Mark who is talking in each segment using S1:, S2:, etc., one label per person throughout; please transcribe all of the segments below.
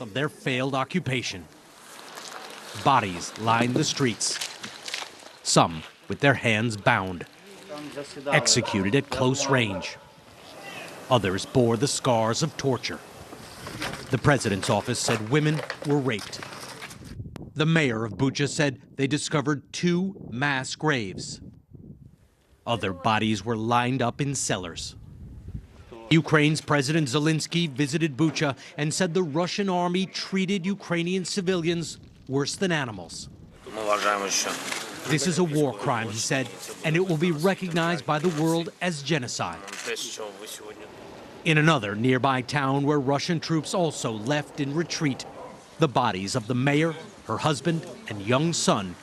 S1: of their failed occupation. Bodies lined the streets, some with their hands bound, executed at close range. Others bore the scars of torture. The president's office said women were raped. The mayor of Bucha said they discovered 2 mass graves. Other bodies were lined up in cellars. Ukraine's President Zelensky visited Bucha and said the Russian army treated Ukrainian civilians worse than animals. This is a war crime, he said, and it will be recognized by the world as genocide. In another nearby town where Russian troops also left in retreat, the bodies of the mayor, her husband, and young son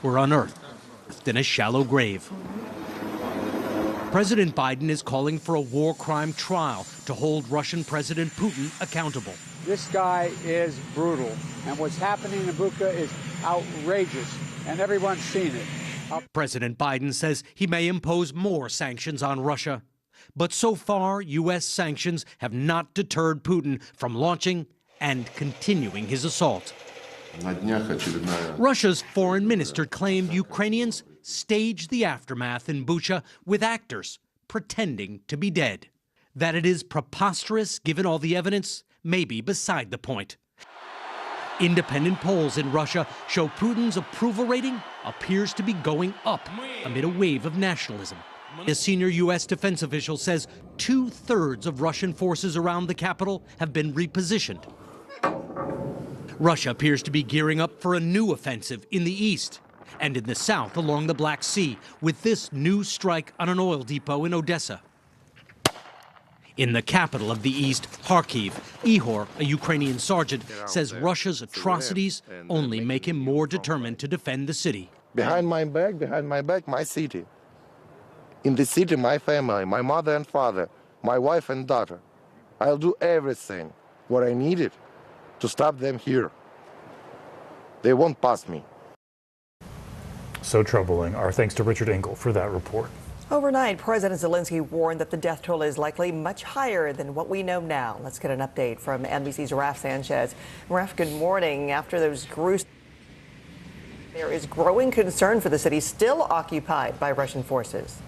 S1: were unearthed in a shallow grave. President Biden is calling for a war crime trial to hold Russian President Putin accountable.
S2: This guy is brutal, and what's happening in Bucha is outrageous, and everyone's seen it.
S1: President Biden says he may impose more sanctions on Russia, but so far, U.S. sanctions have not deterred Putin from launching and continuing his assault. Russia's foreign minister claimed Ukrainians staged the aftermath in Bucha with actors pretending to be dead. That it is preposterous given all the evidence may be beside the point. Independent polls in Russia show Putin's approval rating appears to be going up amid a wave of nationalism. A senior U.S. defense official says 2/3 of Russian forces around the capital have been repositioned. Russia appears to be gearing up for a new offensive in the east and in the south along the Black Sea, with this new strike on an oil depot in Odessa. In the capital of the east, Kharkiv, Ihor, a Ukrainian sergeant, says Russia's atrocities only make him more determined to defend the city.
S3: Behind my back, my city. In the city, my family, my mother and father, my wife and daughter. I'll do everything what I needed to stop them here. They won't pass me.
S4: So troubling. Our thanks to Richard Engel for that report.
S5: Overnight, President Zelensky warned that the death toll is likely much higher than what we know now. Let's get an update from NBC's Raf Sanchez. Raf, good morning. After those gruesome, there is growing concern for the city still occupied by Russian forces.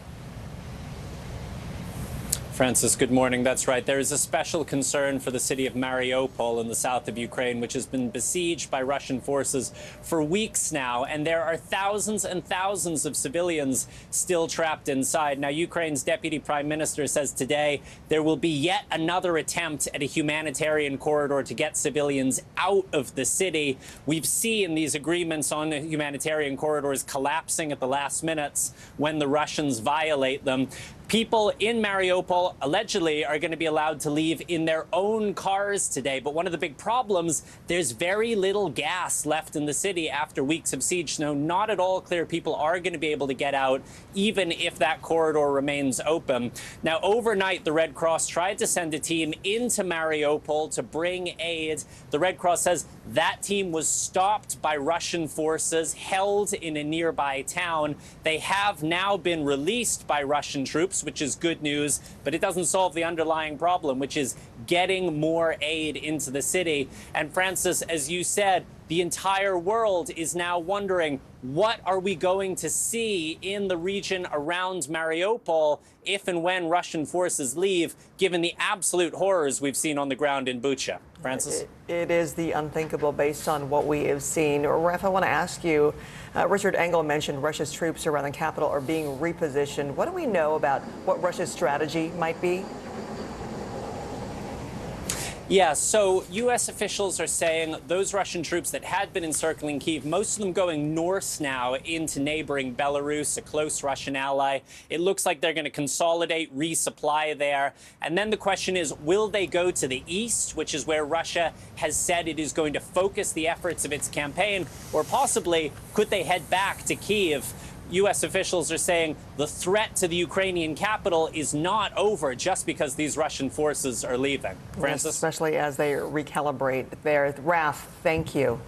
S6: Francis, good morning. That's right. There is a special concern for the city of Mariupol in the south of Ukraine, which has been besieged by Russian forces for weeks now. And there are thousands and thousands of civilians still trapped inside. Now, Ukraine's deputy prime minister says today there will be yet another attempt at a humanitarian corridor to get civilians out of the city. We've seen these agreements on humanitarian corridors collapsing at the last minutes when the Russians violate them. People in Mariupol allegedly are going to be allowed to leave in their own cars today. But one of the big problems, there's very little gas left in the city after weeks of siege. So not at all clear people are going to be able to get out, even if that corridor remains open. Now, overnight, the Red Cross tried to send a team into Mariupol to bring aid. The Red Cross says that team was stopped by Russian forces, held in a nearby town. They have now been released by Russian troops, which is good news, but it doesn't solve the underlying problem, which is getting more aid into the city. And Francis, as you said, the entire world is now wondering, what are we going to see in the region around Mariupol if and when Russian forces leave, given the absolute horrors we've seen on the ground in Bucha? Francis?
S5: It is the unthinkable based on what we have seen. Raf, I want to ask you, Richard Engel mentioned Russia's troops around the capital are being repositioned. What do we know about what Russia's strategy might be?
S6: Yeah, so U.S. officials are saying those Russian troops that had been encircling Kyiv, most of them going north now into neighboring Belarus, a close Russian ally. It looks like they're going to consolidate, resupply there. And then the question is, will they go to the east, which is where Russia has said it is going to focus the efforts of its campaign, or possibly could they head back to Kyiv? U.S. officials are saying the threat to the Ukrainian capital is not over just because these Russian forces are leaving. Francis?
S5: Yes, especially as they recalibrate there. Raf, thank you.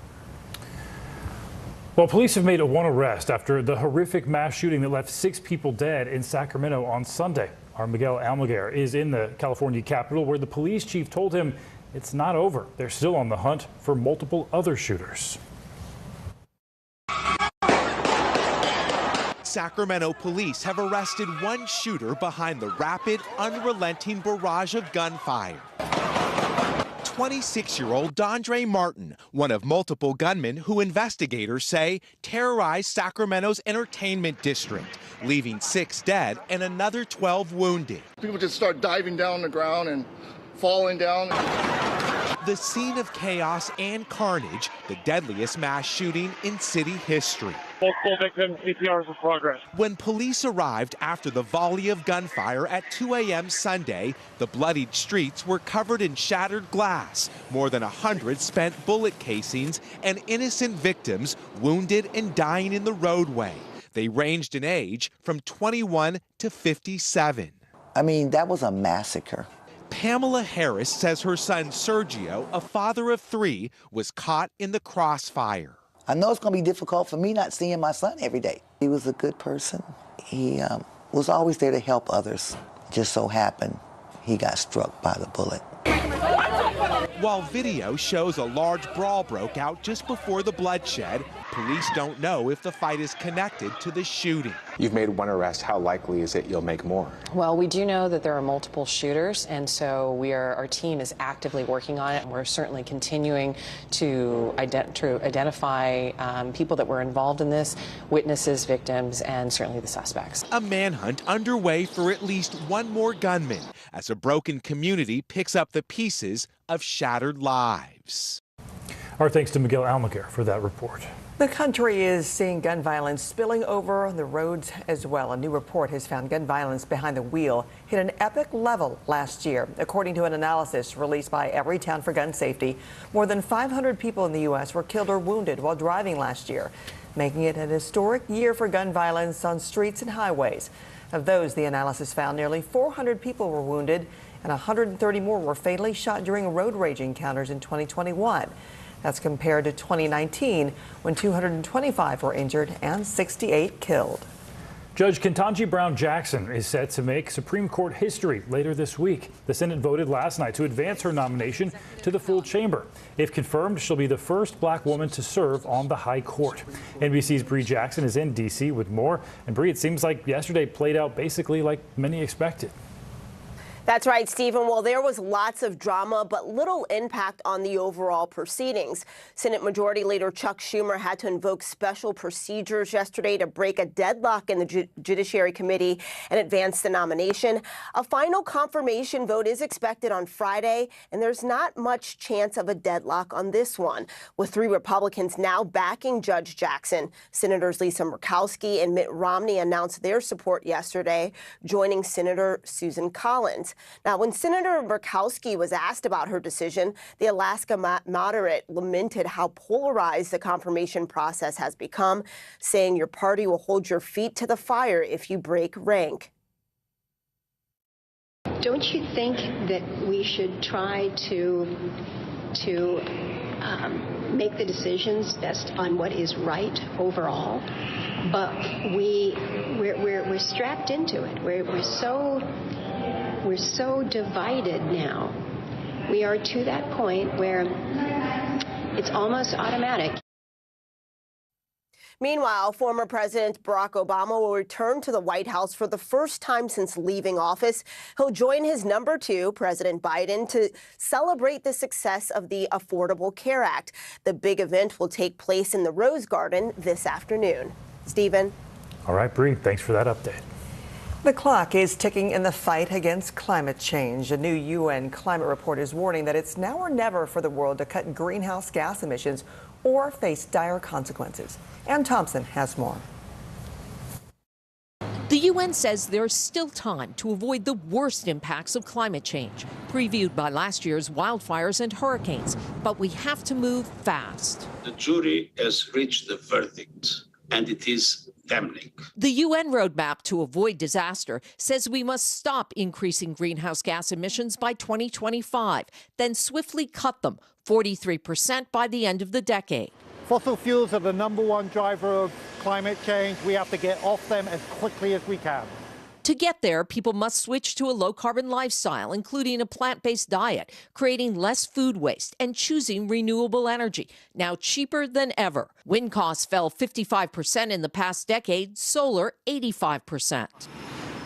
S4: Well, police have made one arrest after the horrific mass shooting that left 6 people dead in Sacramento on Sunday. Our Miguel Almaguer is in the California capital, where the police chief told him it's not over. They're still on the hunt for multiple other shooters.
S7: Sacramento police have arrested one shooter behind the rapid, unrelenting barrage of gunfire. 26-year-old Dondre Martin, one of multiple gunmen who investigators say terrorized Sacramento's entertainment district, leaving 6 dead and another 12 wounded.
S8: People just start diving down on the ground and falling down.
S7: The scene of chaos and carnage, the deadliest mass shooting in city history.
S9: Multiple victims, CPR is in progress.
S7: When police arrived after the volley of gunfire at 2 a.m. Sunday, the bloodied streets were covered in shattered glass, more than 100 spent bullet casings, and innocent victims wounded and dying in the roadway. They ranged in age from 21 to 57.
S10: I mean, that was a massacre.
S7: Pamela Harris says her son Sergio, a father of 3, was caught in the crossfire.
S10: I know it's going to be difficult for me not seeing my son every day. He was a good person. He was always there to help others. Just so happened he got struck by the bullet.
S7: While video shows a large brawl broke out just before the bloodshed, police don't know if the fight is connected to the shooting.
S11: You've made one arrest. How likely is it you'll make more?
S12: Well, we do know that there are multiple shooters, and so our team is actively working on it, and we're certainly continuing to identify people that were involved in this, witnesses, victims, and certainly the suspects.
S7: A manhunt underway for at least one more gunman as a broken community picks up the pieces of shattered lives.
S4: Our thanks to Miguel Almaguer for that report.
S5: The country is seeing gun violence spilling over on the roads as well. A new report has found gun violence behind the wheel hit an epic level last year. According to an analysis released by Everytown for Gun Safety, more than 500 people in the U.S. were killed or wounded while driving last year, making it an historic year for gun violence on streets and highways. Of those, the analysis found nearly 400 people were wounded and 130 more were fatally shot during road rage encounters in 2021. That's compared to 2019, when 225 were injured and 68 killed.
S4: Judge Ketanji Brown Jackson is set to make Supreme Court history later this week. The Senate voted last night to advance her nomination to the full chamber. If confirmed, she'll be the first black woman to serve on the high court. NBC's Bree Jackson is in D.C. with more. And Bree, it seems like yesterday played out basically like many expected.
S13: That's right, Stephen. Well, there was lots of drama, but little impact on the overall proceedings. Senate Majority Leader Chuck Schumer had to invoke special procedures yesterday to break a deadlock in the Judiciary Committee and advance the nomination. A final confirmation vote is expected on Friday, and there's not much chance of a deadlock on this one, with 3 Republicans now backing Judge Jackson. Senators Lisa Murkowski and Mitt Romney announced their support yesterday, joining Senator Susan Collins. Now, when Senator Murkowski was asked about her decision, the Alaska moderate lamented how polarized the confirmation process has become, saying your party will hold your feet to the fire if you break rank.
S14: Don't you think that we should try to make the decisions based on what is right overall? But we're strapped into it. We're so divided now. We are to that point where it's almost automatic.
S13: Meanwhile, former President Barack Obama will return to the White House for the first time since leaving office. He'll join his number 2, President Biden, to celebrate the success of the Affordable Care Act. The big event will take place in the Rose Garden this afternoon. Stephen.
S4: All right, Bree, thanks for that update.
S5: The clock is ticking in the fight against climate change. A new UN climate report is warning that it's now or never for the world to cut greenhouse gas emissions or face dire consequences. Ann Thompson has more.
S15: The UN says there's still time to avoid the worst impacts of climate change, previewed by last year's wildfires and hurricanes. But we have to move fast.
S16: The jury has reached the verdict, and it is damning.
S15: The UN roadmap to avoid disaster says we must stop increasing greenhouse gas emissions by 2025, then swiftly cut them 43% by the end of the decade.
S17: Fossil fuels are the #1 driver of climate change. We have to get off them as quickly as we can.
S15: To get there, people must switch to a low-carbon lifestyle, including a plant-based diet, creating less food waste, and choosing renewable energy, now cheaper than ever. Wind costs fell 55% in the past decade, solar 85%.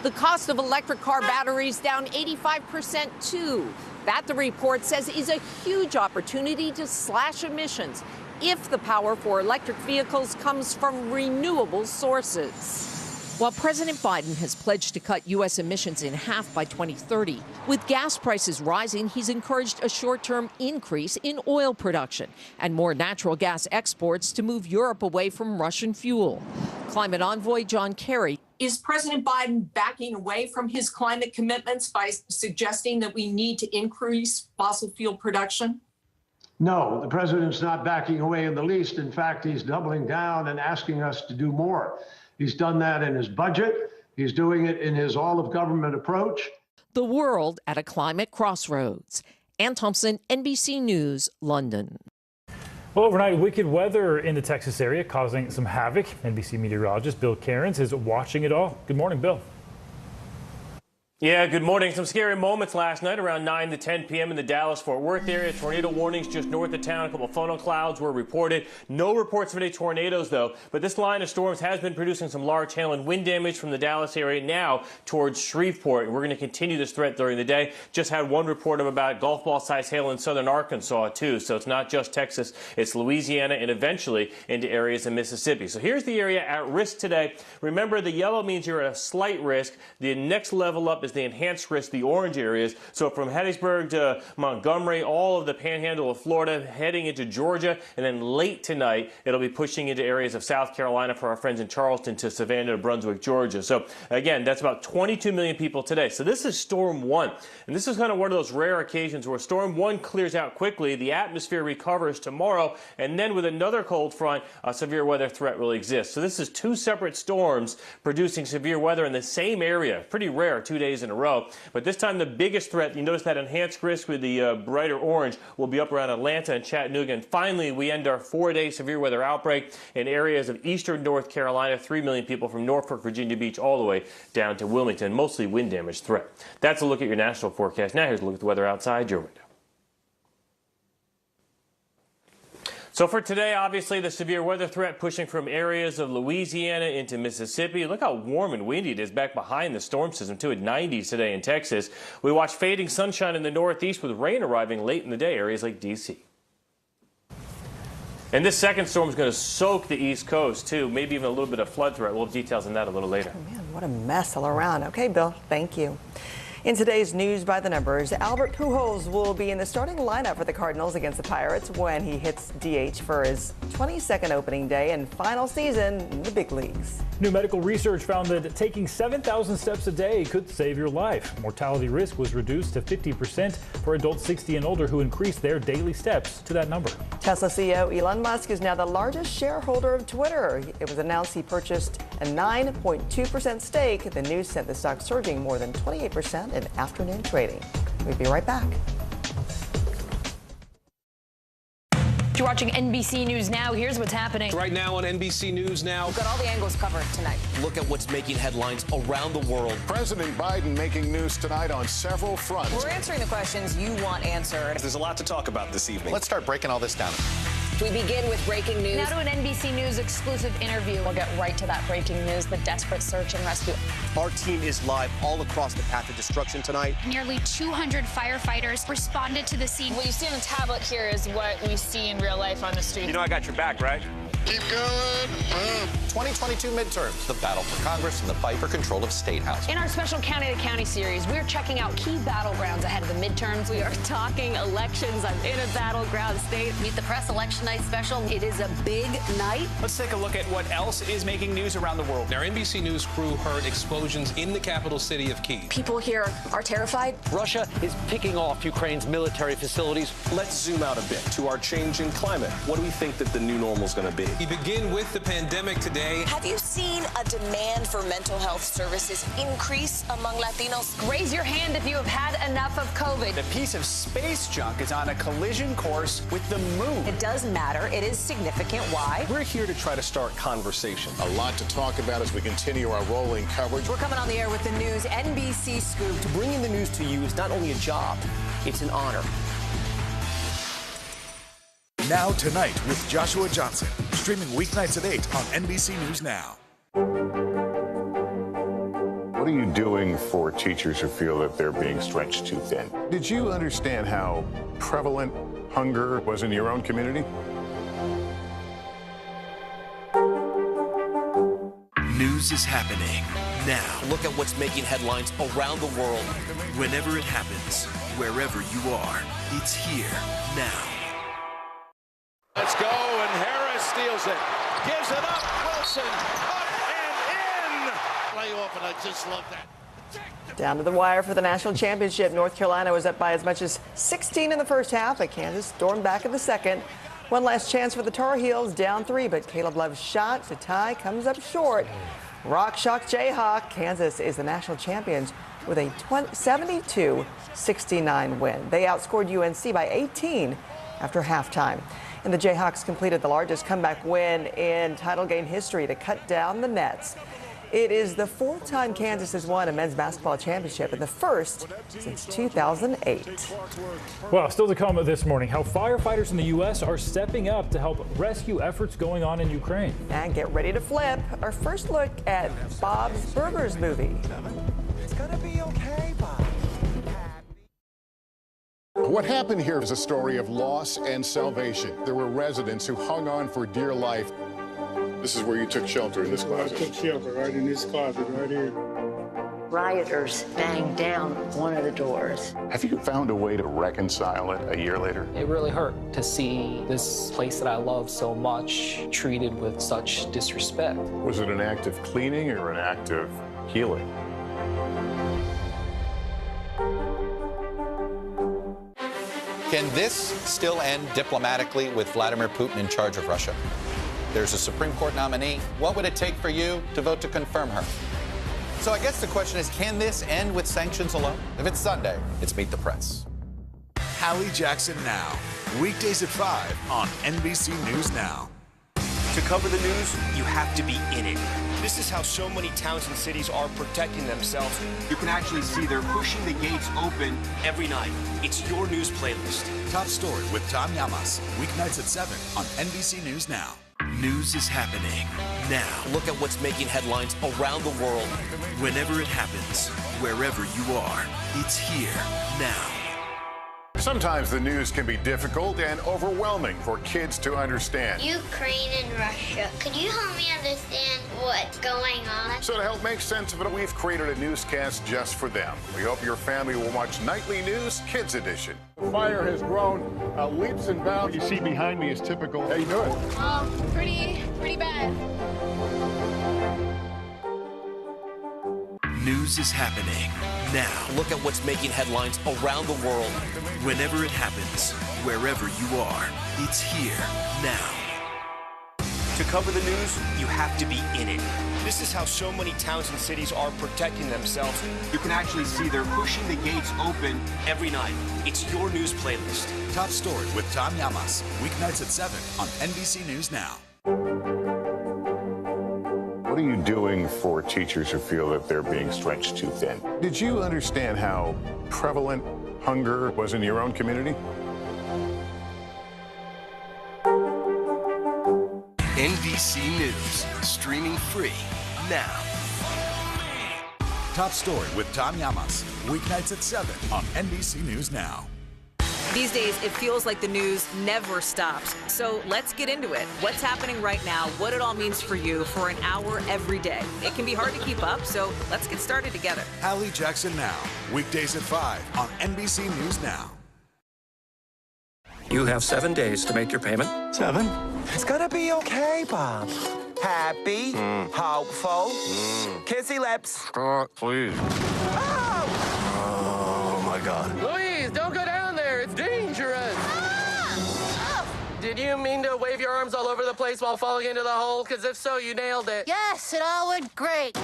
S15: The cost of electric car batteries down 85% too. That, the report says, is a huge opportunity to slash emissions if the power for electric vehicles comes from renewable sources. While President Biden has pledged to cut U.S. emissions in half by 2030, with gas prices rising, he's encouraged a short-term increase in oil production and more natural gas exports to move Europe away from Russian fuel. Climate envoy John Kerry.
S17: Is President Biden backing away from his climate commitments by suggesting that we need to increase fossil fuel production?
S18: No, the president's not backing away in the least. In fact, he's doubling down and asking us to do more. He's done that in his budget. He's doing it in his all-of-government approach.
S15: The world at a climate crossroads. Ann Thompson, NBC News, London.
S4: Well, overnight, wicked weather in the Texas area causing some havoc. NBC meteorologist Bill Cairns is watching it all. Good morning, Bill.
S19: Yeah, good morning. Some scary moments last night around 9 to 10 p.m. in the Dallas-Fort Worth area. Tornado warnings just north of town. A couple of funnel clouds were reported. No reports of any tornadoes, though. But this line of storms has been producing some large hail and wind damage from the Dallas area now towards Shreveport. We're going to continue this threat during the day. Just had one report of about golf ball-sized hail in southern Arkansas, too. So it's not just Texas. It's Louisiana and eventually into areas in Mississippi. So here's the area at risk today. Remember, the yellow means you're at a slight risk. The next level up is the enhanced risk, the orange areas. So from Hattiesburg to Montgomery, all of the panhandle of Florida, heading into Georgia, and then late tonight, it'll be pushing into areas of South Carolina for our friends in Charleston to Savannah to Brunswick, Georgia. So again, that's about 22 million people today. So this is Storm 1. And this is kind of one of those rare occasions where Storm 1 clears out quickly, the atmosphere recovers tomorrow, and then with another cold front, a severe weather threat really exists. So this is two separate storms producing severe weather in the same area. Pretty rare 2 days in a row. But this time the biggest threat, you notice that enhanced risk with the brighter orange, will be up around Atlanta and Chattanooga. And finally, we end our 4-day severe weather outbreak in areas of eastern North Carolina, 3 million people from Norfolk, Virginia Beach, all the way down to Wilmington, mostly wind damage threat. That's a look at your national forecast. Now here's a look at the weather outside your window. So for today, obviously, the severe weather threat pushing from areas of Louisiana into Mississippi. Look how warm and windy it is back behind the storm system, too, at 90s today in Texas. We watch fading sunshine in the northeast with rain arriving late in the day, areas like D.C. And this second storm is going to soak the East Coast, too, maybe even a little bit of flood threat. We'll have details on that a little later.
S5: Oh, man, what a mess all around. Okay, Bill, thank you. In today's News by the Numbers, Albert Pujols will be in the starting lineup for the Cardinals against the Pirates when he hits DH for his 22nd opening day and final season in the big leagues.
S4: New medical research found that taking 7,000 steps a day could save your life. Mortality risk was reduced to 50% for adults 60 and older who increased their daily steps to that number.
S5: Tesla CEO Elon Musk is now the largest shareholder of Twitter. It was announced he purchased a 9.2% stake. The news sent the stock surging more than 28% in afternoon trading. We'll be right back.
S20: You're watching NBC News Now. Here's what's happening.
S21: Right now on NBC News Now.
S20: We've got all the angles covered tonight.
S21: Look at what's making headlines around the world.
S22: President Biden making news tonight on several fronts.
S20: We're answering the questions you want answered.
S21: There's a lot to talk about this evening.
S22: Let's start breaking all this down.
S20: We begin with breaking news.
S23: Now to an NBC News exclusive interview.
S20: We'll get right to that breaking news, the desperate search and rescue.
S21: Our team is live all across the path of destruction tonight.
S23: Nearly 200 firefighters responded to the scene.
S20: What you see on the tablet here is what we see in real life on the street.
S21: You know I got your back, right?
S22: Keep going.
S21: 2022 midterms, the battle for Congress and the fight for control of State House.
S20: In our special County to County series, we're checking out key battlegrounds ahead of the midterms. We are talking elections. I'm in a battleground state.
S23: Meet the Press Election Night special. It is a big night.
S21: Let's take a look at what else is making news around the world. Our NBC News crew heard explosions in the capital city of Kyiv.
S20: People here are terrified.
S21: Russia is picking off Ukraine's military facilities.
S22: Let's zoom out a bit to our changing climate. What do we think that the new normal is going to be?
S21: We begin with the pandemic today.
S1: Have you seen a demand for mental health services increase among Latinos?
S23: Raise your hand if you have had enough of COVID.
S2: A piece of space junk is on a collision course with the moon.
S1: It does matter. It is significant. Why?
S21: We're here to try to start conversation.
S22: A lot to talk about as we continue our rolling coverage.
S1: We're coming on the air with the news NBC Scoop.
S2: Bringing the news to you is not only a job, it's an honor.
S3: Now Tonight with Joshua Johnson, streaming weeknights at 8 on NBC News Now.
S22: What are you doing for teachers who feel that they're being stretched too thin? Did you understand how prevalent hunger was in your own community?
S3: News is happening now.
S24: Look at what's making headlines around the world.
S3: Whenever it happens, wherever you are, it's here now.
S25: Let's go, and Harris steals it. Gives it up, Wilson, up and in! Playoff, and I just love that.
S5: Down to the wire for the national championship. North Carolina was up by as much as 16 in the first half, but Kansas stormed back in the second. One last chance for the Tar Heels, down 3, but Caleb Love's shot to tie comes up short. Rock shock Jayhawk. Kansas is the national champions with a 72-69 win. They outscored UNC by 18 after halftime. And the Jayhawks completed the largest comeback win in title game history to cut down the nets. It is the fourth time Kansas has won a men's basketball championship and the first since 2008.
S4: Well, still to come this morning, how firefighters in the U.S. are stepping up to help rescue efforts going on in Ukraine.
S5: And get ready to flip. Our first look at Bob's Burgers movie.
S26: It's gonna be okay, Bob.
S22: What happened here is a story of loss and salvation. There were residents who hung on for dear life. This is where you took shelter, in this closet.
S27: I took shelter right in this closet right here.
S28: Rioters banged down one of the doors.
S22: Have you found a way to reconcile it a year later?
S29: It really hurt to see this place that I love so much treated with such disrespect.
S22: Was it an act of cleaning or an act of healing?
S30: Can this still end diplomatically with Vladimir Putin in charge of Russia? There's a Supreme Court nominee. What would it take for you to vote to confirm her? So I guess the question is, can this end with sanctions alone? If it's Sunday, it's Meet the Press.
S3: Hallie Jackson Now, weekdays at 5 on NBC News Now.
S2: To cover the news, you have to be in it. This is how so many towns and cities are protecting themselves. You can actually see they're pushing the gates open every night. It's your news playlist.
S3: Top Story with Tom Llamas, weeknights at 7 on NBC News Now. News is happening now.
S24: Look at what's making headlines around the world.
S3: Whenever it happens, wherever you are, it's here now.
S22: Sometimes the news can be difficult and overwhelming for kids to understand.
S31: Ukraine and Russia. Could you help me understand what's going on?
S22: So to help make sense of it, we've created a newscast just for them. We hope your family will watch Nightly News Kids Edition. The fire has grown leaps and bounds. You see behind me is typical. How you doing?
S31: Pretty bad.
S3: News is happening now.
S24: Look at what's making headlines around the world.
S3: Whenever it happens, wherever you are, it's here now.
S2: To cover the news, you have to be in it. This is how so many towns and cities are protecting themselves. You can actually see they're pushing the gates open every night. It's your news playlist.
S3: Top Story with Tom Llamas, weeknights at 7 on NBC News Now.
S22: What are you doing for teachers who feel that they're being stretched too thin? Did you understand how prevalent hunger was in your own community?
S3: NBC News, streaming free now. Top Story with Tom Llamas, weeknights at 7 on NBC News Now.
S1: These days, it feels like the news never stops. So let's get into it. What's happening right now, what it all means for you for an hour every day. It can be hard to keep up, so let's get started together.
S3: Hallie Jackson Now, weekdays at 5 on NBC News Now.
S32: You have 7 days to make your payment.
S26: 7? It's gonna be okay, Bob.
S33: Happy, hopeful, kissy lips.
S32: Stop, please.
S26: Oh my God.
S34: Louise, don't go down there. It's dangerous.
S6: Did you mean to wave your arms all over the place while falling into the hole? Because if so, you nailed it.
S28: Yes, it all went great.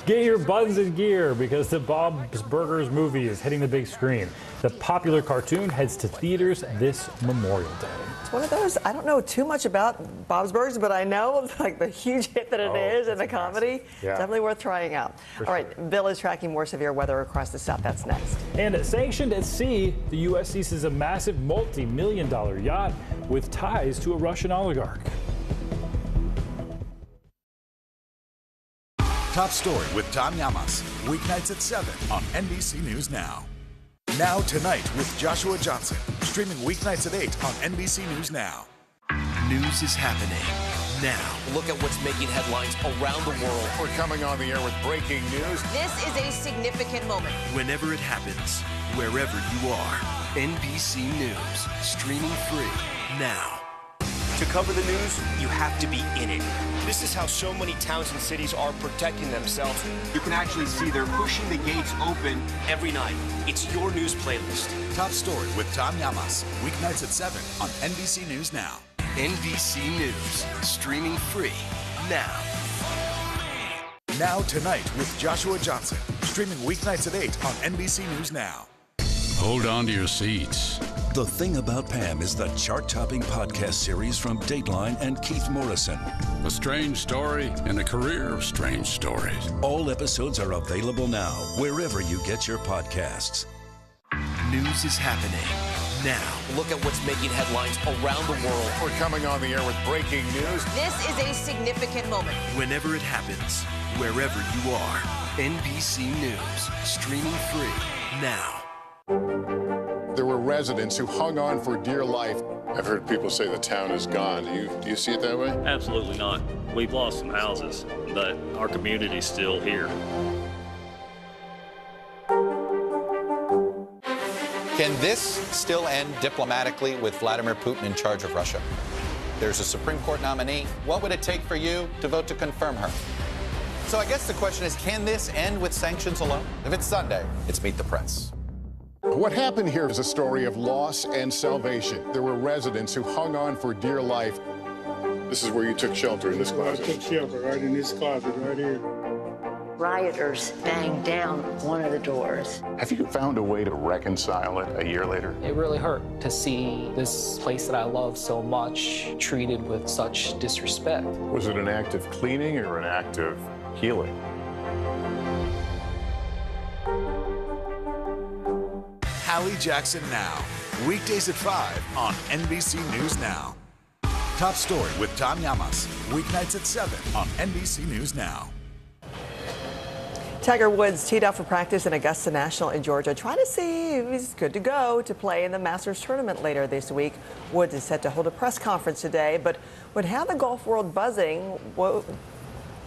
S4: Get your buns in gear because the Bob's Burgers movie is hitting the big screen. The popular cartoon heads to theaters this Memorial Day.
S5: It's one of those, I don't know too much about Bob's Burgers, but I know like the huge hit that it is and the comedy.
S4: Yeah.
S5: Definitely worth trying out. All right, Bill is tracking more severe weather across the South. That's next.
S4: And sanctioned at sea, the U.S. seizes a massive multi-million-dollar yacht with ties to a Russian oligarch.
S3: Top Story with Tom Llamas, weeknights at 7 on NBC News Now. Now Tonight with Joshua Johnson, streaming weeknights at 8 on NBC News Now.
S24: News is happening now. Look at what's making headlines around the world.
S22: We're coming on the air with breaking news.
S1: This is a significant moment.
S24: Whenever it happens, wherever you are. NBC News, streaming free now.
S2: To cover the news, you have to be in it. This is how so many towns and cities are protecting themselves. You can actually see they're pushing the gates open every night. It's your news playlist.
S3: Top Story with Tom Llamas, weeknights at 7 on NBC News Now.
S24: NBC News, streaming free now.
S3: Now Tonight with Joshua Johnson, streaming weeknights at 8 on NBC News Now.
S7: Hold on to your seats.
S8: The Thing About Pam is the chart-topping podcast series from Dateline and Keith Morrison.
S7: A strange story and a career of strange stories.
S8: All episodes are available now, wherever you get your podcasts.
S24: News is happening now. Look at what's making headlines around the world.
S22: We're coming on the air with breaking news.
S1: This is a significant moment.
S24: Whenever it happens, wherever you are. NBC News, streaming free now.
S22: There were residents who hung on for dear life. I've heard people say the town is gone. Do you see it that way?
S9: Absolutely not. We've lost some houses, but our community's still here.
S30: Can this still end diplomatically with Vladimir Putin in charge of Russia? There's a Supreme Court nominee. What would it take for you to vote to confirm her? So I guess the question is, can this end with sanctions alone? If it's Sunday, it's Meet the Press.
S22: What happened here is a story of loss and salvation. There were residents who hung on for dear life. This is where you took shelter, in this closet.
S27: I took shelter right in this closet right here.
S28: Rioters banged down one of the doors.
S22: Have you found a way to reconcile it a year later?
S29: It really hurt to see this place that I love so much treated with such disrespect.
S22: Was it an act of cleaning or an act of healing?
S3: Hallie Jackson Now, weekdays at 5 on NBC News Now. Top Story with Tom Llamas, weeknights at 7 on NBC News Now.
S5: Tiger Woods teed off for practice in Augusta National in Georgia, trying to see if he's good to go to play in the Masters tournament later this week. Woods is set to hold a press conference today, but would have the golf world buzzing what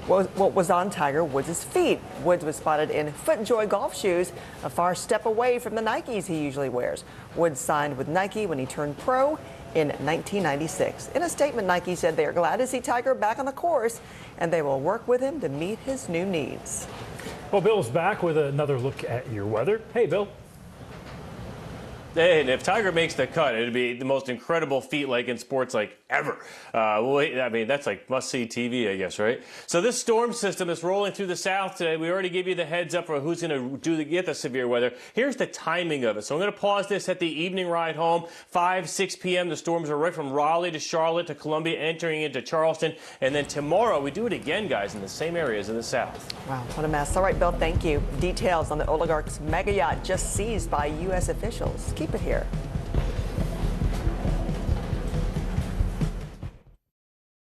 S5: was on Tiger Woods' feet. Woods was spotted in FootJoy golf shoes, a far step away from the Nikes he usually wears. Woods signed with Nike when he turned pro in 1996. In a statement, Nike said they are glad to see Tiger back on the course, and they will work with him to meet his new needs.
S4: Well, Bill's back with another look at your weather. Hey, Bill.
S19: And if Tiger makes the cut, it'd be the most incredible feat like in sports like ever. I mean, that's like must-see TV, I guess, right? So this storm system is rolling through the south today. We already gave you the heads up for who's going to get the severe weather. Here's the timing of it. So I'm going to pause this at the evening ride home. 5, 6 p.m. The storms are right from Raleigh to Charlotte to Columbia, entering into Charleston. And then tomorrow, we do it again, guys, in the same areas in the south.
S5: Wow, what a mess. All right, Bill, thank you. Details on the oligarch's mega yacht just seized by U.S. officials. Keep it here.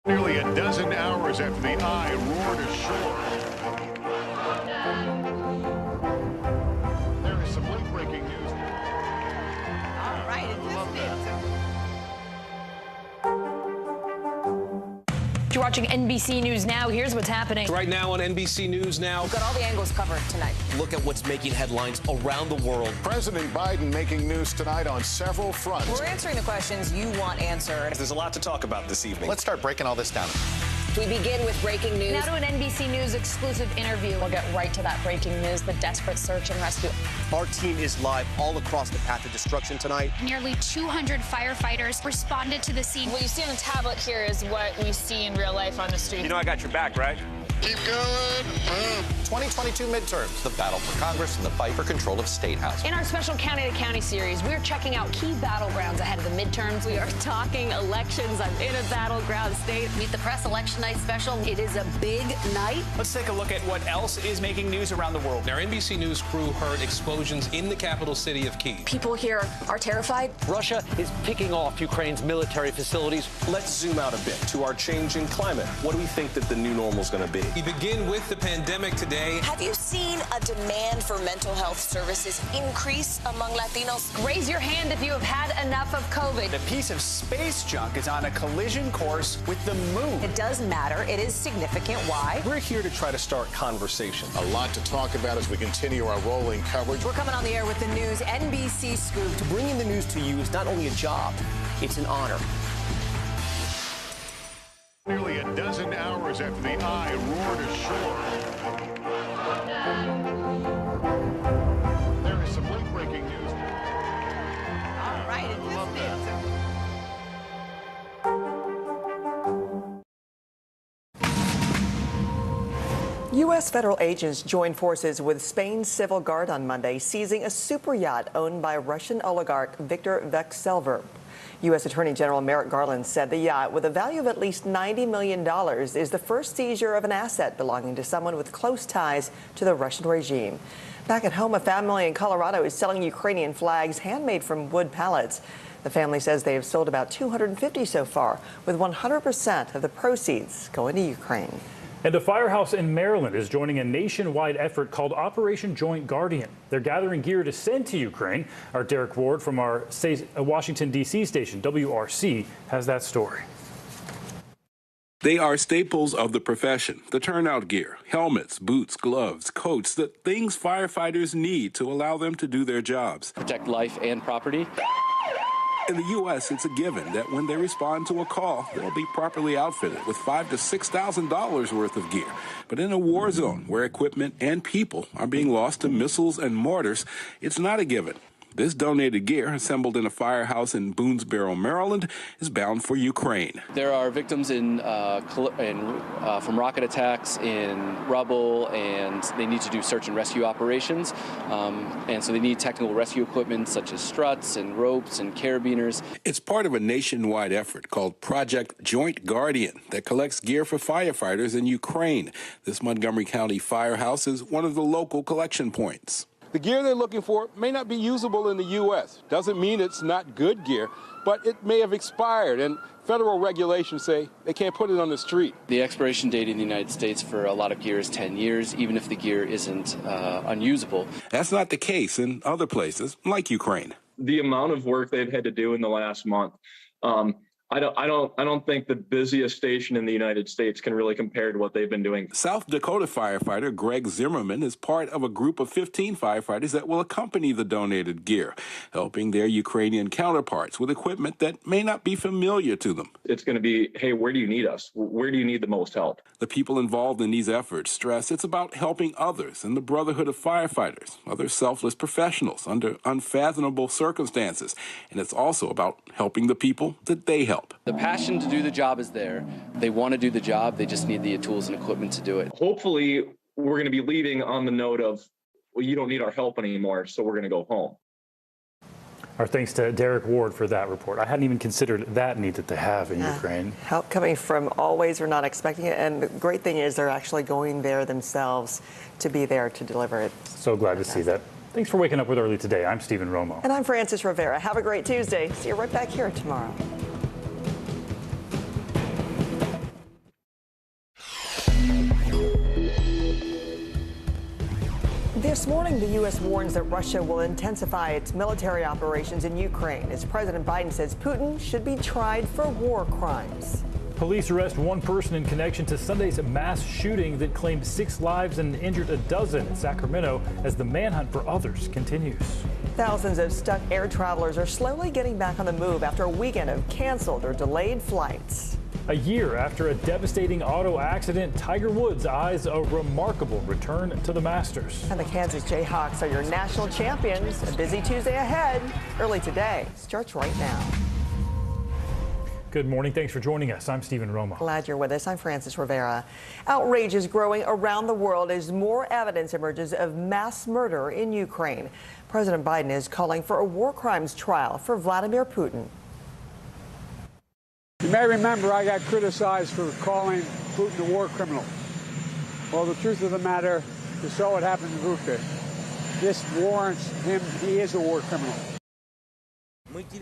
S22: Nearly a dozen hours after the eye roared ashore. There is some late-breaking news.
S1: All right,
S20: You're watching NBC News Now. Here's what's happening.
S21: Right now on NBC News Now.
S1: We've got all the angles covered tonight.
S24: Look at what's making headlines around the world.
S22: President Biden making news tonight on several fronts.
S1: We're answering the questions you want answered.
S21: There's a lot to talk about this evening.
S30: Let's start breaking all this down.
S20: We begin with breaking news.
S10: Now to an NBC News exclusive interview. We'll get right to that breaking news, the desperate search and rescue.
S2: Our team is live all across the path of destruction tonight.
S11: Nearly 200 firefighters responded to the scene.
S10: What you see on the tablet here is what we see in real life on the street.
S2: You know I got your back, right?
S22: Keep going.
S30: 2022 midterms, the battle for Congress and the fight for control of State House.
S20: In our special County to County series, we're checking out key battlegrounds ahead of the midterms. We are talking elections. I'm in a battleground state. Meet the Press Election Night special. It is a big night.
S21: Let's take a look at what else is making news around the world. Our NBC News crew heard explosions in the capital city of Kyiv.
S20: People here are terrified.
S12: Russia is picking off Ukraine's military facilities.
S32: Let's zoom out a bit to our changing climate. What do we think that the new normal is going to be?
S21: We begin with the pandemic today.
S13: Have you seen a demand for mental health services increase among Latinos?
S20: Raise your hand if you have had enough of COVID.
S12: A piece of space junk is on a collision course with the moon.
S13: It does matter. It is significant. Why?
S32: We're here to try to start conversation.
S22: A lot to talk about as we continue our rolling coverage.
S13: We're coming on the air with the news NBC Scoop.
S2: Bringing the news to you is not only a job, it's an honor.
S22: Nearly a dozen hours after the eye roared ashore. There is some late-breaking news.
S13: All right, it just is.
S5: U.S. federal agents joined forces with Spain's Civil Guard on Monday, seizing a super yacht owned by Russian oligarch Viktor Vekselver. U.S. Attorney General Merrick Garland said the yacht, with a value of at least $90 million, is the first seizure of an asset belonging to someone with close ties to the Russian regime. Back at home, a family in Colorado is selling Ukrainian flags handmade from wood pallets. The family says they have sold about 250 so far, with 100% of the proceeds going to Ukraine.
S4: And a firehouse in Maryland is joining a nationwide effort called Operation Joint Guardian. They're gathering gear to send to Ukraine. Our Derek Ward from our Washington, D.C. station, WRC, has that story.
S14: They are staples of the profession. The turnout gear, helmets, boots, gloves, coats, the things firefighters need to allow them to do their jobs.
S29: Protect life and property.
S14: In the U.S., it's a given that when they respond to a call, they'll be properly outfitted with $5,000 to $6,000 worth of gear. But in a war zone where equipment and people are being lost to missiles and mortars, it's not a given. This donated gear, assembled in a firehouse in Boonesboro, Maryland, is bound for Ukraine.
S29: There are victims from rocket attacks, in rubble, and they need to do search and rescue operations. And so they need technical rescue equipment such as struts and ropes and carabiners.
S14: It's part of a nationwide effort called Project Joint Guardian that collects gear for firefighters in Ukraine. This Montgomery County firehouse is one of the local collection points.
S15: The gear they're looking for may not be usable in the U.S. Doesn't mean it's not good gear, but it may have expired, and federal regulations say they can't put it on the street.
S29: The expiration date in the United States for a lot of gear is 10 years, even if the gear isn't unusable.
S14: That's not the case in other places, like Ukraine.
S16: The amount of work they've had to do in the last month, I don't think the busiest station in the United States can really compare to what they've been doing.
S14: South Dakota firefighter Greg Zimmerman is part of a group of 15 firefighters that will accompany the donated gear, helping their Ukrainian counterparts with equipment that may not be familiar to them.
S16: It's going to be, hey, where do you need us? Where do you need the most help?
S14: The people involved in these efforts stress it's about helping others in the brotherhood of firefighters, other selfless professionals under unfathomable circumstances. And it's also about helping the people that they help.
S29: The passion to do the job is there. They want to do the job. They just need the tools and equipment to do it.
S16: Hopefully, we're going to be leaving on the note of, well, you don't need our help anymore, so we're going to go home.
S4: Our thanks to Derek Ward for that report. I hadn't even considered that need that they have in Ukraine.
S5: Help coming from always or not expecting it. And the great thing is they're actually going there themselves to be there to deliver it.
S4: So glad to see that. Thanks for waking up with Early Today. I'm Stephen Romo.
S5: And I'm Francis Rivera. Have a great Tuesday. See you right back here tomorrow. This morning, the U.S. warns that Russia will intensify its military operations in Ukraine as President Biden says Putin should be tried for war crimes.
S4: Police arrest one person in connection to Sunday's mass shooting that claimed 6 lives and injured a dozen in Sacramento as the manhunt for others continues.
S5: Thousands of stuck air travelers are slowly getting back on the move after a weekend of canceled or delayed flights.
S4: A year after a devastating auto accident, Tiger Woods eyes a remarkable return to the Masters.
S5: And the Kansas Jayhawks are your national champions. A busy Tuesday ahead. Early today starts right now.
S4: Good morning. Thanks for joining us. I'm Stephen Roma.
S5: Glad you're with us. I'm Francis Rivera. Outrage is growing around the world as more evidence emerges of mass murder in Ukraine. President Biden is calling for a war crimes trial for Vladimir Putin.
S6: You may remember I got criticized for calling Putin a war criminal. Well, the truth of the matter is so what happened to Bucha. This warrants him. He is a war criminal.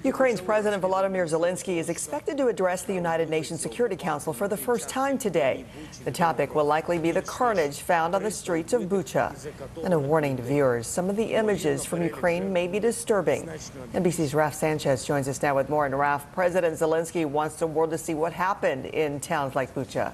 S5: Ukraine's President Volodymyr Zelensky is expected to address the United Nations Security Council for the first time today. The topic will likely be the carnage found on the streets of Bucha. And a warning to viewers, some of the images from Ukraine may be disturbing. NBC's Raf Sanchez joins us now with more. And Raf, President Zelensky wants the world to see what happened in towns like Bucha.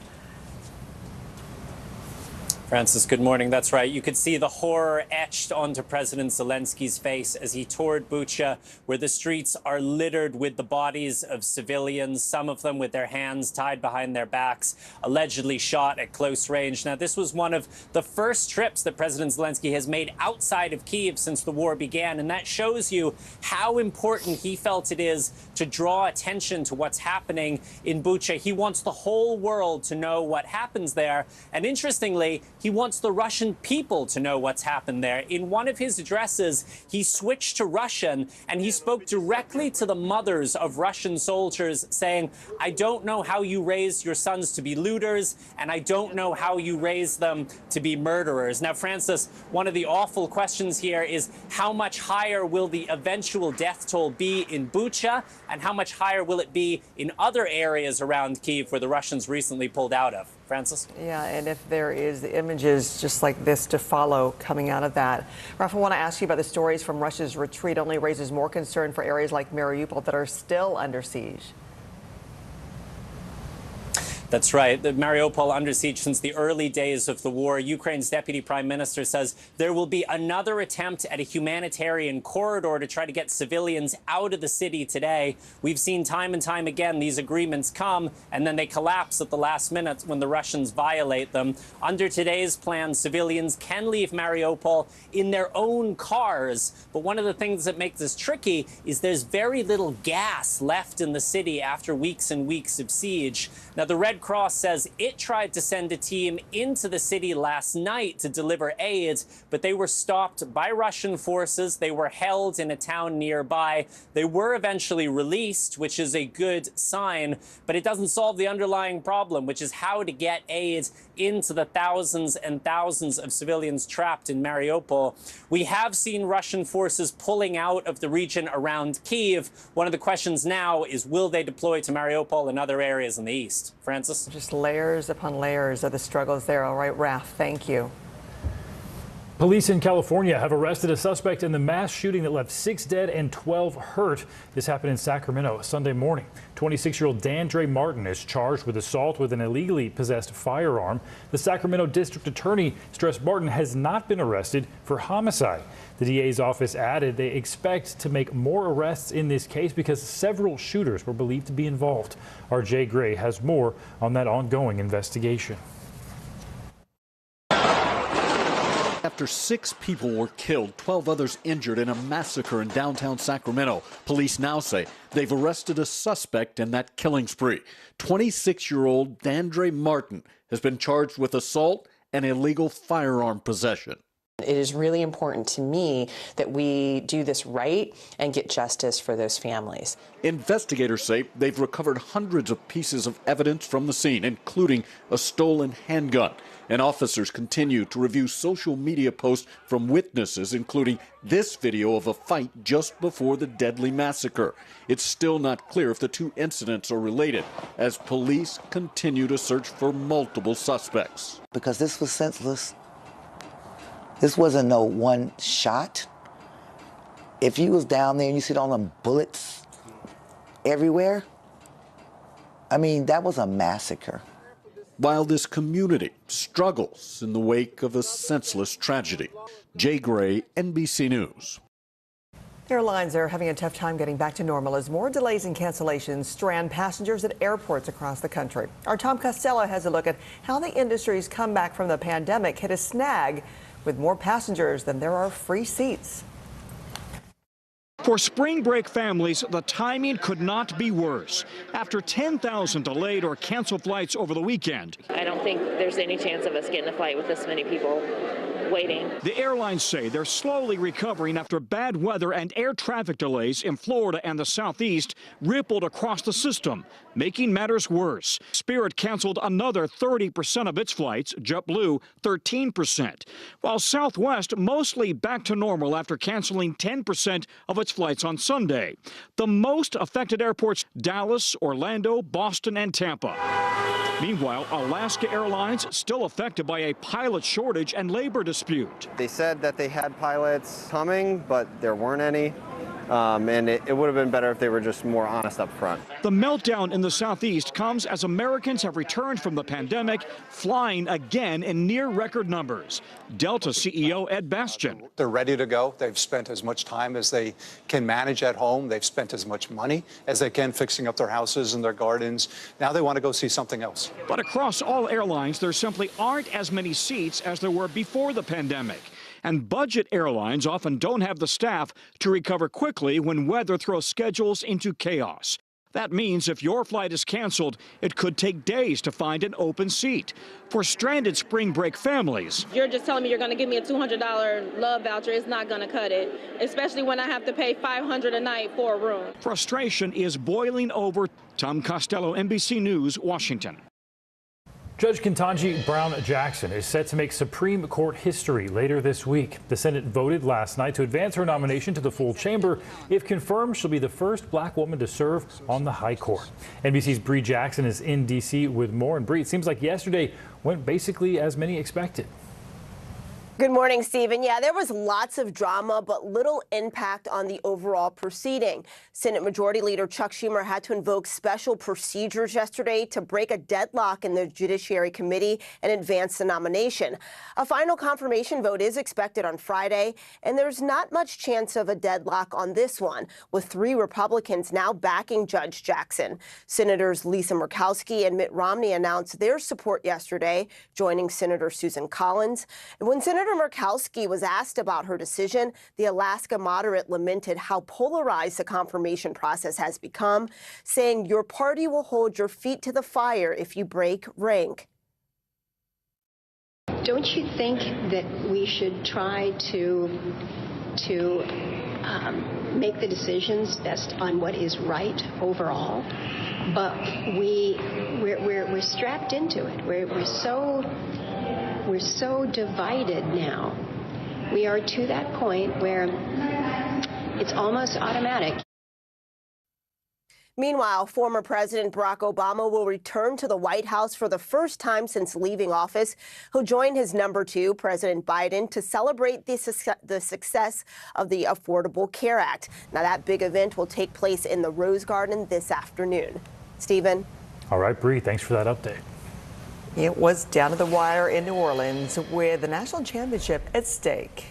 S7: Francis, good morning. That's right. You could see the horror etched onto President Zelensky's face as he toured Bucha, where the streets are littered with the bodies of civilians, some of them with their hands tied behind their backs, allegedly shot at close range. Now, this was one of the first trips that President Zelensky has made outside of Kyiv since the war began, and that shows you how important he felt it is to draw attention to what's happening in Bucha. He wants the whole world to know what happens there, and interestingly, he wants the Russian people to know what's happened there. In one of his addresses, he switched to Russian and he spoke directly to the mothers of Russian soldiers, saying, I don't know how you raised your sons to be looters, and I don't know how you raised them to be murderers. Now, Francis, one of the awful questions here is how much higher will the eventual death toll be in Bucha, and how much higher will it be in other areas around Kyiv where the Russians recently pulled out of? Francis?
S5: Yeah, and if there is images just like this to follow coming out of that. Ralph, I want to ask you about the stories from Russia's retreat only raises more concern for areas like Mariupol that are still under siege.
S7: That's right. The Mariupol under siege since the early days of the war. Ukraine's deputy prime minister says there will be another attempt at a humanitarian corridor to try to get civilians out of the city today. We've seen time and time again these agreements come and then they collapse at the last minute when the Russians violate them. Under today's plan, civilians can leave Mariupol in their own cars. But one of the things that makes this tricky is there's very little gas left in the city after weeks and weeks of siege. Now, the Red Cross says it tried to send a team into the city last night to deliver aid, but they were stopped by Russian forces. They were held in a town nearby. They were eventually released, which is a good sign, but it doesn't solve the underlying problem, which is how to get aid into the thousands and thousands of civilians trapped in Mariupol. We have seen Russian forces pulling out of the region around Kyiv. One of the questions now is, will they deploy to Mariupol and other areas in the east? Francis?
S5: Just layers upon layers of the struggles there. All right, Raf, thank you.
S4: Police in California have arrested a suspect in the mass shooting that left 6 dead and 12 hurt. This happened in Sacramento Sunday morning. 26-year-old Dandre Martin is charged with assault with an illegally possessed firearm. The Sacramento district attorney stressed Martin has not been arrested for homicide. The DA's office added they expect to make more arrests in this case because several shooters were believed to be involved. Our Jay Gray has more on that ongoing investigation.
S8: After 6 people were killed, 12 others injured in a massacre in downtown Sacramento, police now say they've arrested a suspect in that killing spree. 26-year-old Dandre Martin has been charged with assault and illegal firearm possession.
S9: It is really important to me that we do this right and get justice for those families.
S8: Investigators say they've recovered hundreds of pieces of evidence from the scene, including a stolen handgun. And officers continue to review social media posts from witnesses, including this video of a fight just before the deadly massacre. It's still not clear if the two incidents are related, as police continue to search for multiple suspects.
S17: Because this was senseless. This wasn't no one shot. If you was down there and you see all them bullets everywhere, I mean, that was a massacre.
S8: While this community struggles in the wake of a senseless tragedy. Jay Gray, NBC News.
S5: Airlines are having a tough time getting back to normal as more delays and cancellations strand passengers at airports across the country. Our Tom Costello has a look at how the industry's comeback from the pandemic hit a snag with more passengers than there are free seats.
S1: For spring break families, the timing could not be worse. After 10,000 delayed or canceled flights over the weekend,
S3: I don't think there's any chance of us getting a flight with this many people waiting.
S1: The airlines say they're slowly recovering after bad weather and air traffic delays in Florida and the Southeast rippled across the system, making matters worse. Spirit canceled another 30% of its flights, JetBlue 13%, while Southwest mostly back to normal after canceling 10% of its flights on Sunday. The most affected airports: Dallas, Orlando, Boston, and Tampa. Meanwhile, Alaska Airlines still affected by a pilot shortage and labor dispute.
S11: They said that they had pilots coming, but there weren't any. And it would have been better if they were just more honest up front.
S1: The meltdown in the Southeast comes as Americans have returned from the pandemic, flying again in near record numbers. Delta CEO Ed Bastian.
S18: They're ready to go. They've spent as much time as they can manage at home. They've spent as much money as they can fixing up their houses and their gardens. Now they want to go see something else.
S1: But across all airlines, there simply aren't as many seats as there were before the pandemic. And budget airlines often don't have the staff to recover quickly when weather throws schedules into chaos. That means if your flight is canceled, it could take days to find an open seat. For stranded spring break families,
S19: you're just telling me you're going to give me a $200 love voucher. It's not going to cut it, especially when I have to pay $500 a night for a room.
S1: Frustration is boiling over. Tom Costello, NBC News, Washington.
S4: Judge Ketanji Brown Jackson is set to make Supreme Court history later this week. The Senate voted last night to advance her nomination to the full chamber. If confirmed, she'll be the first black woman to serve on the high court. NBC's Bree Jackson is in D.C. with more. And Bree, it seems like yesterday went basically as many expected.
S23: Good morning, Stephen. Yeah, there was lots of drama, but little impact on the overall proceeding. Senate Majority Leader Chuck Schumer had to invoke special procedures yesterday to break a deadlock in the Judiciary Committee and advance the nomination. A final confirmation vote is expected on Friday, and there's not much chance of a deadlock on this one, with 3 Republicans now backing Judge Jackson. Senators Lisa Murkowski and Mitt Romney announced their support yesterday, joining Senator Susan Collins. And when Senator Murkowski was asked about her decision, the Alaska moderate lamented how polarized the confirmation process has become, saying your party will hold your feet to the fire if you break rank.
S24: Don't you think that we should try to make the decisions based on what is right overall? But we're strapped into it. We're so divided now. We are to that point where it's almost automatic.
S23: Meanwhile, former President Barack Obama will return to the White House for the first time since leaving office. He'll join his number 2, President Biden, to celebrate the success of the Affordable Care Act. Now, that big event will take place in the Rose Garden this afternoon. Stephen?
S4: All right, Bree, thanks for that update.
S5: It was down to the wire in New Orleans with the national championship at stake.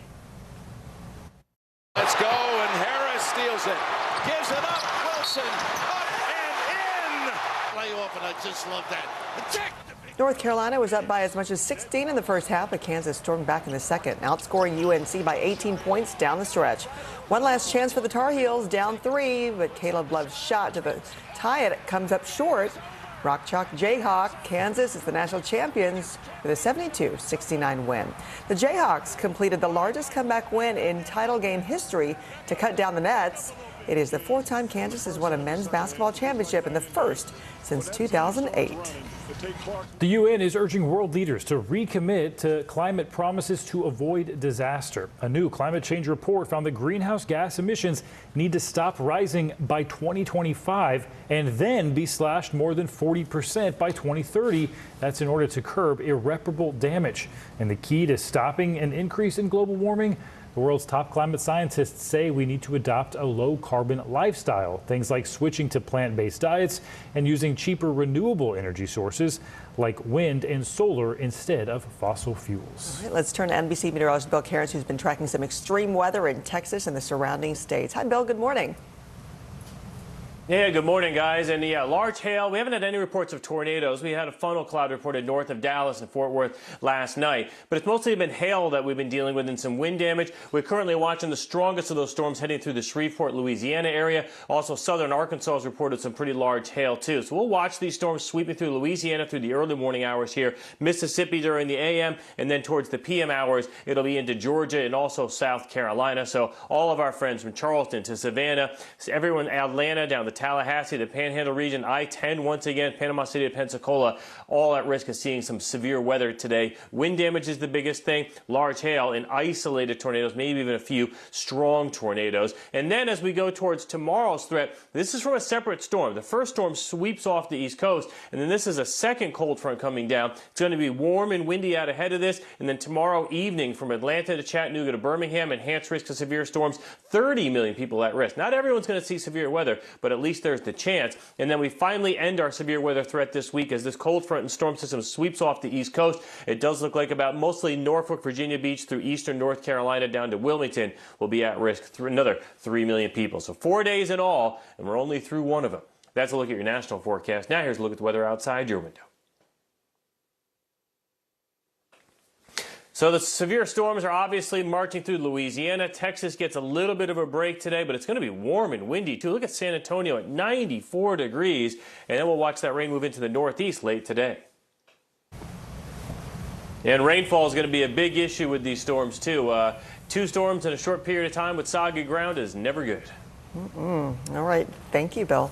S25: Let's go, and Harris steals it. Gives it up, Wilson, up and in. Playoff, and I just love that.
S5: North Carolina was up by as much as 16 in the first half, but Kansas stormed back in the second, outscoring UNC by 18 points down the stretch. One last chance for the Tar Heels, down 3, but Caleb Love's shot to the tie it comes up short. Rock Chalk Jayhawk, Kansas is the national champions with a 72-69 win. The Jayhawks completed the largest comeback win in title game history to cut down the nets. It is the 4th time Kansas has won a men's basketball championship and the first since 2008.
S4: The UN is urging world leaders to recommit to climate promises to avoid disaster. A new climate change report found that greenhouse gas emissions need to stop rising by 2025 and then be slashed more than 40% by 2030. That's in order to curb irreparable damage. And the key to stopping an increase in global warming? The world's top climate scientists say we need to adopt a low-carbon lifestyle. Things like switching to plant-based diets and using cheaper renewable energy sources like wind and solar instead of fossil fuels.
S5: All right, let's turn to NBC meteorologist Bill Cairns, who's been tracking some extreme weather in Texas and the surrounding states. Hi, Bill. Good morning.
S2: Yeah, good morning, guys. And yeah, large hail. We haven't had any reports of tornadoes. We had a funnel cloud reported north of Dallas and Fort Worth last night. But it's mostly been hail that we've been dealing with and some wind damage. We're currently watching the strongest of those storms heading through the Shreveport, Louisiana area. Also, southern Arkansas has reported some pretty large hail, too. So we'll watch these storms sweeping through Louisiana through the early morning hours here. Mississippi during the a.m. and then towards the p.m. hours, it'll be into Georgia and also South Carolina. So all of our friends from Charleston to Savannah, everyone, Atlanta down the Tallahassee, the Panhandle region, I-10 once again, Panama City to Pensacola, all at risk of seeing some severe weather today. Wind damage is the biggest thing, large hail and isolated tornadoes, maybe even a few strong tornadoes. And then as we go towards tomorrow's threat, this is from a separate storm. The first storm sweeps off the East Coast, and then this is a second cold front coming down. It's going to be warm and windy out ahead of this, and then tomorrow evening from Atlanta to Chattanooga to Birmingham, enhanced risk of severe storms, 30 million people at risk. Not everyone's going to see severe weather, but at least there's the chance. And then we finally end our severe weather threat this week as this cold front and storm system sweeps off the East Coast. It does look like about mostly Norfolk, Virginia Beach through eastern North Carolina down to Wilmington will be at risk through another 3 million people. So 4 days in all, and we're only through one of them. That's a look at your national forecast. Now here's a look at the weather outside your window. So the severe storms are obviously marching through Louisiana. Texas gets a little bit of a break today, but it's going to be warm and windy too. Look at San Antonio at 94 degrees, and then we'll watch that rain move into the northeast late today. And rainfall is going to be a big issue with these storms too. 2 storms in a short period of time with soggy ground is never good.
S5: All right. Thank you, Bill.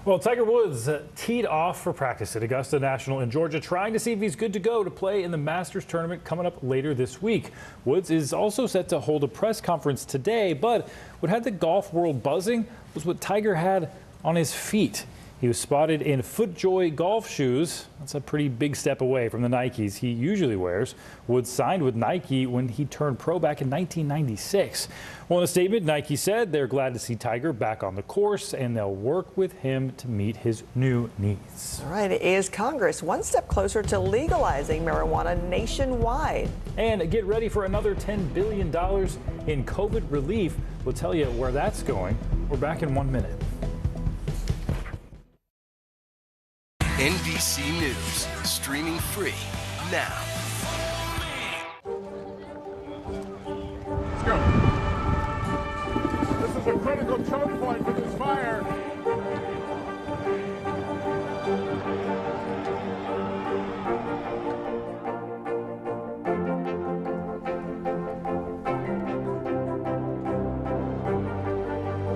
S4: Well, Tiger Woods teed off for practice at Augusta National in Georgia, trying to see if he's good to go to play in the Masters tournament coming up later this week. Woods is also set to hold a press conference today, but what had the golf world buzzing was what Tiger had on his feet. He was spotted in FootJoy golf shoes. That's a pretty big step away from the Nikes he usually wears. Woods signed with Nike when he turned pro back in 1996. Well, in a statement, Nike said they're glad to see Tiger back on the course and they'll work with him to meet his new needs.
S5: All right, is Congress one step closer to legalizing marijuana nationwide?
S4: And get ready for another $10 billion in COVID relief. We'll tell you where that's going. We're back in 1 minute.
S10: NBC News, streaming free now.
S15: Let's go. This is a critical choke point for this fire.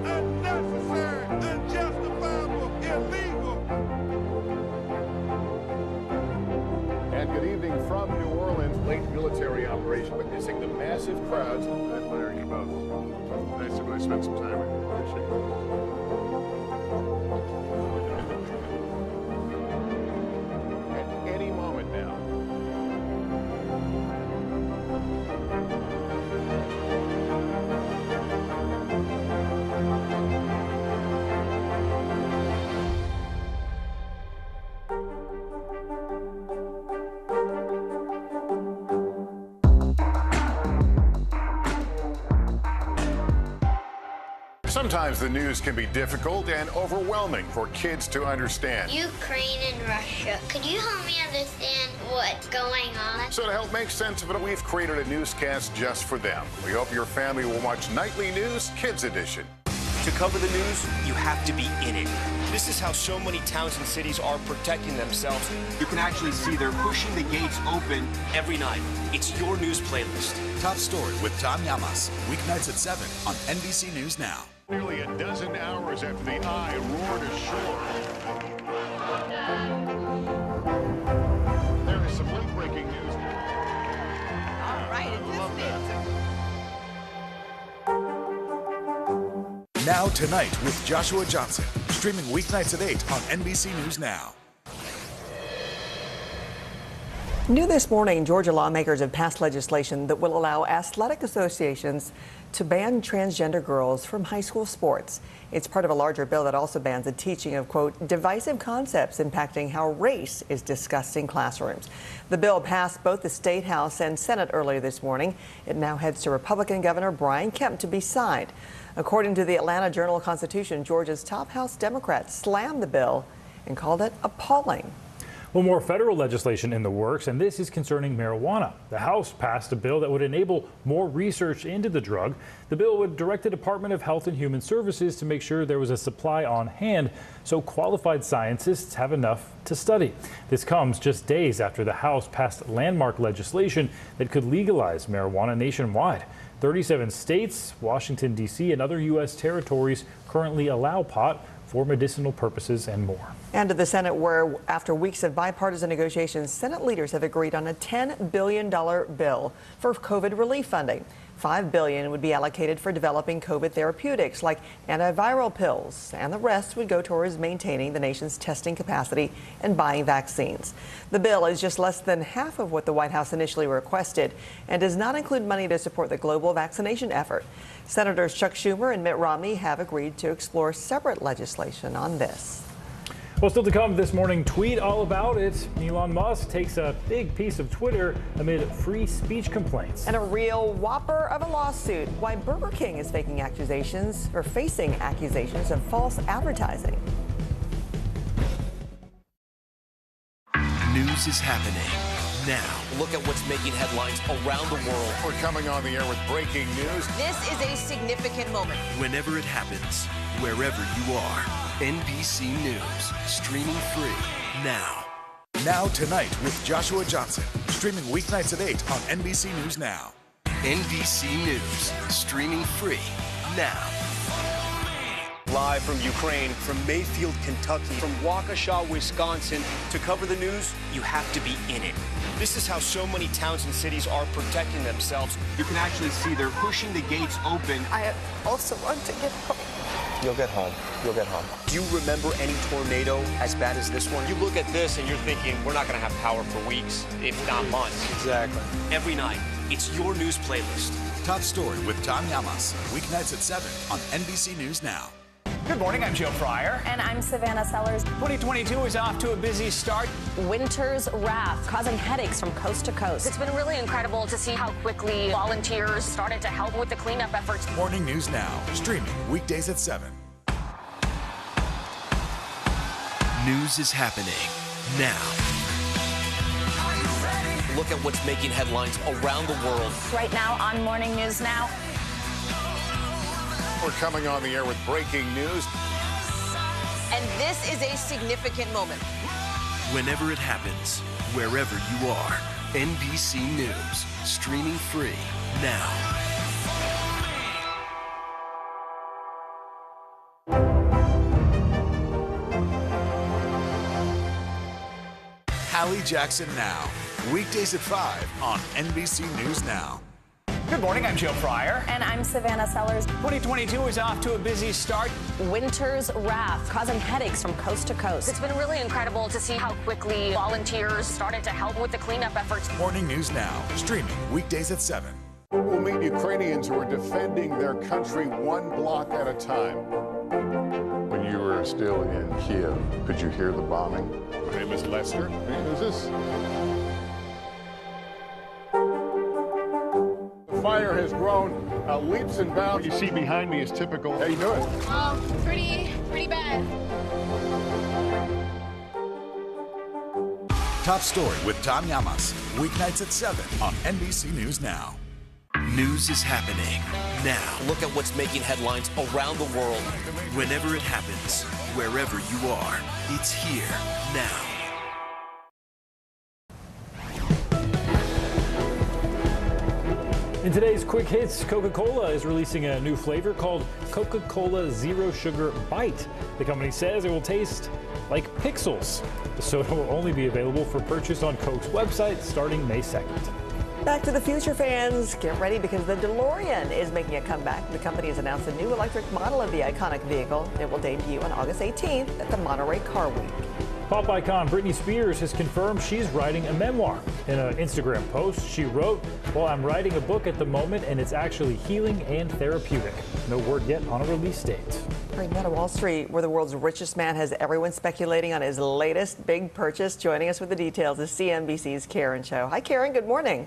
S15: Unnecessary, unjustifiable, illegal.
S12: And good evening from New Orleans. Late military operation witnessing the massive crowds. I admire you both. Nice to really spend some time with you. Appreciate it. At any moment now. Sometimes the news can be difficult and overwhelming for kids to understand.
S20: Ukraine and Russia. Could you help me understand what's going on?
S12: So to help make sense of it, we've created a newscast just for them. We hope your family will watch Nightly News Kids Edition.
S21: To cover the news, you have to be in it. This is how so many towns and cities are protecting themselves. You can actually see they're pushing the gates open every night. It's your news playlist.
S22: Top Story with Tom Llamas, weeknights at 7 on NBC News Now.
S12: Nearly a dozen hours after the eye roared ashore. There is some late-breaking news.
S20: All right,
S22: Now Tonight with Joshua Johnson, streaming weeknights at 8 on NBC News Now.
S5: New this morning, Georgia lawmakers have passed legislation that will allow athletic associations to ban transgender girls from high school sports. It's part of a larger bill that also bans the teaching of, quote, divisive concepts impacting how race is discussed in classrooms. The bill passed both the State House and Senate earlier this morning. It now heads to Republican Governor Brian Kemp to be signed. According to the Atlanta Journal-Constitution, Georgia's top House Democrats slammed the bill and called it appalling.
S4: Well, more federal legislation in the works, and this is concerning marijuana. The House passed a bill that would enable more research into the drug. The bill would direct the Department of Health and Human Services to make sure there was a supply on hand so qualified scientists have enough to study. This comes just days after the House passed landmark legislation that could legalize marijuana nationwide. 37 states, Washington, D.C., and other U.S. territories currently allow pot for medicinal purposes and more.
S5: And to the Senate, where after weeks of bipartisan negotiations, Senate leaders have agreed on a $10 billion bill for COVID relief funding. $5 billion would be allocated for developing COVID therapeutics like antiviral pills, and the rest would go towards maintaining the nation's testing capacity and buying vaccines. The bill is just less than half of what the White House initially requested and does not include money to support the global vaccination effort. Senators Chuck Schumer and Mitt Romney have agreed to explore separate legislation on this.
S4: Well, still to come this morning, tweet all about it. Elon Musk takes a big piece of Twitter amid free speech complaints.
S5: And a real whopper of a lawsuit. Why Burger King is facing accusations of false advertising.
S10: News is happening now. Look at what's making headlines around the world.
S12: We're coming on the air with breaking news.
S23: This is a significant moment.
S10: Whenever it happens, wherever you are. NBC News, streaming free now.
S22: Now Tonight with Joshua Johnson, streaming weeknights at 8 on NBC News Now.
S10: NBC News, streaming free now.
S21: Live from Ukraine, from Mayfield, Kentucky, from Waukesha, Wisconsin. To cover the news, you have to be in it. This is how so many towns and cities are protecting themselves. You can actually see they're pushing the gates open.
S23: I also want to get home.
S21: You'll get home. You'll get home. Do you remember any tornado as bad as this one? You look at this and you're thinking, we're not going to have power for weeks, if not months. Exactly. Every night, it's your news playlist.
S22: Top Story with Tom Llamas, weeknights at 7 on NBC News Now.
S6: Good morning, I'm Joe Fryer.
S23: And I'm Savannah Sellers.
S6: 2022 is off to a busy start.
S23: Winter's wrath causing headaches from coast to coast.
S7: It's been really incredible to see how quickly volunteers started to help with the cleanup efforts.
S22: Morning News Now, streaming weekdays at 7.
S10: News is happening now. Look at what's making headlines around the world.
S7: Right now on Morning News Now.
S12: We're coming on the air with breaking news.
S23: And this is a significant moment.
S10: Whenever it happens, wherever you are. NBC News, streaming free now.
S22: Hallie Jackson Now, weekdays at 5 on NBC News Now.
S6: Good morning, I'm Joe Fryer.
S23: And I'm Savannah Sellers.
S6: 2022 is off to a busy start.
S23: Winter's wrath causing headaches from coast to coast.
S7: It's been really incredible to see how quickly volunteers started to help with the cleanup efforts.
S22: Morning News Now, streaming weekdays at 7.
S12: We'll meet Ukrainians who are defending their country one block at a time. When you were still in Kiev, could you hear the bombing? My name is Lester. Who's this? The fire has grown leaps and bounds. What you see behind me is typical. How you doing?
S7: Pretty bad.
S22: Top Story with Tom Llamas, weeknights at 7 on NBC News Now.
S10: News is happening now. Look at what's making headlines around the world. Whenever it happens, wherever you are, it's here now.
S4: In today's Quick Hits, Coca-Cola is releasing a new flavor called Coca-Cola Zero Sugar Bite. The company says it will taste like pixels. The soda will only be available for purchase on Coke's website starting May 2nd.
S5: Back to the future, fans. Get ready because the DeLorean is making a comeback. The company has announced a new electric model of the iconic vehicle. It will debut on August 18th at the Monterey Car Week.
S4: Pop icon Britney Spears has confirmed she's writing a memoir. In an Instagram post, she wrote, "Well, I'm writing a book at the moment, and it's actually healing and therapeutic." No word yet on a release date.
S5: All right, now to Wall Street, where the world's richest man has everyone speculating on his latest big purchase. Joining us with the details is CNBC's Karen Cho. Hi, Karen. Good morning.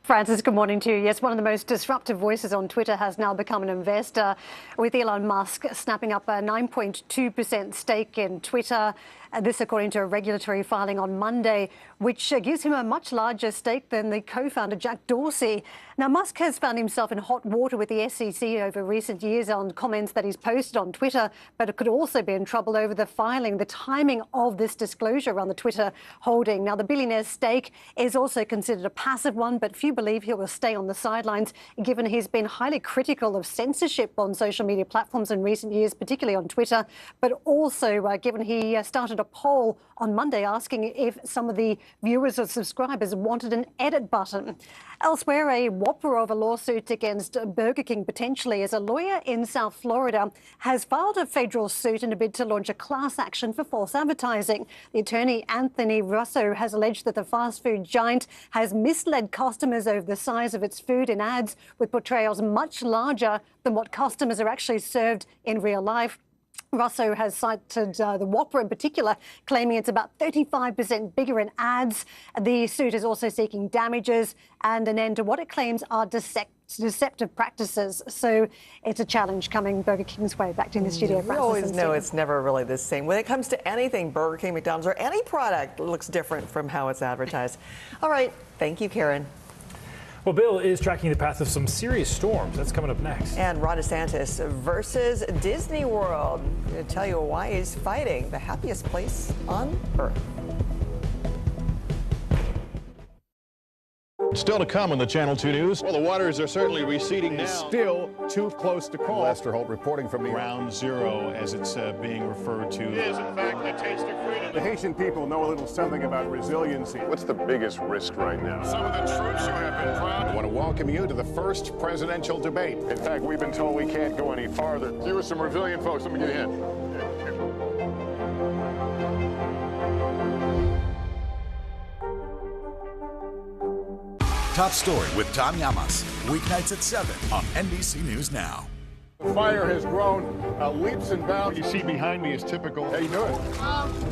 S9: Francis, good morning to you. Yes, one of the most disruptive voices on Twitter has now become an investor, with Elon Musk snapping up a 9.2% stake in Twitter. This according to a regulatory filing on Monday, which gives him a much larger stake than the co-founder Jack Dorsey. Now, Musk has found himself in hot water with the SEC over recent years on comments that he's posted on Twitter, but it could also be in trouble over the filing, the timing of this disclosure around the Twitter holding. Now, the billionaire's stake is also considered a passive one, but few believe he will stay on the sidelines, given he's been highly critical of censorship on social media platforms in recent years, particularly on Twitter, but also given he started a poll on Monday asking if some of the viewers or subscribers wanted an edit button. Elsewhere, a whopper of a lawsuit against Burger King potentially, as a lawyer in South Florida has filed a federal suit in a bid to launch a class action for false advertising. The attorney Anthony Russo has alleged that the fast food giant has misled customers over the size of its food in ads, with portrayals much larger than what customers are actually served in real life. Russo has cited the Whopper in particular, claiming it's about 35% bigger in ads. The suit is also seeking damages and an end to what it claims are deceptive practices. So it's a challenge coming Burger King's way. Back to the studio.
S5: We always know it's never really the same. When it comes to anything, Burger King, McDonald's, or any product looks different from how it's advertised. All right. Thank you, Karen.
S4: Well, Bill is tracking the path of some serious storms. That's coming up next.
S5: And Ron DeSantis versus Disney World. I'm going to tell you why he's fighting the happiest place on earth.
S13: Still to come on the Channel 2 News.
S12: Well, the waters are certainly receding now.
S13: Still too close to call.
S12: Lester Holt reporting from the
S13: Ground Zero, as it's being referred to.
S12: It is, in fact, the taste of freedom.
S13: The Haitian people know a little something about resiliency.
S12: What's the biggest risk right now? Some of the troops who have been proud.
S13: I want to welcome you to the first presidential debate.
S12: In fact, we've been told we can't go any farther. You are some resilient folks. Let me get a hint.
S22: Top Story with Tom Llamas, weeknights at 7 on NBC News Now.
S12: The fire has grown leaps and bounds.
S13: What you see behind me is typical.
S12: How you doing?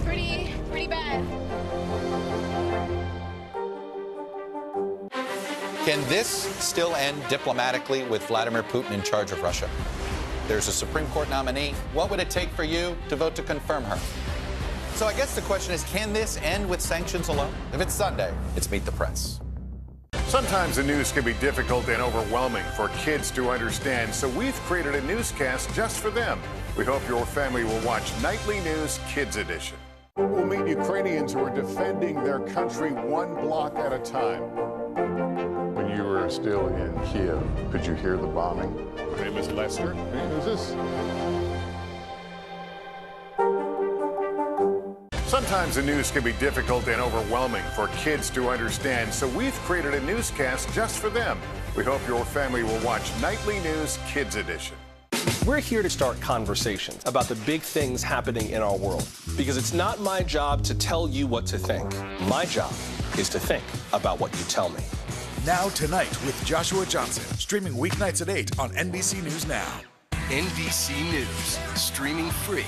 S14: Pretty bad.
S16: Can this still end diplomatically with Vladimir Putin in charge of Russia? There's a Supreme Court nominee. What would it take for you to vote to confirm her? So I guess the question is, can this end with sanctions alone? If it's Sunday, it's Meet the Press.
S12: Sometimes the news can be difficult and overwhelming for kids to understand, so we've created a newscast just for them. We hope your family will watch Nightly News Kids Edition. We'll meet Ukrainians who are defending their country one block at a time.
S17: When you were still in Kiev, could you hear the bombing?
S12: My name is Lester.
S17: Who's this?
S12: Sometimes the news can be difficult and overwhelming for kids to understand, so we've created a newscast just for them. We hope your family will watch Nightly News Kids Edition.
S26: We're here to start conversations about the big things happening in our world, because it's not my job to tell you what to think. My job is to think about what you tell me.
S22: Now Tonight with Joshua Johnson, streaming weeknights at 8 on NBC News Now.
S10: NBC News, streaming free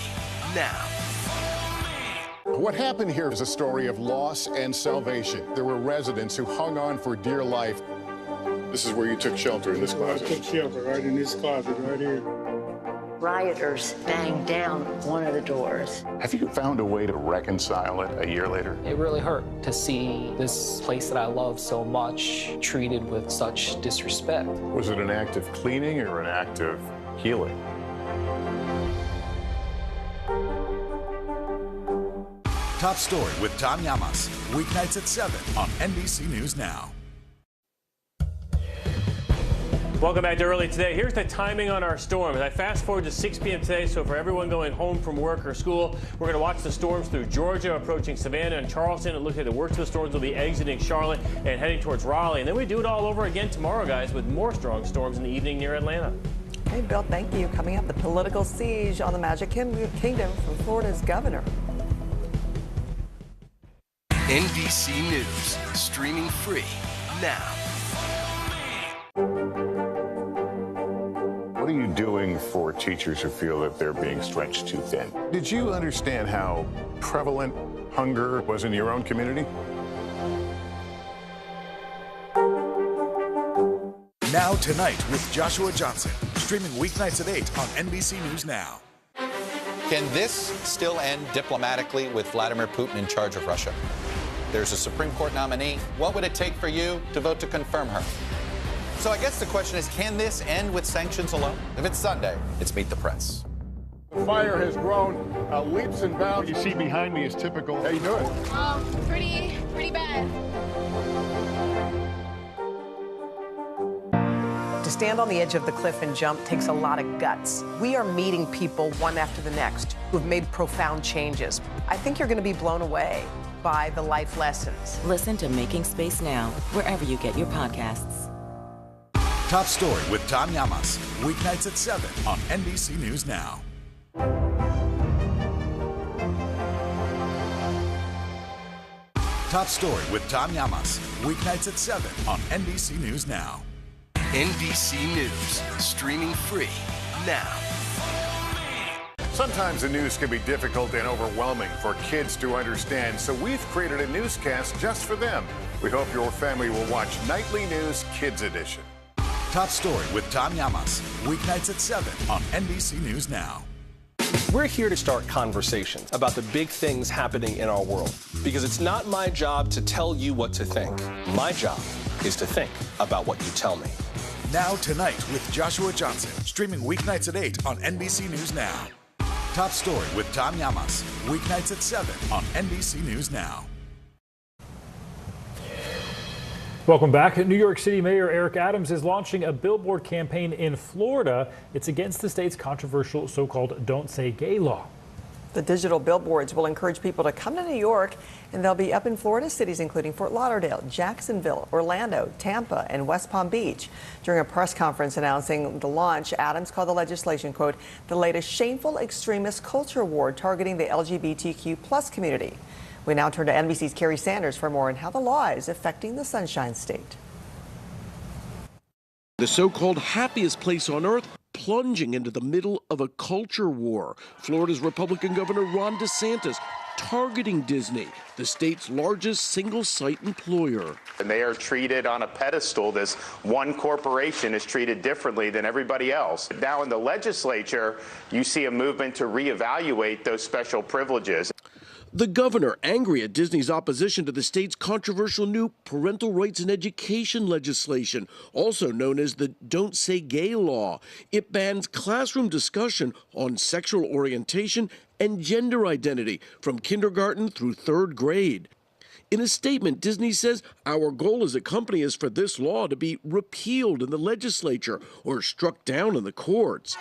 S10: now.
S12: What happened here is a story of loss and salvation. There were residents who hung on for dear life. This is where you took shelter, in this closet.
S27: I took shelter right in this closet right here.
S28: Rioters banged down one of the doors.
S17: Have you found a way to reconcile it a year later?
S29: It really hurt to see this place that I love so much treated with such disrespect.
S17: Was it an act of cleaning or an act of healing?
S22: Top Story with Tom Llamas, weeknights at 7 on NBC News Now.
S2: Welcome back to Early Today. Here's the timing on our storms. I fast forward to 6 p.m. today, so for everyone going home from work or school, we're going to watch the storms through Georgia, approaching Savannah and Charleston. It looks like the worst of the storms will be exiting Charlotte and heading towards Raleigh. And then we do it all over again tomorrow, guys, with more strong storms in the evening near Atlanta.
S5: Hey, Bill, thank you. Coming up, the political siege on the Magic Kingdom from Florida's governor.
S10: NBC News, streaming free now.
S12: What are you doing for teachers who feel that they're being stretched too thin? Did you understand how prevalent hunger was in your own community?
S22: Now Tonight with Joshua Johnson, streaming weeknights at 8 on NBC News Now.
S16: Can this still end diplomatically with Vladimir Putin in charge of Russia? There's a Supreme Court nominee. What would it take for you to vote to confirm her? So I guess the question is, can this end with sanctions alone? If it's Sunday, it's Meet the Press.
S12: The fire has grown leaps and bounds. What you see behind me is typical. How you doing?
S14: Pretty bad.
S1: To stand on the edge of the cliff and jump takes a lot of guts. We are meeting people one after the next who've made profound changes. I think you're going to be blown away by the life lessons.
S3: Listen to Making Space Now, wherever you get your podcasts.
S22: Top Story with Tom Llamas, weeknights at 7 on NBC News Now. Top Story with Tom Llamas, weeknights at 7 on NBC News Now.
S10: NBC News, streaming free now.
S12: Sometimes the news can be difficult and overwhelming for kids to understand, so we've created a newscast just for them. We hope your family will watch Nightly News Kids Edition.
S22: Top Story with Tom Llamas, weeknights at 7 on NBC News Now.
S26: We're here to start conversations about the big things happening in our world, because it's not my job to tell you what to think. My job is to think about what you tell me.
S22: Now Tonight with Joshua Johnson, streaming weeknights at 8 on NBC News Now. Top Story with Tom Llamas, weeknights at 7 on NBC News Now.
S4: Welcome back. New York City Mayor Eric Adams is launching a billboard campaign in Florida. It's against the state's controversial so-called Don't Say Gay law.
S5: The digital billboards will encourage people to come to New York, and they'll be up in Florida cities including Fort Lauderdale, Jacksonville, Orlando, Tampa, and West Palm Beach. During a press conference announcing the launch, Adams called the legislation, quote, the latest shameful extremist culture war targeting the LGBTQ+ community. We now turn to NBC's Kerry Sanders for more on how the law is affecting the Sunshine State.
S8: The so-called happiest place on earth plunging into the middle of a culture war. Florida's Republican Governor Ron DeSantis targeting Disney, the state's largest single-site employer.
S11: And they are treated on a pedestal. This one corporation is treated differently than everybody else. Now in the legislature, you see a movement to reevaluate those special privileges.
S8: The governor angry at Disney's opposition to the state's controversial new parental rights and education legislation, also known as the Don't Say Gay law. It bans classroom discussion on sexual orientation and gender identity from kindergarten through third grade. In a statement, Disney says, our goal as a company is for this law to be repealed in the legislature or struck down in the courts.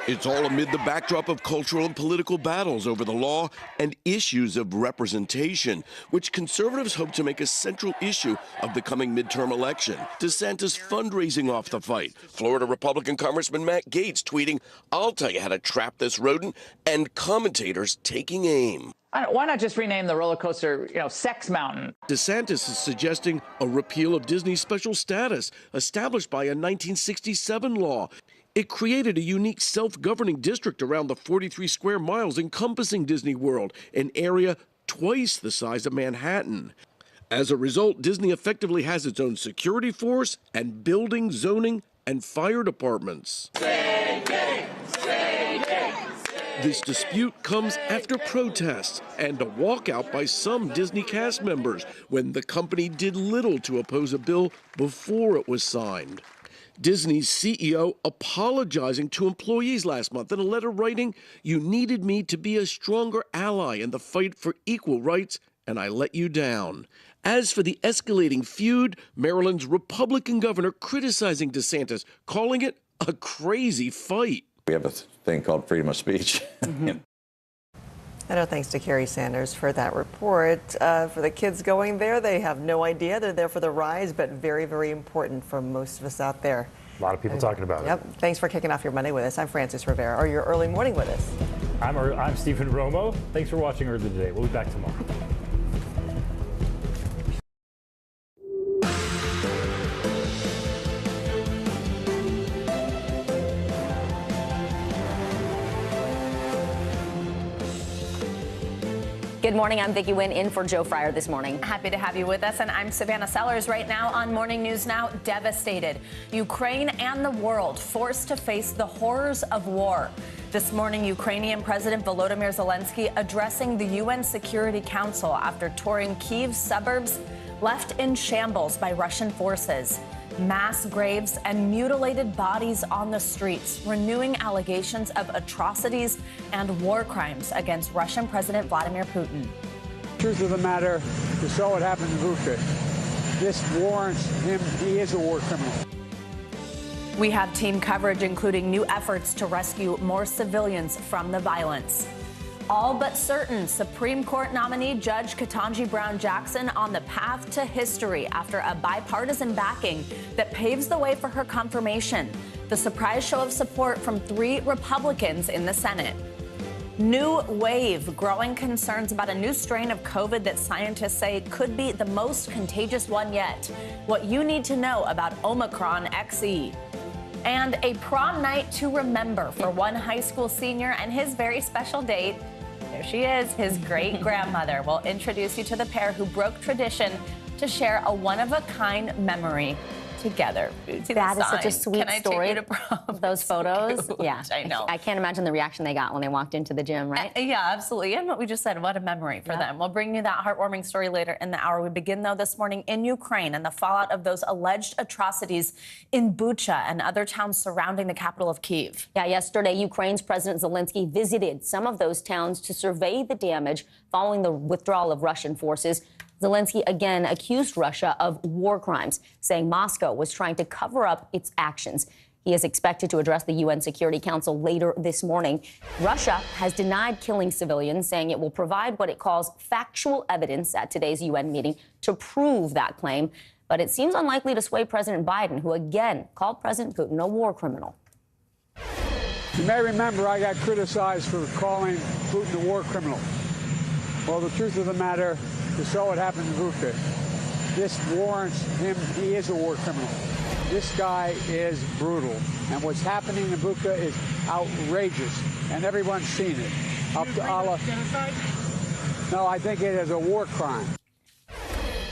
S8: It's all amid the backdrop of cultural and political battles over the law and issues of representation, which conservatives hope to make a central issue of the coming midterm election. DeSantis fundraising off the fight. Florida Republican Congressman Matt Gaetz tweeting, I'll tell you how to trap this rodent, and commentators taking aim.
S15: Why not just rename the roller coaster, Sex Mountain?
S8: DeSantis is suggesting a repeal of Disney's special status, established by a 1967 law. It created a unique self-governing district around the 43 square miles encompassing Disney World, an area twice the size of Manhattan. As a result, Disney effectively has its own security force and building, zoning, and fire departments. This dispute comes after protests and a walkout by some Disney cast members when the company did little to oppose a bill before it was signed. Disney's CEO apologizing to employees last month in a letter writing, you needed me to be a stronger ally in the fight for equal rights, and I let you down. As for the escalating feud, Maryland's Republican governor criticizing DeSantis, calling it a crazy fight.
S18: We have a thing called freedom of speech.
S5: And our thanks to Kerry Sanders for that report. For the kids going there, they have no idea. They're there for the rise, but very, very important for most of us out there.
S4: A lot of people talking about it.
S5: Yep. Thanks for kicking off your Monday with us. I'm Francis Rivera, or your early morning with us.
S4: I'm Stephen Romo. Thanks for watching Early Today. We'll be back tomorrow.
S6: Good morning. I'm Vicki Wynn in for Joe Fryer this morning.
S7: Happy to have you with us. And I'm Savannah Sellers right now on Morning News Now. Devastated. Ukraine and the world forced to face the horrors of war. This morning, Ukrainian President Volodymyr Zelensky addressing the UN Security Council after touring Kyiv's suburbs left in shambles by Russian forces. Mass graves and mutilated bodies on the streets, renewing allegations of atrocities and war crimes against Russian President Vladimir Putin.
S27: Truth of the matter, we saw what happened in Bucha. This warrants him. He is a war criminal.
S7: We have team coverage, including new efforts to rescue more civilians from the violence. All but certain Supreme Court nominee Judge Ketanji Brown Jackson on the path to history after a bipartisan backing that paves the way for her confirmation. The surprise show of support from 3 Republicans in the Senate. New wave, growing concerns about a new strain of COVID that scientists say could be the most contagious one yet. What you need to know about Omicron XE. And a prom night to remember for one high school senior and his very special date. There she is, his great-grandmother. We'll introduce you to the pair who broke tradition to share a one-of-a-kind memory together.
S6: That is such a sweet story.
S7: Take you to prom?
S6: Those photos. Yeah,
S7: I know.
S6: I can't imagine the reaction they got when they walked into the gym, right?
S7: Yeah, absolutely. And what we just said, what a memory for them. We'll bring you that heartwarming story later in the hour. We begin, though, this morning in Ukraine and the fallout of those alleged atrocities in Bucha and other towns surrounding the capital of Kyiv.
S6: Yeah, yesterday, Ukraine's President Zelensky visited some of those towns to survey the damage following the withdrawal of Russian forces. Zelensky again accused Russia of war crimes, saying Moscow was trying to cover up its actions. He is expected to address the UN Security Council later this morning. Russia has denied killing civilians, saying it will provide what it calls factual evidence at today's UN meeting to prove that claim. But it seems unlikely to sway President Biden, who again called President Putin a war criminal.
S27: You may remember I got criticized for calling Putin a war criminal. Well, the truth of the matter, we saw what happened in Bucha. This warrants him. He is a war criminal. This guy is brutal. And what's happening in Bucha is outrageous. And everyone's seen it. Up to Allah. No, I think it is a war crime.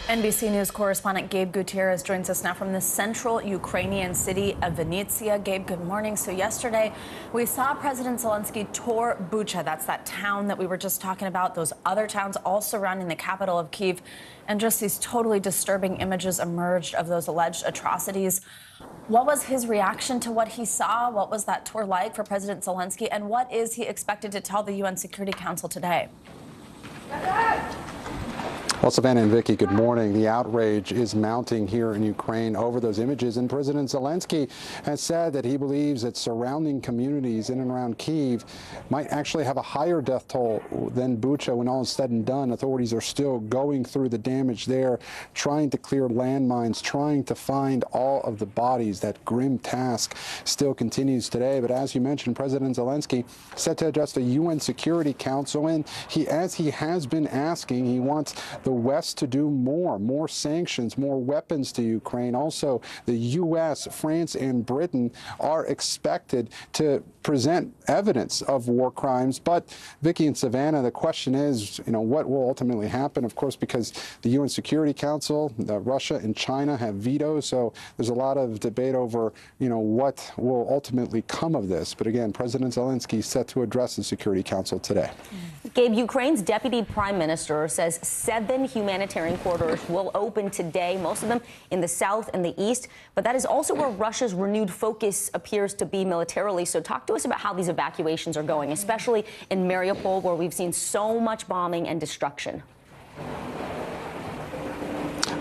S7: NBC News correspondent Gabe Gutierrez joins us now from the central Ukrainian city of Vinnytsia. Gabe, good morning. So yesterday, we saw President Zelensky tour Bucha. That's that town that we were just talking about. Those other towns all surrounding the capital of Kyiv. And just these totally disturbing images emerged of those alleged atrocities. What was his reaction to what he saw? What was that tour like for President Zelensky? And what is he expected to tell the UN Security Council today?
S9: Well, Savannah and Vicki, good morning. The outrage is mounting here in Ukraine over those images, and President Zelensky has said that he believes that surrounding communities in and around Kyiv might actually have a higher death toll than Bucha when all is said and done. Authorities are still going through the damage there, trying to clear landmines, trying to find all of the bodies. That grim task still continues today. But as you mentioned, President Zelensky set to address the UN Security Council, and as he has been asking, he wants the West to do more sanctions, more weapons to Ukraine. Also, the U.S., France, and Britain are expected to present evidence of war crimes. But Vicki and Savannah, the question is, what will ultimately happen? Of course, because the UN Security Council, Russia and China have vetoes, so there's a lot of debate over, what will ultimately come of this. But again, President Zelensky is set to address the Security Council today.
S6: Gabe, Ukraine's deputy prime minister says 7 humanitarian corridors will open today, most of them in the south and the east. But that is also where Russia's renewed focus appears to be militarily. So talk to us about how these evacuations are going, especially in Mariupol, where we've seen so much bombing and destruction.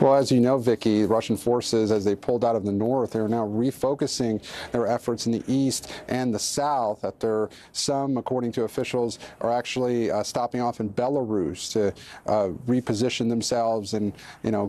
S9: Well, as you know, Vicky, Russian forces, as they pulled out of the north, they're now refocusing their efforts in the east and the south. After some, according to officials, are actually stopping off in Belarus to reposition themselves and,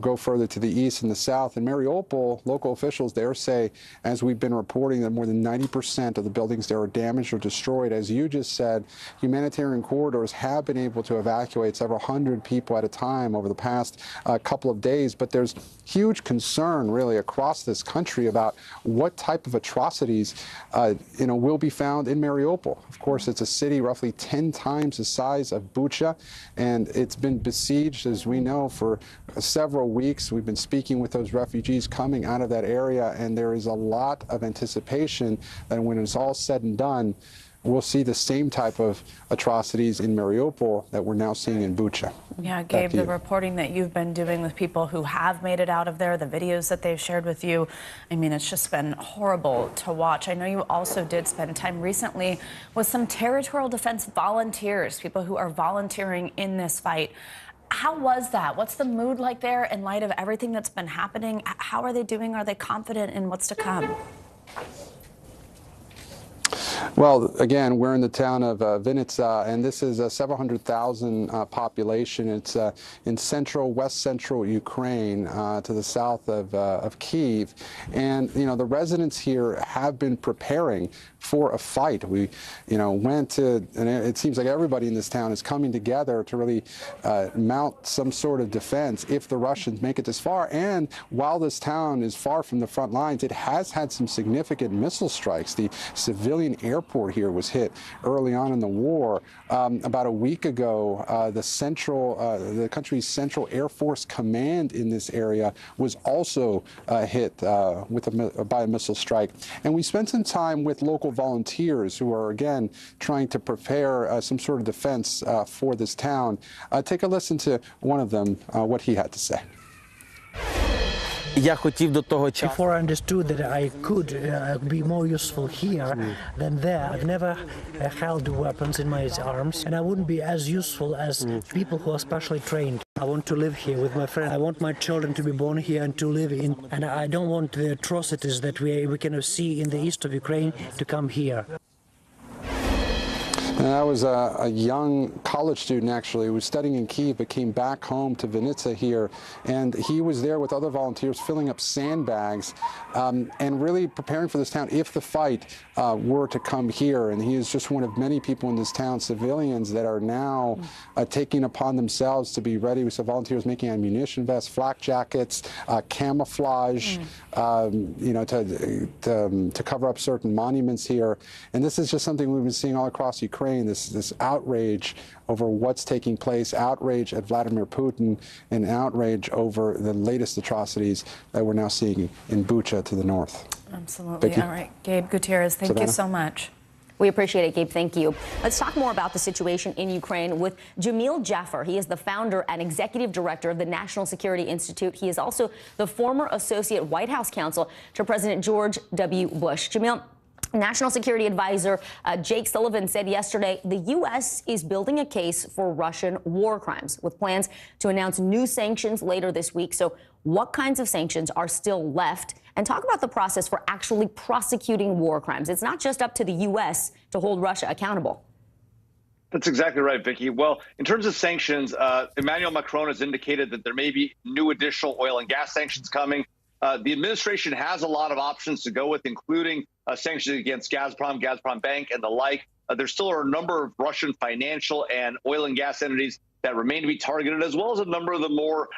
S9: go further to the east and the south. In Mariupol, local officials there say, as we've been reporting, that more than 90% of the buildings there are damaged or destroyed. As you just said, humanitarian corridors have been able to evacuate several hundred people at a time over the past couple of days. But there's huge concern, really, across this country about what type of atrocities, will be found in Mariupol. Of course, it's a city roughly 10 times the size of Bucha, and it's been besieged, as we know, for several weeks. We've been speaking with those refugees coming out of that area, and there is a lot of anticipation that when it's all said and done, we'll see the same type of atrocities in Mariupol that we're now seeing in Bucha.
S7: Yeah, Gabe, the reporting that you've been doing with people who have made it out of there, the videos that they've shared with you, I mean, it's just been horrible to watch. I know you also did spend time recently with some territorial defense volunteers, people who are volunteering in this fight. How was that? What's the mood like there in light of everything that's been happening? How are they doing? Are they confident in what's to come?
S9: Well, again, we're in the town of Vinnytsia, and this is a several hundred thousand population. It's in west central Ukraine, to the south of Kyiv. And, the residents here have been preparing for a fight. We, went to, and it seems like everybody in this town is coming together to really mount some sort of defense if the Russians make it this far. And while this town is far from the front lines, it has had some significant missile strikes. The civilian airport here was hit early on in the war. About a week ago, the country's Central Air Force Command in this area was also hit by a missile strike. And we spent some time with local volunteers who are, again, trying to prepare some sort of defense for this town. Take a listen to one of them, what he had to say.
S13: Before I understood that I could be more useful here than there, I've never held weapons in my arms, and I wouldn't be as useful as people who are specially trained. I want to live here with my friends. I want my children to be born here and to live in, and I don't want the atrocities that we can see in the east of Ukraine to come here.
S9: And that was a young college student, actually, who was studying in Kyiv but came back home to Vinnytsia here. And he was there with other volunteers filling up sandbags and really preparing for this town if the fight were to come here. And he is just one of many people in this town, civilians, that are now taking upon themselves to be ready. We saw volunteers making ammunition vests, flak jackets, camouflage, to cover up certain monuments here. And this is just something we've been seeing all across Ukraine. This outrage over what's taking place, outrage at Vladimir Putin, and outrage over the latest atrocities that we're now seeing in Bucha to the north.
S7: Absolutely.
S9: Vicky?
S7: All right. Gabe Gutierrez, thank you so much.
S6: We appreciate it, Gabe. Thank you. Let's talk more about the situation in Ukraine with Jamil Jaffer. He is the founder and executive director of the National Security Institute. He is also the former associate White House counsel to President George W. Bush. Jamil, National Security Advisor Jake Sullivan said yesterday the U.S. is building a case for Russian war crimes with plans to announce new sanctions later this week. So what kinds of sanctions are still left? And talk about the process for actually prosecuting war crimes. It's not just up to the U.S. to hold Russia accountable.
S19: That's exactly right, Vicky. Well, in terms of sanctions, Emmanuel Macron has indicated that there may be new additional oil and gas sanctions coming. The administration has a lot of options to go with, including sanctions against Gazprom Bank and the like. There still are a number of Russian financial and oil and gas entities that remain to be targeted, as well as a number of the more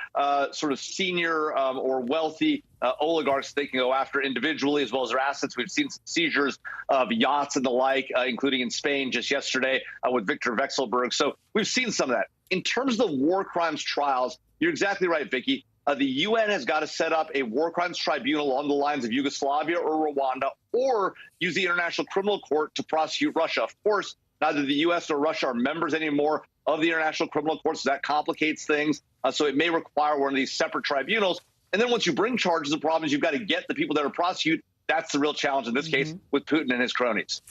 S19: sort of senior or wealthy oligarchs they can go after individually, as well as their assets. We've seen some seizures of yachts and the like, including in Spain just yesterday with Viktor Vekselberg. So we've seen some of that. In terms of the war crimes trials, you're exactly right, Vicky. The UN has got to set up a war crimes tribunal along the lines of Yugoslavia or Rwanda, or use the International Criminal Court to prosecute Russia. Of course, neither the U.S. nor Russia are members anymore of the International Criminal Court, so that complicates things. So it may require one of these separate tribunals. And then once you bring charges, the problem is you've got to get the people that are prosecuted. That's the real challenge in this case with Putin and his cronies.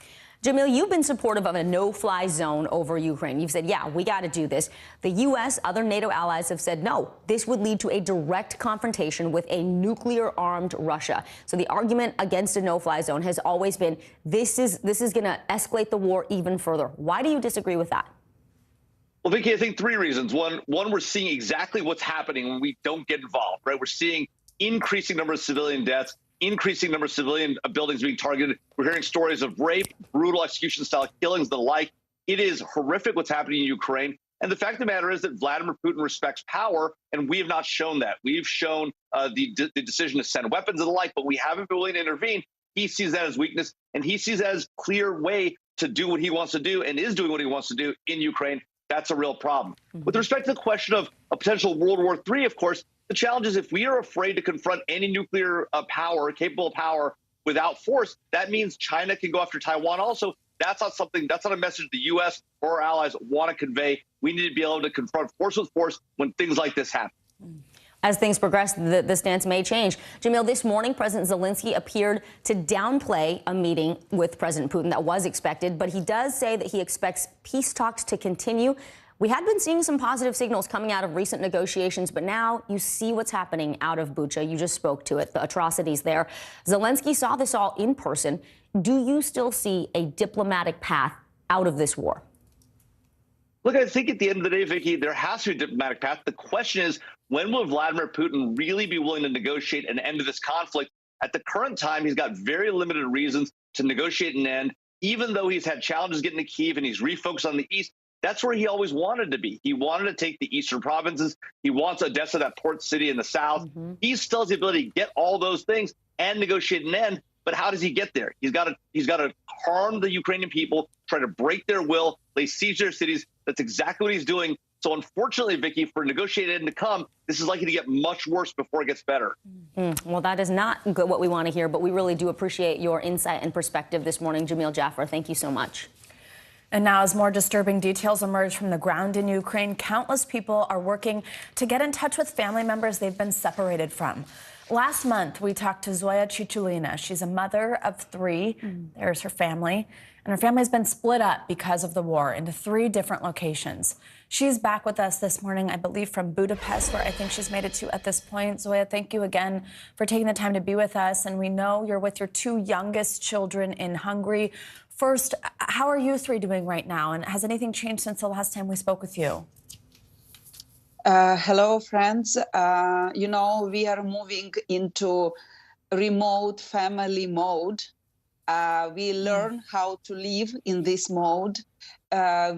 S6: Jamil, you've been supportive of a no-fly zone over Ukraine. You've said, yeah, we got to do this. The U.S., other NATO allies have said, no, this would lead to a direct confrontation with a nuclear-armed Russia. So the argument against a no-fly zone has always been, this is going to escalate the war even further. Why do you disagree with that?
S19: Well, Vicky, I think three reasons. One, we're seeing exactly what's happening when we don't get involved, right? We're seeing increasing number of civilian deaths, increasing number of civilian buildings being targeted. We're hearing stories of rape, brutal execution-style killings, the like. It is horrific what's happening in Ukraine. And the fact of the matter is that Vladimir Putin respects power, and we have not shown that. We've shown the decision to send weapons and the like, but we haven't been willing to intervene. He sees that as weakness, and he sees that as a clear way to do what he wants to do and is doing what he wants to do in Ukraine. That's a real problem. With respect to the question of a potential World War III, of course, the challenge is if we are afraid to confront any nuclear power, capable of power, without force, that means China can go after Taiwan also. That's not a message the U.S. or our allies want to convey. We need to be able to confront force with force when things like this happen.
S6: As things progress, the stance may change. Jamil, this morning, President Zelensky appeared to downplay a meeting with President Putin that was expected, but he does say that he expects peace talks to continue. We had been seeing some positive signals coming out of recent negotiations, but now you see what's happening out of Bucha. You just spoke to it, the atrocities there. Zelensky saw this all in person. Do you still see a diplomatic path out of this war?
S19: Look, I think at the end of the day, Vicky, there has to be a diplomatic path. The question is, when will Vladimir Putin really be willing to negotiate an end to this conflict? At the current time, he's got very limited reasons to negotiate an end, even though he's had challenges getting to Kyiv and he's refocused on the east. That's where he always wanted to be. He wanted to take the eastern provinces. He wants Odessa, that port city in the south. He still has the ability to get all those things and negotiate an end. But how does he get there? He's got to harm the Ukrainian people, try to break their will, lay siege to their cities. That's exactly what he's doing. So unfortunately, Vicky, for negotiated end to come, this is likely to get much worse before it gets better.
S6: Well, that is not what we want to hear, but we really do appreciate your insight and perspective this morning. Jamil Jaffer, thank you so much.
S7: And now, as more disturbing details emerge from the ground in Ukraine, countless people are working to get in touch with family members they've been separated from. Last month, we talked to Zoya Chichulina. She's a mother of three. There's her family. And her family has been split up because of the war into 3 different locations. She's back with us this morning, I believe, from Budapest, where I think she's made it to at this point. Zoya, thank you again for taking the time to be with us. And we know you're with your 2 youngest children in Hungary. First, how are you 3 doing right now? And has anything changed since the last time we spoke with you?
S2: Hello, friends. You know, we are moving into remote family mode. We learn how to live in this mode.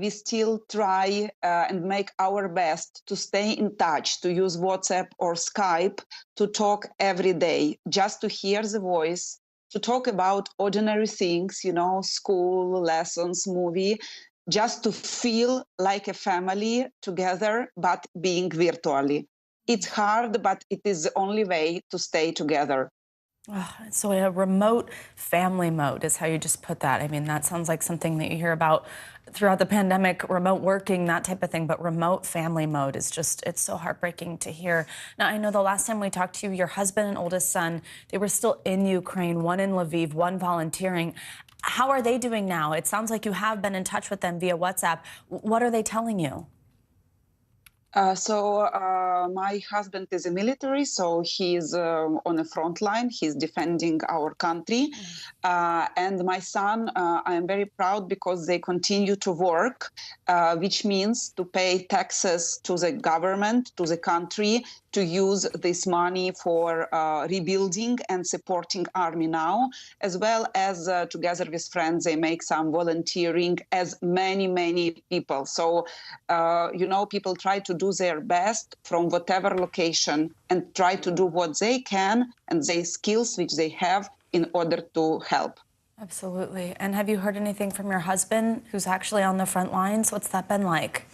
S2: We still try and make our best to stay in touch, to use WhatsApp or Skype, to talk every day, just to hear the voice, to talk about ordinary things, you know, school, lessons, movie, just to feel like a family together, but being virtually. It's hard, but it is the only way to stay together.
S7: Oh, so a remote family mode is how you just put that. I mean, that sounds like something that you hear about throughout the pandemic, remote working, that type of thing. But remote family mode is just, it's so heartbreaking to hear. Now, I know the last time we talked to you, your husband and oldest son, they were still in Ukraine, one in Lviv, one volunteering. How are they doing now? It sounds like you have been in touch with them via WhatsApp. What are they telling you?
S2: My husband is a military, so he's on the front line. He's defending our country. And my son, I am very proud because they continue to work, which means to pay taxes to the government, to the country, to use this money for rebuilding and supporting army now, as well as together with friends, they make some volunteering as many people. So, you know, people try to do their best from whatever location and try to do what they can and their skills which they have in order to help.
S7: Absolutely. And have you heard anything from your husband who's actually on the front lines? What's that been like?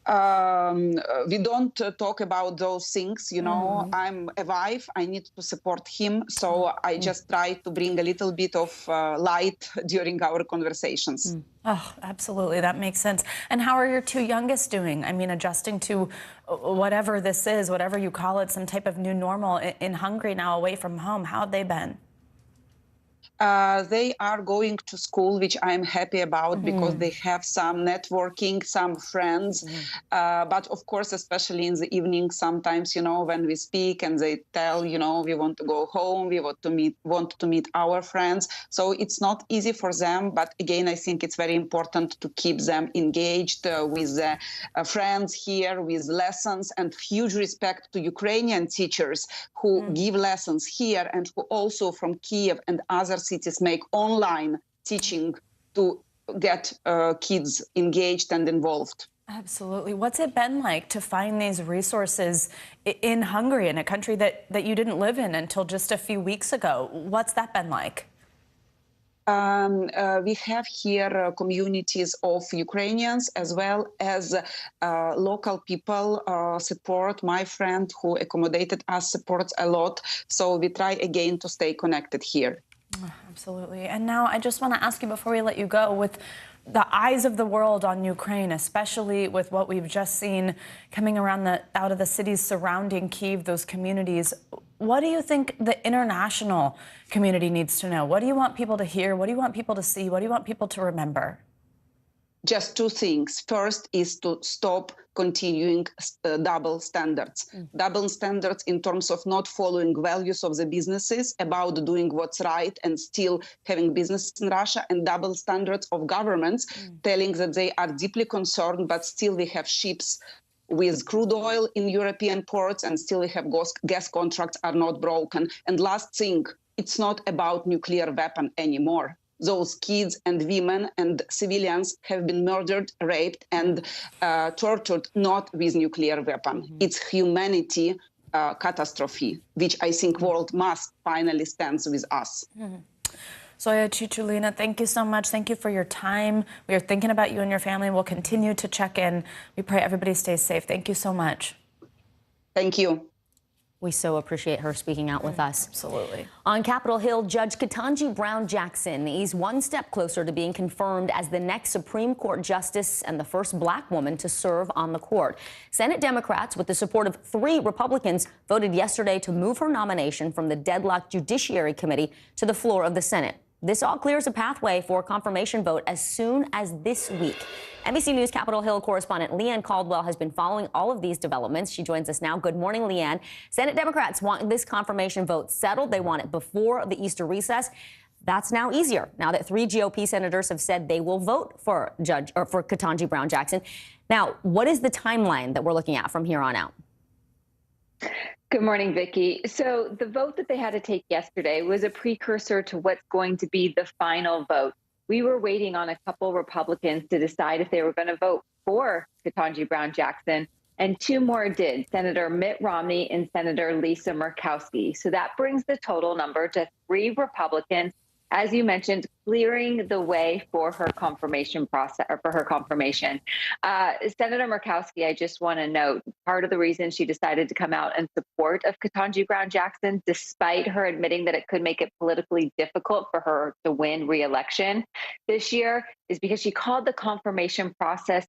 S2: We don't talk about those things, you know. I'm a wife, I need to support him, so I just try to bring a little bit of light during our conversations.
S7: Oh, absolutely, that makes sense. And how are your 2 youngest doing? I mean, adjusting to whatever this is, whatever you call it, some type of new normal in Hungary now, away from home. How have they been?
S2: They are going to school, which I'm happy about because they have some networking, some friends. But of course, especially in the evening, sometimes, when we speak and they tell, we want to go home, we want to meet our friends. So it's not easy for them. But again, I think it's very important to keep them engaged with friends here, with lessons, and huge respect to Ukrainian teachers who give lessons here and who also from Kiev and other cities make online teaching to get kids engaged and involved.
S7: Absolutely. What's it been like to find these resources in Hungary, in a country that you didn't live in until just a few weeks ago? What's that been like?
S2: We have here communities of Ukrainians as well as local people support. My friend who accommodated us supports a lot. So we try again to stay connected here.
S7: Absolutely. And now I just want to ask you before we let you go, with the eyes of the world on Ukraine, especially with what we've just seen coming around out of the cities surrounding Kyiv, those communities, what do you think the international community needs to know? What do you want people to hear? What do you want people to see? What do you want people to remember?
S2: Just two things. First is to stop continuing double standards. Double standards in terms of not following values of the businesses about doing what's right and still having business in Russia, and double standards of governments telling that they are deeply concerned, but still we have ships with crude oil in European ports and still we have gas contracts are not broken. And last thing, it's not about nuclear weapon anymore. Those kids and women and civilians have been murdered, raped, and tortured not with nuclear weapon. It's humanity catastrophe, which I think world must finally stand with us.
S7: Zoya Chichulina, thank you so much. Thank you for your time. We are thinking about you and your family. We'll continue to check in. We pray everybody stays safe. Thank you so much.
S2: Thank you.
S6: We so appreciate her speaking out with us.
S7: Absolutely.
S6: On Capitol Hill, Judge Ketanji Brown Jackson is one step closer to being confirmed as the next Supreme Court justice and the first black woman to serve on the court. Senate Democrats, with the support of 3 Republicans, voted yesterday to move her nomination from the deadlocked Judiciary Committee to the floor of the Senate. This all clears a pathway for a confirmation vote as soon as this week. NBC News Capitol Hill correspondent Leanne Caldwell has been following all of these developments. She joins us now. Good morning, Leanne. Senate Democrats want this confirmation vote settled. They want it before the Easter recess. That's now easier, now that 3 GOP senators have said they will vote for Ketanji Brown Jackson. Now, what is the timeline that we're looking at from here on out?
S16: Good morning, Vicki. So the vote that they had to take yesterday was a precursor to what's going to be the final vote. We were waiting on a couple Republicans to decide if they were going to vote for Ketanji Brown Jackson, and 2 more did, Senator Mitt Romney and Senator Lisa Murkowski. So that brings the total number to 3 Republicans, as you mentioned, clearing the way for her confirmation process, or for her confirmation. Senator Murkowski, I just want to note, part of the reason she decided to come out in support of Ketanji Brown Jackson, despite her admitting that it could make it politically difficult for her to win re-election this year, is because she called the confirmation process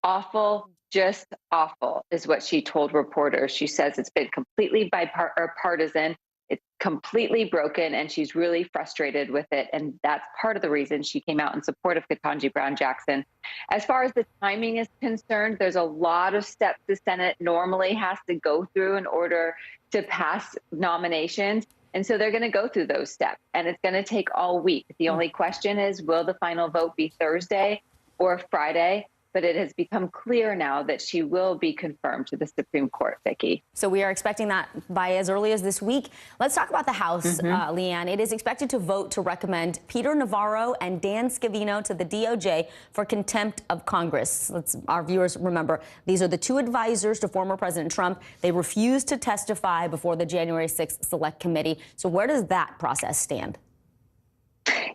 S16: awful, just awful, is what she told reporters. She says it's been completely bipartisan. It's completely broken, and she's really frustrated with it. And that's part of the reason she came out in support of Ketanji Brown Jackson. As far as the timing is concerned, there's a lot of steps the Senate normally has to go through in order to pass nominations. And so they're going to go through those steps, and it's going to take all week. The only question is, will the final vote be Thursday or Friday? But it has become clear now that she will be confirmed to the Supreme Court, Vicki.
S6: So we are expecting that by as early as this week. Let's talk about the House, Leanne. It is expected to vote to recommend Peter Navarro and Dan Scavino to the DOJ for contempt of Congress. Our viewers remember, these are the 2 advisors to former President Trump. They refused to testify before the January 6th Select Committee. So where does that process stand?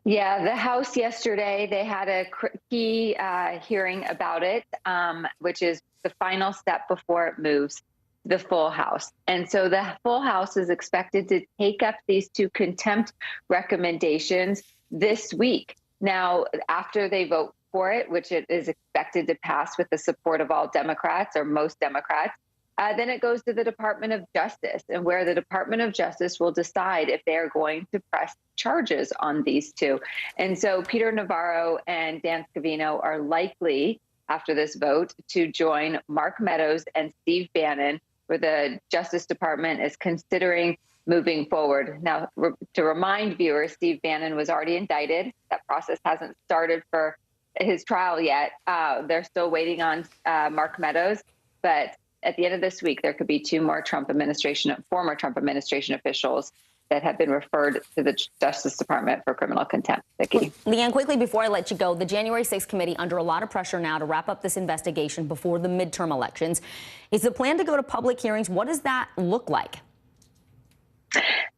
S16: Yeah, the House yesterday, they had a key hearing about it, which is the final step before it moves to the full House. And so the full House is expected to take up these 2 contempt recommendations this week. Now, after they vote for it, which it is expected to pass with the support of all Democrats or most Democrats, then it goes to the Department of Justice, and where the Department of Justice will decide if they are going to press charges on these two. And so Peter Navarro and Dan Scavino are likely, after this vote, to join Mark Meadows and Steve Bannon, where the Justice Department is considering moving forward. Now, to remind viewers, Steve Bannon was already indicted. That process hasn't started for his trial yet. They're still waiting on Mark Meadows, but at the end of this week, there could be two more former Trump administration officials that have been referred to the Justice Department for criminal contempt. Vicki.
S6: Leanne, quickly before I let you go, the January 6th committee under a lot of pressure now to wrap up this investigation before the midterm elections. Is the plan to go to public hearings? What does that look like?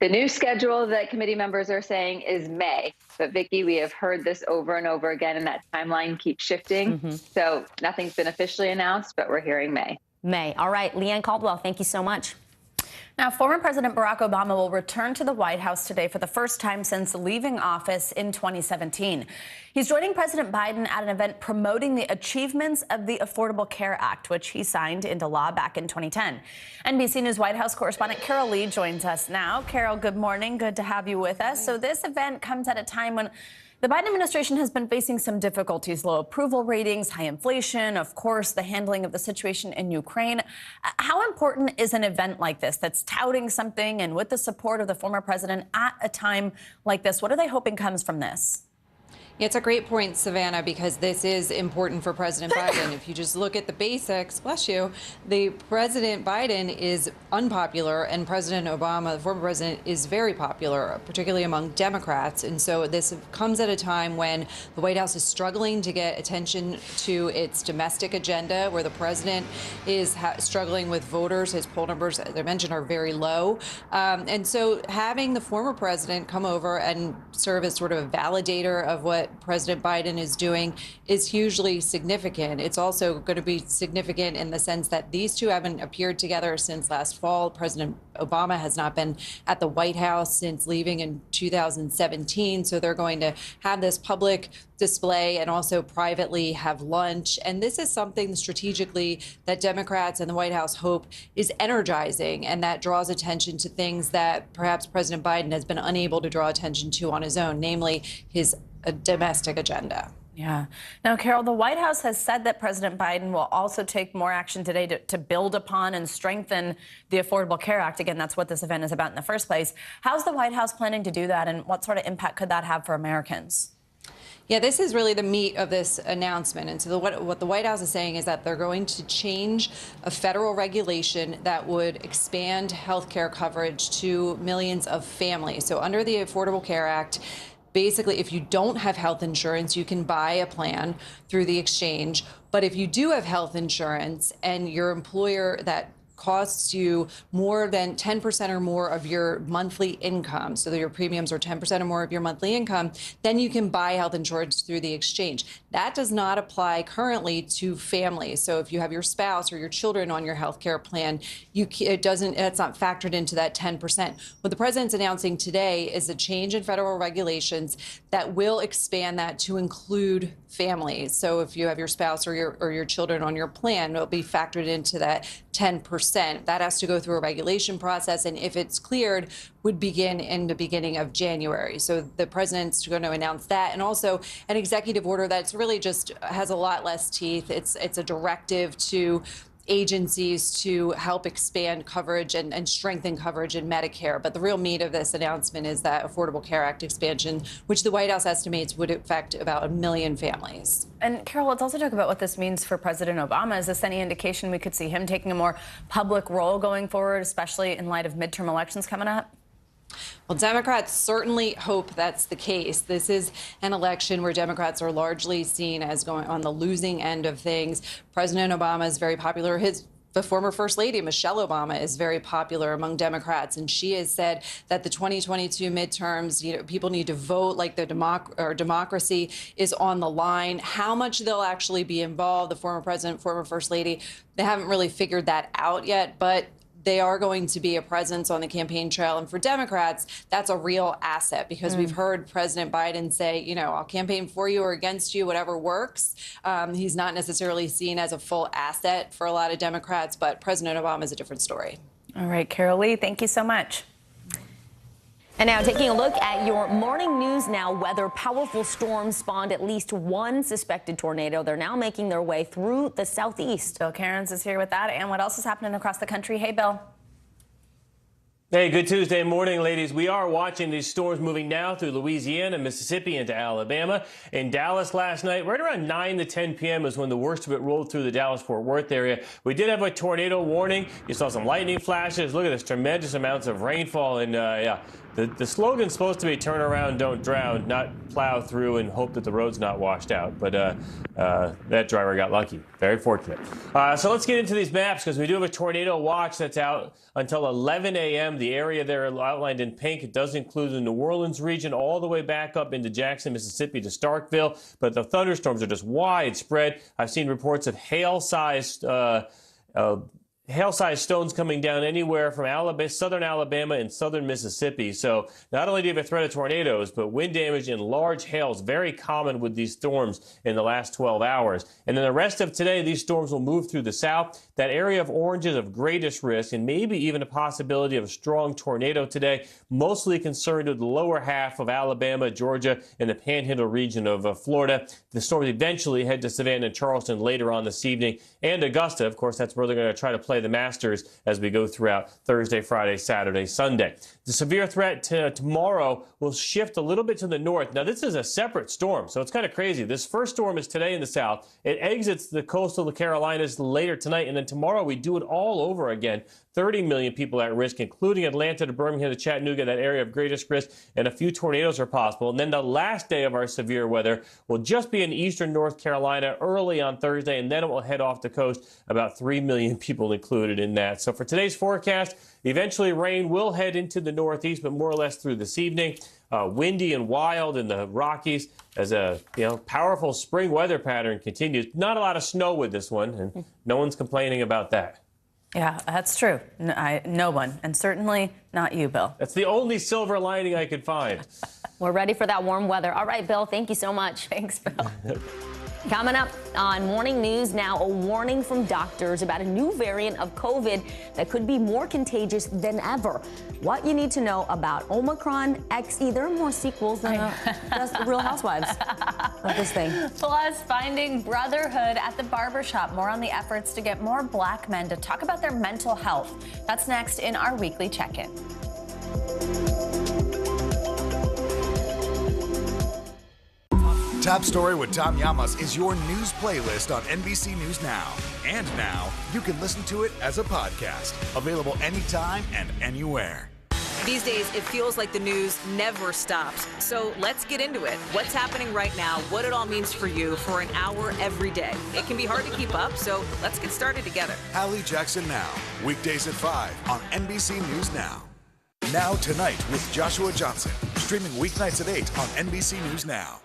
S16: The new schedule that committee members are saying is May. But Vicki, we have heard this over and over again, and that timeline keeps shifting. So nothing's been officially announced, but we're hearing May.
S6: May. All right. Leanne Caldwell, thank you so much.
S7: Now, former President Barack Obama will return to the White House today for the first time since leaving office in 2017. He's joining President Biden at an event promoting the achievements of the Affordable Care Act, which he signed into law back in 2010. NBC News White House correspondent Carol Lee joins us now. Carol, good morning. Good to have you with us. So this event comes at a time when the Biden administration has been facing some difficulties, low approval ratings, high inflation, of course, the handling of the situation in Ukraine. How important is an event like this that's touting something and with the support of the former president at a time like this? What are they hoping comes from this?
S14: It's a great point, Savannah, because this is important for President Biden. If you just look at the basics, bless you, the President Biden is unpopular and President Obama, the former president, is very popular, particularly among Democrats. And so this comes at a time when the White House is struggling to get attention to its domestic agenda, where the president is struggling with voters. His poll numbers, as I mentioned, are very low. And so having the former president come over and serve as sort of a validator of what President Biden is doing is hugely significant. It's also going to be significant in the sense that these two haven't appeared together since last fall. President Obama has not been at the White House since leaving in 2017. So they're going to have this public display and also privately have lunch. And this is something strategically that Democrats and the White House hope is energizing, and that draws attention to things that perhaps President Biden has been unable to draw attention to on his own, namely his domestic agenda.
S7: Yeah. Now, Carol, the White House has said that President Biden will also take more action today to build upon and strengthen the Affordable Care Act. Again, that's what this event is about in the first place. How's the White House planning to do that, and what sort of impact could that have for Americans?
S14: Yeah, this is really the meat of this announcement. And so what the White House is saying is that they're going to change a federal regulation that would expand health care coverage to millions of families. So under the Affordable Care Act, basically, if you don't have health insurance, you can buy a plan through the exchange. But if you do have health insurance and your employer that costs you more than 10% or more of your monthly income, so that your premiums are 10% or more of your monthly income, then you can buy health insurance through the exchange. That does not apply currently to families. So if you have your spouse or your children on your health care plan, it's not factored into that 10%. What the president's announcing today is a change in federal regulations that will expand that to include families. So if you have your spouse or your children on your plan, it'll be factored into that 10%. That has to go through a regulation process, and if it's cleared, would begin in the beginning of January. So the president's going to announce that, and also an executive order that's really just has a lot less teeth. It's a directive to agencies to help expand coverage and strengthen coverage in Medicare. But the real meat of this announcement is that Affordable Care Act expansion, which the White House estimates would affect about 1 million families.
S7: And Carol, let's also talk about what this means for President Obama. Is this any indication we could see him taking a more public role going forward, especially in light of midterm elections coming up?
S14: Well, Democrats certainly hope that's the case. This is an election where Democrats are largely seen as going on the losing end of things. President Obama is very popular. The former First Lady, Michelle Obama, is very popular among Democrats, and she has said that the 2022 midterms, people need to vote like their democracy is on the line. How much they'll actually be involved, the former president, former First Lady, they haven't really figured that out yet, but they are going to be a presence on the campaign trail. And for Democrats, that's a real asset, because we've heard President Biden say, you know, I'll campaign for you or against you, whatever works. He's not necessarily seen as a full asset for a lot of Democrats, but President Obama is a different story.
S7: All right, Carol Lee, thank you so much.
S6: And now taking a look at your morning news now weather. Powerful storms spawned at least one suspected tornado. They're now making their way through the southeast.
S7: Bill Cairns is here with that. And what else is happening across the country? Hey, Bill.
S1: Hey, good Tuesday morning, ladies. We are watching these storms moving now through Louisiana, Mississippi, into Alabama. In Dallas last night, right around 9 to 10 p.m. is when the worst of it rolled through the Dallas-Fort Worth area. We did have a tornado warning. You saw some lightning flashes. Look at this tremendous amounts of rainfall. And the slogan's supposed to be turn around, don't drown, not plow through and hope that the road's not washed out. But that driver got lucky. Very fortunate. So let's get into these maps, because we do have a tornado watch that's out until 11 a.m. The area there outlined in pink, it does include the New Orleans region all the way back up into Jackson, Mississippi to Starkville. But the thunderstorms are just widespread. I've seen reports of hail-sized stones coming down anywhere from Alabama, southern Alabama and southern Mississippi. So not only do you have a threat of tornadoes, but wind damage and large hail is very common with these storms in the last 12 hours. And then the rest of today, these storms will move through the south. That area of orange is of greatest risk, and maybe even a possibility of a strong tornado today, mostly concerned with the lower half of Alabama, Georgia, and the Panhandle region of Florida. The storms eventually head to Savannah and Charleston later on this evening, and Augusta. Of course, that's where they're going to try to play the Masters as we go throughout Thursday, Friday, Saturday, Sunday. The severe threat tomorrow will shift a little bit to the north. Now, this is a separate storm, so it's kind of crazy. This first storm is today in the south. It exits the coastal Carolinas later tonight, and then tomorrow we do it all over again. 30 million people at risk, including Atlanta to Birmingham to Chattanooga, that area of greatest risk, and a few tornadoes are possible. And then the last day of our severe weather will just be in eastern North Carolina early on Thursday, and then it will head off the coast, about 3 million people included in that. So for today's forecast, eventually rain will head into the northeast, but more or less through this evening. Windy and wild in the Rockies as a powerful spring weather pattern continues. Not a lot of snow with this one, and no one's complaining about that.
S7: Yeah, that's true. No one, and certainly not you, Bill.
S1: That's the only silver lining I could find.
S6: We're ready for that warm weather. All right, Bill, thank you so much.
S7: Thanks, Bill.
S6: Coming up on Morning News Now, a warning from doctors about a new variant of COVID that could be more contagious than ever. What you need to know about Omicron XE. There are more sequels than just Real Housewives of this thing.
S7: Plus, finding brotherhood at the barbershop. More on the efforts to get more black men to talk about their mental health. That's next in our weekly check-in.
S22: Top Story with Tom Llamas is your news playlist on NBC News Now. And now, you can listen to it as a podcast. Available anytime and anywhere.
S17: These days, it feels like the news never stops. So let's get into it. What's happening right now, what it all means for you for an hour every day. It can be hard to keep up, so let's get started together.
S22: Hallie Jackson Now, weekdays at 5 on NBC News Now. Now Tonight with Joshua Johnson, streaming weeknights at 8 on NBC News Now.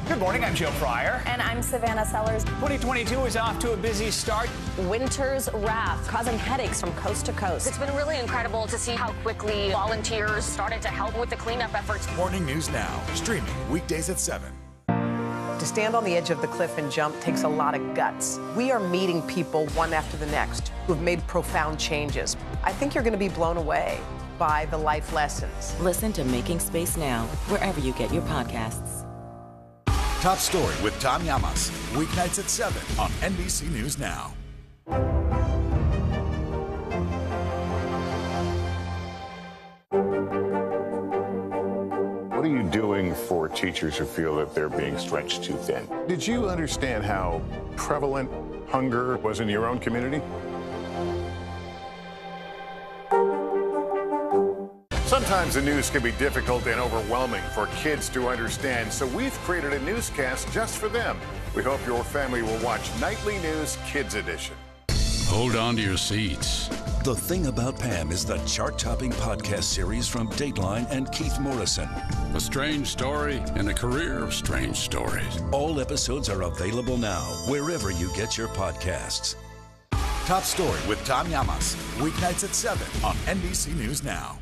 S20: Good morning, I'm Joe Fryer.
S7: And I'm Savannah Sellers.
S20: 2022 is off to a busy start.
S6: Winter's wrath causing headaches from coast to coast.
S21: It's been really incredible to see how quickly volunteers started to help with the cleanup efforts.
S22: Morning News Now, streaming weekdays at 7.
S23: To stand on the edge of the cliff and jump takes a lot of guts. We are meeting people one after the next who've made profound changes. I think you're going to be blown away by the life lessons.
S3: Listen to Making Space Now, wherever you get your podcasts.
S22: Top Story with Tom Llamas, weeknights at 7 on NBC News Now.
S12: What are you doing for teachers who feel that they're being stretched too thin? Did you understand how prevalent hunger was in your own community? Sometimes the news can be difficult and overwhelming for kids to understand, so we've created a newscast just for them. We hope your family will watch Nightly News Kids Edition.
S24: Hold on to your seats.
S25: The Thing About Pam is the chart-topping podcast series from Dateline and Keith Morrison.
S24: A strange story and a career of strange stories.
S25: All episodes are available now, wherever you get your podcasts.
S22: Top Story with Tom Llamas, weeknights at 7 on NBC News Now.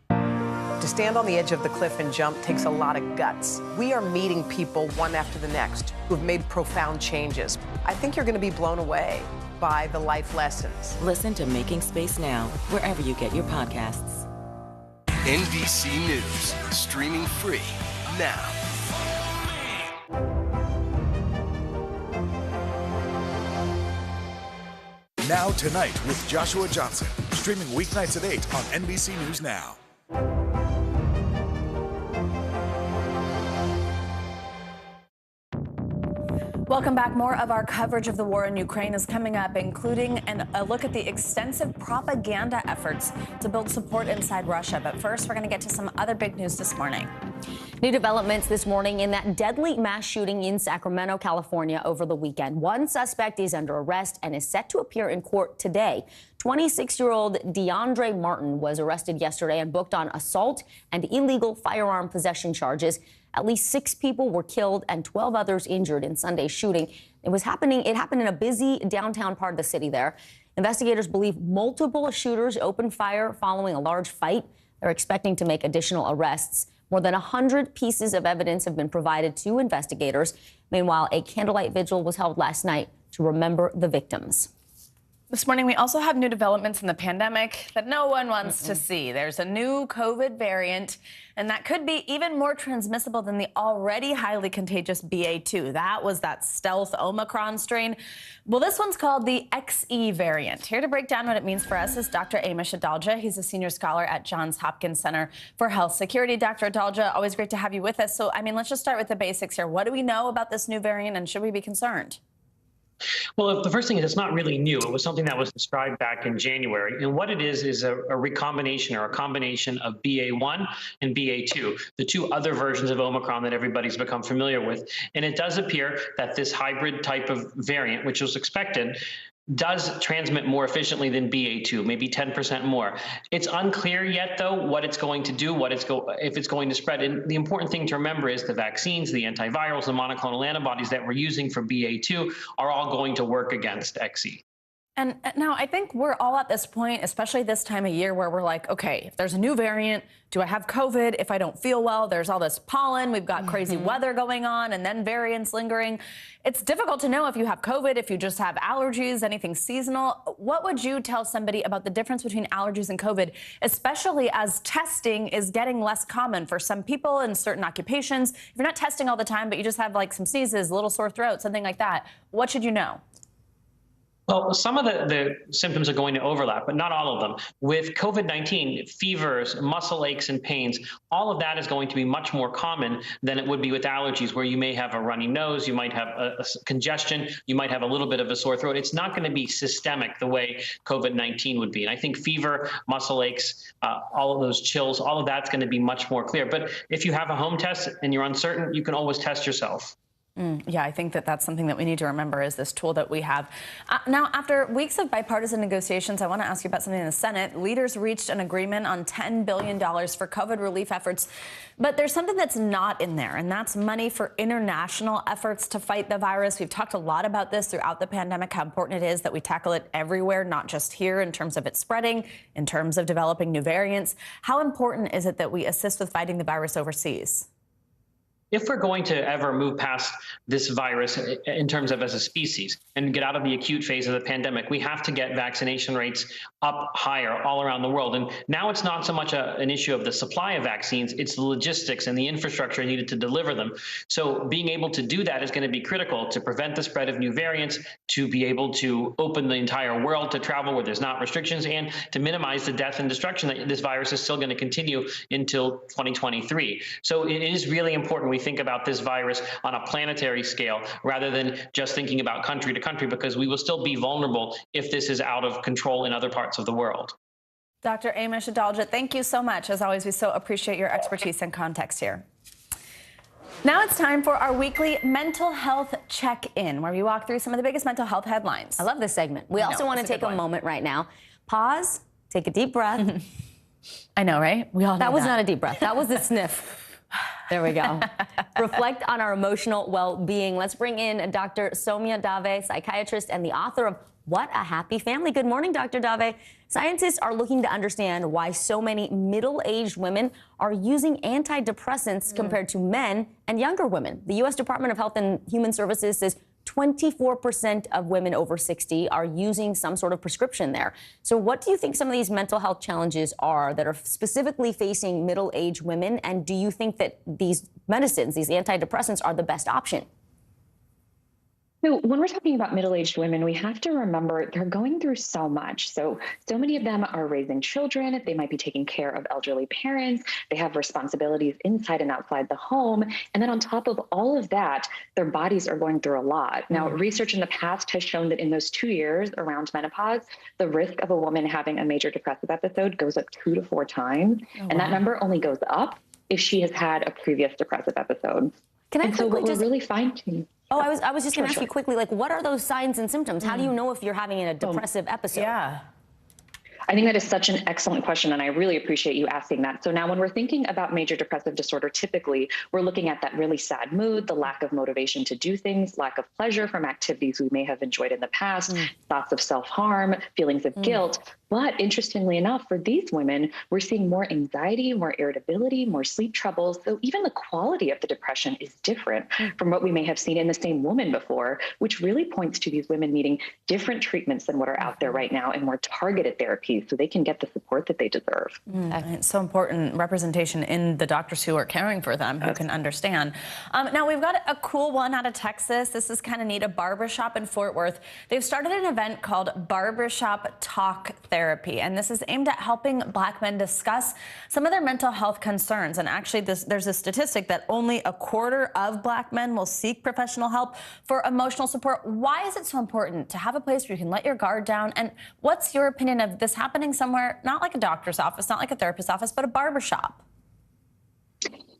S23: To stand on the edge of the cliff and jump takes a lot of guts. We are meeting people one after the next who have made profound changes. I think you're going to be blown away by the life lessons.
S3: Listen to Making Space Now, wherever you get your podcasts.
S5: NBC News, streaming free now.
S22: Now Tonight with Joshua Johnson, streaming weeknights at 8 on NBC News Now.
S7: Welcome back. More of our coverage of the war in Ukraine is coming up, including a look at the extensive propaganda efforts to build support inside Russia. But first, we're going to get to some other big news this morning.
S6: New developments this morning in that deadly mass shooting in Sacramento, California over the weekend. One suspect is under arrest and is set to appear in court today. 26-year-old DeAndre Martin was arrested yesterday and booked on assault and illegal firearm possession charges. At least 6 people were killed and 12 others injured in Sunday's shooting. It happened in a busy downtown part of the city there. Investigators believe multiple shooters opened fire following a large fight. They're expecting to make additional arrests. More than 100 pieces of evidence have been provided to investigators. Meanwhile, a candlelight vigil was held last night to remember the victims.
S7: This morning, we also have new developments in the pandemic that no one wants to see. There's a new COVID variant, and that could be even more transmissible than the already highly contagious BA2. That was that stealth Omicron strain. Well, this one's called the XE variant. Here to break down what it means for us is Dr. Amish Adalja. He's a senior scholar at Johns Hopkins Center for Health Security. Dr. Adalja, always great to have you with us. So, let's just start with the basics here. What do we know about this new variant, and should we be concerned?
S8: Well, the first thing is it's not really new. It was something that was described back in January. And what it is a recombination or a combination of BA1 and BA2, the two other versions of Omicron that everybody's become familiar with. And it does appear that this hybrid type of variant, which was expected, does transmit more efficiently than BA2, maybe 10% more. It's unclear yet, though, what it's going to do, if it's going to spread. And the important thing to remember is the vaccines, the antivirals, the monoclonal antibodies that we're using for BA2 are all going to work against XE.
S7: And now I think we're all at this point, especially this time of year, where we're like, okay, if there's a new variant, do I have COVID? If I don't feel well, there's all this pollen, we've got crazy weather going on, and then variants lingering. It's difficult to know if you have COVID, if you just have allergies, anything seasonal. What would you tell somebody about the difference between allergies and COVID, especially as testing is getting less common for some people in certain occupations? If you're not testing all the time, but you just have like some sneezes, a little sore throat, something like that, what should you know?
S8: Well, some of the symptoms are going to overlap, but not all of them. With COVID-19, fevers, muscle aches and pains, all of that is going to be much more common than it would be with allergies, where you may have a runny nose, you might have a congestion, you might have a little bit of a sore throat. It's not going to be systemic the way COVID-19 would be. And I think fever, muscle aches, all of those chills, all of that's going to be much more clear. But if you have a home test and you're uncertain, you can always test yourself.
S7: Yeah, I think that's something that we need to remember is this tool that we have. Now, after weeks of bipartisan negotiations, I want to ask you about something in the Senate. Leaders reached an agreement on $10 billion for COVID relief efforts. But there's something that's not in there, and that's money for international efforts to fight the virus. We've talked a lot about this throughout the pandemic, how important it is that we tackle it everywhere, not just here in terms of it spreading, in terms of developing new variants. How important is it that we assist with fighting the virus overseas?
S8: If we're going to ever move past this virus in terms of as a species and get out of the acute phase of the pandemic, we have to get vaccination rates up higher all around the world. And now it's not so much an issue of the supply of vaccines, it's the logistics and the infrastructure needed to deliver them. So being able to do that is going to be critical to prevent the spread of new variants, to be able to open the entire world to travel where there's not restrictions, and to minimize the death and destruction that this virus is still going to continue until 2023. So it is really important we think about this virus on a planetary scale rather than just thinking about country to country, because we will still be vulnerable if this is out of control in other parts of the world.
S7: Dr. Amish Adalja, thank you so much. As always, we so appreciate your expertise and context here. Now it's time for our weekly mental health check-in, where we walk through some of the biggest mental health headlines.
S6: I love this segment. We also want to take a moment right now. Pause, take a deep breath.
S7: I know, right? We all know
S6: that was not a deep breath. That was a sniff. There we go. Reflect on our emotional well-being. Let's bring in Dr. Soumya Dave, psychiatrist and the author of What a happy family. Good morning, Dr. Dave. Scientists are looking to understand why so many middle-aged women are using antidepressants compared to men and younger women. The U.S. Department of Health and Human Services says 24% of women over 60 are using some sort of prescription there. So what do you think some of these mental health challenges are that are specifically facing middle-aged women? And do you think that these medicines, these antidepressants, are the best option?
S4: So when we're talking about middle-aged women, we have to remember they're going through so much. So many of them are raising children. They might be taking care of elderly parents. They have responsibilities inside and outside the home. And then on top of all of that, their bodies are going through a lot. Now, research in the past has shown that in those 2 years around menopause, the risk of a woman having a major depressive episode goes up 2 to 4 times. And that number only goes up if she has had a previous depressive episode.
S6: Can I
S4: so what we're really finding...
S6: Oh, I was just going to ask you quickly, like, what are those signs and symptoms? How do you know if you're having a depressive episode?
S4: Yeah. I think that is such an excellent question, and I really appreciate you asking that. So now when we're thinking about major depressive disorder, typically we're looking at that really sad mood, the lack of motivation to do things, lack of pleasure from activities we may have enjoyed in the past, thoughts of self-harm, feelings of guilt. But interestingly enough, for these women, we're seeing more anxiety, more irritability, more sleep troubles. So even the quality of the depression is different from what we may have seen in the same woman before, which really points to these women needing different treatments than what are out there right now and more targeted therapies so they can get the support that they deserve.
S7: It's so important, representation in the doctors who are caring for them, who can understand. Now, we've got a cool one out of Texas. This is kind of neat, a barbershop in Fort Worth. They've started an event called Barbershop Talk Therapy, and this is aimed at helping Black men discuss some of their mental health concerns. And actually, there's a statistic that only a quarter of Black men will seek professional help for emotional support. Why is it so important to have a place where you can let your guard down? And what's your opinion of this happening somewhere, not like a doctor's office, not like a therapist's office, but a barbershop?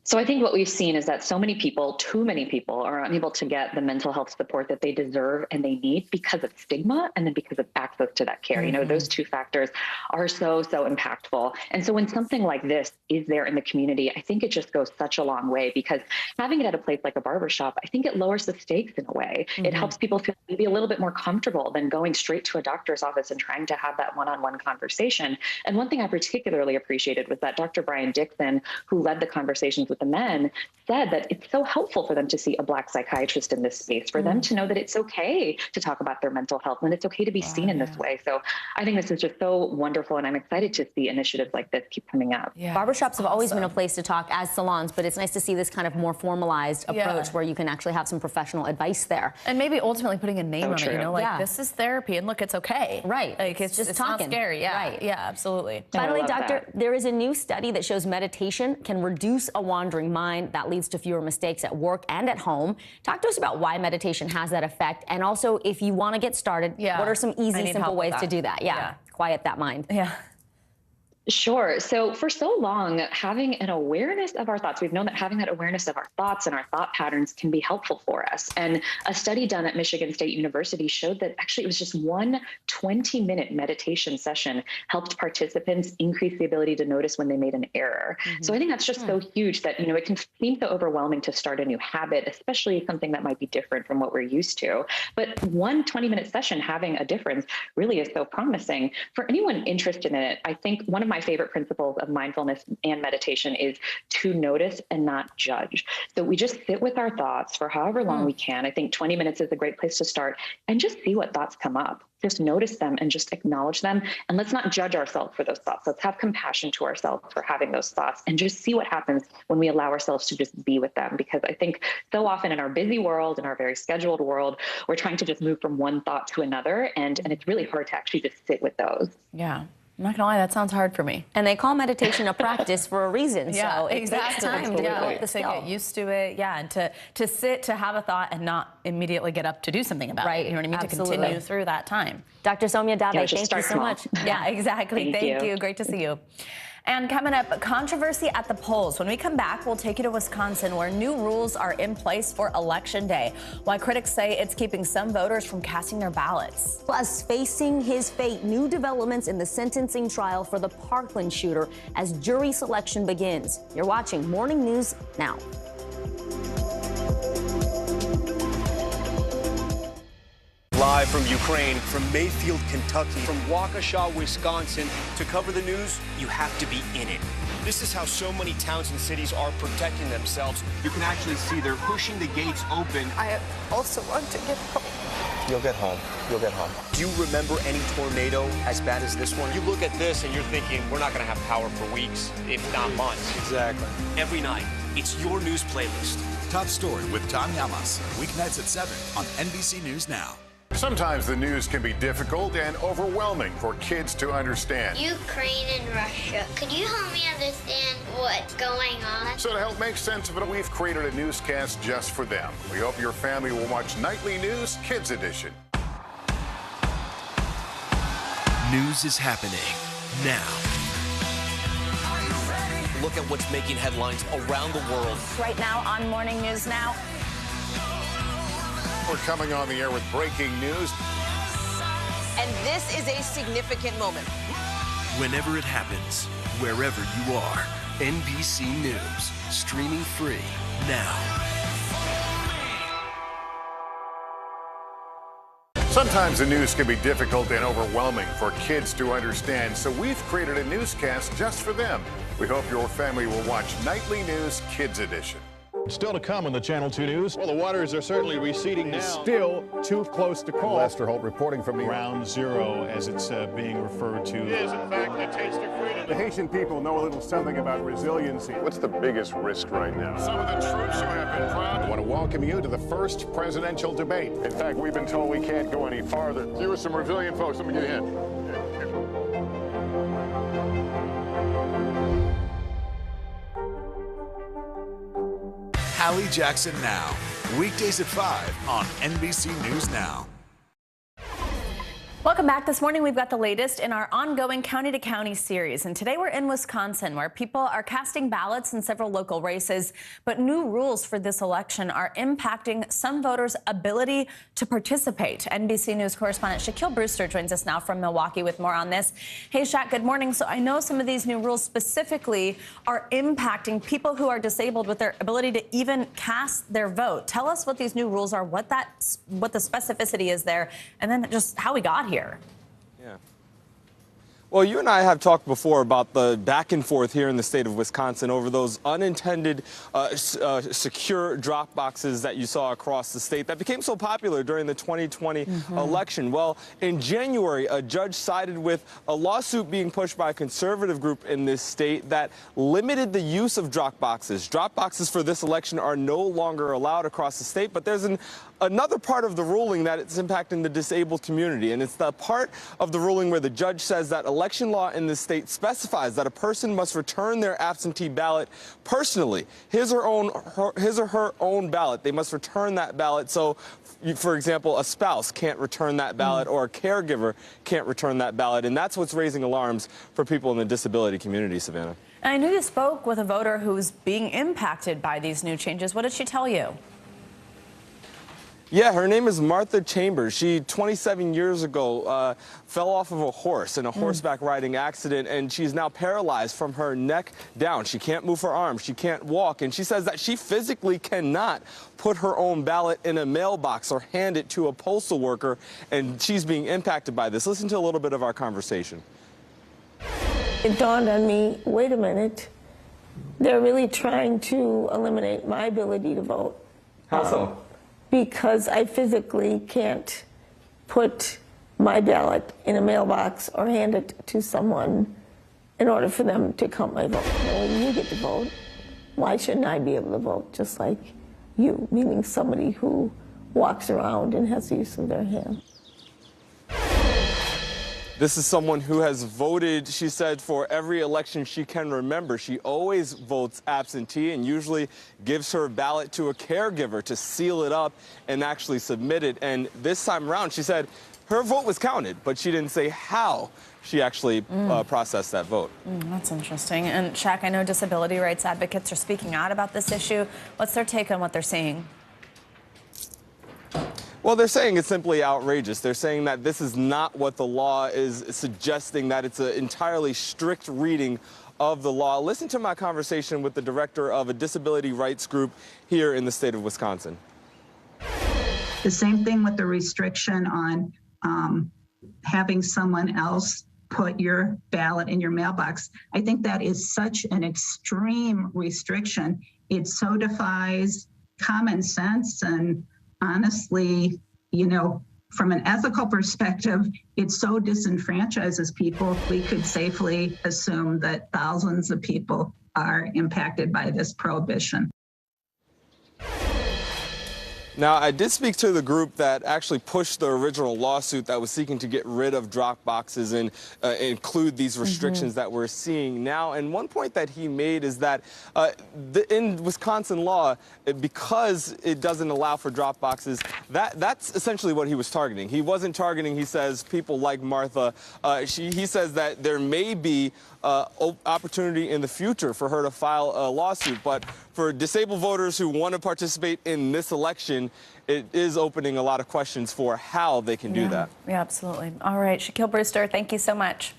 S4: So I think what we've seen is that so many people, too many people, are unable to get the mental health support that they deserve and they need because of stigma and then because of access to that care. You know, those two factors are so impactful. And so when something like this is there in the community, I think it just goes such a long way, because having it at a place like a barbershop, I think it lowers the stakes in a way. It helps people feel maybe a little bit more comfortable than going straight to a doctor's office and trying to have that one-on-one conversation. And one thing I particularly appreciated was that Dr. Brian Dixon, who led the conversations with the men, said that it's so helpful for them to see a Black psychiatrist in this space, for them to know that it's okay to talk about their mental health and it's okay to be seen in this way. So I think this is just so wonderful, and I'm excited to see initiatives like this keep coming up.
S6: Barbershops have always been a place to talk as salons, but it's nice to see this kind of more formalized approach where you can actually have some professional advice there.
S7: And maybe ultimately putting a name on it, you know, like this is therapy and look, it's okay.
S6: Right.
S7: Like it's
S6: talking.
S7: not scary. Yeah.
S6: Right.
S7: Yeah, absolutely.
S6: Finally, doctor, there is a new study that shows meditation can reduce a wandering mind. That leads to fewer mistakes at work and at home. Talk to us about why meditation has that effect. And also, if you want to get started, what are some easy, simple ways to do that? Quiet that mind.
S4: Sure. So for so long, having an awareness of our thoughts, we've known that having that awareness of our thoughts and our thought patterns can be helpful for us. And a study done at Michigan State University showed that actually it was just one 20-minute meditation session helped participants increase the ability to notice when they made an error. So I think that's just so huge that, you know, it can seem so overwhelming to start a new habit, especially something that might be different from what we're used to. But one 20-minute session having a difference really is so promising. For anyone interested in it, I think one of my favorite principles of mindfulness and meditation is to notice and not judge. So we just sit with our thoughts for however long we can. I think 20 minutes is a great place to start, and just see what thoughts come up. Just notice them and just acknowledge them. And let's not judge ourselves for those thoughts. Let's have compassion to ourselves for having those thoughts and just see what happens when we allow ourselves to just be with them. Because I think so often in our busy world, in our very scheduled world, we're trying to just move from one thought to another. And it's really hard to actually just sit with those.
S7: Yeah. I'm not gonna lie, that sounds hard for me.
S6: And they call meditation a practice for a reason. So it takes time to develop the skill.
S7: Get used to it, and to sit, to have a thought and not immediately get up to do something about it. You know what I mean?
S6: Absolutely.
S7: To continue through that time.
S6: Dr. Soumya Dave, thank you so much.
S7: Yeah, exactly. Thank you. Great to see you. And coming up, controversy at the polls. When we come back, we'll take you to Wisconsin, where new rules are in place for Election Day. Why critics say it's keeping some voters from casting their ballots.
S6: Plus, facing his fate, new developments in the sentencing trial for the Parkland shooter as jury selection begins. You're watching Morning News Now.
S10: Live from Ukraine, from Mayfield, Kentucky, from Waukesha, Wisconsin. To cover the news, you have to be in it. This is how so many towns and cities are protecting themselves. You can actually see they're pushing the gates open.
S23: I also want to get home.
S10: You'll get home. You'll get home. Do you remember any tornado as bad as this one? You look at this and you're thinking, we're not going to have power for weeks, if not months.
S22: Exactly.
S10: Every night, it's your news playlist.
S22: Top Story with Tom Llamas, weeknights at 7 on NBC News Now.
S12: Sometimes the news can be difficult and overwhelming for kids to understand.
S11: Ukraine and Russia. Could you help me understand what's going on?
S12: So to help make sense of it, we've created a newscast just for them. We hope your family will watch Nightly News Kids Edition.
S5: News is happening now.
S10: Look at what's making headlines around the world.
S13: Right now on Morning News Now.
S12: We're coming on the air with breaking news.
S23: And this is a significant moment.
S5: Whenever it happens, wherever you are, NBC News, streaming free now.
S12: Sometimes the news can be difficult and overwhelming for kids to understand, so we've created a newscast just for them. We hope your family will watch Nightly News Kids Edition.
S15: Still to come on the Channel 2 News. Well, the waters are certainly receding now.
S12: Still too close to call. Lester Holt reporting from the
S15: Ground Zero, as it's being referred to.
S12: It is, in fact, the taste of freedom. The Haitian people know a little something about resiliency. What's the biggest risk right now? Some of the troops who have been proud. I want to welcome you to the first presidential debate. In fact, we've been told we can't go any farther. You are some resilient folks. Let me get a hint.
S22: Hallie Jackson Now, weekdays at 5 on NBC News Now.
S7: Welcome back. This morning we've got the latest in our ongoing County to County series. And today we're in Wisconsin, where people are casting ballots in several local races. But new rules for this election are impacting some voters' ability to participate. NBC News correspondent Shaquille Brewster joins us now from Milwaukee with more on this. Hey, Shaq, good morning. So I know some of these new rules specifically are impacting people who are disabled with their ability to even cast their vote. Tell us what these new rules are, what the specificity is there, and then just how we got here.
S18: Yeah. Well, you and I have talked before about the back and forth here in the state of Wisconsin over those unintended secure drop boxes that you saw across the state that became so popular during the 2020 election. Well, in January, a judge sided with a lawsuit being pushed by a conservative group in this state that limited the use of drop boxes. Drop boxes for this election are no longer allowed across the state, but there's another part of the ruling that it's impacting the disabled community, and it's the part of the ruling where the judge says that election law in the state specifies that a person must return their absentee ballot personally, his or her own ballot. They must return that ballot. So, for example, a spouse can't return that ballot, or a caregiver can't return that ballot, and that's what's raising alarms for people in the disability community, Savannah.
S7: I knew you spoke with a voter who's being impacted by these new changes. What did she tell you?
S18: Yeah, her name is Martha Chambers. She, 27 years ago, fell off of a horse in a horseback riding accident, and she's now paralyzed from her neck down. She can't move her arms. She can't walk. And she says that she physically cannot put her own ballot in a mailbox or hand it to a postal worker, and she's being impacted by this. Listen to a little bit of our conversation.
S26: It dawned on me, wait a minute, they're really trying to eliminate my ability to vote.
S18: How so?
S26: Because I physically can't put my ballot in a mailbox or hand it to someone in order for them to count my vote. Now, when you get to vote, why shouldn't I be able to vote just like you, meaning somebody who walks around and has the use of their hand?
S18: This is someone who has voted, she said, for every election she can remember. She always votes absentee and usually gives her ballot to a caregiver to seal it up and actually submit it. And this time around, she said her vote was counted, but she didn't say how she actually processed that vote.
S7: That's interesting. And Shaq, I know disability rights advocates are speaking out about this issue. What's their take on what they're seeing?
S18: Well, they're saying it's simply outrageous. They're saying that this is not what the law is suggesting, that it's an entirely strict reading of the law. Listen to my conversation with the director of a disability rights group here in the state of Wisconsin.
S1: The same thing with the restriction on having someone else put your ballot in your mailbox. I think that is such an extreme restriction. It so defies common sense, and honestly, you know, from an ethical perspective, it so disenfranchises people. We could safely assume that thousands of people are impacted by this prohibition.
S18: Now, I did speak to the group that actually pushed the original lawsuit that was seeking to get rid of drop boxes and include these restrictions that we're seeing now. And one point that he made is that in Wisconsin law, because it doesn't allow for drop boxes, that's essentially what he was targeting. He wasn't targeting, he says, people like Martha. He says that there may be opportunity in the future for her to file a lawsuit, but for disabled voters who want to participate in this election, it is opening a lot of questions for how they can do that.
S7: Yeah, absolutely. All right, Shaquille Brewster, thank you so much.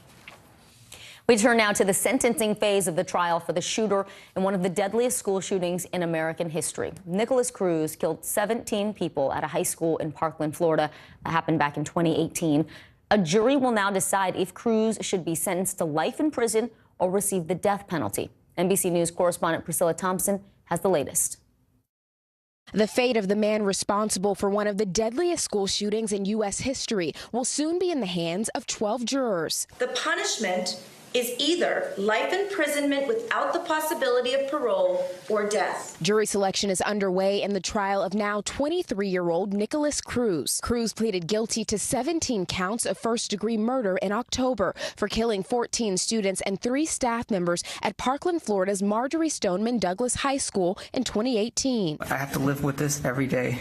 S6: We turn now to the sentencing phase of the trial for the shooter in one of the deadliest school shootings in American history. Nicholas Cruz killed 17 people at a high school in Parkland, Florida. That happened back in 2018. A jury will now decide if Cruz should be sentenced to life in prison or receive the death penalty. NBC News correspondent Priscilla Thompson has the latest.
S2: The fate of the man responsible for one of the deadliest school shootings in U.S. history will soon be in the hands of 12 jurors.
S9: The punishment is either life imprisonment without the possibility of parole or death.
S2: Jury selection is underway in the trial of now 23-year-old Nicholas Cruz. Cruz pleaded guilty to 17 counts of first-degree murder in October for killing 14 students and 3 staff members at Parkland, Florida's Marjorie Stoneman Douglas High School in 2018.
S14: I have to live with this every day.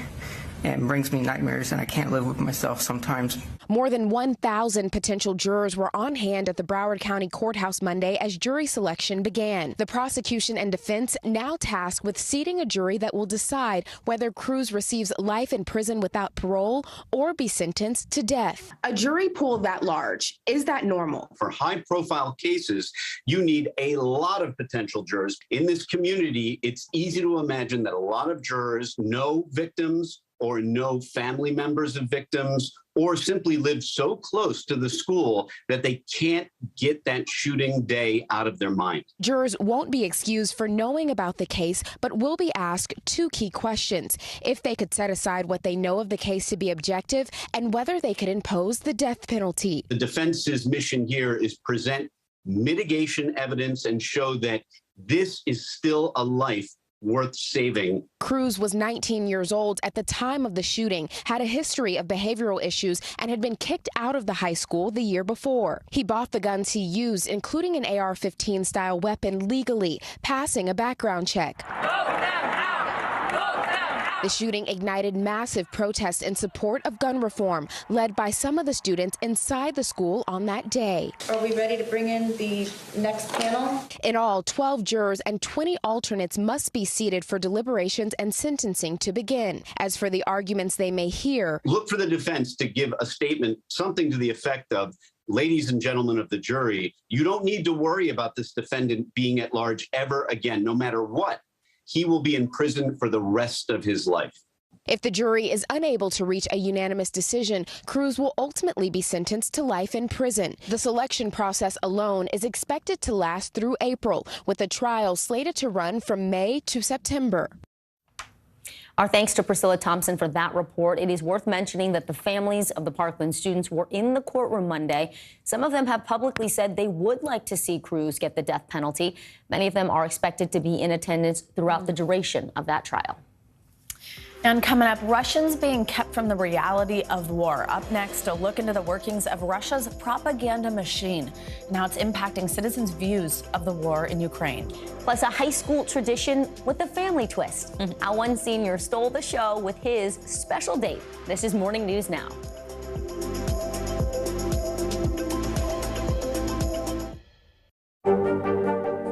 S14: It brings me nightmares, and I can't live with myself sometimes.
S2: More than 1,000 potential jurors were on hand at the Broward County Courthouse Monday as jury selection began. The prosecution and defense now tasked with seating a jury that will decide whether Cruz receives life in prison without parole or be sentenced to death.
S16: A jury pool that large, is that normal?
S19: For high-profile cases, you need a lot of potential jurors. In this community, it's easy to imagine that a lot of jurors know victims or know family members of victims, or simply live so close to the school that they can't get that shooting day out of their mind.
S2: Jurors won't be excused for knowing about the case, but will be asked 2 key questions: if they could set aside what they know of the case to be objective, and whether they could impose the death penalty.
S19: The defense's mission here is present mitigation evidence and show that this is still a life worth saving.
S2: Cruz was 19 years old at the time of the shooting, had a history of behavioral issues, and had been kicked out of the high school the year before. He bought the guns he used, including an AR-15 style weapon, legally, passing a background check. The shooting ignited massive protests in support of gun reform, led by some of the students inside the school on that day.
S9: Are we ready to bring in the next panel?
S2: In all, 12 jurors and 20 alternates must be seated for deliberations and sentencing to begin. As for the arguments they may hear,
S19: look for the defense to give a statement, something to the effect of, ladies and gentlemen of the jury, you don't need to worry about this defendant being at large ever again, no matter what. He will be in prison for the rest of his life.
S2: If the jury is unable to reach a unanimous decision, Cruz will ultimately be sentenced to life in prison. The selection process alone is expected to last through April, with the trial slated to run from May to September.
S6: Our thanks to Priscilla Thompson for that report. It is worth mentioning that the families of the Parkland students were in the courtroom Monday. Some of them have publicly said they would like to see Cruz get the death penalty. Many of them are expected to be in attendance throughout the duration of that trial.
S7: And coming up, Russians being kept from the reality of war. Up next, a look into the workings of Russia's propaganda machine and how it's impacting citizens' views of the war in Ukraine.
S6: Plus, a high school tradition with a family twist. How one senior stole the show with his special date. This is Morning News Now.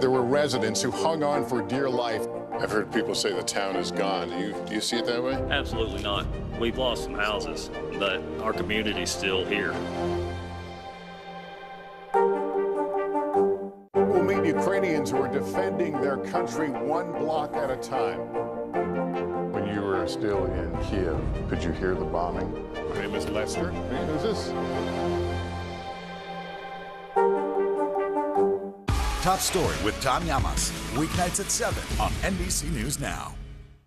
S12: There were residents who hung on for dear life. I've heard people say the town is gone. Do you see it that way?
S27: Absolutely not. We've lost some houses, but our community's still here.
S12: We'll meet Ukrainians who are defending their country one block at a time. When you were were still in Kiev, could you hear the bombing? My name is Lester. Hey, who's this?
S22: Top Story with Tom Llamas, weeknights at 7 on NBC News Now.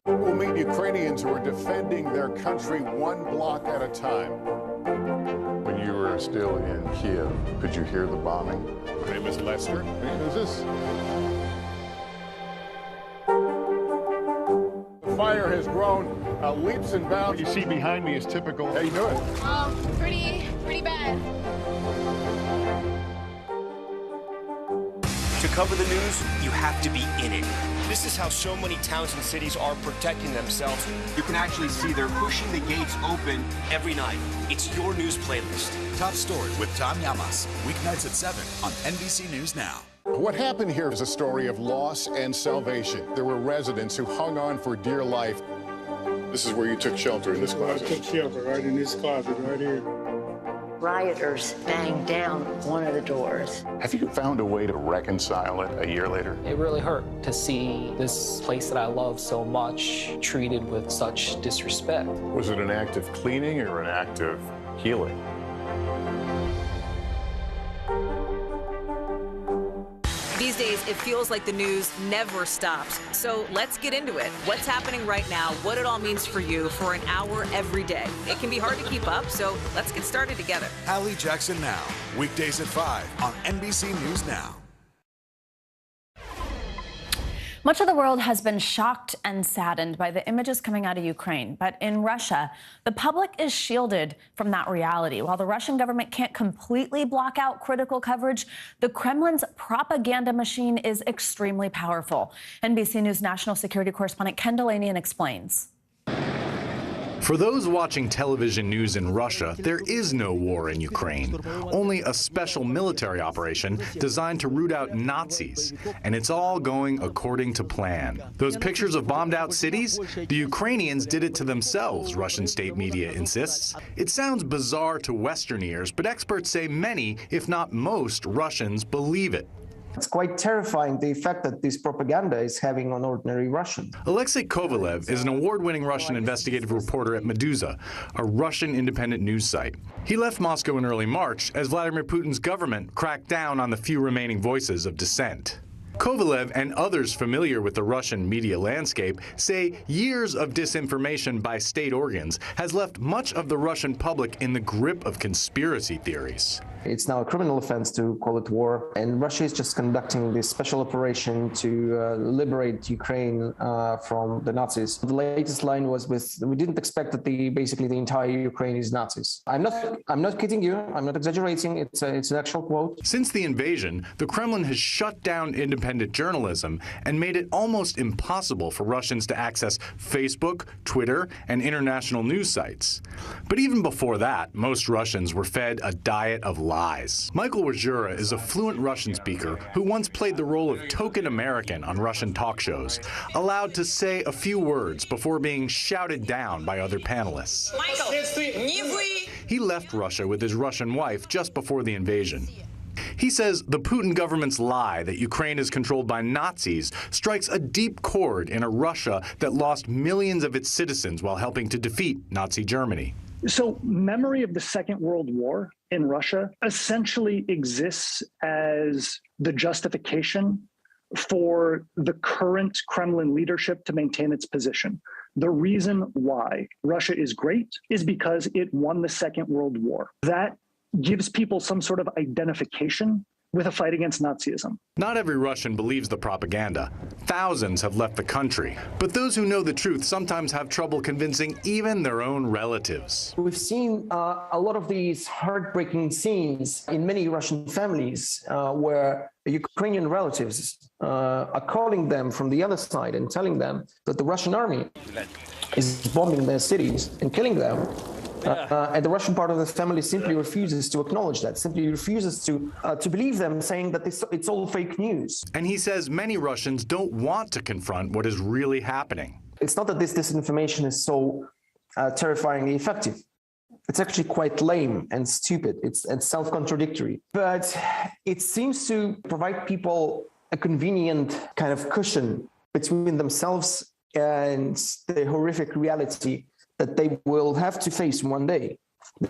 S12: We'll meet Ukrainians who are defending their country one block at a time. When you were still in Kiev, could you hear the bombing? My name is Lester. Hey, who's this? The fire has grown leaps and bounds. What you see behind me is typical. How you doing?
S11: Pretty bad.
S10: To cover the news, you have to be in it. This is how so many towns and cities are protecting themselves. You can actually see they're pushing the gates open every night. It's your news playlist.
S22: Top Story with Tom Llamas, weeknights at 7 on NBC News Now.
S12: What happened here is a story of loss and salvation. There were residents who hung on for dear life. This is where you took shelter, in this closet.
S3: I took shelter right in this closet right here.
S8: Rioters banged down one of the doors.
S12: Have you found a way to reconcile it a year later?
S17: It really hurt to see this place that I love so much treated with such disrespect.
S12: Was it an act of cleaning or an act of healing?
S20: These days, it feels like the news never stops. So let's get into it. What's happening right now, what it all means for you for an hour every day. It can be hard to keep up, so let's get started together.
S22: Hallie Jackson Now, weekdays at 5 on NBC News Now.
S7: Much of the world has been shocked and saddened by the images coming out of Ukraine. But in Russia, the public is shielded from that reality. While the Russian government can't completely block out critical coverage, the Kremlin's propaganda machine is extremely powerful. NBC News national security correspondent Ken Delanian explains.
S21: For those watching television news in Russia, there is no war in Ukraine, only a special military operation designed to root out Nazis. And it's all going according to plan. Those pictures of bombed out cities? The Ukrainians did it to themselves, Russian state media insists. It sounds bizarre to Western ears, but experts say many, if not most, Russians believe it.
S24: It's quite terrifying, the effect that this propaganda is having on ordinary Russians.
S21: Alexei Kovalev is an award-winning Russian investigative reporter at Meduza, a Russian independent news site. He left Moscow in early March as Vladimir Putin's government cracked down on the few remaining voices of dissent. Kovalev and others familiar with the Russian media landscape say years of disinformation by state organs has left much of the Russian public in the grip of conspiracy theories.
S24: It's now a criminal offense to call it war, and Russia is just conducting this special operation to liberate Ukraine from the Nazis. The latest line was we didn't expect that basically the entire Ukraine is Nazis. I'm not kidding you. I'm not exaggerating. It's an actual quote.
S21: Since the invasion, the Kremlin has shut down independent journalism and made it almost impossible for Russians to access Facebook, Twitter, and international news sites. But even before that, most Russians were fed a diet of lies. Michael Wajura is a fluent Russian speaker who once played the role of token American on Russian talk shows, allowed to say a few words before being shouted down by other panelists. He left Russia with his Russian wife just before the invasion. He says the Putin government's lie that Ukraine is controlled by Nazis strikes a deep chord in a Russia that lost millions of its citizens while helping to defeat Nazi Germany.
S25: So memory of the Second World War in Russia essentially exists as the justification for the current Kremlin leadership to maintain its position. The reason why Russia is great is because it won the Second World War. That gives people some sort of identification with a fight against Nazism.
S21: Not every Russian believes the propaganda. Thousands have left the country. But those who know the truth sometimes have trouble convincing even their own relatives.
S24: We've seen a lot of these heartbreaking scenes in many Russian families where Ukrainian relatives are calling them from the other side and telling them that the Russian army is bombing their cities and killing them. And the Russian part of the family simply refuses to acknowledge that, simply refuses to believe them, saying that it's all fake news.
S21: And he says many Russians don't want to confront what is really happening.
S24: It's not that this disinformation is so terrifyingly effective. It's actually quite lame and stupid. It's self-contradictory. But it seems to provide people a convenient kind of cushion between themselves and the horrific reality that they will have to face one day,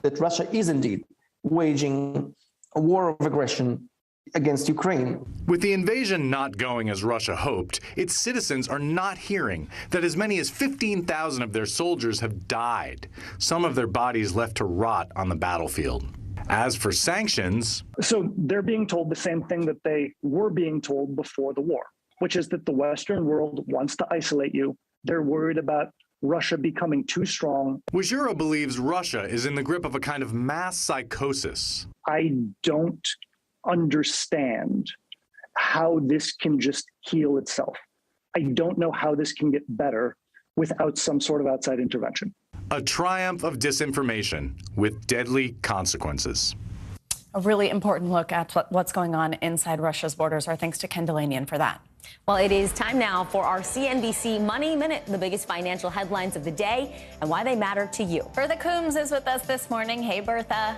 S24: that Russia is indeed waging a war of aggression against Ukraine.
S21: With the invasion not going as Russia hoped, its citizens are not hearing that as many as 15,000 of their soldiers have died, some of their bodies left to rot on the battlefield. As for sanctions...
S25: So they're being told the same thing that they were being told before the war, which is that the Western world wants to isolate you. They're worried about Russia becoming too strong.
S21: Wajura believes Russia is in the grip of a kind of mass psychosis.
S25: I don't understand how this can just heal itself. I don't know how this can get better without some sort of outside intervention.
S21: A triumph of disinformation with deadly consequences.
S7: A really important look at what's going on inside Russia's borders. Our thanks to Ken Delanian for that.
S6: Well, it is time now for our CNBC Money Minute, the biggest financial headlines of the day and why they matter to you.
S7: Bertha Coombs is with us this morning. Hey, Bertha.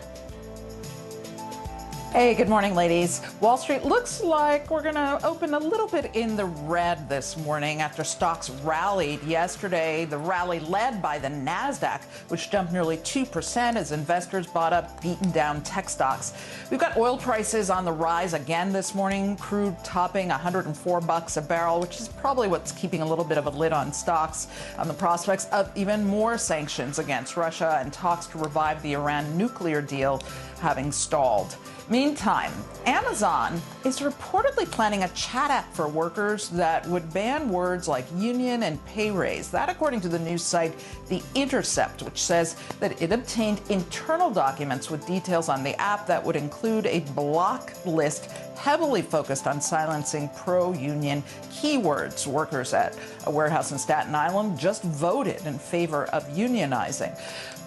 S1: Hey, good morning, ladies. Wall Street looks like we're going to open a little bit in the red this morning after stocks rallied yesterday. The rally led by the NASDAQ, which jumped nearly 2% as investors bought up beaten down tech stocks. We've got oil prices on the rise again this morning, crude topping $104 a barrel, which is probably what's keeping a little bit of a lid on stocks on the prospects of even more sanctions against Russia and talks to revive the Iran nuclear deal having stalled. Meantime, Amazon is reportedly planning a chat app for workers that would ban words like union and pay raise. That according to the news site The Intercept, which says that it obtained internal documents with details on the app that would include a block list heavily focused on silencing pro-union keywords. Workers at a warehouse in Staten Island just voted in favor of unionizing.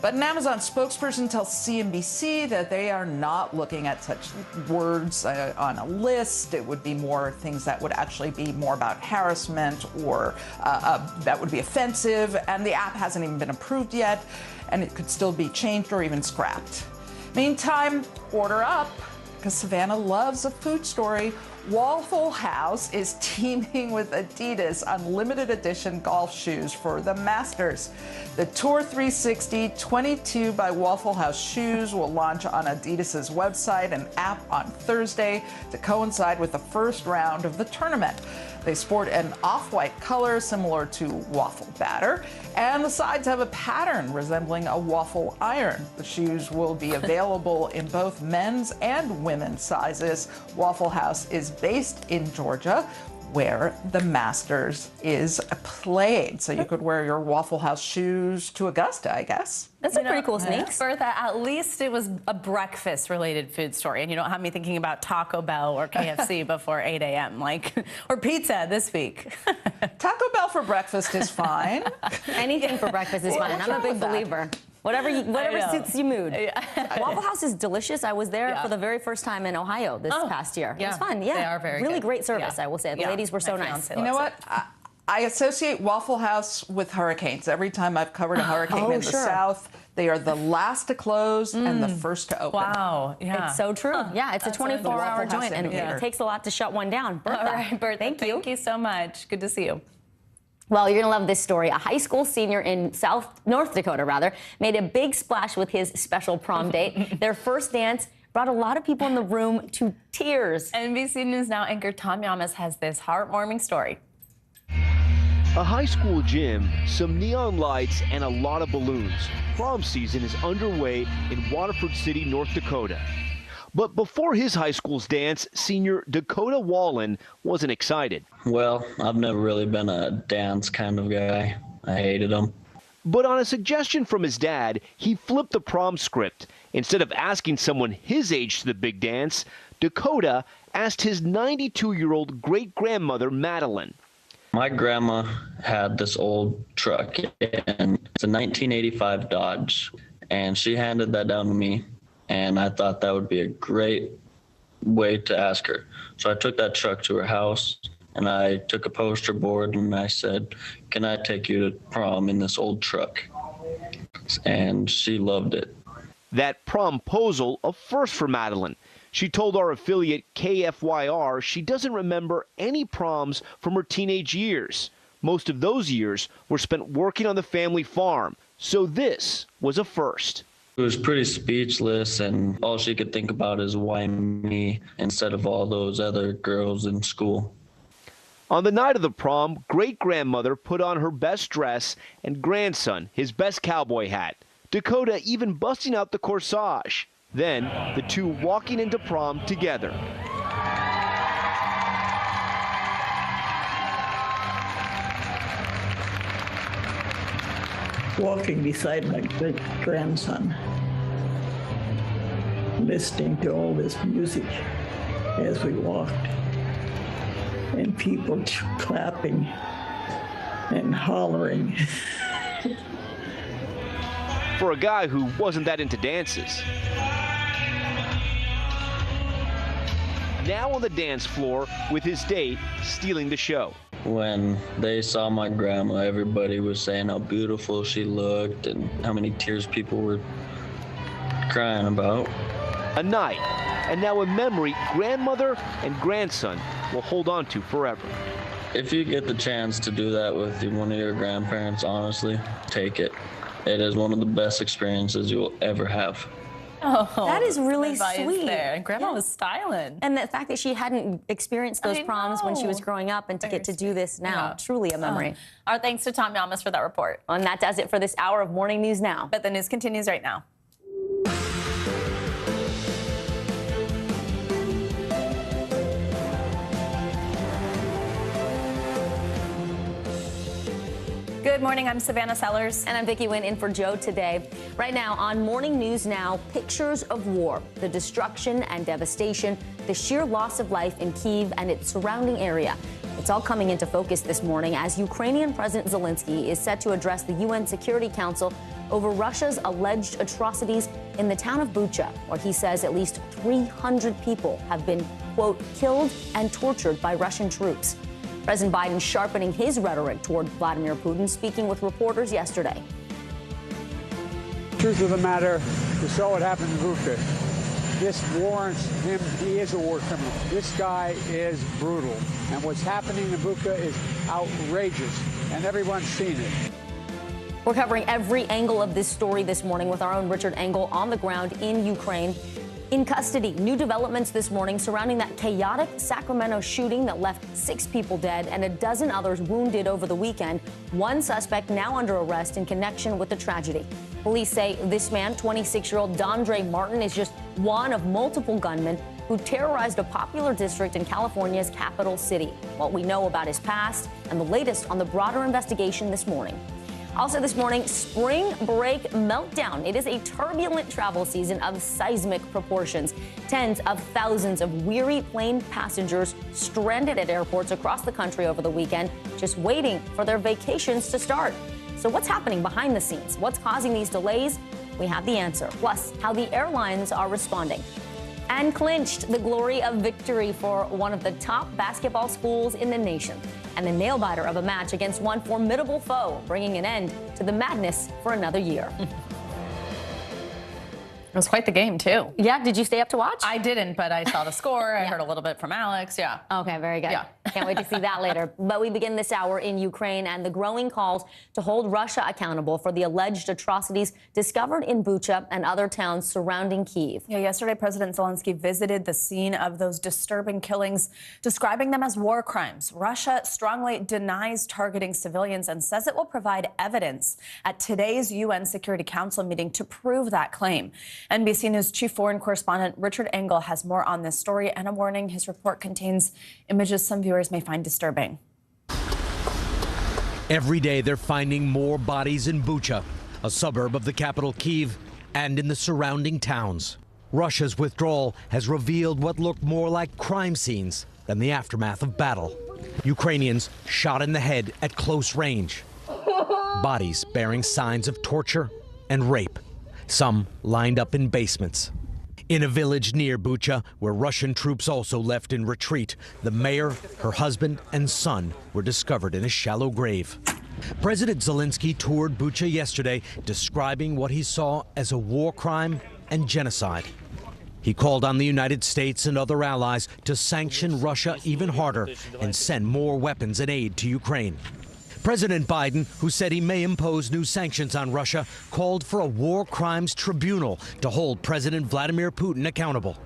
S1: But an Amazon spokesperson tells CNBC that they are not looking at such words on a list. It would be more things that would actually be more about harassment or that would be offensive. And the app hasn't even been approved yet, and it could still be changed or even scrapped. Meantime, order up, because Savannah loves a food story. Waffle House is teaming with Adidas on limited edition golf shoes for the Masters. The Tour 360 22 by Waffle House shoes will launch on Adidas's website and app on Thursday to coincide with the first round of the tournament. They sport an off-white color similar to waffle batter, and the sides have a pattern resembling a waffle iron. The shoes will be available in both men's and women's sizes. Waffle House is based in Georgia, where the Masters is played. So you could wear your Waffle House shoes to Augusta, I guess.
S6: That's a pretty cool sneak.
S7: Bertha, at least it was a breakfast-related food story, and you don't have me thinking about Taco Bell or KFC before 8 a.m., or pizza this week.
S1: Taco Bell for breakfast is fine.
S6: Anything for breakfast is fine. I'm a big believer. Whatever suits your mood. Waffle House is delicious. I was there for the very first time in Ohio this past year. It was fun. Yeah,
S7: they are very
S6: really
S7: good.
S6: Great service. I will say the ladies were so nice.
S1: You know what? I associate Waffle House with hurricanes. Every time I've covered a hurricane in the South, they are the last to close and the first to open.
S7: Wow, yeah.
S6: It's so true. Yeah, it's a 24-hour joint, and it takes a lot to shut one down. Bertha.
S7: All right, Bertha, thank you so much. Good to see you.
S6: Well, you're going to love this story. A high school senior in North Dakota, made a big splash with his special prom date. Their first dance brought a lot of people in the room to tears.
S7: NBC News Now anchor Tom Yamas has this heartwarming story.
S10: A high school gym, some neon lights, and a lot of balloons. Prom season is underway in Waterford City, North Dakota. But before his high school's dance, senior Dakota Wallen wasn't excited.
S4: Well, I've never really been a dance kind of guy. I hated them.
S10: But on a suggestion from his dad, he flipped the prom script. Instead of asking someone his age to the big dance, Dakota asked his 92-year-old great-grandmother, Madeline.
S4: My grandma had this old truck, and it's a 1985 Dodge, and she handed that down to me, and I thought that would be a great way to ask her. So I took that truck to her house, and I took a poster board, and I said, "Can I take you to prom in this old truck?" And she loved it.
S10: That promposal, a first for Madeline. She told our affiliate KFYR she doesn't remember any proms from her teenage years.
S5: Most of those years were spent working on the family farm, so this was a first.
S4: It was pretty speechless, and all she could think about is why me instead of all those other girls in school.
S5: On the night of the prom, great-grandmother put on her best dress and grandson his best cowboy hat. Dakota even busting out the corsage. Then, the two walking into prom together.
S13: Walking beside my great-grandson, listening to all this music as we walked, and people clapping and hollering.
S5: For a guy who wasn't that into dances. Now on the dance floor with his date stealing the show.
S4: When they saw my grandma, everybody was saying how beautiful she looked and how many tears people were crying about.
S5: A night, and now a memory grandmother and grandson will hold on to forever.
S4: If you get the chance to do that with one of your grandparents, honestly, take it. It is one of the best experiences you will ever have.
S6: Oh, that is really sweet.
S7: There. And Grandma was styling.
S6: And the fact that she hadn't experienced those proms when she was growing up, and to get to do this now, truly a memory.
S7: Our thanks to Tom Yamas for that report.
S6: And that does it for this hour of Morning News Now.
S7: But the news continues right now. Good morning, I'm Savannah Sellers.
S6: And I'm Vicki Wynn in for Joe today. Right now on Morning News Now, pictures of war, the destruction and devastation, the sheer loss of life in Kyiv and its surrounding area. It's all coming into focus this morning as Ukrainian President Zelensky is set to address the UN Security Council over Russia's alleged atrocities in the town of Bucha, where he says at least 300 people have been, quote, killed and tortured by Russian troops. President Biden sharpening his rhetoric toward Vladimir Putin, speaking with reporters yesterday.
S14: Truth of the matter, we saw what happened in Bucha. This warrants him. He is a war criminal. This guy is brutal. And what's happening in Bucha is outrageous. And everyone's seen it.
S6: We're covering every angle of this story this morning with our own Richard Engel on the ground in Ukraine. In custody, new developments this morning surrounding that chaotic Sacramento shooting that left 6 people dead and a dozen others wounded over the weekend. One suspect now under arrest in connection with the tragedy. Police say this man, 26-year-old Dondre Martin, is just one of multiple gunmen who terrorized a popular district in California's capital city. What we know about his past and the latest on the broader investigation this morning. Also this morning, spring break meltdown. It is a turbulent travel season of seismic proportions. Tens of thousands of weary plane passengers stranded at airports across the country over the weekend, just waiting for their vacations to start. So what's happening behind the scenes? What's causing these delays? We have the answer. Plus, how the airlines are responding. And clinched the glory of victory for one of the top basketball schools in the nation. And a nail-biter of a match against one formidable foe, bringing an end to the madness for another year.
S7: It was quite the game, too.
S6: Yeah, did you stay up to watch?
S7: I didn't, but I saw the score. I heard a little bit from Alex, yeah.
S6: Okay, very good.
S7: Yeah.
S6: Can't wait to see that later. But we begin this hour in Ukraine and the growing calls to hold Russia accountable for the alleged atrocities discovered in Bucha and other towns surrounding Kyiv.
S7: Yeah, yesterday, President Zelensky visited the scene of those disturbing killings, describing them as war crimes. Russia strongly denies targeting civilians and says it will provide evidence at today's UN Security Council meeting to prove that claim. NBC News chief foreign correspondent Richard Engel has more on this story and a warning. His report contains images some viewers may find disturbing.
S15: Every day they're finding more bodies in Bucha, a suburb of the capital Kyiv, and in the surrounding towns. Russia's withdrawal has revealed what looked more like crime scenes than the aftermath of battle. Ukrainians shot in the head at close range. Bodies bearing signs of torture and rape. Some lined up in basements. In a village near Bucha, where Russian troops also left in retreat, the mayor, her husband, and son were discovered in a shallow grave. President Zelensky toured Bucha yesterday, describing what he saw as a war crime and genocide. He called on the United States and other allies to sanction Russia even harder and send more weapons and aid to Ukraine. President Biden, who said he may impose new sanctions on Russia, called for a war crimes tribunal to hold President Vladimir Putin accountable.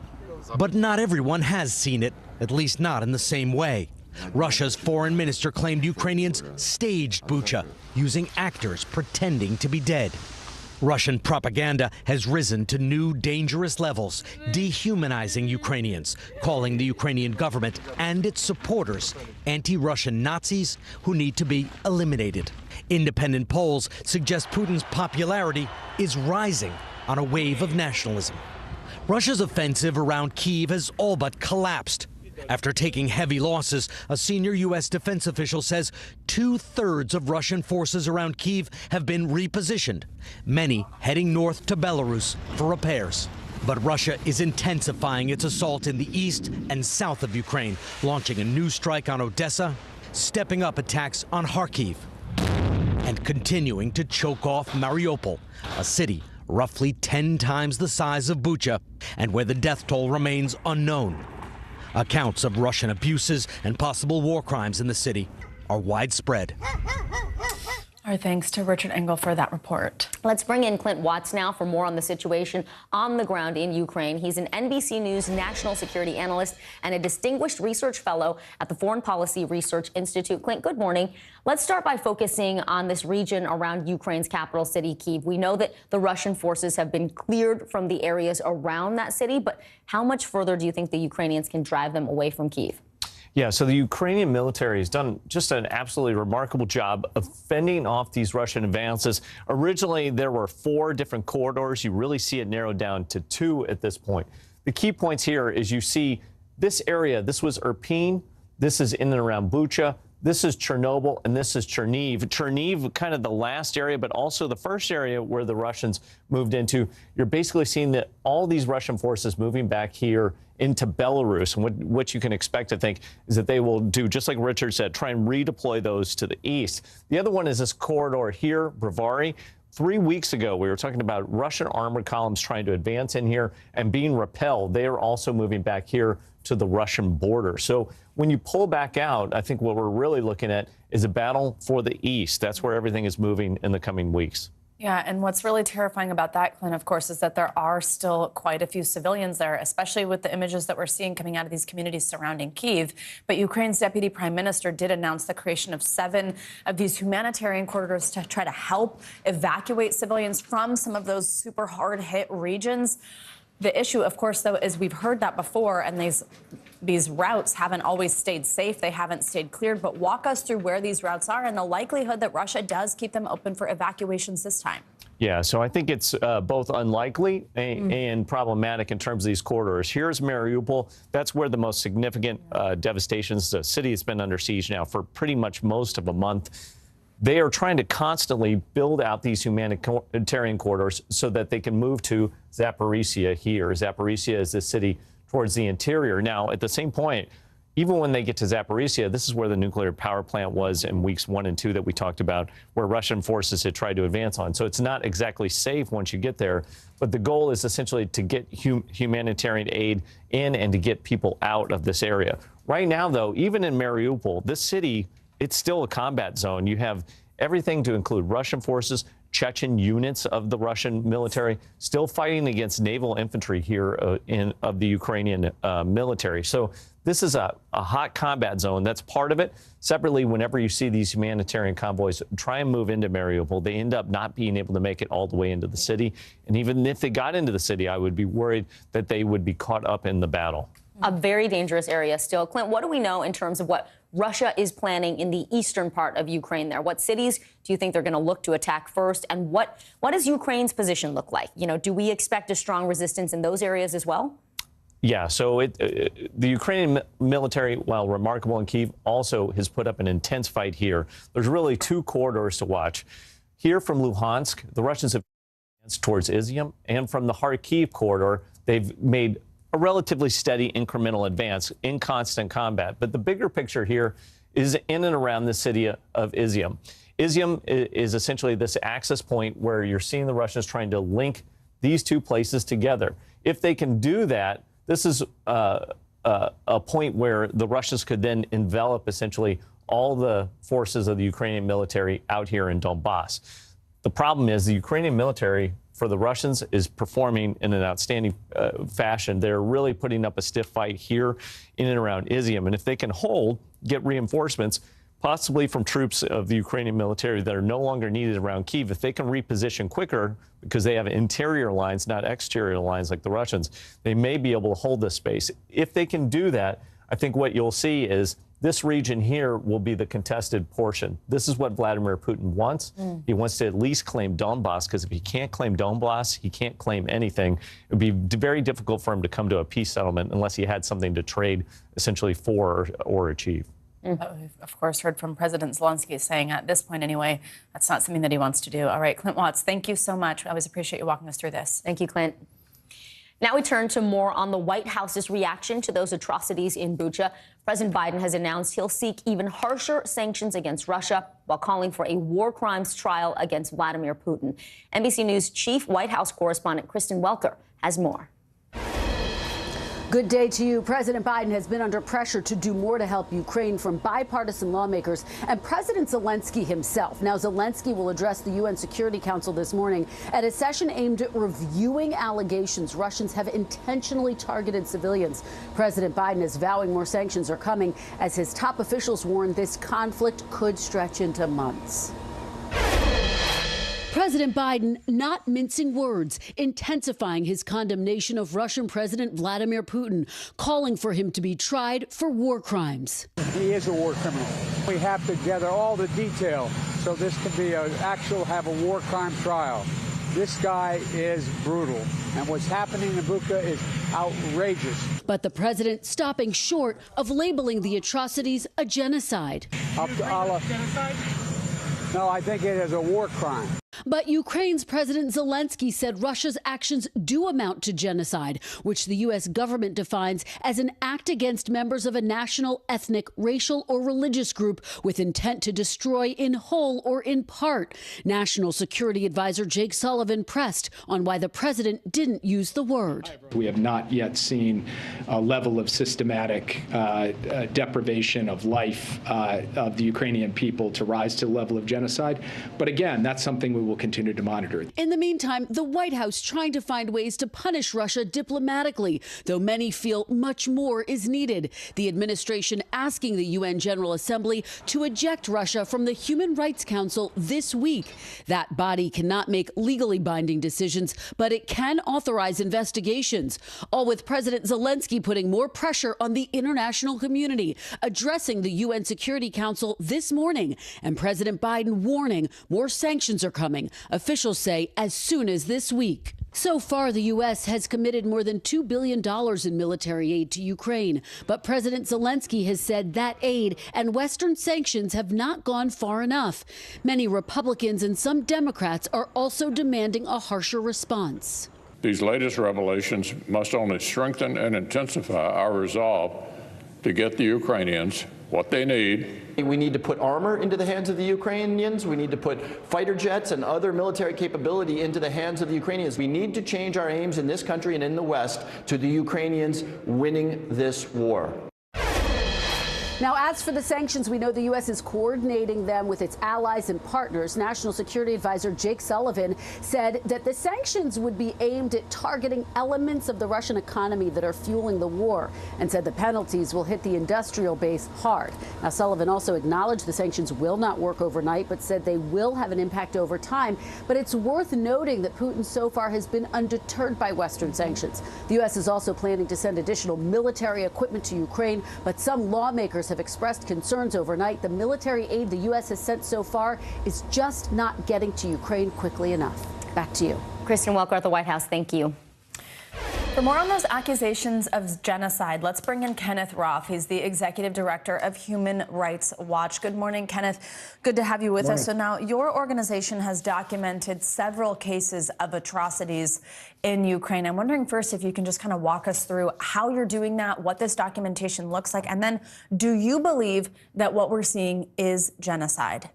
S15: But not everyone has seen it, at least not in the same way. Russia's foreign minister claimed Ukrainians staged Bucha, using actors pretending to be dead. Russian propaganda has risen to new dangerous levels, dehumanizing Ukrainians, calling the Ukrainian government and its supporters anti-Russian Nazis who need to be eliminated. Independent polls suggest Putin's popularity is rising on a wave of nationalism. Russia's offensive around Kyiv has all but collapsed. After taking heavy losses, a senior U.S. defense official says 2/3 of Russian forces around Kyiv have been repositioned, many heading north to Belarus for repairs. But Russia is intensifying its assault in the east and south of Ukraine, launching a new strike on Odessa, stepping up attacks on Kharkiv, and continuing to choke off Mariupol, a city roughly 10 times the size of Bucha and where the death toll remains unknown. Accounts of Russian abuses and possible war crimes in the city are widespread.
S7: Our thanks to Richard Engel for that report.
S6: Let's bring in Clint Watts now for more on the situation on the ground in Ukraine. He's an NBC News national security analyst and a distinguished research fellow at the Foreign Policy Research Institute. Clint, good morning. Let's start by focusing on this region around Ukraine's capital city, Kyiv. We know that the Russian forces have been cleared from the areas around that city, but how much further do you think the Ukrainians can drive them away from Kyiv?
S2: Yeah, so the Ukrainian military has done just an absolutely remarkable job of fending off these Russian advances. Originally, there were 4 different corridors. You really see it narrowed down to 2 at this point. The key points here is you see this area. This was Irpin. This is in and around Bucha. This is Chernobyl, and this is Cherniv. Cherniv, kind of the last area, but also the first area where the Russians moved into. You're basically seeing that all these Russian forces moving back here into Belarus. And what you can expect, I think, is that they will do, just like Richard said, try and redeploy those to the east. The other one is this corridor here, Bravary. 3 weeks ago, we were talking about Russian armored columns trying to advance in here and being repelled. They are also moving back here to the Russian border. So when you pull back out, I think what we're really looking at is a battle for the east. That's where everything is moving in the coming weeks.
S7: Yeah, and what's really terrifying about that, Clint, of course, is that there are still quite a few civilians there, especially with the images that we're seeing coming out of these communities surrounding Kyiv. But Ukraine's deputy prime minister did announce the creation of 7 of these humanitarian corridors to try to help evacuate civilians from some of those super hard-hit regions. The issue, of course, though, is we've heard that before, and these routes haven't always stayed safe. They haven't stayed cleared. But walk us through where these routes are and the likelihood that Russia does keep them open for evacuations this time.
S2: Yeah, so I think it's both unlikely and problematic in terms of these corridors. Here's Mariupol. That's where the most significant devastations. The city has been under siege now for pretty much most of a month. They are trying to constantly build out these humanitarian corridors so that they can move to Zaporizhia here. Zaporizhia is the city towards the interior. Now, at the same point, even when they get to Zaporizhia, this is where the nuclear power plant was in weeks 1 and 2 that we talked about, where Russian forces had tried to advance on. So it's not exactly safe once you get there. But the goal is essentially to get humanitarian aid in and to get people out of this area. Right now, though, even in Mariupol, this city, it's still a combat zone. You have everything to include Russian forces, Chechen units of the Russian military, still fighting against naval infantry here of the Ukrainian military. So this is a hot combat zone. That's part of it. Separately, whenever you see these humanitarian convoys try and move into Mariupol, they end up not being able to make it all the way into the city. And even if they got into the city, I would be worried that they would be caught up in the battle.
S6: A very dangerous area still. Clint, what do we know in terms of what Russia is planning in the eastern part of Ukraine there? What cities do you think they're going to look to attack first? And what does Ukraine's position look like? You know, do we expect a strong resistance in those areas as well?
S2: Yeah, so the Ukrainian military, while remarkable in Kyiv, also has put up an intense fight here. There's really 2 corridors to watch. Here from Luhansk, the Russians have advanced towards Izium, and from the Kharkiv corridor, they've made a relatively steady incremental advance in constant combat. But the bigger picture here is in and around the city of Izium. Izium is essentially this access point where you're seeing the Russians trying to link these 2 places together. If they can do that, this is a point where the Russians could then envelop essentially all the forces of the Ukrainian military out here in Donbass. The problem is the Ukrainian military, for the Russians, is performing in an outstanding fashion. They're really putting up a stiff fight here in and around Izium. And if they can get reinforcements, possibly from troops of the Ukrainian military that are no longer needed around Kyiv, if they can reposition quicker because they have interior lines, not exterior lines like the Russians, they may be able to hold this space. If they can do that, I think what you'll see is this region here will be the contested portion. This is what Vladimir Putin wants. He wants to at least claim Donbass, because if he can't claim Donbass, he can't claim anything. It would be very difficult for him to come to a peace settlement unless he had something to trade essentially for or achieve.
S7: We've, of course, heard from President Zelensky saying at this point anyway, that's not something that he wants to do. All right, Clint Watts, thank you so much. I always appreciate you walking us through this.
S6: Thank you, Clint. Now we turn to more on the White House's reaction to those atrocities in Bucha. President Biden has announced he'll seek even harsher sanctions against Russia while calling for a war crimes trial against Vladimir Putin. NBC News chief White House correspondent Kristen Welker has more.
S9: Good day to you. President Biden has been under pressure to do more to help Ukraine from bipartisan lawmakers and President Zelensky himself. Now, Zelensky will address the UN Security Council this morning at a session aimed at reviewing allegations Russians have intentionally targeted civilians. President Biden is vowing more sanctions are coming as his top officials warn this conflict could stretch into months. President Biden not mincing words, intensifying his condemnation of Russian President Vladimir Putin, calling for him to be tried for war crimes.
S14: He is a war criminal. We have to gather all the detail so this can be have a war crime trial. This guy is brutal, and what's happening in Bucha is outrageous.
S9: But the president stopping short of labeling the atrocities a genocide.
S14: Up to Allah. No, I think it is a war crime.
S9: But Ukraine's President Zelensky said Russia's actions do amount to genocide, which the U.S. government defines as an act against members of a national, ethnic, racial, or religious group with intent to destroy in whole or in part. National Security Advisor Jake Sullivan pressed on why the president didn't use the word.
S16: We have not yet seen a level of systematic deprivation of life of the Ukrainian people to rise to the level of genocide. But again, that's something we will continue to monitor.
S9: In the meantime, the White House trying to find ways to punish Russia diplomatically, though many feel much more is needed. The administration asking the UN General Assembly to eject Russia from the Human Rights Council this week. That body cannot make legally binding decisions, but it can authorize investigations. All with President Zelensky putting more pressure on the international community, addressing the UN Security Council this morning, and President Biden warning more sanctions are coming. Officials say as soon as this week. So far, the U.S. has committed more than $2 billion in military aid to Ukraine. But President Zelensky has said that aid and Western sanctions have not gone far enough. Many Republicans and some Democrats are also demanding a harsher response.
S18: These latest revelations must only strengthen and intensify our resolve to get the Ukrainians what they need.
S19: We need to put armor into the hands of the Ukrainians. We need to put fighter jets and other military capability into the hands of the Ukrainians. We need to change our aims in this country and in the West to the Ukrainians winning this war.
S9: Now, as for the sanctions, we know the U.S. is coordinating them with its allies and partners. National Security Advisor Jake Sullivan said that the sanctions would be aimed at targeting elements of the Russian economy that are fueling the war, and said the penalties will hit the industrial base hard. Now, Sullivan also acknowledged the sanctions will not work overnight, but said they will have an impact over time. But it's worth noting that Putin so far has been undeterred by Western sanctions. The U.S. is also planning to send additional military equipment to Ukraine, but some lawmakers have expressed concerns overnight. The military aid the U.S. has sent so far is just not getting to Ukraine quickly enough. Back to you.
S6: Kristen Welker at the White House. Thank you.
S7: For more on those accusations of genocide, let's bring in Kenneth Roth. He's the executive director of Human Rights Watch. Good morning, Kenneth. Good to have you with us. So now your organization has documented several cases of atrocities in Ukraine. I'm wondering first if you can just kind of walk us through how you're doing that, what this documentation looks like, and then do you believe that what we're seeing is genocide?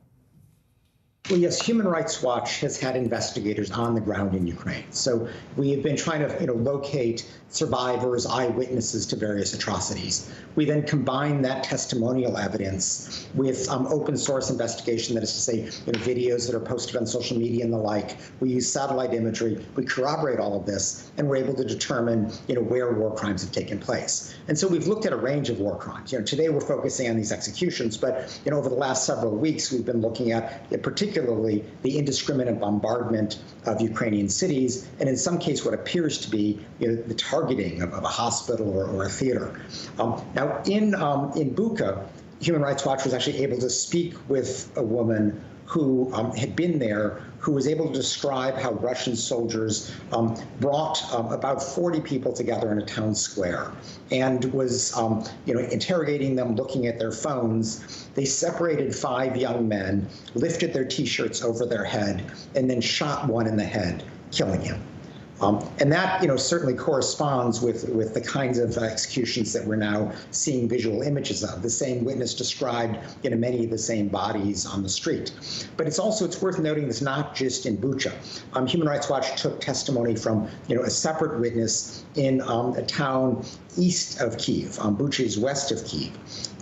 S3: Well, yes, Human Rights Watch has had investigators on the ground in Ukraine. So we have been trying to, locate survivors, eyewitnesses to various atrocities. We then combine that testimonial evidence with open source investigation, that is to say, videos that are posted on social media and the like. We use satellite imagery. We corroborate all of this, and we're able to determine, where war crimes have taken place. And so we've looked at a range of war crimes. Today we're focusing on these executions, but over the last several weeks we've been looking at particularly the indiscriminate bombardment of Ukrainian cities, and in some case what appears to be the targeting of a hospital or a theater. Now in Bucha, Human Rights Watch was actually able to speak with a woman who had been there, who was able to describe how Russian soldiers brought about 40 people together in a town square and was interrogating them, looking at their phones. They separated 5 young men, lifted their T-shirts over their head, and then shot one in the head, killing him. And that, certainly corresponds with the kinds of executions that we're now seeing visual images of. The same witness described, many of the same bodies on the street. But it's worth noting it's not just in Bucha. Human Rights Watch took testimony from, a separate witness in a town east of Kyiv. Bucha is west of Kyiv.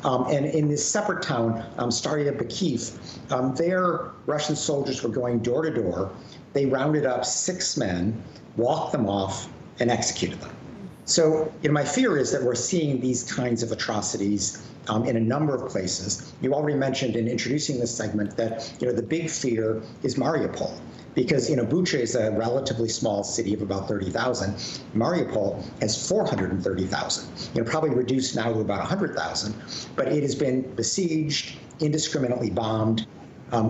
S3: And in this separate town, Starya-Bakiv, there Russian soldiers were going door to door. They rounded up 6 men, walked them off, and executed them. So my fear is that we're seeing these kinds of atrocities in a number of places. You already mentioned in introducing this segment that the big fear is Mariupol, because Bucha is a relatively small city of about 30,000. Mariupol has 430,000, probably reduced now to about 100,000, but it has been besieged, indiscriminately bombed.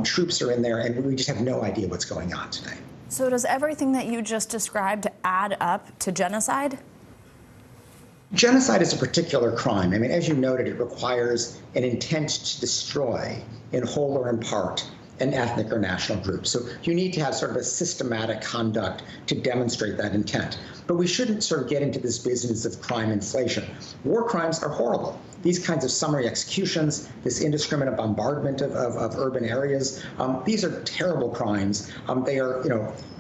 S3: Troops are in there, and we just have no idea what's going on today.
S7: So does everything that you just described add up to genocide?
S3: Genocide is a particular crime. As you noted, it requires an intent to destroy, in whole or in part, an ethnic or national group. So you need to have sort of a systematic conduct to demonstrate that intent. But we shouldn't sort of get into this business of crime inflation. War crimes are horrible. These kinds of summary executions, this indiscriminate bombardment of urban areas, these are terrible crimes.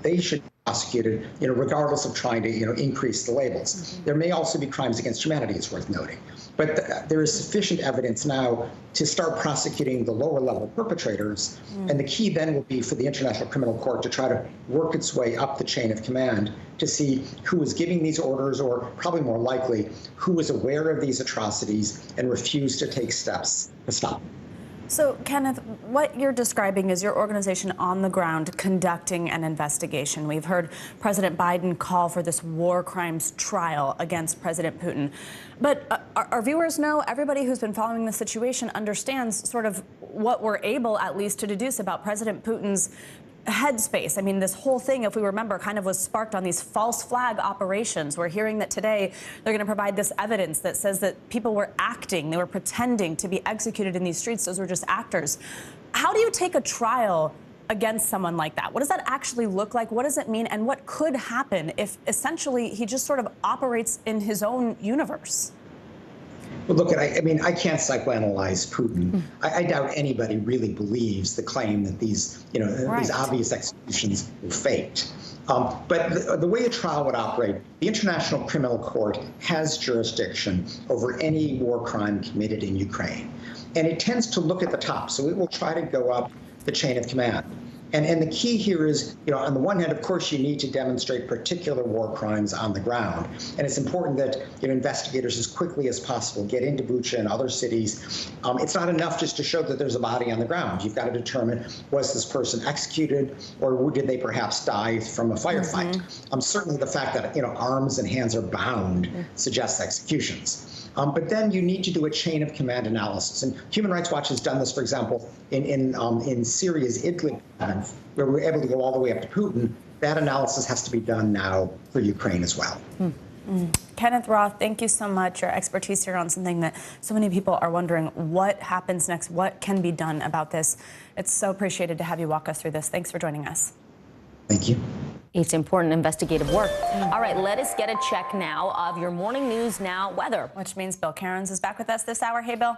S3: They should be prosecuted, regardless of trying to, increase the labels. There may also be crimes against humanity, it's worth noting. But there is sufficient evidence now to start prosecuting the lower level perpetrators. And the key then will be for the International Criminal Court to try to work its way up the chain of command to see who is giving these orders, or probably more likely, who is aware of these atrocities and refused to take steps to stop them.
S7: So, Kenneth, what you're describing is your organization on the ground conducting an investigation. We've heard President Biden call for this war crimes trial against President Putin. But our viewers know, everybody who's been following the situation understands sort of what we're able at least to deduce about President Putin's headspace. This whole thing, if we remember, kind of was sparked on these false flag operations. We're hearing that today they're going to provide this evidence that says that people were acting, they were pretending to be executed in these streets. Those were just actors. How do you take a trial against someone like that? What does that actually look like? What does it mean? And what could happen if essentially he just sort of operates in his own universe?
S3: Well, look, I can't psychoanalyze Putin. I doubt anybody really believes the claim that these obvious executions were faked. But the way a trial would operate, the International Criminal Court has jurisdiction over any war crime committed in Ukraine. And it tends to look at the top. So it will try to go up the chain of command. And the key here is, on the one hand, of course, you need to demonstrate particular war crimes on the ground. And it's important that investigators as quickly as possible get into Bucha and other cities. It's not enough just to show that there's a body on the ground. You've got to determine, was this person executed, or did they perhaps die from a firefight? Certainly the fact that, arms and hands are bound suggests executions. But then you need to do a chain of command analysis. And Human Rights Watch has done this, for example, in Syria's Idlib, where we're able to go all the way up to Putin. That analysis has to be done now for Ukraine as well.
S7: Kenneth Roth, thank you so much. Your expertise here on something that so many people are wondering what happens next, what can be done about this. It's so appreciated to have you walk us through this. Thanks for joining us.
S3: Thank you.
S6: It's important investigative work. All right, let us get a check now of your Morning News Now weather.
S7: Which means Bill Cairns is back with us this hour. Hey, Bill.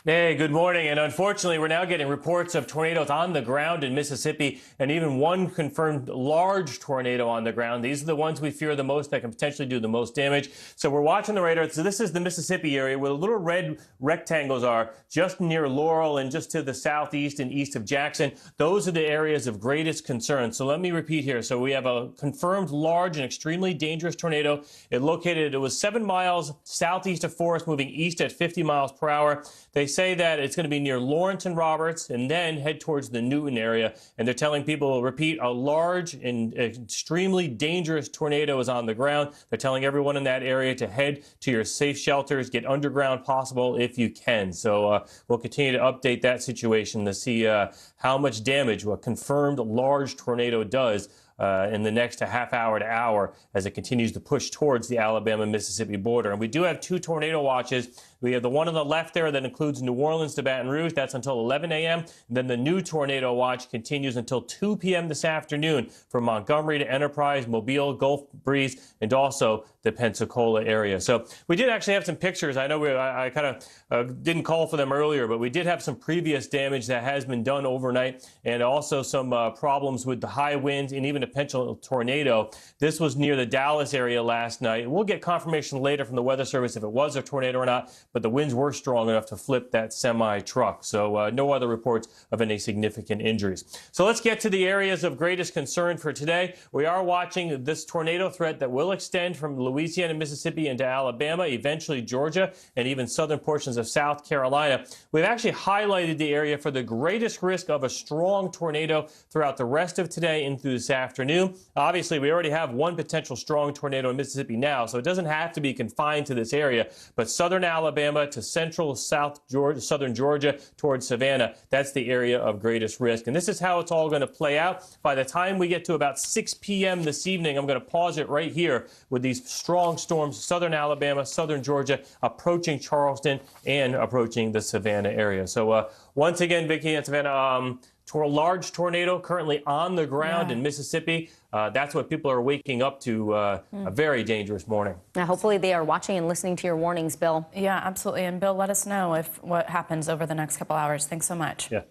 S8: Hey, good morning. And unfortunately, we're now getting reports of tornadoes on the ground in Mississippi and even one confirmed large tornado on the ground. These are the ones we fear the most that can potentially do the most damage. So we're watching the radar. So this is the Mississippi area where the little red rectangles are just near Laurel and just to the southeast and east of Jackson. Those are the areas of greatest concern. So let me repeat here. So we have a confirmed large and extremely dangerous tornado. It was 7 miles southeast of Forest, moving east at 50 miles per hour. They say that it's going to be near Lawrence and Roberts and then head towards the Newton area. And they're telling people, repeat, a large and extremely dangerous tornado is on the ground. They're telling everyone in that area to head to your safe shelters, get underground possible if you can. So we'll continue to update that situation to see how much damage a confirmed large tornado does in the next half hour to hour as it continues to push towards the Alabama-Mississippi border. And we do have 2 tornado watches. We have the one on the left there that includes New Orleans to Baton Rouge. That's until 11 a.m. And then the new tornado watch continues until 2 p.m. this afternoon from Montgomery to Enterprise, Mobile, Gulf Breeze, and also the Pensacola area. So we did actually have some pictures. I know I kind of didn't call for them earlier, but we did have some previous damage that has been done overnight and also some problems with the high winds and even a potential tornado. This was near the Dallas area last night. We'll get confirmation later from the Weather Service if it was a tornado or not, but the winds were strong enough to flip that semi-truck. So no other reports of any significant injuries. So let's get to the areas of greatest concern for today. We are watching this tornado threat that will extend from Louisiana, Mississippi into Alabama, eventually Georgia, and even southern portions of South Carolina. We've actually highlighted the area for the greatest risk of a strong tornado throughout the rest of today and through this afternoon. Obviously, we already have one potential strong tornado in Mississippi now, so it doesn't have to be confined to this area. But southern Alabama to central southern Georgia towards Savannah, that's the area of greatest risk. And this is how it's all going to play out. By the time we get to about 6 p.m. this evening, I'm going to pause it right here with these strong storms, southern Alabama, southern Georgia, approaching Charleston and approaching the Savannah area. So once again, Vicki and Savannah, large tornado currently on the ground in Mississippi. That's what people are waking up to, a very dangerous morning.
S6: Now, hopefully they are watching and listening to your warnings, Bill.
S7: Yeah, absolutely. And Bill, let us know what happens over the next couple hours. Thanks so much.
S8: Yeah.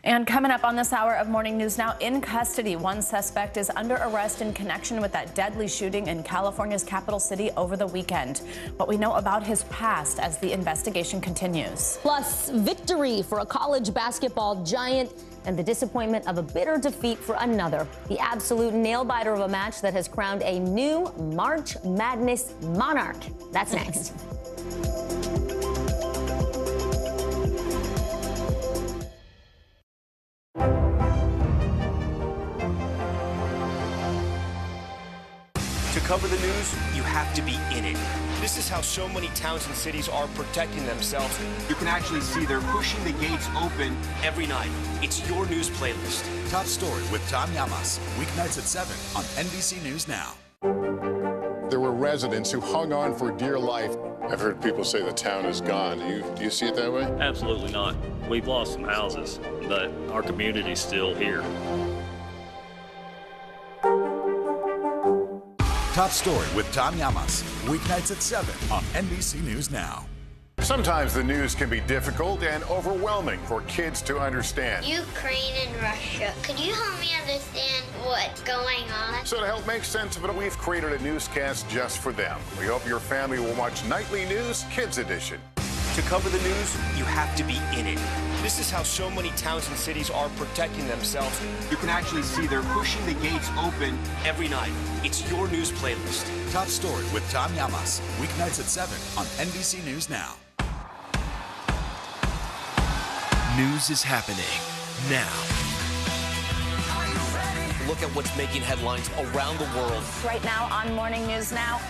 S7: And coming up on this hour of Morning News Now, in custody, one suspect is under arrest in connection with that deadly shooting in California's capital city over the weekend. What we know about his past as the investigation continues.
S6: Plus, victory for a college basketball giant and the disappointment of a bitter defeat for another. The absolute nail-biter of a match that has crowned a new March Madness monarch. That's next.
S10: To cover the news, you have to be in it. This is how so many towns and cities are protecting themselves. You can actually see they're pushing the gates open every night. It's your news playlist.
S22: Top Story with Tom Llamas, weeknights at 7 on NBC News Now.
S11: There were residents who hung on for dear life. I've heard people say the town is gone. Do you see it that way?
S12: Absolutely not. We've lost some houses, but our community's still here.
S22: Top Story with Tom Llamas, weeknights at 7 on NBC News Now.
S11: Sometimes the news can be difficult and overwhelming for kids to understand.
S17: Ukraine and Russia. Could you help me understand what's going on?
S11: So to help make sense of it, we've created a newscast just for them. We hope your family will watch Nightly News Kids Edition.
S10: To cover the news, you have to be in it. This is how so many towns and cities are protecting themselves. You can actually see they're pushing the gates open every night. It's your news playlist.
S22: Top Story with Tom Llamas, weeknights at 7 on NBC News Now.
S23: News is happening now.
S10: Look at what's making headlines around the world.
S7: Right now on Morning News Now.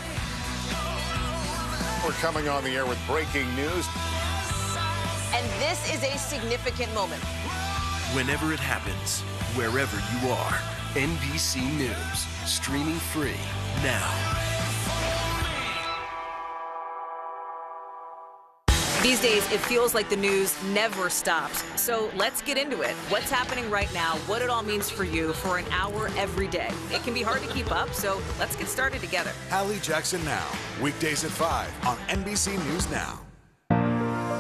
S11: We're coming on the air with breaking news.
S26: And this is a significant moment.
S23: Whenever it happens, wherever you are, NBC News, streaming free now.
S20: These days, it feels like the news never stops. So let's get into it. What's happening right now, what it all means for you for an hour every day. It can be hard to keep up, so let's get started together.
S22: Hallie Jackson Now, weekdays at 5 on NBC News Now.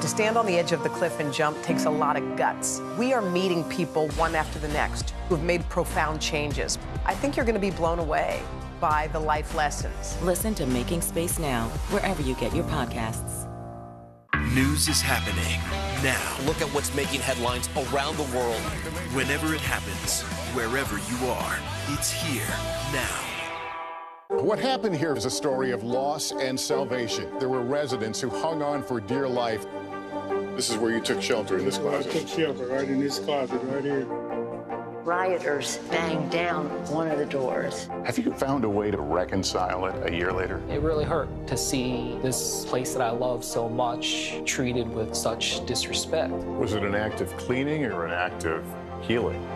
S1: To stand on the edge of the cliff and jump takes a lot of guts. We are meeting people one after the next who've made profound changes. I think you're going to be blown away by the life lessons.
S5: Listen to Making Space Now, wherever you get your podcasts.
S23: News is happening now.
S10: Look at what's making headlines around the world.
S23: Whenever it happens, wherever you are, it's here now.
S11: What happened here is a story of loss and salvation. There were residents who hung on for dear life. This is where you took shelter, in this closet.
S13: I took shelter right in this closet right here.
S21: Rioters banged down one of the doors.
S11: Have you found a way to reconcile it a year later?
S24: It really hurt to see this place that I love so much treated with such disrespect.
S11: Was it an act of cleaning or an act of healing?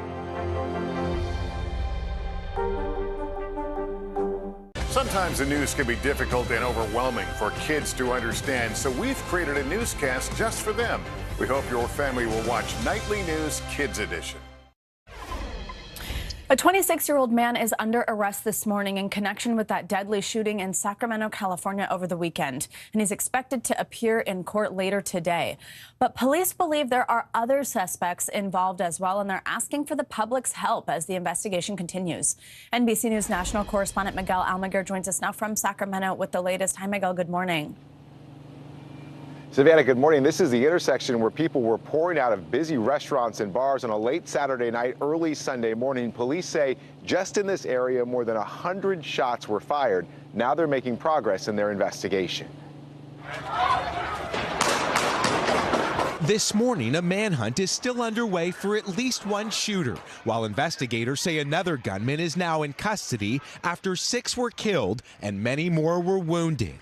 S11: Sometimes the news can be difficult and overwhelming for kids to understand, so we've created a newscast just for them. We hope your family will watch Nightly News Kids Edition.
S7: A 26-year-old man is under arrest this morning in connection with that deadly shooting in Sacramento, California over the weekend, and he's expected to appear in court later today. But police believe there are other suspects involved as well, and they're asking for the public's help as the investigation continues. NBC News national correspondent Miguel Almaguer joins us now from Sacramento with the latest. Hi, Miguel. Good morning.
S25: Savannah, good morning. This is the intersection where people were pouring out of busy restaurants and bars on a late Saturday night, early Sunday morning. Police say just in this area, more than 100 shots were fired. Now they're making progress in their investigation.
S27: This morning, a manhunt is still underway for at least one shooter, while investigators say another gunman is now in custody after 6 were killed and many more were wounded.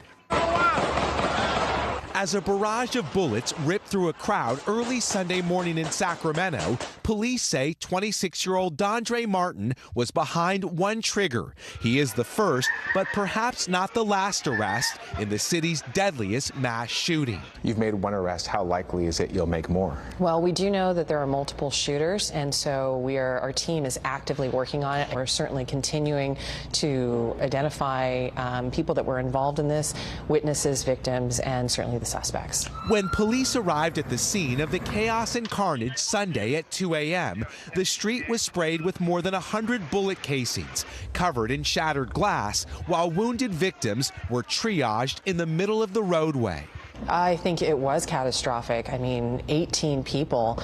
S27: As a barrage of bullets ripped through a crowd early Sunday morning in Sacramento, police say 26-year-old Dondre Martin was behind one trigger. He is the first, but perhaps not the last arrest in the city's deadliest mass shooting.
S28: You've made one arrest. How likely is it you'll make more?
S29: Well, we do know that there are multiple shooters, and so our team is actively working on it. We're certainly continuing to identify people that were involved in this, witnesses, victims, and certainly the suspects.
S27: When police arrived at the scene of the chaos and carnage Sunday at 2 a.m., the street was sprayed with more than 100 bullet casings, covered in shattered glass, while wounded victims were triaged in the middle of the roadway.
S29: I think it was catastrophic. I mean, 18 people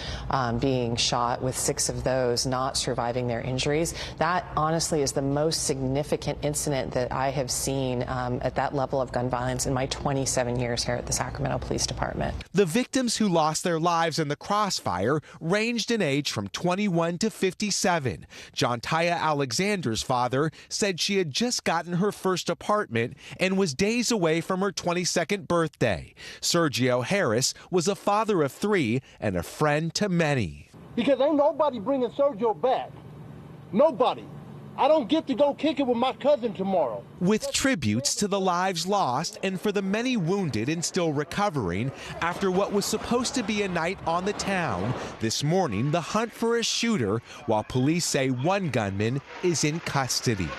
S29: being shot, with 6 of those not surviving their injuries. That honestly is the most significant incident that I have seen at that level of gun violence in my 27 years here at the Sacramento Police Department.
S27: The victims who lost their lives in the crossfire ranged in age from 21 to 57. John Taya Alexander's father said she had just gotten her first apartment and was days away from her 22nd birthday. Sergio Harris was a father of 3 and a friend to many.
S30: Because ain't nobody bringing Sergio back. Nobody. I don't get to go kick it with my cousin tomorrow.
S27: With tributes to the lives lost and for the many wounded and still recovering after what was supposed to be a night on the town, this morning the hunt for a shooter, while police say one gunman is in custody.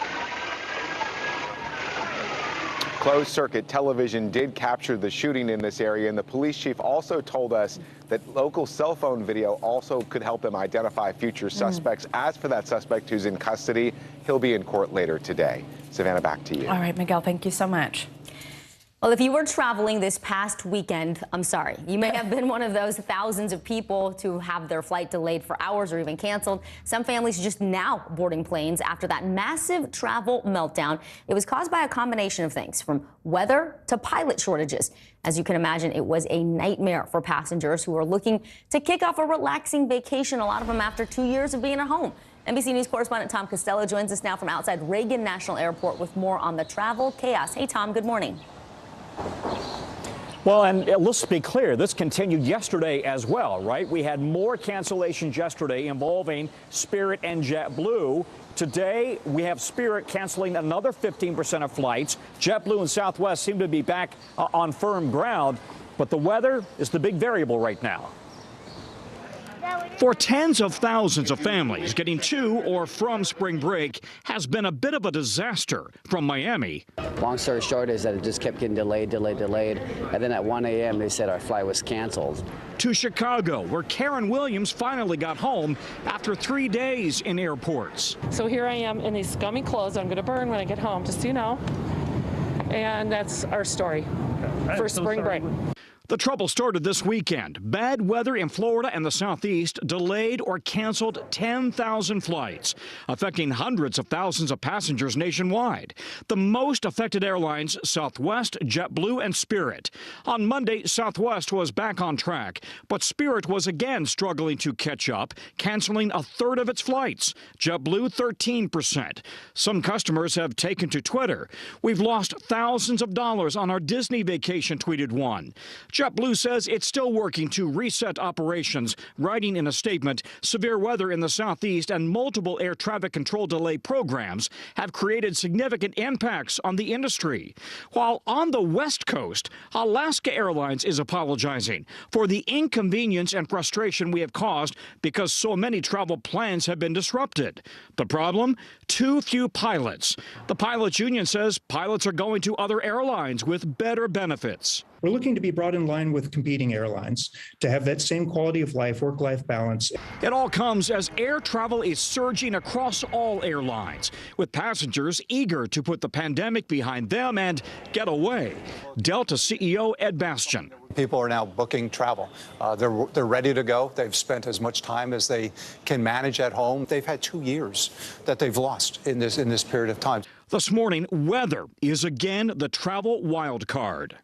S25: Closed-circuit television did capture the shooting in this area, and the police chief also told us that local cell phone video also could help them identify future suspects. As for that suspect who's in custody, he'll be in court later today. Savannah, back to you.
S7: All right, Miguel, thank you so much.
S6: Well, if you were traveling this past weekend, I'm sorry, you may have been one of those thousands of people to have their flight delayed for hours or even canceled. Some families just now boarding planes after that massive travel meltdown. It was caused by a combination of things, from weather to pilot shortages. As you can imagine, it was a nightmare for passengers who are looking to kick off a relaxing vacation, a lot of them after 2 years of being at home. NBC News correspondent Tom Costello joins us now from outside Reagan National Airport with more on the travel chaos. Hey, Tom, good morning.
S31: Well, and let's be clear, this continued yesterday as well, right? We had more cancellations yesterday involving Spirit and JetBlue. Today, we have Spirit canceling another 15% of flights. JetBlue and Southwest seem to be back on firm ground, but the weather is the big variable right now. For tens of thousands of families, getting to or from spring break has been a bit of a disaster. From Miami.
S2: Long story short is that it just kept getting delayed. And then at 1 a.m. they said our flight was canceled.
S31: To Chicago, where Karen Williams finally got home after 3 days in airports.
S3: So here I am in these scummy clothes I'm going to burn when I get home, just so you know. And that's our story for spring break.
S31: The trouble started this weekend. Bad weather in Florida and the Southeast delayed or canceled 10,000 flights, affecting hundreds of thousands of passengers nationwide. The most affected airlines, Southwest, JetBlue, and Spirit. On Monday, Southwest was back on track, but Spirit was again struggling to catch up, canceling a third of its flights. JetBlue, 13%. Some customers have taken to Twitter. "We've lost thousands of dollars on our Disney vacation," tweeted one. JetBlue says it's still working to reset operations, writing in a statement, severe weather in the Southeast and multiple air traffic control delay programs have created significant impacts on the industry. While on the West Coast, Alaska Airlines is apologizing for the inconvenience and frustration we have caused because so many travel plans have been disrupted. The problem? Too few pilots. The pilots union says pilots are going to other airlines with better benefits.
S4: We're looking to be brought in line with competing airlines to have that same quality of life, work-life balance.
S31: It all comes as air travel is surging across all airlines, with passengers eager to put the pandemic behind them and get away. Delta CEO Ed Bastian.
S8: People are now booking travel. They're ready to go. They've spent as much time as they can manage at home. They've had 2 years that they've lost in this period of time.
S31: This morning, weather is again the travel wild card.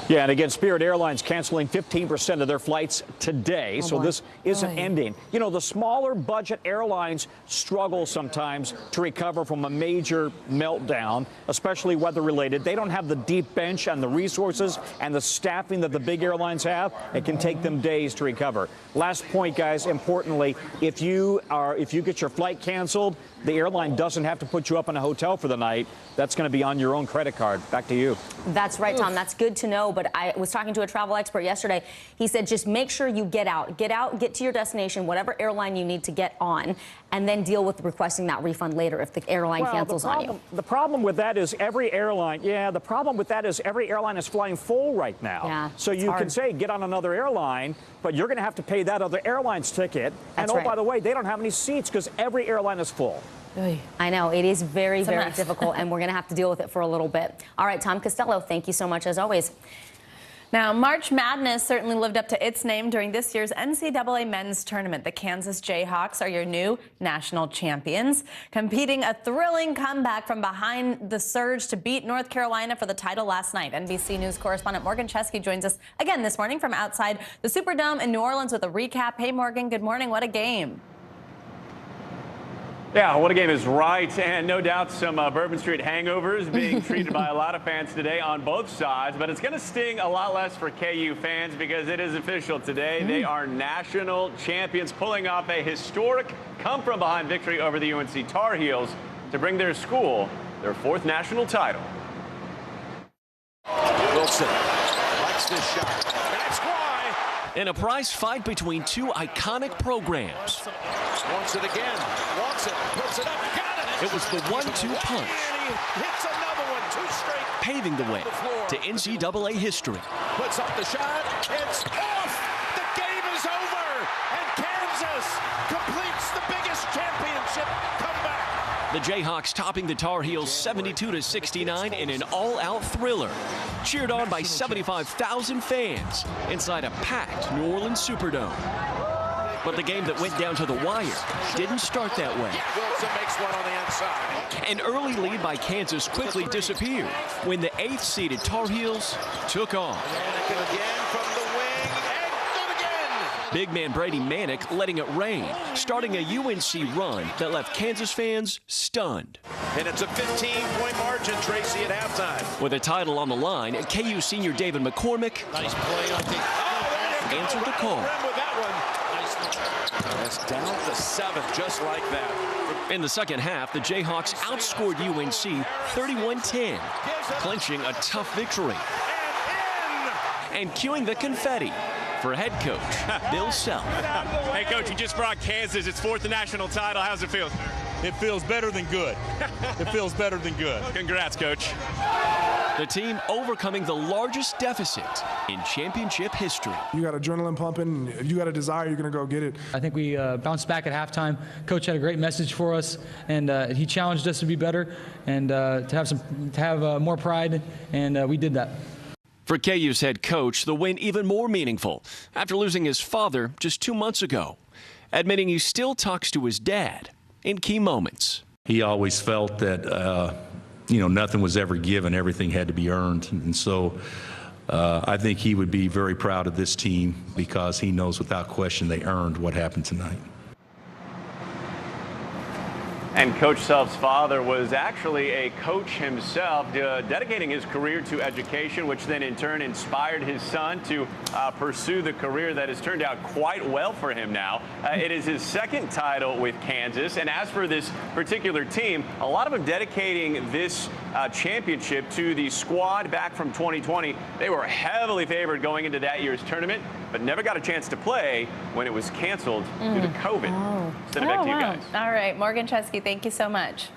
S31: Yeah, and again, Spirit Airlines canceling 15% of their flights today, so this isn't ending. You know, the smaller budget airlines struggle sometimes to recover from a major meltdown, especially weather-related. They don't have the deep bench and the resources and the staffing that the big airlines have. It can take them days to recover. Last point, guys, importantly, if you get your flight canceled, the airline doesn't have to put you up in a hotel for the night. That's going to be on your own credit card. Back to you.
S6: That's right, Tom. That's good to know. But I was talking to a travel expert yesterday. He said just make sure you get out, get to your destination, whatever airline you need to get on, and then deal with requesting that refund later if the airline cancels on you.
S31: The problem with that is every airline, every airline is flying full right now.
S6: Yeah,
S31: so you can say get on another airline, but you're going to have to pay that other airline's ticket. And by the way, they don't have any seats because every airline is full.
S6: I know. It is very, very difficult, and we're going to have to deal with it for a little bit. All right, Tom Costello, thank you so much, as always.
S7: Now, March Madness certainly lived up to its name during this year's NCAA men's tournament. The Kansas Jayhawks are your new national champions, competing a thrilling comeback from behind the surge to beat North Carolina for the title last night. NBC News correspondent Morgan Chesky joins us again this morning from outside the Superdome in New Orleans with a recap. Hey, Morgan, good morning. What a game.
S9: Yeah, what a game is right, and no doubt some Bourbon Street hangovers being treated by a lot of fans today on both sides, but it's going to sting a lot less for KU fans because it is official today. They are national champions, pulling off a historic come-from-behind victory over the UNC Tar Heels to bring their school their 4th national title.
S12: Wilson likes this shot. That's why.
S23: In a prize fight between two iconic programs.
S12: Wants it again. Wants it. Puts it up. Got it.
S23: It was the 1-2 punch.
S12: And he hits another one. 2 straight.
S23: Paving the way to NCAA history.
S12: Puts up the shot. It's off. The game is over. And Kansas completes the biggest championship comeback.
S23: The Jayhawks topping the Tar Heels 72-69 in an all-out thriller. Cheered on by 75,000 fans inside a packed New Orleans Superdome. But the game that went down to the wire didn't start that way.
S12: Wilson makes one on the inside.
S23: An early lead by Kansas quickly disappeared when the 8th-seeded Tar Heels took off.
S12: Again from the wing, and good again.
S23: Big man Brady Manick letting it rain, starting a UNC run that left Kansas fans stunned.
S12: And it's a 15-point margin, Tracy, at halftime.
S23: With a title on the line, KU senior David McCormick answered the call.
S12: It's down to 7, just like that.
S23: In the second half, the Jayhawks outscored UNC 31-10, clinching a tough victory. And cueing the confetti for head coach Bill Self.
S9: Hey, Coach, you just brought Kansas its 4th national title. How's it feel?
S1: It feels better than good. It feels better than good.
S9: Congrats, Coach.
S23: The team overcoming the largest deficit in championship history.
S5: You got adrenaline pumping. You got a desire, you're going to go get it.
S14: I think we bounced back at halftime. Coach had a great message for us, and he challenged us to be better and to have more pride, and we did that.
S23: For KU's head coach, the win even more meaningful after losing his father just 2 months ago, admitting he still talks to his dad in key moments.
S15: He always felt that, nothing was ever given. Everything had to be earned. And so I think he would be very proud of this team because he knows without question they earned what happened tonight.
S9: And Coach Self's father was actually a coach himself, dedicating his career to education, which then in turn inspired his son to pursue the career that has turned out quite well for him now. It is his 2nd title with Kansas. And as for this particular team, a lot of them dedicating this championship to the squad back from 2020. They were heavily favored going into that year's tournament, but never got a chance to play when it was canceled due to COVID. Send it back to you guys.
S7: All right, Morgan Chesky, thank you so much.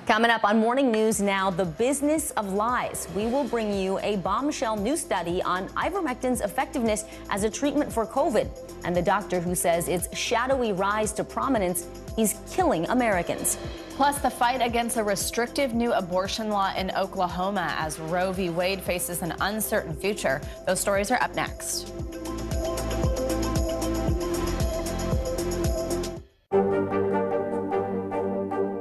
S6: Coming up on Morning News Now, the business of lies. We will bring you a bombshell new study on ivermectin's effectiveness as a treatment for COVID, and the doctor who says its shadowy rise to prominence is killing Americans.
S7: Plus, the fight against a restrictive new abortion law in Oklahoma as Roe v. Wade faces an uncertain future. Those stories are up next.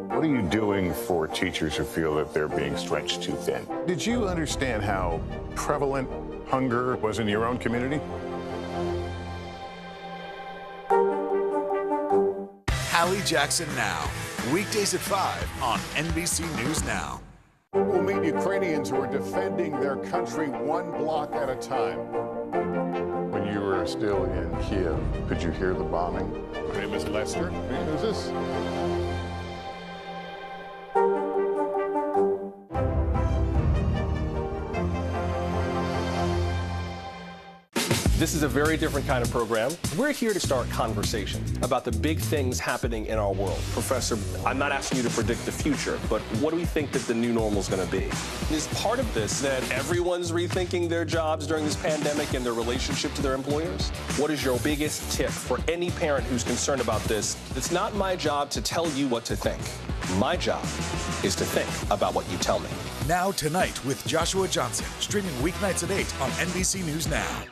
S11: What are you doing for teachers who feel that they're being stretched too thin? Did you understand how prevalent hunger was in your own community?
S16: Hallie Jackson Now, weekdays at 5 on NBC News Now.
S11: We'll meet Ukrainians who are defending their country one block at a time. When you were still in Kiev, could you hear the bombing? My name is Lester. Who's this?
S17: This is a very different kind of program. We're here to start conversation about the big things happening in our world. Professor, I'm not asking you to predict the future, but what do we think that the new normal is going to be? Is part of this that everyone's rethinking their jobs during this pandemic and their relationship to their employers? What is your biggest tip for any parent who's concerned about this? It's not my job to tell you what to think. My job is to think about what you tell me.
S16: Now Tonight with Joshua Johnson, streaming weeknights at 8 on NBC News Now.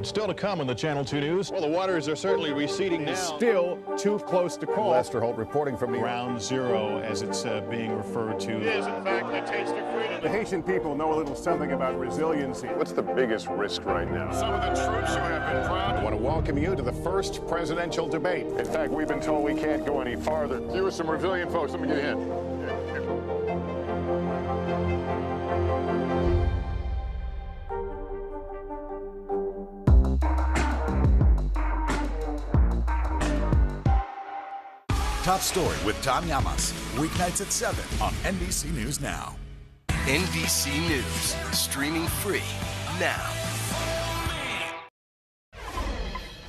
S18: Still to come on the Channel 2 News.
S12: Well, the waters are certainly receding now.
S18: It's still too close to call.
S11: Lester Holt reporting from
S18: Ground Zero, as it's being referred to.
S12: It is, in fact, the taste of freedom.
S11: The Haitian people know a little something about resiliency. What's the biggest risk right now?
S12: Some of the troops who have been proud.
S11: I want to welcome you to the first presidential debate. In fact, we've been told we can't go any farther. You are some resilient folks. Let me get in.
S16: Top Story with Tom Llamas, weeknights at 7 on NBC News Now.
S23: NBC News, streaming free now.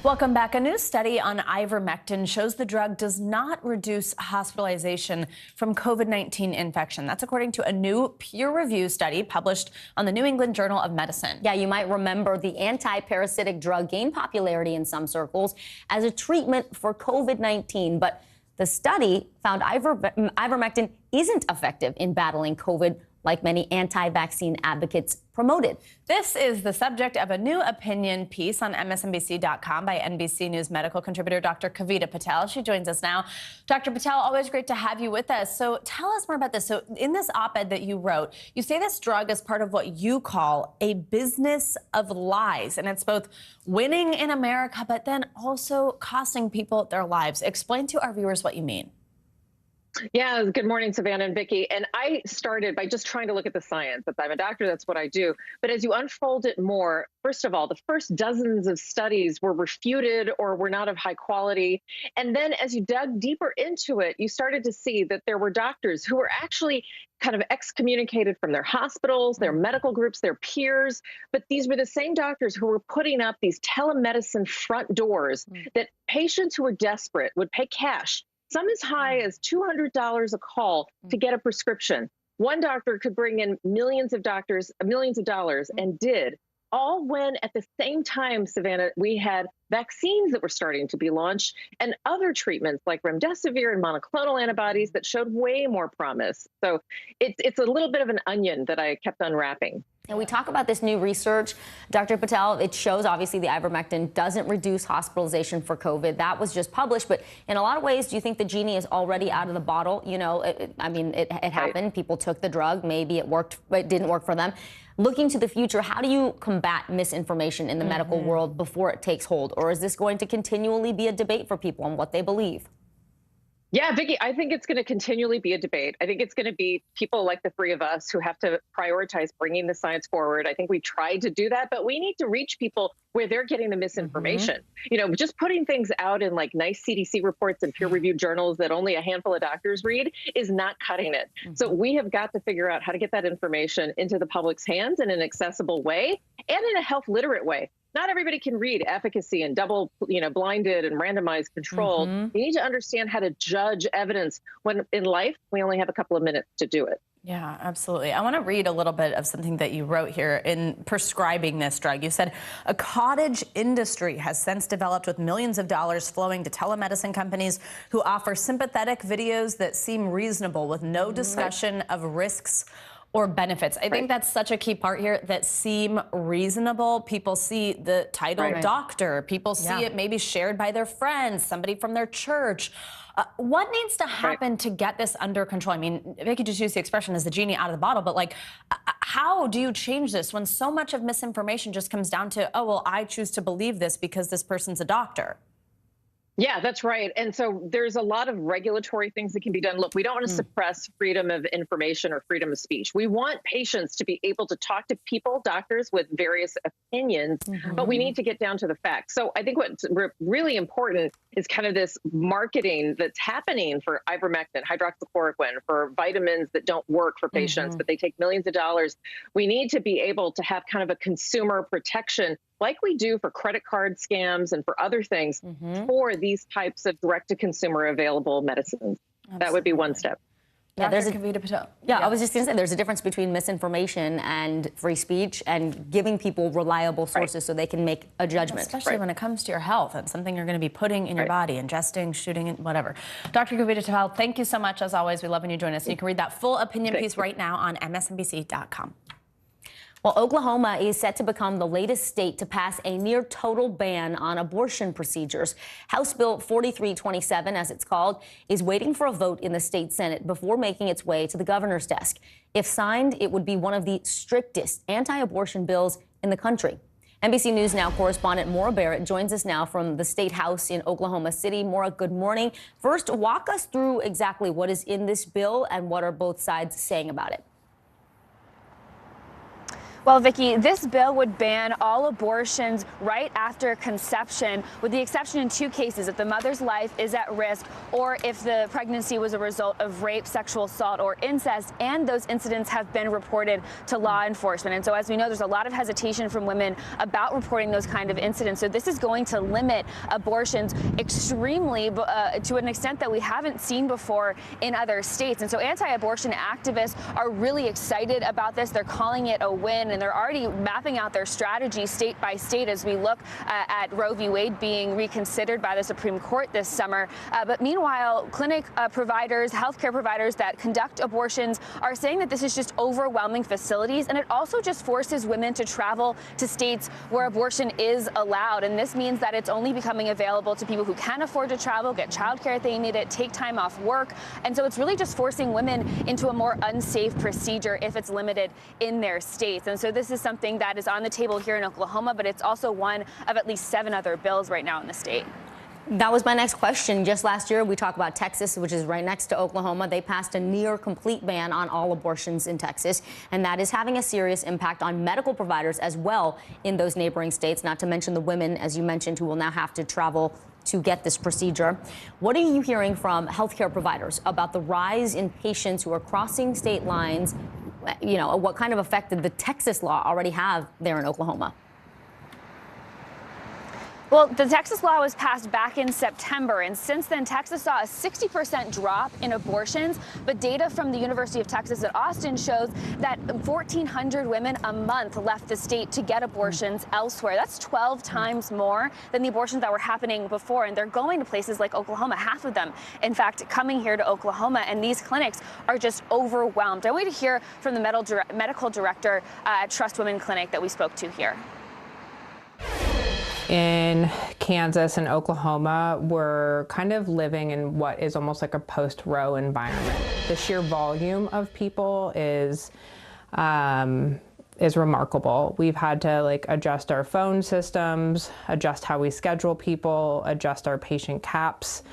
S7: Welcome back. A new study on ivermectin shows the drug does not reduce hospitalization from COVID-19 infection. That's according to a new peer-reviewed study published on the New England Journal of Medicine.
S6: Yeah, you might remember the anti-parasitic drug gained popularity in some circles as a treatment for COVID-19, but the study found ivermectin isn't effective in battling COVID like many anti-vaccine advocates promoted.
S7: This is the subject of a new opinion piece on MSNBC.com by NBC News medical contributor Dr. Kavita Patel. She joins us now. Dr. Patel, always great to have you with us. So tell us more about this. So in this op-ed that you wrote, you say this drug is part of what you call a business of lies, and it's both winning in America, but then also costing people their lives. Explain to our viewers what you mean.
S10: Yeah, good morning, Savannah and Vicki. And I started by just trying to look at the science. I'm a doctor, that's what I do. But as you unfold it more, first of all, the first dozens of studies were refuted or were not of high quality. And then as you dug deeper into it, you started to see that there were doctors who were actually kind of excommunicated from their hospitals, their medical groups, their peers. But these were the same doctors who were putting up these telemedicine front doors that patients who were desperate would pay cash, some as high as $200 a call to get a prescription. One doctor could bring in millions of dollars and did, all when at the same time, Savannah, we had vaccines that were starting to be launched and other treatments like remdesivir and monoclonal antibodies that showed way more promise. So it's a little bit of an onion that I kept unwrapping.
S6: And we talk about this new research, Dr. Patel. It shows obviously the ivermectin doesn't reduce hospitalization for COVID. That was just published. But in a lot of ways, do you think the genie is already out of the bottle? You know, it happened. People took the drug. Maybe it worked, but it didn't work for them. Looking to the future, how do you combat misinformation in the medical world before it takes hold? Or is this going to continually be a debate for people on what they believe?
S10: Yeah, Vicki, I think it's going to continually be a debate. I think it's going to be people like the three of us who have to prioritize bringing the science forward. I think we tried to do that, but we need to reach people where they're getting the misinformation. You know, just putting things out in like nice CDC reports and peer-reviewed journals that only a handful of doctors read is not cutting it. So we have got to figure out how to get that information into the public's hands in an accessible way and in a health literate way. Not everybody can read efficacy and double, blinded and randomized control. You need to understand how to judge evidence when in life we only have a couple of minutes to do it.
S7: Yeah, absolutely. I want to read a little bit of something that you wrote here in prescribing this drug. You said, a cottage industry has since developed with millions of dollars flowing to telemedicine companies who offer sympathetic videos that seem reasonable with no discussion of risks or benefits. I think that's such a key part here, that seem reasonable. People see the title doctor. People see it maybe shared by their friends, somebody from their church. What needs to happen to get this under control? I mean, Vicki just used the expression as the genie out of the bottle, but like, how do you change this when so much of misinformation just comes down to, oh, well, I choose to believe this because this person's a doctor?
S10: Yeah, that's right. And so there's a lot of regulatory things that can be done. Look, we don't want to suppress freedom of information or freedom of speech. We want patients to be able to talk to people, doctors with various opinions, but we need to get down to the facts. So I think what's really important is kind of this marketing that's happening for ivermectin, hydroxychloroquine, for vitamins that don't work for patients, but they take millions of dollars. We need to be able to have kind of a consumer protection like we do for credit card scams and for other things for these types of direct-to-consumer available medicines. That would be one step.
S6: Yeah, there's I was just going to say there's a difference between misinformation and free speech and giving people reliable sources so they can make a judgment.
S7: Especially when it comes to your health and something you're going to be putting in your body, ingesting, shooting, whatever. Dr. Kavita Patel, thank you so much as always. We love when you join us. And you can read that full opinion piece right now on msnbc.com.
S6: Well, Oklahoma is set to become the latest state to pass a near total ban on abortion procedures. House Bill 4327, as it's called, is waiting for a vote in the state Senate before making its way to the governor's desk. If signed, it would be one of the strictest anti-abortion bills in the country. NBC News Now correspondent Maura Barrett joins us now from the State House in Oklahoma City. Maura, good morning. First, walk us through exactly what is in this bill and what are both sides saying about it.
S13: Well, Vicki, this bill would ban all abortions right after conception, with the exception in 2 cases: if the mother's life is at risk or if the pregnancy was a result of rape, sexual assault, or incest, and those incidents have been reported to law enforcement. And so, as we know, there's a lot of hesitation from women about reporting those kind of incidents. So this is going to limit abortions extremely to an extent that we haven't seen before in other states. And so anti-abortion activists are really excited about this. They're calling it a win, and they're already mapping out their strategy state by state as we look at Roe v. Wade being reconsidered by the Supreme Court this summer. But meanwhile, clinic providers, healthcare providers that conduct abortions are saying that this is just overwhelming facilities, and it also just forces women to travel to states where abortion is allowed. And this means that it's only becoming available to people who can afford to travel, get childcare if they need it, take time off work. And so it's really just forcing women into a more unsafe procedure if it's limited in their states. And so this is something that is on the table here in Oklahoma, but it's also one of at least 7 other bills right now in the state.
S6: That was my next question. Just last year, we talked about Texas, which is right next to Oklahoma. They passed a near complete ban on all abortions in Texas, and that is having a serious impact on medical providers as well in those neighboring states, not to mention the women, as you mentioned, who will now have to travel to get this procedure. What are you hearing from healthcare providers about the rise in patients who are crossing state lines? You know, what kind of effect did the Texas law already have there in Oklahoma?
S13: Well, the Texas law was passed back in September, and since then, Texas saw a 60% drop in abortions. But data from the University of Texas at Austin shows that 1,400 women a month left the state to get abortions elsewhere. That's 12 times more than the abortions that were happening before, and they're going to places like Oklahoma, half of them, in fact, coming here to Oklahoma, and these clinics are just overwhelmed. I want to hear from the medical director at Trust Women Clinic that we spoke to here.
S19: In Kansas and Oklahoma, we're kind of living in what is almost like a post-Roe environment. The sheer volume of people is remarkable. We've had to adjust our phone systems, adjust how we schedule people, adjust our patient caps,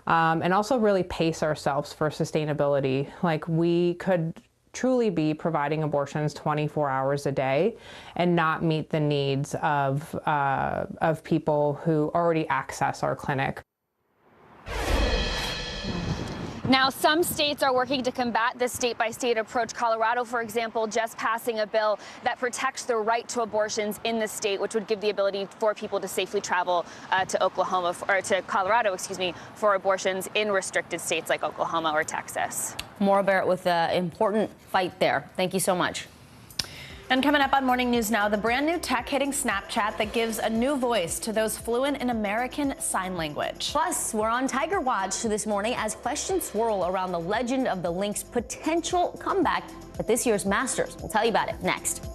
S19: and also really pace ourselves for sustainability. We could truly be providing abortions 24 hours a day and not meet the needs of people who already access our clinic.
S13: Now, some states are working to combat this state-by-state approach. Colorado, for example, just passing a bill that protects the right to abortions in the state, which would give the ability for people to safely travel to Oklahoma, or to Colorado, excuse me, for abortions in restricted states like Oklahoma or Texas.
S6: Maura Barrett with an important fight there. Thank you so much.
S7: And coming up on Morning News Now, the brand new tech hitting Snapchat that gives a new voice to those fluent in American Sign Language.
S6: Plus, we're on Tiger Watch this morning as questions swirl around the legend of the Lynx' potential comeback at this year's Masters. We'll tell you about it next.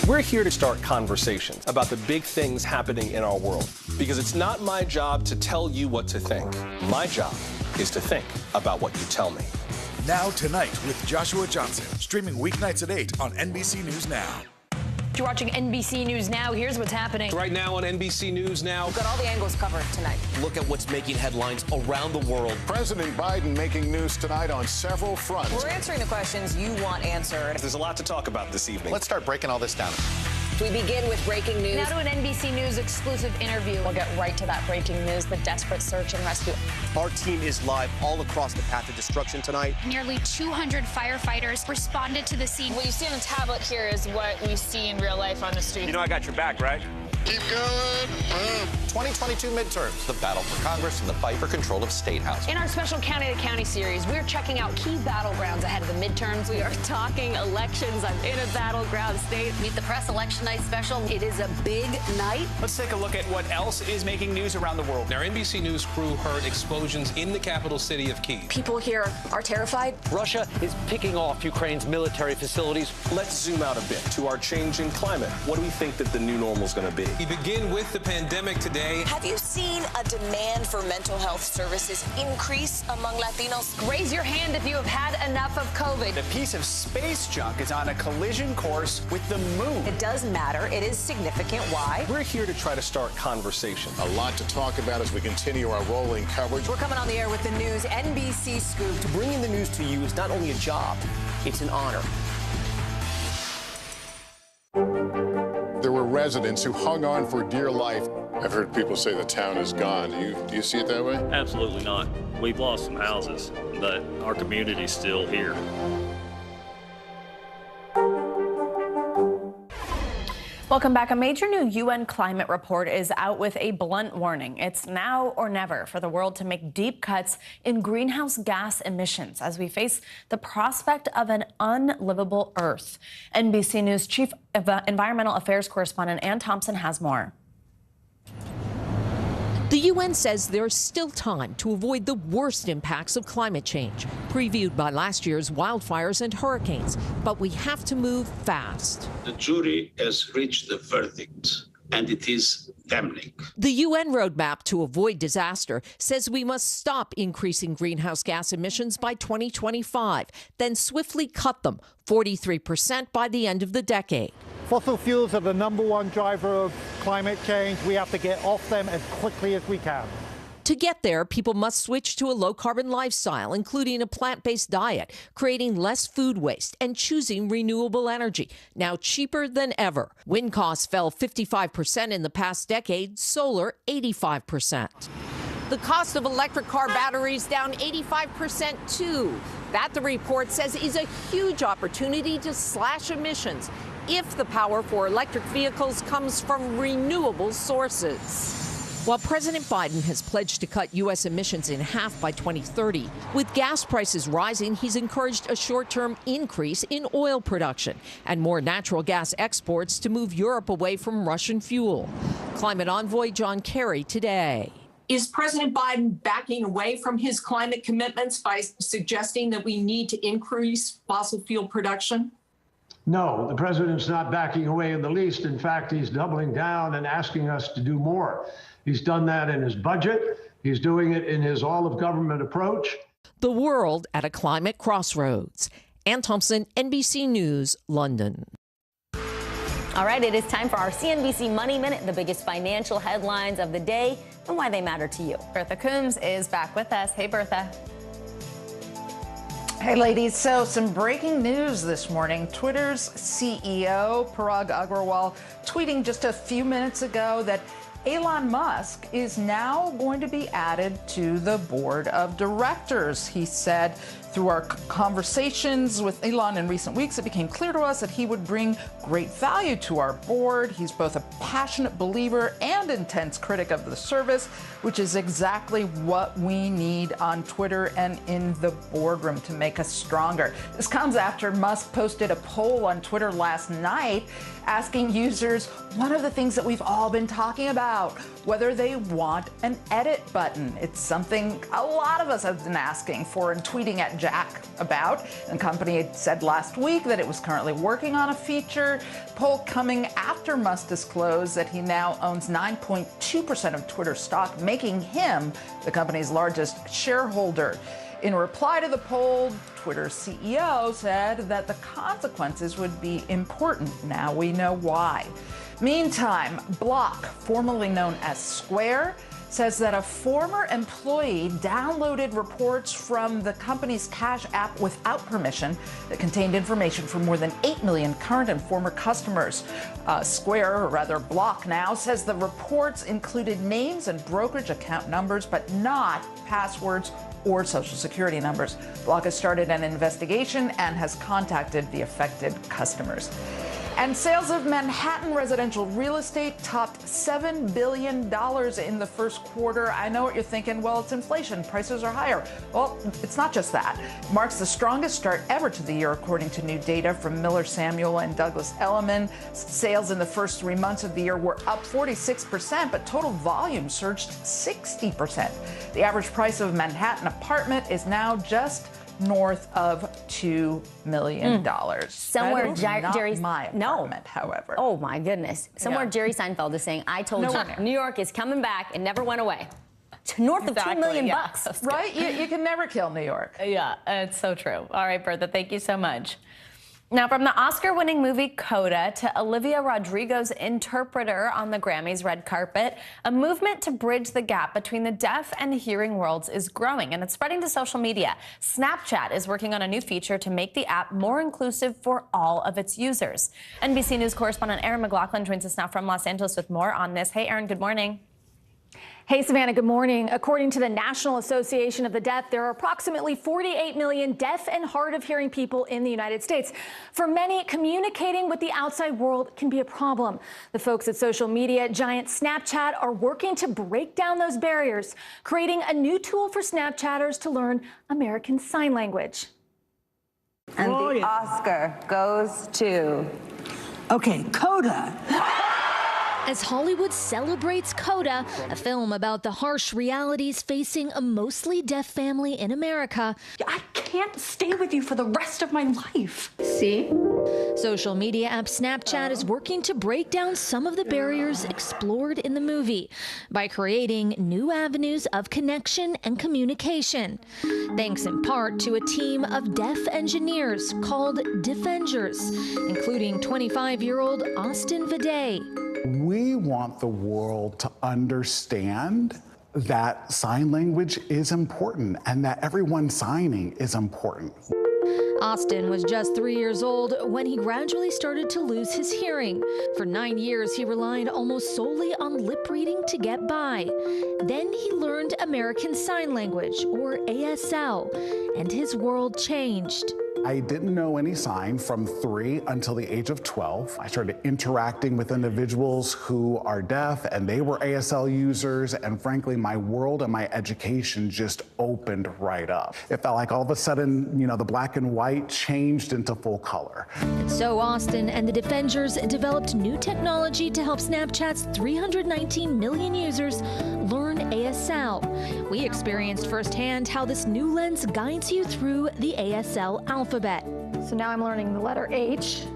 S17: We're here to start conversations about the big things happening in our world, because it's not my job to tell you what to think. My job is to think about what you tell me.
S16: Now Tonight with Joshua Johnson, streaming weeknights at 8 on NBC News Now.
S20: If you're watching NBC News Now, here's what's happening.
S23: Right now on NBC News Now.
S20: We've got all the angles covered tonight.
S23: Look at what's making headlines around the world.
S11: President Biden making news tonight on several fronts.
S20: We're answering the questions you want answered.
S17: There's a lot to talk about this evening.
S21: Let's start breaking all this down.
S20: We begin with breaking news. Now to an NBC News exclusive interview. We'll get right to that breaking news, the desperate search and rescue.
S21: Our team is live all across the path of destruction tonight.
S22: Nearly 200 firefighters responded to the scene.
S24: What you see on the tablet here is what we see in real life on the street.
S9: You know I got your back, right?
S21: Keep going. 2022 midterms, the battle for Congress and the fight for control of State House.
S20: In our special County to County series, we're checking out key battlegrounds ahead of the midterms. We are talking elections. I'm in a battleground state.
S25: Meet the Press Election Night special. It is a big night.
S9: Let's take a look at what else is making news around the world.
S23: Our NBC News crew heard explosions in the capital city of Kyiv.
S20: People here are terrified.
S23: Russia is picking off Ukraine's military facilities.
S17: Let's zoom out a bit to our changing climate. What do we think that the new normal is going to be?
S23: We begin with the pandemic today.
S25: Have you seen a demand for mental health services increase among Latinos?
S20: Raise your hand if you have had enough of COVID.
S21: A piece of space junk is on a collision course with the moon.
S20: It does matter. It is significant. Why?
S17: We're here to try to start conversation.
S11: A lot to talk about as we continue our rolling coverage.
S20: We're coming on the air with the news NBC Scoop.
S21: Bringing the news to you is not only a job, it's an honor.
S11: There were residents who hung on for dear life. I've heard people say the town is gone. Do you see it that way?
S26: Absolutely not. We've lost some houses, but our community's still here.
S7: Welcome back. A major new UN climate report is out with a blunt warning. It's now or never for the world to make deep cuts in greenhouse gas emissions as we face the prospect of an unlivable Earth. NBC News Chief Environmental Affairs Correspondent Ann Thompson has more.
S27: The UN says there's still time to avoid the worst impacts of climate change, previewed by last year's wildfires and hurricanes. But we have to move fast.
S28: The jury has reached the verdict, and it is damning.
S27: The UN roadmap to avoid disaster says we must stop increasing greenhouse gas emissions by 2025, then swiftly cut them 43% by the end of the decade.
S1: Fossil fuels are the #1 driver of climate change. We have to get off them as quickly as we can.
S27: To get there, people must switch to a low-carbon lifestyle, including a plant-based diet, creating less food waste, and choosing renewable energy, now cheaper than ever. Wind costs fell 55% in the past decade, solar 85%. The cost of electric car batteries down 85% too. That, the report says, is a huge opportunity to slash emissions if the power for electric vehicles comes from renewable sources. While President Biden has pledged to cut U.S. emissions in half by 2030, with gas prices rising, he's encouraged a short-term increase in oil production and more natural gas exports to move Europe away from Russian fuel. Climate envoy John Kerry today.
S2: Is President Biden backing away from his climate commitments by suggesting that we need to increase fossil fuel production?
S3: No, the president's not backing away in the least. In fact, he's doubling down and asking us to do more. He's done that in his budget. He's doing it in his all-of-government approach.
S27: The world at a climate crossroads. Ann Thompson, NBC News, London.
S6: All right, it is time for our CNBC Money Minute, the biggest financial headlines of the day and why they matter to you.
S7: Bertha Coombs is back with us. Hey, Bertha.
S4: Hey, ladies. So some breaking news this morning. Twitter's CEO, Parag Agrawal, tweeting just a few minutes ago that Elon Musk is now going to be added to the board of directors. He said, through our conversations with Elon in recent weeks, it became clear to us that he would bring great value to our board. He's both a passionate believer and intense critic of the service, which is exactly what we need on Twitter and in the boardroom to make us stronger. This comes after Musk posted a poll on Twitter last night asking users one of the things that we've all been talking about, whether they want an edit button. It's something a lot of us have been asking for and tweeting at Jack about. The company had said last week that it was currently working on a feature. Poll coming after Musk disclosed that he now owns 9.2% of Twitter stock, making him the company's largest shareholder. In reply to the poll, Twitter's CEO said that the consequences would be important. Now we know why. Meantime, Block, formerly known as Square, says that a former employee downloaded reports from the company's Cash app without permission that contained information for more than 8 million current and former customers. Square, or rather Block now, says the reports included names and brokerage account numbers, but not passwords or social security numbers. Block has started an investigation and has contacted the affected customers. And sales of Manhattan residential real estate topped $7 billion in the first quarter. I know what you're thinking. Well, it's inflation. Prices are higher. Well, it's not just that. It marks the strongest start ever to the year, according to new data from Miller Samuel and Douglas Elliman. Sales in the first 3 months of the year were up 46%, but total volume surged 60%. The average price of a Manhattan apartment is now just north of $2 million.
S6: Somewhere Jerry's
S4: my apartment, however.
S6: Oh my goodness. Somewhere Jerry Seinfeld is saying, I told you, New York is coming back and never went away. North of $2 million bucks.
S4: Right? You can never kill New York.
S7: Yeah, it's so true. All right, Bertha, thank you so much. Now, from the Oscar-winning movie Coda to Olivia Rodrigo's Interpreter on the Grammys red carpet, a movement to bridge the gap between the deaf and hearing worlds is growing, and it's spreading to social media. Snapchat is working on a new feature to make the app more inclusive for all of its users. NBC News correspondent Erin McLaughlin joins us now from Los Angeles with more on this. Hey, Erin, good morning.
S5: Hey, Savannah, good morning. According to the National Association of the Deaf, there are approximately 48 million deaf and hard of hearing people in the United States. For many, communicating with the outside world can be a problem. The folks at social media giant Snapchat are working to break down those barriers, creating a new tool for Snapchatters to learn American Sign Language.
S8: And the Oscar goes to...
S14: Okay, Coda.
S10: as Hollywood celebrates Coda, a film about the harsh realities facing a mostly deaf family in America.
S12: I can't stay with you for the rest of my life.
S10: See? Social media app Snapchat is working to break down some of the barriers explored in the movie by creating new avenues of connection and communication, thanks in part to a team of deaf engineers called Defengers, including 25-year-old Austin Viday.
S13: We want the world to understand that sign language is important and that everyone signing is important.
S10: Austin was just 3 years old when he gradually started to lose his hearing. For 9 years, he relied almost solely on lip reading to get by. Then he learned American Sign Language, or ASL, and his world changed.
S13: I didn't know any sign from 3 until the age of 12. I started interacting with individuals who are deaf, and they were ASL users, and frankly, my world and my education just opened right up. It felt like all of a sudden, the black and white changed into full color.
S10: And so Austin and the Defengers developed new technology to help Snapchat's 319 million users learn ASL. We experienced firsthand how this new lens guides you through the ASL alphabet.
S5: So now I'm learning the letter H.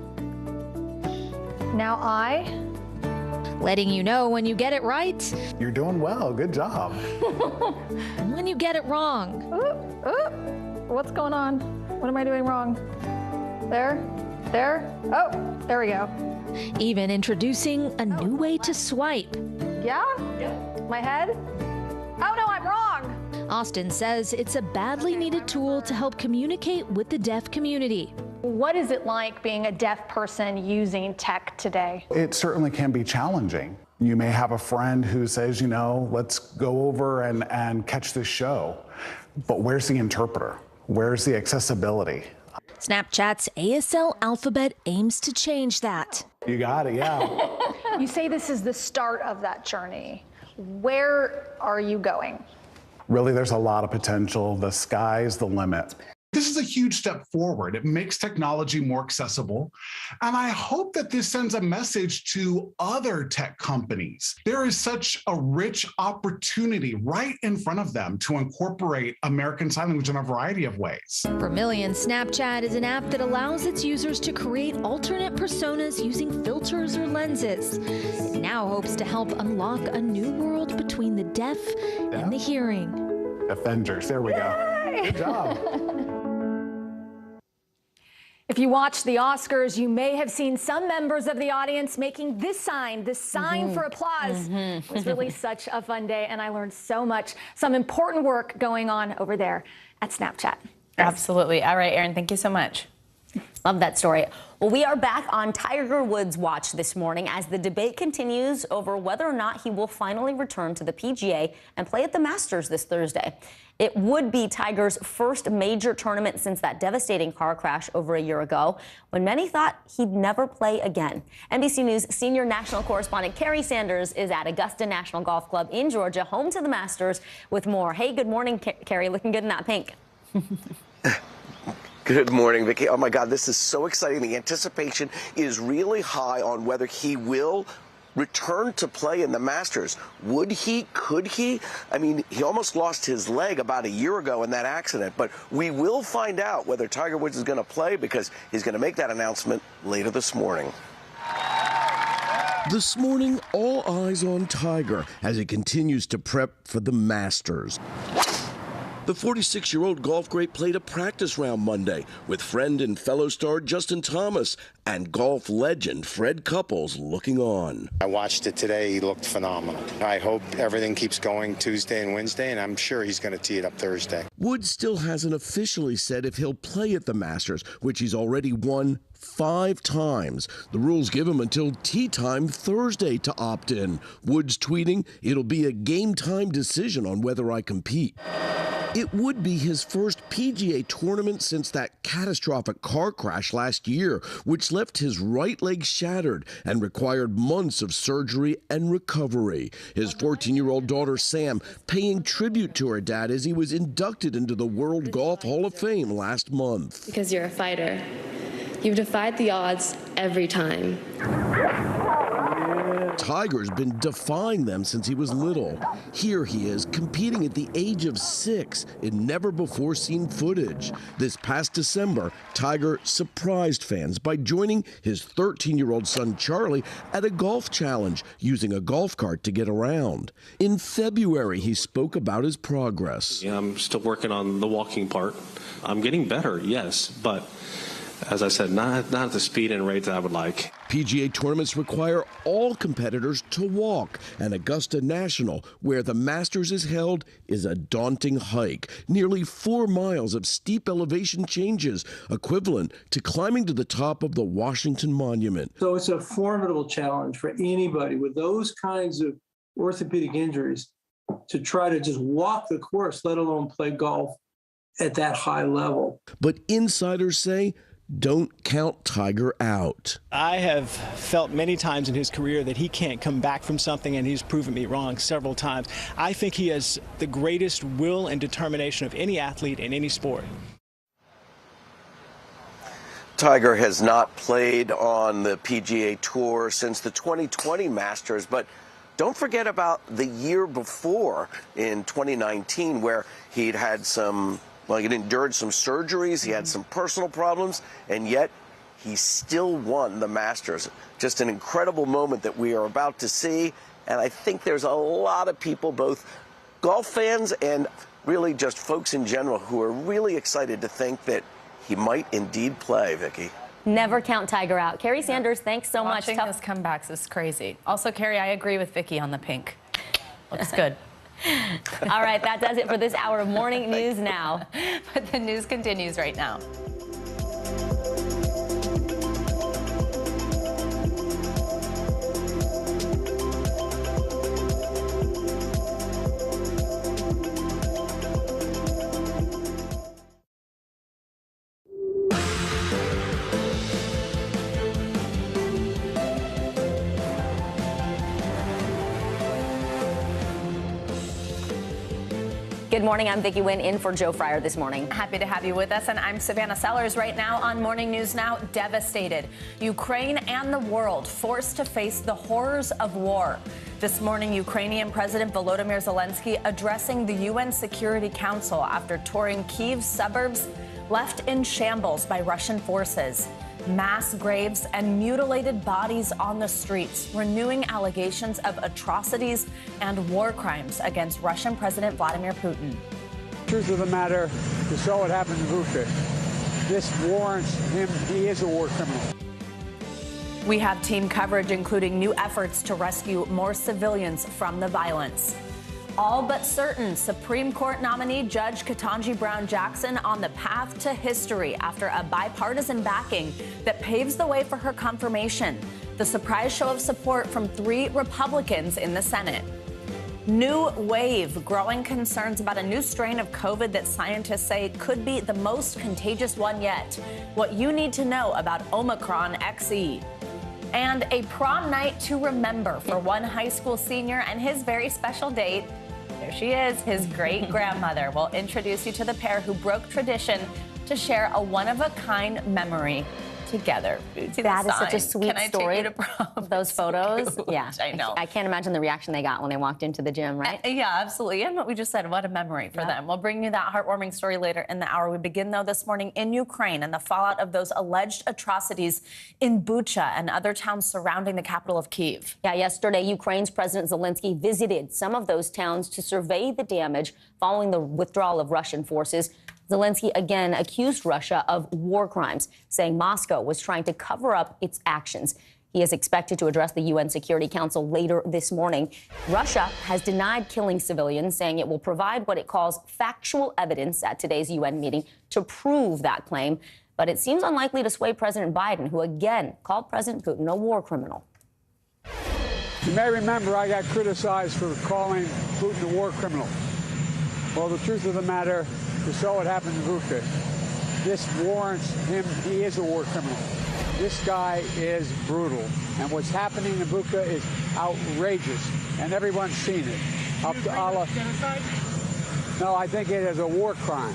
S5: Now I.
S10: Letting you know when you get it right.
S13: You're doing well, good job.
S10: And when you get it wrong.
S5: What's going on? What am I doing wrong? There? Oh, there we go.
S10: Even introducing a new way to swipe.
S5: Yeah? My head? Oh no, I'm wrong!
S10: Austin says it's a badly needed tool to help communicate with the deaf community.
S5: What is it like being a deaf person using tech today?
S13: It certainly can be challenging. You may have a friend who says, let's go over and catch this show. But where's the interpreter? Where's the accessibility?
S10: Snapchat's ASL alphabet aims to change that.
S13: You got it, yeah.
S5: You say this is the start of that journey. Where are you going?
S13: Really, there's a lot of potential. The sky's the limit.
S14: This is a huge step forward. It makes technology more accessible. And I hope that this sends a message to other tech companies. There is such a rich opportunity right in front of them to incorporate American Sign Language in a variety of ways.
S10: For millions, Snapchat is an app that allows its users to create alternate personas using filters or lenses. It now hopes to help unlock a new world between the deaf and the hearing.
S13: Defengers, there we go. Good job.
S5: If you watched the Oscars, you may have seen some members of the audience making this sign for applause. It was really such a fun day, and I learned so much. Some important work going on over there at Snapchat.
S7: Absolutely. All right, Erin, thank you so much.
S6: Love that story. Well, we are back on Tiger Woods' watch this morning as the debate continues over whether or not he will finally return to the PGA and play at the Masters this Thursday. It would be Tiger's first major tournament since that devastating car crash over a year ago, when many thought he'd never play again. NBC News senior national correspondent Kerry Sanders is at Augusta National Golf Club in Georgia, home to the Masters, with more. Hey, good morning, Kerry. Looking good in that pink.
S15: Good morning, Vicki. Oh, my God, this is so exciting. The anticipation is really high on whether he will return to play in the Masters. Would he? Could he? I mean, he almost lost his leg about a year ago in that accident, but we will find out whether Tiger Woods is going to play because he's going to make that announcement later this morning.
S16: This morning, all eyes on Tiger as he continues to prep for the Masters. The 46-year-old golf great played a practice round Monday with friend and fellow star Justin Thomas and golf legend Fred Couples looking on.
S18: I watched it today. He looked phenomenal. I hope everything keeps going Tuesday and Wednesday, and I'm sure he's going to tee it up Thursday.
S16: Woods still hasn't officially said if he'll play at the Masters, which he's already won 5 times. The rules give him until tee time Thursday to opt in. Woods tweeting, "It'll be a game time decision on whether I compete." It would be his first PGA tournament since that catastrophic car crash last year, which left his right leg shattered and required months of surgery and recovery. His 14-year-old daughter, Sam, paying tribute to her dad as he was inducted into the World Golf Hall of Fame last month.
S19: Because you're a fighter. You've defied the odds every time.
S16: Tiger's been defying them since he was little. Here he is, competing at the age of 6 in never-before-seen footage. This past December, Tiger surprised fans by joining his 13-year-old son Charlie at a golf challenge, using a golf cart to get around. In February, he spoke about his progress.
S9: Yeah, I'm still working on the walking part. I'm getting better, yes, but as I said, not at the speed and rate that I would like.
S16: PGA tournaments require all competitors to walk, and Augusta National, where the Masters is held, is a daunting hike. Nearly 4 miles of steep elevation changes, equivalent to climbing to the top of the Washington Monument.
S17: So it's a formidable challenge for anybody with those kinds of orthopedic injuries to try to just walk the course, let alone play golf at that high level.
S16: But insiders say, don't count Tiger out.
S19: I have felt many times in his career that he can't come back from something, and he's proven me wrong several times. I think he has the greatest will and determination of any athlete in any sport.
S15: Tiger has not played on the PGA Tour since the 2020 Masters, but don't forget about the year before in 2019 where he'd had he'd endured some surgeries, he had some personal problems, and yet he still won the Masters. Just an incredible moment that we are about to see, and I think there's a lot of people, both golf fans and really just folks in general, who are really excited to think that he might indeed play, Vicki.
S6: Never count Tiger out. Carrie Sanders, thanks so much.
S7: Watching his comebacks is crazy. Also, Carrie, I agree with Vicki on the pink. Looks good.
S6: All right, that does it for this hour of Morning News Now.
S7: But the news continues right now.
S6: Good morning. I'm Vicki Wynn in for Joe Fryer this morning.
S7: Happy to have you with us, and I'm Savannah Sellers. Right now on Morning News Now, devastated. Ukraine and the world forced to face the horrors of war. This morning, Ukrainian President Volodymyr Zelensky addressing the UN Security Council after touring Kyiv's suburbs left in shambles by Russian forces. Mass graves and mutilated bodies on the streets, renewing allegations of atrocities and war crimes against Russian President Vladimir Putin.
S20: Truth of the matter, you saw what happened in Bucha. This warrants him, he is a war criminal.
S7: We have team coverage, including new efforts to rescue more civilians from the violence. All but certain Supreme Court nominee Judge Ketanji Brown Jackson on the path to history after a bipartisan backing that paves the way for her confirmation. The surprise show of support from 3 Republicans in the Senate. New wave, growing concerns about a new strain of COVID that scientists say could be the most contagious one yet. What you need to know about Omicron XE. And a prom night to remember for one high school senior and his very special date. There she is, his great-grandmother. We'll introduce you to the pair who broke tradition to share a one-of-a-kind memory together.
S6: That is such a sweet story. Those photos.
S7: Cute.
S6: Yeah,
S7: I know.
S6: I can't imagine the reaction they got when they walked into the gym, right?
S7: Yeah, absolutely. And what we just said, what a memory for them. We'll bring you that heartwarming story later in the hour. We begin, though, this morning in Ukraine and the fallout of those alleged atrocities in Bucha and other towns surrounding the capital of Kyiv.
S6: Yeah, yesterday, Ukraine's President Zelensky visited some of those towns to survey the damage following the withdrawal of Russian forces. Zelensky again accused Russia of war crimes, saying Moscow was trying to cover up its actions. He is expected to address the UN Security Council later this morning. Russia has denied killing civilians, saying it will provide what it calls factual evidence at today's UN meeting to prove that claim. But it seems unlikely to sway President Biden, who again called President Putin a war criminal.
S20: You may remember I got criticized for calling Putin a war criminal. Well, the truth of the matter, you saw what happened in Bucha. This warrants him, he is a war criminal. This guy is brutal. And what's happening in Bucha is outrageous. And everyone's seen it. Up to Allah. No, I think it is a war crime.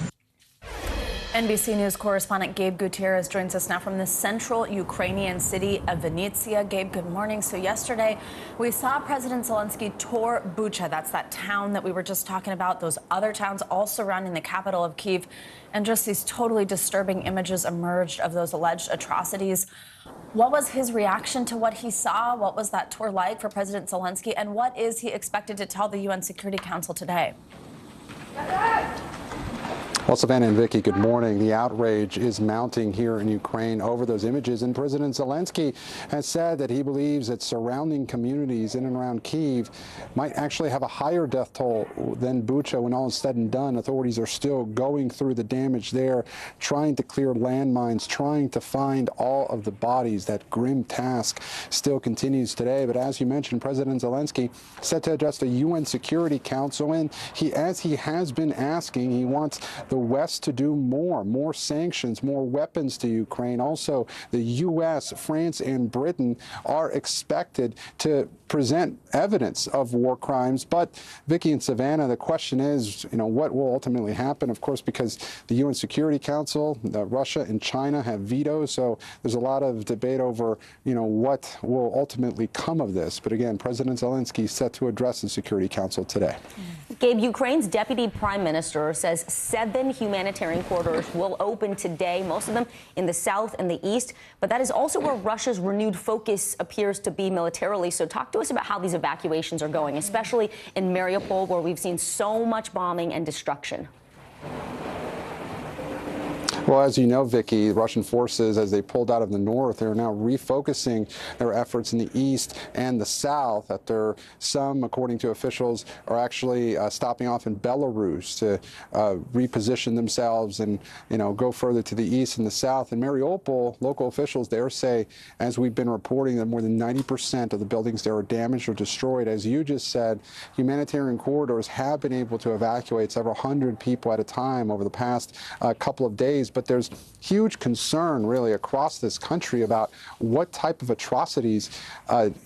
S7: NBC News correspondent Gabe Gutierrez joins us now from the central Ukrainian city of Vinnytsia. Gabe, good morning. So yesterday, we saw President Zelensky tour Bucha. That's that town that we were just talking about. Those other towns all surrounding the capital of Kyiv. And just these totally disturbing images emerged of those alleged atrocities. What was his reaction to what he saw? What was that tour like for President Zelensky? And what is he expected to tell the UN Security Council today?
S11: Well, Savannah and Vicky, good morning. The outrage is mounting here in Ukraine over those images, and President Zelensky has said that he believes that surrounding communities in and around Kyiv might actually have a higher death toll than Bucha when all is said and done. Authorities are still going through the damage there, trying to clear landmines, trying to find all of the bodies. That grim task still continues today. But as you mentioned, President Zelensky set to address the UN Security Council, and as he has been asking, he wants the West to do more sanctions, more weapons to Ukraine. Also, the U.S., France, and Britain are expected to present evidence of war crimes. But Vicky and Savannah, the question is, what will ultimately happen? Of course, because the UN Security Council, Russia and China have vetoes, so there's a lot of debate over, what will ultimately come of this. But again, President Zelensky is set to address the Security Council today.
S6: Gabe, Ukraine's deputy prime minister says 7 humanitarian corridors will open today, most of them in the south and the east. But that is also where Russia's renewed focus appears to be militarily. So talk to us about how these evacuations are going, especially in Mariupol, where we've seen so much bombing and destruction.
S11: Well, as you know, Vicky, Russian forces, as they pulled out of the north, they're now refocusing their efforts in the east and the south. After some, according to officials, are actually stopping off in Belarus to reposition themselves and, go further to the east and the south. In Mariupol, local officials there say, as we've been reporting, that more than 90% of the buildings there are damaged or destroyed. As you just said, humanitarian corridors have been able to evacuate several hundred people at a time over the past couple of days. But there's huge concern, really, across this country about what type of atrocities,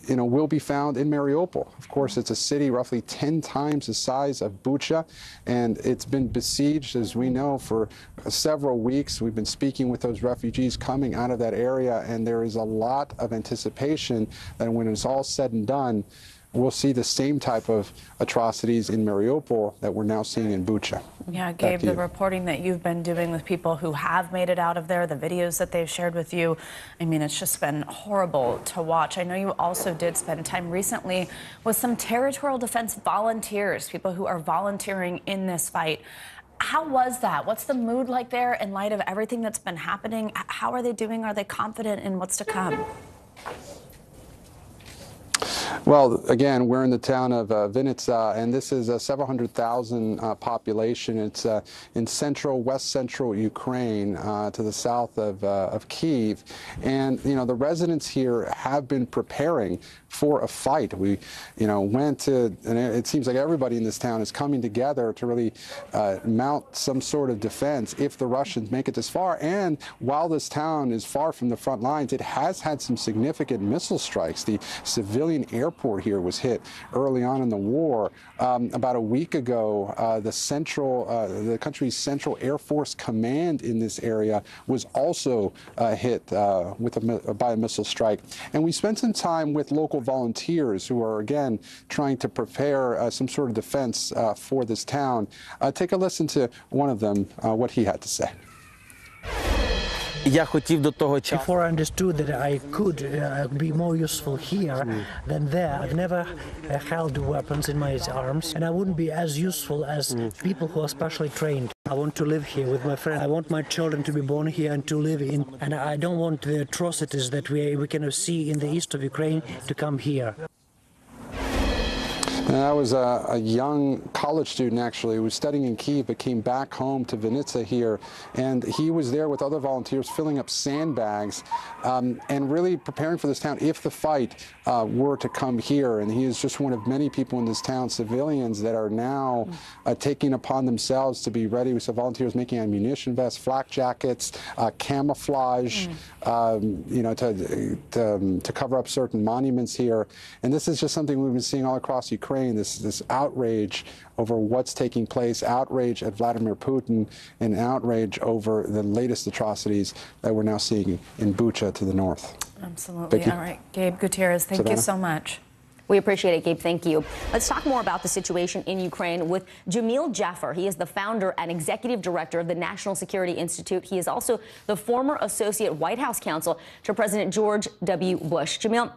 S11: will be found in Mariupol. Of course, it's a city roughly 10 times the size of Bucha, and it's been besieged, as we know, for several weeks. We've been speaking with those refugees coming out of that area, and there is a lot of anticipation that when it's all said and done, we'll see the same type of atrocities in Mariupol that we're now seeing in Bucha.
S7: Yeah, Gabe, the reporting that you've been doing with people who have made it out of there, the videos that they've shared with you, I mean, it's just been horrible to watch. I know you also did spend time recently with some territorial defense volunteers, people who are volunteering in this fight. How was that? What's the mood like there in light of everything that's been happening? How are they doing? Are they confident in what's to come?
S11: Well, again, we're in the town of Vinnytsia, and this is a several hundred thousand population. It's in west central Ukraine, to the south of Kyiv. And, the residents here have been preparing for a fight. We, went to, and it seems like everybody in this town is coming together to really mount some sort of defense if the Russians make it this far. And while this town is far from the front lines, it has had some significant missile strikes. The civilian airport here was hit early on in the war. About a week ago, the country's Central Air Force Command in this area was also hit by a missile strike. And we spent some time with local volunteers who are, again, trying to prepare some sort of defense for this town. Take a listen to one of them, what he had to say.
S21: Before I understood that I could be more useful here than there, I've never held weapons in my arms, and I wouldn't be as useful as people who are specially trained. I want to live here with my friends. I want my children to be born here and to live in, and I don't want the atrocities that we can see in the east of Ukraine to come here.
S11: And I was a young college student, actually, who was studying in Kyiv, but came back home to Vinnytsia here. And he was there with other volunteers filling up sandbags and really preparing for this town if the fight were to come here. And he is just one of many people in this town, civilians, that are now taking upon themselves to be ready. We saw volunteers making ammunition vests, flak jackets, camouflage, to cover up certain monuments here. And this is just something we've been seeing all across Ukraine. Ukraine, this outrage over what's taking place, outrage at Vladimir Putin, and outrage over the latest atrocities that we're now seeing in Bucha to the north.
S7: Absolutely.
S11: Vicky?
S7: All right, Gabe Gutierrez, thank you
S11: Savannah?
S7: so much.
S6: We appreciate it, Gabe. Thank you. Let's talk more about the situation in Ukraine with Jamil Jaffer. He is the founder and executive director of the National Security Institute. He is also the former associate White House counsel to President George W. Bush. Jamil,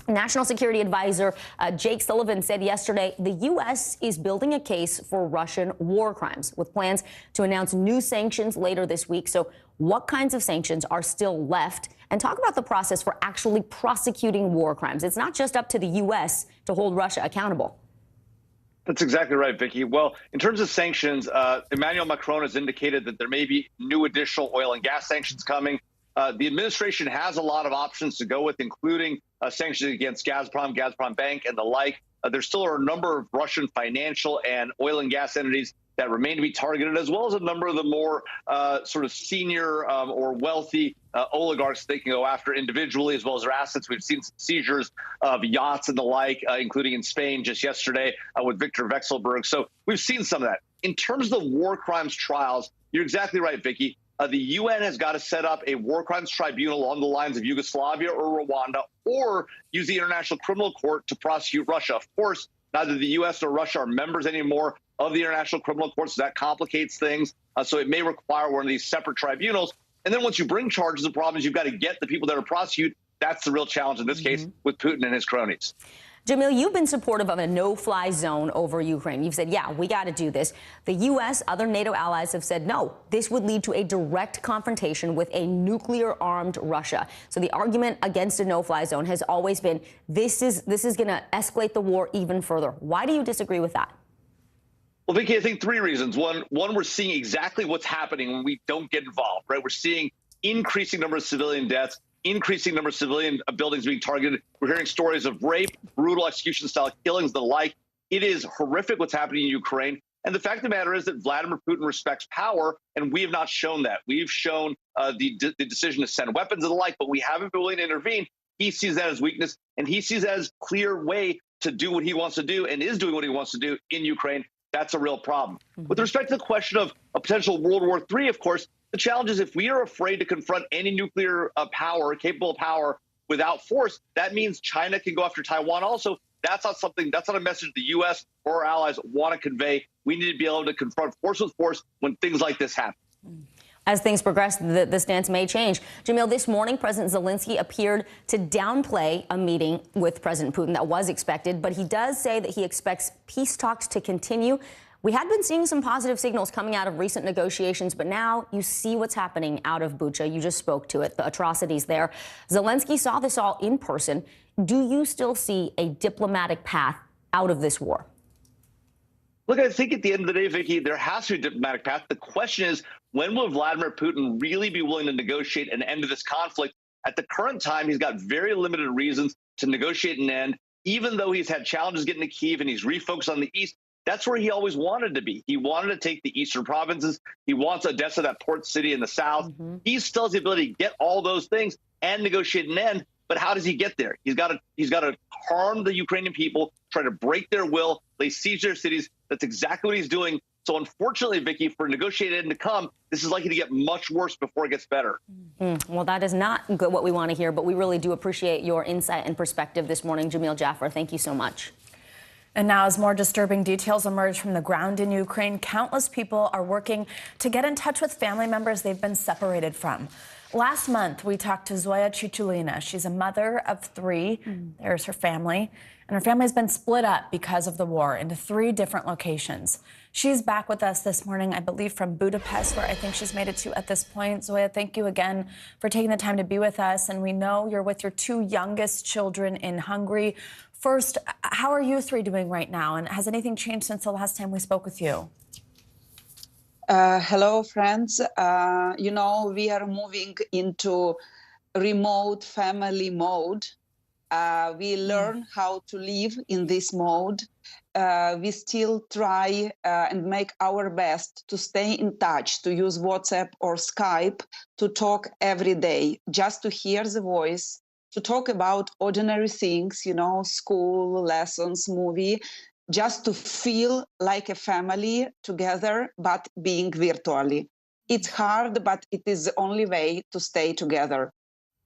S6: National Security Advisor Jake Sullivan said yesterday the U.S. is building a case for Russian war crimes with plans to announce new sanctions later this week. So what kinds of sanctions are still left? And talk about the process for actually prosecuting war crimes. It's not just up to the U.S. to hold Russia accountable.
S1: That's exactly right, Vicky. Well, in terms of sanctions, Emmanuel Macron has indicated that there may be new additional oil and gas sanctions coming. The administration has a lot of options to go with, including sanctions against Gazprom Bank, and the like. There still are a number of Russian financial and oil and gas entities that remain to be targeted, as well as a number of the more sort of senior or wealthy oligarchs they can go after individually, as well as their assets. We've seen some seizures of yachts and the like, including in Spain just yesterday with Viktor Vekselberg. So we've seen some of that. In terms of the war crimes trials, you're exactly right, Vicky. The UN has got to set up a war crimes tribunal along the lines of Yugoslavia or Rwanda, or use the International Criminal Court to prosecute Russia. Of course, neither the U.S. nor Russia are members anymore of the International Criminal Court, so that complicates things. So it may require one of these separate tribunals. And then once you bring charges, the problem is you've got to get the people that are prosecuted. That's the real challenge in this case with Putin and his cronies.
S6: Jamil, you've been supportive of a no-fly zone over Ukraine. You've said, yeah, we got to do this. The U.S., other NATO allies have said, no, this would lead to a direct confrontation with a nuclear-armed Russia. So the argument against a no-fly zone has always been, this is going to escalate the war even further. Why do you disagree with that?
S1: Well, Vicky, I think three reasons. One, we're seeing exactly what's happening when we don't get involved, right? We're seeing increasing number of civilian deaths, increasing number of civilian buildings being targeted. We're hearing stories of rape, brutal execution-style killings, the like. It is horrific what's happening in Ukraine. And the fact of the matter is that Vladimir Putin respects power, and we have not shown that. We've shown the decision to send weapons and the like, but we haven't been willing to intervene. He sees that as weakness, and he sees that as a clear way to do what he wants to do and is doing what he wants to do in Ukraine. That's a real problem. With respect to the question of a potential World War III, of course, the challenge is if we are afraid to confront any nuclear power, capable of power, without force, that means China can go after Taiwan also. That's not a message the U.S. or our allies want to convey. We need to be able to confront force with force when things like this happen.
S6: As things progress, the stance may change. Jamil, this morning, President Zelensky appeared to downplay a meeting with President Putin that was expected, but he does say that he expects peace talks to continue. We had been seeing some positive signals coming out of recent negotiations, but now you see what's happening out of Bucha. You just spoke to it, the atrocities there. Zelensky saw this all in person. Do you still see a diplomatic path out of this war?
S1: Look, I think at the end of the day, Vicky, there has to be a diplomatic path. The question is, when will Vladimir Putin really be willing to negotiate an end to this conflict? At the current time, he's got very limited reasons to negotiate an end, even though he's had challenges getting to Kyiv and he's refocused on the east. That's where he always wanted to be. He wanted to take the eastern provinces. He wants Odessa, that port city in the south. He still has the ability to get all those things and negotiate an end. But how does he get there? He's got to harm the Ukrainian people, try to break their will, lay siege to their cities. That's exactly what he's doing. So unfortunately, Vicky, for a negotiated end to come, this is likely to get much worse before it gets better.
S6: Well, that is not good what we want to hear, but we really do appreciate your insight and perspective this morning. Jamil Jaffer, thank you so much.
S7: And now, as more disturbing details emerge from the ground in Ukraine, countless people are working to get in touch with family members they've been separated from. Last month, we talked to Zoya Chichulina. She's a mother of 3. There's her family. And her family has been split up because of the war into 3 different locations. She's back with us this morning, I believe, from Budapest, where I think she's made it to at this point. Zoya, thank you again for taking the time to be with us. And we know you're with your 2 youngest children in Hungary. First, how are you 3 doing right now? And has anything changed since the last time we spoke with you?
S2: Hello, friends. We are moving into remote family mode. We learn how to live in this mode. We still try and make our best to stay in touch, to use WhatsApp or Skype, to talk every day, just to hear the voice, to talk about ordinary things, school, lessons, movie. just to feel like a family together, but being virtually. It's hard, but it is the only way to stay together.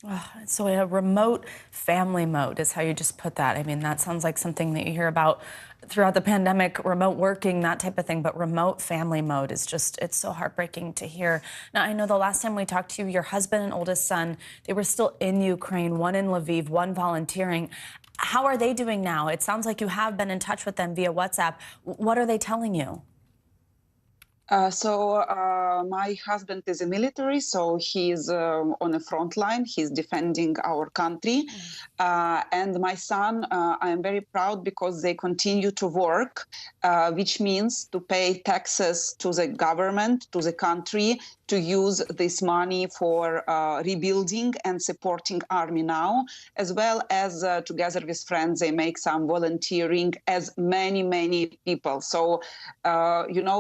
S7: Oh, so a remote family mode is how you just put that. I mean, that sounds like something that you hear about throughout the pandemic, remote working, that type of thing. But remote family mode is just, it's so heartbreaking to hear. Now, I know the last time we talked to you, your husband and oldest son, they were still in Ukraine, one in Lviv, one volunteering. How are they doing now? It sounds like you have been in touch with them via WhatsApp. What are they telling you?
S2: My husband is a military, so he's on the front line. He's defending our country. And my son, I am very proud because they continue to work, which means to pay taxes to the government, to the country, to use this money for rebuilding and supporting army now, as well as together with friends, they make some volunteering as many people. So,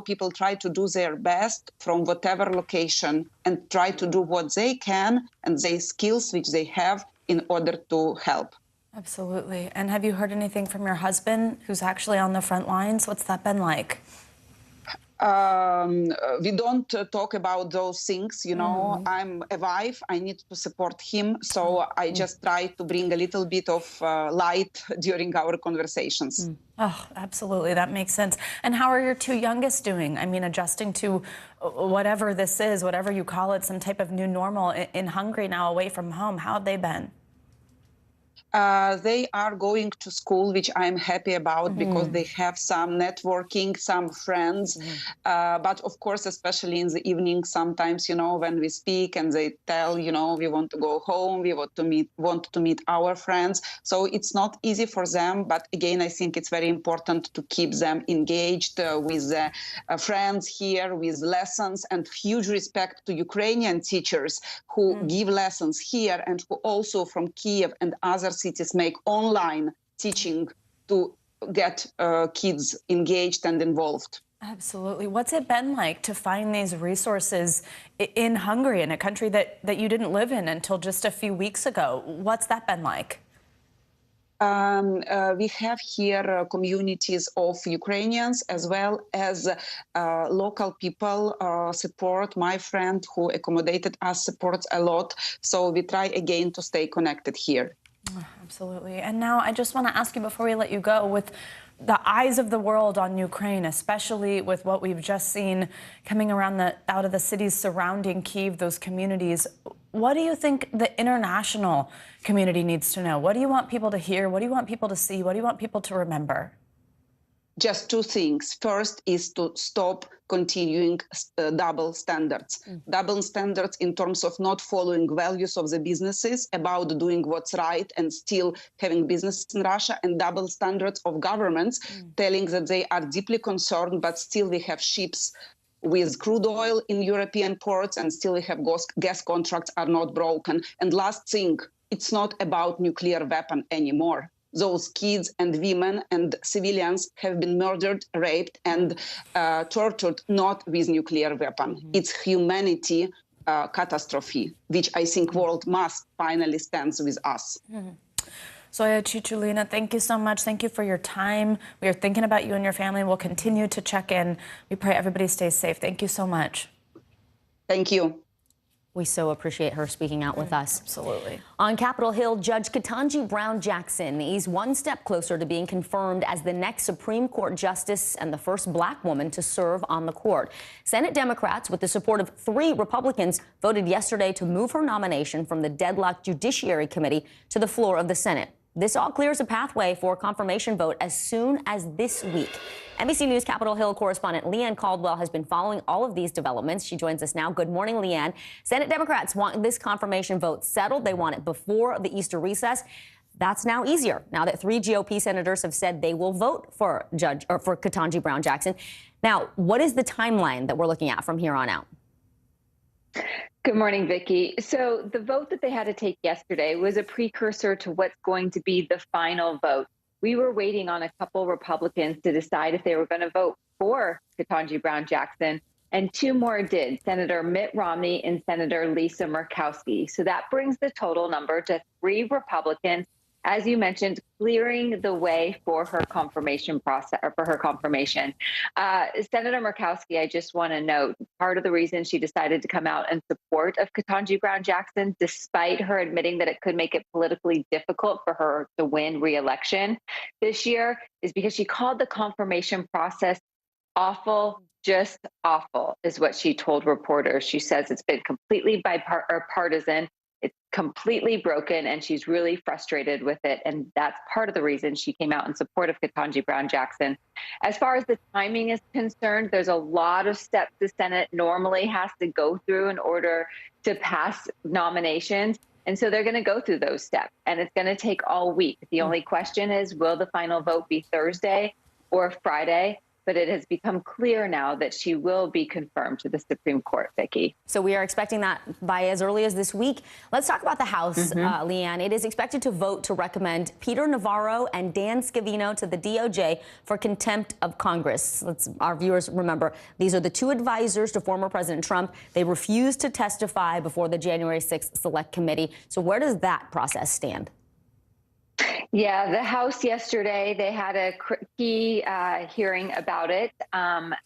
S2: people try to do their best from whatever location and try to do what they can and their skills which they have in order to help.
S7: Absolutely. And have you heard anything from your husband who's actually on the front lines? What's that been like?
S2: We don't talk about those things, I'm a wife, I need to support him, so I just try to bring a little bit of light during our conversations.
S7: Oh, absolutely, that makes sense. And how are your two youngest doing? I mean, adjusting to whatever this is, whatever you call it, some type of new normal in Hungary now, away from home. How have they been?
S2: They are going to school, which I'm happy about because they have some networking, some friends. But of course, especially in the evening, sometimes, when we speak and they tell, we want to go home, we want to meet our friends. So it's not easy for them. But again, I think it's very important to keep them engaged with friends here, with lessons, and huge respect to Ukrainian teachers who give lessons here and who also from Kiev and other cities make online teaching to get kids engaged and involved.
S7: Absolutely. What's it been like to find these resources in Hungary, in a country that you didn't live in until just a few weeks ago? What's that been like?
S2: We have here communities of Ukrainians as well as local people support. My friend who accommodated us supports a lot. So we try again to stay connected here.
S7: Oh, absolutely. And now I just want to ask you before we let you go, with the eyes of the world on Ukraine, especially with what we've just seen coming around out of the cities surrounding Kyiv, those communities, what do you think the international community needs to know? What do you want people to hear? What do you want people to see? What do you want people to remember?
S2: Just two things. First is to stop continuing double standards. Double standards in terms of not following values of the businesses about doing what's right and still having business in Russia, and double standards of governments telling that they are deeply concerned, but still we have ships with crude oil in European ports and still we have gas contracts are not broken. And last thing, it's not about nuclear weapon anymore. Those kids and women and civilians have been murdered, raped, and tortured not with nuclear weapon. It's humanity catastrophe, which I think world must finally stand with us.
S7: Zoya Chichulina, thank you so much. Thank you for your time. We are thinking about you and your family. We'll continue to check in. We pray everybody stays safe. Thank you so much.
S2: Thank you.
S6: We so appreciate her speaking out with us.
S7: Absolutely.
S6: On Capitol Hill, Judge Ketanji Brown Jackson is one step closer to being confirmed as the next Supreme Court justice and the first black woman to serve on the court. Senate Democrats, with the support of 3 Republicans, voted yesterday to move her nomination from the deadlocked Judiciary Committee to the floor of the Senate. This all clears a pathway for a confirmation vote as soon as this week. NBC News Capitol Hill correspondent Leanne Caldwell has been following all of these developments. She joins us now. Good morning, Leanne. Senate Democrats want this confirmation vote settled. They want it before the Easter recess. That's now easier, now that 3 GOP senators have said they will vote for Ketanji Brown Jackson. Now, what is the timeline that we're looking at from here on out?
S3: Good morning, Vicki. So the vote that they had to take yesterday was a precursor to what's going to be the final vote. We were waiting on a couple Republicans to decide if they were going to vote for Ketanji Brown Jackson, and 2 more did, Senator Mitt Romney and Senator Lisa Murkowski. So that brings the total number to 3 Republicans as you mentioned, clearing the way for her confirmation process, or for her confirmation. Senator Murkowski, I just want to note, part of the reason she decided to come out in support of Ketanji Brown Jackson, despite her admitting that it could make it politically difficult for her to win re-election this year, is because she called the confirmation process awful, just awful, is what she told reporters. She says it's been completely bipartisan. It's completely broken, and she's really frustrated with it. And that's part of the reason she came out in support of Ketanji Brown Jackson. As far as the timing is concerned, there's a lot of steps the Senate normally has to go through in order to pass nominations. And so they're going to go through those steps, and it's going to take all week. The only question is, will the final vote be Thursday or Friday? But it has become clear now that she will be confirmed to the Supreme Court, Vicki.
S6: So we are expecting that by as early as this week. Let's talk about the House, Leanne. It is expected to vote to recommend Peter Navarro and Dan Scavino to the DOJ for contempt of Congress. Our viewers remember, these are the two advisors to former President Trump. They refused to testify before the January 6th Select Committee. So where does that process stand?
S3: Yeah, the House yesterday, they had a key hearing about it,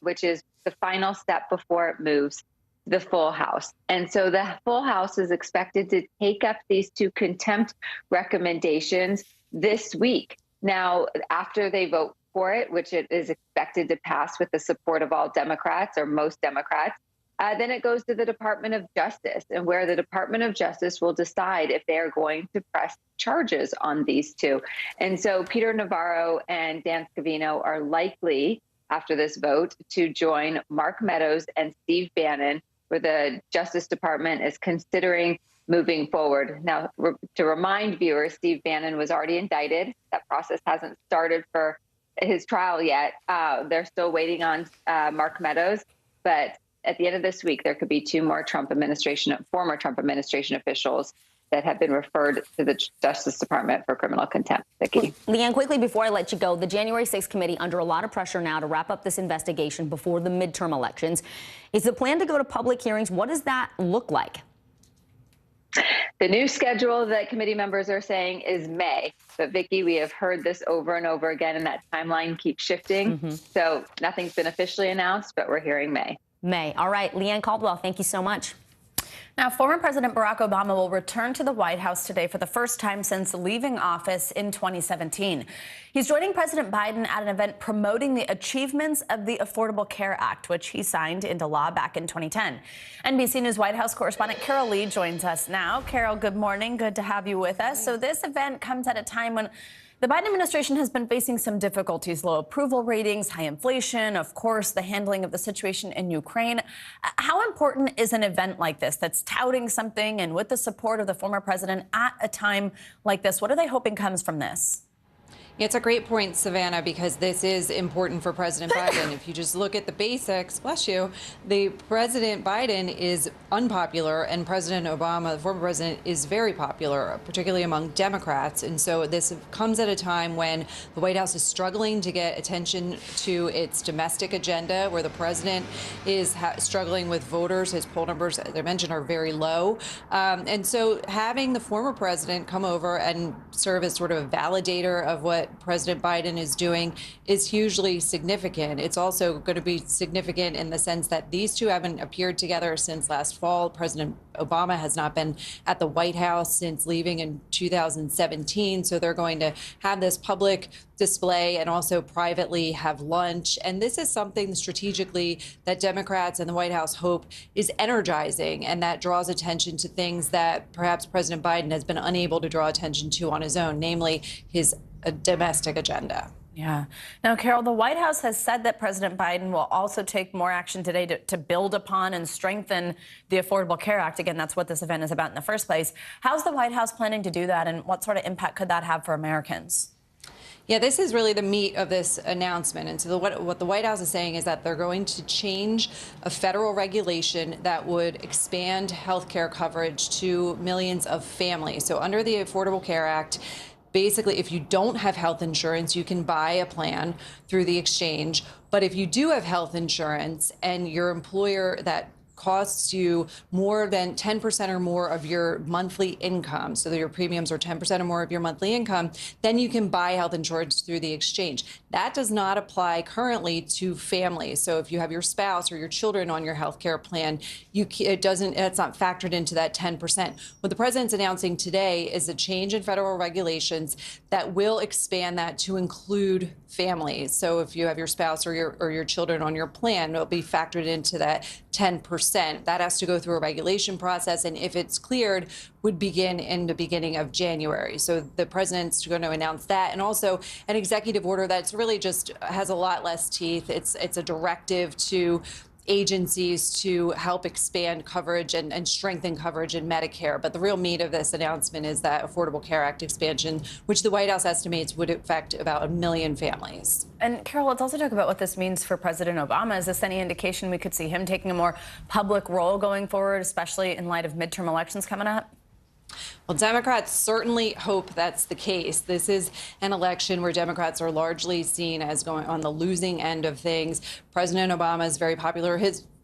S3: which is the final step before it moves to the full House. And so the full House is expected to take up these two contempt recommendations this week. Now, after they vote for it, which it is expected to pass with the support of all Democrats or most Democrats, then it goes to the Department of Justice, and where the Department of Justice will decide if they are going to press charges on these two. And so Peter Navarro and Dan Scavino are likely, after this vote, to join Mark Meadows and Steve Bannon, where the Justice Department is considering moving forward. Now, to remind viewers, Steve Bannon was already indicted. That process hasn't started for his trial yet. They're still waiting on Mark Meadows, but at the end of this week, there could be two more former Trump administration officials that have been referred to the Justice Department for criminal contempt. Vicki.
S6: Leanne, quickly before I let you go, the January 6th committee under a lot of pressure now to wrap up this investigation before the midterm elections. Is the plan to go to public hearings? What does that look like?
S3: The new schedule that committee members are saying is May. But Vicki, we have heard this over and over again, and that timeline keeps shifting. So nothing's been officially announced, but we're hearing May.
S6: All right. Leanne Caldwell, thank you so much.
S7: Now, former President Barack Obama will return to the White House today for the first time since leaving office in 2017. He's joining President Biden at an event promoting the achievements of the Affordable Care Act, which he signed into law back in 2010. NBC News White House correspondent Carol Lee joins us now. Carol, good morning. Good to have you with us. So this event comes at a time when the Biden administration has been facing some difficulties, low approval ratings, high inflation, of course, the handling of the situation in Ukraine. How important is an event like this that's touting something and with the support of the former president at a time like this? What are they hoping comes from this?
S4: It's a great point, Savannah, because this is important for President Biden. If you just look at the basics, bless you, the President Biden is unpopular and President Obama, the former president, is very popular, particularly among Democrats. And so this comes at a time when the White House is struggling to get attention to its domestic agenda, where the president is struggling with voters. His poll numbers, as I mentioned, are very low. And so having the former president come over and serve as sort of a validator of what President Biden is doing is hugely significant. It's also going to be significant in the sense that these two haven't appeared together since last fall. President Obama has not been at the White House since leaving in 2017. So they're going to have this public display and also privately have lunch. And this is something strategically that Democrats and the White House hope is energizing, and that draws attention to things that perhaps President Biden has been unable to draw attention to on his own, namely his domestic agenda.
S7: Yeah. Now, Carol, the White House has said that President Biden will also take more action today to build upon and strengthen the Affordable Care Act. Again, that's what this event is about in the first place. How's the White House planning to do that, and what sort of impact could that have for Americans?
S4: Yeah, this is really the meat of this announcement. And so what the White House is saying is that they're going to change a federal regulation that would expand health care coverage to millions of families. So under the Affordable Care Act, basically, if you don't have health insurance, you can buy a plan through the exchange. But if you do have health insurance and your employer that costs you more than 10% or more of your monthly income, so that your premiums are 10% or more of your monthly income, then you can buy health insurance through the exchange. That does not apply currently to families. So if you have your spouse or your children on your health care plan, it's not factored into that 10%. What the president's announcing today is a change in federal regulations that will expand that to include families. So if you have your spouse or your children on your plan, it'll be factored into that 10%. That has to go through a regulation process, and if it's cleared, would begin in the beginning of January. So the president's going to announce that, and also an executive order that's really just has a lot less teeth. It's a directive to agencies to help expand coverage and strengthen coverage in Medicare. But the real meat of this announcement is that Affordable Care Act expansion, which the White House estimates would affect about 1 million families.
S7: And Carol, let's also talk about what this means for President Obama. Is this any indication we could see him taking a more public role going forward, especially in light of midterm elections coming up?
S4: Well, Democrats certainly hope that's the case. This is an election where Democrats are largely seen as going on the losing end of things. President Obama is very popular.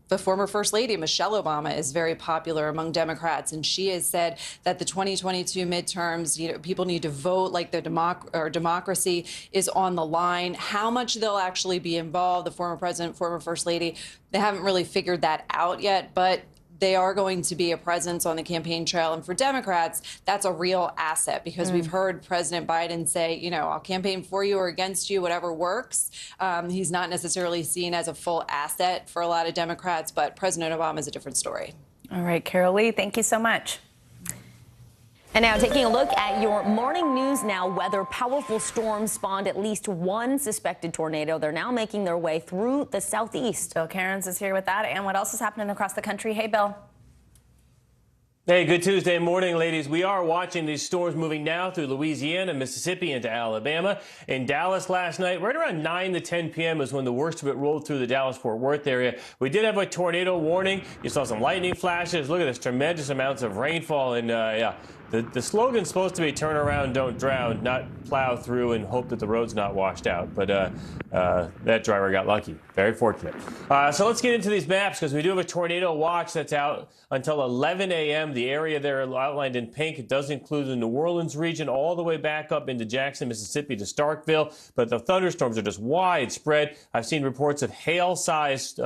S4: The former First Lady, Michelle Obama, is very popular among Democrats, and she has said that the 2022 midterms, people need to vote like their democracy is on the line. How much they'll actually be involved, the former president, former First Lady, they haven't really figured that out yet, but they are going to be a presence on the campaign trail. And for Democrats, that's a real asset, because we've heard President Biden say, I'll campaign for you or against you, whatever works. He's not necessarily seen as a full asset for a lot of Democrats, but President Obama is a different story.
S7: All right, Carol Lee, thank you so much.
S6: And now taking a look at your morning news now weather. Powerful storms spawned at least one suspected tornado. They're now making their way through the southeast.
S7: Bill Cairns is here with that. And what else is happening across the country? Hey, Bill.
S8: Hey, good Tuesday morning, ladies. We are watching these storms moving now through Louisiana, Mississippi, into Alabama. In Dallas last night, right around 9 to 10 p.m. is when the worst of it rolled through the Dallas-Fort Worth area. We did have a tornado warning. You saw some lightning flashes. Look at this tremendous amounts of rainfall. And the slogan's supposed to be turn around, don't drown, not plow through and hope that the road's not washed out. But that driver got lucky. Very fortunate. So let's get into these maps, because we do have a tornado watch that's out until 11 a.m. The area there outlined in pink, it does include the New Orleans region all the way back up into Jackson, Mississippi to Starkville. But the thunderstorms are just widespread. I've seen reports of hail-sized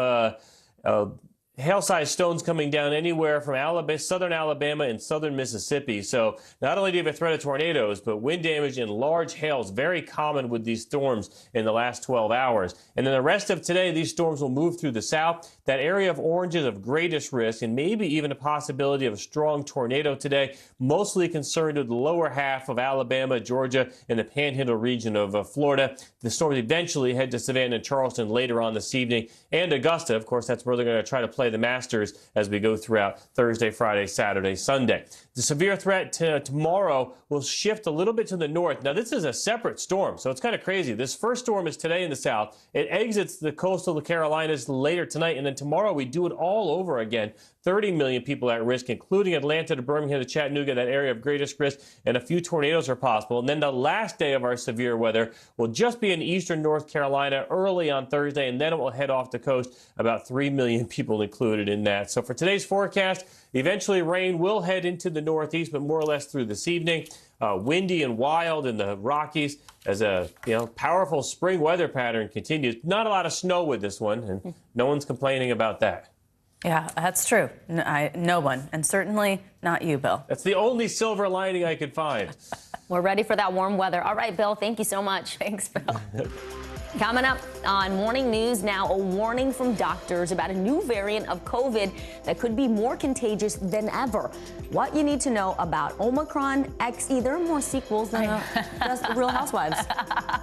S8: stones coming down anywhere from southern Alabama and southern Mississippi. So not only do you have a threat of tornadoes, but wind damage and large hail is very common with these storms in the last 12 hours. And then the rest of today, these storms will move through the south. That area of orange is of greatest risk, and maybe even a possibility of a strong tornado today, mostly concerned with the lower half of Alabama, Georgia, and the Panhandle region of Florida. The storms eventually head to Savannah and Charleston later on this evening, and Augusta. Of course, that's where they're going to try to play the Masters as we go throughout Thursday, Friday, Saturday, Sunday. The severe threat tomorrow will shift a little bit to the north. Now, this is a separate storm, so it's kind of crazy. This first storm is today in the south. It exits the coastal Carolinas later tonight, and then tomorrow we do it all over again. 30 million people at risk, including Atlanta to Birmingham to Chattanooga, that area of greatest risk, and a few tornadoes are possible. And then the last day of our severe weather will just be in eastern North Carolina early on Thursday, and then it will head off the coast, about 3 million people included in that. So for today's forecast, eventually rain will head into the northeast, but more or less through this evening. Windy and wild in the Rockies as a powerful spring weather pattern continues. Not a lot of snow with this one, and no one's complaining about that.
S7: Yeah, that's true. No one, and certainly not you, Bill.
S8: That's the only silver lining I could find.
S6: We're ready for that warm weather. All right, Bill, thank you so much.
S7: Thanks, Bill.
S6: Coming up on Morning News Now, a warning from doctors about a new variant of COVID that could be more contagious than ever. What you need to know about Omicron XE. There are more sequels than just Real Housewives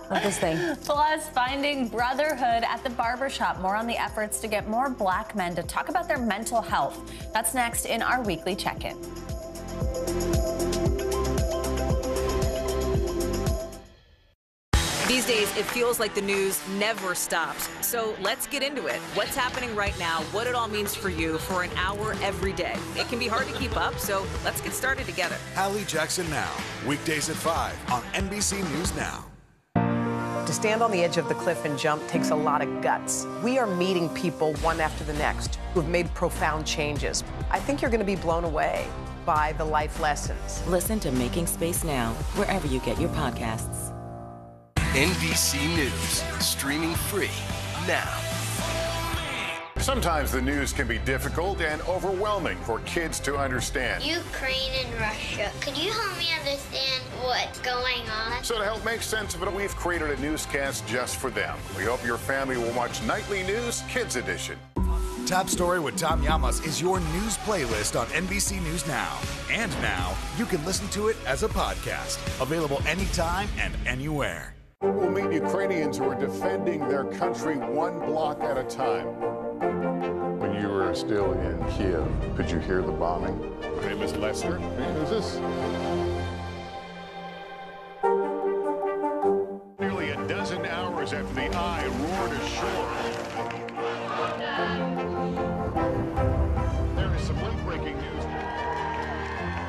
S6: of this thing.
S7: Plus, finding brotherhood at the barbershop. More on the efforts to get more black men to talk about their mental health. That's next in our weekly check-in.
S22: These days, it feels like the news never stops. So let's get into it. What's happening right now, what it all means for you for an hour every day. It can be hard to keep up, so let's get started together.
S23: Hallie Jackson Now, weekdays at 5 on NBC News Now.
S24: To stand on the edge of the cliff and jump takes a lot of guts. We are meeting people one after the next
S10: who've made profound changes. I think you're going to be blown away by the life lessons.
S12: Listen to Making Space Now, wherever you get your podcasts.
S14: NBC News, streaming free now.
S24: Sometimes the news can be difficult and overwhelming for kids to understand.
S25: Ukraine and Russia. Could you help me understand what's going on?
S24: So to help make sense of it, we've created a newscast just for them. We hope your family will watch Nightly News Kids Edition.
S23: Top Story with Tom Llamas is your news playlist on NBC News Now. And now, you can listen to it as a podcast. Available anytime and anywhere.
S24: We'll meet Ukrainians who are defending their country one block at a time. When you were still in Kiev, could you hear the bombing? My name is Lester. Who's this? Nearly a dozen hours after the eye roared ashore. There is some late-breaking news.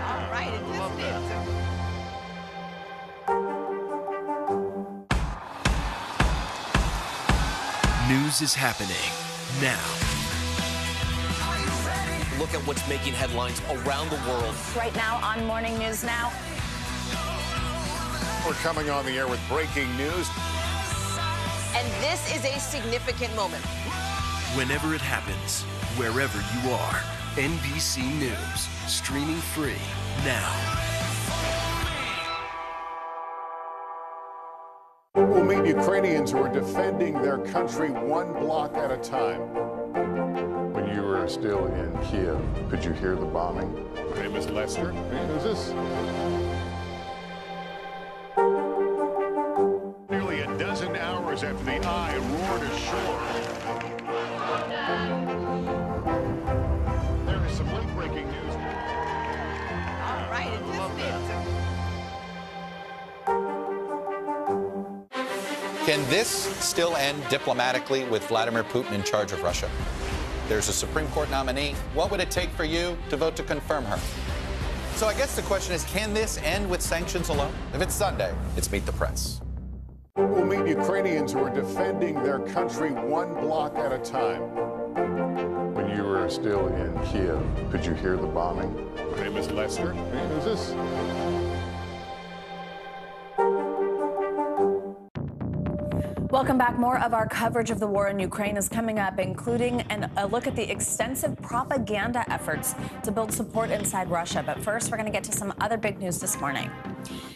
S10: All right, it just is.
S14: News is happening now.
S26: Look at what's making headlines around the world.
S27: Right now on Morning News Now.
S24: We're coming on the air with breaking news.
S10: And this is a significant moment.
S14: Whenever it happens, wherever you are, NBC News, streaming free now.
S24: We'll meet Ukrainians who are defending their country one block at a time. When you were still in Kiev, could you hear the bombing? My name is Lester. Who's this? Nearly a dozen hours after the eye roared ashore. There is some late-breaking news.
S10: All right, it just is.
S28: Can this still end diplomatically with Vladimir Putin in charge of Russia? There's a Supreme Court nominee. What would it take for you to vote to confirm her? So I guess the question is, can this end with sanctions alone? If it's Sunday, it's Meet the Press.
S24: We'll meet Ukrainians who are defending their country one block at a time. When you were still in Kiev, could you hear the bombing? My name is Lester. Who's this?
S7: Welcome back. More of our coverage of the war in Ukraine is coming up, including a look at the extensive propaganda efforts to build support inside Russia. But first, we're going to get to some other big news this morning.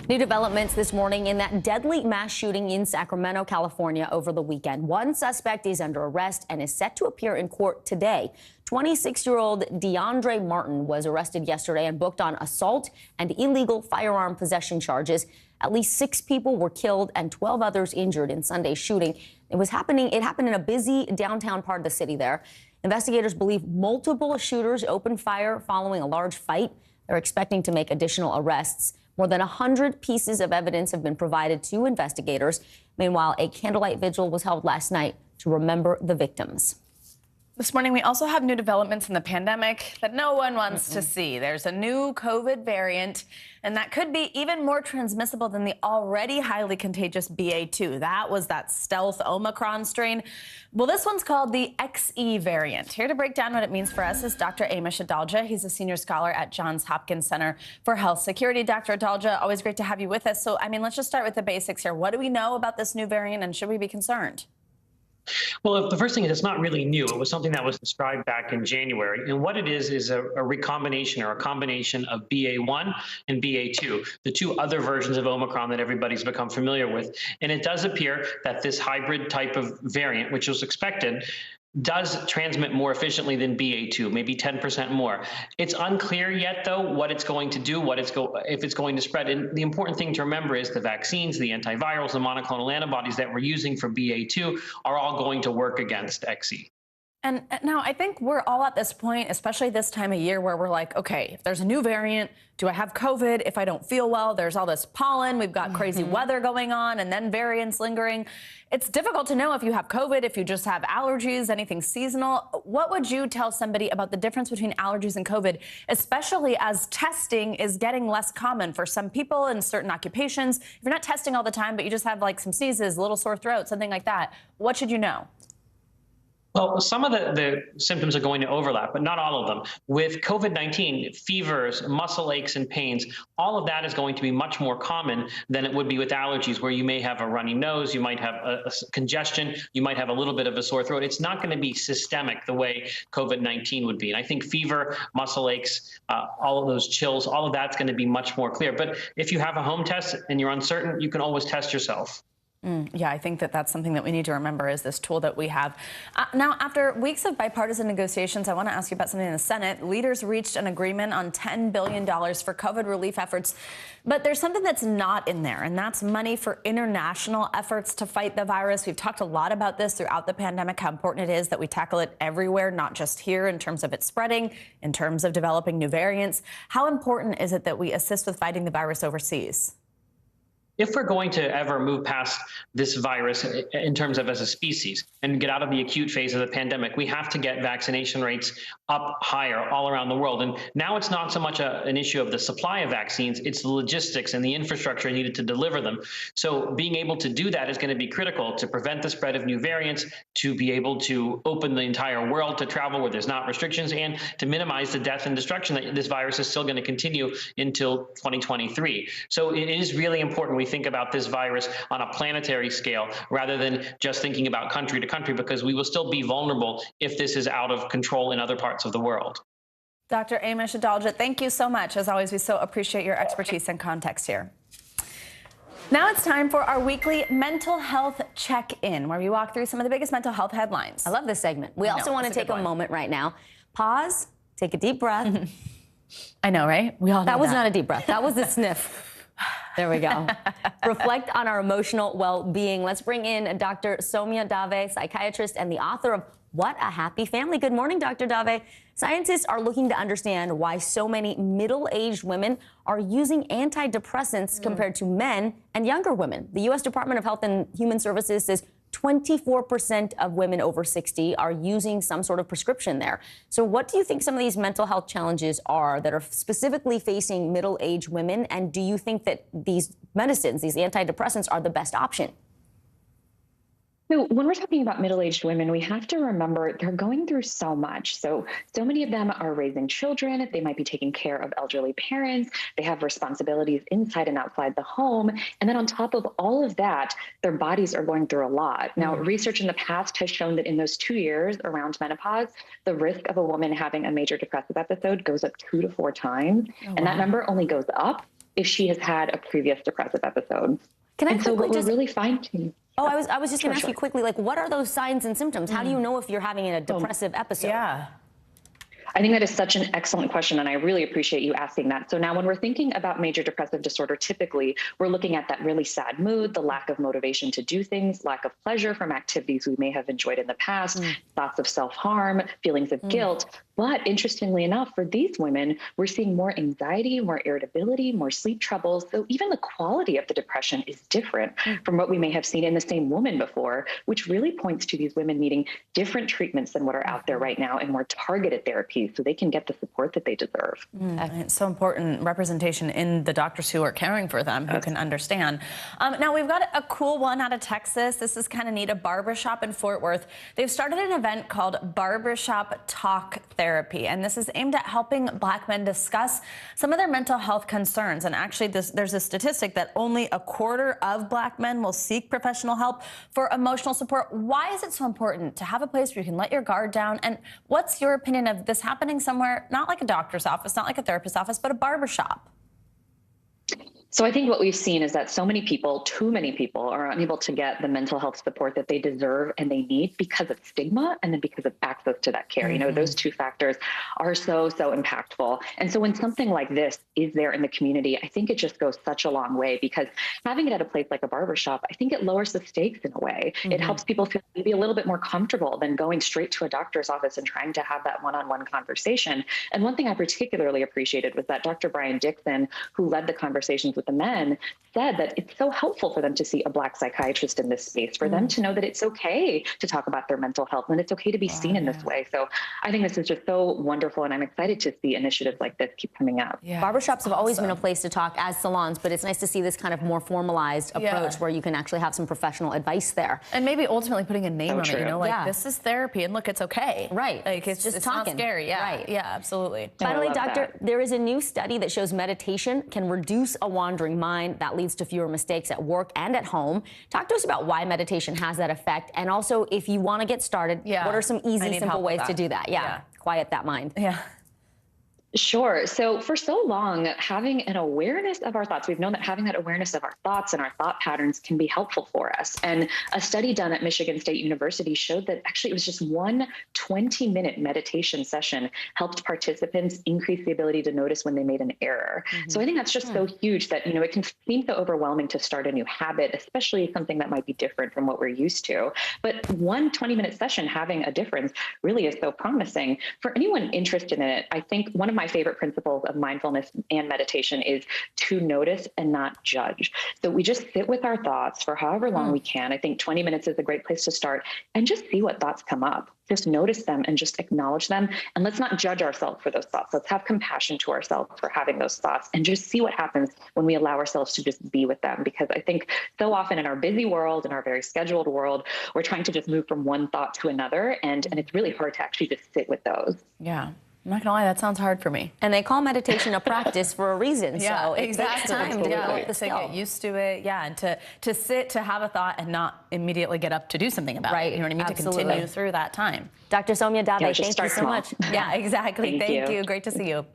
S6: New developments this morning in that deadly mass shooting in Sacramento, California over the weekend. One suspect is under arrest and is set to appear in court today. 26-year-old DeAndre Martin was arrested yesterday and booked on assault and illegal firearm possession charges. At least 6 people were killed and 12 others injured in Sunday's shooting. It happened in a busy downtown part of the city there. Investigators believe multiple shooters opened fire following a large fight. They're expecting to make additional arrests. More than 100 pieces of evidence have been provided to investigators. Meanwhile, a candlelight vigil was held last night to remember the victims.
S7: This morning, we also have new developments in the pandemic that no one wants to see. There's a new COVID variant, and that could be even more transmissible than the already highly contagious BA2. That was that stealth Omicron strain. Well, this one's called the XE variant. Here to break down what it means for us is Dr. Amish Adalja. He's a senior scholar at Johns Hopkins Center for Health Security. Dr. Adalja, always great to have you with us. So, let's just start with the basics here. What do we know about this new variant, and should we be concerned?
S29: Well, the first thing is it's not really new. It was something that was described back in January. And what it is a recombination or a combination of BA1 and BA2, the two other versions of Omicron that everybody's become familiar with. And it does appear that this hybrid type of variant, which was expected, does transmit more efficiently than BA2, maybe 10% more. It's unclear yet, though, what it's going to do, if it's going to spread. And the important thing to remember is the vaccines, the antivirals, the monoclonal antibodies that we're using for BA2 are all going to work against XE.
S7: And now I think we're all at this point, especially this time of year, where we're like, okay, if there's a new variant, do I have COVID? If I don't feel well, there's all this pollen, we've got crazy weather going on, and then variants lingering. It's difficult to know if you have COVID, if you just have allergies, anything seasonal. What would you tell somebody about the difference between allergies and COVID, especially as testing is getting less common for some people in certain occupations? If you're not testing all the time, but you just have like some sneezes, a little sore throat, something like that, what should you know?
S29: Well, some of the symptoms are going to overlap, but not all of them. With COVID-19, fevers, muscle aches and pains, all of that is going to be much more common than it would be with allergies, where you may have a runny nose, you might have a congestion, you might have a little bit of a sore throat. It's not going to be systemic the way COVID-19 would be. And I think fever, muscle aches, all of those chills, all of that's going to be much more clear. But if you have a home test and you're uncertain, you can always test yourself.
S7: Yeah, I think that's something that we need to remember is this tool that we have. Now, after weeks of bipartisan negotiations, I want to ask you about something in the Senate. Leaders reached an agreement on $10 billion for COVID relief efforts, but there's something that's not in there, and that's money for international efforts to fight the virus. We've talked a lot about this throughout the pandemic, how important it is that we tackle it everywhere, not just here in terms of it spreading, in terms of developing new variants. How important is it that we assist with fighting the virus overseas?
S29: If we're going to ever move past this virus in terms of as a species and get out of the acute phase of the pandemic, we have to get vaccination rates up higher all around the world. And now it's not so much an issue of the supply of vaccines, it's the logistics and the infrastructure needed to deliver them. So being able to do that is going to be critical to prevent the spread of new variants, to be able to open the entire world to travel where there's not restrictions, and to minimize the death and destruction that this virus is still going to continue until 2023. So it is really important we think about this virus on a planetary scale rather than just thinking about country to country, because we will still be vulnerable if this is out of control in other parts of the world.
S7: Dr. Amish Adalja, thank you so much. As always, we so appreciate your expertise and context here. Now it's time for our weekly mental health check-in, where we walk through some of the biggest mental health headlines.
S6: I love this segment. We also want to take a moment right now. Pause, take a deep breath.
S7: I know, right? We all know
S6: that was not a deep breath. That was a sniff. There we go. Reflect on our emotional well-being. Let's bring in Dr. Soumya Dave, psychiatrist and the author of What a Happy Family. Good morning, Dr. Dave. Scientists are looking to understand why so many middle-aged women are using antidepressants compared to men and younger women. The U.S. Department of Health and Human Services says 24% of women over 60 are using some sort of prescription there. So what do you think some of these mental health challenges are that are specifically facing middle-aged women? And do you think that these medicines, these antidepressants, are the best option?
S3: So when we're talking about middle-aged women, we have to remember they're going through so much. So many of them are raising children. They might be taking care of elderly parents. They have responsibilities inside and outside the home. And then on top of all of that, their bodies are going through a lot. Now, research in the past has shown that in those 2 years around menopause, the risk of a woman having a major depressive episode goes up 2 to 4 times. And that number only goes up if she has had a previous depressive episode.
S6: Can I
S3: so what we're really finding...
S6: Oh, I was just going to ask you quickly, like, what are those signs and symptoms? How do you know if you're having a depressive episode?
S7: Yeah.
S3: I think that is such an excellent question, and I really appreciate you asking that. So now when we're thinking about major depressive disorder, typically we're looking at that really sad mood, the lack of motivation to do things, lack of pleasure from activities we may have enjoyed in the past, thoughts of self-harm, feelings of guilt. But interestingly enough, for these women, we're seeing more anxiety, more irritability, more sleep troubles. So even the quality of the depression is different from what we may have seen in the same woman before, which really points to these women needing different treatments than what are out there right now and more targeted therapies so they can get the support that they deserve.
S7: It's so important, representation in the doctors who are caring for them, who can understand. Now, we've got a cool one out of Texas. This is kind of neat, a barbershop in Fort Worth. They've started an event called Barbershop Talk Therapy, and this is aimed at helping Black men discuss some of their mental health concerns. And actually, there's a statistic that only a quarter of Black men will seek professional help for emotional support. Why is it so important to have a place where you can let your guard down? And what's your opinion of this happening somewhere, not like a doctor's office, not like a therapist's office, but a barbershop?
S3: So I think what we've seen is that so many people, too many people, are unable to get the mental health support that they deserve and they need because of stigma and then because of access to that care. You know, those two factors are so impactful. And so when something like this is there in the community, I think it just goes such a long way, because having it at a place like a barbershop, I think it lowers the stakes in a way. It helps people feel maybe a little bit more comfortable than going straight to a doctor's office and trying to have that one-on-one conversation. And one thing I particularly appreciated was that Dr. Brian Dixon, who led the conversations with
S5: with the men said that it's so helpful for them to see a Black psychiatrist in this space, for them to know that it's okay to talk about their mental health and it's okay to be seen in this way. So I think this is just so wonderful, and I'm excited to see initiatives like this keep coming up.
S6: Barbershops have always been a place to talk as salons, but it's nice to see this kind of more formalized approach where you can actually have some professional advice there.
S7: And maybe ultimately putting a name on it, you know, like this is therapy and look, it's okay.
S6: Right.
S7: Like it's
S6: just
S7: it's
S6: talking.
S7: not scary. Yeah.
S6: Right.
S7: Yeah, absolutely.
S6: Finally, doctor, there is a new study that shows meditation can reduce a wandering mind that leads to fewer mistakes at work and at home. Talk to us about why meditation has that effect, and also if you want to get started, what are some easy, simple ways to do that? Quiet that mind.
S5: Sure. So for so long, having an awareness of our thoughts, we've known that having that awareness of our thoughts and our thought patterns can be helpful for us. And a study done at Michigan State University showed that actually it was just one 20-minute meditation session helped participants increase the ability to notice when they made an error. So I think that's just so huge that, you know, it can seem so overwhelming to start a new habit, especially something that might be different from what we're used to. But one 20-minute session having a difference really is so promising. For anyone interested in it, I think one of my favorite principles of mindfulness and meditation is to notice and not judge. So we just sit with our thoughts for however long we can. I think 20 minutes is a great place to start, and just see what thoughts come up. Just notice them and just acknowledge them. And let's not judge ourselves for those thoughts. Let's have compassion to ourselves for having those thoughts, and just see what happens when we allow ourselves to just be with them. Because I think so often in our busy world, in our very scheduled world, we're trying to just move from one thought to another. And it's really hard to actually just sit with those.
S7: Yeah. I'm not gonna lie, that sounds hard for me.
S6: And they call meditation a practice for a reason.
S7: Yeah,
S6: so it
S7: exactly.
S6: takes time to develop the
S7: to
S6: skill.
S7: get used to it. Yeah, and to sit, to have a thought and not immediately get up to do something about it. You know what I mean?
S6: Absolutely.
S7: To continue through that time.
S6: Dr. Soumya Dave,
S7: Yeah, just
S6: thank you
S7: start
S6: so
S7: small.
S6: much.
S7: Yeah, exactly. Thank you. Great to see you.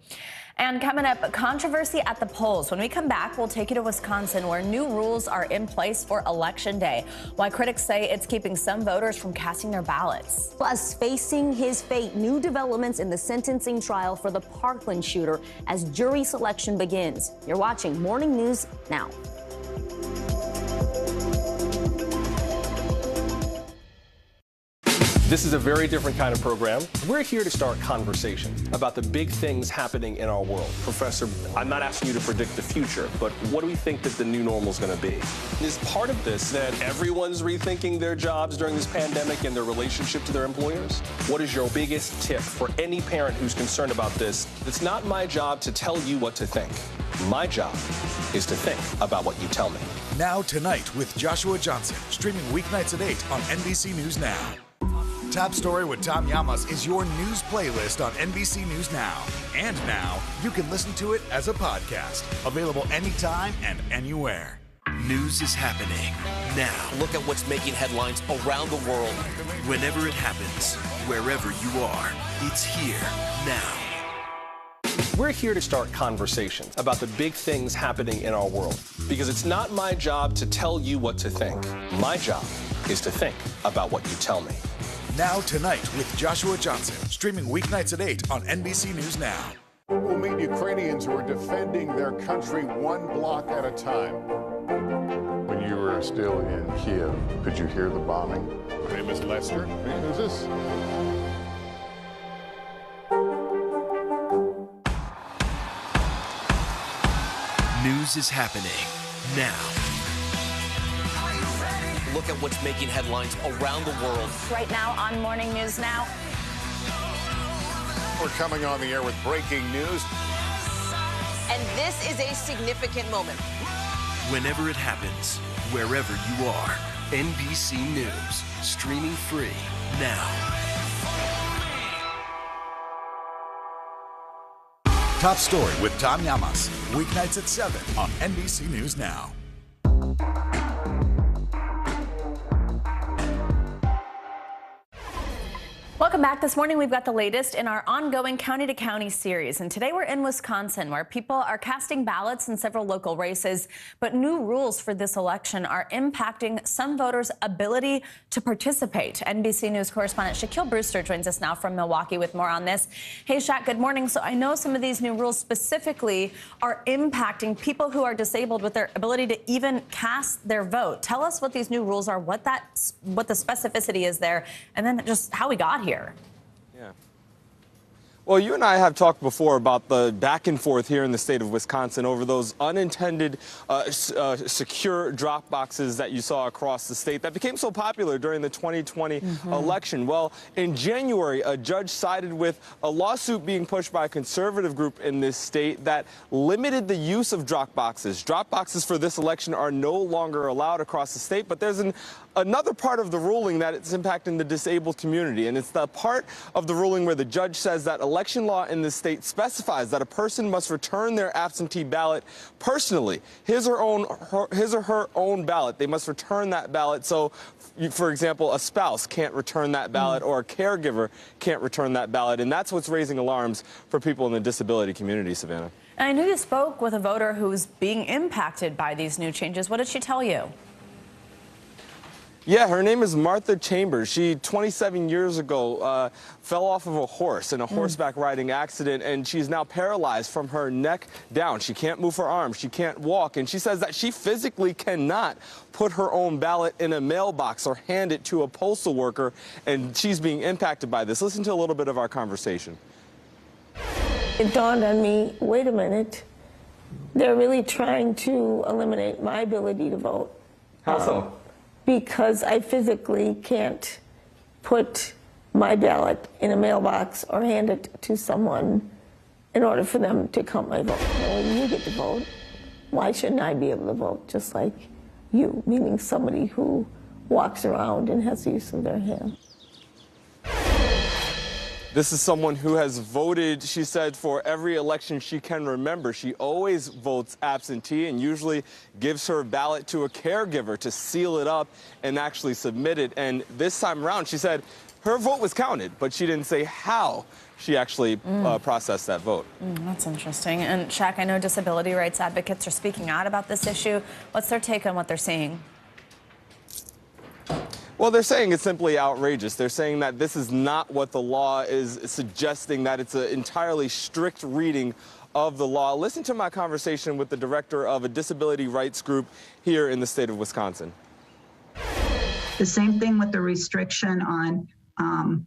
S7: And coming up, controversy at the polls. When we come back, we'll take you to Wisconsin, where new rules are in place for Election Day. Why critics say it's keeping some voters from casting their ballots.
S6: Plus, facing his fate, new developments in the sentencing trial for the Parkland shooter as jury selection begins. You're watching Morning News Now.
S9: This is a very different kind of program. We're here to start conversation about the big things happening in our world. Professor, I'm not asking you to predict the future, but what do we think that the new normal is going to be? Is part of this that everyone's rethinking their jobs during this pandemic and their relationship to their employers? What is your biggest tip for any parent who's concerned about this? It's not my job to tell you what to think. My job is to think about what you tell me.
S23: Now Tonight with Joshua Johnson, streaming weeknights at 8 on NBC News Now. Top Story with Tom Llamas is your news playlist on NBC News Now. And now, you can listen to it as a podcast. Available anytime and anywhere.
S14: News is happening now.
S26: Look at what's making headlines around the world.
S14: Whenever it happens, wherever you are, it's here now.
S9: We're here to start conversations about the big things happening in our world, because it's not my job to tell you what to think. My job is to think about what you tell me.
S23: Now Tonight with Joshua Johnson, streaming weeknights at 8 on NBC News Now.
S24: We'll meet Ukrainians who are defending their country one block at a time. When you were still in Kiev, could you hear the bombing? My name is Lester. Who's this?
S14: News is happening now.
S26: Look at what's making headlines around the world.
S27: Right now on Morning News Now.
S24: We're coming on the air with breaking news.
S10: And this is a significant moment.
S14: Whenever it happens, wherever you are, NBC News, streaming free now.
S23: Top Story with Tom Llamas, weeknights at 7 on NBC News Now.
S7: Welcome back. This morning we've got the latest in our ongoing County to County series. And today we're in Wisconsin, where people are casting ballots in several local races. But new rules for this election are impacting some voters' ability to participate. NBC News correspondent Shaquille Brewster joins us now from Milwaukee with more on this. Hey, Shaq, good morning. So I know some of these new rules specifically are impacting people who are disabled with their ability to even cast their vote. Tell us what these new rules are, what the specificity is there, and then just how we got here.
S11: Well, you and I have talked before about the back and forth here in the state of Wisconsin over those unintended secure drop boxes that you saw across the state that became so popular during the 2020 election. Well, in January, a judge sided with a lawsuit being pushed by a conservative group in this state that limited the use of drop boxes. Drop boxes for this election are no longer allowed across the state, but there's another part of the ruling that it's impacting the disabled community, and it's the part of the ruling where the judge says that election law in the state specifies that a person must return their absentee ballot personally, his or her own ballot. They must return that ballot. So, for example, a spouse can't return that ballot, or a caregiver can't return that ballot, and that's what's raising alarms for people in the disability community, Savannah.
S7: I know you spoke with a voter who's being impacted by these new changes. What did she tell you?
S11: Yeah, her name is Martha Chambers. She, 27 years ago, fell off of a horse in a horseback riding accident, and she's now paralyzed from her neck down. She can't move her arms. She can't walk. And she says that she physically cannot put her own ballot in a mailbox or hand it to a postal worker, and she's being impacted by this. Listen to a little bit of our conversation.
S13: It dawned on me, wait a minute, they're really trying to eliminate my ability to vote.
S11: How so?
S13: Because I physically can't put my ballot in a mailbox or hand it to someone in order for them to count my vote. Well, you get to vote. Why shouldn't I be able to vote just like you, meaning somebody who walks around and has the use of their hand?
S11: This is someone who has voted, she said, for every election she can remember. She always votes absentee and usually gives her ballot to a caregiver to seal it up and actually submit it. And this time around, she said her vote was counted, but she didn't say how she actually processed that vote.
S7: That's interesting. And Shaq, I know disability rights advocates are speaking out about this issue. What's their take on what they're seeing?
S11: Well, they're saying it's simply outrageous. They're saying that this is not what the law is suggesting, that it's an entirely strict reading of the law. Listen to my conversation with the director of a disability rights group here in the state of Wisconsin.
S15: The same thing with the restriction on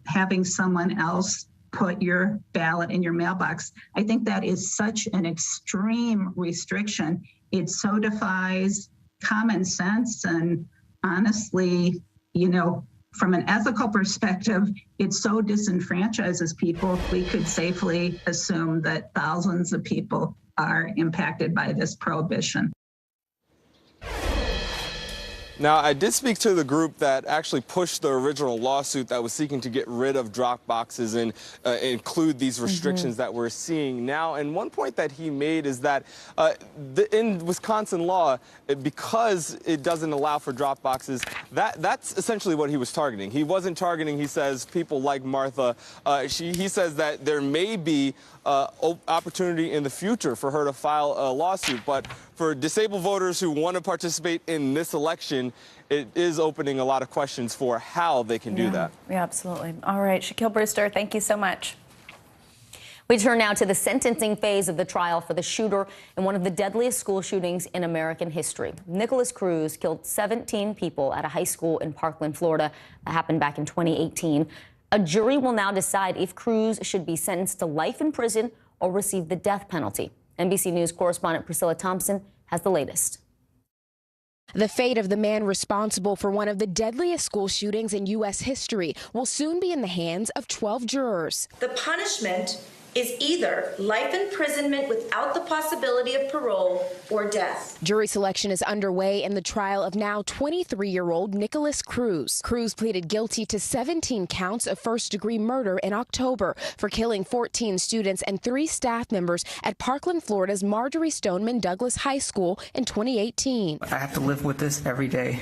S15: having someone else put your ballot in your mailbox. I think that is such an extreme restriction. It so defies common sense, and honestly, you know, from an ethical perspective, it so disenfranchises people. We could safely assume that thousands of people are impacted by this prohibition.
S11: Now, I did speak to the group that actually pushed the original lawsuit that was seeking to get rid of drop boxes and include these restrictions that we're seeing now. And one point that he made is that in Wisconsin law, because it doesn't allow for drop boxes, that's essentially what he was targeting. He wasn't targeting, he says, people like Martha. He says that there may be opportunity in the future for her to file a lawsuit, but for disabled voters who want to participate in this election, it is opening a lot of questions for how they can do that.
S7: Yeah, absolutely. All right, Shaquille Brewster, thank you so much.
S6: We turn now to the sentencing phase of the trial for the shooter in one of the deadliest school shootings in American history. Nicholas Cruz killed 17 people at a high school in Parkland, Florida. That happened back in 2018. A jury will now decide if Cruz should be sentenced to life in prison or receive the death penalty. NBC News correspondent Priscilla Thompson has the latest.
S16: The fate of the man responsible for one of the deadliest school shootings in U.S. history will soon be in the hands of 12 jurors.
S17: The punishment is either life imprisonment without the possibility of parole or death.
S16: Jury selection is underway in the trial of now 23-year-old Nicholas Cruz. Cruz pleaded guilty to 17 counts of first-degree murder in October for killing 14 students and 3 staff members at Parkland, Florida's Marjorie Stoneman Douglas High School in 2018.
S18: I have to live with this every day.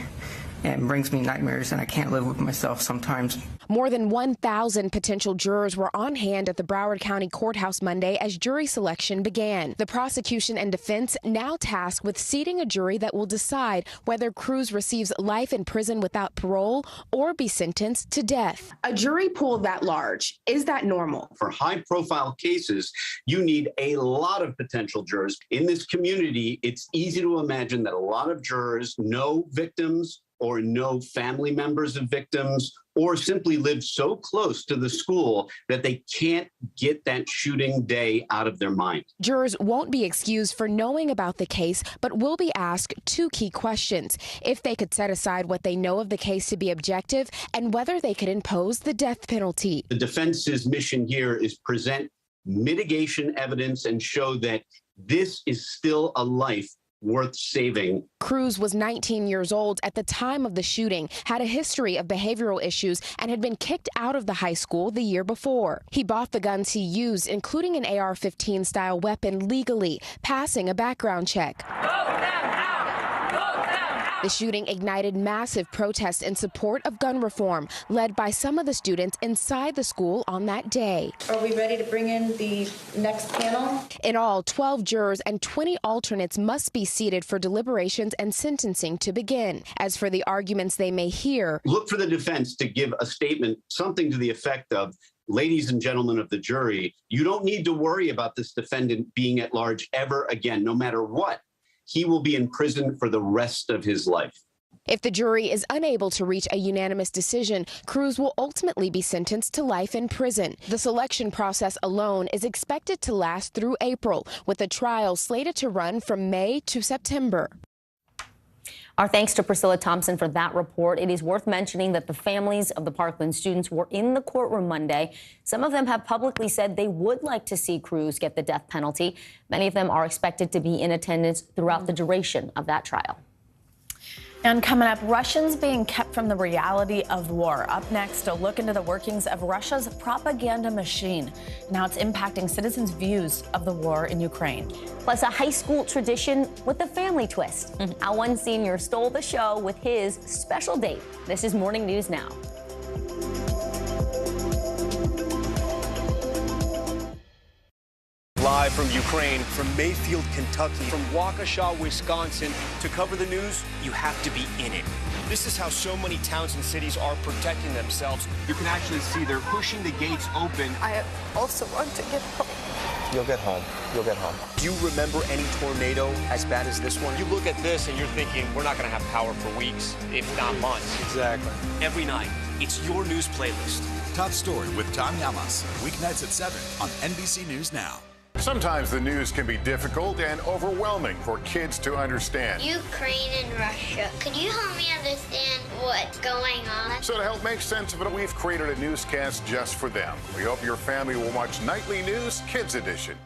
S18: It brings me nightmares, and I can't live with myself sometimes.
S16: More than 1,000 potential jurors were on hand at the Broward County Courthouse Monday as jury selection began. The prosecution and defense now tasked with seating a jury that will decide whether Cruz receives life in prison without parole or be sentenced to death.
S19: A jury pool that large, is that normal?
S20: For high-profile cases, you need a lot of potential jurors. In this community, it's easy to imagine that a lot of jurors know victims or know family members of victims or simply live so close to the school that they can't get that shooting day out of their mind.
S16: Jurors won't be excused for knowing about the case, but will be asked 2 key questions: if they could set aside what they know of the case to be objective, and whether they could impose the death penalty.
S20: The defense's mission here is present mitigation evidence and show that this is still a life worth saving.
S16: Cruz was 19 years old at the time of the shooting, had a history of behavioral issues, and had been kicked out of the high school the year before. He bought the guns he used, including an AR-15 style weapon, legally, passing a background check. The shooting ignited massive protests in support of gun reform, led by some of the students inside the school on that day.
S17: Are we ready to bring in the next panel?
S16: In all, 12 jurors and 20 alternates must be seated for deliberations and sentencing to begin. As for the arguments they may hear,
S20: look for the defense to give a statement, something to the effect of, ladies and gentlemen of the jury, you don't need to worry about this defendant being at large ever again, no matter what. He will be in prison for the rest of his life.
S16: If the jury is unable to reach a unanimous decision, Cruz will ultimately be sentenced to life in prison. The selection process alone is expected to last through April, with the trial slated to run from May to September.
S6: Our thanks to Priscilla Thompson for that report. It is worth mentioning that the families of the Parkland students were in the courtroom Monday. Some of them have publicly said they would like to see Cruz get the death penalty. Many of them are expected to be in attendance throughout the duration of that trial.
S7: And coming up, Russians being kept from the reality of war. Up next, a look into the workings of Russia's propaganda machine and how it's impacting citizens' views of the war in Ukraine.
S6: Plus, a high school tradition with a family twist. How one senior stole the show with his special date. This is Morning News Now.
S26: Live from Ukraine, from Mayfield, Kentucky, from Waukesha, Wisconsin. To cover the news, you have to be in it. This is how so many towns and cities are protecting themselves. You can actually see they're pushing the gates open.
S10: I also want to get home.
S26: You'll get home. You'll get home. Do you remember any tornado as bad as this one? You look at this and you're thinking, we're not going to have power for weeks, if not months. Exactly. Every night, it's your news playlist.
S23: Top Story with Tom Llamas, weeknights at 7 on NBC News Now. Sometimes the news can be difficult and overwhelming for kids to understand.
S1: Ukraine and Russia. Could you help me understand what's going on?
S23: So to help make sense of it, we've created a newscast just for them. We hope your family will watch Nightly News Kids Edition.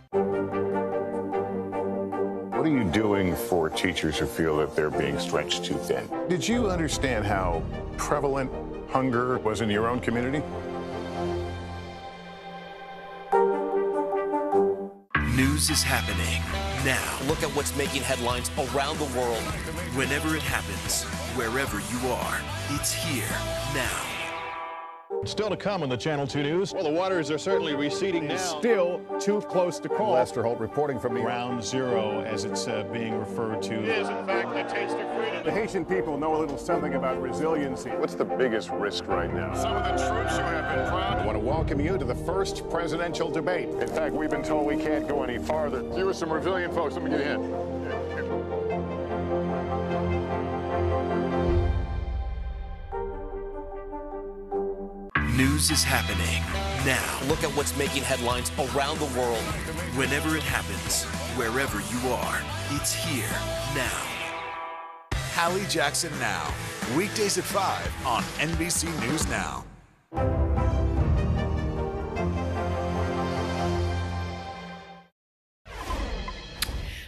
S23: What are you doing for teachers who feel that they're being stretched too thin? Did you understand how prevalent hunger was in your own community?
S14: News is happening now.
S26: Look at what's making headlines around the world.
S14: Whenever it happens, wherever you are, it's here now.
S2: Still to come on the Channel 2 News. Well, the waters are certainly receding now.
S23: Still too close to call. Lester Holt reporting from
S2: Ground Zero, as it's being referred to.
S24: It is, in fact, the taste of freedom. The Haitian people know a little something about resiliency. What's the biggest risk right now? Some of the troops who have been proud. I want to welcome you to the first presidential debate. In fact, we've been told we can't go any farther. You with some resilient folks, let me get a hand.
S14: News is happening now.
S26: Look at what's making headlines around the world.
S14: Whenever it happens, wherever you are, it's here now.
S23: Hallie Jackson Now, weekdays at 5 on NBC News Now.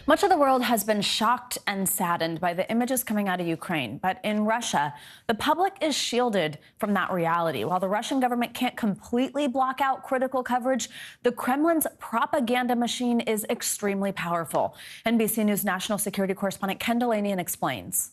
S7: Much of the world has been shocked and saddened by the images coming out of Ukraine. But in Russia, the public is shielded from that reality. While the Russian government can't completely block out critical coverage, the Kremlin's propaganda machine is extremely powerful. NBC News national security correspondent Ken Delaney explains.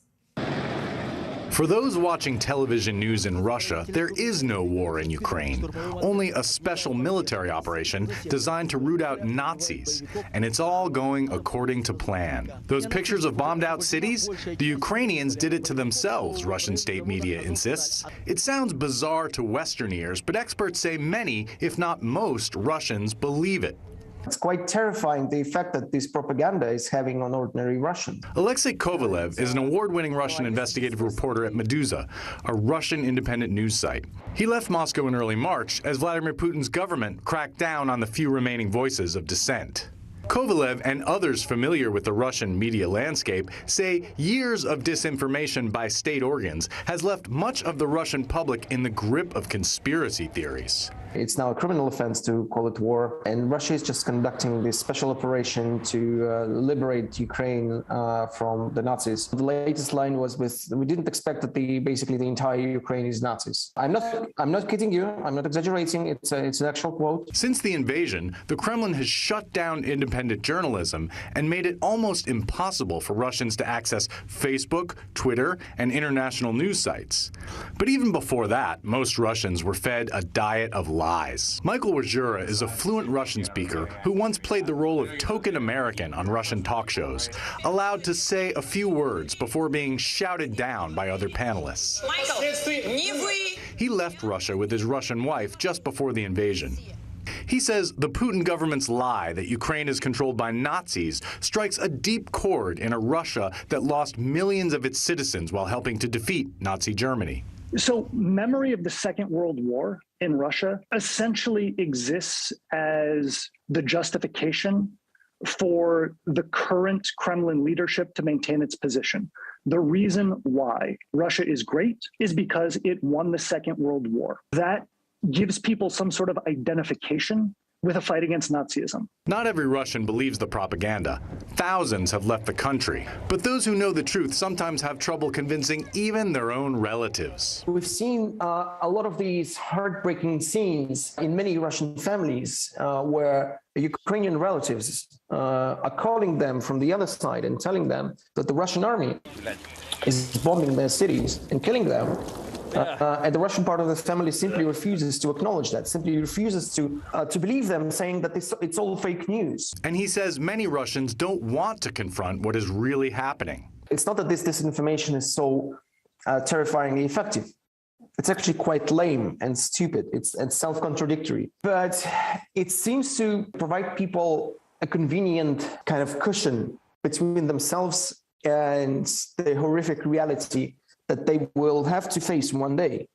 S4: For those watching television news in Russia, there is no war in Ukraine, only a special military operation designed to root out Nazis, and it's all going according to plan. Those pictures of bombed out cities? The Ukrainians did it to themselves, Russian state media insists. It sounds bizarre to Western ears, but experts say many, if not most, Russians believe it.
S3: It's quite terrifying, the effect that this propaganda is having on ordinary Russians.
S4: Alexei Kovalev is an award-winning Russian investigative reporter at Meduza, a Russian independent news site. He left Moscow in early March as Vladimir Putin's government cracked down on the few remaining voices of dissent. Kovalev and others familiar with the Russian media landscape say years of disinformation by state organs has left much of the Russian public in the grip of conspiracy theories.
S3: It's now a criminal offense to call it war, and Russia is just conducting this special operation to liberate Ukraine from the Nazis. The latest line was we didn't expect that basically the entire Ukraine is Nazis. I'm not kidding you. I'm not exaggerating. It's an actual quote.
S4: Since the invasion, the Kremlin has shut down independent journalism and made it almost impossible for Russians to access Facebook, Twitter, and international news sites. But even before that, most Russians were fed a diet of lies. Michael Wajura is a fluent Russian speaker who once played the role of token American on Russian talk shows, allowed to say a few words before being shouted down by other panelists. He left Russia with his Russian wife just before the invasion. He says the Putin government's lie that Ukraine is controlled by Nazis strikes a deep chord in a Russia that lost millions of its citizens while helping to defeat Nazi Germany.
S5: So memory of the Second World War in Russia essentially exists as the justification for the current Kremlin leadership to maintain its position. The reason why Russia is great is because it won the Second World War. That gives people some sort of identification with a fight against Nazism.
S4: Not every Russian believes the propaganda. Thousands have left the country, but those who know the truth sometimes have trouble convincing even their own relatives.
S3: We've seen a lot of these heartbreaking scenes in many Russian families where Ukrainian relatives are calling them from the other side and telling them that the Russian army is bombing their cities and killing them. And the Russian part of the family simply refuses to acknowledge that, simply refuses to believe them, saying that it's all fake news.
S4: And he says many Russians don't want to confront what is really happening.
S3: It's not that this disinformation is so terrifyingly effective. It's actually quite lame and stupid. It's self-contradictory. But it seems to provide people a convenient kind of cushion between themselves and the horrific reality that they will have to face one day,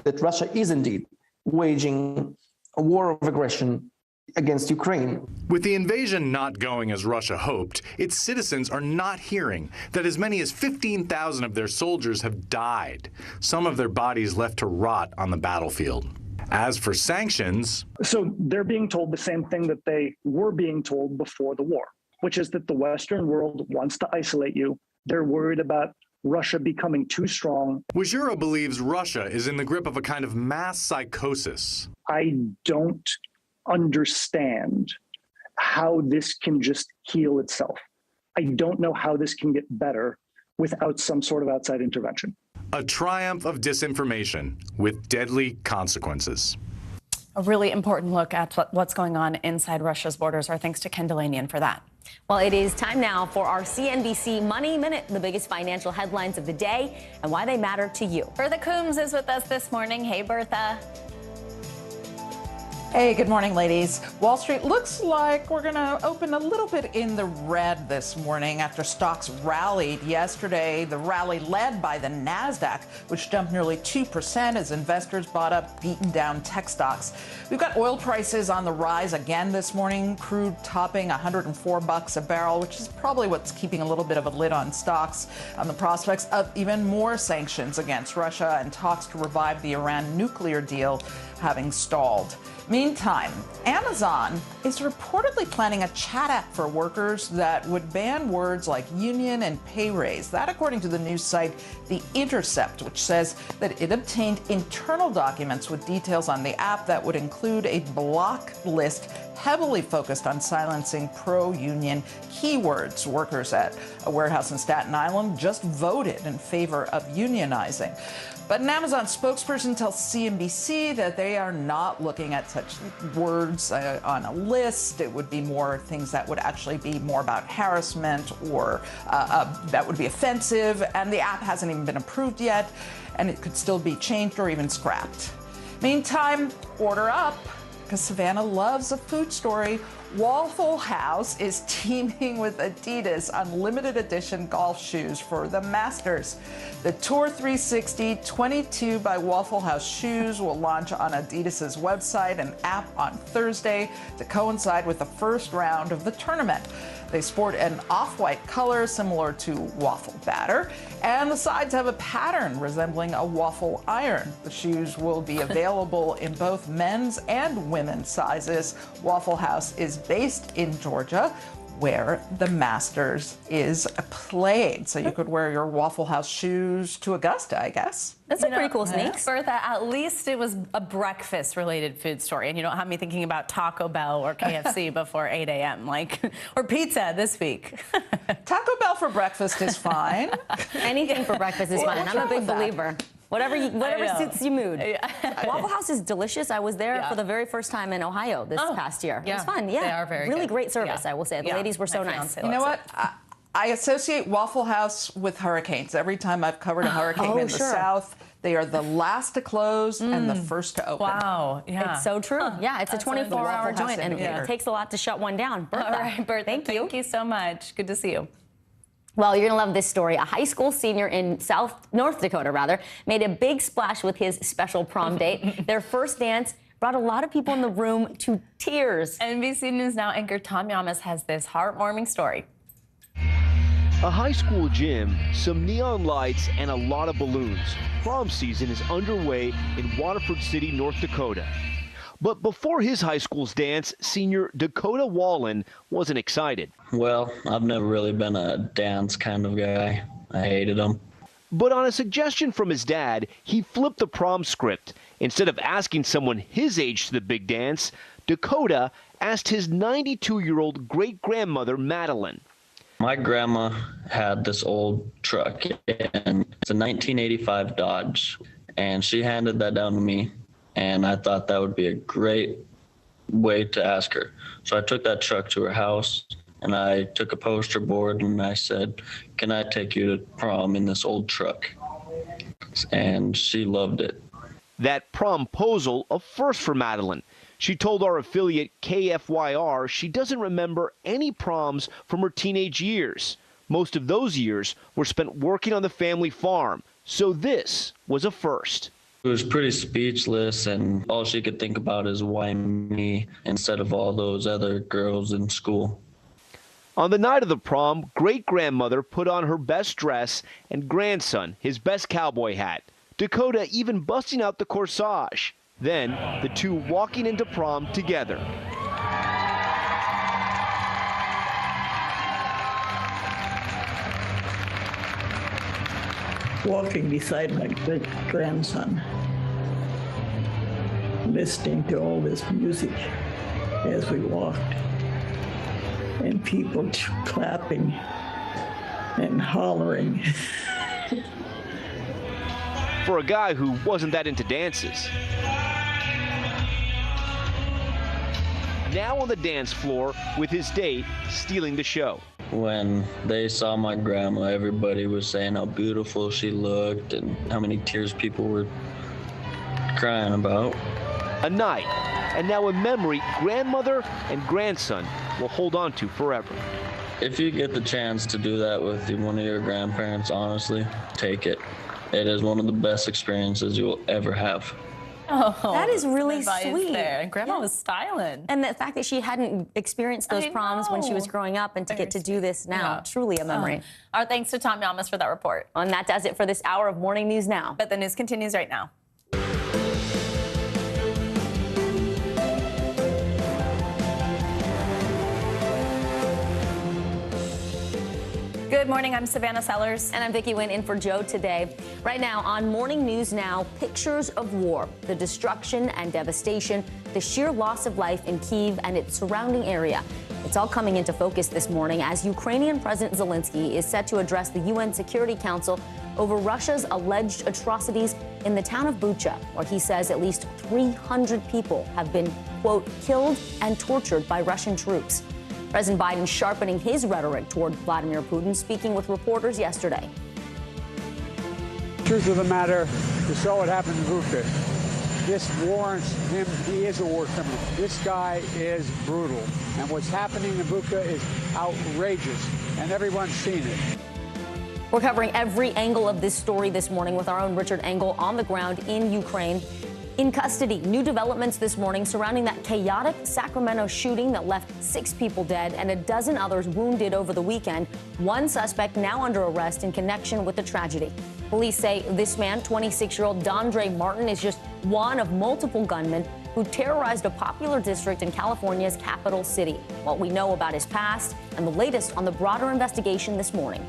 S3: that Russia is indeed waging a war of aggression against Ukraine.
S4: With the invasion not going as Russia hoped, its citizens are not hearing that as many as 15,000 of their soldiers have died, some of their bodies left to rot on the battlefield. As for sanctions...
S5: So they're being told the same thing that they were being told before the war, which is that the Western world wants to isolate you. They're worried about Russia becoming too strong.
S4: Wajura believes Russia is in the grip of a kind of mass psychosis.
S5: I don't understand how this can just heal itself. I don't know how this can get better without some sort of outside intervention.
S4: A triumph of disinformation with deadly consequences.
S7: A really important look at what's going on inside Russia's borders. Our thanks to Ken Delanian for that.
S6: Well, it is time now for our CNBC Money Minute, the biggest financial headlines of the day and why they matter to you.
S7: Bertha Coombs is with us this morning. Hey, Bertha.
S8: Hey, good morning, ladies. Wall Street looks like we're going to open a little bit in the red this morning after stocks rallied yesterday. The rally led by the NASDAQ, which jumped nearly 2% as investors bought up beaten down tech stocks. We've got oil prices on the rise again this morning, crude topping $104 a barrel, which is probably what's keeping a little bit of a lid on stocks on the prospects of even more sanctions against Russia and talks to revive the Iran nuclear deal having stalled. Meantime, Amazon is reportedly planning a chat app for workers that would ban words like union and pay raise. That according to the news site The Intercept, which says that it obtained internal documents with details on the app that would include a block list heavily focused on silencing pro-union keywords. Workers at a warehouse in Staten Island just voted in favor of unionizing. But an Amazon spokesperson tells CNBC that they are not looking at such words on a list. It would be more things that would actually be more about harassment or that would be offensive. And the app hasn't even been approved yet, and it could still be changed or even scrapped. Meantime, order up. because Savannah loves a food story. Waffle House is teaming with Adidas on limited edition golf shoes for the Masters. The Tour 360 22 by Waffle House shoes will launch on Adidas's website and app on Thursday to coincide with the first round of the tournament. They sport an off-white color similar to waffle batter, and the sides have a pattern resembling a waffle iron. The shoes will be available in both men's and women's sizes. Waffle House is based in Georgia, where the Masters is played. So you could wear your Waffle House shoes to Augusta, I guess.
S6: That's a pretty cool sneak.
S7: Bertha, at least it was a breakfast-related food story, and you don't have me thinking about Taco Bell or KFC before 8 a.m., or pizza this week.
S8: Taco Bell for breakfast is fine.
S6: Anything for breakfast is fine. I'm a big believer. Whatever suits your mood. Waffle House is delicious. I was there for the very first time in Ohio this past year. It was fun. Yeah,
S7: they are very
S6: really
S7: good.
S6: great service. I will say the ladies were so nice.
S8: You know what? I associate Waffle House with hurricanes. Every time I've covered a hurricane in the South, they are the last to close and the first to open.
S7: Wow, yeah.
S6: It's so true. Yeah, it's a 24-hour joint, and it takes a lot to shut one down. Bertha.
S7: All right, Bertha, thank you so much. Good to see you.
S6: Well, you're going to love this story. A high school senior in North Dakota, made a big splash with his special prom date. Their first dance brought a lot of people in the room to tears.
S7: NBC News Now anchor Tom Yamas has this heartwarming story.
S9: A high school gym, some neon lights, and a lot of balloons. Prom season is underway in Waterford City, North Dakota. But before his high school's dance, senior Dakota Wallen wasn't excited.
S12: Well, I've never really been a dance kind of guy. I hated them.
S9: But on a suggestion from his dad, he flipped the prom script. Instead of asking someone his age to the big dance, Dakota asked his 92-year-old great-grandmother, Madeline.
S12: My grandma had this old truck, and it's a 1985 Dodge, and she handed that down to me. And I thought that would be a great way to ask her. So I took that truck to her house, and I took a poster board, and I said, "Can I take you to prom in this old truck?" And she loved it.
S9: That promposal, a first for Madeline. She told our affiliate KFYR she doesn't remember any proms from her teenage years. Most of those years were spent working on the family farm. So this was a first.
S12: It was pretty speechless, and all she could think about is why me instead of all those other girls in school.
S9: On the night of the prom, great-grandmother put on her best dress and grandson his best cowboy hat. Dakota even busting out the corsage. Then, the two walking into prom together.
S13: Walking beside my great-grandson, listening to all this music as we walked, and people clapping and hollering.
S9: For a guy who wasn't that into dances. Now on the dance floor with his date stealing the show.
S12: When they saw my grandma, everybody was saying how beautiful she looked and how many tears people were crying about.
S9: A night, and now a memory grandmother and grandson will hold on to forever.
S12: If you get the chance to do that with one of your grandparents, honestly, take it. It is one of the best experiences you will ever have.
S7: Oh,
S6: that is really sweet.
S7: There. And Grandma was styling.
S6: And the fact that she hadn't experienced those proms when she was growing up, and to get to do this now, truly a memory.
S7: Our thanks to Tom Yamas for that report.
S6: And that does it for this hour of Morning News Now.
S7: But the news continues right now. Good morning, I'm Savannah Sellers.
S6: And I'm Vicki Wynn in for Joe today. Right now on Morning News Now, pictures of war, the destruction and devastation, the sheer loss of life in Kyiv and its surrounding area. It's all coming into focus this morning as Ukrainian President Zelensky is set to address the UN Security Council over Russia's alleged atrocities in the town of Bucha, where he says at least 300 people have been, quote, killed and tortured by Russian troops. President Biden sharpening his rhetoric toward Vladimir Putin, speaking with reporters yesterday.
S21: Truth of the matter, you saw what happened in Bucha.
S11: this warrants him. He is a war criminal. This guy is brutal. And what's happening in Bucha is outrageous, and everyone's seen it.
S6: We're covering every angle of this story this morning with our own Richard Engel on the ground in Ukraine. In custody, new developments this morning surrounding that chaotic Sacramento shooting that left 6 people dead and a dozen others wounded over the weekend. One suspect now under arrest in connection with the tragedy. Police say this man, 26-year-old Dondre Martin, is just one of multiple gunmen who terrorized a popular district in California's capital city. What we know about his past and the latest on the broader investigation this morning.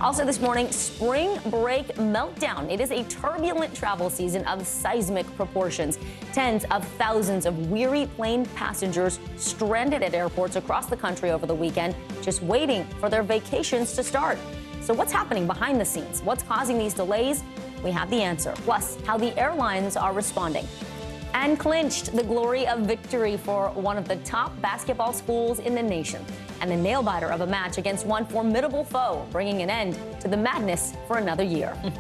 S6: Also this morning, spring break meltdown. It is a turbulent travel season of seismic proportions. Tens of thousands of weary plane passengers stranded at airports across the country over the weekend, just waiting for their vacations to start. So what's happening behind the scenes? What's causing these delays? We have the answer. Plus, how the airlines are responding. And clinched the glory of victory for one of the top basketball schools in the nation. And the nail-biter of a match against one formidable foe, bringing an end to the madness for another year.
S7: It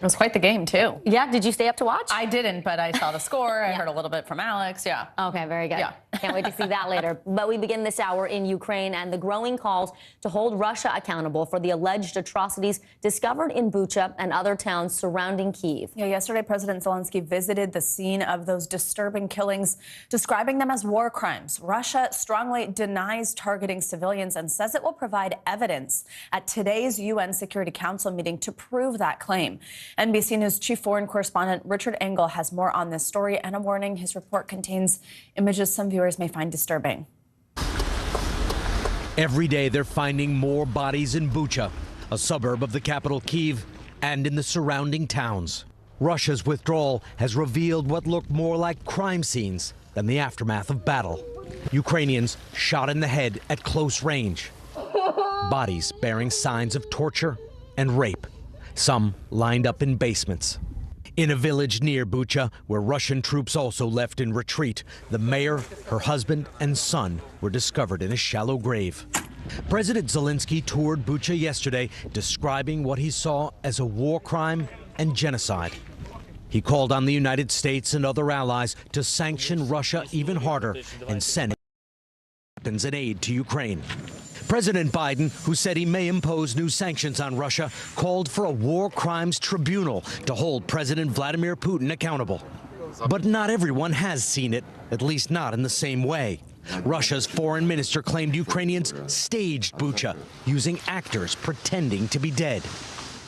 S7: was quite the game, too.
S6: Yeah, did you stay up to watch?
S7: I didn't, but I saw the score. I heard a little bit from Alex. Yeah.
S6: Okay, very good.
S7: Yeah.
S6: Can't wait to see that later. But we begin this hour in Ukraine and the growing calls to hold Russia accountable for the alleged atrocities discovered in Bucha and other towns surrounding Kyiv.
S7: Yeah, yesterday, President Zelensky visited the scene of those disturbing killings, describing them as war crimes. Russia strongly denies targeting civilians and says it will provide evidence at today's UN Security Council meeting to prove that claim. NBC News chief foreign correspondent Richard Engel has more on this story and a warning. His report contains images some viewers may find disturbing.
S15: Every day they're finding more bodies in Bucha, a suburb of the capital Kyiv, and in the surrounding towns. Russia's withdrawal has revealed what looked more like crime scenes than the aftermath of battle. Ukrainians shot in the head at close range. Bodies bearing signs of torture and rape. Some lined up in basements. In a village near Bucha, where Russian troops also left in retreat, the mayor, her husband, and son were discovered in a shallow grave. President Zelensky toured Bucha yesterday, describing what he saw as a war crime and genocide. He called on the United States and other allies to sanction Russia even harder and send weapons and aid to Ukraine. President Biden, who said he may impose new sanctions on Russia, called for a war crimes tribunal to hold President Vladimir Putin accountable. But not everyone has seen it, at least not in the same way. Russia's foreign minister claimed Ukrainians staged Bucha, using actors pretending to be dead.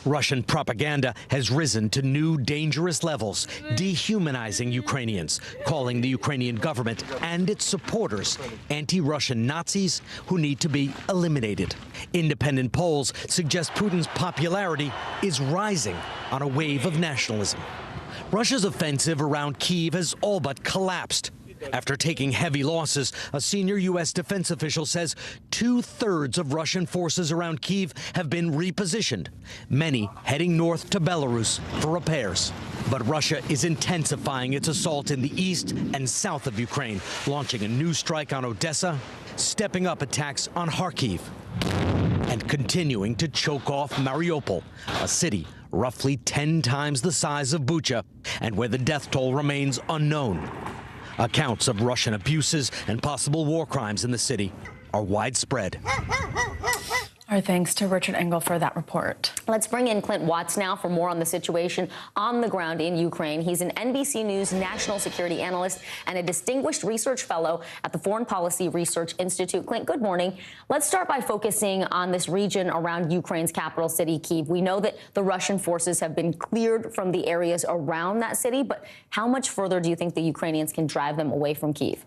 S15: Russian propaganda has risen to new dangerous levels, dehumanizing Ukrainians, calling the Ukrainian government and its supporters anti-Russian Nazis who need to be eliminated. Independent polls suggest Putin's popularity is rising on a wave of nationalism. Russia's offensive around Kyiv has all but collapsed. After taking heavy losses, a senior U.S. defense official says 2/3 of Russian forces around Kyiv have been repositioned, many heading north to Belarus for repairs. But Russia is intensifying its assault in the east and south of Ukraine, launching a new strike on Odessa, stepping up attacks on Kharkiv, and continuing to choke off Mariupol, a city roughly 10 times the size of Bucha, and where the death toll remains unknown. Accounts of Russian abuses and possible war crimes in the city are widespread.
S7: Our thanks to Richard Engel for that report.
S6: Let's bring in Clint Watts now for more on the situation on the ground in Ukraine. He's an NBC News national security analyst and a distinguished research fellow at the Foreign Policy Research Institute. Clint, good morning. Let's start by focusing on this region around Ukraine's capital city, Kyiv. We know that the Russian forces have been cleared from the areas around that city, but how much further do you think the Ukrainians can drive them away from Kyiv?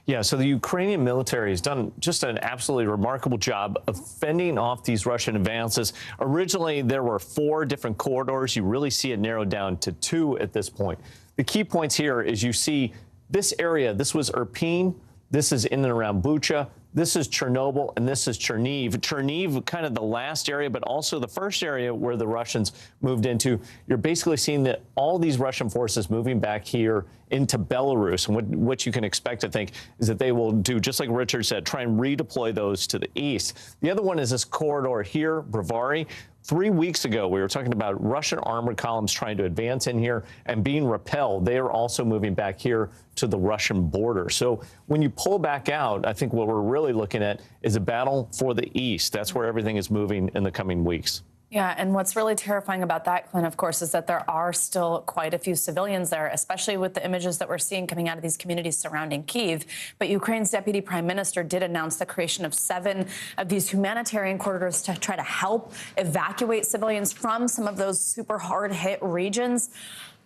S18: Yeah, so the Ukrainian military has done just an absolutely remarkable job of fending off these Russian advances. Originally, there were 4 different corridors. You really see it narrowed down to 2 at this point. The key points here is you see this area. This was Irpin. This is in and around Bucha. This is Chernobyl, and this is Cherniv. Cherniv, kind of the last area, but also the first area where the Russians moved into. You're basically seeing that all these Russian forces moving back here into Belarus. And what you can expect to think is that they will do, just like Richard said, try and redeploy those to the east. The other one is this corridor here, Bravary. 3 weeks ago, we were talking about Russian armored columns trying to advance in here and being repelled. They are also moving back here to the Russian border. So when you pull back out, I think what we're really looking at is a battle for the east. That's where everything is moving in the coming weeks.
S7: Yeah, and what's really terrifying about that, Clint, of course, is that there are still quite a few civilians there, especially with the images that we're seeing coming out of these communities surrounding Kyiv. But Ukraine's deputy prime minister did announce the creation of 7 of these humanitarian corridors to try to help evacuate civilians from some of those super hard-hit regions.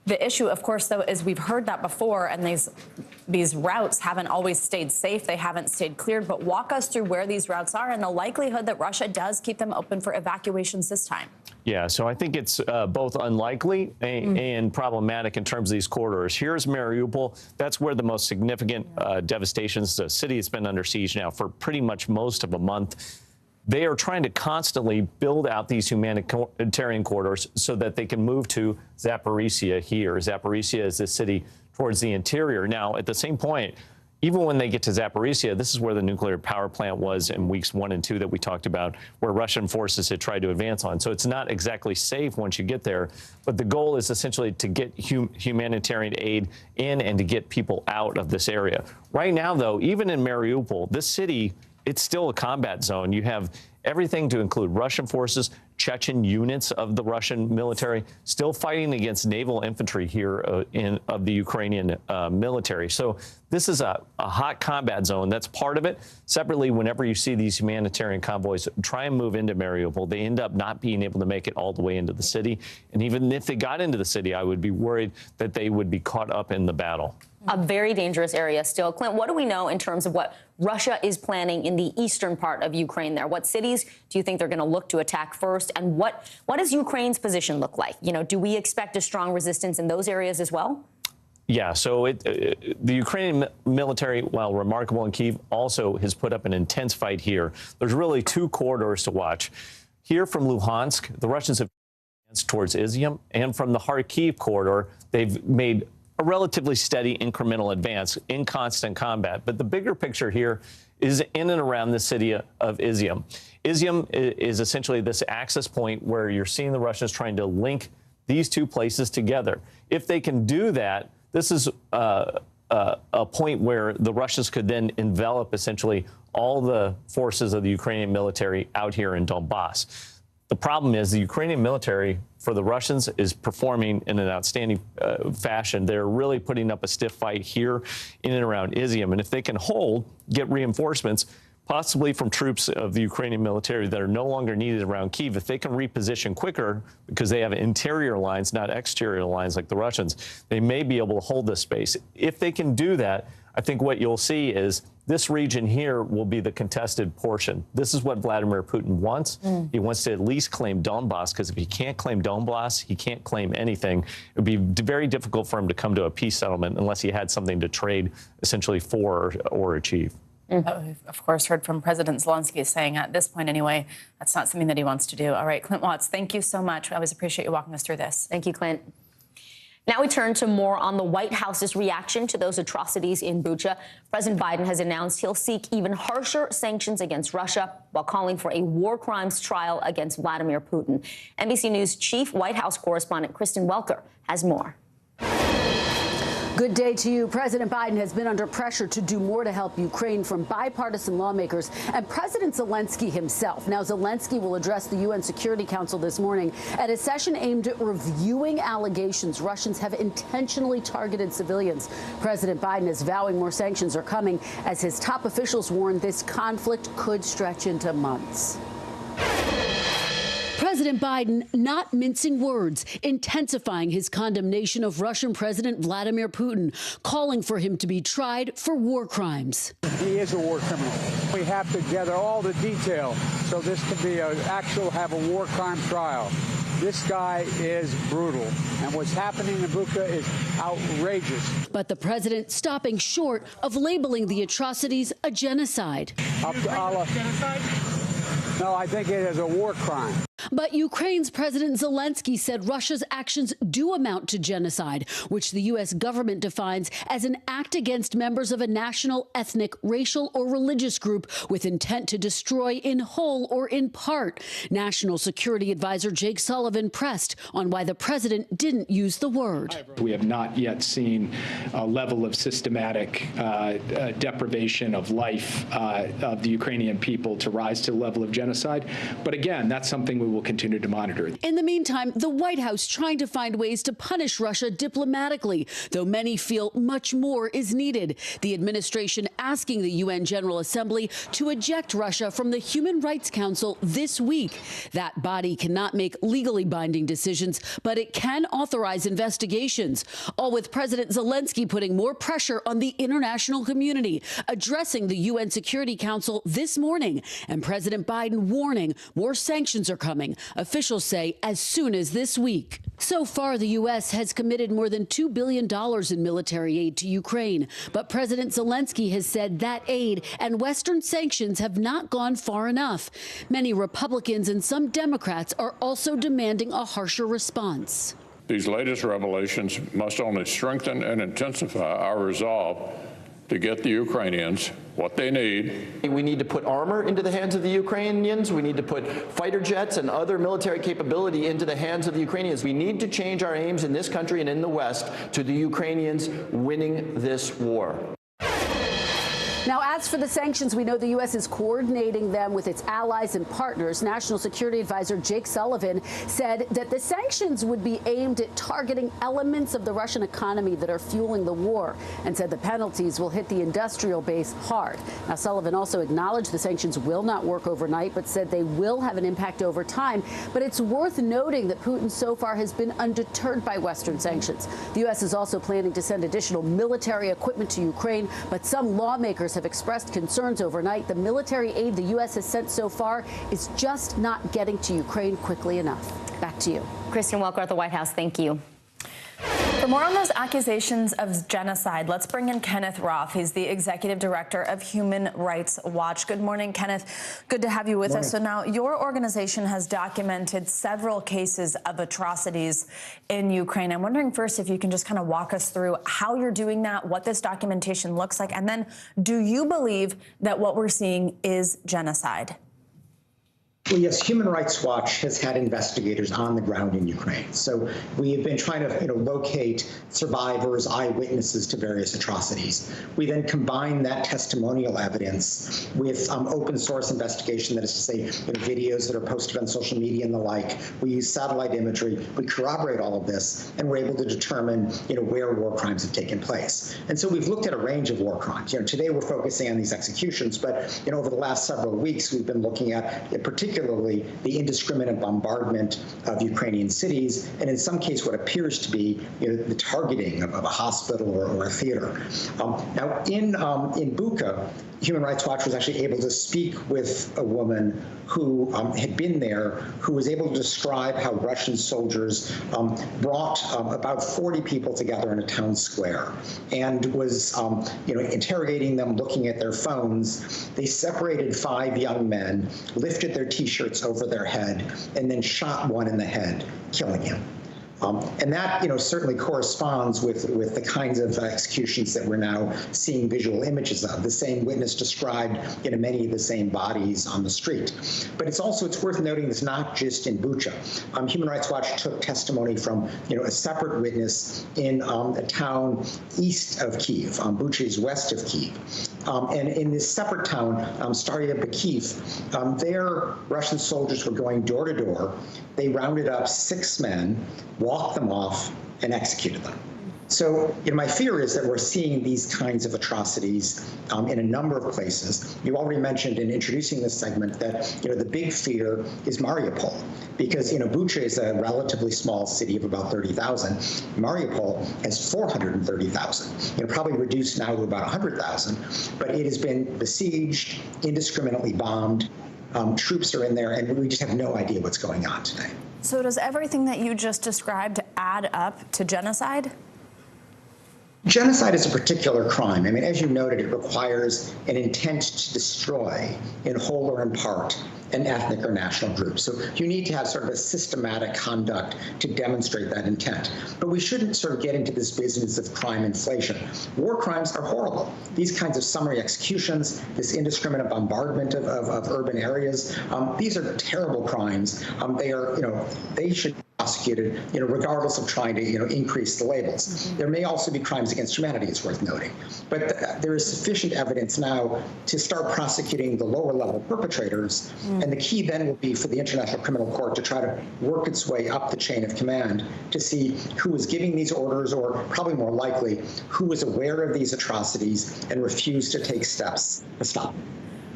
S7: The issue, of course, though, is we've heard that before, and these routes haven't always stayed safe. They haven't stayed cleared. But walk us through where these routes are and the likelihood that Russia does keep them open for evacuations this time. Yeah, so I think it's both unlikely and problematic in terms of these corridors. Here's Mariupol. That's where the most significant devastations. The city has been under siege now for pretty much most of a month. They are trying to constantly build out these humanitarian corridors so that they can move to Zaporizhia here. Zaporizhia is the city towards the interior. Now, at the same point, even when they get to Zaporizhia, this is where the nuclear power plant was in weeks 1 and 2 that we talked about, where Russian forces had tried to advance on. So it's not exactly safe once you get there. But the goal is essentially to get humanitarian aid in and to get people out of this area. Right now, though, even in Mariupol, this city, it's still a combat zone. You have everything to include Russian forces, Chechen units of the Russian military, still fighting against naval infantry here of the Ukrainian military. So this is a hot combat zone. That's part of it. Separately, whenever you see these humanitarian convoys try and move into Mariupol, they end up not being able to make it all the way into the city. And even if they got into the city, I would be worried that they would be caught up in the battle. A very dangerous area still. Clint, what do we know in terms of what Russia is planning in the eastern part of Ukraine there? What cities do you think they're going to look to attack first? And what does Ukraine's position look like? You know, do we expect a strong resistance in those areas as well? Yeah, so the Ukrainian military, while remarkable in Kyiv, also has put up an intense fight here. There's really 2 corridors to watch. Here from Luhansk, the Russians have advanced towards Izium, and from the Kharkiv corridor, they've made a relatively steady incremental advance in constant combat. But the bigger picture here is in and around the city of Izium. Izium is essentially this access point where you're seeing the Russians trying to link these 2 places together. If they can do that, this is a point where the Russians could then envelop essentially all the forces of the Ukrainian military out here in Donbass. The problem is the Ukrainian military, for the Russians, is performing in an outstanding fashion. They're really putting up a stiff fight here in and around Izium. And if they can get reinforcements, possibly from troops of the Ukrainian military that are no longer needed around Kyiv, if they can reposition quicker because they have interior lines, not exterior lines like the Russians, they may be able to hold this space. If they can do that, I think what you'll see is this region here will be the contested portion. This is what Vladimir Putin wants. He wants to at least claim Donbass, because if he can't claim Donbass, he can't claim anything. It would be very difficult for him to come to a peace settlement unless he had something to trade essentially for or achieve. We've, of course, heard from President Zelensky saying at this point anyway, that's not something that he wants to do. All right, Clint Watts, thank you so much. I always appreciate you walking us through this. Thank you, Clint. Now we turn to more on the White House's reaction to those atrocities in Bucha. President Biden has announced he'll seek even harsher sanctions against Russia while calling for a war crimes trial against Vladimir Putin. NBC News chief White House correspondent Kristen Welker has more.
S17: Good day to you. President Biden has been under pressure to do more to help Ukraine from bipartisan lawmakers and President Zelensky himself. Now, Zelensky will address the UN Security Council this morning at a session aimed at reviewing allegations Russians have intentionally targeted civilians. President Biden is vowing more sanctions are coming as his top officials warn this conflict could stretch into months. President Biden not mincing words, intensifying his condemnation of Russian President Vladimir Putin, calling for him to be tried for war crimes.
S11: He is a war criminal. We have to gather all the detail so this can be have a war crime trial. This guy is brutal, and what's happening in Bucha is outrageous. But the president stopping short of labeling the atrocities a genocide. Up to Allah. Genocide? No, I think it is a war crime.
S17: But Ukraine's President Zelensky said Russia's actions do amount to genocide, which the U.S. government defines as an act against members of a national, ethnic, racial, or religious group with intent to destroy in whole or in part. National Security Advisor Jake Sullivan pressed on why the president didn't use the word.
S16: We have not yet seen a level of systematic deprivation of life of the Ukrainian people to rise to the level of genocide. But again, that's something we will continue to monitor.
S17: In the meantime, the White House trying to find ways to punish Russia diplomatically, though many feel much more is needed. The administration asking the UN General Assembly to eject Russia from the Human Rights Council this week. That body cannot make legally binding decisions, but it can authorize investigations, all with President Zelensky putting more pressure on the international community, addressing the UN Security Council this morning, and President Biden warning more sanctions are coming, officials say as soon as this week. So far, the U.S. has committed more than $2 billion in military aid to Ukraine, but President Zelensky has said that aid and Western sanctions have not gone far enough. Many Republicans and some Democrats are also demanding a harsher response.
S19: These latest revelations must only strengthen and intensify our resolve to get the Ukrainians what they need.
S3: We need to put armor into the hands of the Ukrainians. We need to put fighter jets and other military capability into the hands of the Ukrainians. We need to change our aims in this country and in the West to the Ukrainians winning this war.
S17: Now, as for the sanctions, we know the U.S. is coordinating them with its allies and partners. National Security Advisor Jake Sullivan said that the sanctions would be aimed at targeting elements of the Russian economy that are fueling the war, and said the penalties will hit the industrial base hard. Now, Sullivan also acknowledged the sanctions will not work overnight, but said they will have an impact over time. But it's worth noting that Putin so far has been undeterred by Western sanctions. The U.S. is also planning to send additional military equipment to Ukraine, but some lawmakers have expressed concerns overnight. The military aid the U.S. has sent so far is just not getting to Ukraine quickly enough. Back to you.
S7: Kristen Welker at the White House. Thank you. For more on those accusations of genocide, let's bring in Kenneth Roth. He's the executive director of Human Rights Watch. Good morning, Kenneth. Good to have you with us. So now your organization has documented several cases of atrocities in Ukraine. I'm wondering first if you can just kind of walk us through how you're doing that, what this documentation looks like, and then do you believe that what we're seeing is genocide?
S20: Well, yes, Human Rights Watch has had investigators on the ground in Ukraine. So we have been trying to, locate survivors, eyewitnesses to various atrocities. We then combine that testimonial evidence with open source investigation, that is to say, videos that are posted on social media and the like. We use satellite imagery. We corroborate all of this, and we're able to determine, where war crimes have taken place. And so we've looked at a range of war crimes. Today we're focusing on these executions, but over the last several weeks we've been looking at, particularly the indiscriminate bombardment of Ukrainian cities, and in some case what appears to be the targeting of a hospital or a theater. Now in Bucha, Human Rights Watch was actually able to speak with a woman who had been there, who was able to describe how Russian soldiers brought about 40 people together in a town square and was interrogating them, looking at their phones. They separated 5 young men, lifted their T-shirts over their head, and then shot one in the head, killing him. And that, certainly corresponds with the kinds of executions that we're now seeing visual images of. The same witness described, many of the same bodies on the street. But it's worth noting it's not just in Bucha. Human Rights Watch took testimony from, a separate witness in a town east of Kyiv. Bucha is west of Kyiv. And in this separate town, Staryabakhiv, there Russian soldiers were going door to door. They rounded up 6 men, walked them off, and executed them. So, my fear is that we're seeing these kinds of atrocities in a number of places. You already mentioned in introducing this segment that, the big fear is Mariupol, because, Bucha is a relatively small city of about 30,000. Mariupol has 430,000, probably reduced now to about 100,000, but it has been besieged, indiscriminately bombed. Troops are in there, and we just have no idea what's going on today.
S7: So does everything that you just described add up to genocide?
S20: Genocide is a particular crime. I mean, as you noted, it requires an intent to destroy, in whole or in part, an ethnic or national group. So you need to have sort of a systematic conduct to demonstrate that intent. But we shouldn't sort of get into this business of crime inflation. War crimes are horrible. These kinds of summary executions, this indiscriminate bombardment of urban areas, these are terrible crimes. They are, they should be prosecuted, regardless of trying to, increase the labels. Mm-hmm. There may also be crimes against humanity, it's worth noting. But there is sufficient evidence now to start prosecuting the lower level perpetrators. Mm. And the key then will be for the International Criminal Court to try to work its way up the chain of command to see who was giving these orders, or probably more likely, who was aware of these atrocities and refused to take steps to stop them.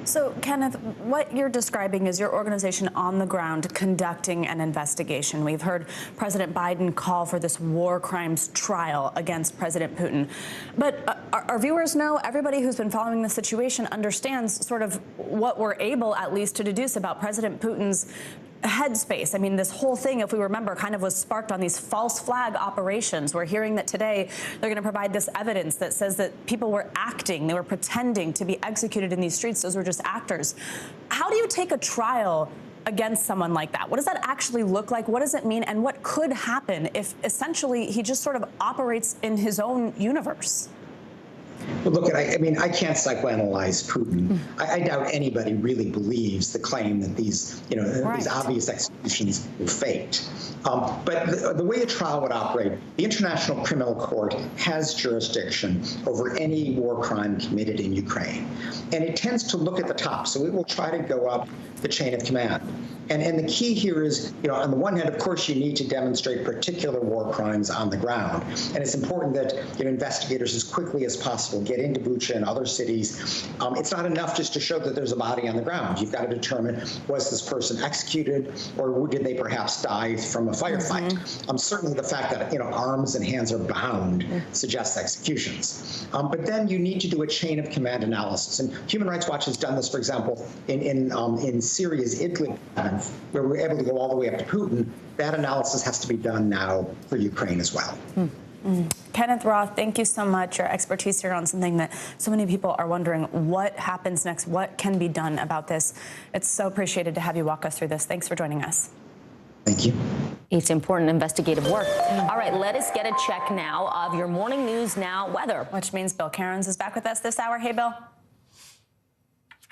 S7: So, Kenneth, what you're describing is your organization on the ground conducting an investigation. We've heard President Biden call for this war crimes trial against President Putin. But our viewers know, everybody who's been following the situation understands sort of what we're able, at least, to deduce about President Putin's headspace. I mean, this whole thing, if we remember, kind of was sparked on these false flag operations. We're hearing that today they're going to provide this evidence that says that people were acting, they were pretending to be executed in these streets. Those were just actors. How do you take a trial against someone like that? What does that actually look like? What does it mean? And what could happen if essentially he just sort of operates in his own universe?
S20: Well, look, I can't psychoanalyze Putin. I doubt anybody really believes the claim that these, these obvious executions were faked. But the way a trial would operate, the International Criminal Court has jurisdiction over any war crime committed in Ukraine. And it tends to look at the top. So it will try to go up the chain of command. And the key here is, on the one hand, of course, you need to demonstrate particular war crimes on the ground. And it's important that investigators as quickly as possible get into Bucha and other cities. It's not enough just to show that there's a body on the ground. You've got to determine, was this person executed, or did they perhaps die from a firefight? Mm-hmm. Certainly the fact that arms and hands are bound suggests executions. But then you need to do a chain of command analysis. And Human Rights Watch has done this, for example, in Syria's Idlib, where we're able to go all the way up to Putin. That analysis has to be done now for Ukraine as well.
S7: Kenneth Roth, thank you so much. Your expertise here on something that so many people are wondering what happens next, what can be done about this. It's so appreciated to have you walk us through this. Thanks for joining us.
S20: Thank you.
S6: It's important investigative work. All right, let us get a check now of your Morning News Now weather.
S7: Which means Bill Cairns is back with us this hour. Hey, Bill.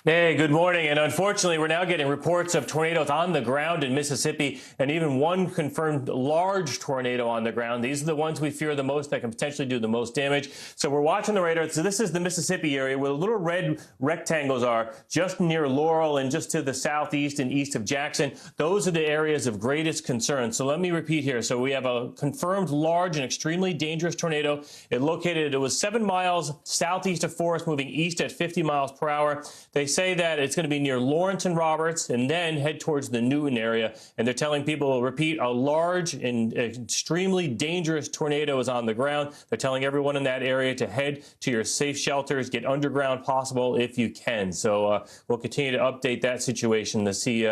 S1: Hey, good morning. And unfortunately, we're now getting reports of tornadoes on the ground in Mississippi, and even one confirmed large tornado on the ground. These are the ones we fear the most that can potentially do the most damage. So we're watching the radar. So this is the Mississippi area where the little red rectangles are, just near Laurel and just to the southeast and east of Jackson. Those are the areas of greatest concern. So let me repeat here. So we have a confirmed large and extremely dangerous tornado. It was 7 miles southeast of Forest, moving east at 50 miles per hour. They say that it's going to be near Lawrence and Roberts and then head towards the Newton area. And they're telling people, repeat, a large and extremely dangerous tornado is on the ground. They're telling everyone in that area to head to your safe shelters, get underground possible if you can. So we'll continue to update that situation to see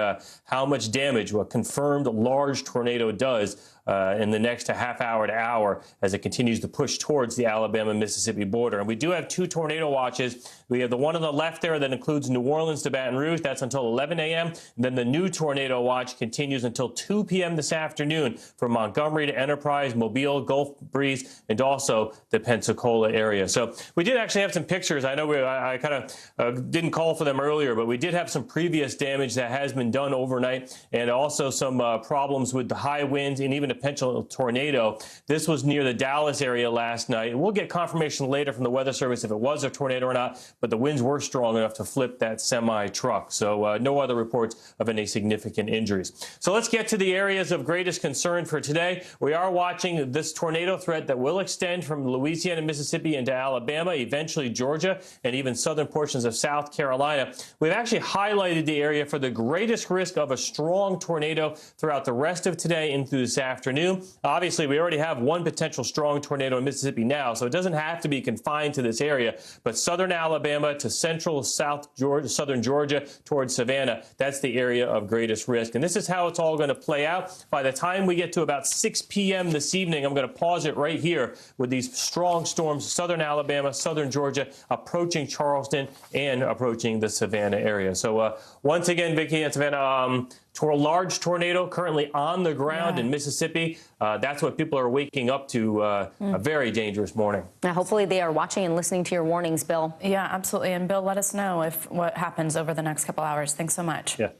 S1: how much damage a confirmed large tornado does in the next half hour to hour as it continues to push towards the Alabama-Mississippi border. And we do have 2 tornado watches. We have the one on the left there that includes New Orleans to Baton Rouge. That's until 11 a.m. And then the new tornado watch continues until 2 p.m. this afternoon from Montgomery to Enterprise, Mobile, Gulf Breeze, and also the Pensacola area. So we did actually have some pictures. I know I kind of didn't call for them earlier, but we did have some previous damage that has been done overnight, and also some problems with the high winds and even a potential tornado. This was near the Dallas area last night. We'll get confirmation later from the Weather Service if it was a tornado or not, but the winds were strong enough to flip that semi-truck. So no other reports of any significant injuries. So let's get to the areas of greatest concern for today. We are watching this tornado threat that will extend from Louisiana, Mississippi into Alabama, eventually Georgia, and even southern portions of South Carolina. We've actually highlighted the area for the greatest risk of a strong tornado throughout the rest of today into this afternoon. afternoon. Obviously, we already have one potential strong tornado in Mississippi now, so it doesn't have to be confined to this area. But southern Alabama to central southern Georgia towards Savannah, that's the area of greatest risk. And this is how it's all going to play out. By the time we get to about 6 p.m. this evening, I'm going to pause it right here with these strong storms, southern Alabama, southern Georgia, approaching Charleston and approaching the Savannah area. So once again, Vicki and Savannah, large tornado currently on the ground in Mississippi. That's what people are waking up to, a very dangerous morning.
S6: Now, hopefully they are watching and listening to your warnings, Bill.
S7: Yeah, absolutely. And Bill, let us know if what happens over the next couple hours. Thanks so much.
S1: Yeah.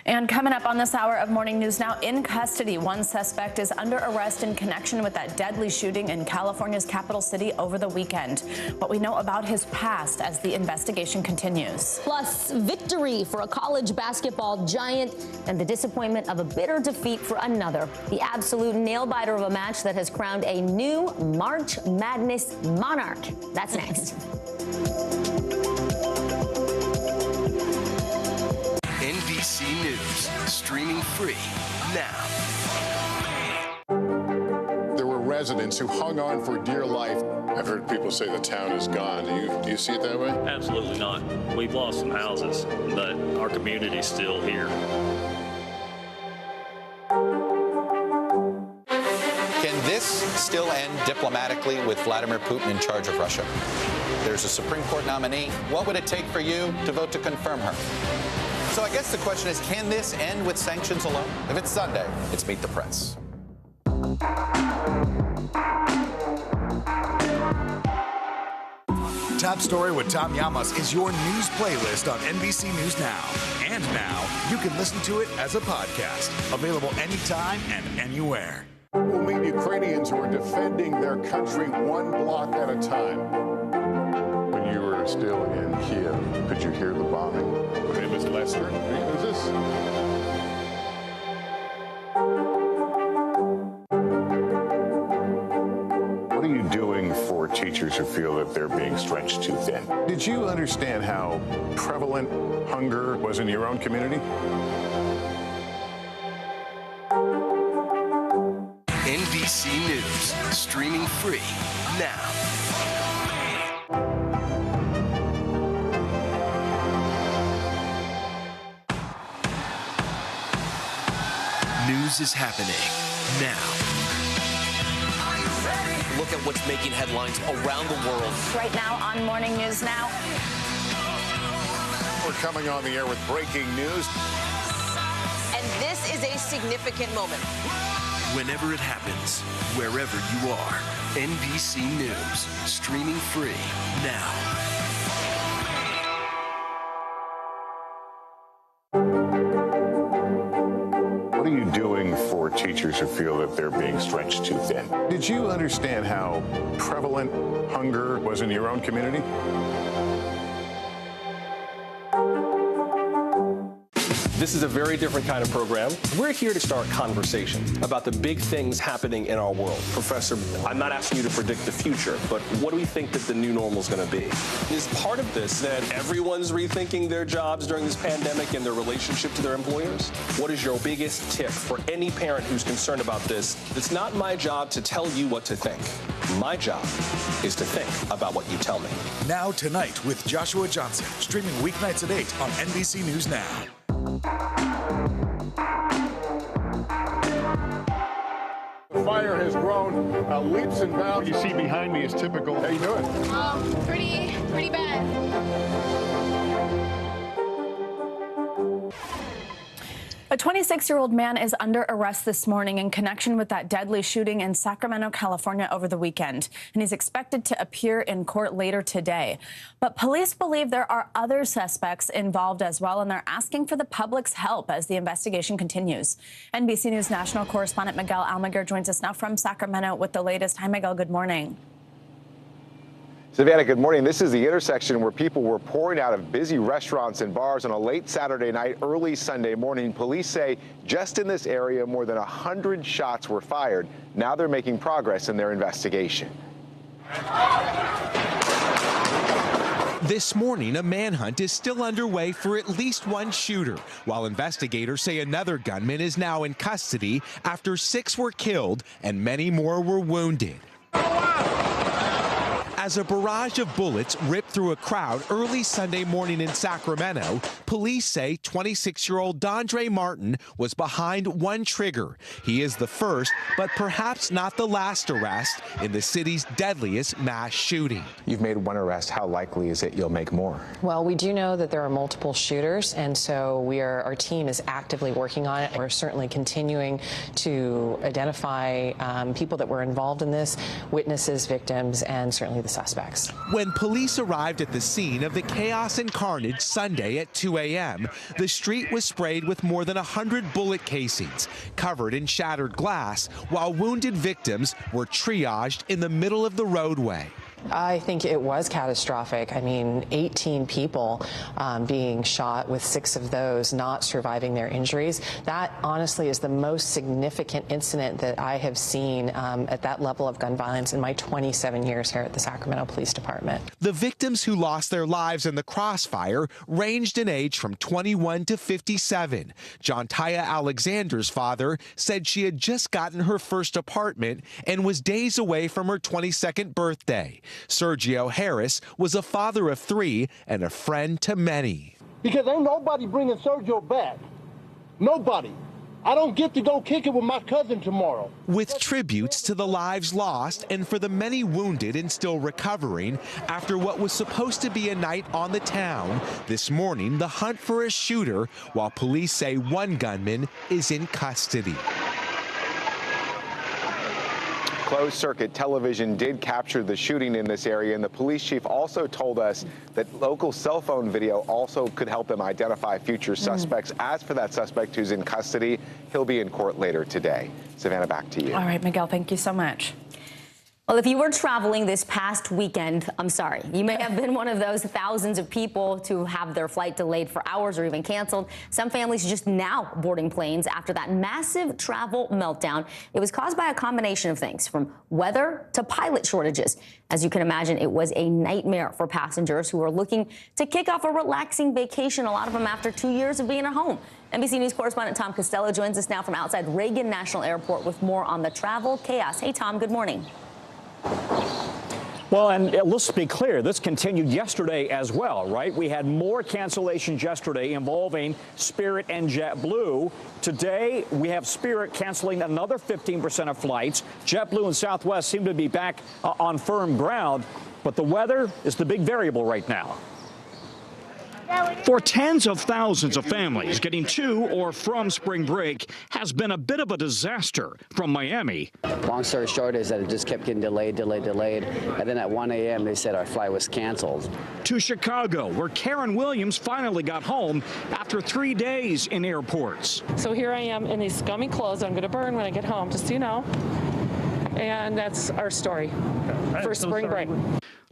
S7: And coming up on this hour of Morning News Now, in custody, one suspect is under arrest in connection with that deadly shooting in California's capital city over the weekend. What we know about his past as the investigation continues.
S6: Plus, victory for a college basketball giant and the disappointment of a bitter defeat for another. The absolute nail-biter of a match that has crowned a new March Madness monarch. That's next.
S14: NBC News, streaming free now.
S2: There were residents who hung on for dear life. I've heard people say the town is gone. Do you see it that way?
S10: Absolutely not. We've lost some houses, but our community's still here.
S21: Can this still end diplomatically with Vladimir Putin in charge of Russia? There's a Supreme Court nominee. What would it take for you to vote to confirm her? So I guess the question is, can this end with sanctions alone? If it's Sunday, it's Meet the Press.
S23: Top Story with Tom Llamas is your news playlist on NBC News Now. And now, you can listen to it as a podcast. Available anytime and anywhere.
S2: We'll meet Ukrainians who are defending their country one block at a time. When you were still in Kiev, could you hear the bombing? When it was lesser? Is this? What are you doing for teachers who feel that they're being stretched too thin? Did you understand how prevalent hunger was in your own community?
S14: NBC News, streaming free now. News is happening now.
S22: Look at what's making headlines around the world.
S7: Right now on Morning News Now.
S2: We're coming on the air with breaking news.
S24: And this is a significant moment.
S14: Whenever it happens, wherever you are, NBC News, streaming free now.
S2: What are you doing for teachers who feel that they're being stretched too thin? Did you understand how prevalent hunger was in your own community?
S25: This is a very different kind of program. We're here to start conversation about the big things happening in our world. Professor, I'm not asking you to predict the future, but what do we think that the new normal is going to be? Is part of this that everyone's rethinking their jobs during this pandemic and their relationship to their employers? What is your biggest tip for any parent who's concerned about this? It's not my job to tell you what to think. My job is to think about what you tell me.
S23: Now Tonight with Joshua Johnson, streaming weeknights at 8 on NBC News Now.
S2: The fire has grown leaps and bounds. What you see behind me is typical. How you doing?
S27: Pretty bad.
S7: A 26-year-old man is under arrest this morning in connection with that deadly shooting in Sacramento, California over the weekend, and he's expected to appear in court later today. But police believe there are other suspects involved as well, and they're asking for the public's help as the investigation continues. NBC News national correspondent Miguel Almaguer joins us now from Sacramento with the latest. Hi, Miguel. Good morning.
S28: Savannah, good morning. This is the intersection where people were pouring out of busy restaurants and bars on a late Saturday night, early Sunday morning. Police say just in this area, more than 100 shots were fired. Now they're making progress in their investigation.
S4: This morning, a manhunt is still underway for at least one shooter, while investigators say another gunman is now in custody after 6 were killed and many more were wounded. As a barrage of bullets ripped through a crowd early Sunday morning in Sacramento, police say 26-year-old Dondre Martin was behind one trigger. He is the first, but perhaps not the last arrest in the city's deadliest mass shooting.
S28: You've made one arrest. How likely is it you'll make more?
S5: Well, we do know that there are multiple shooters, and so our team is actively working on it. We're certainly continuing to identify people that were involved in this, witnesses, victims, and certainly the suspects.
S4: When police arrived at the scene of the chaos and carnage Sunday at 2 a.m., the street was sprayed with more than 100 bullet casings, covered in shattered glass, while wounded victims were triaged in the middle of the roadway.
S5: I think it was catastrophic. I mean, 18 people being shot, with 6 of those not surviving their injuries. That honestly is the most significant incident that I have seen at that level of gun violence in my 27 years here at the Sacramento Police Department.
S4: The victims who lost their lives in the crossfire ranged in age from 21 to 57. John Taya Alexander's father said she had just gotten her first apartment and was days away from her 22nd birthday. Sergio Harris was a father of 3 and a friend to many.
S8: Because ain't nobody bringing Sergio back. Nobody. I don't get to go kick it with my cousin tomorrow.
S4: With tributes to the lives lost and for the many wounded and still recovering after what was supposed to be a night on the town, this morning the hunt for a shooter, while police say one gunman is in custody.
S28: Closed-circuit television did capture the shooting in this area, and the police chief also told us that local cell phone video also could help them identify future suspects. As for that suspect who's in custody, he'll be in court later today. Savannah, back to you.
S7: All right, Miguel, thank you so much.
S6: Well, if you were traveling this past weekend, I'm sorry, you may have been one of those thousands of people to have their flight delayed for hours or even canceled. Some families just now boarding planes after that massive travel meltdown. It was caused by a combination of things, from weather to pilot shortages. As you can imagine, it was a nightmare for passengers who were looking to kick off a relaxing vacation, a lot of them after 2 years of being at home. NBC News correspondent Tom Costello joins us now from outside Reagan National Airport with more on the travel chaos. Hey, Tom, good morning.
S9: Well, and let's be clear, this continued yesterday as well, right? We had more cancellations yesterday involving Spirit and JetBlue. Today, we have Spirit canceling another 15% of flights. JetBlue and Southwest seem to be back on firm ground, but the weather is the big variable right now.
S12: For tens of thousands of families, getting to or from spring break has been a bit of a disaster from Miami.
S13: Long story short is that it just kept getting delayed. And then at 1 a.m. they said our flight was canceled.
S12: To Chicago, where Karen Williams finally got home after 3 days in airports.
S15: So here I am in these scummy clothes I'm going to burn when I get home, just so you know. And that's our story for spring break.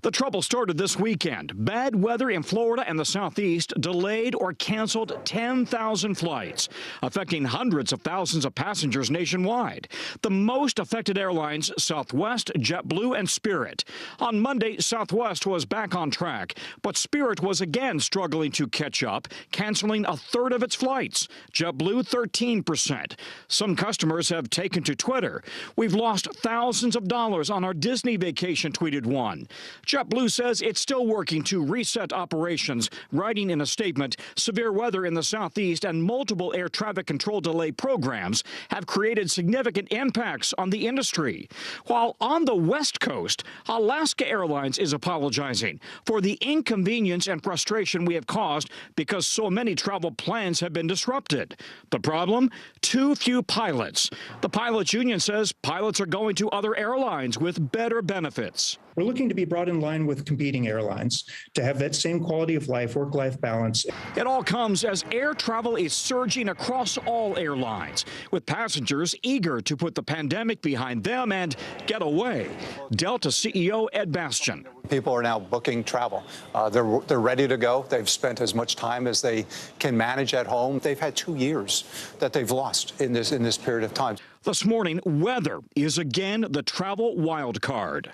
S12: The trouble started this weekend. Bad weather in Florida and the Southeast delayed or canceled 10,000 flights, affecting hundreds of thousands of passengers nationwide. The most affected airlines, Southwest, JetBlue, and Spirit. On Monday, Southwest was back on track, but Spirit was again struggling to catch up, canceling a third of its flights. JetBlue, 13%. Some customers have taken to Twitter. "We've lost thousands of dollars on our Disney vacation," tweeted one. JetBlue says it's still working to reset operations, writing in a statement, severe weather in the Southeast and multiple air traffic control delay programs have created significant impacts on the industry. While on the West Coast, Alaska Airlines is apologizing for the inconvenience and frustration we have caused because so many travel plans have been disrupted. The problem? Too few pilots. The pilots union says pilots are going to other airlines with better benefits.
S26: We're looking to be brought in line with competing airlines to have that same quality of life, work-life balance.
S12: It all comes as air travel is surging across all airlines, with passengers eager to put the pandemic behind them and get away. Delta CEO Ed Bastian.
S29: People are now booking travel. They're ready to go. They've spent as much time as they can manage at home. They've had 2 years that they've lost in this period of time.
S12: This morning, weather is again the travel wild card.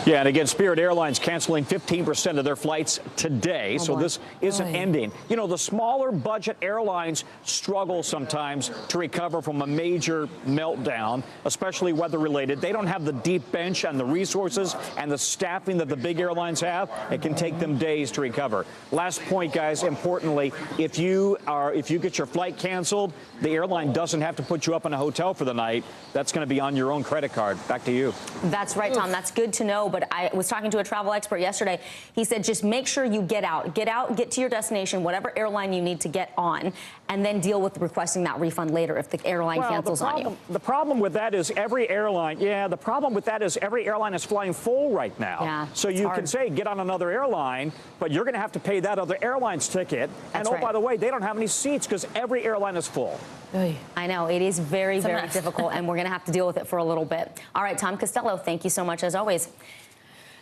S9: Yeah, and again, Spirit Airlines canceling 15% of their flights today, so this isn't ending. You know, the smaller budget airlines struggle sometimes to recover from a major meltdown, especially weather-related. They don't have the deep bench and the resources and the staffing that the big airlines have. It can take them days to recover. Last point, guys, importantly, if you get your flight canceled, the airline doesn't have to put you up in a hotel for the night. That's going to be on your own credit card. Back to you.
S6: That's right, Tom. That's good to know. But I was talking to a travel expert yesterday. He said just make sure you get out, get to your destination, whatever airline you need to get on, and then deal with requesting that refund later if the airline cancels on you.
S9: The problem with that is every airline, every airline is flying full right now.
S6: Yeah,
S9: so you can say get on another airline, but you're going to have to pay that other airline's ticket.
S6: That's
S9: and
S6: right.
S9: By the way, they don't have any seats because every airline is full.
S6: I know. It is very, very difficult, and we're going to have to deal with it for a little bit. All right, Tom Costello, thank you so much as always.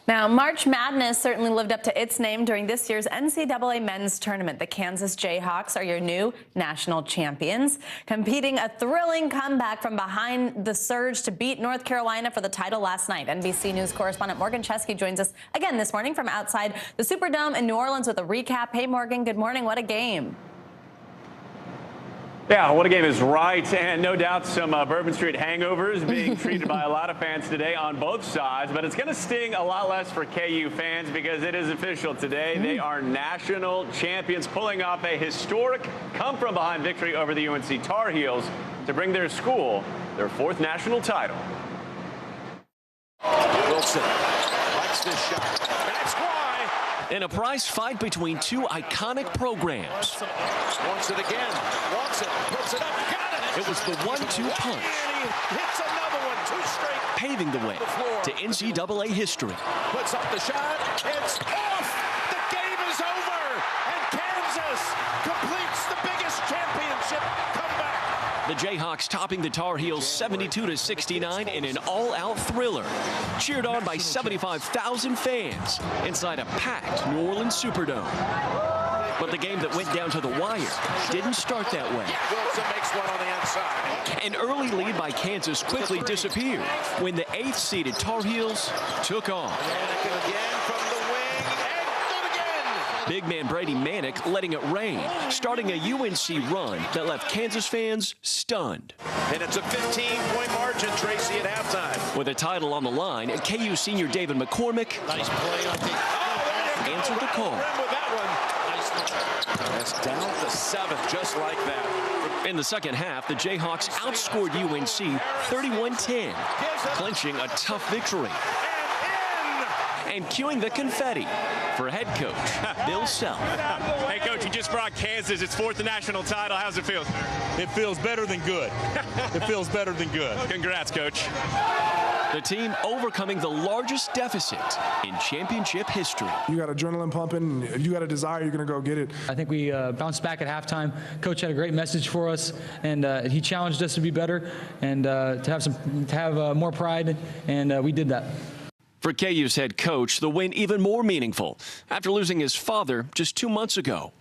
S7: Now, March Madness certainly lived up to its name during this year's NCAA men's tournament. The Kansas Jayhawks are your new national champions, competing a thrilling comeback from behind the surge to beat North Carolina for the title last night. NBC News correspondent Morgan Chesky joins us again this morning from outside the Superdome in New Orleans with a recap. Hey, Morgan, good morning. What a game.
S1: Yeah, what a game is right, and no doubt some Bourbon Street hangovers being treated by a lot of fans today on both sides, but it's going to sting a lot less for KU fans because it is official today. They are national champions, pulling off a historic come-from-behind victory over the UNC Tar Heels to bring their school their 4th national title.
S22: Wilson likes this shot. That's why. In a prize fight between two iconic programs. Wants it again. Wants it. Puts it up. Got it. It was the 1-2 punch. And he hits another one. 2 straight. Paving the way to NCAA history. Puts up the shot. It's off. The game is over. And Kansas completes the biggest championship comeback. The Jayhawks topping the Tar Heels 72-69 in an all-out thriller. Cheered on by 75,000 fans inside a packed New Orleans Superdome. But the game that went down to the wire didn't start that way. Wilson makes one on the inside. An early lead by Kansas quickly disappeared when the 8th-seeded Tar Heels took off. Big man Brady Manick letting it rain, starting a UNC run that left Kansas fans stunned. And it's a 15-point margin, Tracy, at halftime. With a title on the line, KU senior David McCormick answered the call. That's down to 7, just like that. In the second half, the Jayhawks outscored UNC 31-10, clinching a tough victory. And cueing the confetti for head coach Bill Self.
S3: Hey, Coach, you just brought Kansas its 4th national title. How's it feel? It feels better than good. It feels better than good. Congrats, Coach.
S22: The team overcoming the largest deficit in championship history.
S10: You got adrenaline pumping. If you got a desire, you're going to go get it.
S11: I think we bounced back at halftime. Coach had a great message for us, and he challenged us to be better and to have more pride, and we did that.
S22: For KU's head coach, the win even more meaningful after losing his father just 2 months ago,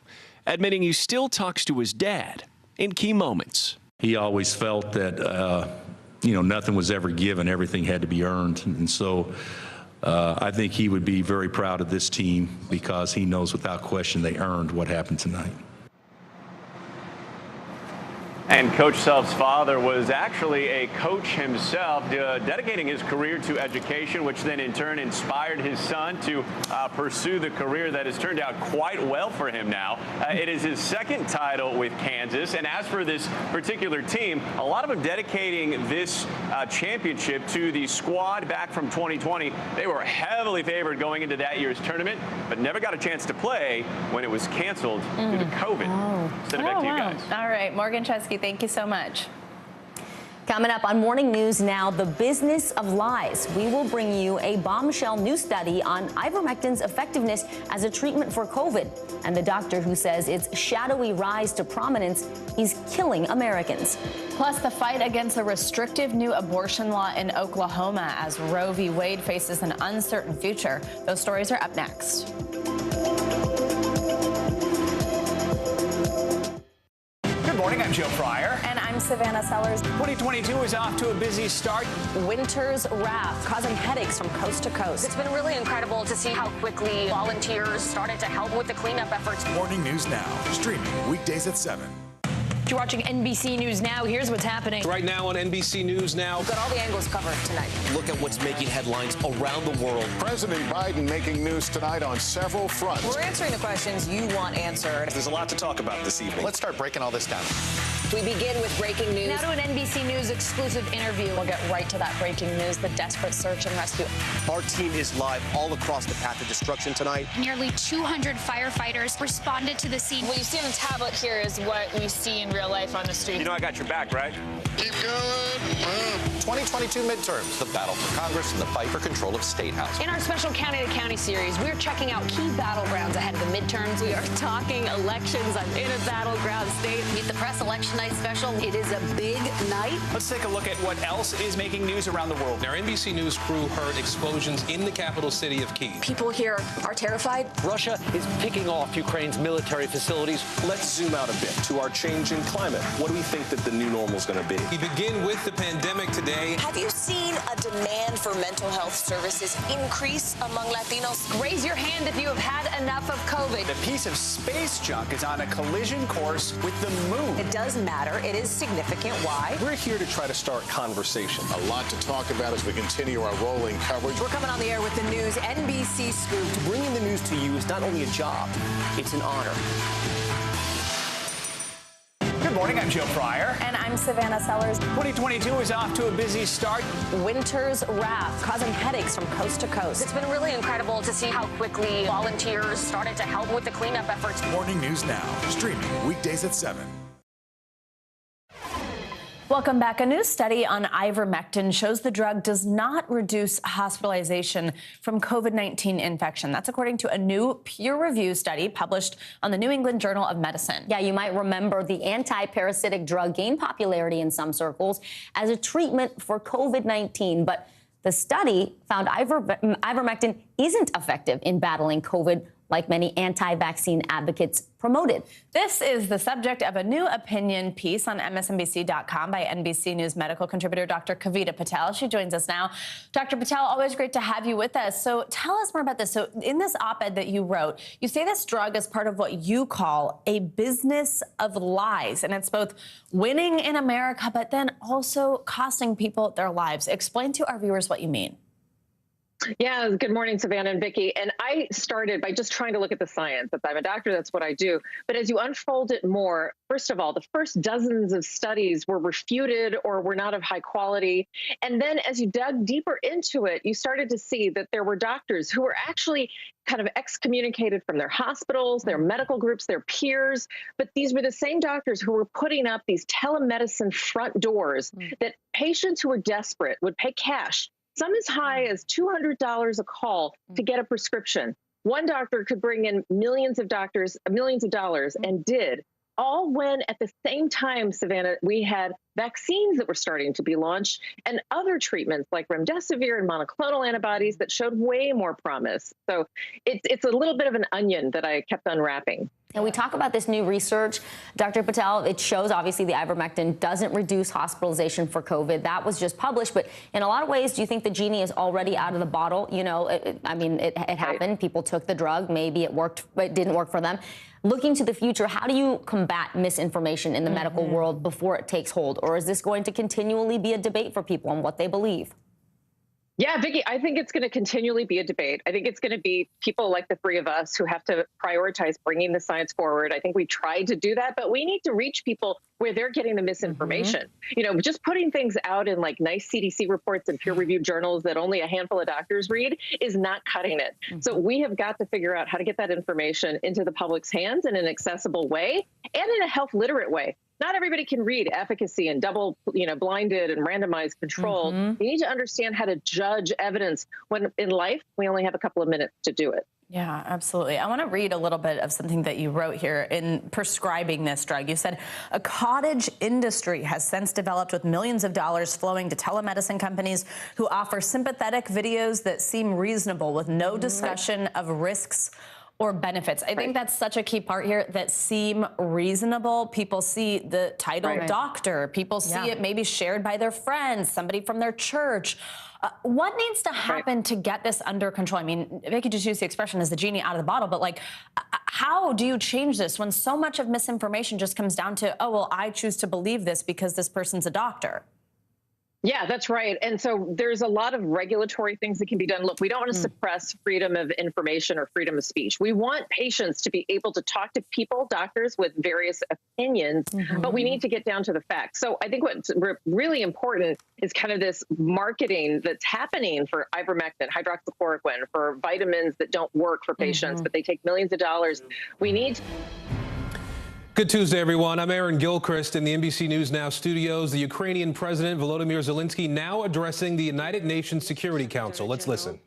S22: admitting he still talks to his dad in key moments.
S16: He always felt that, nothing was ever given. Everything had to be earned. And so I think he would be very proud of this team because he knows without question they earned what happened tonight.
S1: And Coach Self's father was actually a coach himself, dedicating his career to education, which then in turn inspired his son to pursue the career that has turned out quite well for him now. It is his 2nd title with Kansas. And as for this particular team, a lot of them dedicating this championship to the squad back from 2020. They were heavily favored going into that year's tournament, but never got a chance to play when it was canceled due to COVID. Send it back to you guys.
S7: All right, Morgan Chesky, thank you so much.
S6: Coming up on Morning News Now, the business of lies. We will bring you a bombshell new study on ivermectin's effectiveness as a treatment for COVID. And the doctor who says its shadowy rise to prominence is killing Americans.
S7: Plus, the fight against a restrictive new abortion law in Oklahoma as Roe v. Wade faces an uncertain future. Those stories are up next.
S17: Good morning, I'm Joe Pryor.
S7: And I'm Savannah Sellers.
S14: 2022 is off to a busy start.
S7: Winter's wrath causing headaches from coast to coast.
S17: It's been really incredible to see how quickly volunteers started to help with the cleanup efforts.
S18: Morning News Now, streaming weekdays at 7.
S7: You're watching NBC News Now. Here's what's happening.
S22: Right now on NBC News Now.
S17: We've got all the angles covered tonight.
S22: Look at what's making headlines around the world.
S2: President Biden making news tonight on several fronts.
S17: We're answering the questions you want answered.
S19: There's a lot to talk about this evening. Let's start breaking all this down.
S17: We begin with breaking news.
S7: Now to an NBC News exclusive interview. We'll get right to that breaking news, the desperate search and rescue.
S22: Our team is live all across the path of destruction tonight.
S27: Nearly 200 firefighters responded to the scene.
S17: What you see on the tablet here is what we see in real life on the street.
S19: You know I got your back, right?
S2: Keep going.
S19: 2022 midterms, the battle for Congress and the fight for control of State House.
S17: In our special County to County series, we're checking out key battlegrounds ahead of the midterms. We are talking elections. I'm in a battleground state. Meet the Press Election Night special. It is a big night.
S14: Let's take a look at what else is making news around the world.
S22: Our NBC News crew heard explosions in the capital city of Kyiv.
S17: People here are terrified.
S22: Russia is picking off Ukraine's military facilities.
S19: Let's zoom out a bit to our changing climate. What do we think that the new normal is going to be?
S22: We begin with the pandemic today.
S17: Have you seen a demand for mental health services increase among Latinos? Raise your hand if you have had enough of COVID.
S14: The piece of space junk is on a collision course with the moon.
S17: It does matter. It is significant. Why?
S19: We're here to try to start conversation.
S2: A lot to talk about as we continue our rolling coverage.
S17: We're coming on the air with the news NBC Scoop.
S22: Bringing the news to you is not only a job, it's an honor.
S14: Good morning, I'm Joe Pryor.
S7: And I'm Savannah Sellers.
S14: 2022 is off to a busy start.
S7: Winter's wrath causing headaches from coast to coast.
S17: It's been really incredible to see how quickly volunteers started to help with the cleanup efforts.
S18: Morning News Now, streaming weekdays at 7.
S7: Welcome back. A new study on ivermectin shows the drug does not reduce hospitalization from COVID-19 infection. That's according to a new peer-reviewed study published on the New England Journal of Medicine.
S6: Yeah, you might remember the anti-parasitic drug gained popularity in some circles as a treatment for COVID-19, but the study found ivermectin isn't effective in battling COVID like many anti-vaccine advocates promoted.
S7: This is the subject of a new opinion piece on MSNBC.com by NBC News medical contributor Dr. Kavita Patel. She joins us now. Dr. Patel, always great to have you with us. So tell us more about this. So in this op-ed that you wrote, you say this drug is part of what you call a business of lies, and it's both winning in America, but then also costing people their lives. Explain to our viewers what you mean.
S20: Yeah, good morning, Savannah and Vicki. And I started by just trying to look at the science. I'm a doctor, that's what I do. But as you unfold it more, first of all, the first dozens of studies were refuted or were not of high quality. And then as you dug deeper into it, you started to see that there were doctors who were actually kind of excommunicated from their hospitals, their medical groups, their peers. But these were the same doctors who were putting up these telemedicine front doors that patients who were desperate would pay cash, some as high as $200 a call to get a prescription. One doctor could bring in millions of dollars and did, all when at the same time, Savannah, we had vaccines that were starting to be launched and other treatments like remdesivir and monoclonal antibodies that showed way more promise. So it's a little bit of an onion that I kept unwrapping.
S6: And we talk about this new research, Dr. Patel. It shows, obviously, the ivermectin doesn't reduce hospitalization for COVID. That was just published. But in a lot of ways, do you think the genie is already out of the bottle? You know, it happened. People took the drug. Maybe it worked, but it didn't work for them. Looking to the future, how do you combat misinformation in the medical world before it takes hold? Or is this going to continually be a debate for people on what they believe?
S20: Yeah, Vicki, I think it's going to continually be a debate. I think it's going to be people like the three of us who have to prioritize bringing the science forward. I think we tried to do that, but we need to reach people where they're getting the misinformation. You know, just putting things out in like nice CDC reports and peer-reviewed journals that only a handful of doctors read is not cutting it. So we have got to figure out how to get that information into the public's hands in an accessible way and in a health literate way. Not everybody can read efficacy and double, blinded and randomized control. You need to understand how to judge evidence when in life we only have a couple of minutes to do it.
S7: Yeah, absolutely. I want to read a little bit of something that you wrote here in prescribing this drug. You said, a cottage industry has since developed with millions of dollars flowing to telemedicine companies who offer sympathetic videos that seem reasonable with no discussion of risks or benefits. I think that's such a key part here that seem reasonable. People see the title doctor. People see it maybe shared by their friends, somebody from their church. What needs to happen to get this under control? I mean, Vicky just used the expression as the genie out of the bottle, but like, how do you change this when so much of misinformation just comes down to, oh, well, I choose to believe this because this person's a doctor?
S20: Yeah, that's right. And so there's a lot of regulatory things that can be done. Look, we don't want to suppress freedom of information or freedom of speech. We want patients to be able to talk to people, doctors with various opinions, but we need to get down to the facts. So I think what's really important is kind of this marketing that's happening for ivermectin, hydroxychloroquine, for vitamins that don't work for patients, but they take millions of dollars. We need
S4: Good Tuesday, everyone. I'm Aaron Gilchrist in the NBC News Now studios. The Ukrainian President Volodymyr Zelensky now addressing the United Nations Security Council. Let's listen.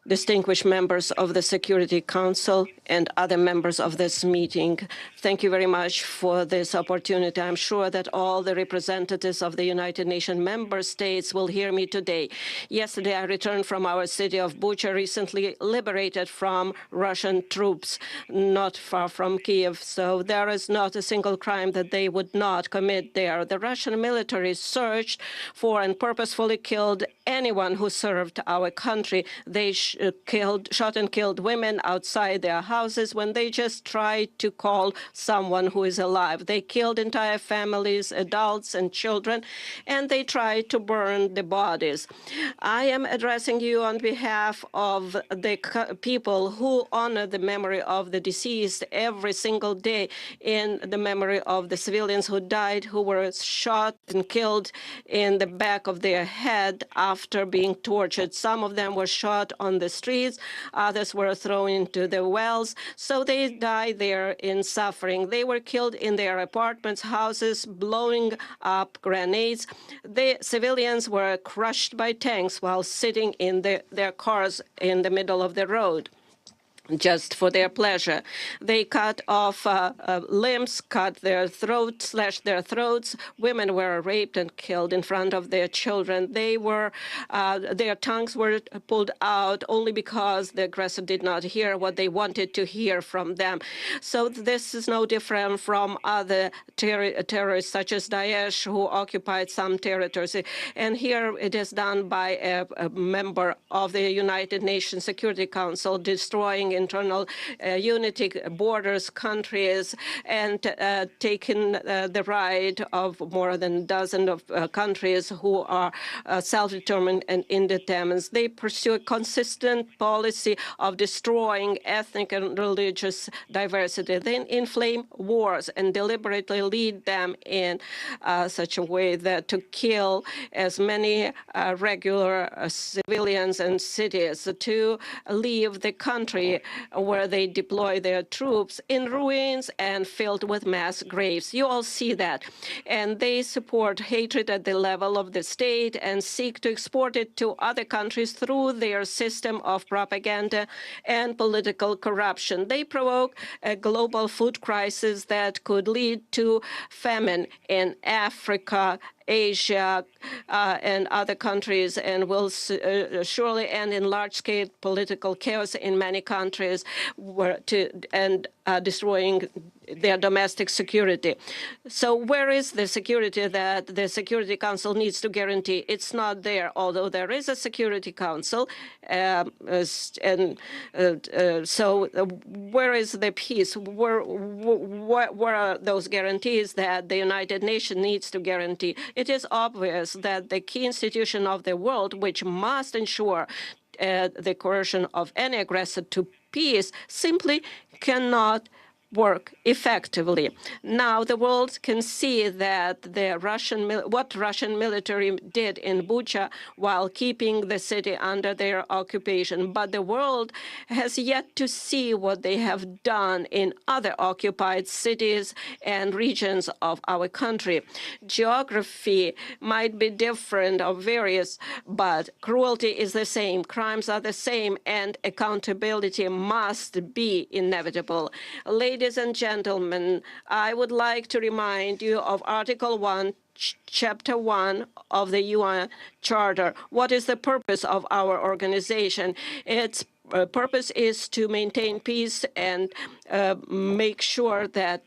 S5: Distinguished members of the Security Council and other members of this meeting, thank you very much for this opportunity. I'm sure that all the representatives of the United Nations member states will hear me today. Yesterday, I returned from our city of Bucha, recently liberated from Russian troops, not far from Kiev. So there is not a single crime that they would not commit there. The Russian military searched for and purposefully killed anyone who served our country. They shot and killed women outside their houses when they just tried to call someone who is alive. They killed entire families, adults and children, and they tried to burn the bodies. I am addressing you on behalf of the people who honor the memory of the deceased every single day, in the memory of the civilians who died, who were shot and killed in the back of their head after being tortured. Some of them were shot on the streets, others were thrown into the wells, so they died there in suffering. They were killed in their apartments, houses, blowing up grenades. The civilians were crushed by tanks while sitting in their cars in the middle of the road, just for their pleasure. They cut off limbs, cut their throats, slashed their throats. Women were raped and killed in front of their children. They were, their tongues were pulled out only because the aggressor did not hear what they wanted to hear from them. So this is no different from other terrorists such as Daesh, who occupied some territories. And here it is done by a member of the United Nations Security Council, destroying internal unity, borders, countries, and taking the right of more than a dozen of countries who are self-determined and independent. They pursue a consistent policy of destroying ethnic and religious diversity. They inflame wars and deliberately lead them in such a way that to kill as many regular civilians and cities, to leave the country where they deploy their troops in ruins and filled with mass graves. You all see that. And they support hatred at the level of the state and seek to export it to other countries through their system of propaganda and political corruption. They provoke a global food crisis that could lead to famine in Africa, Asia, and other countries, and will surely end in large-scale political chaos in many countries, and destroying their domestic security. So where is the security that the Security Council needs to guarantee? It's not there, although there is a Security Council. So where is the peace? Where are those guarantees that the United Nations needs to guarantee? It is obvious that the key institution of the world, which must ensure the coercion of any aggressor to peace, simply cannot work effectively. Now the world can see that what Russian military did in Bucha while keeping the city under their occupation, but the world has yet to see what they have done in other occupied cities and regions of our country. Geography might be different or various, but cruelty is the same, crimes are the same, and accountability must be inevitable. Ladies and gentlemen, I would like to remind you of Article 1, Chapter 1 of the UN Charter. What is the purpose of our organization? Its purpose is to maintain peace and make sure that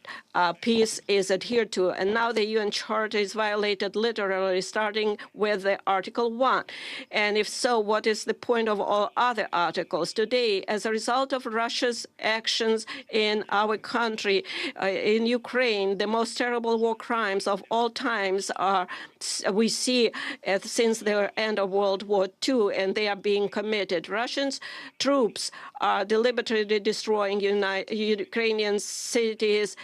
S5: peace is adhered to. And now the UN Charter is violated literally, starting with the Article 1. And if so, what is the point of all other articles? Today, as a result of Russia's actions in our country, in Ukraine, the most terrible war crimes of all times we see since the end of World War II, and they are being committed. Russian troops are deliberately destroying Ukrainian cities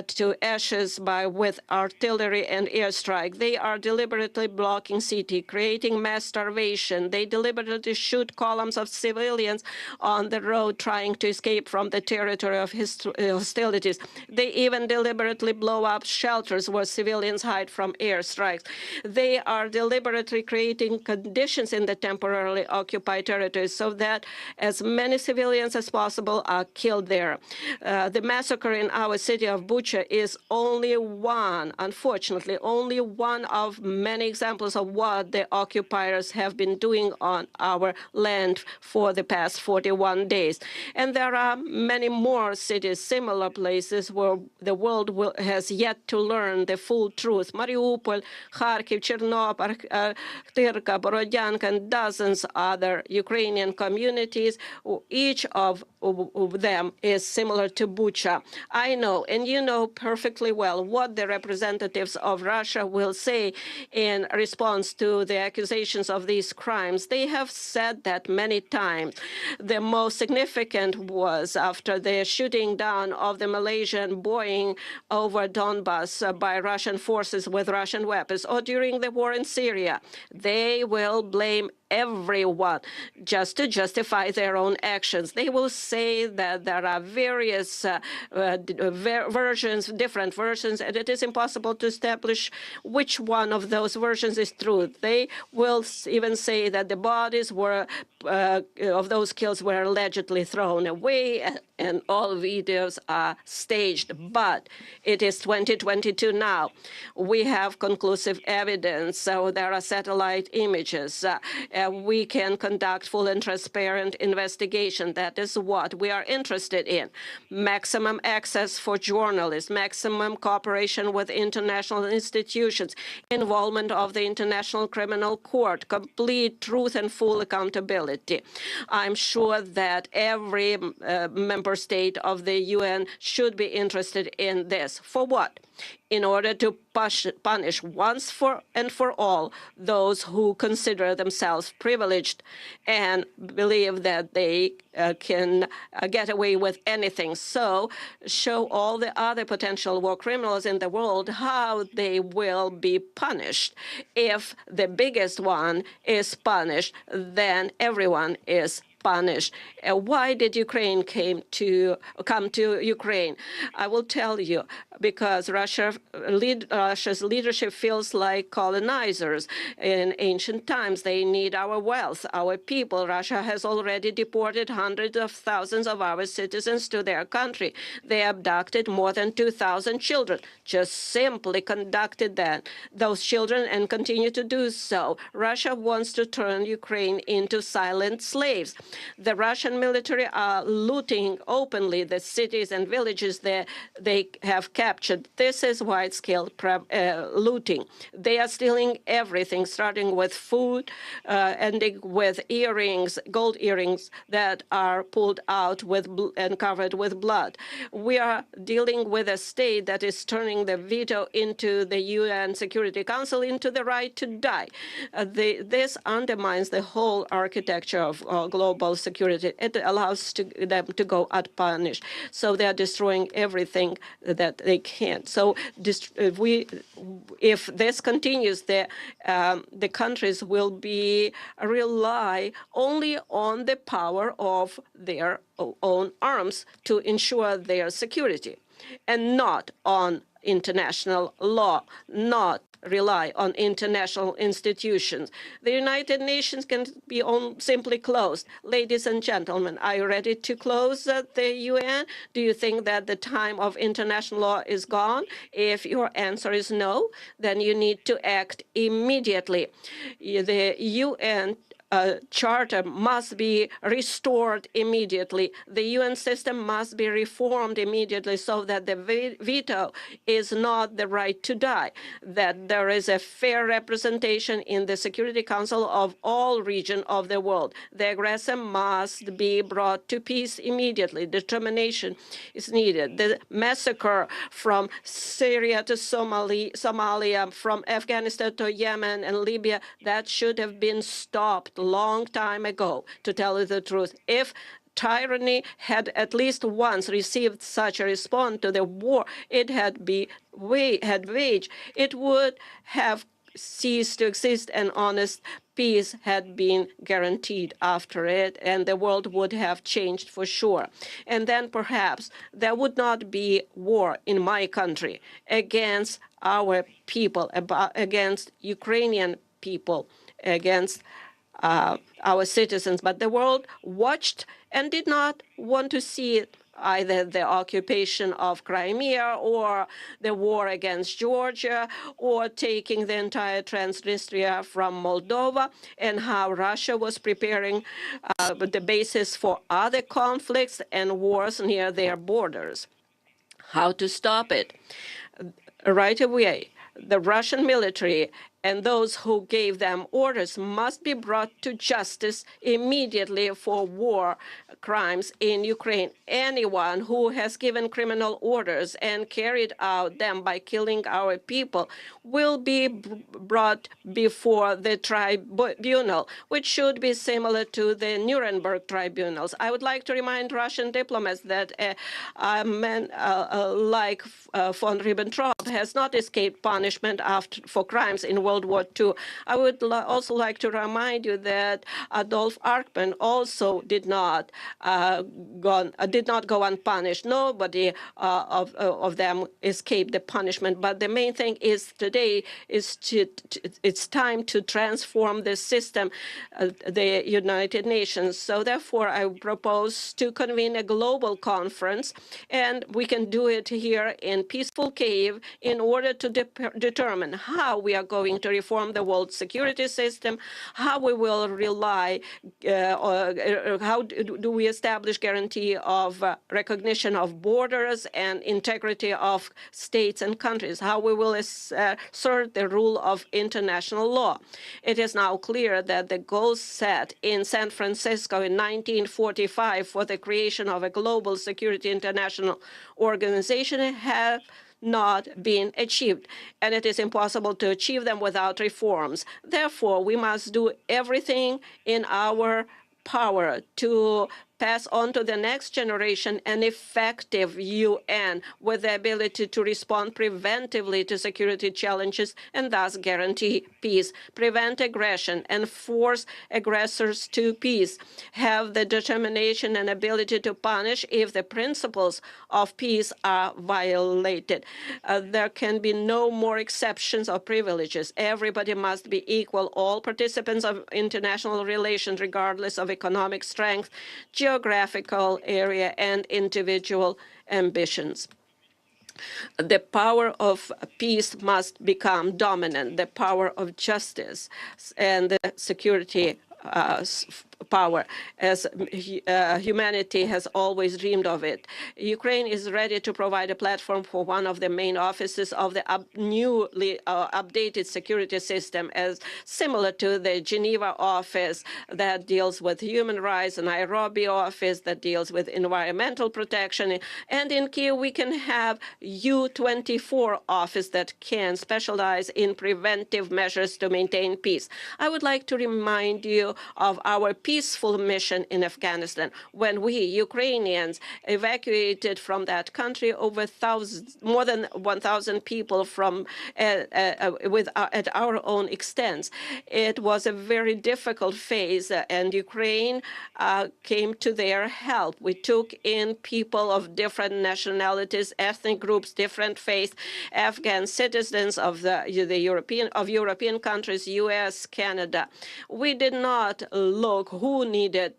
S5: to ashes with artillery and airstrike. They are deliberately blocking city, creating mass starvation. They deliberately shoot columns of civilians on the road trying to escape from the territory of hostilities. They even deliberately blow up shelters where civilians hide from airstrikes. They are deliberately creating conditions in the temporarily occupied territories so that as many civilians as possible are killed there. The massacre in our city of Bucha is only one, unfortunately, only one of many examples of what the occupiers have been doing on our land for the past 41 days. And there are many more cities, similar places where the world has yet to learn the full truth. Mariupol, Kharkiv, Chernobyl, Tyrka, Borodyanka, and dozens other Ukrainian communities. Each of them is similar to Bucha. I know, and you know perfectly well, what the representatives of Russia will say in response to the accusations of these crimes. They have said that many times. The most significant was after the shooting down of the Malaysian Boeing over Donbas by Russian forces with Russian weapons, or during the war in Syria. They will blame everyone just to justify their own actions. They will say that there are various versions, different versions, and it is impossible to establish which one of those versions is true. They will even say that the bodies were of those kills were allegedly thrown away, and all videos are staged. But it is 2022 now. We have conclusive evidence. So there are satellite images. We can conduct full and transparent investigation. That is what we are interested in. Maximum access for journalists, maximum cooperation with international institutions, involvement of the International Criminal Court, complete truth and full accountability. I'm sure that every member state of the UN should be interested in this. For what? In order to punish once and for all those who consider themselves privileged and believe that they can get away with anything. So show all the other potential war criminals in the world how they will be punished. If the biggest one is punished, then everyone is punished. Why did Ukraine come to Ukraine? I will tell you, because Russia's leadership feels like colonizers. In ancient times, they need our wealth, our people. Russia has already deported hundreds of thousands of our citizens to their country. They abducted more than 2,000 children, just simply conducted those children and continue to do so. Russia wants to turn Ukraine into silent slaves. The Russian military are looting openly the cities and villages that they have captured. This is wide-scale looting. They are stealing everything, starting with food, ending with earrings, gold earrings that are pulled out and covered with blood. We are dealing with a state that is turning the veto into the UN Security Council into the right to die. This undermines the whole architecture of global security. It allows them to go unpunished. So they are destroying everything that they can. So if this continues, the countries will rely only on the power of their own arms to ensure their security, and not on international law, not rely on international institutions. The United Nations can be simply closed. Ladies and gentlemen, are you ready to close the UN? Do you think that the time of international law is gone? If your answer is no, then you need to act immediately. The UN Charter must be restored immediately. The UN system must be reformed immediately so that the veto is not the right to die, that there is a fair representation in the Security Council of all regions of the world. The aggressor must be brought to peace immediately. Determination is needed. The massacre from Syria to Somalia, from Afghanistan to Yemen and Libya, that should have been stopped a long time ago, to tell you the truth. If tyranny had at least once received such a response to the war it had waged, it would have ceased to exist, and honest peace had been guaranteed after it, and the world would have changed for sure. And then perhaps there would not be war in my country against our people, against Ukrainian people, against our citizens. But the world watched and did not want to see it, either the occupation of Crimea or the war against Georgia or taking the entire Transnistria from Moldova, and how Russia was preparing the basis for other conflicts and wars near their borders. How to stop it? Right away, the Russian military and those who gave them orders must be brought to justice immediately for war crimes in Ukraine. Anyone who has given criminal orders and carried out them by killing our people will be brought before the tribunal, which should be similar to the Nuremberg tribunals. I would like to remind Russian diplomats that a man like von Ribbentrop has not escaped punishment for crimes in World War II. I would also like to remind you that Adolf Eichmann also did not go unpunished. Nobody of them escaped the punishment. But the main thing is today is it's time to transform the system, the United Nations. So therefore, I propose to convene a global conference, and we can do it here in peaceful Kyiv in order to determine how we are going to reform the world security system, how we will rely, how do we establish guarantee of recognition of borders and integrity of states and countries, how we will assert the rule of international law. It is now clear that the goals set in San Francisco in 1945 for the creation of a global security international organization have not been achieved, and it is impossible to achieve them without reforms. Therefore, we must do everything in our power to pass on to the next generation an effective UN with the ability to respond preventively to security challenges and thus guarantee peace, prevent aggression, and force aggressors to peace, have the determination and ability to punish if the principles of peace are violated. There can be no more exceptions or privileges. Everybody must be equal. All participants of international relations, regardless of economic strength, geographical area, and individual ambitions. The power of peace must become dominant. The power of justice and the security power, as humanity has always dreamed of it. Ukraine is ready to provide a platform for one of the main offices of the newly updated security system, as similar to the Geneva office that deals with human rights, and Nairobi office that deals with environmental protection. And in Kyiv, we can have U24 office that can specialize in preventive measures to maintain peace. I would like to remind you of our peaceful mission in Afghanistan, when we Ukrainians evacuated from that country more than 1,000 people from at our own expense. It was a very difficult phase, and Ukraine came to their help. We took in people of different nationalities, ethnic groups, different faiths, Afghan citizens of European countries, U.S., Canada. We did not look who needed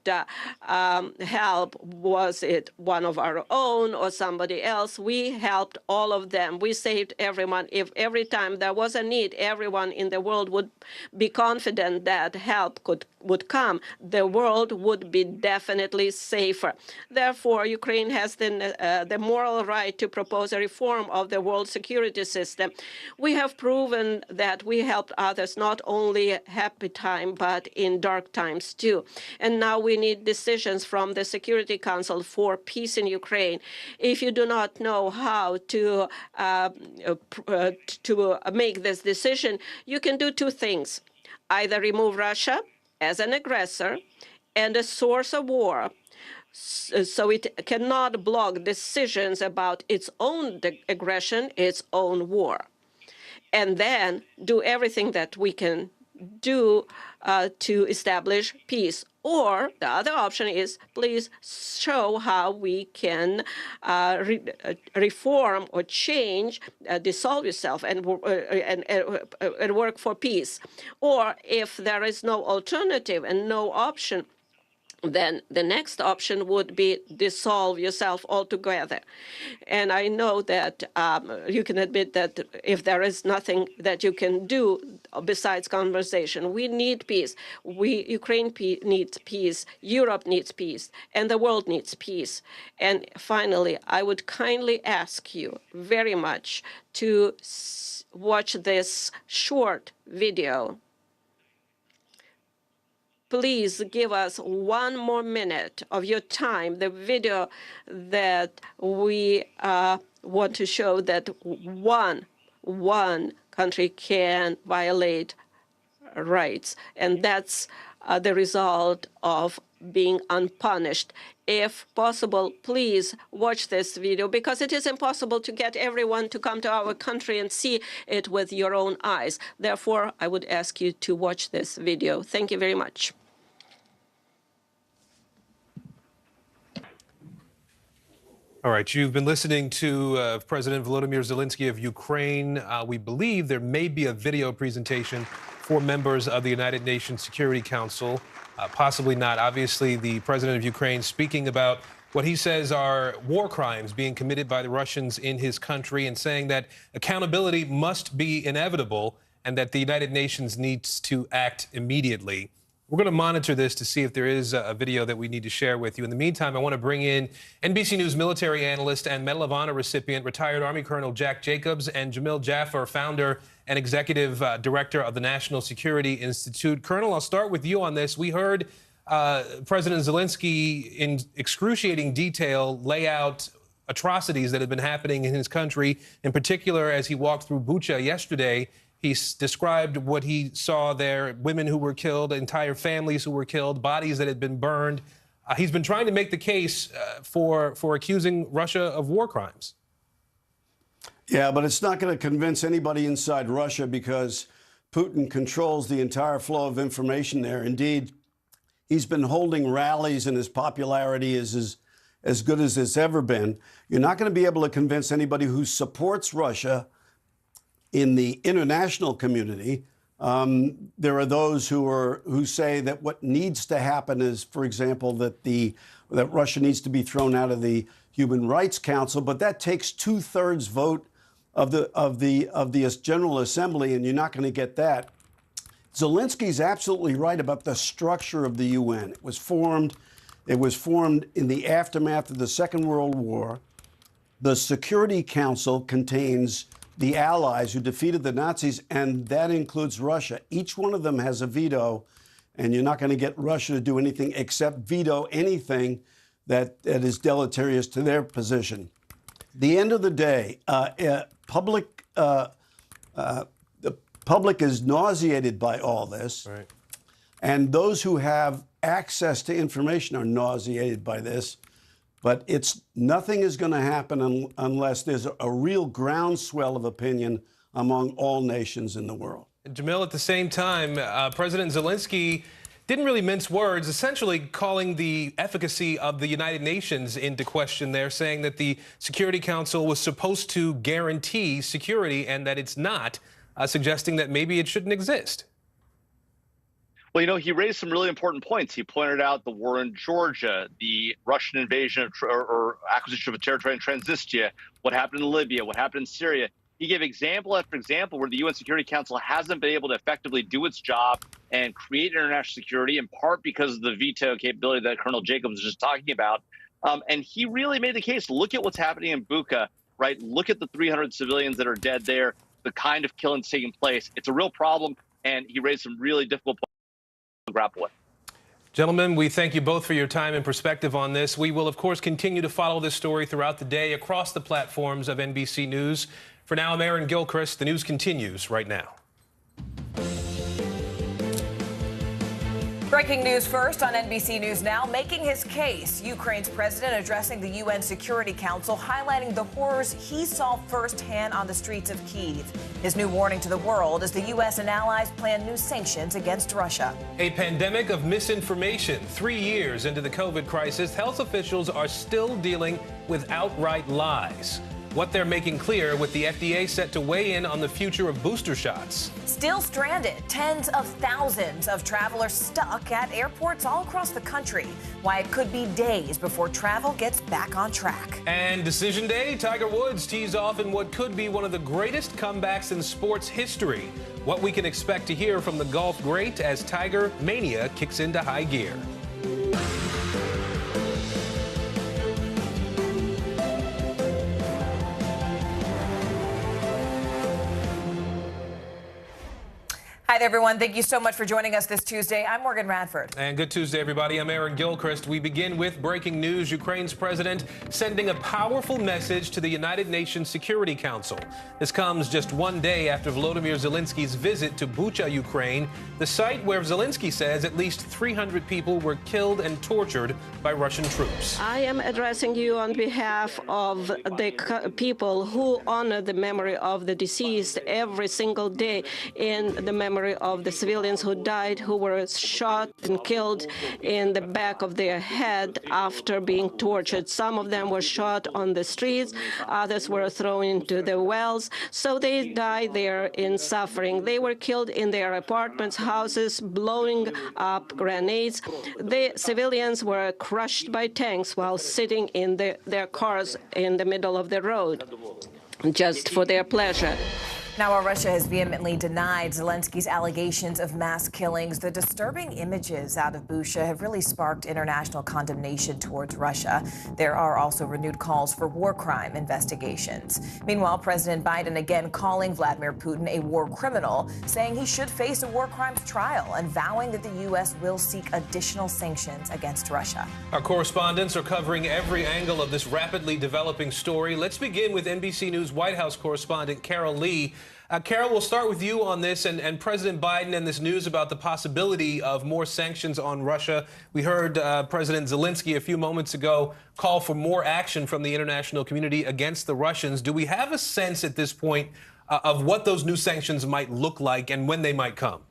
S5: help. Was it one of our own or somebody else? We helped all of them. We saved everyone. If every time there was a need, everyone in the world would be confident that help would come, the world would be definitely safer. Therefore, Ukraine has the moral right to propose a reform of the world security system. We have proven that we helped others not only happy time, but in dark times too. And now we need decisions from the Security Council for peace in Ukraine. If you do not know how to make this decision, you can do two things. Either remove Russia as an aggressor and a source of war, so it cannot block decisions about its own aggression, its own war, and then do everything that we can do to establish peace. Or the other option is, please show how we can reform or change, dissolve yourself and work for peace. Or if there is no alternative and no option, then the next option would be dissolve yourself altogether. And I know that you can admit that if there is nothing that you can do besides conversation, we need peace. Ukraine needs peace, Europe needs peace, and the world needs peace. And finally, I would kindly ask you very much to watch this short video. Please give us 1 more minute of your time, the video that we want to show that one country can violate rights. And that's the result of being unpunished. If possible, please watch this video, because it is impossible to get everyone to come to our country and see it with your own eyes. Therefore, I would ask you to watch this video. Thank you very much.
S4: All right, you've been listening to President Volodymyr Zelensky of Ukraine. We believe there may be a video presentation for members of the United Nations Security Council. Possibly not. Obviously, the president of Ukraine speaking about what he says are war crimes being committed by the Russians in his country, and saying that accountability must be inevitable and that the United Nations needs to act immediately. We're going to monitor this to see if there is a video that we need to share with you. In the meantime, I want to bring in NBC News military analyst and Medal of Honor recipient, retired Army Colonel Jack Jacobs, and Jamil Jaffer, founder and executive director of the National Security Institute. Colonel, I'll start with you on this. We heard President Zelensky in excruciating detail lay out atrocities that have been happening in his country, in particular as he walked through Bucha yesterday. He described what he saw there, women who were killed, entire families who were killed, bodies that had been burned. He's been trying to make the case for accusing Russia of war crimes.
S8: Yeah, but it's not going to convince anybody inside Russia, because Putin controls the entire flow of information there. Indeed, he's been holding rallies, and his popularity is as good as it's ever been. You're not going to be able to convince anybody who supports Russia in the international community. There are those who say that what needs to happen is, for example, that Russia needs to be thrown out of the Human Rights Council, but that takes 2/3 vote of the General Assembly, and you're not going to get that. Zelensky's absolutely right about the structure of the UN. It was formed in the aftermath of the Second World War. The Security Council contains the allies who defeated the Nazis, and that includes Russia. Each one of them has a veto, and you're not going to get Russia to do anything except veto anything that is deleterious to their position. At the end of the day, the public is nauseated by all this, right, and those who have access to information are nauseated by this. But nothing is going to happen unless there's a real groundswell of opinion among all nations in the world.
S4: Jamil, at the same time, President Zelensky didn't really mince words, essentially calling the efficacy of the United Nations into question there, saying that the Security Council was supposed to guarantee security and that it's not, suggesting that maybe it shouldn't exist.
S13: Well, he raised some really important points. He pointed out the war in Georgia, the Russian invasion of or acquisition of territory in Transnistria, what happened in Libya, what happened in Syria. He gave example after example where the UN Security Council hasn't been able to effectively do its job and create international security, in part because of the veto capability that Colonel Jacobs was just talking about. And he really made the case. Look at what's happening in Bucha, right? Look at the 300 civilians that are dead there, the kind of killings taking place. It's a real problem, and he raised some really difficult points to grapple with.
S4: Gentlemen, we thank you both for your time and perspective on this. We will, of course, continue to follow this story throughout the day across the platforms of NBC News. For now, I'm Aaron Gilchrist. The news continues right now.
S15: Breaking news first on NBC News Now. Making his case, Ukraine's president addressing the UN Security Council, highlighting the horrors he saw firsthand on the streets of Kyiv. His new warning to the world as the U.S. and allies plan new sanctions against Russia.
S4: A pandemic of misinformation. 3 years into the COVID crisis, health officials are still dealing with outright lies. What they're making clear with the FDA set to weigh in on the future of booster shots.
S15: Still stranded, tens of thousands of travelers stuck at airports all across the country. Why it could be days before travel gets back on track.
S4: And Decision Day, Tiger Woods tees off in what could be one of the greatest comebacks in sports history. What we can expect to hear from the golf great as Tiger Mania kicks into high gear.
S15: Hi there, everyone. Thank you so much for joining us this Tuesday. I'm Morgan Radford.
S4: And good Tuesday, everybody. I'm Aaron Gilchrist. We begin with breaking news. Ukraine's president sending a powerful message to the United Nations Security Council. This comes just one day after Volodymyr Zelensky's visit to Bucha, Ukraine, the site where Zelensky says at least 300 people were killed and tortured by Russian troops.
S5: I am addressing you on behalf of the people who honor the memory of the deceased every single day, in the memory of the civilians who died, who were shot and killed in the back of their head after being tortured. Some of them were shot on the streets, others were thrown into the wells, so they died there in suffering. They were killed in their apartments, houses, blowing up grenades. The civilians were crushed by tanks while sitting in their cars in the middle of the road, just for their pleasure.
S15: Now, while Russia has vehemently denied Zelensky's allegations of mass killings, the disturbing images out of Bucha have really sparked international condemnation towards Russia. There are also renewed calls for war crime investigations. Meanwhile, President Biden again calling Vladimir Putin a war criminal, saying he should face a war crimes trial and vowing that the U.S. will seek additional sanctions against Russia.
S4: Our correspondents are covering every angle of this rapidly developing story. Let's begin with NBC News White House correspondent Carol Lee. Carol, we'll start with you on this and President Biden and this news about the possibility of more sanctions on Russia. We heard President Zelensky a few moments ago call for more action from the international community against the Russians. Do we have a sense at this point of what those new sanctions might look like and when they might come?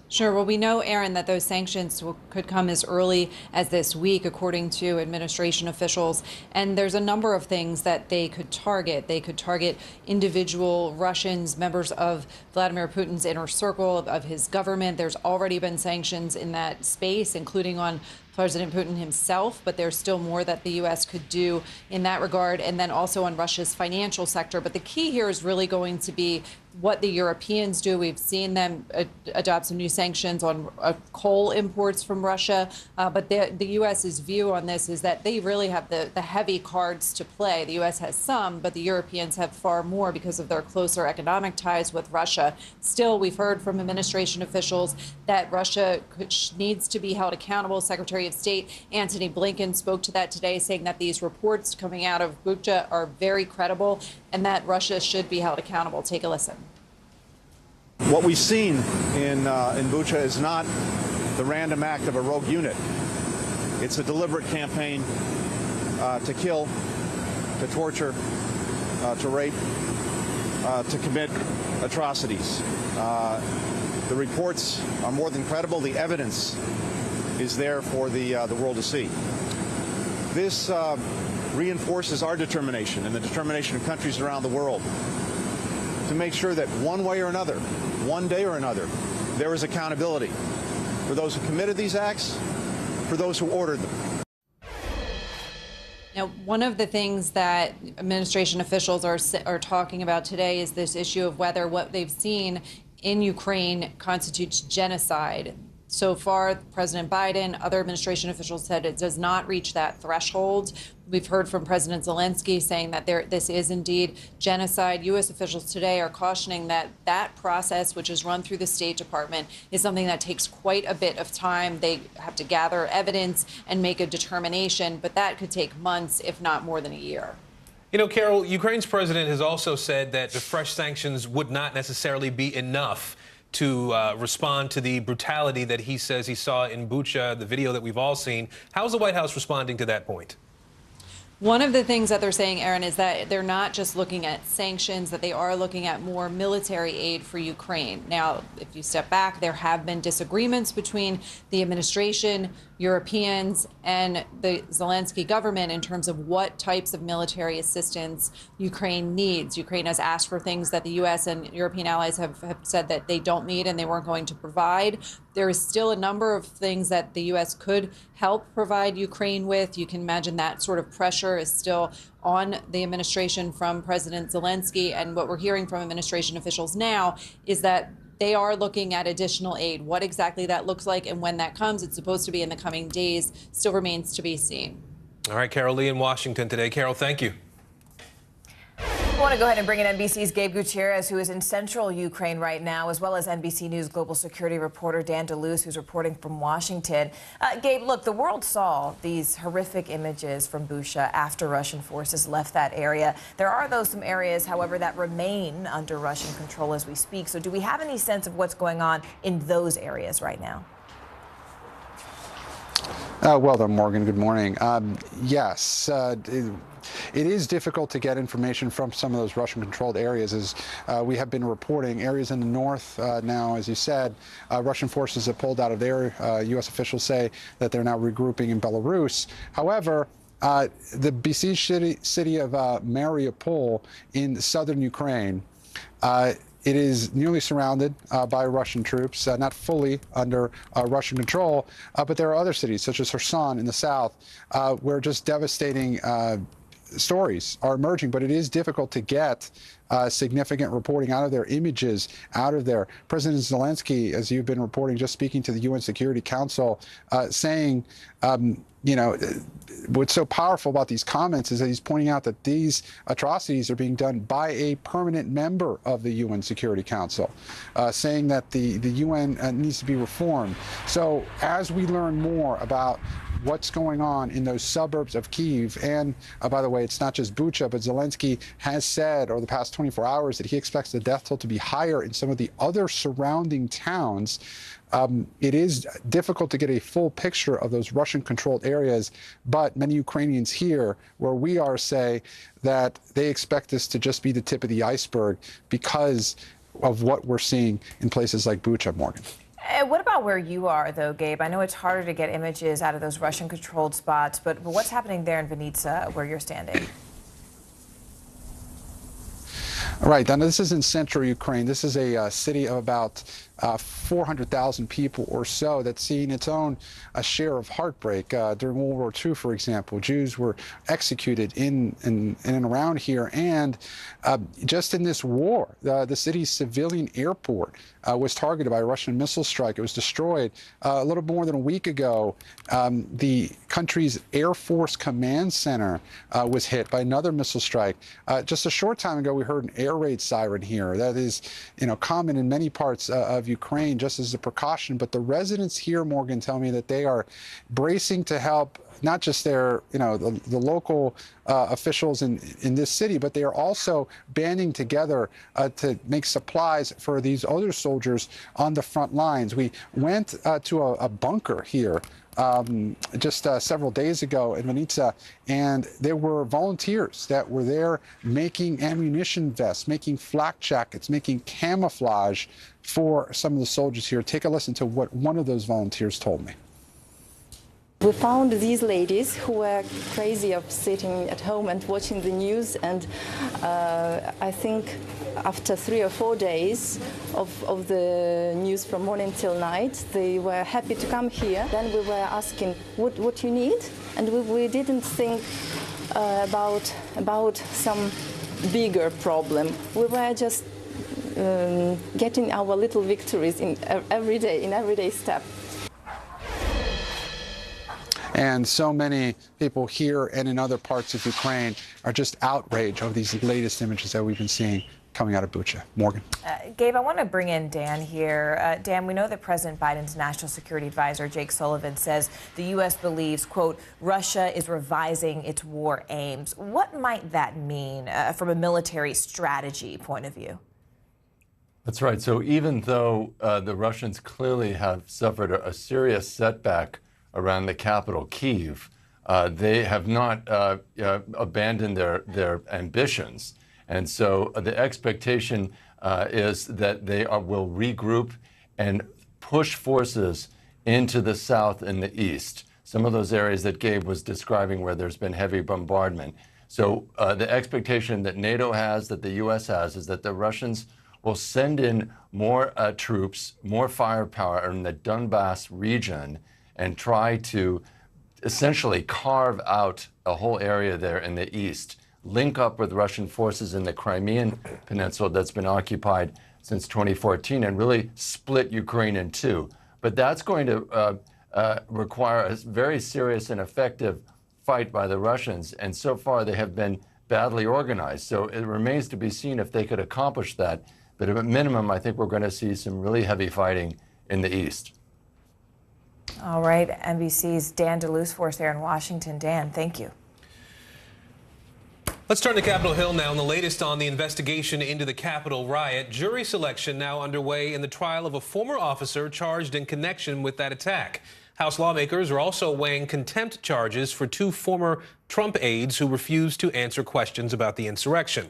S21: Sure. Well, we know, Aaron, that those sanctions could come as early as this week, according to administration officials. And there's a number of things that they could target. They could target individual Russians, members of Vladimir Putin's inner circle of his government. There's already been sanctions in that space, including on President Putin himself, but there's still more that the U.S. could do in that regard, and then also on Russia's financial sector. But the key here is really going to be what the Europeans do. We've seen them adopt some new sanctions on coal imports from Russia, but the U.S.'s view on this is that they really have the heavy cards to play. The U.S. has some, but the Europeans have far more because of their closer economic ties with Russia. Still, we've heard from administration officials that Russia needs to be held accountable. Secretary of State Antony Blinken spoke to that today, saying that these reports coming out of Bucha are very credible and that Russia should be held accountable. Take a listen.
S23: What we've seen in Bucha is not the random act of a rogue unit. It's a deliberate campaign to kill, to torture, to rape, to commit atrocities. The reports are more than credible. The evidence is there for the world to see. This reinforces our determination and the determination of countries around the world to make sure that one way or another, one day or another, there is accountability for those who committed these acts, for those who ordered them.
S21: Now, one of the things that administration officials are talking about today is this issue of whether what they've seen in Ukraine constitutes genocide. So far, President Biden, other administration officials said it does not reach that threshold. We've heard from President Zelensky saying that this is indeed genocide. U.S. officials today are cautioning that that process, which is run through the State Department, is something that takes quite a bit of time. They have to gather evidence and make a determination, but that could take months, if not more than a year.
S4: You know, Carol, Ukraine's president has also said that the fresh sanctions would not necessarily be enough to respond to the brutality that he says he saw in Bucha, the video that we've all seen. How's the White House responding to that point?
S21: One of the things that they're saying, Aaron, is that they're not just looking at sanctions, that they are looking at more military aid for Ukraine. Now, if you step back, there have been disagreements between the administration, Europeans, and the Zelensky government in terms of what types of military assistance Ukraine needs. Ukraine has asked for things that the U.S. and European allies have said that they don't need and they weren't going to provide. There is still a number of things that the U.S. could help provide Ukraine with. You can imagine that sort of pressure is still on the administration from President Zelensky. And what we're hearing from administration officials now is that they are looking at additional aid. What exactly that looks like and when that comes, it's supposed to be in the coming days, still remains to be seen.
S4: All right, Carol Lee in Washington today. Carol, thank you.
S15: I want to go ahead and bring in NBC's Gabe Gutierrez, who is in central Ukraine right now, as well as NBC News global security reporter Dan DeLuce, who's reporting from Washington. Gabe, look, the world saw these horrific images from Bucha after Russian forces left that area. There are, though, some areas, however, that remain under Russian control as we speak. So do we have any sense of what's going on in those areas right now?
S3: Well done, Morgan. Good morning. Yes. It is difficult to get information from some of those Russian-controlled areas, as we have been reporting. Areas in the north now, as you said, Russian forces have pulled out of there. U.S. officials say that they're now regrouping in Belarus. However, the besieged city of Mariupol in southern Ukraine, it is nearly surrounded by Russian troops, not fully under Russian control, but there are other cities, such as Kherson in the south, where just devastating stories are emerging, but it is difficult to get significant reporting out of there, images out of there. President Zelensky, as you've been reporting, just speaking to the UN Security Council, saying, you know, what's so powerful about these comments is that he's pointing out that these atrocities are being done by a permanent member of the UN Security Council, saying that the UN needs to be reformed. So as we learn more about what's going on in those suburbs of Kyiv, and by the way, it's not just Bucha, but Zelensky has said over the past 24 hours that he expects the death toll to be higher in some of the other surrounding towns. It is difficult to get a full picture of those Russian-controlled areas, but many Ukrainians here, where we are, say that they expect this to just be the tip of the iceberg because of what we're seeing in places like Bucha, Morgan.
S15: What about where you are, though, Gabe? I know it's harder to get images out of those Russian-controlled spots, but what's happening there in Vinnytsia, where you're standing?
S3: Right, and this is in central Ukraine. This is a city of about 400,000 people or so that's seen its own share of heartbreak. During World War II, for example, Jews were executed in and around here. And just in this war, the city's civilian airport was targeted by a Russian missile strike. It was destroyed a little more than a week ago. The country's Air Force Command Center was hit by another missile strike. Just a short time ago, we heard an air raid siren here. That is, you know, common in many parts of Ukraine, just as a precaution. But the residents here, Morgan, tell me that they are bracing to help not just their, you know, the local officials in this city, but they are also banding together to make supplies for these other soldiers on the front lines. We went to a bunker here just several days ago in Vinnytsia, and there were volunteers that were there making ammunition vests, making flak jackets, making camouflage for some of the soldiers here. Take a listen to what one of those volunteers told me.
S9: We found these ladies who were crazy of sitting at home and watching the news, and I think after 3 or 4 days of the news from morning till night, they were happy to come here. Then we were asking what you need, and we didn't think about some bigger problem. We were just getting our little victories in everyday step.
S3: And so many people here and in other parts of Ukraine are just outraged over these latest images that we've been seeing coming out of Bucha. Morgan.
S15: Gabe, I want to bring in Dan here. Dan, we know that President Biden's National Security Advisor, Jake Sullivan, says the U.S. believes, quote, Russia is revising its war aims. What might that mean from a military strategy point of view?
S10: That's right. So even though the Russians clearly have suffered a serious setback around the capital, Kyiv, they have not abandoned their ambitions. And so the expectation is that they will regroup and push forces into the south and the east, some of those areas that Gabe was describing where there's been heavy bombardment. So the expectation that NATO has, that the U.S. has, is that the Russians will send in more troops, more firepower in the Donbass region, and try to essentially carve out a whole area there in the east, link up with Russian forces in the Crimean Peninsula that's been occupied since 2014, and really split Ukraine in two. But that's going to require a very serious and effective fight by the Russians, and so far they have been badly organized. So it remains to be seen if they could accomplish that. But at a minimum, I think we're going to see some really heavy fighting in the east.
S15: All right, NBC's Dan DeLuce for us there in Washington. Dan, thank you.
S4: Let's turn to Capitol Hill now, and the latest on the investigation into the Capitol riot. Jury selection now underway in the trial of a former officer charged in connection with that attack. House lawmakers are also weighing contempt charges for 2 former Trump aides who refused to answer questions about the insurrection.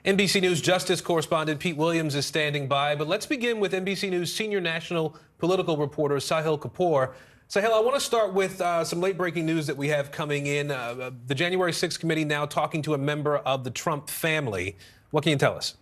S4: NBC News Justice correspondent Pete Williams is standing by, but let's begin with NBC News senior national political reporter Sahil Kapoor. Sahil, I want to start with some late-breaking news that we have coming in. The January 6th committee now talking to a member of the Trump family. What can you tell us?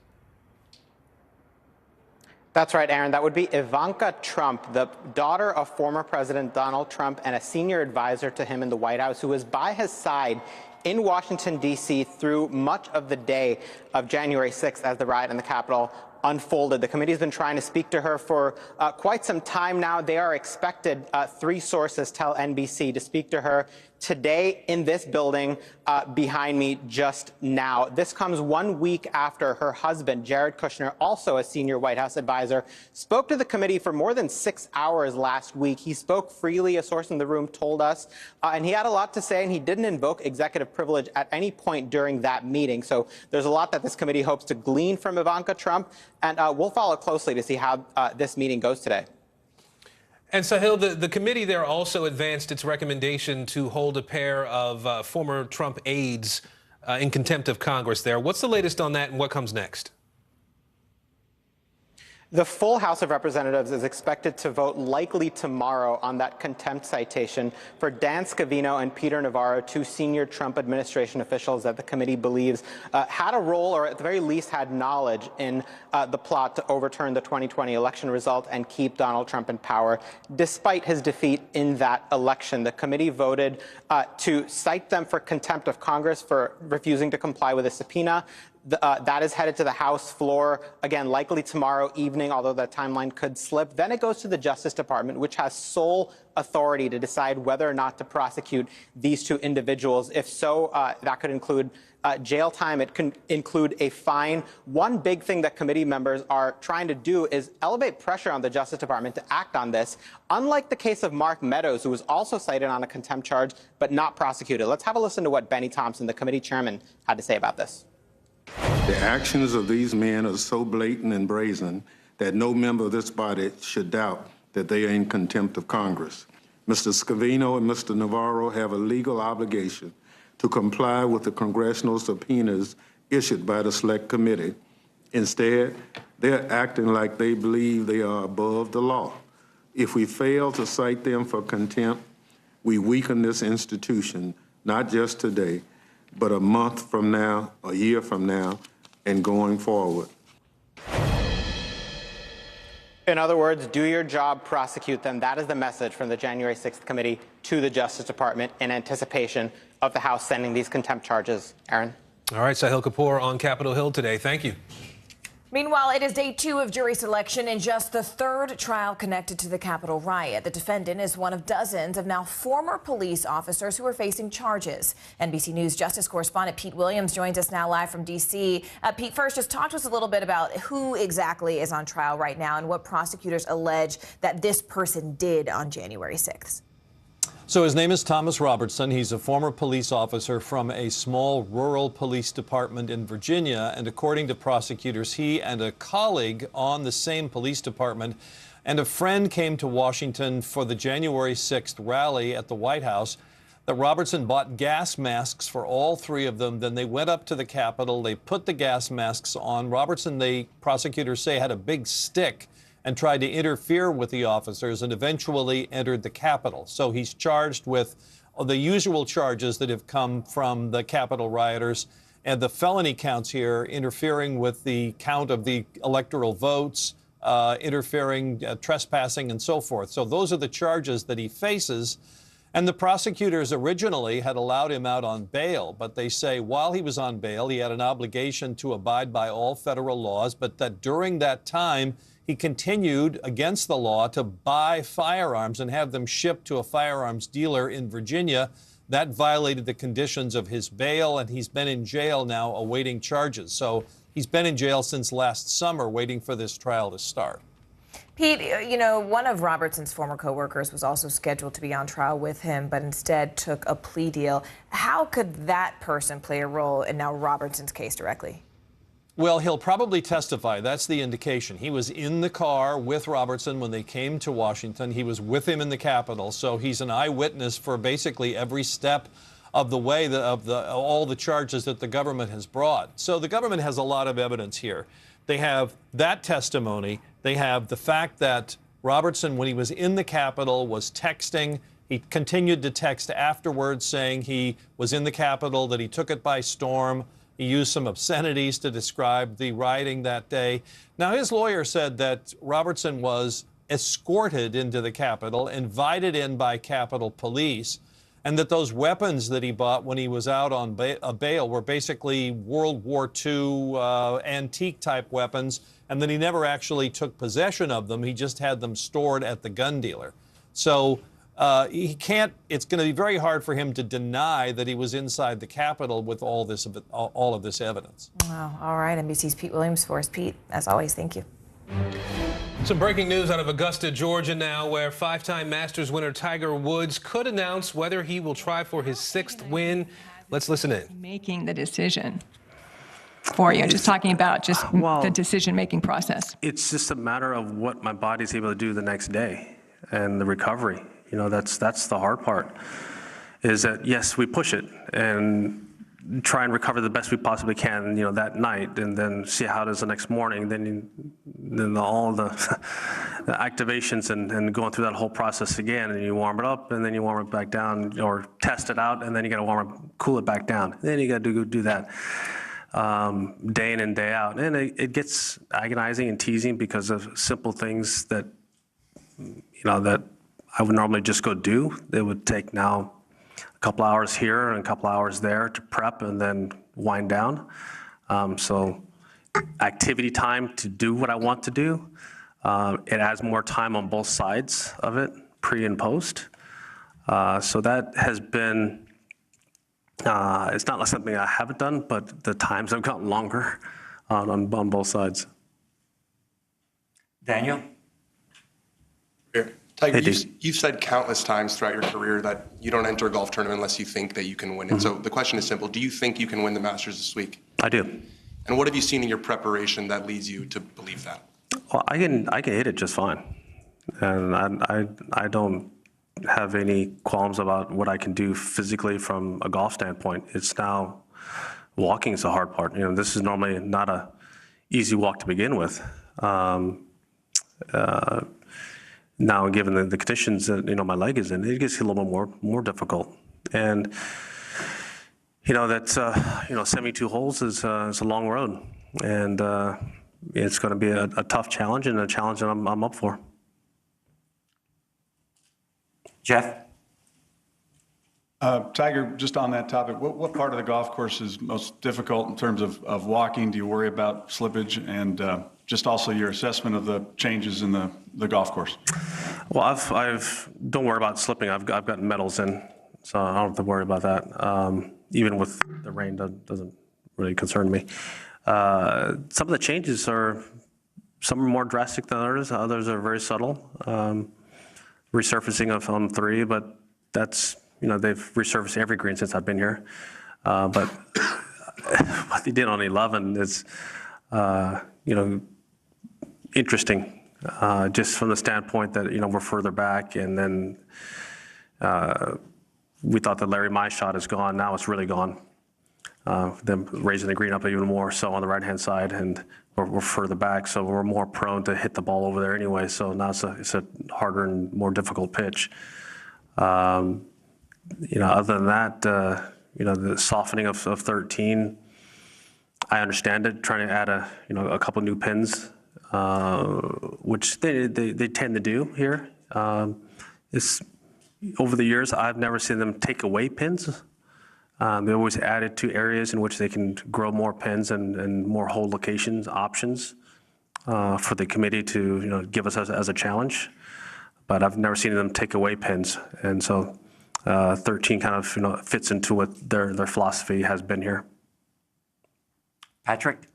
S11: That's right, Aaron. That would be Ivanka Trump, the daughter of former President Donald Trump and a senior advisor to him in the White House, who was by his side in Washington, D.C. through much of the day of January 6th as the riot in the Capitol unfolded. The committee has been trying to speak to her for quite some time now. They are expected, 3 sources tell NBC, to speak to her today in this building behind me just now. This comes 1 week after her husband, Jared Kushner, also a senior White House advisor, spoke to the committee for more than 6 hours last week. He spoke freely, a source in the room told us, and he had a lot to say, and he didn't invoke executive privilege at any point during that meeting. So there's a lot that this committee hopes to glean from Ivanka Trump, and we'll follow closely to see how this meeting goes today.
S4: And Sahil, the committee there also advanced its recommendation to hold a pair of former Trump aides in contempt of Congress there. What's the latest on that, and what comes next?
S11: The full House of Representatives is expected to vote likely tomorrow on that contempt citation for Dan Scavino and Peter Navarro, 2 senior Trump administration officials that the committee believes had a role, or at the very least had knowledge in the plot to overturn the 2020 election result and keep Donald Trump in power. Despite his defeat in that election, the committee voted to cite them for contempt of Congress for refusing to comply with a subpoena. That is headed to the House floor, again, likely tomorrow evening, although that timeline could slip. Then it goes to the Justice Department, which has sole authority to decide whether or not to prosecute these 2 individuals. If so, that could include jail time. It can include a fine. One big thing that committee members are trying to do is elevate pressure on the Justice Department to act on this, unlike the case of Mark Meadows, who was also cited on a contempt charge but not prosecuted. Let's have a listen to what Benny Thompson, the committee chairman, had to say about this.
S12: The actions of these men are so blatant and brazen that no member of this body should doubt that they are in contempt of Congress. Mr. Scavino and Mr. Navarro have a legal obligation to comply with the congressional subpoenas issued by the Select Committee. Instead, they're acting like they believe they are above the law. If we fail to cite them for contempt, we weaken this institution, not just today, but a month from now, a year from now, and going forward.
S11: In other words, do your job, prosecute them. That is the message from the January 6th committee to the Justice Department in anticipation of the House sending these contempt charges. Aaron?
S4: All right, Sahil Kapoor on Capitol Hill today. Thank you.
S15: Meanwhile, it is day 2 of jury selection in just the third trial connected to the Capitol riot. The defendant is one of dozens of now former police officers who are facing charges. NBC News Justice correspondent Pete Williams joins us now live from D.C. Pete, first, just talk to us a little bit about who exactly is on trial right now and what prosecutors allege that this person did on January 6th.
S1: So his name is Thomas Robertson. He's a former police officer from a small rural police department in Virginia. And according to prosecutors, he and a colleague on the same police department and a friend came to Washington for the January 6th rally at the White House. That Robertson bought gas masks for all three of them. Then they went up to the Capitol. They put the gas masks on. Robertson, prosecutors say, had a big stick and tried to interfere with the officers and eventually entered the Capitol. So he's charged with the usual charges that have come from the Capitol rioters. And the felony counts here, interfering with the count of the electoral votes, interfering, trespassing, and so forth. So those are the charges that he faces. And the prosecutors originally had allowed him out on bail, but they say while he was on bail, he had an obligation to abide by all federal laws, but that during that time, he continued against the law to buy firearms and have them shipped to a firearms dealer in Virginia. That violated the conditions of his bail, and he's been in jail now awaiting charges. So he's been in jail since last summer waiting for this trial to start.
S15: Pete, you know, one of Robertson's former co-workers was also scheduled to be on trial with him, but instead took a plea deal. How could that person play a role in now Robertson's case directly?
S1: Well, he'll probably testify. That's the indication. He was in the car with Robertson when they came to Washington. He was with him in the Capitol, so he's an eyewitness for basically every step of the way of all the charges that the government has brought. So the government has a lot of evidence here. They have that testimony. They have the fact that Robertson, when he was in the Capitol, was texting. He continued to text afterwards saying he was in the Capitol, that he took it by storm. He used some obscenities to describe the rioting that day. Now, his lawyer said that Robertson was escorted into the Capitol, invited in by Capitol Police, and that those weapons that he bought when he was out on bail were basically World War II antique-type weapons, and that he never actually took possession of them. He just had them stored at the gun dealer. So he can't. It's going to be very hard for him to deny that he was inside the Capitol with all of this evidence.
S15: Wow. All right. NBC's Pete Williams for us. Pete, as always, thank you.
S4: Some breaking news out of Augusta, Georgia now, where five-time Masters winner Tiger Woods could announce whether he will try for his 6th win. Let's listen in.
S16: Making the decision for you, just talking about just the decision-making process.
S19: It's just a matter of what my body's able to do the next day and the recovery. You know, that's the hard part, is that, yes, we push it and try and recover the best we possibly can, you know, that night, and then see how it is the next morning. Then all the activations and going through that whole process again, and you warm it up, and then you warm it back down, or test it out, and then you got to cool it back down. Then you got to do that day in and day out, and it gets agonizing and teasing because of simple things that, you know, that I would normally just go do. It would take now a couple hours here and a couple hours there to prep and then wind down. So activity time to do what I want to do. It adds more time on both sides of it, pre and post. So that has been, it's not like something I haven't done, but the times have gotten longer on both sides.
S24: Daniel? Tiger, you've said countless times throughout your career that you don't enter a golf tournament unless you think that you can win it. So the question is simple. Do you think you can win the Masters this week?
S19: I do.
S24: And what have you seen in your preparation that leads you to believe that?
S19: Well, I can hit it just fine. And I don't have any qualms about what I can do physically from a golf standpoint. It's now walking is the hard part. You know, this is normally not a easy walk to begin with. Now, given the conditions that my leg is in, it gets a little bit more difficult. And that's 72 holes is a long road, and it's going to be a tough challenge, and a challenge that I'm up for.
S2: Jeff?
S14: Tiger, just on that topic, what part of the golf course is most difficult in terms of walking? Do you worry about slippage? And just also your assessment of the changes in the golf course?
S19: Well, I've don't worry about slipping. I've got medals in, so I don't have to worry about that. Even with the rain, doesn't really concern me. Some of the changes are more drastic than others. Others are very subtle. Resurfacing on 3, but that's they've resurfaced every green since I've been here. But what they did on 11 is interesting, just from the standpoint that we're further back, and then we thought that Larry My shot is gone. Now it's really gone. Them raising the green up even more so on the right hand side, and we're further back, so we're more prone to hit the ball over there anyway. So now it's a harder and more difficult pitch. Other than that, the softening of 13, I understand it. Trying to add a couple new pins, which they tend to do here. Over the years, I've never seen them take away pins. They always added to areas in which they can grow more pins and more hole locations options for the committee to give us as a challenge. But I've never seen them take away pins, and so 13 kind of fits into what their philosophy has been here.
S2: Patrick?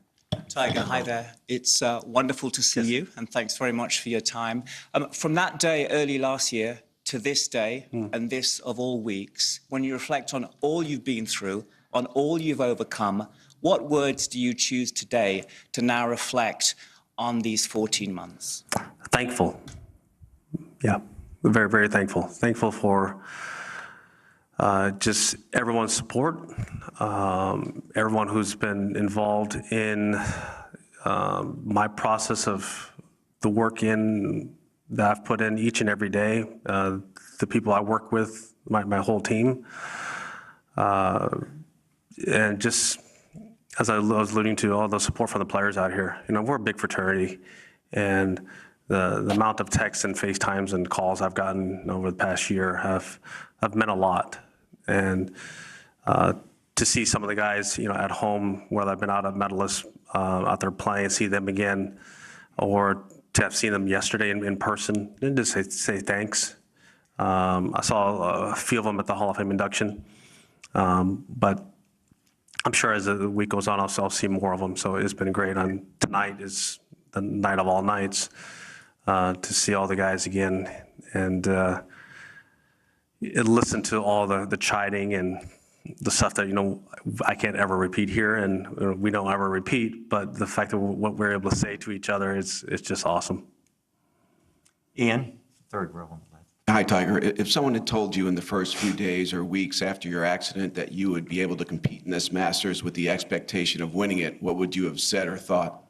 S17: Tiger, hi there. It's wonderful to see you, and thanks very much for your time. From that day early last year to this day, and this of all weeks, when you reflect on all you've been through, on all you've overcome, what words do you choose today to now reflect on these 14 months?
S19: Thankful. Yeah, very, very thankful. Thankful for just everyone's support, everyone who's been involved in my process of the work that I've put in each and every day, the people I work with, my whole team, and just as I was alluding to, all the support from the players out here. We're a big fraternity, and the amount of texts and FaceTimes and calls I've gotten over the past year have meant a lot. And to see some of the guys, at home, whether I've been out at Medalist, out there playing, see them again, or to have seen them yesterday in person, and just say thanks. I saw a few of them at the Hall of Fame induction, but I'm sure as the week goes on, I'll see more of them. So it's been great. Tonight is the night of all nights to see all the guys again, and listen to all the chiding and the stuff that I can't ever repeat here, and we don't ever repeat. But the fact that what we're able to say to each other is just awesome.
S2: Ian, third row on the left.
S22: Hi, Tiger. If someone had told you in the first few days or weeks after your accident that you would be able to compete in this Masters with the expectation of winning it, what would you have said or thought?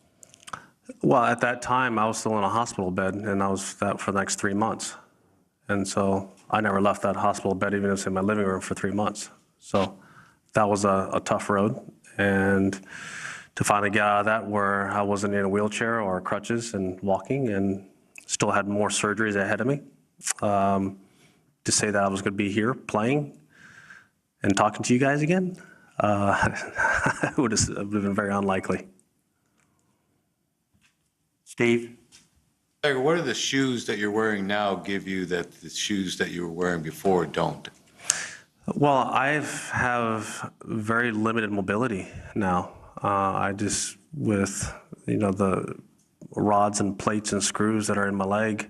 S19: Well, at that time, I was still in a hospital bed, and I was that for the next 3 months. And so I never left that hospital bed, even if it was in my living room, for 3 months. So that was a tough road. And to finally get out of that, where I wasn't in a wheelchair or crutches and walking, and still had more surgeries ahead of me, to say that I was going to be here playing and talking to you guys again, it would have been very unlikely.
S2: Steve?
S25: Tiger, what are the shoes that you're wearing now give you that the shoes that you were wearing before don't?
S19: Well, I have very limited mobility now. I just, with the rods and plates and screws that are in my leg,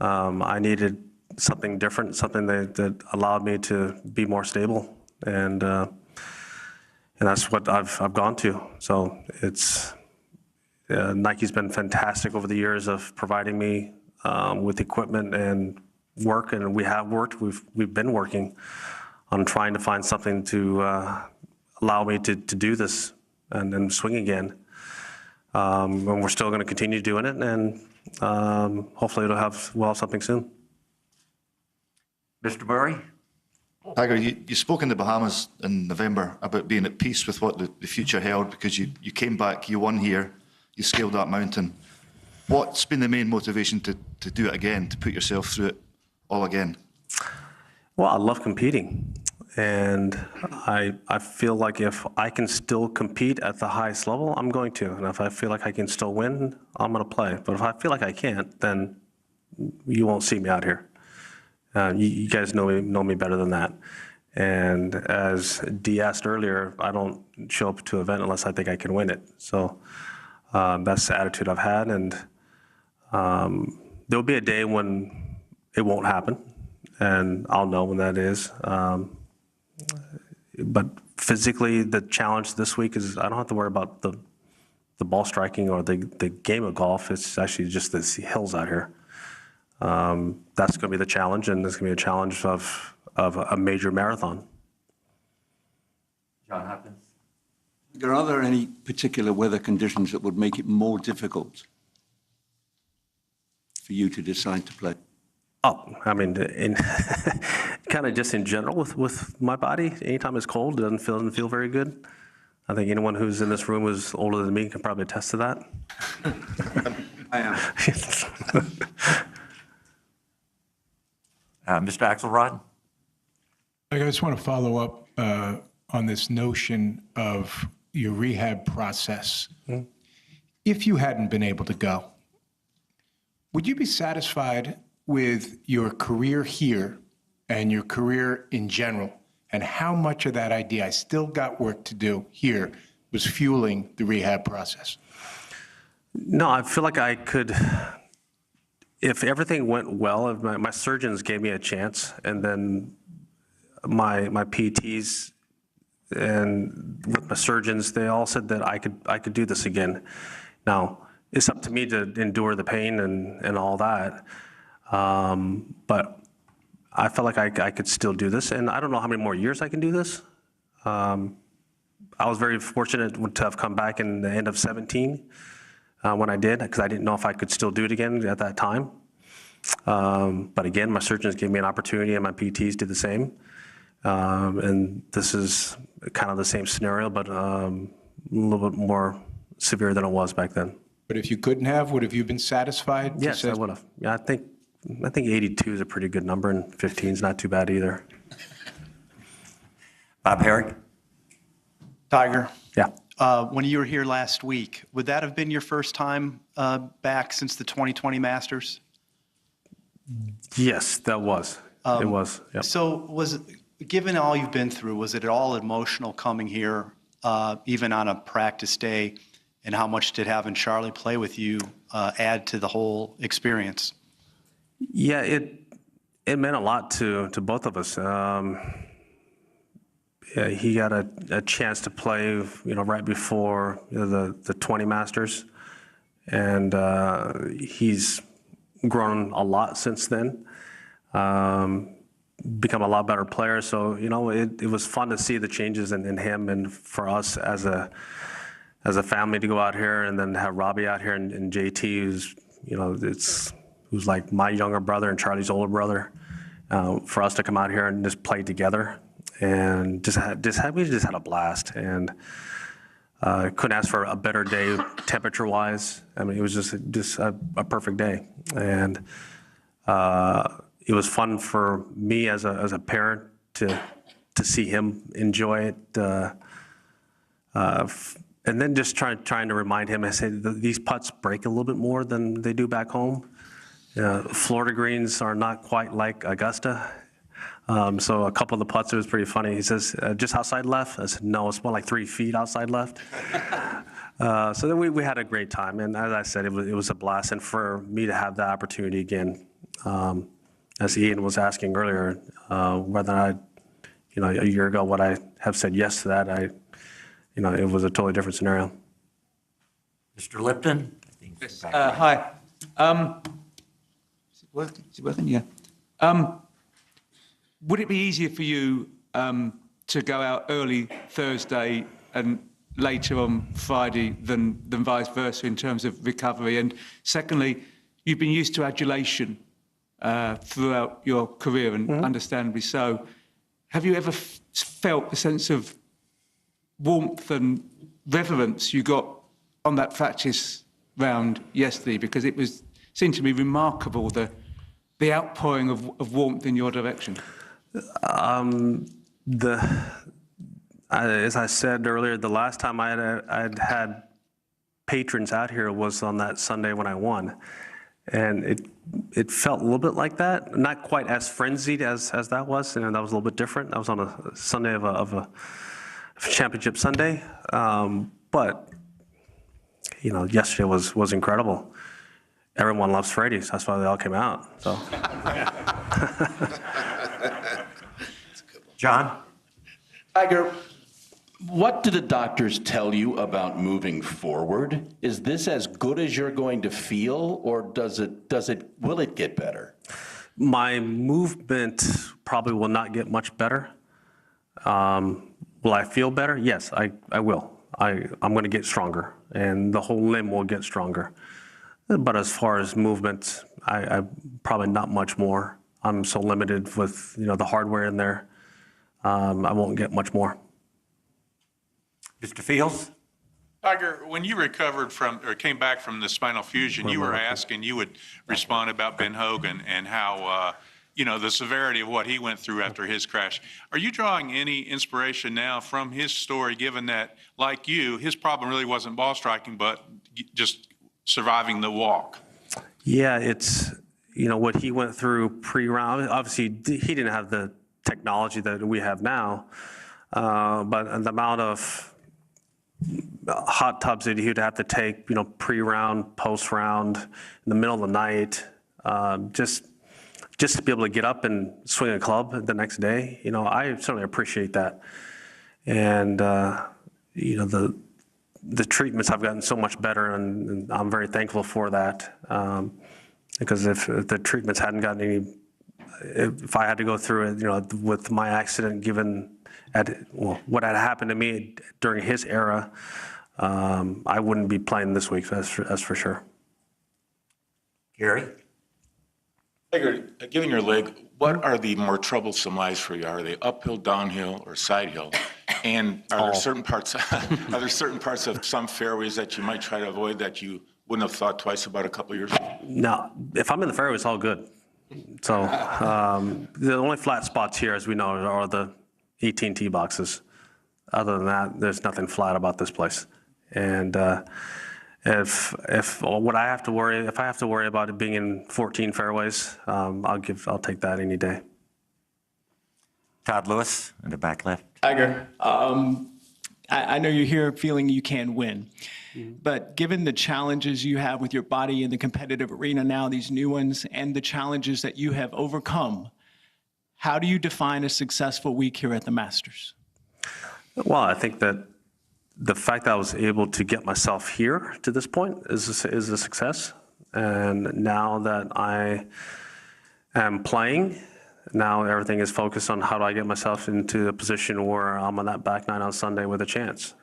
S19: I needed something different, something that allowed me to be more stable, and that's what I've gone to. So it's Nike's been fantastic over the years of providing me with equipment and work, and we have worked. We've been working on trying to find something to allow me to do this and swing again. And we're still going to continue doing it. And Hopefully we'll have something soon.
S2: Mr. Murray?
S6: Tiger, you spoke in the Bahamas in November about being at peace with what the future held because you came back, you won here, you scaled that mountain. What's been the main motivation to do it again, to put yourself through it all again?
S19: Well, I love competing. And I feel like if I can still compete at the highest level, I'm going to. And if I feel like I can still win, I'm going to play. But if I feel like I can't, then you won't see me out here. You guys know me better than that. And as Dee asked earlier, I don't show up to an event unless I think I can win it. So that's the attitude I've had. And there'll be a day when it won't happen. And I'll know when that is. But physically, the challenge this week is I don't have to worry about the ball striking or the game of golf. It's actually just the hills out here. That's going to be the challenge, and it's going to be a challenge of a major marathon.
S2: John Hopkins?
S7: Are there any particular weather conditions that would make it more difficult for you to decide to play?
S19: Oh, I mean, kind of just in general with my body, anytime it's cold, it doesn't feel very good. I think anyone who's in this room who's older than me can probably attest to that.
S7: I am.
S2: Mr. Axelrod?
S8: I just want to follow up on this notion of your rehab process.
S19: Mm-hmm.
S8: If you hadn't been able to go, would you be satisfied with your career here and your career in general, and how much of that idea, I still got work to do here, was fueling the rehab process?
S19: No, I feel like I could, if everything went well, if my surgeons gave me a chance, and then my PTs and with my surgeons, they all said that I could do this again. Now, it's up to me to endure the pain and all that. But I felt like I could still do this, and I don't know how many more years I can do this. I was very fortunate to have come back in the end of 17 when I did, because I didn't know if I could still do it again at that time. But again, my surgeons gave me an opportunity, and my PTs did the same. And this is kind of the same scenario, but a little bit more severe than it was back then.
S8: But if you couldn't have, would have you been satisfied?
S19: Yes, I would have. Yeah, I think 82 is a pretty good number, and 15 is not too bad either.
S2: Bob Herrick?
S18: Tiger?
S19: Yeah.
S18: When you were here last week, would that have been your first time back since the 2020 Masters?
S19: Yes, that was. It was. Yep.
S18: So given all you've been through, was it at all emotional coming here, even on a practice day? And how much did having Charlie play with you add to the whole experience?
S19: Yeah, it meant a lot to both of us. Yeah, he got a chance to play, right before the 20 Masters, and he's grown a lot since then. Become a lot better player. So it was fun to see the changes in him, and for us as a family to go out here and then have Robbie out here and JT, who's like my younger brother and Charlie's older brother, for us to come out here and just play together and we just had a blast, and couldn't ask for a better day temperature wise. I mean, it was just a perfect day, and it was fun for me as a parent to see him enjoy it. And then just trying to remind him, I said, these putts break a little bit more than they do back home. Florida greens are not quite like Augusta. So a couple of the putts, it was pretty funny. He says, just outside left? I said, no, it's more like 3 feet outside left. So then we had a great time. And as I said, it was a blast. And for me to have that opportunity again, as Ian was asking earlier, whether I, a year ago, would I have said yes to that, it was a totally different scenario.
S2: Mr. Lipton?
S20: Hi. Is it working? Yeah. Would it be easier for you to go out early Thursday and later on Friday than vice versa in terms of recovery? And secondly, you've been used to adulation throughout your career, and understandably so. Have you ever felt a sense of warmth and reverence you got on that practice round yesterday? Because it seemed to me remarkable, the outpouring of warmth in your direction.
S19: As I said earlier, the last time I'd had patrons out here was on that Sunday when I won. And it felt a little bit like that, not quite as frenzied as that was. You know, that was a little bit different. That was on a Sunday of a championship Sunday. But, you know, yesterday was incredible. Everyone loves Freddy's. That's why they all came out. So.
S2: John?
S5: Tiger, what do the doctors tell you about moving forward? Is this as good as you're going to feel, or will it get better?
S19: My movement probably will not get much better. Will I feel better? Yes, I will. I'm going to get stronger, and the whole limb will get stronger. But as far as movement, I probably not much more. I'm so limited with, you know, the hardware in there. I won't get much more.
S2: Mr. Fields?
S9: Tiger, when you recovered from or came back from the spinal fusion, you were asked and you would respond about Ben Hogan and how, you know, the severity of what he went through after his crash. Are you drawing any inspiration now from his story, given that, like you, his problem really wasn't ball striking, but just surviving the walk?
S19: Yeah, it's, you know, what he went through pre-round. Obviously, he didn't have the technology that we have now, but the amount of hot tubs that he would have to take, you know, pre-round, post-round, in the middle of the night, just to be able to get up and swing a club the next day, you know, I certainly appreciate that. And, you know, the treatments have gotten so much better, and I'm very thankful for that. Because if the treatments hadn't gotten any, if I had to go through it, you know, with my accident, given what had happened to me during his era, I wouldn't be playing this week, that's for sure.
S2: Gary?
S13: Tiger, given your leg, what are the more troublesome lies for you? Are they uphill, downhill, or side hill? And are there certain parts of some fairways that you might try to avoid that you wouldn't have thought twice about a couple of years ago?
S19: No, if I'm in the fairway, it's all good. So the only flat spots here, as we know, are the 18 tee boxes. Other than that, there's nothing flat about this place. And if I have to worry about it being in 14 fairways, I'll take that any day.
S2: Todd Lewis in the back left.
S21: Tiger, I know you're here feeling you can win, but given the challenges you have with your body in the competitive arena now, these new ones, and the challenges that you have overcome, how do you define a successful week here at the Masters?
S19: Well, I think that the fact that I was able to get myself here to this point is a success. And now that I am playing, now everything is focused on how do I get myself into a position where I'm on that back nine on Sunday with a chance,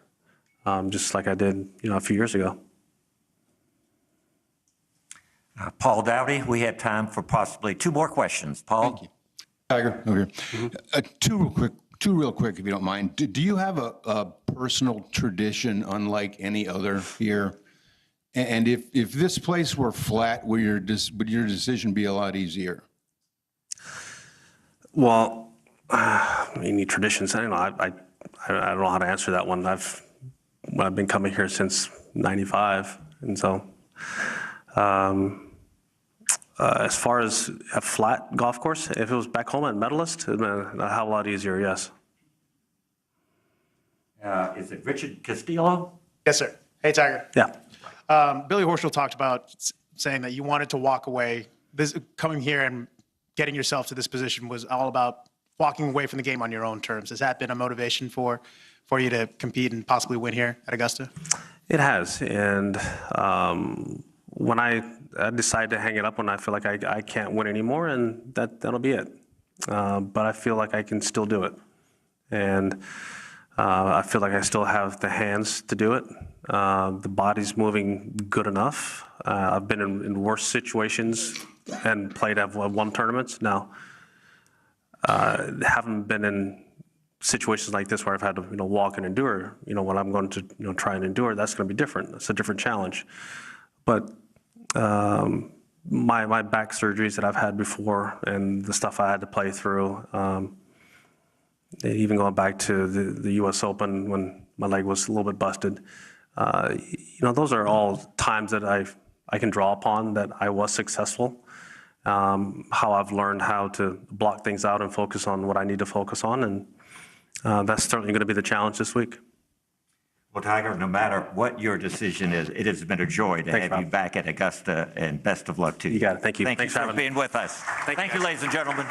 S19: just like I did, you know, a few years ago.
S2: Paul Dowdy, we have time for possibly two more questions. Paul?
S23: Thank you. Tiger, over here. Two real quick, if you don't mind. Do you have a personal tradition unlike any other here? And if this place were flat, would your decision be a lot easier?
S19: Well, any traditions? I don't know. I don't know how to answer that one. I've been coming here since '95, and so as far as a flat golf course, if it was back home at Medalist, it'd been a hell of a lot easier. Yes.
S2: Is it Richard Castillo?
S26: Yes, sir. Hey, Tiger.
S19: Yeah.
S26: Billy Horschel talked about saying that you wanted to walk away. Coming here and getting yourself to this position was all about walking away from the game on your own terms. Has that been a motivation for you to compete and possibly win here at Augusta?
S19: It has. And when I decide to hang it up when I feel like I can't win anymore, and that'll be it. But I feel like I can still do it. And I feel like I still have the hands to do it. The body's moving good enough. I've been in worse situations and played at one tournaments. Now, haven't been in situations like this where I've had to, walk and endure. When I'm going to, try and endure, that's going to be different. It's a different challenge. But my back surgeries that I've had before and the stuff I had to play through, even going back to the U.S. Open when my leg was a little bit busted, those are all times that I can draw upon that I was successful. How I've learned how to block things out and focus on what I need to focus on, and that's certainly going to be the challenge this week.
S2: Well, Tiger, no matter what your decision is, it has been a joy to have you back at Augusta, and best of luck to you.
S19: You got it. Thank you.
S2: Thanks for being with us. Thank you, ladies and gentlemen.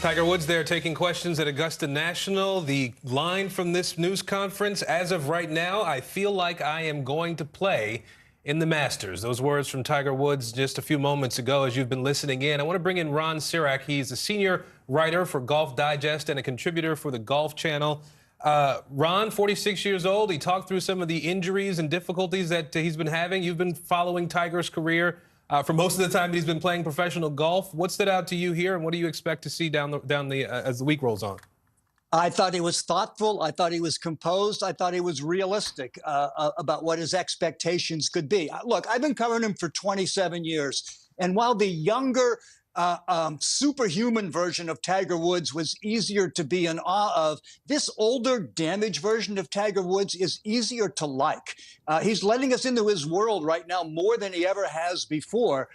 S4: Tiger Woods there taking questions at Augusta National. The line from this news conference, as of right now, I feel like I am going to play in the Masters. Those words from Tiger Woods just a few moments ago as you've been listening in. I want to bring in Ron Sirak. He's a senior writer for Golf Digest and a contributor for the Golf Channel. Ron, 46 years old. He talked through some of the injuries and difficulties that he's been having. You've been following Tiger's career for most of the time that he's been playing professional golf. What stood out to you here, and what do you expect to see as the week rolls on?
S1: I thought he was thoughtful. I thought he was composed. I thought he was realistic about what his expectations could be. Look, I've been covering him for 27 years. And while the younger superhuman version of Tiger Woods was easier to be in awe of, this older, damaged version of Tiger Woods is easier to like. He's letting us into his world right now more than he ever has before.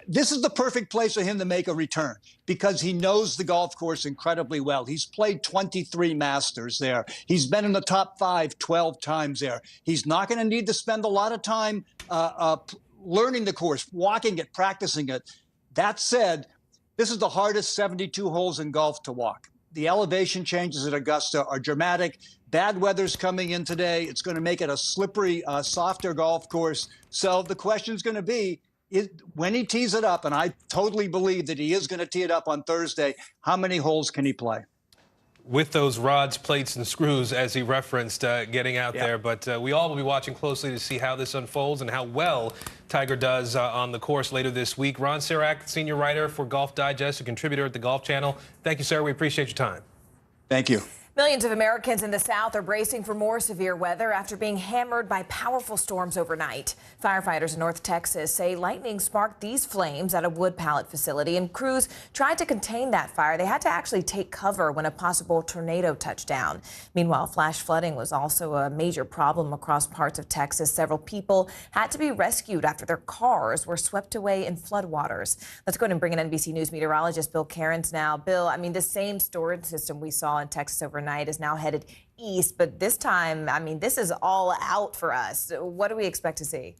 S1: This is the perfect place for him to make a return because he knows the golf course incredibly well. He's played 23 Masters there. He's been in the top 5 12 times there. He's not going to need to spend a lot of time learning the course, walking it, practicing it. That said, this is the hardest 72 holes in golf to walk. The elevation changes at Augusta are dramatic. Bad weather's coming in today. It's going to make it a slippery, softer golf course. So the question's going to be, when he tees it up, and I totally believe that he is going to tee it up on Thursday, how many holes can he play?
S4: With those rods, plates, and screws, as he referenced, getting out there. But we all will be watching closely to see how this unfolds and how well Tiger does on the course later this week. Ron Sirak, senior writer for Golf Digest, a contributor at the Golf Channel. Thank you, sir. We appreciate your time.
S1: Thank you.
S3: Millions of Americans in the South are bracing for more severe weather after being hammered by powerful storms overnight. Firefighters in North Texas say lightning sparked these flames at a wood pallet facility, and crews tried to contain that fire. They had to actually take cover when a possible tornado touched down. Meanwhile, flash flooding was also a major problem across parts of Texas. Several people had to be rescued after their cars were swept away in floodwaters. Let's go ahead and bring in NBC News meteorologist Bill Cairns now. Bill, the same storage system we saw in Texas overnight is now headed east, but this time, this is all out for us. What do we expect to see?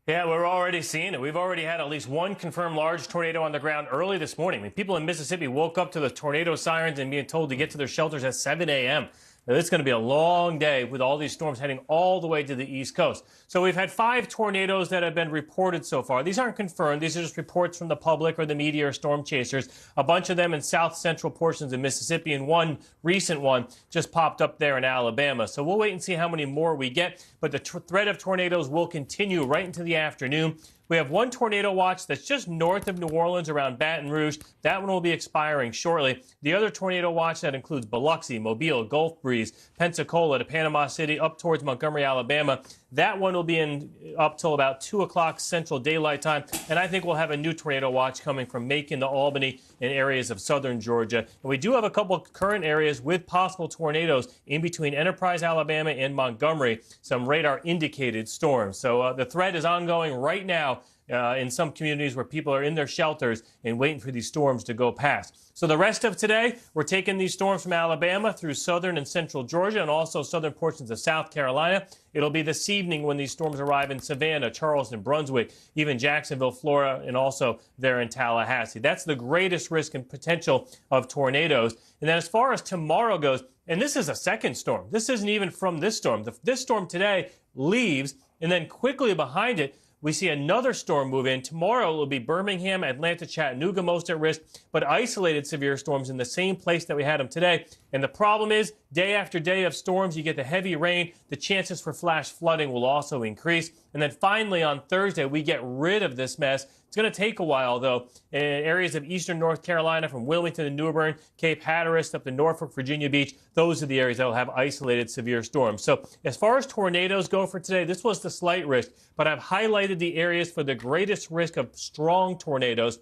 S10: Yeah, we're already seeing it. We've already had at least one confirmed large tornado on the ground early this morning. People in Mississippi woke up to the tornado sirens and being told to get to their shelters at 7 a.m. Now, it's going to be a long day with all these storms heading all the way to the East Coast. So we've had 5 tornadoes that have been reported so far. These aren't confirmed. These are just reports from the public or the media or storm chasers. A bunch of them in south central portions of Mississippi, and one recent one just popped up there in Alabama. So we'll wait and see how many more we get. But the threat of tornadoes will continue right into the afternoon. We have one tornado watch that's just north of New Orleans around Baton Rouge. That one will be expiring shortly. The other tornado watch that includes Biloxi, Mobile, Gulf Breeze, Pensacola to Panama City, up towards Montgomery, Alabama. That one will be up till about 2 o'clock Central Daylight Time. And I think we'll have a new tornado watch coming from Macon to Albany in areas of southern Georgia. And we do have a couple of current areas with possible tornadoes in between Enterprise, Alabama and Montgomery, some radar indicated storms. So the threat is ongoing right now in some communities where people are in their shelters and waiting for these storms to go past. So the rest of today, we're taking these storms from Alabama through southern and central Georgia and also southern portions of South Carolina. It'll be this evening when these storms arrive in Savannah, Charleston, Brunswick, even Jacksonville, Florida, and also there in Tallahassee. That's the greatest risk and potential of tornadoes. And then as far as tomorrow goes, and this is a second storm. This isn't even from this storm. This storm today leaves, and then quickly behind it, we see another storm move in. Tomorrow it will be Birmingham, Atlanta, Chattanooga most at risk, but isolated severe storms in the same place that we had them today. And the problem is, day after day of storms, you get the heavy rain. The chances for flash flooding will also increase. And then finally on Thursday, we get rid of this mess. It's going to take a while, though. In areas of eastern North Carolina, from Wilmington to New Bern, Cape Hatteras up to Norfolk, Virginia Beach, those are the areas that will have isolated severe storms. So as far as tornadoes go for today, this was the slight risk, but I've highlighted the areas for the greatest risk of strong tornadoes.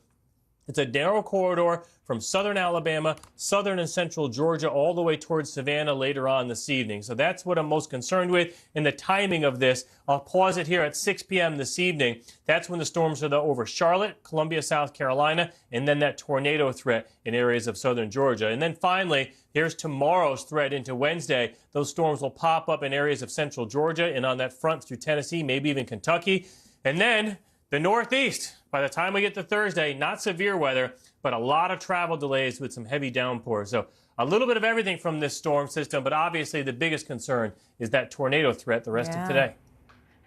S10: It's a narrow corridor from southern Alabama, southern and central Georgia, all the way towards Savannah later on this evening. So that's what I'm most concerned with. And the timing of this, I'll pause it here at 6 p.m. this evening. That's when the storms are over Charlotte, Columbia, South Carolina, and then that tornado threat in areas of southern Georgia. And then finally, here's tomorrow's threat into Wednesday. Those storms will pop up in areas of central Georgia and on that front through Tennessee, maybe even Kentucky. And then the Northeast. By the time we get to Thursday, not severe weather, but a lot of travel delays with some heavy downpours. So a little bit of everything from this storm system, but obviously the biggest concern is that tornado threat the rest of today.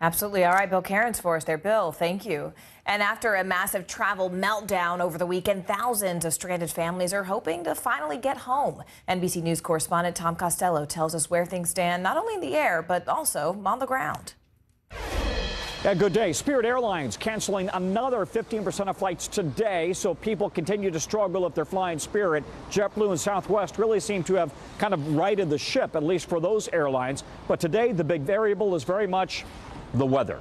S3: Absolutely. All right, Bill Cairns for us there. Bill, thank you. And after a massive travel meltdown over the weekend, thousands of stranded families are hoping to finally get home. NBC News correspondent Tom Costello tells us where things stand, not only in the air, but also on the ground.
S11: Yeah, good day. Spirit Airlines canceling another 15% of flights today, so people continue to struggle if they're flying Spirit. JetBlue and Southwest really seem to have kind of righted the ship, at least for those airlines. But today, the big variable is very much the weather.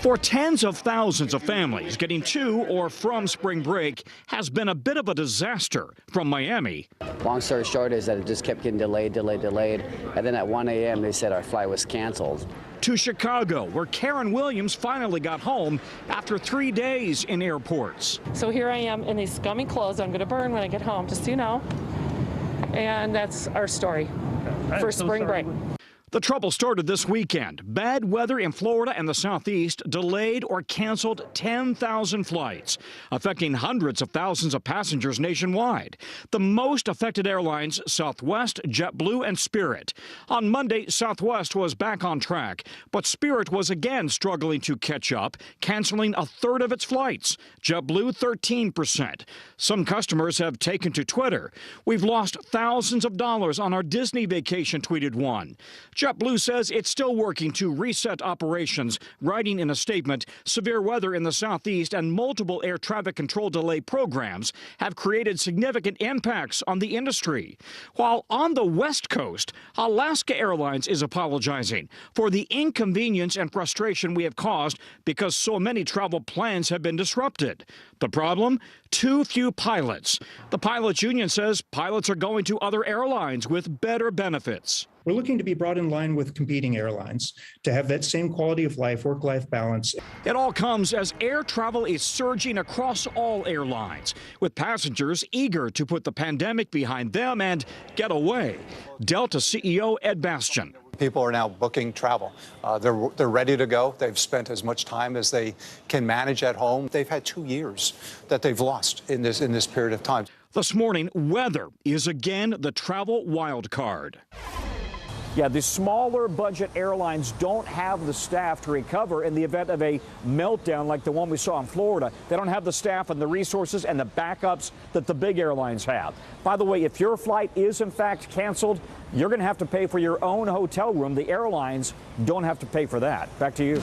S11: For tens of thousands of families, getting to or from spring break has been a bit of a disaster. From Miami.
S12: Long story short is that it just kept getting delayed. And then at 1 a.m. they said our flight was canceled.
S11: To Chicago, where Karen Williams finally got home after 3 days in airports.
S14: So here I am in these scummy clothes I'm going to burn when I get home, just so you know. And that's our story for spring break.
S11: The trouble started this weekend. Bad weather in Florida and the Southeast delayed or canceled 10,000 flights, affecting hundreds of thousands of passengers nationwide. The most affected airlines, Southwest, JetBlue, and Spirit. On Monday, Southwest was back on track, but Spirit was again struggling to catch up, canceling a third of its flights. JetBlue, 13%. Some customers have taken to Twitter. "We've lost thousands of dollars on our Disney vacation," tweeted one. JetBlue says it's still working to reset operations, writing in a statement, severe weather in the Southeast and multiple air traffic control delay programs have created significant impacts on the industry. While on the West Coast, Alaska Airlines is apologizing for the inconvenience and frustration we have caused because so many travel plans have been disrupted. The problem? Too few pilots. The pilots union says pilots are going to other airlines with better benefits.
S15: We're looking to be brought in line with competing airlines to have that same quality of life, work-life balance.
S11: It all comes as air travel is surging across all airlines, with passengers eager to put the pandemic behind them and get away. Delta CEO Ed Bastian.
S16: People are now booking travel. They're ready to go. They've spent as much time as they can manage at home. They've had 2 years that they've lost in this period of time.
S11: This morning, weather is again the travel wild card. Yeah, the smaller budget airlines don't have the staff to recover in the event of a meltdown like the one we saw in Florida. They don't have the staff and the resources and the backups that the big airlines have. By the way, if your flight is in fact canceled, you're going to have to pay for your own hotel room. The airlines don't have to pay for that. Back to you.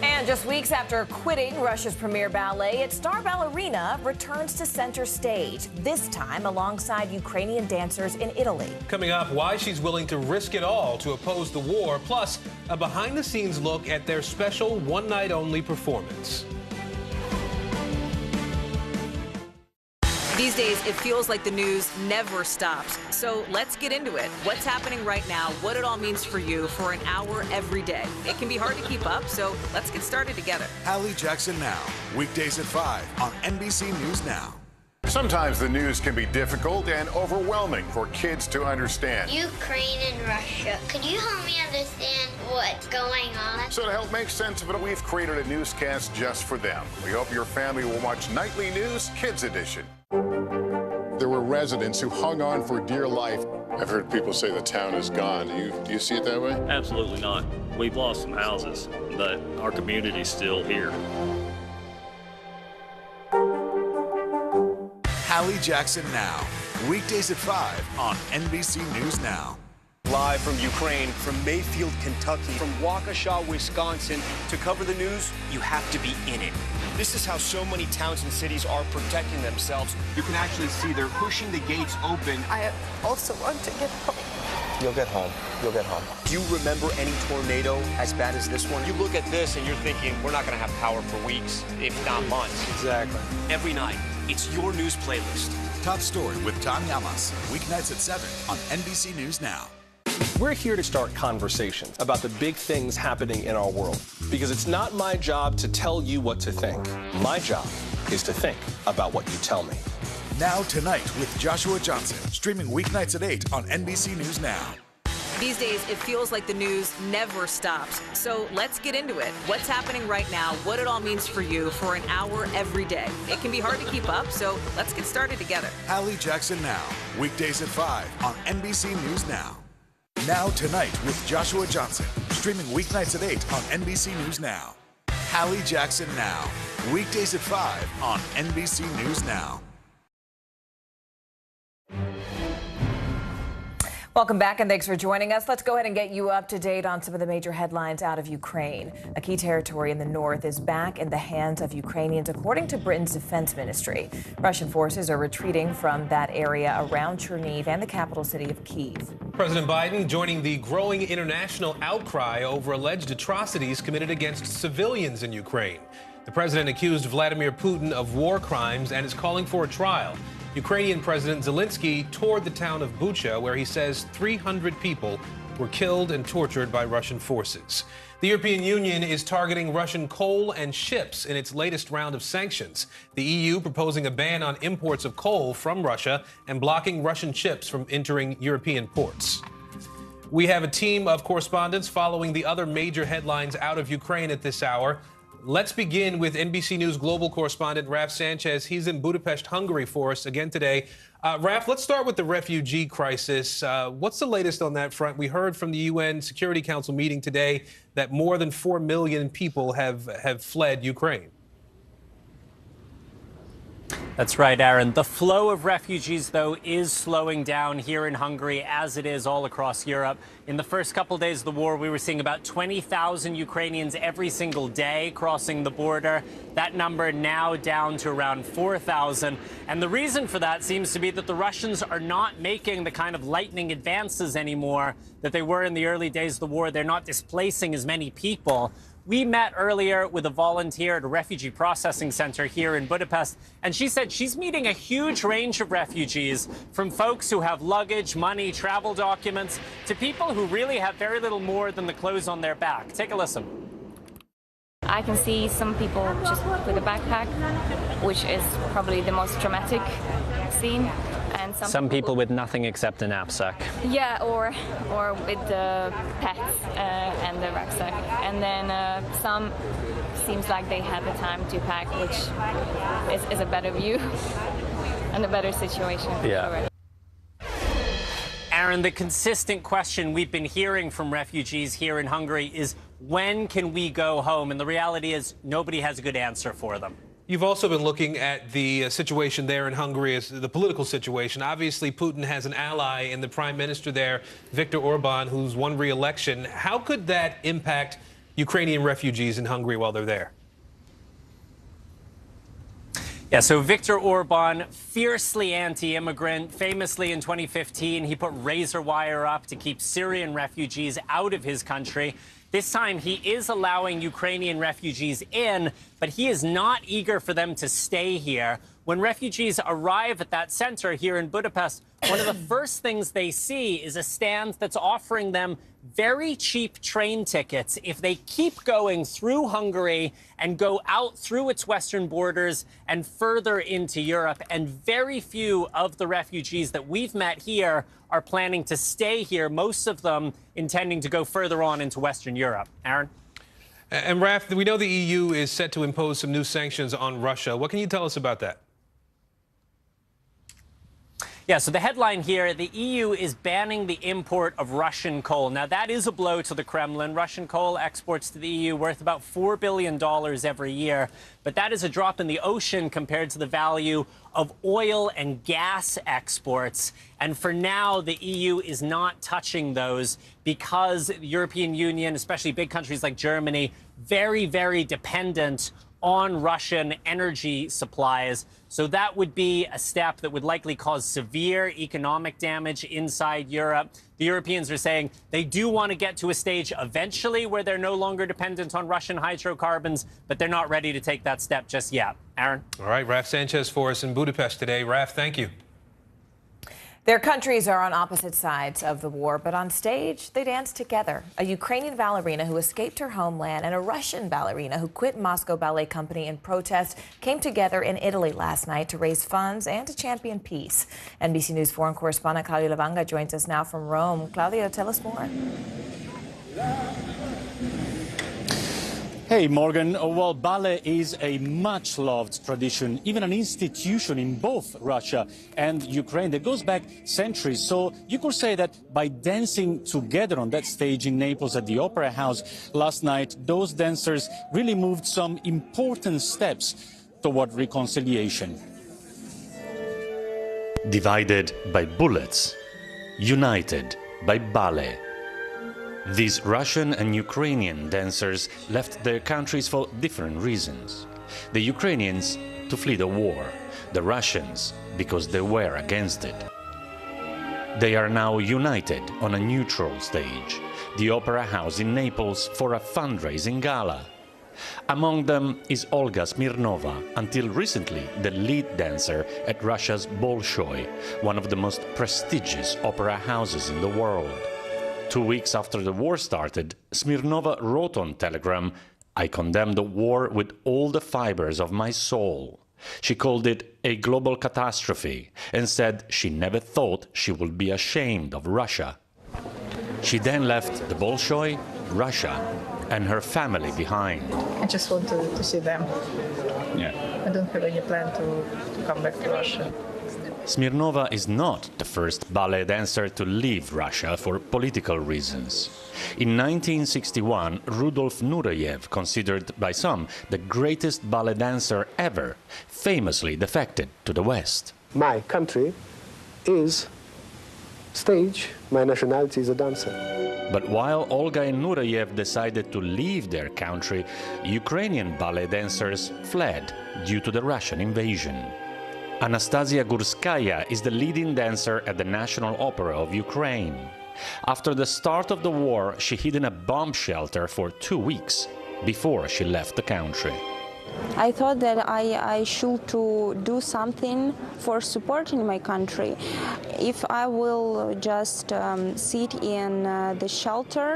S3: And just weeks after quitting Russia's premier ballet, its star ballerina returns to center stage, this time alongside Ukrainian dancers in Italy.
S4: Coming up, why she's willing to risk it all to oppose the war, plus a behind-the-scenes look at their special one-night-only performance.
S24: These days, it feels like the news never stops. So let's get into it. What's happening right now, what it all means for you for an hour every day. It can be hard to keep up, so let's get started together.
S27: Hallie Jackson Now, weekdays at 5 on NBC News Now.
S28: Sometimes the news can be difficult and overwhelming for kids to understand.
S29: Ukraine and Russia. Could you help me understand what's going on?
S28: So to help make sense of it, we've created a newscast just for them. We hope your family will watch Nightly News Kids Edition. There were residents who hung on for dear life. I've heard people say the town is gone. Do you see it that way?
S30: Absolutely not.
S5: we've lost some houses, but our community's still here.
S28: Hallie Jackson Now, weekdays at 5 on NBC News Now.
S6: Live from Ukraine, from Mayfield, Kentucky, from Waukesha, Wisconsin. To cover the news, you have to be in it. This is how so many towns and cities are protecting themselves. You can actually see they're pushing the gates open.
S7: I also want to get home.
S6: You'll get home. You'll get home. Do you remember any tornado as bad as this one? You look at this and you're thinking, we're not going to have power for weeks, if not months. Exactly. Every night, it's your news playlist.
S28: Top Story with Tom Llamas, weeknights at 7 on NBC News Now.
S8: We're here to start conversations about the big things happening in our world, because it's not my job to tell you what to think. My job is to think about what you tell me.
S28: Now Tonight with Joshua Johnson, streaming weeknights at 8 on NBC News Now.
S24: These days, it feels like the news never stops. So let's get into it. What's happening right now, what it all means for you for an hour every day. It can be hard to keep up, so let's get started together.
S28: Hallie Jackson Now, weekdays at 5 on NBC News Now. Now Tonight with Joshua Johnson, streaming weeknights at 8 on NBC News Now. Hallie Jackson Now, weekdays at 5 on NBC News Now.
S3: Welcome back and thanks for joining us. Let's go ahead and get you up to date on some of the major headlines out of Ukraine. A key territory in the north is back in the hands of Ukrainians, according to Britain's defense ministry. Russian forces are retreating from that area around Chernihiv and the capital city of Kyiv.
S4: President Biden joining the growing international outcry over alleged atrocities committed against civilians in Ukraine. The president accused Vladimir Putin of war crimes and is calling for a trial. Ukrainian President Zelensky toured the town of Bucha, where he says 300 people were killed and tortured by Russian forces. The European Union is targeting Russian coal and ships in its latest round of sanctions. The EU proposing a ban on imports of coal from Russia and blocking Russian ships from entering European ports. We have a team of correspondents following the other major headlines out of Ukraine at this hour. Let's begin with NBC News global correspondent Raf Sanchez. He's in Budapest, Hungary for us again today. Raf, let's start with the refugee crisis. What's the latest on that front? We heard from the UN Security Council meeting today that more than 4 million people have fled Ukraine.
S17: That's right, Aaron. The flow of refugees, though, is slowing down here in Hungary, as it is all across Europe. In the first couple days of the war, we were seeing about 20,000 Ukrainians every single day crossing the border. That number now down to around 4,000. And the reason for that seems to be that the Russians are not making the kind of lightning advances anymore that they were in the early days of the war. They're not displacing as many people. We met earlier with a volunteer at a refugee processing center here in Budapest, and she said she's meeting a huge range of refugees, from folks who have luggage, money, travel documents, to people who really have very little more than the clothes on their back. Take a listen.
S18: I can see some people just with a backpack, which is probably the most dramatic scene. And
S17: some people with nothing except a knapsack.
S18: Yeah, or with the pets and the rucksack. And then some seems like they have the time to pack, which is a better view and a better situation.
S17: Yeah. Aaron, the consistent question we've been hearing from refugees here in Hungary is, when can we go home? And the reality is nobody has a good answer for them.
S4: You've also been looking at the situation there in Hungary, as the political situation. Obviously, Putin has an ally in the prime minister there, Viktor Orban, who's won re-election. How could that impact Ukrainian refugees in Hungary while they're there?
S17: Yeah, so Viktor Orban, fiercely anti-immigrant. Famously in 2015, he put razor wire up to keep Syrian refugees out of his country. This time, he is allowing Ukrainian refugees in, but he is not eager for them to stay here. When refugees arrive at that center here in Budapest, one of the first things they see is a stand that's offering them very cheap train tickets if they keep going through Hungary and go out through its western borders and further into Europe. And very few of the refugees that we've met here are planning to stay here, most of them intending to go further on into Western Europe. Aaron?
S4: And Raf, we know the EU is set to impose some new sanctions on Russia. What can you tell us about that?
S17: Yeah, so the headline here, the EU is banning the import of Russian coal. Now, that is a blow to the Kremlin. Russian coal exports to the EU worth about $4 billion every year. But that is a drop in the ocean compared to the value of oil and gas exports. And for now, the EU is not touching those because the European Union, especially big countries like Germany, very, very dependent on Russian energy supplies. So that would be a step that would likely cause severe economic damage inside Europe. The Europeans are saying they do want to get to a stage eventually where they're no longer dependent on Russian hydrocarbons, but they're not ready to take that step just yet. Aaron?
S4: All right, Raf Sanchez for us in Budapest today. Raf, thank you.
S3: Their countries are on opposite sides of the war, but on stage, they dance together. A Ukrainian ballerina who escaped her homeland and a Russian ballerina who quit Moscow Ballet Company in protest came together in Italy last night to raise funds and to champion peace. NBC News foreign correspondent Claudio Lavanga joins us now from Rome. Claudio, tell us more.
S9: Hey, Morgan. Well, ballet is a much-loved tradition, even an institution in both Russia and Ukraine that goes back centuries. So you could say that by dancing together on that stage in Naples at the Opera House last night, those dancers really moved some important steps toward reconciliation.
S13: Divided by bullets, united by ballet. These Russian and Ukrainian dancers left their countries for different reasons. The Ukrainians to flee the war, the Russians because they were against it. They are now united on a neutral stage, the Opera House in Naples, for a fundraising gala. Among them is Olga Smirnova, until recently the lead dancer at Russia's Bolshoi, one of the most prestigious opera houses in the world. 2 weeks after the war started, Smirnova wrote on Telegram, "I condemn the war with all the fibers of my soul." She called it a global catastrophe and said she never thought she would be ashamed of Russia. She then left the Bolshoi, Russia, and her family behind.
S19: I just want to see them.
S13: Yeah.
S19: I don't have any plan to come back to Russia.
S13: Smirnova is not the first ballet dancer to leave Russia for political reasons. In 1961, Rudolf Nureyev, considered by some the greatest ballet dancer ever, famously defected to the West.
S20: My country is stage, my nationality is a dancer.
S13: But while Olga and Nureyev decided to leave their country, Ukrainian ballet dancers fled due to the Russian invasion. Anastasia Gurskaya is the leading dancer at the National Opera of Ukraine. After the start of the war, she hid in a bomb shelter for 2 weeks before she left the country.
S21: I thought that I should to do something for supporting my country. If I will just sit in the shelter,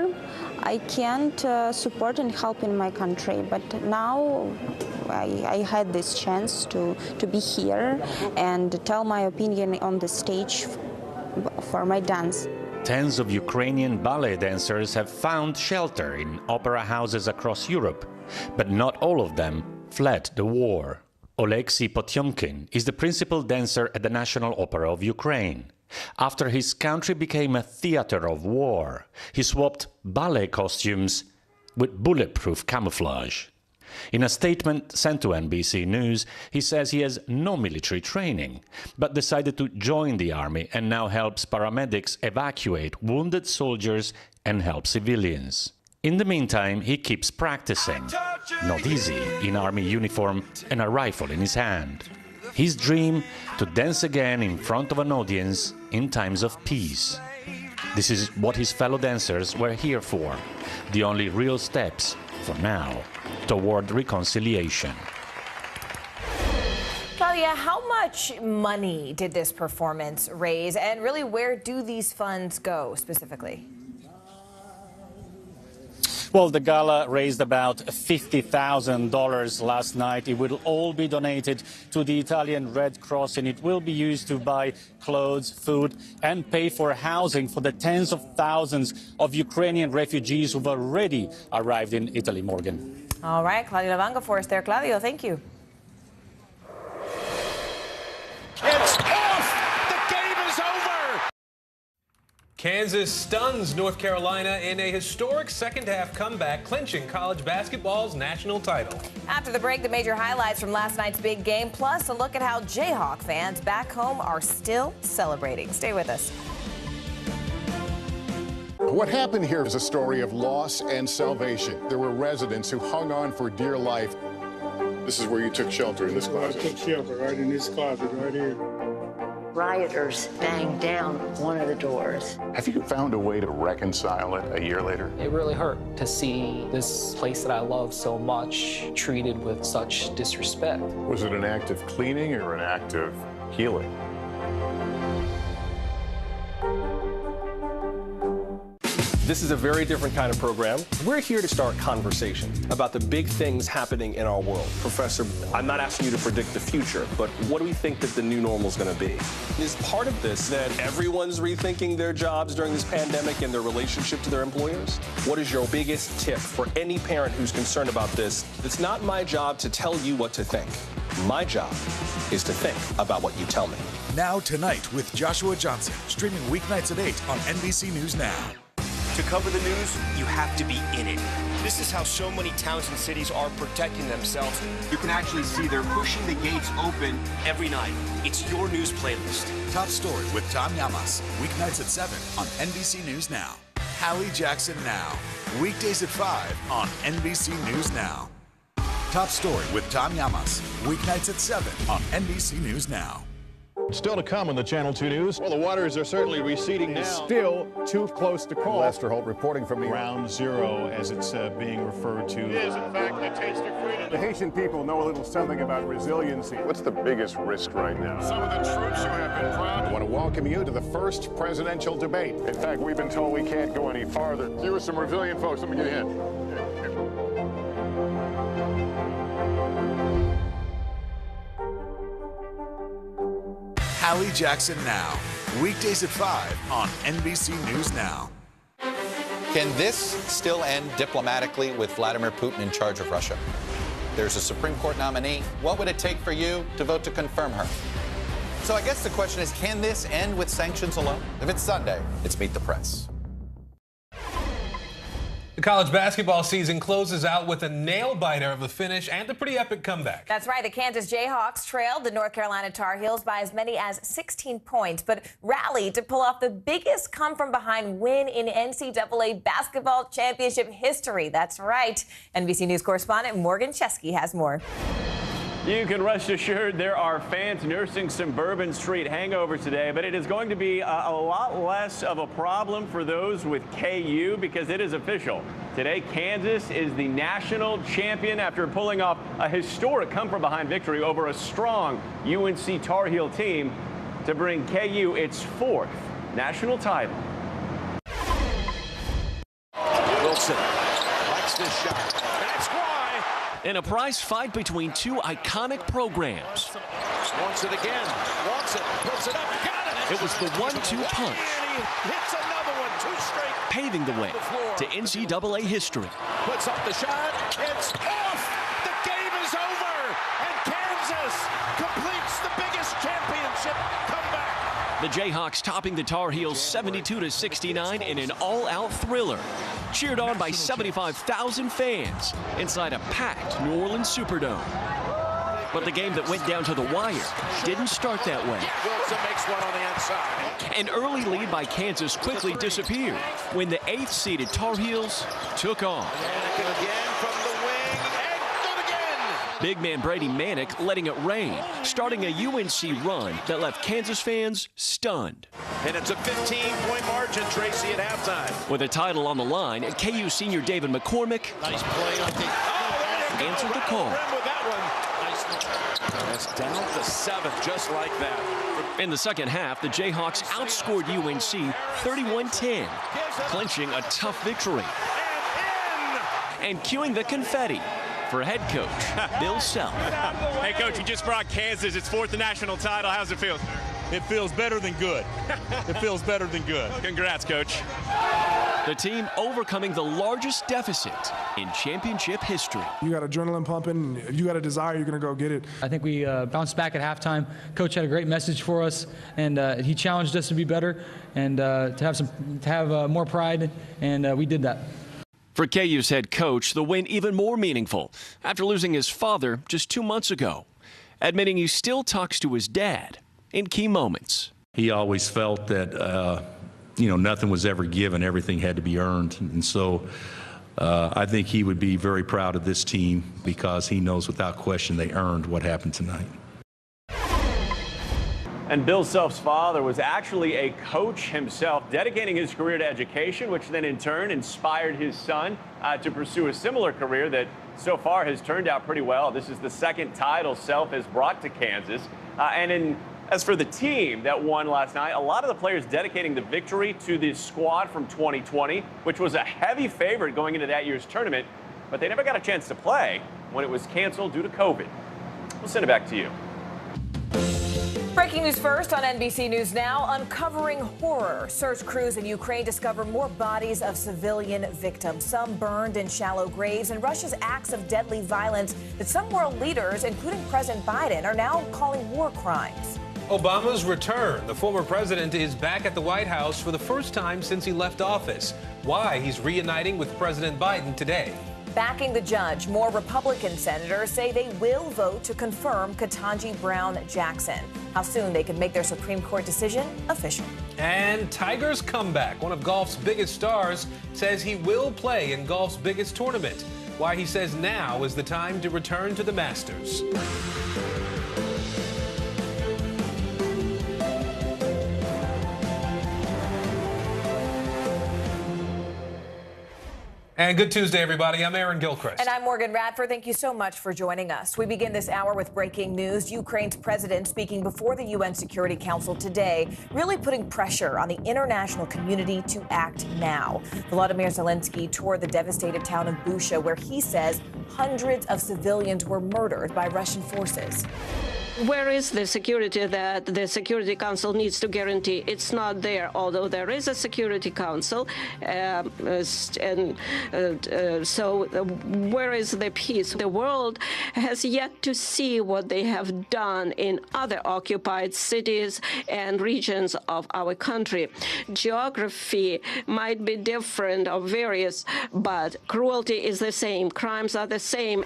S21: I can't support and help in my country. But now I had this chance to be here and tell my opinion on the stage for my dance.
S13: Tens of Ukrainian ballet dancers have found shelter in opera houses across Europe, but not all of them fled the war. Oleksiy Potyomkin is the principal dancer at the National Opera of Ukraine. After his country became a theater of war, he swapped ballet costumes with bulletproof camouflage. In a statement sent to NBC News, he says he has no military training, but decided to join the army and now helps paramedics evacuate wounded soldiers and help civilians. In the meantime, he keeps practicing. Not easy in army uniform and a rifle in his hand. His dream to dance again in front of an audience in times of peace. This is what his fellow dancers were here for. The only real steps, for now, toward reconciliation.
S3: Claudia, how much money did this performance raise? And really, where do these funds go specifically?
S9: Well, the gala raised about $50,000 last night. It will all be donated to the Italian Red Cross, and it will be used to buy clothes, food, and pay for housing for the tens of thousands of Ukrainian refugees who've already arrived in Italy, Morgan.
S3: All right, Claudio Lavanga for us there. Claudio, thank you.
S6: It's off! The game
S4: Kansas stuns North Carolina in a historic second-half comeback, clinching college basketball's national title.
S3: After the break, the major highlights from last night's big game, plus a look at how Jayhawk fans back home are still celebrating. Stay with us.
S1: What happened here is a story of loss and salvation. There were residents who hung on for dear life. This is where you took shelter, in this closet.
S2: I took shelter right in this closet right here.
S10: Rioters banged down one of the doors.
S1: Have you found a way to reconcile it a year later?
S12: It really hurt to see this place that I love so much treated with such disrespect.
S1: Was it an act of cleaning or an act of healing?
S8: This is a very different kind of program. We're here to start conversation about the big things happening in our world. Professor, I'm not asking you to predict the future, but what do we think that the new normal is going to be? Is part of this that everyone's rethinking their jobs during this pandemic and their relationship to their employers? What is your biggest tip for any parent who's concerned about this? It's not my job to tell you what to think. My job is to think about what you tell me.
S28: Now Tonight with Joshua Johnson, streaming weeknights at 8 on NBC News Now.
S6: To cover the news, you have to be in it. This is how so many towns and cities are protecting themselves. You can actually see they're pushing the gates open every night. It's your news playlist.
S28: Top Story with Tom Llamas, weeknights at 7 on NBC News Now. Hallie Jackson Now, weekdays at 5 on NBC News Now. Top Story with Tom Llamas, weeknights at 7 on NBC News Now.
S1: Still to come on the Channel 2 News. Well, the waters are certainly receding now. Still too close to call. Lester Holt reporting from the Ground Zero, as it's being referred to. It is, in fact, the taste of freedom. The Haitian people know a little something about resiliency. What's the biggest risk right now? Some of the troops who have been proud. I want to welcome you to the first presidential debate. In fact, we've been told we can't go any farther. You are some resilient folks. Let me get a hint.
S28: Hallie Jackson Now, weekdays at 5 on NBC News Now.
S14: Can this still end diplomatically with Vladimir Putin in charge of Russia? There's a Supreme Court nominee. What would it take for you to vote to confirm her? So I guess the question is, can this end with sanctions alone? If it's Sunday, it's Meet the Press.
S4: The college basketball season closes out with a nail-biter of a finish and a pretty epic comeback.
S3: That's right. The Kansas Jayhawks trailed the North Carolina Tar Heels by as many as 16 points, but rallied to pull off the biggest come-from-behind win in NCAA basketball championship history. That's right. NBC News correspondent Morgan Chesky has more.
S22: You can rest assured there are fans nursing some Bourbon Street hangover today, but it is going to be a lot less of a problem for those with KU because it is official. Today, Kansas is the national champion after pulling off a historic come-from-behind victory over a strong UNC Tar Heel team to bring KU its 4th national title.
S23: Wilson likes this shot. That's why. In a prize fight between two iconic programs. Wants it again. Wants it. Puts it up. Got it. It was the 1-2 punch. And he hits another one. 2 straight. Paving the way to NCAA history. Puts up the shot. It's off. The game is over. And Kansas completes the biggest championship comeback. The Jayhawks topping the Tar Heels 72-69 in an all-out thriller. Cheered on by 75,000 fans inside a packed New Orleans Superdome. But the game that went down to the wire didn't start that way. Wilson makes one on the inside. An early lead by Kansas quickly disappeared when the 8th-seeded Tar Heels took off. Again from the wing, and good again. Big man Brady Manick letting it rain, starting a UNC run that left Kansas fans stunned. And it's a 15-point margin, Tracy, at halftime. With a title on the line, KU senior David McCormick nice play on the answered the call. With that one. That's down to 7, just like that. In the second half, the Jayhawks outscored UNC 31-10, clinching a tough victory. And cueing the confetti for head coach Bill Self.
S22: Hey, Coach, you just brought Kansas its 4th national title. How's it feel?
S25: It feels better than good. It feels better than good.
S22: Congrats, Coach.
S23: The team overcoming the largest deficit in championship history.
S5: You got adrenaline pumping. If you got a desire, you're going to go get it.
S7: I think we bounced back at halftime. Coach had a great message for us, and he challenged us to be better and to have more pride, and we did that.
S23: For KU's head coach, the win even more meaningful after losing his father just 2 months ago, admitting he still talks to his dad in key moments.
S11: He always felt that, nothing was ever given, everything had to be earned. And so I think he would be very proud of this team because he knows without question they earned what happened tonight.
S22: And Bill Self's father was actually a coach himself, dedicating his career to education, which then in turn inspired his son to pursue a similar career that so far has turned out pretty well. This is the second title Self has brought to Kansas. As for the team that won last night, a lot of the players dedicating the victory to the squad from 2020, which was a heavy favorite going into that year's tournament, but they never got a chance to play when it was canceled due to COVID. We'll send it back to you.
S3: Breaking news first on NBC News Now, uncovering horror. Search crews in Ukraine discover more bodies of civilian victims, some burned in shallow graves, and Russia's acts of deadly violence that some world leaders, including President Biden, are now calling war crimes.
S4: Obama's return. The former president is back at the White House for the first time since he left office. Why he's reuniting with President Biden today.
S3: Backing the judge, more Republican senators say they will vote to confirm Ketanji Brown Jackson. How soon they can make their Supreme Court decision official.
S4: And Tiger's comeback. One of golf's biggest stars says he will play in golf's biggest tournament. Why he says now is the time to return to the Masters. And good Tuesday, everybody. I'm Aaron Gilchrist.
S3: And I'm Morgan Radford. Thank you so much for joining us. We begin this hour with breaking news. Ukraine's president speaking before the UN Security Council today, really putting pressure on the international community to act now. Volodymyr Zelensky toured the devastated town of Bucha, where he says hundreds of civilians were murdered by Russian forces.
S15: Where is the security that the Security Council needs to guarantee? It's not there, although there is a Security Council. So where is the peace? The world has yet to see what they have done in other occupied cities and regions of our country. Geography might be different or various, but cruelty is the same. Crimes are the same.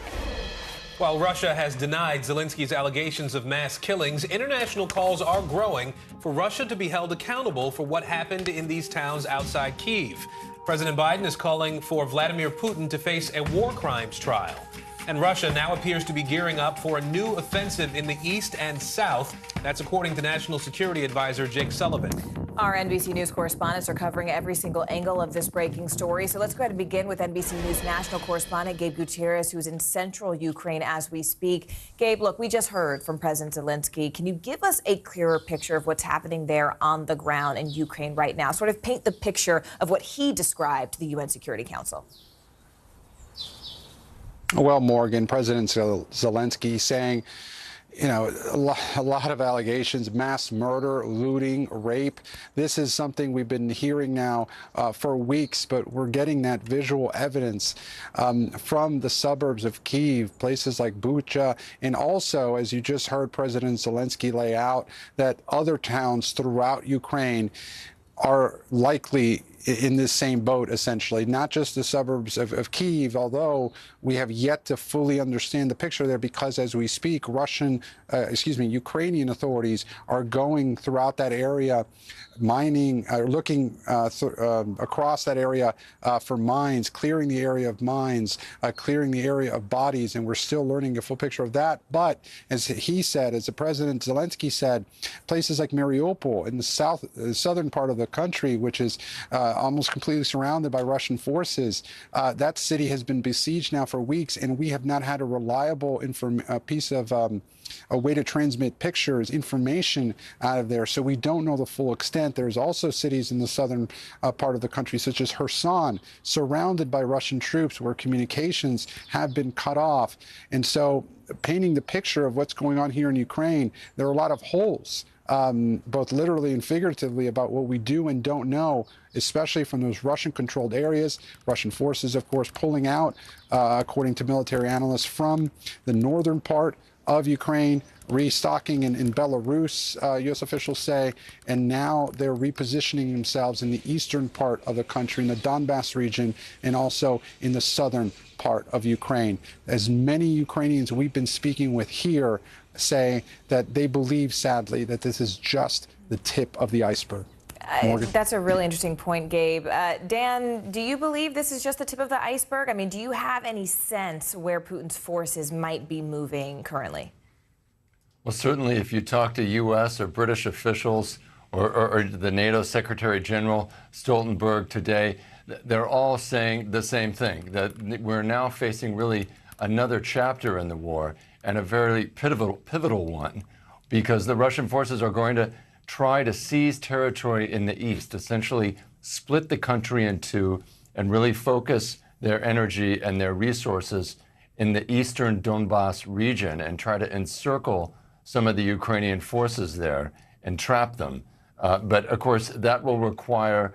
S4: While Russia has denied Zelensky's allegations of mass killings, international calls are growing for Russia to be held accountable for what happened in these towns outside Kyiv. President Biden is calling for Vladimir Putin to face a war crimes trial. And Russia now appears to be gearing up for a new offensive in the east and south. That's according to National Security Advisor Jake Sullivan.
S3: Our NBC News correspondents are covering every single angle of this breaking story. So let's go ahead and begin with NBC News national correspondent Gabe Gutierrez, who's in central Ukraine as we speak. Gabe, look, we just heard from President Zelensky. Can you give us a clearer picture of what's happening there on the ground in Ukraine right now? Sort of paint the picture of what he described to the UN Security Council.
S16: Well, Morgan, President Zelensky saying, a lot of allegations, mass murder, looting, rape. This is something we've been hearing now for weeks, but we're getting that visual evidence from the suburbs of Kyiv, places like Bucha, and also, as you just heard President Zelensky lay out, that other towns throughout Ukraine are likely in this same boat, essentially, not just the suburbs of Kyiv, although we have yet to fully understand the picture there because as we speak, Ukrainian authorities are going throughout that area, mining, looking across that area for mines, clearing the area of mines, clearing the area of bodies, and we're still learning a full picture of that. But as he said, as the President Zelensky said, places like Mariupol in the southern part of the country, which is almost completely surrounded by Russian forces. That city has been besieged now for weeks, and we have not had a reliable piece of a way to transmit pictures, information out of there. So we don't know the full extent. There's also cities in the southern part of the country, such as Kherson, surrounded by Russian troops where communications have been cut off. And so painting the picture of what's going on here in Ukraine, there are a lot of holes both literally and figuratively, about what we do and don't know, especially from those Russian-controlled areas. Russian forces, of course, pulling out, according to military analysts, from the northern part of Ukraine, restocking in Belarus, U.S. officials say, and now they're repositioning themselves in the eastern part of the country, in the Donbass region, and also in the southern part of Ukraine. As many Ukrainians we've been speaking with here say that they believe, sadly, that this is just the tip of the iceberg.
S3: That's a really interesting point, Gabe. Dan, do you believe this is just the tip of the iceberg? I mean, do you have any sense where Putin's forces might be moving currently?
S17: Well, certainly if you talk to U.S. or British officials or the NATO Secretary General Stoltenberg today, they're all saying the same thing, that we're now facing really another chapter in the war, and a very pivotal one, because the Russian forces are going to try to seize territory in the east, essentially split the country in two, and really focus their energy and their resources in the eastern Donbass region and try to encircle some of the Ukrainian forces there and trap them. But of course, that will require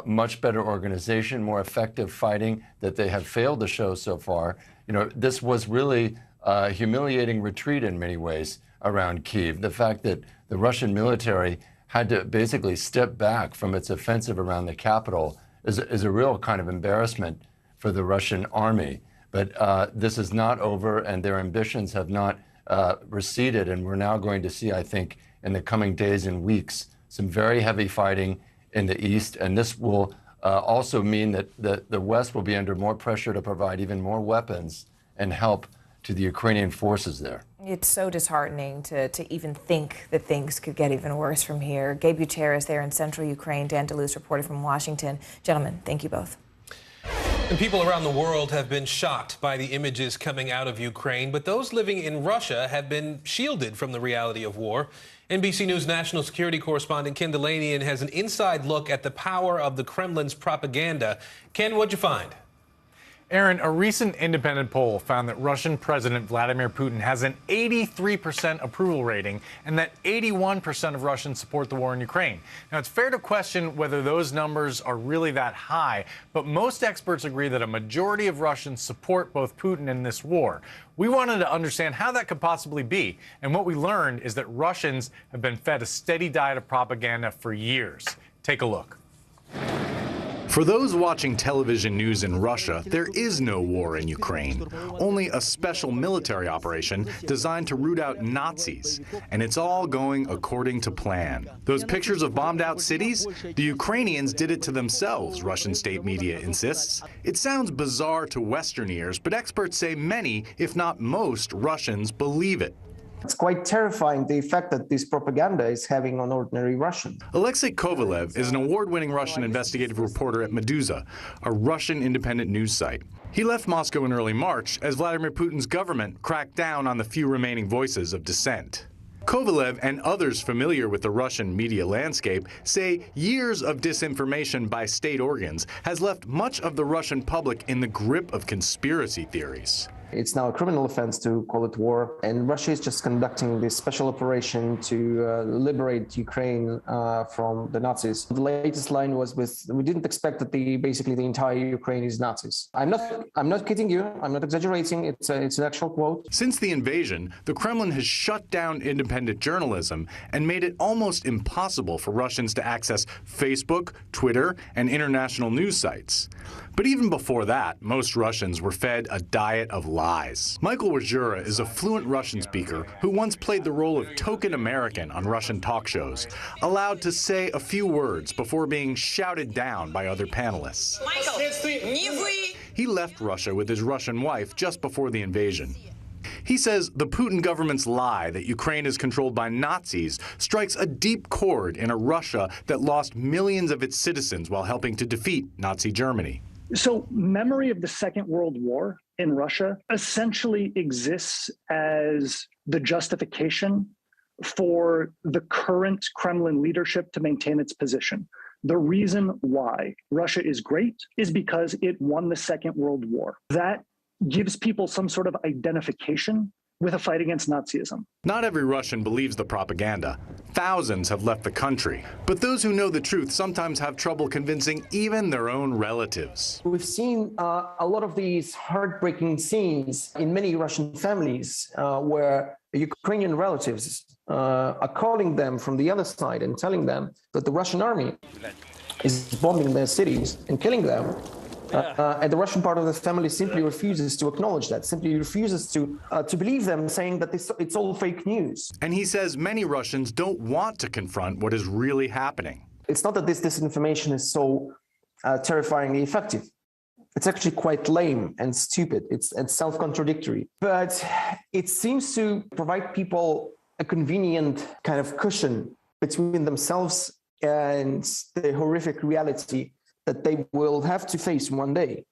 S17: much better organization, more effective fighting that they have failed to show so far. You know, this was really a humiliating retreat in many ways around Kyiv. The fact that the Russian military had to basically step back from its offensive around the capital is a real kind of embarrassment for the Russian army. But this is not over, and their ambitions have not receded, and we're now going to see, I think, in the coming days and weeks, some very heavy fighting in the east, and this will also mean that the West will be under more pressure to provide even more weapons and help to the Ukrainian forces there.
S3: It's so disheartening to even think that things could get even worse from here. Gabe Gutierrez there in central Ukraine, Dan DeLuce reporting from Washington. Gentlemen, thank you both.
S4: And people around the world have been shocked by the images coming out of Ukraine, but those living in Russia have been shielded from the reality of war. NBC News national security correspondent Ken Delaney has an inside look at the power of the Kremlin's propaganda. Ken, what'd you find?
S18: Aaron, a recent independent poll found that Russian President Vladimir Putin has an 83% approval rating and that 81% of Russians support the war in Ukraine. Now, it's fair to question whether those numbers are really that high, but most experts agree that a majority of Russians support both Putin and this war. We wanted to understand how that could possibly be, and what we learned is that Russians have been fed a steady diet of propaganda for years. Take a look.
S19: For those watching television news in Russia, there is no war in Ukraine, only a special military operation designed to root out Nazis, and it's all going according to plan. Those pictures of bombed-out cities? The Ukrainians did it to themselves, Russian state media insists. It sounds bizarre to Western ears, but experts say many, if not most, Russians believe it.
S20: It's quite terrifying, the effect that this propaganda is having on ordinary Russians.
S19: Alexei Kovalev is an award-winning Russian investigative reporter at Meduza, a Russian independent news site. He left Moscow in early March as Vladimir Putin's government cracked down on the few remaining voices of dissent. Kovalev and others familiar with the Russian media landscape say years of disinformation by state organs has left much of the Russian public in the grip of conspiracy theories.
S20: It's now a criminal offense to call it war, and Russia is just conducting this special operation to liberate Ukraine from the Nazis. The latest line was we didn't expect that basically the entire Ukraine is Nazis. I'm not kidding you. I'm not exaggerating. It's an actual quote.
S19: Since the invasion, the Kremlin has shut down independent journalism and made it almost impossible for Russians to access Facebook, Twitter, and international news sites. But even before that, most Russians were fed a diet of lies. Michael Wajura is a fluent Russian speaker who once played the role of token American on Russian talk shows, allowed to say a few words before being shouted down by other panelists. He left Russia with his Russian wife just before the invasion. He says the Putin government's lie that Ukraine is controlled by Nazis strikes a deep chord in a Russia that lost millions of its citizens while helping to defeat Nazi Germany.
S24: So memory of the Second World War in Russia essentially exists as the justification for the current Kremlin leadership to maintain its position. The reason why Russia is great is because it won the Second World War. That gives people some sort of identification with a fight against Nazism.
S19: Not every Russian believes the propaganda. Thousands have left the country. But those who know the truth sometimes have trouble convincing even their own relatives.
S20: We've seen a lot of these heartbreaking scenes in many Russian families where Ukrainian relatives are calling them from the other side and telling them that the Russian army is bombing their cities and killing them. And the Russian part of the family simply refuses to acknowledge that, simply refuses to believe them, saying that it's all fake news.
S19: And he says many Russians don't want to confront what is really happening.
S20: It's not that this disinformation is so terrifyingly effective. It's actually quite lame and stupid. It's self-contradictory. But it seems to provide people a convenient kind of cushion between themselves and the horrific reality that they will have to face one day,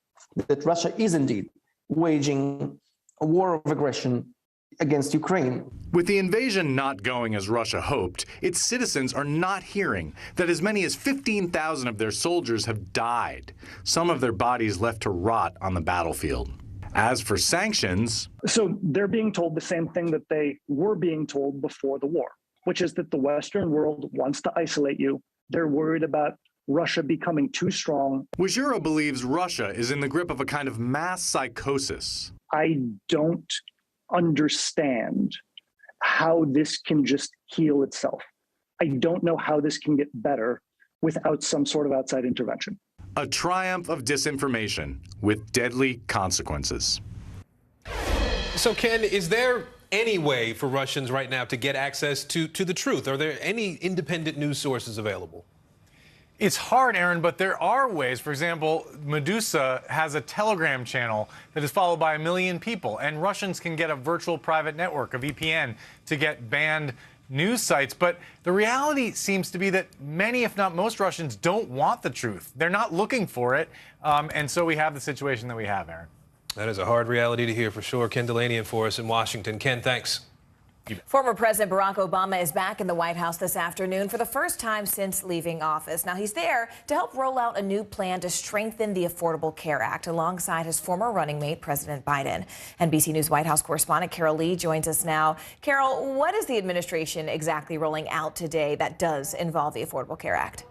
S20: that Russia is indeed waging a war of aggression against Ukraine.
S19: With the invasion not going as Russia hoped, its citizens are not hearing that as many as 15,000 of their soldiers have died, some of their bodies left to rot on the battlefield. As for sanctions...
S24: So they're being told the same thing that they were being told before the war, which is that the Western world wants to isolate you. They're worried about Russia becoming too strong.
S19: Wajura believes Russia is in the grip of a kind of mass psychosis.
S24: I don't understand how this can just heal itself. I don't know how this can get better without some sort of outside intervention.
S19: A triumph of disinformation with deadly consequences.
S4: So, Ken, is there any way for Russians right now to get access to the truth? Are there any independent news sources available?
S18: It's hard, Aaron, but there are ways. For example, Medusa has a Telegram channel that is followed by 1 million people, and Russians can get a virtual private network, a VPN, to get banned news sites. But the reality seems to be that many, if not most, Russians don't want the truth. They're not looking for it, and so we have the situation that we have, Aaron.
S4: That is a hard reality to hear for sure. Ken Delanian for us in Washington. Ken, thanks.
S3: Former President Barack Obama is back in the White House this afternoon for the first time since leaving office. Now, he's there to help roll out a new plan to strengthen the Affordable Care Act alongside his former running mate, President Biden. NBC News White House correspondent Carol Lee joins us now. Carol, what is the administration exactly rolling out today that does involve the Affordable Care Act?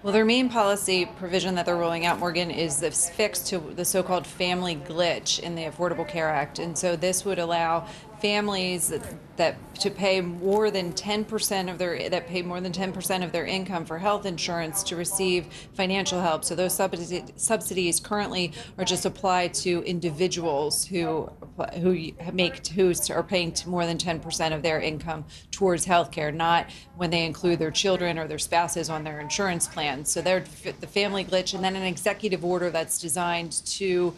S2: Well, their main policy provision that they're rolling out, Morgan, is this fix to the so-called family glitch in the Affordable Care Act. And so this would allow families that to pay more than 10% of their income for health insurance to receive financial help. So those subsidies currently are just applied to individuals who are paying more than 10% of their income towards health care, not when they include their children or their spouses on their insurance plans. So they're the family glitch, and then an executive order that's designed to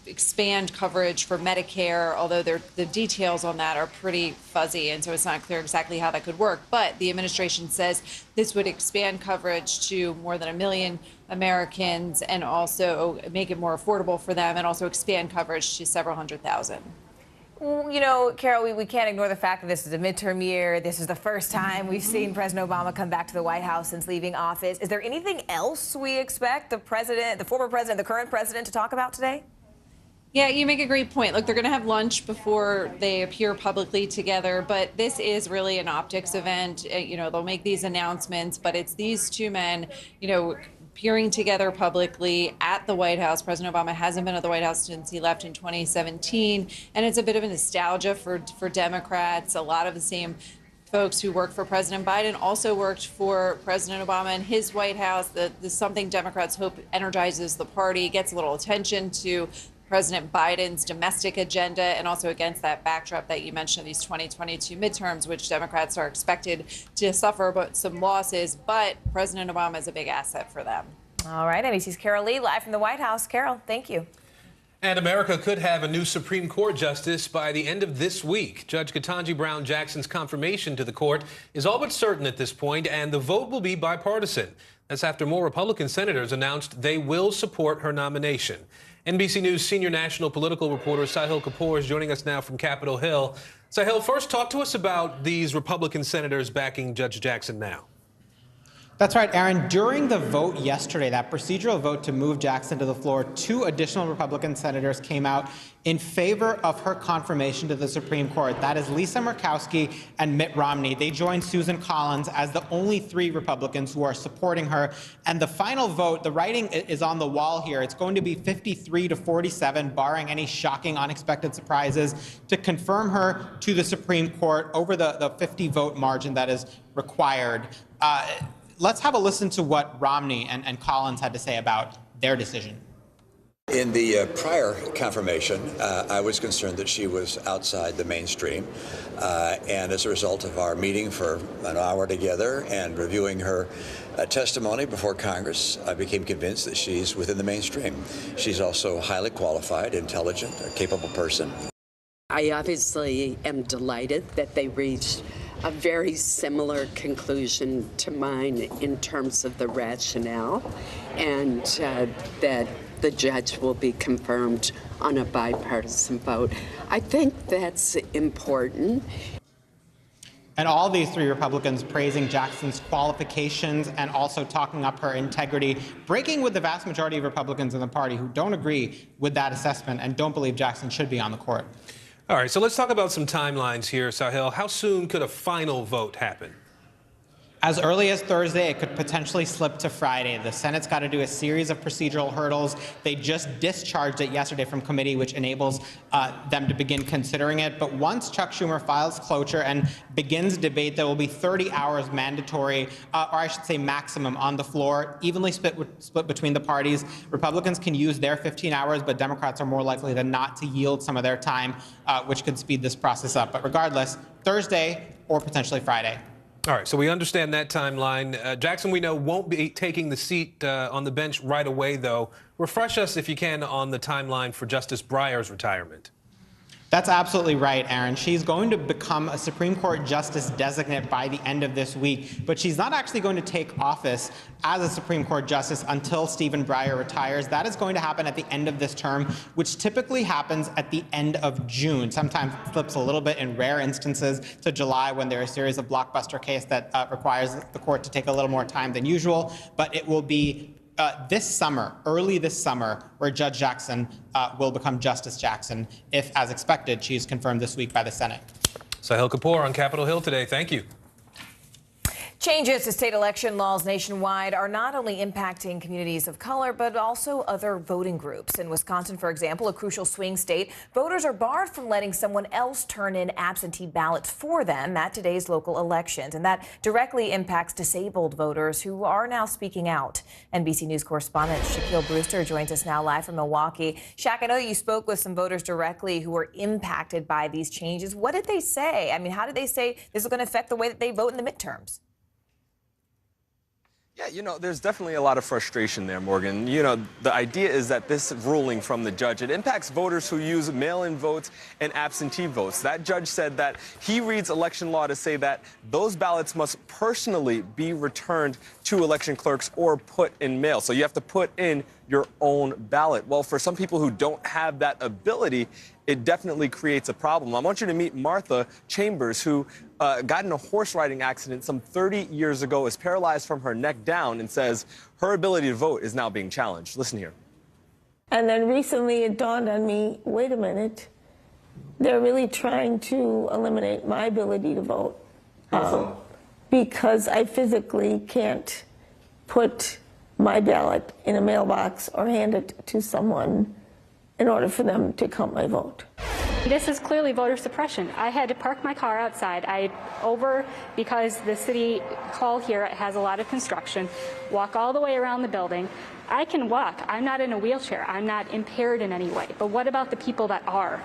S2: expand coverage for Medicare, although the details on that are pretty fuzzy, and so it's not clear exactly how that could work. But the administration says this would expand coverage to more than 1 million Americans and also make it more affordable for them, and also expand coverage to several hundred thousand.
S3: You know, Carol, we can't ignore the fact that this is a midterm year. This is the first time we've seen President Obama come back to the White House since leaving office. Is there anything else we expect the former president, the current president to talk about today?
S2: Yeah, you make a great point. Look, they're going to have lunch before they appear publicly together, but this is really an optics event. They'll make these announcements, but it's these two men, appearing together publicly at the White House. President Obama hasn't been at the White House since he left in 2017, and it's a bit of a nostalgia for Democrats. A lot of the same folks who worked for President Biden also worked for President Obama in his White House. This something Democrats hope energizes the party, gets a little attention to President Biden's domestic agenda, and also against that backdrop that you mentioned of these 2022 midterms, which Democrats are expected to suffer some losses, but President Obama is a big asset for them.
S3: All right, NBC's Carol Lee, live from the White House. Carol, thank you.
S4: And America could have a new Supreme Court justice by the end of this week. Judge Ketanji Brown Jackson's confirmation to the court is all but certain at this point, and the vote will be bipartisan. That's after more Republican senators announced they will support her nomination. NBC News senior national political reporter Sahil Kapoor is joining us now from Capitol Hill. Sahil, first talk to us about these Republican senators backing Judge Jackson now.
S9: That's right, Aaron. During the vote yesterday, that procedural vote to move Jackson to the floor, 2 additional Republican senators came out in favor of her confirmation to the Supreme Court. That is Lisa Murkowski and Mitt Romney. They joined Susan Collins as the only 3 Republicans who are supporting her. And the final vote, the writing is on the wall here. It's going to be 53-47, barring any shocking, unexpected surprises, to confirm her to the Supreme Court over the 50-vote margin that is required. Let's have a listen to what Romney and Collins had to say about their decision.
S10: In the prior confirmation, I was concerned that she was outside the mainstream. And as a result of our meeting for an hour together and reviewing her testimony before Congress, I became convinced that she's within the mainstream. She's also highly qualified, intelligent, a capable person.
S12: I obviously am delighted that they reached a very similar conclusion to mine in terms of the rationale, and that the judge will be confirmed on a bipartisan vote. I think that's important.
S9: And all these 3 Republicans praising Jackson's qualifications and also talking up her integrity, breaking with the vast majority of Republicans in the party who don't agree with that assessment and don't believe Jackson should be on the court.
S4: All right, so let's talk about some timelines here, Sahil. How soon could a final vote happen?
S9: As early as Thursday, it could potentially slip to Friday. The Senate's got to do a series of procedural hurdles. They just discharged it yesterday from committee, which enables them to begin considering it. But once Chuck Schumer files cloture and begins debate, there will be 30 hours mandatory, or I should say maximum, on the floor, evenly split between the parties. Republicans can use their 15 hours, but Democrats are more likely than not to yield some of their time, which could speed this process up. But regardless, Thursday or potentially Friday.
S4: All right, so we understand that timeline. Jackson, we know, won't be taking the seat on the bench right away, though. Refresh us, if you can, on the timeline for Justice Breyer's retirement.
S9: That's absolutely right, Aaron. She's going to become a Supreme Court justice designate by the end of this week, but she's not actually going to take office as a Supreme Court justice until Stephen Breyer retires. That is going to happen at the end of this term, which typically happens at the end of June. Sometimes it slips a little bit in rare instances to July when there are a series of blockbuster cases that requires the court to take a little more time than usual, but it will be this summer, early this summer, where Judge Jackson will become Justice Jackson, if, as expected, she's confirmed this week by the Senate.
S4: Sahil Kapoor on Capitol Hill today. Thank you.
S3: Changes to state election laws nationwide are not only impacting communities of color, but also other voting groups. In Wisconsin, for example, a crucial swing state, voters are barred from letting someone else turn in absentee ballots for them at today's local elections. And that directly impacts disabled voters who are now speaking out. NBC News correspondent Shaquille Brewster joins us now live from Milwaukee. Shaq, I know you spoke with some voters directly who were impacted by these changes. What did they say? I mean, how did they say this is going to affect the way that they vote in the midterms?
S13: Yeah, you know, there's definitely a lot of frustration there, Morgan. You know, the idea is that this ruling from the judge, it impacts voters who use mail-in votes and absentee votes. That judge said that he reads election law to say that those ballots must personally be returned to election clerks or put in mail. So you have to put in your own ballot. Well, for some people who don't have that ability, it definitely creates a problem. I want you to meet Martha Chambers, who got in a horse riding accident some 30 years ago, is paralyzed from her neck down, and says her ability to vote is now being challenged. Listen here.
S21: And then recently it dawned on me, wait a minute, they're really trying to eliminate my ability to vote because I physically can't put my ballot in a mailbox or hand it to someone in order for them to count my vote.
S25: This is clearly voter suppression. I had to park my car outside. Because the city hall here has a lot of construction, walk all the way around the building. I can walk. I'm not in a wheelchair. I'm not impaired in any way. But what about the people that are?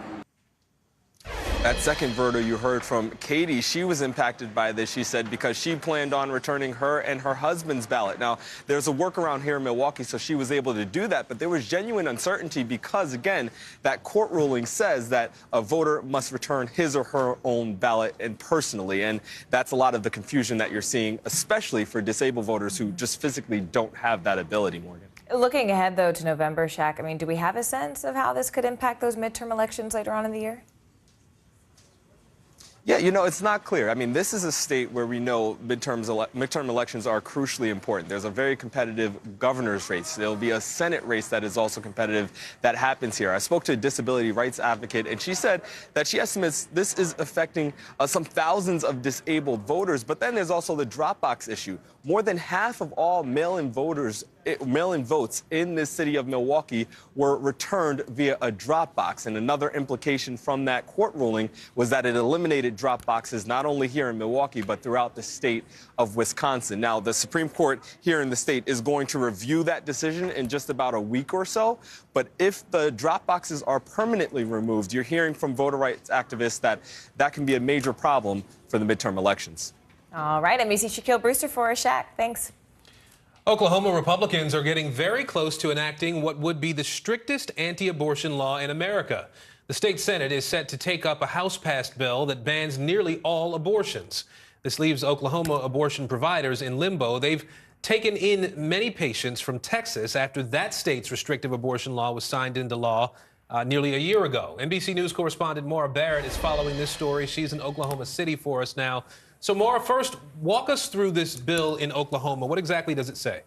S13: That second voter you heard from, Katie, she was impacted by this, she said, because she planned on returning her and her husband's ballot. Now, there's a workaround here in Milwaukee, so she was able to do that, but there was genuine uncertainty because, again, that court ruling says that a voter must return his or her own ballot and personally, and that's a lot of the confusion that you're seeing, especially for disabled voters who just physically don't have that ability, Morgan.
S3: Looking ahead, though, to November, Shaq, I mean, do we have a sense of how this could impact those midterm elections later on in the year?
S13: Yeah, you know, it's not clear. I mean, this is a state where we know midterm elections are crucially important. There's a very competitive governor's race. There'll be a Senate race that is also competitive that happens here. I spoke to a disability rights advocate, and she said that she estimates this is affecting some thousands of disabled voters. But then there's also the Dropbox issue. More than half of all mail-in votes in this city of Milwaukee were returned via a Dropbox. And another implication from that court ruling was that it eliminated Dropboxes not only here in Milwaukee, but throughout the state of Wisconsin. Now, the Supreme Court here in the state is going to review that decision in just about a week or so. But if the Dropboxes are permanently removed, you're hearing from voter rights activists that that can be a major problem for the midterm elections.
S3: All right, NBC Shaquille Brewster for Shaq. Thanks.
S4: Oklahoma Republicans are getting very close to enacting what would be the strictest anti-abortion law in America. The state Senate is set to take up a House-passed bill that bans nearly all abortions. This leaves Oklahoma abortion providers in limbo. They've taken in many patients from Texas after that state's restrictive abortion law was signed into law nearly a year ago. NBC News correspondent Maura Barrett is following this story. She's in Oklahoma City for us now. So, Maura, first, walk us through this bill in Oklahoma. What exactly does it say?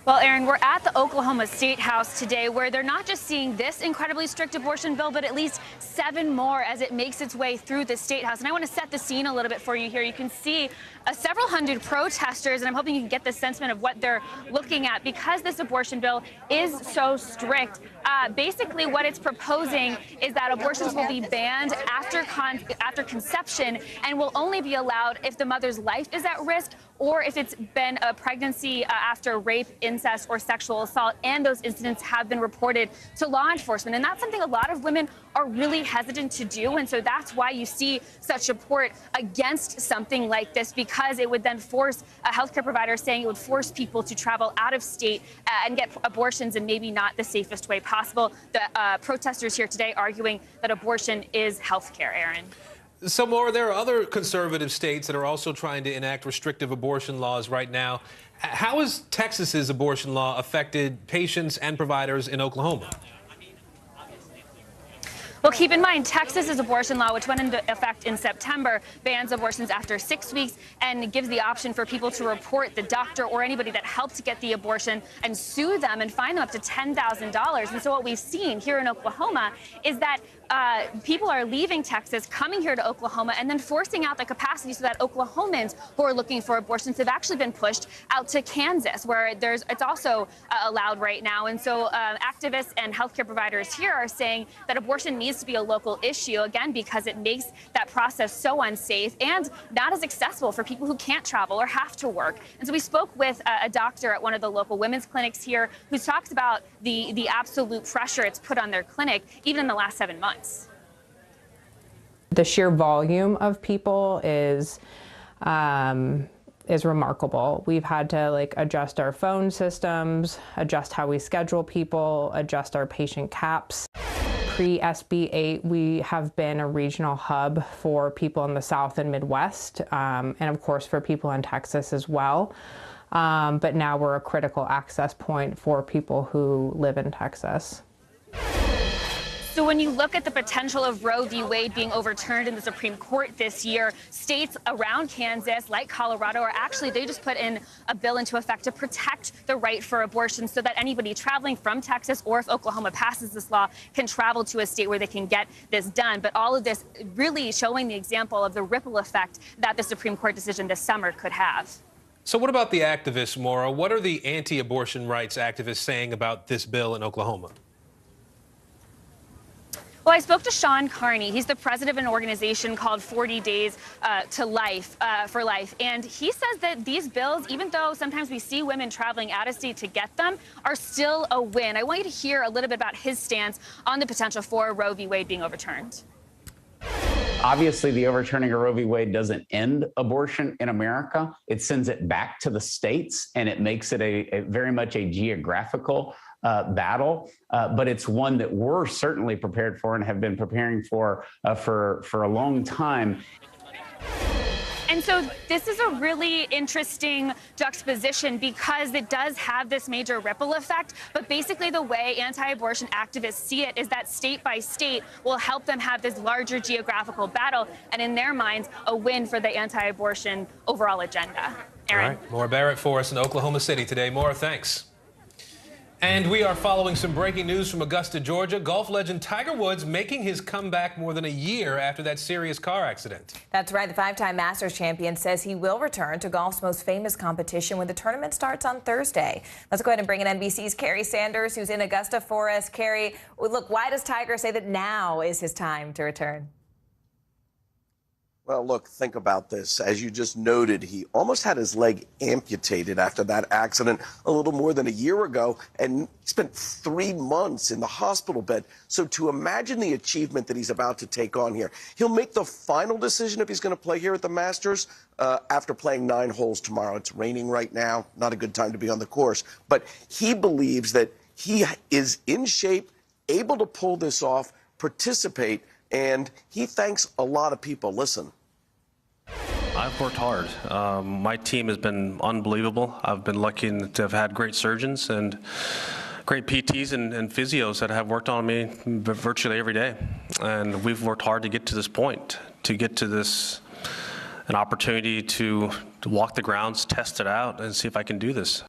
S1: Well, Aaron, we're at the Oklahoma State House today, where they're not just seeing this incredibly strict abortion bill, but at least 7 more as it makes its way through the State House. And I want to set the scene a little bit for you here. You can see several hundred protesters, and I'm hoping you can get the sentiment of what they're looking at, because this abortion bill is so strict. Basically, what it's proposing is that abortions will be banned after conception and will only be allowed if the mother's life is at risk, or if it's been a pregnancy after rape, incest, or sexual assault, and those incidents have been reported to law enforcement. And that's something a lot of women are really hesitant to do. And so that's why you see such support against something like this, because it would then force a healthcare provider saying it would force people to travel out of state and get abortions in maybe not the safest way possible. The protesters here today arguing that abortion is healthcare, Aaron.
S4: So, Maura, there are other conservative states that are also trying to enact restrictive abortion laws right now. How has Texas's abortion law affected patients and providers in Oklahoma?
S1: Well, keep in mind, Texas's abortion law, which went into effect in September, bans abortions after 6 weeks and gives the option for people to report the doctor or anybody that helped get the abortion and sue them and fine them up to $10,000. And so what we've seen here in Oklahoma is that people are leaving Texas, coming here to Oklahoma, and then forcing out the capacity so that Oklahomans who are looking for abortions have actually been pushed out to Kansas, where it's also allowed right now. And so activists and healthcare providers here are saying that abortion needs to be a local issue, again, because it makes that process so unsafe and not as accessible for people who can't travel or have to work. And so we spoke with a doctor at one of the local women's clinics here who talks about the absolute pressure it's put on their clinic, even in the last 7 months.
S5: The sheer volume of people is remarkable. We've had to adjust our phone systems, adjust how we schedule people, adjust our patient caps. Pre-SB 8, we have been a regional hub for people in the South and Midwest, and of course for people in Texas as well. But now we're a critical access point for people who live in Texas.
S1: So when you look at the potential of Roe v. Wade being overturned in the Supreme Court this year, states around Kansas, like Colorado, they just put in a bill into effect to protect the right for abortion so that anybody traveling from Texas, or if Oklahoma passes this law, can travel to a state where they can get this done. But all of this really showing the example of the ripple effect that the Supreme Court decision this summer could have.
S4: So what about the activists, Maura? What are the anti-abortion rights activists saying about this bill in Oklahoma?
S1: Well, I spoke to Sean Carney. He's the president of an organization called 40 Days for Life. And he says that these bills, even though sometimes we see women traveling out of state to get them, are still a win. I want you to hear a little bit about his stance on the potential for Roe v. Wade being overturned.
S6: Obviously, the overturning of Roe v. Wade doesn't end abortion in America. It sends it back to the states, and it makes it a very much a geographical battle, but it's one that we're certainly prepared for and have been preparing for a long time.
S1: And so this is a really interesting juxtaposition because it does have this major ripple effect. But basically the way anti-abortion activists see it is that state by state will help them have this larger geographical battle, and in their minds, a win for the anti-abortion overall agenda. Aaron.
S4: All right, Maura Barrett for us in Oklahoma City today. Maura, thanks. And we are following some breaking news from Augusta, Georgia. Golf legend Tiger Woods making his comeback more than a year after that serious car accident.
S3: That's right. The five-time Masters champion says he will return to golf's most famous competition when the tournament starts on Thursday. Let's go ahead and bring in NBC's Kerry Sanders, who's in Augusta for us. Kerry, look, why does Tiger say that now is his time to return?
S7: Well, look, think about this. As you just noted, he almost had his leg amputated after that accident a little more than a year ago, and he spent 3 months in the hospital bed. So to imagine the achievement that he's about to take on here, he'll make the final decision if he's going to play here at the Masters after playing 9 holes tomorrow. It's raining right now, not a good time to be on the course. But he believes that he is in shape, able to pull this off, participate, and he thanks a lot of people. Listen.
S8: I've worked hard. My team has been unbelievable. I've been lucky to have had great surgeons and great PTs and physios that have worked on me virtually every day. And we've worked hard to get to this point, to get to this, an opportunity to walk the grounds, test it out, and see if I can do this.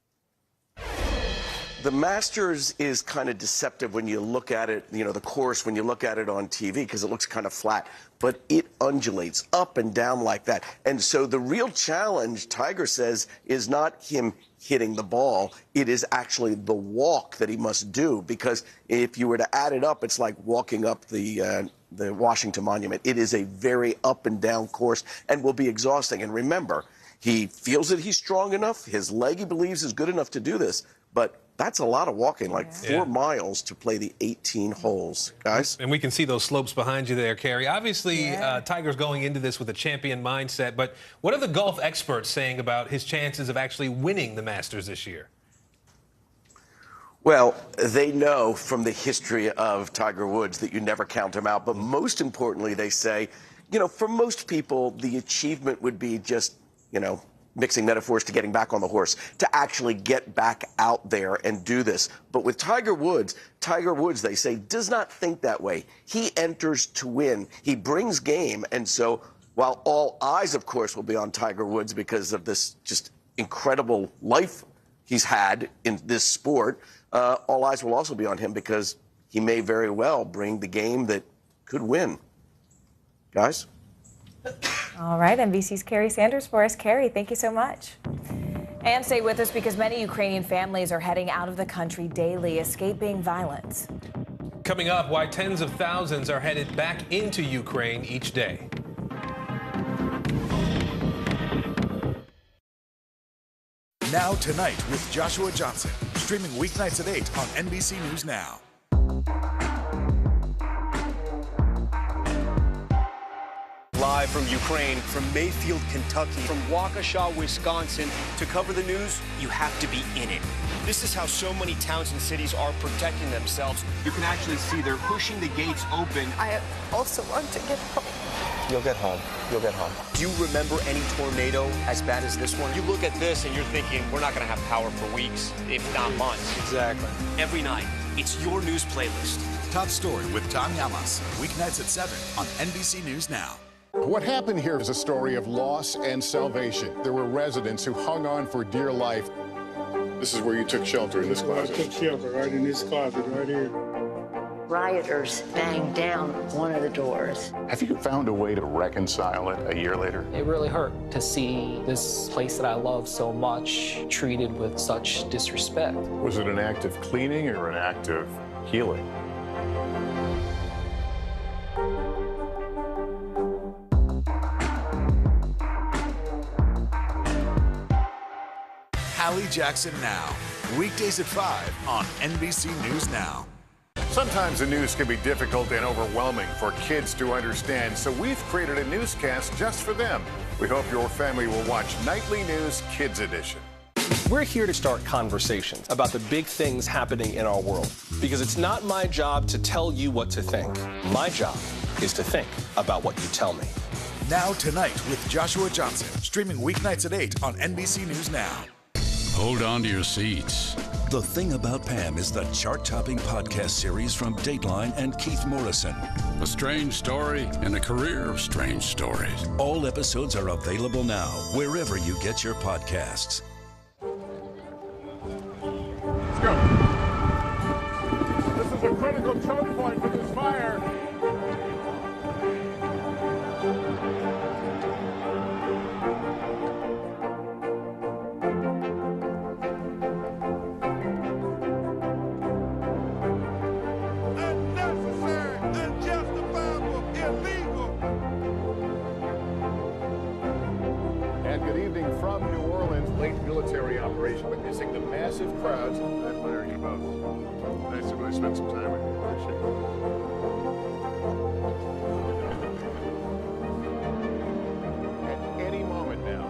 S7: The Masters is kind of deceptive when you look at it, you know, the course, when you look at it on TV, because it looks kind of flat, but it undulates up and down like that. And so the real challenge, Tiger says, is not him hitting the ball. It is actually the walk that he must do, because if you were to add it up, it's like walking up the Washington Monument. It is a very up and down course and will be exhausting. And remember, he feels that he's strong enough. His leg, he believes, is good enough to do this, but that's a lot of walking, like 4 miles to play the 18 holes, guys.
S4: And we can see those slopes behind you there, Kerry. Obviously, Tiger's going into this with a champion mindset, but what are the golf experts saying about his chances of actually winning the Masters this year?
S7: Well, they know from the history of Tiger Woods that you never count him out, but most importantly, they say, you know, for most people, the achievement would be just, you know, mixing metaphors to getting back on the horse, to actually get back out there and do this. But with Tiger Woods, they say, does not think that way. He enters to win. He brings game. And so while all eyes, of course, will be on Tiger Woods because of this just incredible life he's had in this sport, all eyes will also be on him because he may very well bring the game that could win. Guys?
S3: All right, NBC's Kerry Sanders for us. Kerry, thank you so much. And stay with us because many Ukrainian families are heading out of the country daily, escaping violence.
S4: Coming up, why tens of thousands are headed back into Ukraine each day.
S11: Now Tonight with Joshua Johnson, streaming weeknights at 8 on NBC News Now.
S14: Live from Ukraine, from Mayfield, Kentucky, from Waukesha, Wisconsin. To cover the news, you have to be in it. This is how so many towns and cities are protecting themselves. You can actually see they're pushing the gates open.
S21: I also want to get home.
S14: You'll get home. You'll get home. Do you remember any tornado as bad as this one? You look at this and you're thinking, we're not going to have power for weeks, if not months. Exactly. Every night, it's your news playlist.
S11: Top Story with Tom Llamas, weeknights at 7 on NBC News Now.
S23: What happened here is a story of loss and salvation. There were residents who hung on for dear life. This is where you took shelter, in this closet.
S26: I took shelter right in this closet right here.
S27: Rioters banged down one of the doors.
S23: Have you found a way to reconcile it a year later?
S28: It really hurt to see this place that I love so much treated with such disrespect.
S23: Was it an act of cleaning or an act of healing?
S11: Hallie Jackson Now, weekdays at 5 on NBC News Now.
S23: Sometimes the news can be difficult and overwhelming for kids to understand, so we've created a newscast just for them. We hope your family will watch Nightly News Kids Edition.
S29: We're here to start conversations about the big things happening in our world, because it's not my job to tell you what to think. My job is to think about what you tell me.
S11: Now Tonight with Joshua Johnson, streaming weeknights at 8 on NBC News Now.
S2: Hold on to your seats.
S15: The Thing About Pam is the chart-topping podcast series from Dateline and Keith Morrison.
S2: A strange story and a career of strange stories.
S15: All episodes are available now, wherever you get your podcasts.
S23: Let's go. This is a critical choke point for this fire. And good evening from New Orleans. Late military operation witnessing the massive crowds. I admire you both. Nice to really spend some time with you. Appreciate it. At any moment now.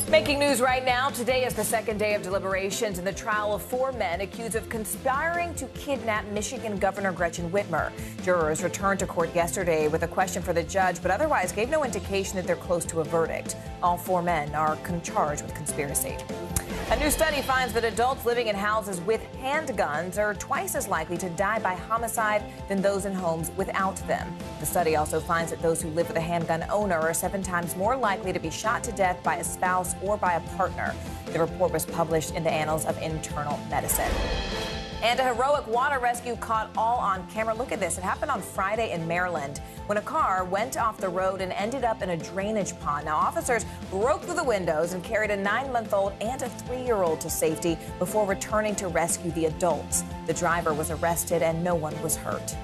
S3: Making news right now, today is the second day of deliberations in the trial of 4 men accused of conspiring to kidnap Michigan Governor Gretchen Whitmer. Jurors returned to court yesterday with a question for the judge, but otherwise gave no indication that they're close to a verdict. All 4 men are charged with conspiracy. A new study finds that adults living in houses with handguns are twice as likely to die by homicide than those in homes without them. The study also finds that those who live with a handgun owner are 7 times more likely to be shot to death by a spouse or by a partner. The report was published in the Annals of Internal Medicine. And a heroic water rescue caught all on camera. Look at this. It happened on Friday in Maryland when a car went off the road and ended up in a drainage pond. Now, officers broke through the windows and carried a 9-month-old and a 3-year-old to safety before returning to rescue the adults. The driver was arrested and no one was hurt.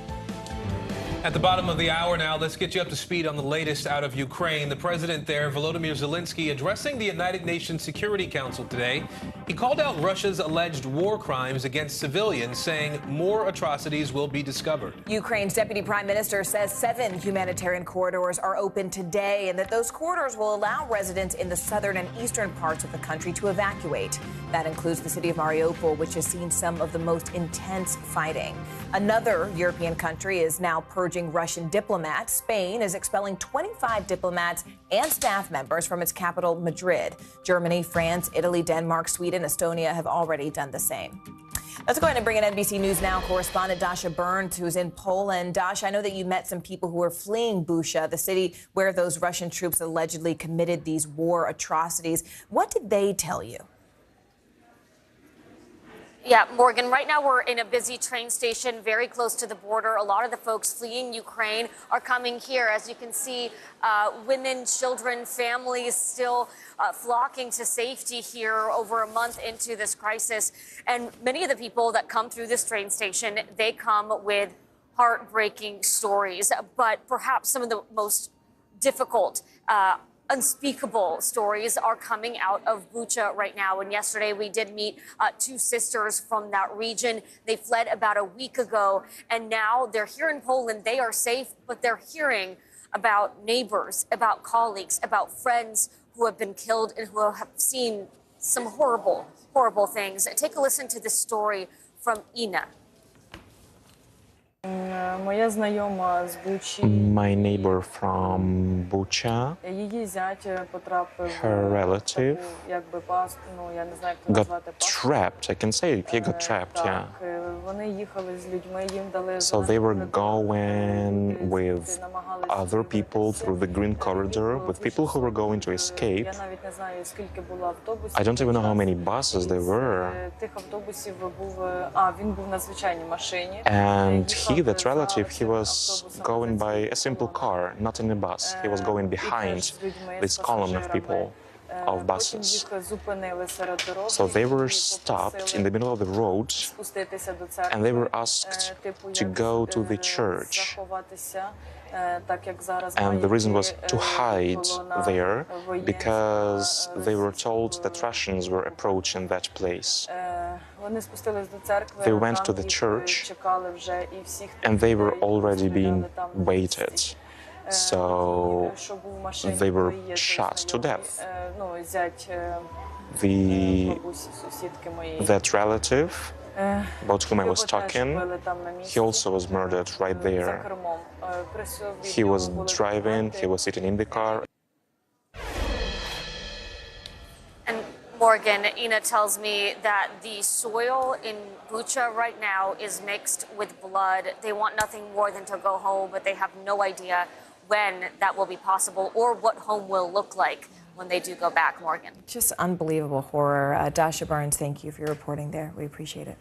S4: At the bottom of the hour now, let's get you up to speed on the latest out of Ukraine. The president there, Volodymyr Zelensky, addressing the United Nations Security Council today. He called out Russia's alleged war crimes against civilians, saying more atrocities will be discovered.
S3: Ukraine's deputy prime minister says 7 humanitarian corridors are open today and that those corridors will allow residents in the southern and eastern parts of the country to evacuate. That includes the city of Mariupol, which has seen some of the most intense fighting. Another European country is now purging Russian diplomats. Spain is expelling 25 diplomats and staff members from its capital, Madrid. Germany, France, Italy, Denmark, Sweden, Estonia have already done the same. Let's go ahead and bring in NBC News Now correspondent Dasha Burns, who's in Poland. Dasha, I know that you met some people who are fleeing Bucha, the city where those Russian troops allegedly committed these war atrocities. What did they tell you?
S1: Yeah, Morgan, right now we're in a busy train station very close to the border. A lot of the folks fleeing Ukraine are coming here. As you can see, women, children, families still flocking to safety here over a month into this crisis. And many of the people that come through this train station, they come with heartbreaking stories, but perhaps some of the most difficult unspeakable stories are coming out of Bucha right now. And yesterday we did meet 2 sisters from that region. They fled about a week ago, and now they're here in Poland. They are safe, but they're hearing about neighbors, about colleagues, about friends who have been killed and who have seen some horrible, horrible things. Take a listen to this story from Ina.
S16: My neighbor from Bucha, her relative, got trapped. I can say he got trapped, yeah. So they were going with other people through the green corridor, with people who were going to escape. I don't even know how many buses there were. And he, that relative, he was going by a simple car, not in a bus. He was going behind this column of people, of buses. So they were stopped in the middle of the road and they were asked to go to the church. And the reason was to hide there because they were told that Russians were approaching that place. They went to the church and they were already being waited. So they were shot to death. That relative about whom I was talking, he also was murdered right there. He was driving, he was sitting in the car.
S1: And Morgan, Ina tells me that the soil in Bucha right now is mixed with blood. They want nothing more than to go home, but they have no idea when that will be possible or what home will look like when they do go back, Morgan.
S3: Just unbelievable horror. Dasha Barnes, thank you for your reporting there. We appreciate it.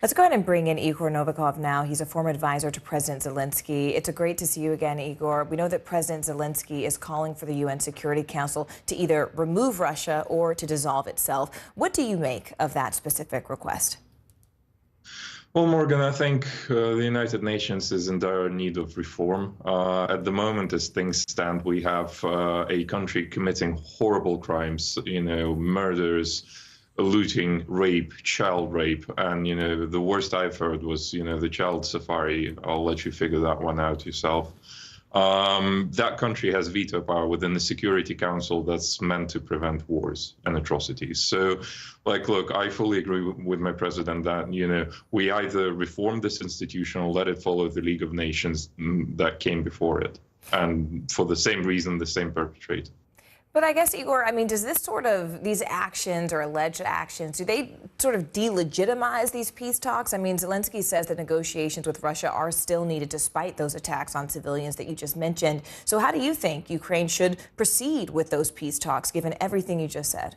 S3: Let's go ahead and bring in Igor Novikov now. He's a former advisor to President Zelensky. It's great to see you again, Igor. We know that President Zelensky is calling for the UN Security Council to either remove Russia or to dissolve itself. What do you make of that specific request?
S9: Well, Morgan, I think the United Nations is in dire need of reform. At the moment, as things stand, we have a country committing horrible crimes, murders, looting, rape, child rape. And, the worst I've heard was, the child safari. I'll let you figure that one out yourself. That country has veto power within the Security Council that's meant to prevent wars and atrocities. So, look, I fully agree with my president that, we either reform this institution or let it follow the League of Nations that came before it. And for the same reason, the same perpetrator.
S3: But I guess, Igor, does this these actions or alleged actions, do they sort of delegitimize these peace talks? Zelensky says that negotiations with Russia are still needed despite those attacks on civilians that you just mentioned. So how do you think Ukraine should proceed with those peace talks, given everything you just said?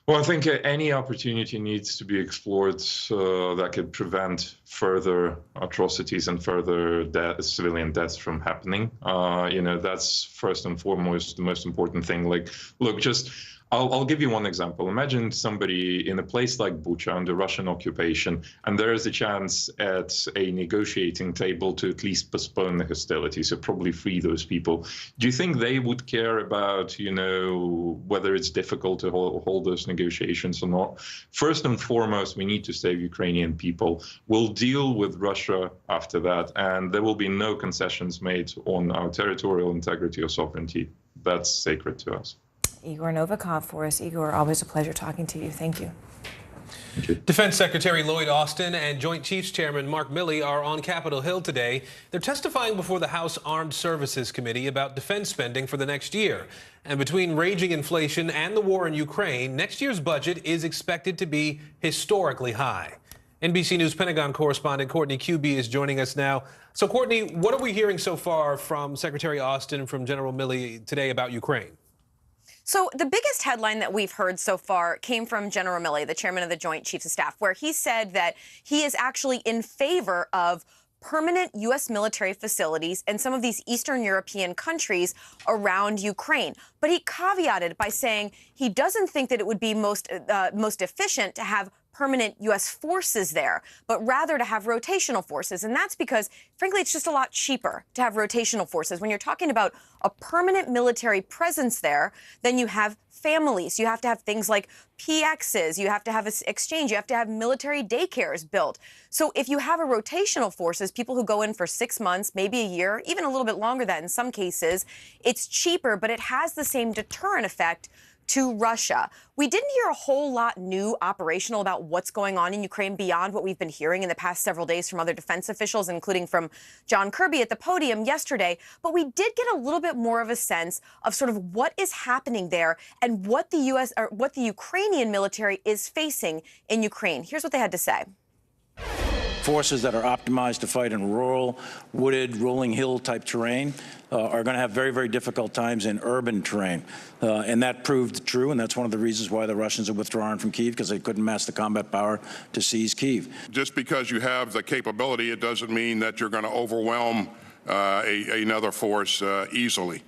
S9: Well, I think any opportunity needs to be explored that could prevent further atrocities and further civilian deaths from happening. That's first and foremost the most important thing. I'll give you one example. Imagine somebody in a place like Bucha under Russian occupation, and there is a chance at a negotiating table to at least postpone the hostilities, so probably free those people. Do you think they would care about, whether it's difficult to hold those negotiations or not? First and foremost, we need to save Ukrainian people. We'll deal with Russia after that, and there will be no concessions made on our territorial integrity or sovereignty. That's sacred to us.
S3: Igor Novikov for us. Igor, always a pleasure talking to you. Thank you.
S4: Defense Secretary Lloyd Austin and Joint Chiefs Chairman Mark Milley are on Capitol Hill today. They're testifying before the House Armed Services Committee about defense spending for the next year. And between raging inflation and the war in Ukraine, next year's budget is expected to be historically high. NBC News Pentagon correspondent Courtney Kuby is joining us now. So, Courtney, what are we hearing so far from Secretary Austin and from General Milley today about Ukraine?
S10: So the biggest headline that we've heard so far came from General Milley, the chairman of the Joint Chiefs of Staff, where he said that he is actually in favor of permanent U.S. military facilities in some of these Eastern European countries around Ukraine. But he caveated by saying he doesn't think that it would be most efficient to have permanent U.S. forces there, but rather to have rotational forces. And that's because, frankly, it's just a lot cheaper to have rotational forces. When you're talking about a permanent military presence there, then you have families. You have to have things like PXs. You have to have an exchange. You have to have military daycares built. So if you have a rotational forces, people who go in for 6 months, maybe a year, even a little bit longer than in some cases, it's cheaper, but it has the same deterrent effect to Russia. We didn't hear a whole lot new operational about what's going on in Ukraine beyond what we've been hearing in the past several days from other defense officials, including from John Kirby at the podium yesterday. But we did get a little bit more of a sense of sort of what is happening there and what the U.S. or what the Ukrainian military is facing in Ukraine. Here's what they had to say.
S12: Forces that are optimized to fight in rural, wooded, rolling hill type terrain are going to have very, very difficult times in urban terrain. And that proved true, and that's one of the reasons why the Russians have withdrawn from Kyiv, because they couldn't mass the combat power to seize Kyiv.
S23: Just because you have the capability, it doesn't mean that you're going to overwhelm another force easily.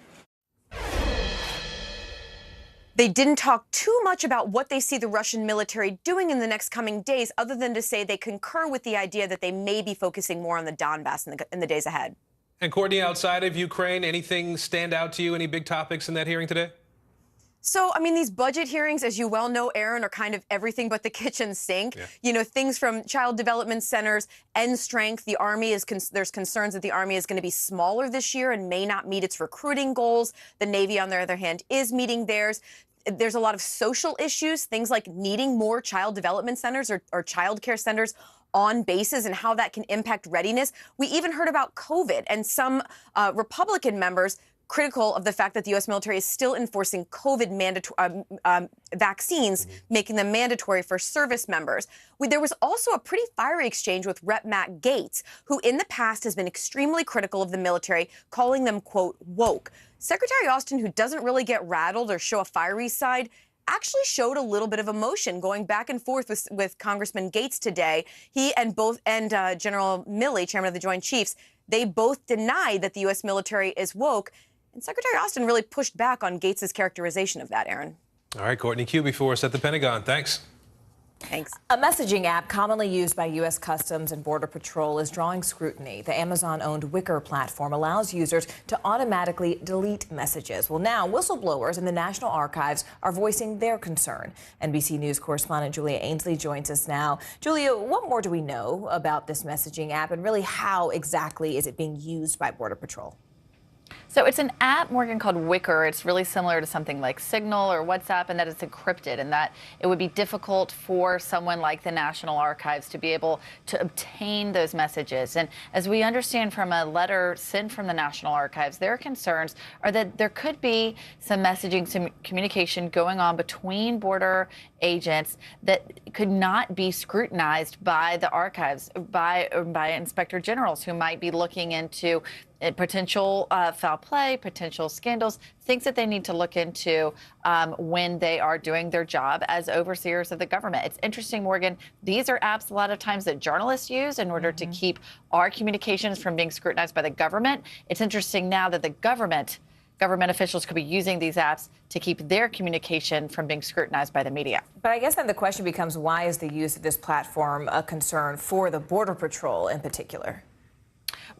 S10: They didn't talk too much about what they see the Russian military doing in the next coming days, other than to say they concur with the idea that they may be focusing more on the Donbass in the days ahead.
S4: And Courtney, outside of Ukraine, anything stand out to you? Any big topics in that hearing today?
S10: So, I mean, these budget hearings, as you well know, Aaron, are kind of everything but the kitchen sink.
S4: Yeah.
S10: You know, things from child development centers, end strength. The Army there's concerns that the Army is going to be smaller this year and may not meet its recruiting goals. The Navy, on the other hand, is meeting theirs. There's a lot of social issues, things like needing more child development centers or child care centers on bases and how that can impact readiness. We even heard about COVID and some Republican members critical of the fact that the U.S. military is still enforcing COVID vaccines, making them mandatory for service members. There was also a pretty fiery exchange with Rep. Matt Gaetz, who in the past has been extremely critical of the military, calling them, quote, woke. Secretary Austin, who doesn't really get rattled or show a fiery side, actually showed a little bit of emotion going back and forth with Congressman Gaetz today. He and General Milley, chairman of the Joint Chiefs, they both denied that the U.S. military is woke. And Secretary Austin really pushed back on Gaetz's characterization of that, Aaron.
S4: All right, Courtney Kube for us at the Pentagon. Thanks.
S10: Thanks.
S3: A messaging app commonly used by U.S. Customs and Border Patrol is drawing scrutiny. The Amazon-owned Wicker platform allows users to automatically delete messages. Well, now whistleblowers in the National Archives are voicing their concern. NBC News correspondent Julia Ainsley joins us now. Julia, what more do we know about this messaging app, and really how exactly is it being used by Border Patrol?
S5: So it's an app, Morgan, called Wicker. It's really similar to something like Signal or WhatsApp, and that it's encrypted, and that it would be difficult for someone like the National Archives to be able to obtain those messages. And as we understand from a letter sent from the National Archives, their concerns are that there could be some messaging, some communication going on between border agents that could not be scrutinized by the archives, by inspector generals who might be looking into potential foul play, potential scandals, things that they need to look into when they are doing their job as overseers of the government. It's interesting, Morgan, these are apps a lot of times that journalists use in order to keep our communications from being scrutinized by the government. It's interesting now that the government officials could be using these apps to keep their communication from being scrutinized by the media.
S3: But I guess then the question becomes, why is the use of this platform a concern for the Border Patrol in particular?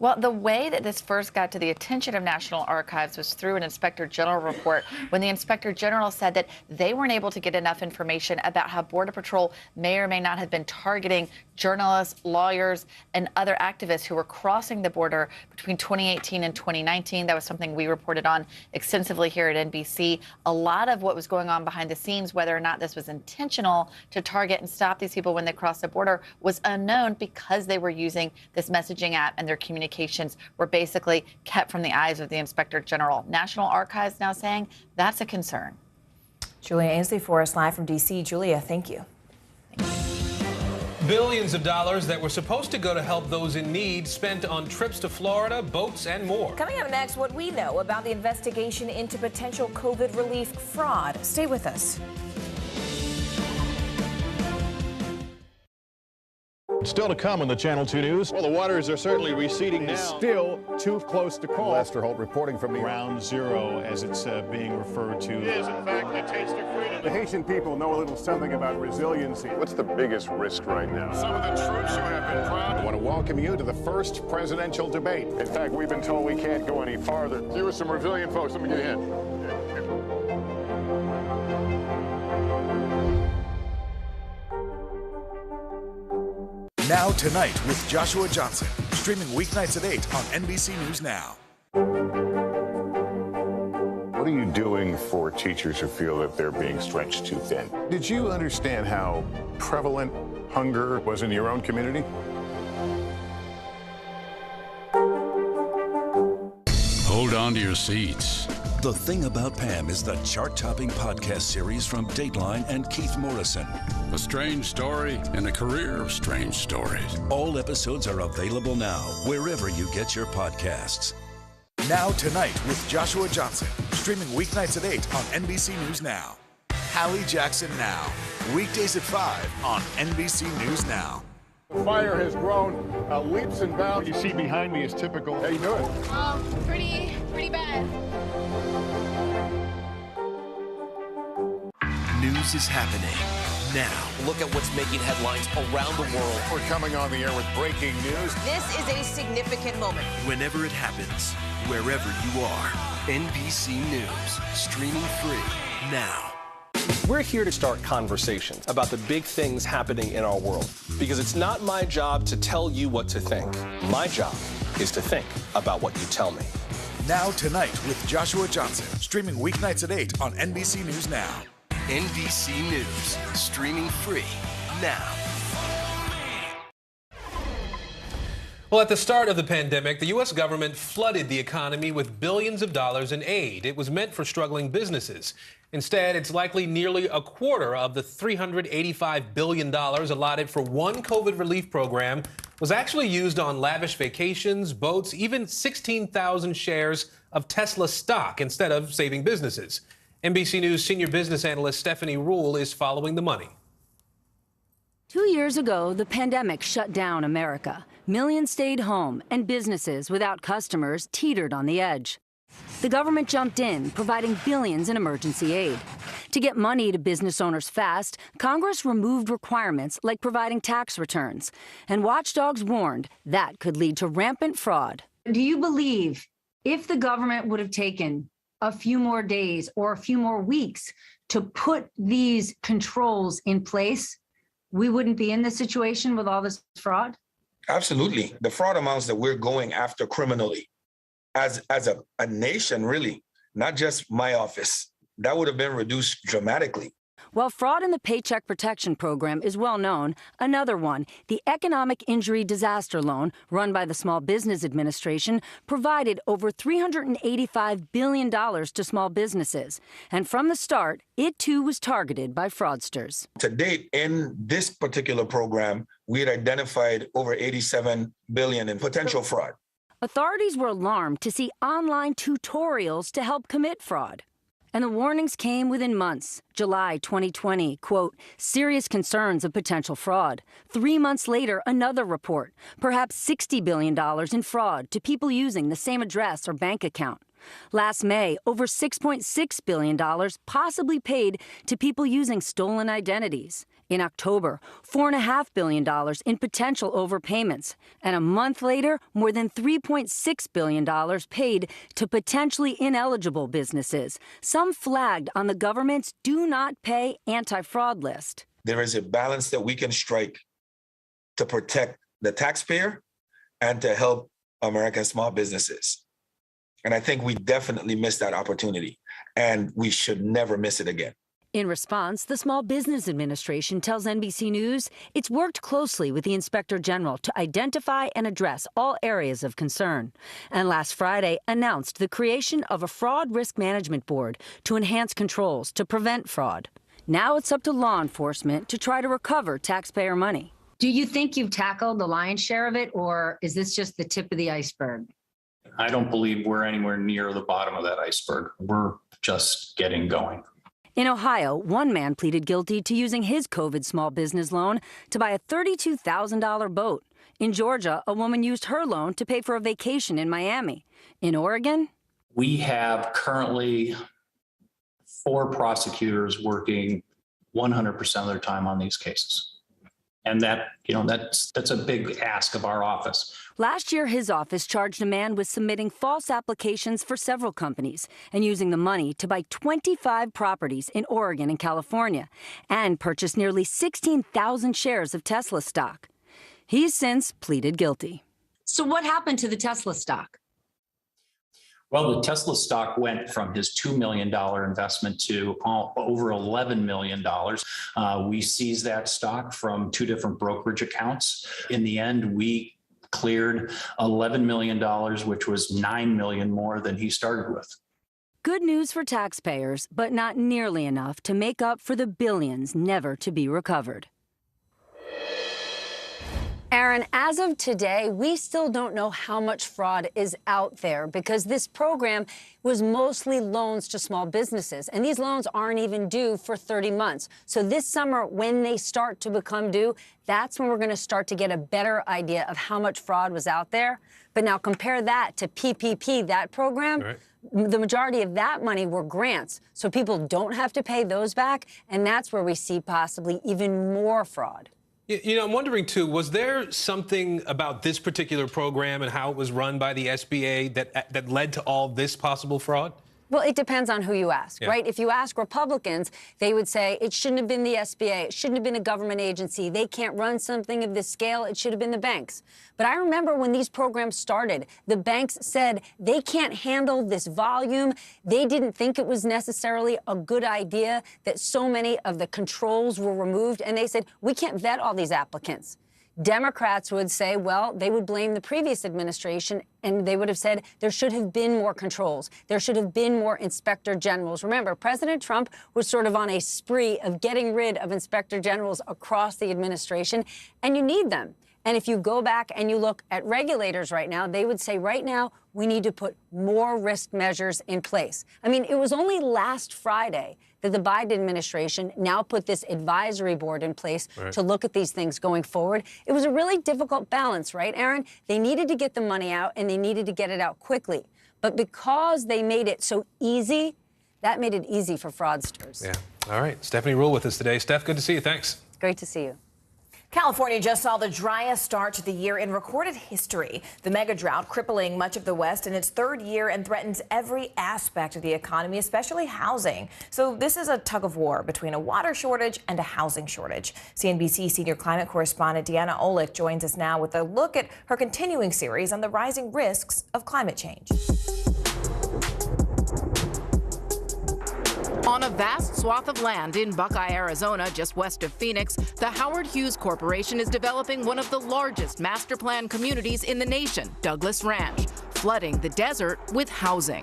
S5: Well, the way that this first got to the attention of National Archives was through an Inspector General report, when the Inspector General said that they weren't able to get enough information about how Border Patrol may or may not have been targeting journalists, lawyers, and other activists who were crossing the border between 2018 and 2019. That was something we reported on extensively here at NBC. A lot of what was going on behind the scenes, whether or not this was intentional to target and stop these people when they crossed the border, was unknown because they were using this messaging app and their communications were basically kept from the eyes of the Inspector General. National Archives now saying that's a concern.
S3: Julia Ainsley for us live from D.C. Julia, thank you.
S4: Billions of dollars that were supposed to go to help those in need spent on trips to Florida, boats, and more.
S3: Coming up next, what we know about the investigation into potential COVID relief fraud. Stay with us.
S13: Still to come on the Channel 2 News. Well, the waters are certainly receding now.
S23: Still too close to call. Lester Holt reporting from the
S13: Ground zero, as it's being referred to.
S23: It is, in fact, the taste of freedom. The Haitian people know a little something about resiliency. What's the biggest risk right now? Some of the troops who have been proud. I want to welcome you to the first presidential debate. In fact, we've been told we can't go any farther. You with some resilient folks. Let me get a hint.
S11: Now Tonight with Joshua Johnson, streaming weeknights at 8 on NBC News Now.
S23: What are you doing for teachers who feel that they're being stretched too thin? Did you understand how prevalent hunger was in your own community?
S2: Hold on to your seats.
S15: The Thing About Pam is the chart-topping podcast series from Dateline and Keith Morrison.
S2: A strange story in a career of strange stories.
S15: All episodes are available now, wherever you get your podcasts.
S11: Now Tonight with Joshua Johnson, streaming weeknights at 8 on NBC News Now. Hallie Jackson Now, weekdays at 5 on NBC News Now.
S23: The fire has grown leaps and bounds.
S13: What you see behind me is typical.
S23: How you doing?
S17: Pretty bad.
S18: News is happening.
S11: now.
S14: Look at what's making headlines around the world.
S23: We're coming on the air with breaking news.
S10: This is a significant moment.
S11: Whenever it happens, wherever you are. NBC News, streaming free now.
S29: We're here to start conversations about the big things happening in our world, because it's not my job to tell you what to think. My job is to think about what you tell me.
S11: Now Tonight with Joshua Johnson, streaming weeknights at 8 on NBC News Now. NBC News, streaming free now.
S4: Well, at the start of the pandemic, the U.S. government flooded the economy with billions of dollars in aid. It was meant for struggling businesses. Instead, it's likely nearly a quarter of the $385 billion allotted for one COVID relief program was actually used on lavish vacations, boats, even 16,000 shares of Tesla stock instead of saving businesses. NBC News senior business analyst Stephanie Rule is following the money.
S6: 2 years ago, the pandemic shut down America. Millions stayed home, and businesses without customers teetered on the edge. The government jumped in, providing billions in emergency aid. To get money to business owners fast, Congress removed requirements like providing tax returns. And watchdogs warned that could lead to rampant fraud.
S7: Do you believe if the government would have taken a few more days or a few more weeks to put these controls in place, we wouldn't be in this situation with all this fraud?
S8: Absolutely. The fraud amounts that we're going after criminally as a nation, really, not just my office, that would have been reduced dramatically.
S6: While fraud in the Paycheck Protection Program is well known, another one, the Economic Injury Disaster Loan, run by the Small Business Administration, provided over $385 billion to small businesses. And from the start, it too was targeted by fraudsters.
S8: To date, in this particular program, we had identified over $87 billion in potential fraud.
S6: Authorities were alarmed to see online tutorials to help commit fraud. And the warnings came within months. July 2020, quote, serious concerns of potential fraud. 3 months later, another report, perhaps $60 billion in fraud to people using the same address or bank account. Last May, over $6.6 billion possibly paid to people using stolen identities. In October, $4.5 billion in potential overpayments. And a month later, more than $3.6 billion paid to potentially ineligible businesses, some flagged on the government's Do Not Pay anti-fraud list.
S8: There is a balance that we can strike to protect the taxpayer and to help American small businesses. And I think we definitely missed that opportunity, and we should never miss it again.
S6: In response, the Small Business Administration tells NBC News it's worked closely with the Inspector General to identify and address all areas of concern. And last Friday announced the creation of a fraud risk management board to enhance controls to prevent fraud. Now it's up to law enforcement to try to recover taxpayer money.
S7: Do you think you've tackled the lion's share of it, or is this just the tip of the iceberg?
S18: I don't believe we're anywhere near the bottom of that iceberg. We're just getting going.
S6: In Ohio, one man pleaded guilty to using his COVID small business loan to buy a $32,000 boat. In Georgia, a woman used her loan to pay for a vacation in Miami. In Oregon,
S18: We have currently 4 prosecutors working 100% of their time on these cases. And that's a big ask of our office.
S6: last year his office charged a man with submitting false applications for several companies and using the money to buy 25 properties in Oregon and California and purchase nearly 16,000 shares of Tesla stock. He's since pleaded guilty.
S7: So what happened to the Tesla stock?
S18: Well, the Tesla stock went from his $2 million investment to over $11 million. We seized that stock from 2 different brokerage accounts. In the end, we cleared $11 million, which was $9 million more than he started with.
S6: Good news for taxpayers, but not nearly enough to make up for the billions never to be recovered. Aaron, as of today, we still don't know how much fraud is out there because this program was mostly loans to small businesses, and these loans aren't even due for 30 months. So this summer, when they start to become due, that's when we're going to start to get a better idea of how much fraud was out there. But now compare that to PPP, that program.
S4: Right.
S6: The majority of that money were grants, so people don't have to pay those back, and that's where we see possibly even more fraud.
S4: You know, I'm wondering, too, was there something about this particular program and how it was run by the SBA that led to all this possible fraud?
S6: Well, it depends on who you ask, right? If you ask Republicans, they would say it shouldn't have been the SBA. It shouldn't have been a government agency. They can't run something of this scale. It should have been the banks. But I remember when these programs started, the banks said they can't handle this volume. They didn't think it was necessarily a good idea that so many of the controls were removed. And they said, we can't vet all these applicants. Democrats would say, well, they would blame the previous administration, and they would have said there should have been more controls. There should have been more inspector generals. Remember, President Trump was sort of on a spree of getting rid of inspector generals across the administration, and you need them. And if you go back and you look at regulators right now, they would say right now we need to put more risk measures in place. I mean, it was only last Friday that the Biden administration now put this advisory board in place to look at these things going forward. It was a really difficult balance, right, Aaron? They needed to get the money out, and they needed to get it out quickly. But because they made it so easy, that made it easy for fraudsters.
S4: Yeah. All right. Stephanie Rule with us today. Steph, good to see you. Thanks.
S6: Great to see you.
S3: California just saw the driest start to the year in recorded history. The mega drought crippling much of the West in its third year and threatens every aspect of the economy, especially housing. So this is a tug of war between a water shortage and a housing shortage. CNBC senior climate correspondent Deanna Olick joins us now with a look at her continuing series on the rising risks of climate change.
S19: On a vast swath of land in Buckeye, Arizona, just west of Phoenix, the Howard Hughes Corporation is developing one of the largest master plan communities in the nation, Douglas Ranch, flooding the desert with housing.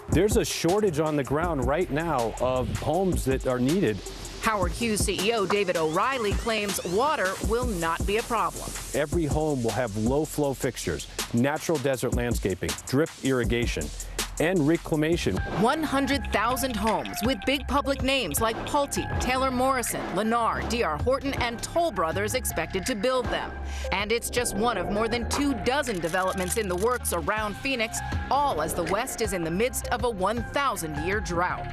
S20: There's a shortage on the ground right now of homes that are needed.
S19: Howard Hughes CEO David O'Reilly claims water will not be a problem.
S20: Every home will have low-flow fixtures, natural desert landscaping, drip irrigation, and reclamation.
S19: 100,000 homes with big public names like Pulte, Taylor Morrison, Lennar, D.R. Horton, and Toll Brothers expected to build them. And it's just one of more than 24 developments in the works around Phoenix, all as the West is in the midst of a 1,000-year drought.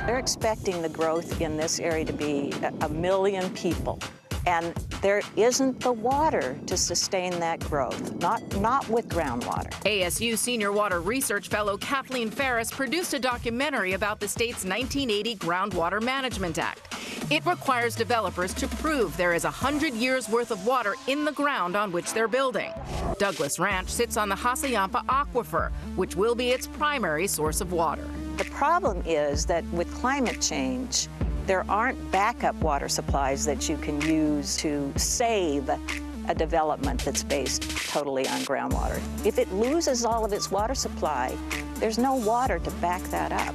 S21: They're expecting the growth in this area to be 1 million people. And there isn't the water to sustain that growth, not with groundwater.
S19: ASU senior water research fellow Kathleen Ferris produced a documentary about the state's 1980 Groundwater Management Act. It requires developers to prove there is 100 years worth of water in the ground on which they're building. Douglas Ranch sits on the Hassayampa Aquifer, which will be its primary source of water.
S21: The problem is that with climate change, there aren't backup water supplies that you can use to save a development that's based totally on groundwater. If it loses all of its water supply, there's no water to back that up.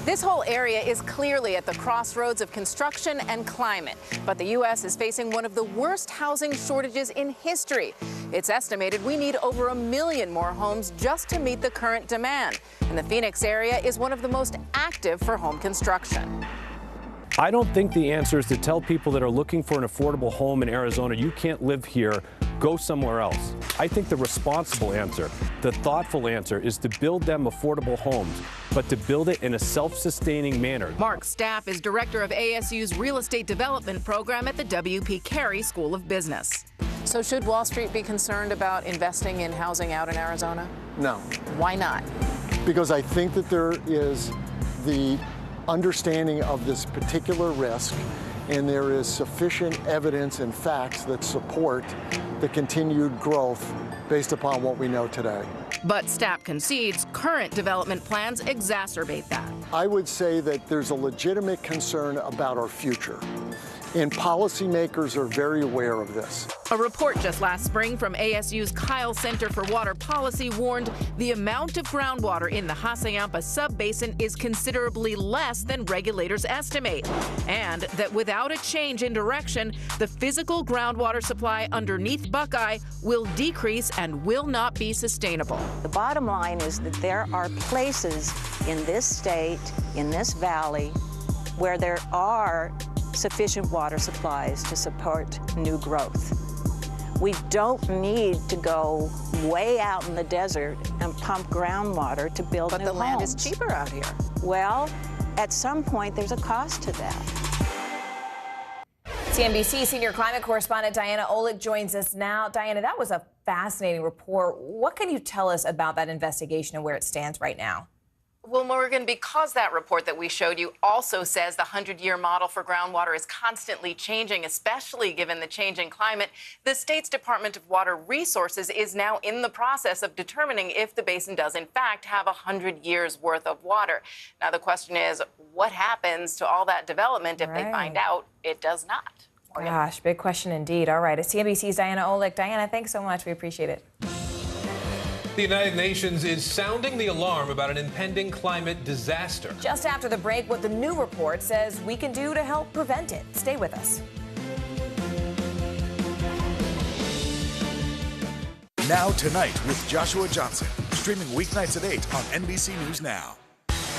S19: This whole area is clearly at the crossroads of construction and climate, but the U.S. is facing one of the worst housing shortages in history. It's estimated we need over 1 million more homes just to meet the current demand, and the Phoenix area is one of the most active for home construction.
S20: I don't think the answer is to tell people that are looking for an affordable home in Arizona, you can't live here, go somewhere else. I think the responsible answer, the thoughtful answer, is to build them affordable homes, but to build it in a self-sustaining manner.
S19: Mark Stapp is director of ASU's Real Estate Development Program at the W.P. Carey School of Business. So should Wall Street be concerned about investing in housing out in Arizona?
S22: No.
S19: Why not?
S22: Because I think that there is the understanding of this particular risk, and there is sufficient evidence and facts that support the continued growth based upon what we know today.
S19: But Stapp concedes current development plans exacerbate that.
S22: I would say that there's a legitimate concern about our future, and policymakers are very aware of this.
S19: A report just last spring from ASU's Kyle Center for Water Policy warned the amount of groundwater in the Hassayampa subbasin is considerably less than regulators estimate, and that without a change in direction, the physical groundwater supply underneath Buckeye will decrease and will not be sustainable.
S21: The bottom line is that there are places in this state, in this valley, where there are sufficient water supplies to support new growth. We don't need to go way out in the desert and pump groundwater to build new homes. But the land is cheaper out here. Well, at some point, there's a cost to that.
S3: CNBC senior climate correspondent Diana Olick joins us now. Diana, that was a fascinating report. What can you tell us about that investigation and where it stands right now?
S19: Well, Morgan, because that report that we showed you also says the 100-year model for groundwater is constantly changing, especially given the changing climate, the state's Department of Water Resources is now in the process of determining if the basin does, in fact, have 100 years worth of water. Now, the question is, what happens to all that development if they find out it does not? Morgan.
S3: Gosh, big question indeed. All right, it's CNBC's Diana Olick. Diana, thanks so much. We appreciate it.
S4: The United Nations is sounding the alarm about an impending climate disaster.
S3: Just after the break, what the new report says we can do to help prevent it. Stay with us.
S11: Now Tonight with Joshua Johnson, streaming weeknights at 8 on NBC News Now.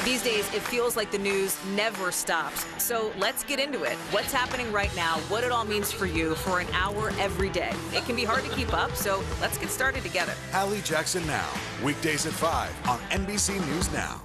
S1: These days, it feels like the news never stops. So let's get into it. What's happening right now, what it all means for you for an hour every day. It can be hard to keep up, so let's get started together.
S11: Hallie Jackson Now, weekdays at 5 on NBC News Now.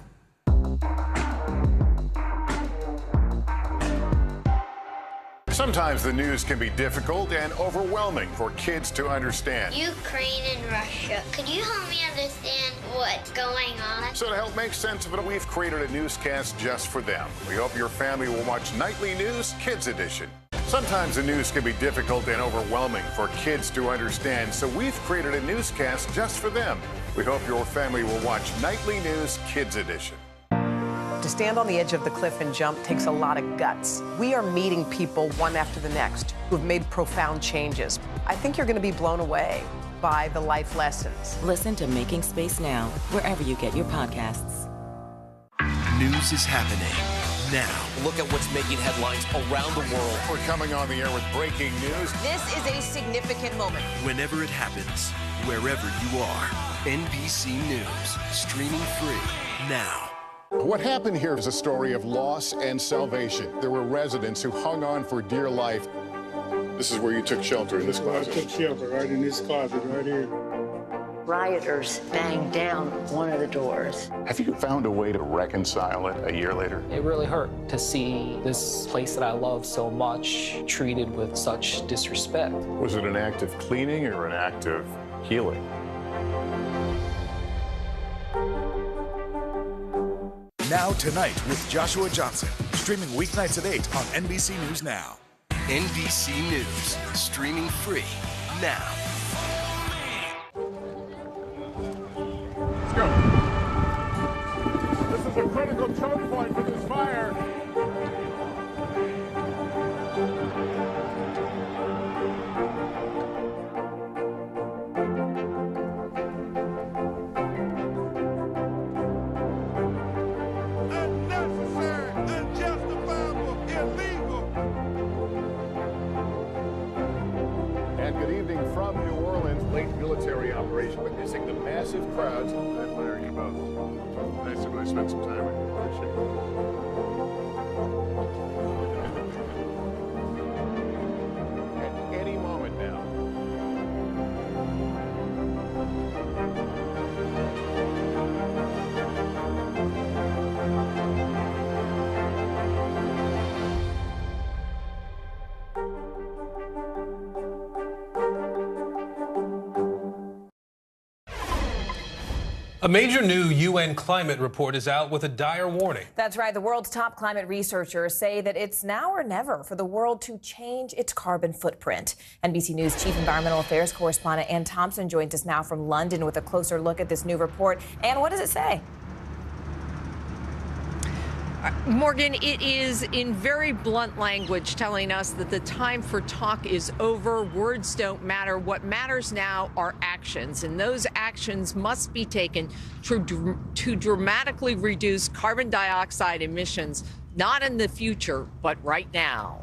S23: Sometimes the news can be difficult and overwhelming for kids to understand.
S9: Ukraine and Russia. Could you help me understand what's going on?
S23: So to help make sense of it, we've created a newscast just for them. We hope your family will watch Nightly News Kids Edition. Sometimes the news can be difficult and overwhelming for kids to understand, so we've created a newscast just for them. We hope your family will watch Nightly News Kids Edition.
S12: To stand on the edge of the cliff and jump takes a lot of guts. We are meeting people one after the next who have made profound changes. I think you're going to be blown away by the life lessons.
S16: Listen to Making Space Now, wherever you get your podcasts.
S24: News is happening now.
S14: Look at what's making headlines around the world.
S23: We're coming on the air with breaking news.
S12: This is a significant moment.
S24: Whenever it happens, wherever you are, NBC News, streaming free now.
S23: What happened here is a story of loss and salvation. There were residents who hung on for dear life. This is where you took shelter, in this closet.
S25: I took shelter right in this closet right here.
S26: Rioters banged down one of the doors.
S23: Have you found a way to reconcile it a year later?
S27: It really hurt to see this place that I love so much treated with such disrespect.
S23: Was it an act of cleaning or an act of healing?
S11: Now Tonight with Joshua Johnson, streaming weeknights at 8 on NBC News Now.
S24: NBC News, streaming free now.
S23: Let's go. This is a critical choke point for this fire. Military operation, witnessing the massive crowds. I admire you both. Nice to really spend some time with you. Appreciate it. At any moment now.
S4: A major new UN climate report is out with a dire warning.
S3: That's right. The world's top climate researchers say that it's now or never for the world to change its carbon footprint. NBC News Chief Environmental Affairs correspondent Ann Thompson joins us now from London with a closer look at this new report. Ann, what does it say?
S28: Morgan, it is in very blunt language telling us that the time for talk is over. Words don't matter. What matters now are actions, and those actions must be taken to dramatically reduce carbon dioxide emissions, not in the future, but right now.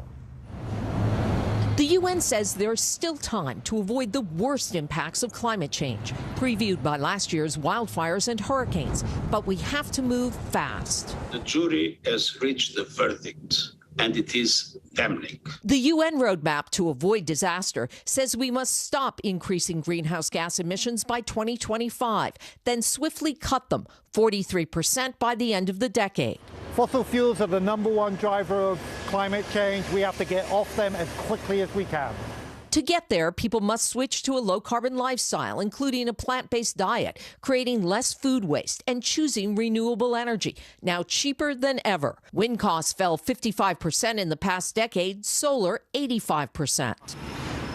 S19: The UN says there's still time to avoid the worst impacts of climate change, previewed by last year's wildfires and hurricanes. But we have to move fast.
S30: The jury has reached the verdict.
S2: and it is damning.
S19: The UN roadmap to avoid disaster says we must stop increasing greenhouse gas emissions by 2025, then swiftly cut them 43% by the end of the decade.
S5: Fossil fuels are the #1 driver of climate change. We have to get off them as quickly as we can.
S19: To get there, people must switch to a low-carbon lifestyle, including a plant-based diet, creating less food waste, and choosing renewable energy, now cheaper than ever. Wind costs fell 55% in the past decade, solar 85%.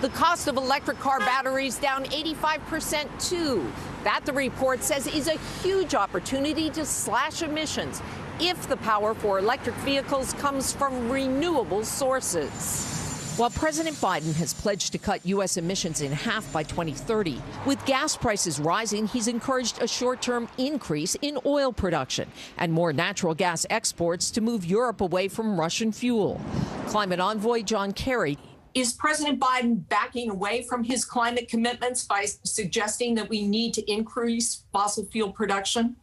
S19: The cost of electric car batteries down 85% too. That, the report says, is a huge opportunity to slash emissions if the power for electric vehicles comes from renewable sources. While President Biden has pledged to cut U.S. emissions in half by 2030, with gas prices rising, he's encouraged a short-term increase in oil production and more natural gas exports to move Europe away from Russian fuel. Climate envoy John Kerry.
S28: Is President Biden backing away from his climate commitments by suggesting that we need to increase fossil fuel production?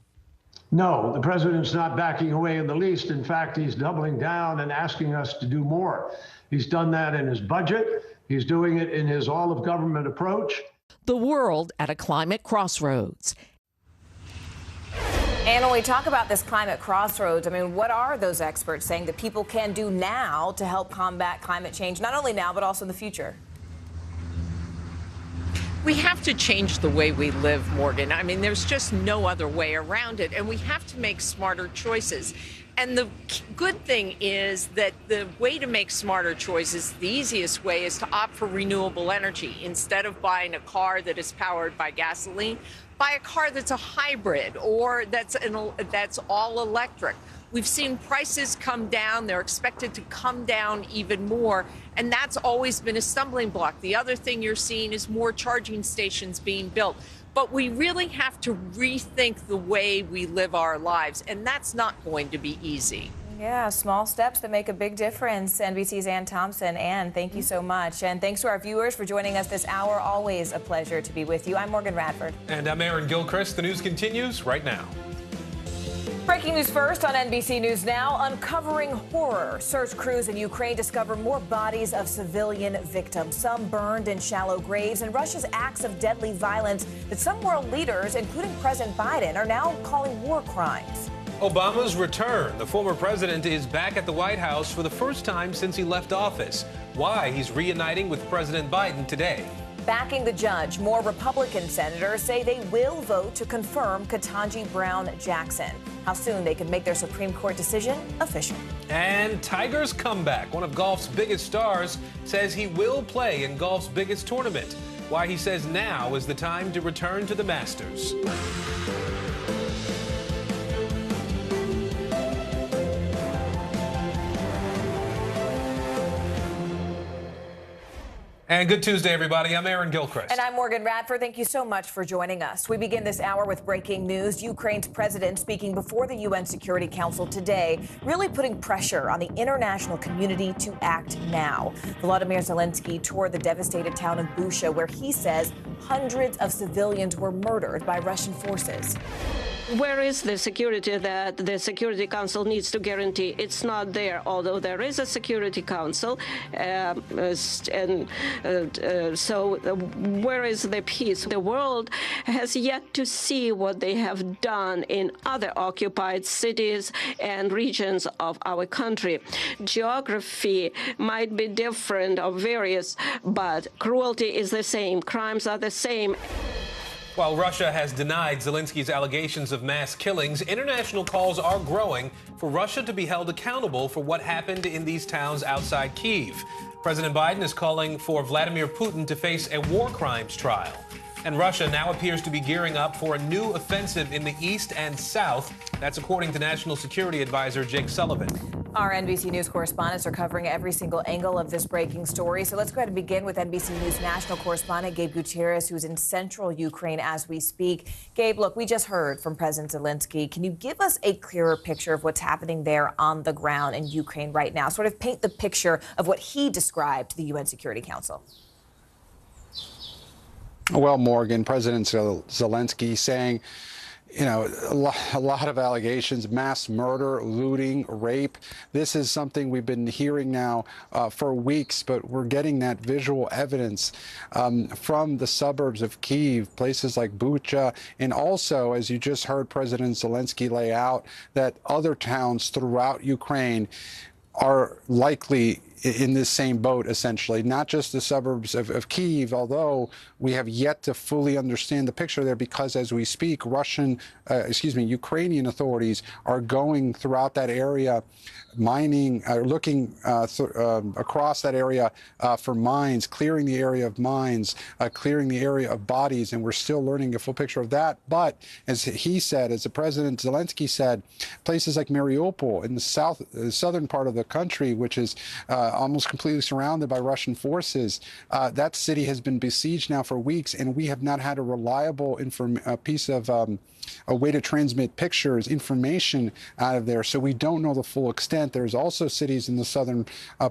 S7: No, the president's not backing away in the least. In fact, he's doubling down and asking us to do more. He's done that in his budget. He's doing it in his all-of-government approach.
S19: The world at a climate crossroads.
S3: And when we talk about this climate crossroads, I mean, what are those experts saying that people can do now to help combat climate change, not only now, but also in the future?
S28: We have to change the way we live, Morgan. I mean, there's just no other way around it, and we have to make smarter choices. And the good thing is that the way to make smarter choices, the easiest way, is to opt for renewable energy. Instead of buying a car that is powered by gasoline, buy a car that's a hybrid or that's all electric. We've seen prices come down. They're expected to come down even more. And that's always been a stumbling block. The other thing you're seeing is more charging stations being built. But we really have to rethink the way we live our lives, and that's not going to be easy.
S3: Yeah, small steps that make a big difference. NBC's Ann Thompson. Ann, thank you so much. And thanks to our viewers for joining us this hour. Always a pleasure to be with you. I'm Morgan Radford.
S4: And I'm Aaron Gilchrist. The news continues right now.
S3: Breaking news first on NBC News Now, uncovering horror. Search crews in Ukraine discover more bodies of civilian victims, some burned in shallow graves, and Russia's acts of deadly violence that some world leaders, including President Biden, are now calling war crimes.
S4: Obama's return. The former president is back at the White House for the first time since he left office. Why he's reuniting with President Biden today.
S3: Backing the judge, more Republican senators say they will vote to confirm Ketanji Brown Jackson. How soon they can make their Supreme Court decision official.
S4: And Tiger's comeback. One of golf's biggest stars says he will play in golf's biggest tournament. Why he says now is the time to return to the Masters. And good Tuesday, everybody. I'm Aaron Gilchrist.
S3: And I'm Morgan Radford. Thank you so much for joining us. We begin this hour with breaking news. Ukraine's president speaking before the UN Security Council today, really putting pressure on the international community to act now. Volodymyr Zelensky toured the devastated town of Bucha, where he says hundreds of civilians were murdered by Russian forces.
S8: Where is the security that the Security Council needs to guarantee? It's not there, although there is a Security Council. So where is the peace? The world has yet to see what they have done in other occupied cities and regions of our country. Geography might be different or various, but cruelty is the same. Crimes are the same.
S4: While Russia has denied Zelensky's allegations of mass killings, international calls are growing for Russia to be held accountable for what happened in these towns outside Kyiv. President Biden is calling for Vladimir Putin to face a war crimes trial. And Russia now appears to be gearing up for a new offensive in the east and south. That's according to National Security Advisor Jake Sullivan.
S3: Our NBC News correspondents are covering every single angle of this breaking story. So let's go ahead and begin with NBC News national correspondent Gabe Gutierrez, who's in central Ukraine as we speak. Gabe, look, we just heard from President Zelensky. Can you give us a clearer picture of what's happening there on the ground in Ukraine right now? Sort of paint the picture of what he described to the UN Security Council.
S10: Well, Morgan, President Zelensky saying
S6: You know, a lot of allegations, mass murder, looting, rape. This is something we've been hearing now for weeks, but we're getting that visual evidence from the suburbs of Kyiv, places like Bucha, and also, as you just heard President Zelensky lay out, that other towns throughout Ukraine are likely in this same boat, essentially, not just the suburbs of Kyiv, although we have yet to fully understand the picture there because as we speak, Ukrainian authorities are going throughout that area, mining, looking across that area for mines, clearing the area of mines, clearing the area of bodies, and we're still learning a full picture of that. But as he said, as the President Zelensky said, places like Mariupol in the southern part of the country, which is almost completely surrounded by Russian forces, that city has been besieged now for weeks, and we have not had a reliable piece of a way to transmit pictures, information out of there. So we don't know the full extent. There's also cities in the southern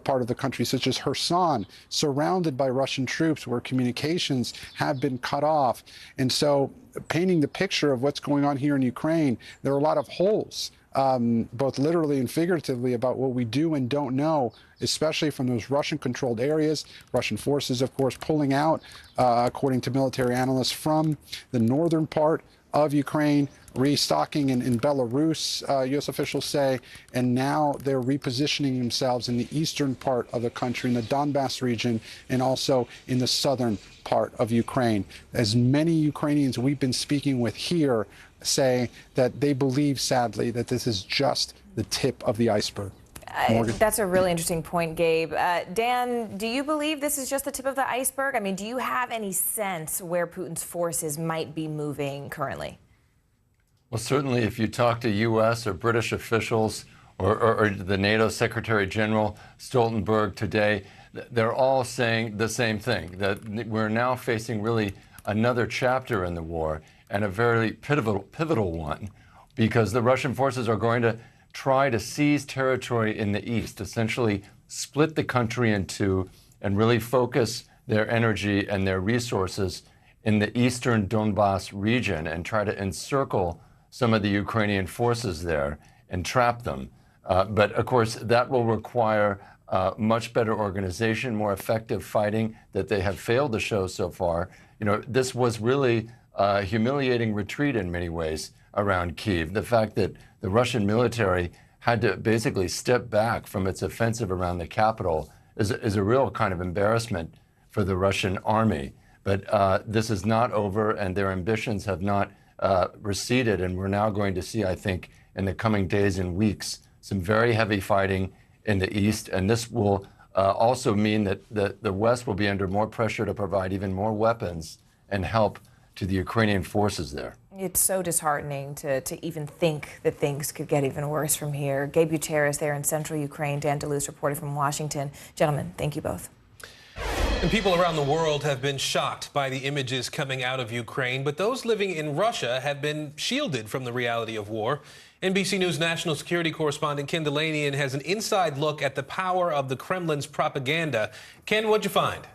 S6: part of the country, such as Kherson, surrounded by Russian troops where communications have been cut off. And so painting the picture of what's going on here in Ukraine, there are a lot of holes, both literally and figuratively, about what we do and don't know, especially from those Russian-controlled areas. Russian forces, of course, pulling out, according to military analysts, from the northern part of Ukraine, restocking in Belarus, U.S. officials say, and now they're repositioning themselves in the eastern part of the country, in the Donbass region, and also in the southern part of Ukraine. As many Ukrainians we've been speaking with here say that they believe, sadly, that this is just the tip of the iceberg.
S3: That's a really interesting point, Gabe. Dan, do you believe this is just the tip of the iceberg? I mean, do you have any sense where Putin's forces might be moving currently?
S10: Well, certainly if you talk to U.S. or British officials or the NATO Secretary General Stoltenberg today, they're all saying the same thing, that we're now facing really another chapter in the war, and a very pivotal one, because the Russian forces are going to try to seize territory in the east, essentially split the country in two and really focus their energy and their resources in the eastern Donbass region and try to encircle some of the Ukrainian forces there and trap them. But of course, that will require much better organization, more effective fighting that they have failed to show so far. You know, this was really a humiliating retreat in many ways around Kyiv. The fact that the Russian military had to basically step back from its offensive around the capital is a real kind of embarrassment for the Russian army. But this is not over, and their ambitions have not receded, and we're now going to see, I think, in the coming days and weeks, some very heavy fighting in the east, and this will also mean that the West will be under more pressure to provide even more weapons and help to the Ukrainian forces there.
S3: It's so disheartening to even think that things could get even worse from here. Gabe Gutierrez there in central Ukraine, Dan DeLuz reported from Washington. Gentlemen, thank you both.
S4: And people around the world have been shocked by the images coming out of Ukraine, but those living in Russia have been shielded from the reality of war. NBC News national security correspondent Ken Delanian has an inside look at the power of the Kremlin's propaganda. Ken, what'd you find?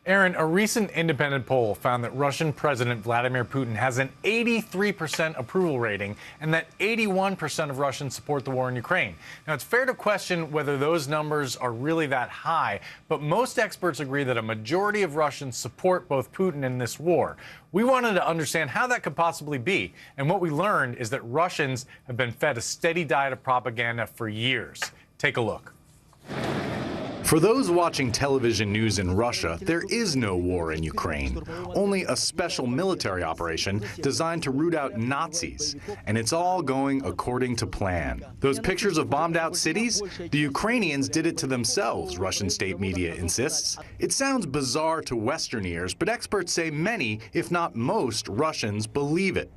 S13: Aaron, a recent independent poll found that Russian President Vladimir Putin has an 83% approval rating and that 81% of Russians support the war in Ukraine. Now, it's fair to question whether those numbers are really that high, but most experts agree that a majority of Russians support both Putin and this war. We wanted to understand how that could possibly be, and what we learned is that Russians have been fed a steady diet of propaganda for years. Take a look.
S15: For those watching television news in Russia, there is no war in Ukraine, only a special military operation designed to root out Nazis. And it's all going according to plan. Those pictures of bombed out cities? The Ukrainians did it to themselves, Russian state media insists. It sounds bizarre to Western ears, but experts say many, if not most, Russians believe it.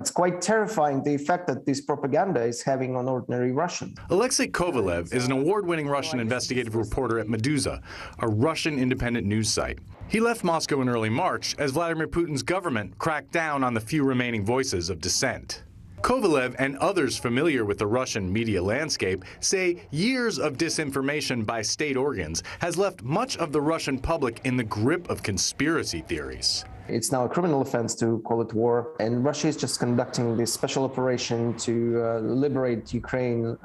S17: It's quite terrifying, the effect that this propaganda is having on ordinary Russians.
S15: Alexei Kovalev is an award-winning Russian investigative reporter at Meduza, a Russian independent news site. He left Moscow in early March as Vladimir Putin's government cracked down on the few remaining voices of dissent. Kovalev and others familiar with the Russian media landscape say years of disinformation by state organs has left much of the Russian public in the grip of conspiracy theories.
S17: It's now a criminal offense to call it war, and Russia is just conducting this special operation to liberate Ukraine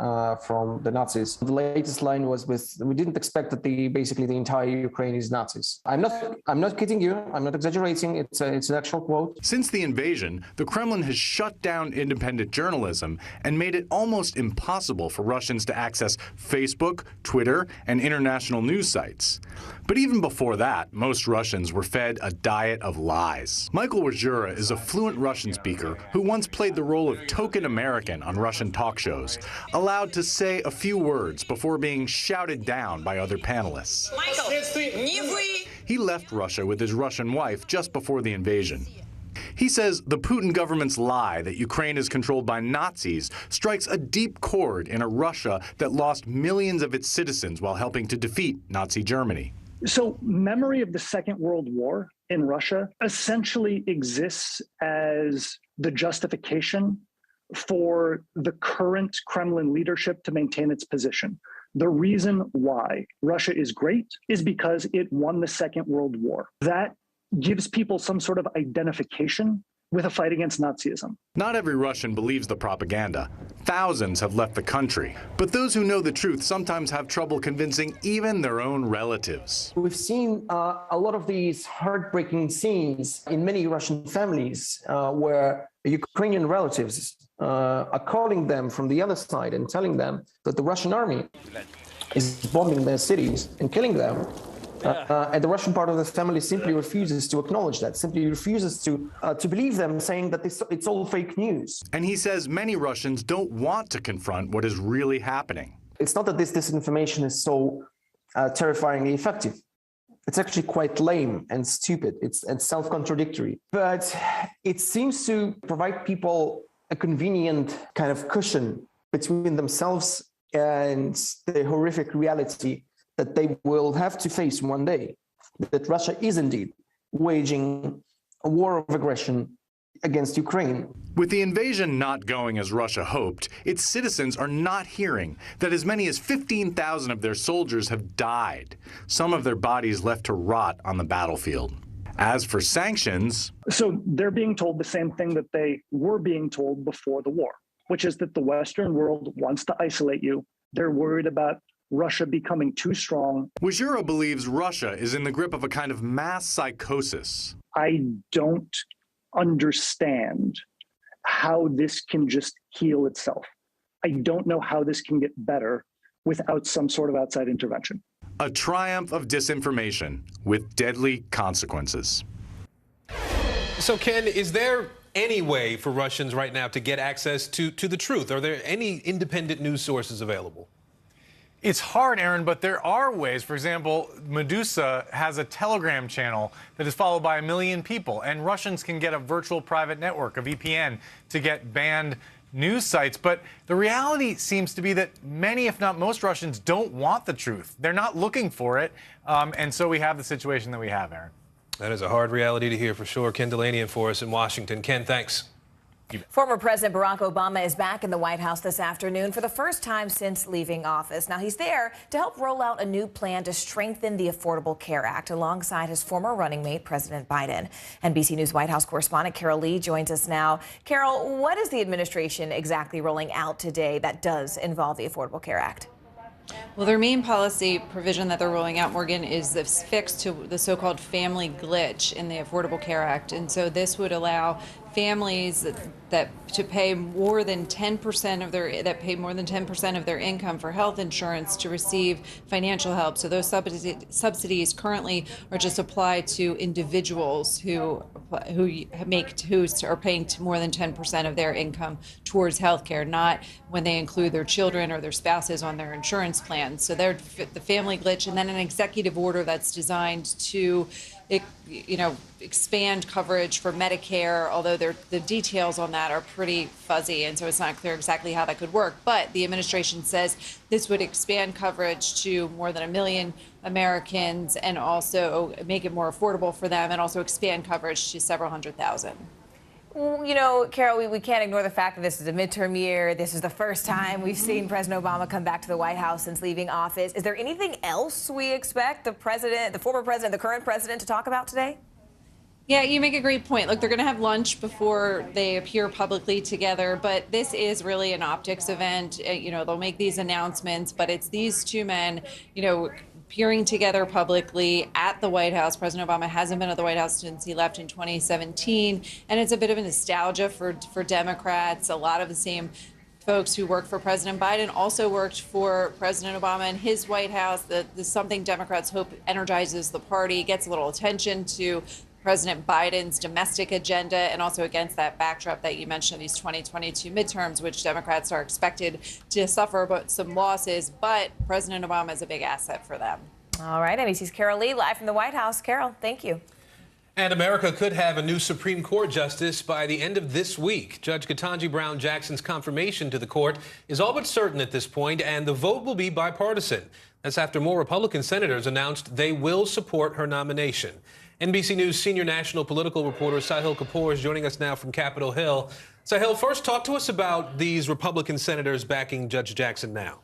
S17: from the Nazis. The latest line was we didn't expect that basically the entire Ukraine is Nazis. I'm not kidding you. I'm not exaggerating. It's an actual quote.
S15: Since the invasion, the Kremlin has shut down independent journalism and made it almost impossible for Russians to access Facebook, Twitter, and international news sites. But even before that, most Russians were fed a diet of lies. Michael Wajura is a fluent Russian speaker who once played the role of token American on Russian talk shows, allowed to say a few words before being shouted down by other panelists. He left Russia with his Russian wife just before the invasion. He says the Putin government's lie that Ukraine is controlled by Nazis strikes a deep chord in a Russia that lost millions of its citizens while helping to defeat Nazi Germany.
S1: So memory of the Second World War in Russia essentially exists as the justification for the current Kremlin leadership to maintain its position. The reason why Russia is great is because it won the Second World War. That gives people some sort of identification with a fight against Nazism.
S15: Not every Russian believes the propaganda. Thousands have left the country. But those who know the truth sometimes have trouble convincing even their own relatives.
S17: We've seen a lot of these heartbreaking scenes in many Russian families where Ukrainian relatives are calling them from the other side and telling them that the Russian army is bombing their cities and killing them. And the Russian part of the family simply refuses to acknowledge that, simply refuses to believe them, saying that it's all fake news.
S15: And he says many Russians don't want to confront what is really happening.
S17: It's not that this disinformation is so terrifyingly effective. It's actually quite lame and stupid. It's self-contradictory. But it seems to provide people a convenient kind of cushion between themselves and the horrific reality that they will have to face one day, that Russia is indeed waging a war of aggression against Ukraine.
S15: With the invasion not going as Russia hoped, its citizens are not hearing that as many as 15,000 of their soldiers have died, some of their bodies left to rot on the battlefield. As for sanctions...
S1: So they're being told the same thing that they were being told before the war, which is that the Western world wants to isolate you. They're worried about Russia becoming too strong.
S15: Wajura believes Russia is in the grip of a kind of mass psychosis.
S1: I don't understand how this can just heal itself. I don't know how this can get better without some sort of outside intervention.
S15: A triumph of disinformation with deadly consequences.
S4: So, Ken, is there any way for Russians right now to get access to the truth? Are there any independent news sources available?
S13: It's hard, Aaron, but there are ways. For example, Medusa has a Telegram channel that is followed by 1 million people, and Russians can get a virtual private network, a VPN, to get banned news sites. But the reality seems to be that many, if not most, Russians don't want the truth. They're not looking for it, and so we have the situation that we have, Aaron.
S4: That is a hard reality to hear for sure. Ken Delanian for us in Washington. Ken, thanks.
S3: Former President Barack Obama is back in the White House this afternoon for the first time since leaving office. Now, he's there to help roll out a new plan to strengthen the Affordable Care Act alongside his former running mate, President Biden. NBC News White House correspondent Carol Lee joins us now. Carol, what is the administration exactly rolling out today that does involve the Affordable Care Act?
S9: Well, their main policy provision that they're rolling out, Morgan, is this fix to the so-called family glitch in the Affordable Care Act. And so this would allow families that pay more than 10% of their income for health insurance to receive financial help. So those subsidies currently are just applied to individuals who are paying more than 10% of their income towards health care, not when they include their children or their spouses on their insurance plans. So they're the family glitch, and then an executive order that's designed to expand coverage for Medicare, although the details on that are pretty fuzzy, and so it's not clear exactly how that could work. But the administration says this would expand coverage to more than 1 million Americans and also make it more affordable for them, and also expand coverage to several hundred thousand.
S3: You know, Carol, we can't ignore the fact that this is a midterm year. This is the first time we've seen President Obama come back to the White House since leaving office. Is there anything else we expect the president, the former president, the current president to talk about today?
S9: Yeah, you make a great point. Look, they're going to have lunch before they appear publicly together, but this is really an optics event. You know, they'll make these announcements, but it's these two men, you know, appearing together publicly at the White House. President Obama hasn't been at the White House since he left in 2017, and it's a bit of a nostalgia for Democrats. A lot of the same folks who worked for President Biden also worked for President Obama in his White House. This is something Democrats hope energizes the party, gets a little attention to President Biden's domestic agenda, and also against that backdrop that you mentioned, these 2022 midterms, which Democrats are expected to suffer but some losses. But President Obama is a big asset for them.
S3: All right, NBC's Carol Lee, live from the White House. Carol, thank you.
S4: And America could have a new Supreme Court justice by the end of this week. Judge Ketanji Brown Jackson's confirmation to the court is all but certain at this point, and the vote will be bipartisan. That's after more Republican senators announced they will support her nomination. NBC News senior national political reporter Sahil Kapoor is joining us now from Capitol Hill. Sahil, first talk to us about these Republican senators backing Judge Jackson now.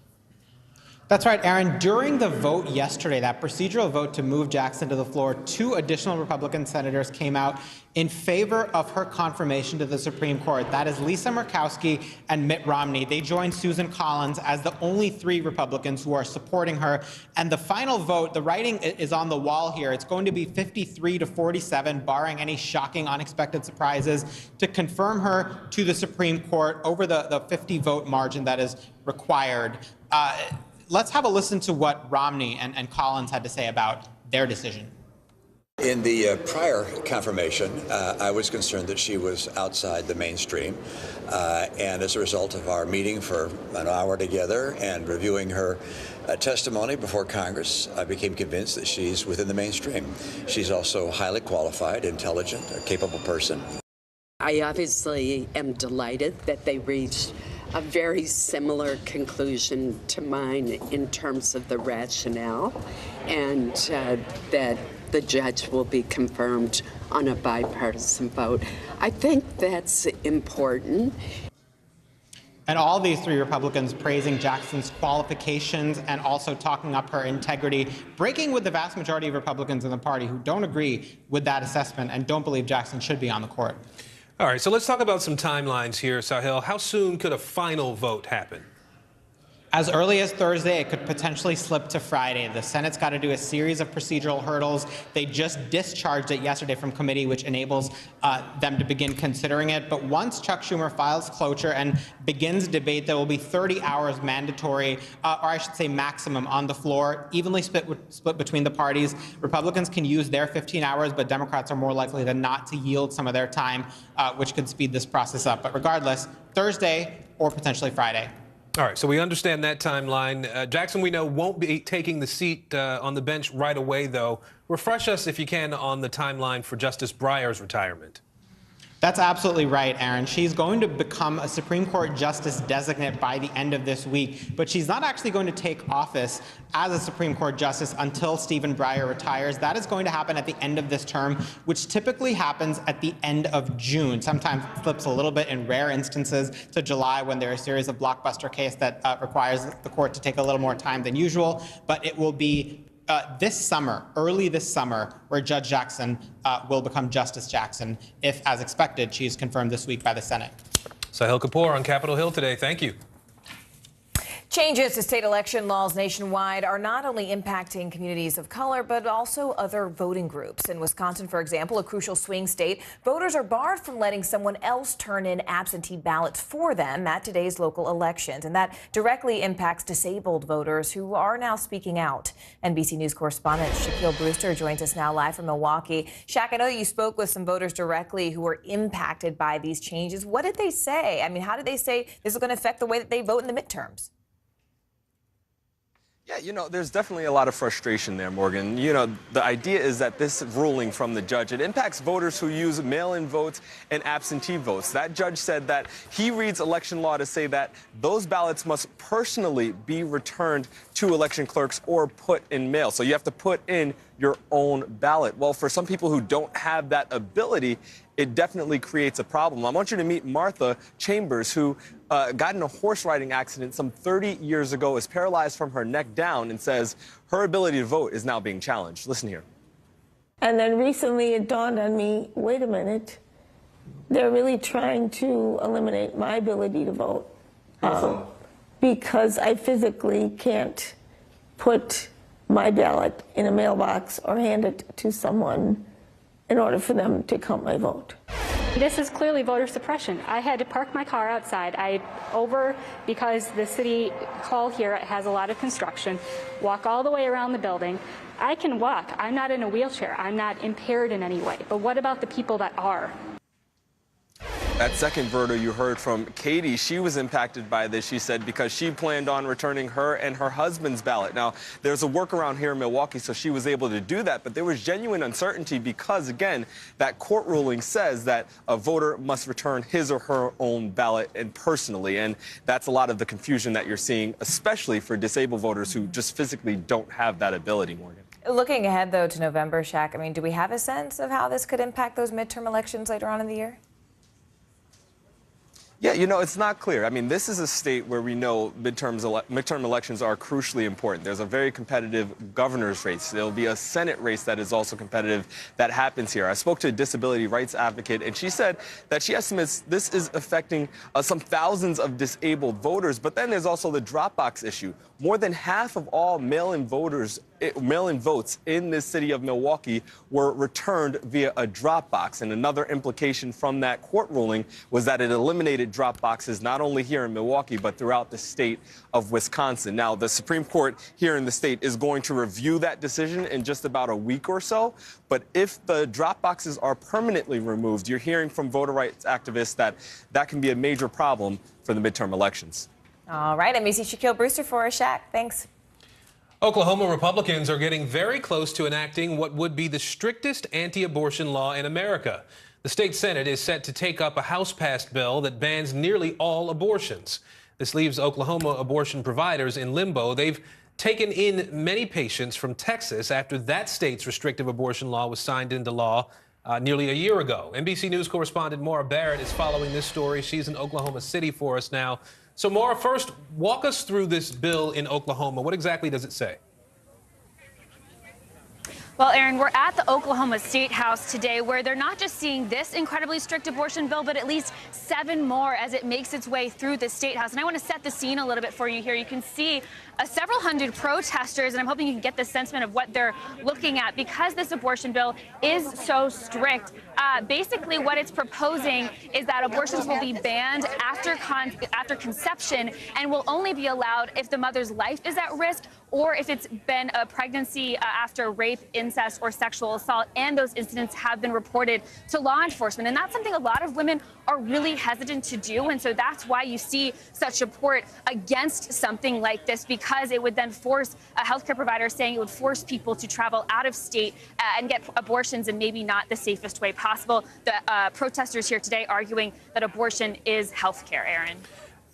S12: That's right, Aaron. During the vote yesterday, that procedural vote to move Jackson to the floor, 2 additional Republican senators came out in favor of her confirmation to the Supreme Court. That is Lisa Murkowski and Mitt Romney. They joined Susan Collins as the only 3 Republicans who are supporting her. And the final vote, the writing is on the wall here. It's going to be 53-47, barring any shocking, unexpected surprises, to confirm her to the Supreme Court over the 50-vote margin that is required. Let's have a listen to what Romney and Collins had to say about their decision.
S14: In the prior confirmation, I was concerned that she was outside the mainstream. And as a result of our meeting for an hour together and reviewing her testimony before Congress, I became convinced that she's within the mainstream. She's also highly qualified, intelligent, a capable person.
S16: I obviously am delighted that they reached a very similar conclusion to mine in terms of the rationale, and that the judge will be confirmed on a bipartisan vote. I think that's important.
S12: And all these 3 Republicans praising Jackson's qualifications and also talking up her integrity, breaking with the vast majority of Republicans in the party who don't agree with that assessment and don't believe Jackson should be on the court.
S4: All right, so let's talk about some timelines here, Sahil. How soon could a final vote happen?
S12: As early as Thursday, it could potentially slip to Friday. The Senate's got to do a series of procedural hurdles. They just discharged it yesterday from committee, which enables them to begin considering it. But once Chuck Schumer files cloture and begins debate, there will be 30 hours mandatory, or I should say maximum, on the floor, evenly split between the parties. Republicans can use their 15 hours, but Democrats are more likely than not to yield some of their time, which could speed this process up. But regardless, Thursday or potentially Friday.
S4: All right, so we understand that timeline. Jackson, we know, won't be taking the seat on the bench right away, though. Refresh us, if you can, on the timeline for Justice Breyer's retirement.
S12: That's absolutely right, Aaron. She's going to become a Supreme Court justice designate by the end of this week, but she's not actually going to take office as a Supreme Court justice until Stephen Breyer retires. That is going to happen at the end of this term, which typically happens at the end of June. Sometimes it flips a little bit in rare instances to July when there are a series of blockbuster cases that requires the court to take a little more time than usual, but it will be this summer, early this summer, where Judge Jackson will become Justice Jackson, if, as expected, she is confirmed this week by the Senate.
S4: Sahil Kapoor on Capitol Hill today. Thank you.
S3: Changes to state election laws nationwide are not only impacting communities of color, but also other voting groups. In Wisconsin, for example, a crucial swing state, voters are barred from letting someone else turn in absentee ballots for them at today's local elections. And that directly impacts disabled voters who are now speaking out. NBC News correspondent Shaquille Brewster joins us now live from Milwaukee. Shaq, I know you spoke with some voters directly who were impacted by these changes. What did they say? I mean, how did they say this is going to affect the way that they vote in the midterms?
S18: Yeah, you know, there's definitely a lot of frustration there, Morgan. You know, the idea is that this ruling from the judge, it impacts voters who use mail-in votes and absentee votes. That judge said that he reads election law to say that those ballots must personally be returned to election clerks or put in mail. So you have to put in your own ballot. Well, for some people who don't have that ability, it definitely creates a problem. I want you to meet Martha Chambers, who got in a horse riding accident some 30 years ago, is paralyzed from her neck down, and says her ability to vote is now being challenged. Listen here.
S11: And then recently it dawned on me, wait a minute, they're really trying to eliminate my ability to vote because I physically can't put my ballot in a mailbox or hand it to someone in order for them to count my vote.
S20: This is clearly voter suppression. I had to park my car outside. Because the city hall here has a lot of construction, walk all the way around the building. I can walk. I'm not in a wheelchair. I'm not impaired in any way. But what about the people that are?
S18: That second voter you heard from, Katie, she was impacted by this, she said, because she planned on returning her and her husband's ballot. Now, there's a workaround here in Milwaukee, so she was able to do that, but there was genuine uncertainty because, again, that court ruling says that a voter must return his or her own ballot and personally, and that's a lot of the confusion that you're seeing, especially for disabled voters who just physically don't have that ability, Morgan.
S3: Looking ahead, though, to November, Shaq, I mean, do we have a sense of how this could impact those midterm elections later on in the year?
S18: Yeah, you know, it's not clear. I mean, this is a state where we know midterm elections are crucially important. There's a very competitive governor's race. There'll be a Senate race that is also competitive that happens here. I spoke to a disability rights advocate, and she said that she estimates this is affecting some thousands of disabled voters. But then there's also the drop box issue. More than half of all mail-in votes in this city of Milwaukee were returned via a drop box. And another implication from that court ruling was that it eliminated drop boxes not only here in Milwaukee, but throughout the state of Wisconsin. Now, the Supreme Court here in the state is going to review that decision in just about a week or so. But if the drop boxes are permanently removed, you're hearing from voter rights activists that that can be a major problem for the midterm elections.
S3: All right, NBC Shaquille Brewster for us, Shaq. Thanks.
S4: Oklahoma Republicans are getting very close to enacting what would be the strictest anti-abortion law in America. The state Senate is set to take up a House-passed bill that bans nearly all abortions. This leaves Oklahoma abortion providers in limbo. They've taken in many patients from Texas after that state's restrictive abortion law was signed into law nearly a year ago. NBC News correspondent Maura Barrett is following this story. She's in Oklahoma City for us now. So, Maura, first, walk us through this bill in Oklahoma. What exactly does it say?
S21: Well, Aaron, we're at the Oklahoma State House today, where they're not just seeing this incredibly strict abortion bill, but at least 7 more as it makes its way through the State House. And I want to set the scene a little bit for you here. You can see several hundred protesters, and I'm hoping you can get the sentiment of what they're looking at. Because this abortion bill is so strict, basically what it's proposing is that abortions will be banned after conception and will only be allowed if the mother's life is at risk or if it's been a pregnancy after rape, incest, or sexual assault, and those incidents have been reported to law enforcement. And that's something a lot of women are really hesitant to do. And so that's why you see such support against something like this, because it would then force a healthcare provider saying it would force people to travel out of state and get abortions in maybe not the safest way possible. The protesters here today arguing that abortion is healthcare, Aaron.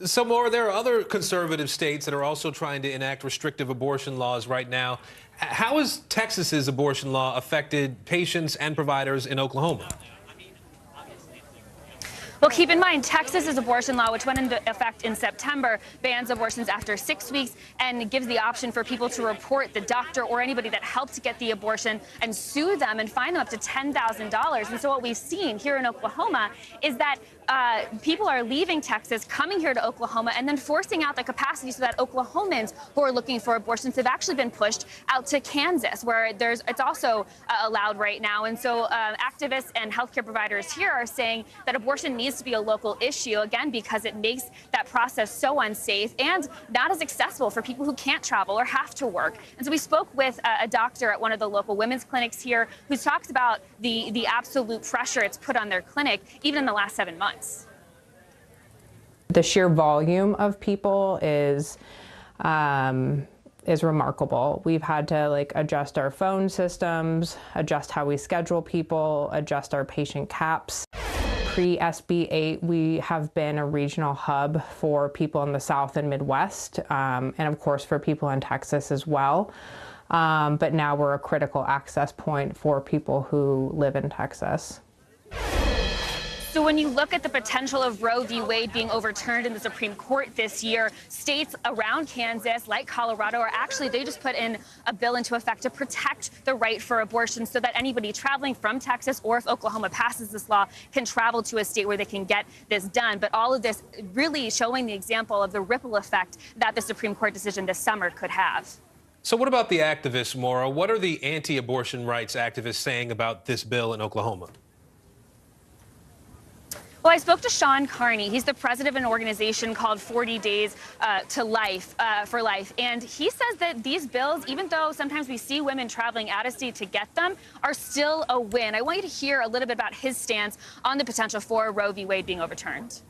S4: So, Maura, there are other conservative states that are also trying to enact restrictive abortion laws right now. How has Texas's abortion law affected patients and providers in Oklahoma?
S21: Well, keep in mind, Texas's abortion law, which went into effect in September, bans abortions after 6 weeks and gives the option for people to report the doctor or anybody that helped get the abortion and sue them and fine them up to $10,000. And so what we've seen here in Oklahoma is that people are leaving Texas, coming here to Oklahoma, and then forcing out the capacity so that Oklahomans who are looking for abortions have actually been pushed out to Kansas, where it's also allowed right now. And so activists and healthcare providers here are saying that abortion needs to be a local issue, again, because it makes that process so unsafe and not as accessible for people who can't travel or have to work. And so we spoke with a doctor at one of the local women's clinics here who talks about the absolute pressure it's put on their clinic, even in the last 7 months.
S22: The sheer volume of people is remarkable. We've had to adjust our phone systems, adjust how we schedule people, adjust our patient caps. Pre-SB 8, we have been a regional hub for people in the South and Midwest, and of course for people in Texas as well. But now we're a critical access point for people who live in Texas.
S21: So when you look at the potential of Roe v. Wade being overturned in the Supreme Court this year, states around Kansas, like Colorado, they just put in a bill into effect to protect the right for abortion so that anybody traveling from Texas, or if Oklahoma passes this law, can travel to a state where they can get this done. But all of this really showing the example of the ripple effect that the Supreme Court decision this summer could have.
S4: So what about the activists, Maura? What are the anti-abortion rights activists saying about this bill in Oklahoma?
S21: Well, I spoke to Sean Carney. He's the president of an organization called 40 Days to Life, for Life. And he says that these bills, even though sometimes we see women traveling out of state to get them, are still a win. I want you to hear a little bit about his stance on the potential for Roe v. Wade being overturned.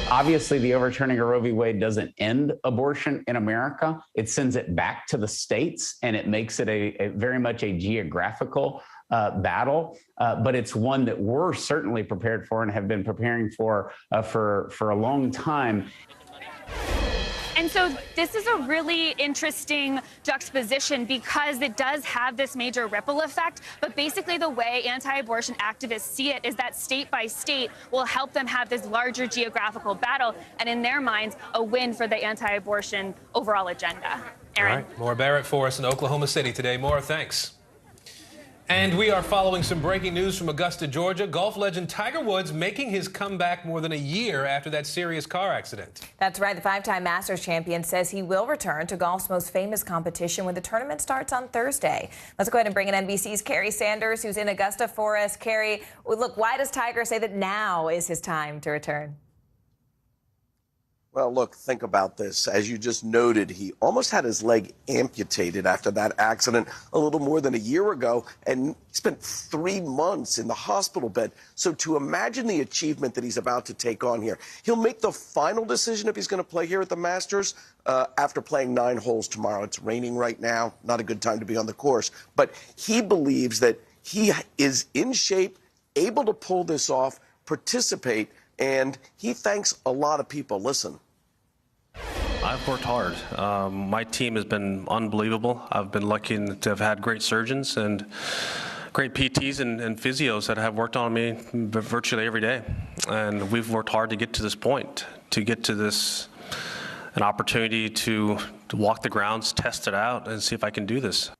S2: Obviously, the overturning of Roe v. Wade doesn't end abortion in America. It sends it back to the states, and it makes it a very much a geographical battle, but it's one that we're certainly prepared for and have been preparing for a long time.
S21: And so this is a really interesting juxtaposition because it does have this major ripple effect. But basically the way anti-abortion activists see it is that state by state will help them have this larger geographical battle, and in their minds, a win for the anti-abortion overall agenda. Aaron.
S4: All right, Maura Barrett for us in Oklahoma City today. Maura, thanks. And we are following some breaking news from Augusta, Georgia. Golf legend Tiger Woods making his comeback more than a year after that serious car accident.
S3: That's right. The five-time Masters champion says he will return to golf's most famous competition when the tournament starts on Thursday. Let's go ahead and bring in NBC's Carrie Sanders, who's in Augusta for us. Carrie, look, why does Tiger say that now is his time to return?
S5: Well, look, think about this. As you just noted, he almost had his leg amputated after that accident a little more than a year ago, and he spent 3 months in the hospital bed. So to imagine the achievement that he's about to take on here, he'll make the final decision if he's going to play here at the Masters after playing 9 holes tomorrow. It's raining right now, not a good time to be on the course. But he believes that he is in shape, able to pull this off, participate, and he thanks a lot of people. Listen.
S7: I've worked hard. My team has been unbelievable. I've been lucky to have had great surgeons and great PTs and physios that have worked on me virtually every day. And we've worked hard to get to this point, to get to this, an opportunity to walk the grounds, test it out, and see if I can do this.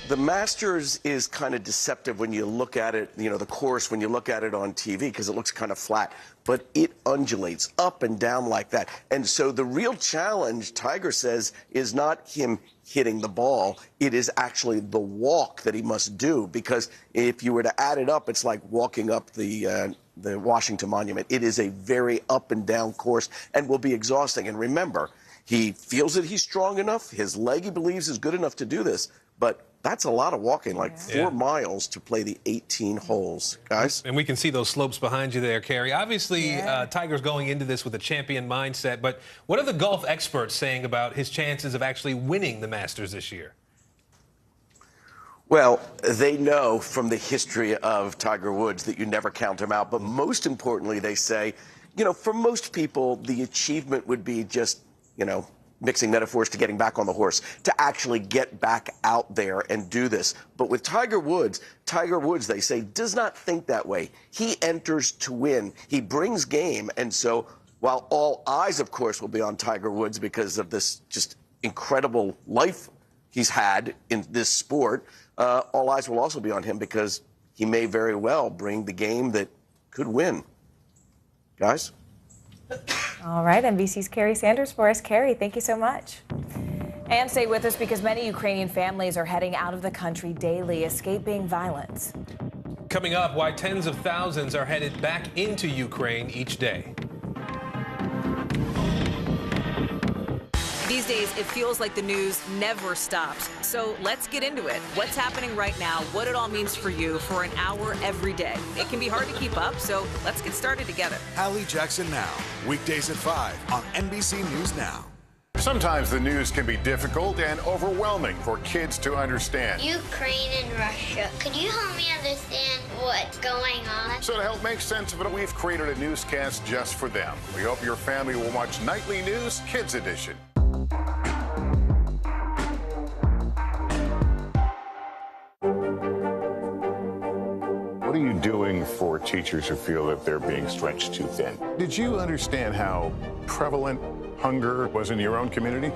S5: The Masters is kind of deceptive when you look at it, you know, the course, when you look at it on TV, because it looks kind of flat, but it undulates up and down like that. And so the real challenge, Tiger says, is not him hitting the ball. It is actually the walk that he must do, because if you were to add it up, it's like walking up the Washington Monument. It is a very up and down course and will be exhausting. And remember, he feels that he's strong enough. His leg, he believes, is good enough to do this, but that's a lot of walking, like 4 miles to play the 18 holes, guys.
S4: And we can see those slopes behind you there, Carrie. Obviously, Tiger's going into this with a champion mindset, but what are the golf experts saying about his chances of actually winning the Masters this year?
S5: Well, they know from the history of Tiger Woods that you never count him out, but most importantly, they say, you know, for most people, the achievement would be just, you know, mixing metaphors to getting back on the horse, to actually get back out there and do this. But with Tiger Woods, they say, does not think that way. He enters to win. He brings game. And so while all eyes, of course, will be on Tiger Woods because of this just incredible life he's had in this sport, all eyes will also be on him because he may very well bring the game that could win. Guys?
S3: All right, NBC's Carrie Sanders for us. Carrie, thank you so much. And stay with us because many Ukrainian families are heading out of the country daily, escaping violence.
S4: Coming up, why tens of thousands are headed back into Ukraine each day.
S23: These days, it feels like the news never stops. So let's get into it. What's happening right now, what it all means for you for an hour every day. It can be hard to keep up, so let's get started together.
S24: Hallie Jackson Now, weekdays at 5 on NBC News Now.
S25: Sometimes the news can be difficult and overwhelming for kids to understand.
S26: Ukraine and Russia. Could you help me understand what's going on?
S25: So to help make sense of it, we've created a newscast just for them. We hope your family will watch Nightly News Kids Edition. What are you doing for teachers who feel that they're being stretched too thin? Did you understand how prevalent hunger was in your own community?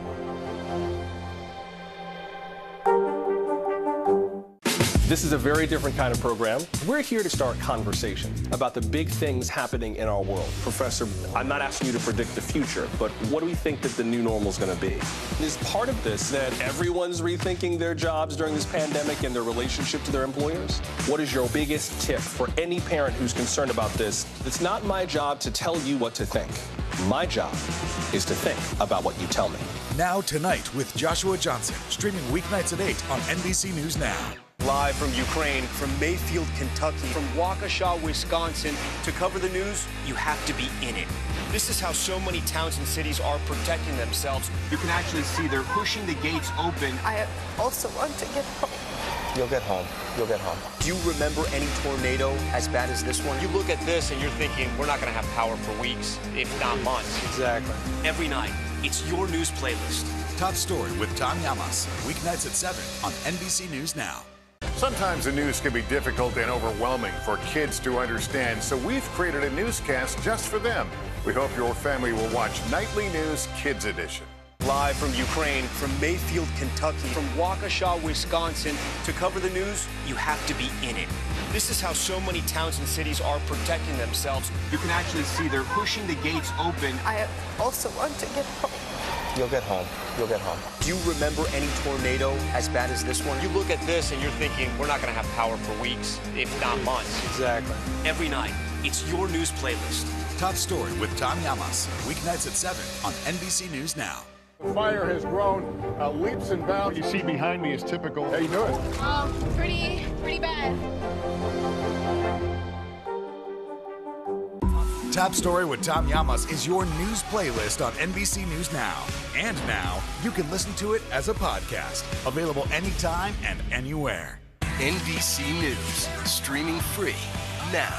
S1: This is a very different kind of program. We're here to start conversation about the big things happening in our world. Professor, I'm not asking you to predict the future, but what do we think that the new normal is going to be? Is part of this that everyone's rethinking their jobs during this pandemic and their relationship to their employers? What is your biggest tip for any parent who's concerned about this? It's not my job to tell you what to think. My job is to think about what you tell me.
S24: Now Tonight with Joshua Johnson, streaming weeknights at 8 on NBC News Now.
S6: Live from Ukraine, from Mayfield, Kentucky, from Waukesha, Wisconsin. To cover the news, you have to be in it. This is how so many towns and cities are protecting themselves. You can actually see they're pushing the gates open.
S8: I also want to get home.
S6: You'll get home. You'll get home. Do you remember any tornado as bad as this one? You look at this and you're thinking, we're not going to have power for weeks, if not months.
S1: Exactly.
S6: Every night, it's your news playlist.
S24: Top Story with Tom Llamas, weeknights at 7 on NBC News Now.
S25: Sometimes the news can be difficult and overwhelming for kids to understand, so we've created a newscast just for them. We hope your family will watch Nightly News Kids Edition.
S6: Live from Ukraine, from Mayfield, Kentucky, from Waukesha, Wisconsin. To cover the news, you have to be in it. This is how so many towns and cities are protecting themselves. You can actually see they're pushing the gates open.
S8: I also want to get home.
S6: You'll get home. You'll get home. Do you remember any tornado as bad as this one? You look at this and you're thinking, we're not going to have power for weeks, if not months.
S1: Exactly.
S6: Every night, it's your news playlist.
S24: Top Story with Tom Llamas, weeknights at 7 on NBC News Now.
S25: The fire has grown leaps and bounds. You see behind me is typical. How you doing?
S8: Pretty bad.
S24: Top Story with Tom Llamas is your news playlist on NBC News Now. And now, you can listen to it as a podcast. Available anytime and anywhere.
S10: NBC News, streaming free now.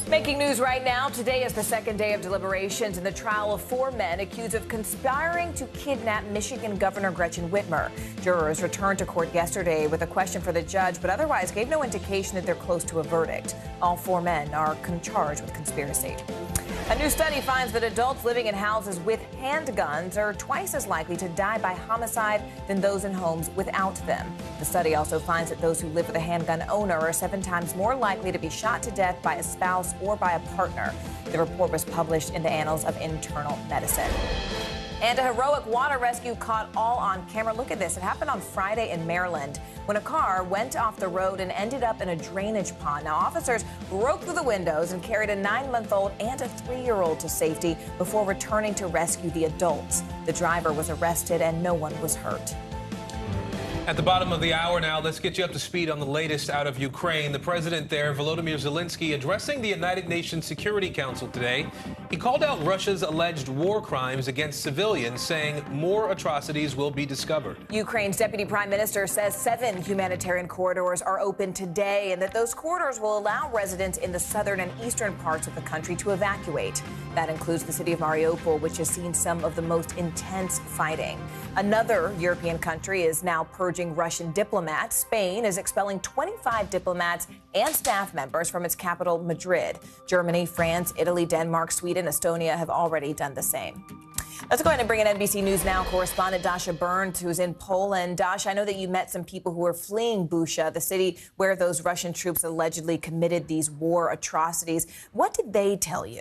S3: Making news right now, today is the second day of deliberations in the trial of 4 men accused of conspiring to kidnap Michigan Governor Gretchen Whitmer. Jurors returned to court yesterday with a question for the judge, but otherwise gave no indication that they're close to a verdict. All 4 men are charged with conspiracy. A new study finds that adults living in houses with handguns are twice as likely to die by homicide than those in homes without them. The study also finds that those who live with a handgun owner are 7 times more likely to be shot to death by a spouse or by a partner. The report was published in the Annals of Internal Medicine. And a heroic water rescue caught all on camera. Look at this. It happened on Friday in Maryland when a car went off the road and ended up in a drainage pond. Now, officers broke through the windows and carried a 9-month-old and a 3-year-old to safety before returning to rescue the adults. The driver was arrested and no one was hurt.
S4: At the bottom of the hour now, let's get you up to speed on the latest out of Ukraine. The president there, Volodymyr Zelensky, addressing the United Nations Security Council today. He called out Russia's alleged war crimes against civilians, saying more atrocities will be discovered.
S3: Ukraine's deputy prime minister says 7 humanitarian corridors are open today and that those corridors will allow residents in the southern and eastern parts of the country to evacuate. That includes the city of Mariupol, which has seen some of the most intense fighting. Another European country is now purging Russian diplomats. Spain is expelling 25 diplomats and staff members from its capital, Madrid. Germany, France, Italy, Denmark, Sweden, Estonia have already done the same. Let's go ahead and bring in NBC News Now correspondent Dasha Burns, who's in Poland. Dasha, I know that you met some people who are fleeing Bucha, the city where those Russian troops allegedly committed these war atrocities. What did they tell you?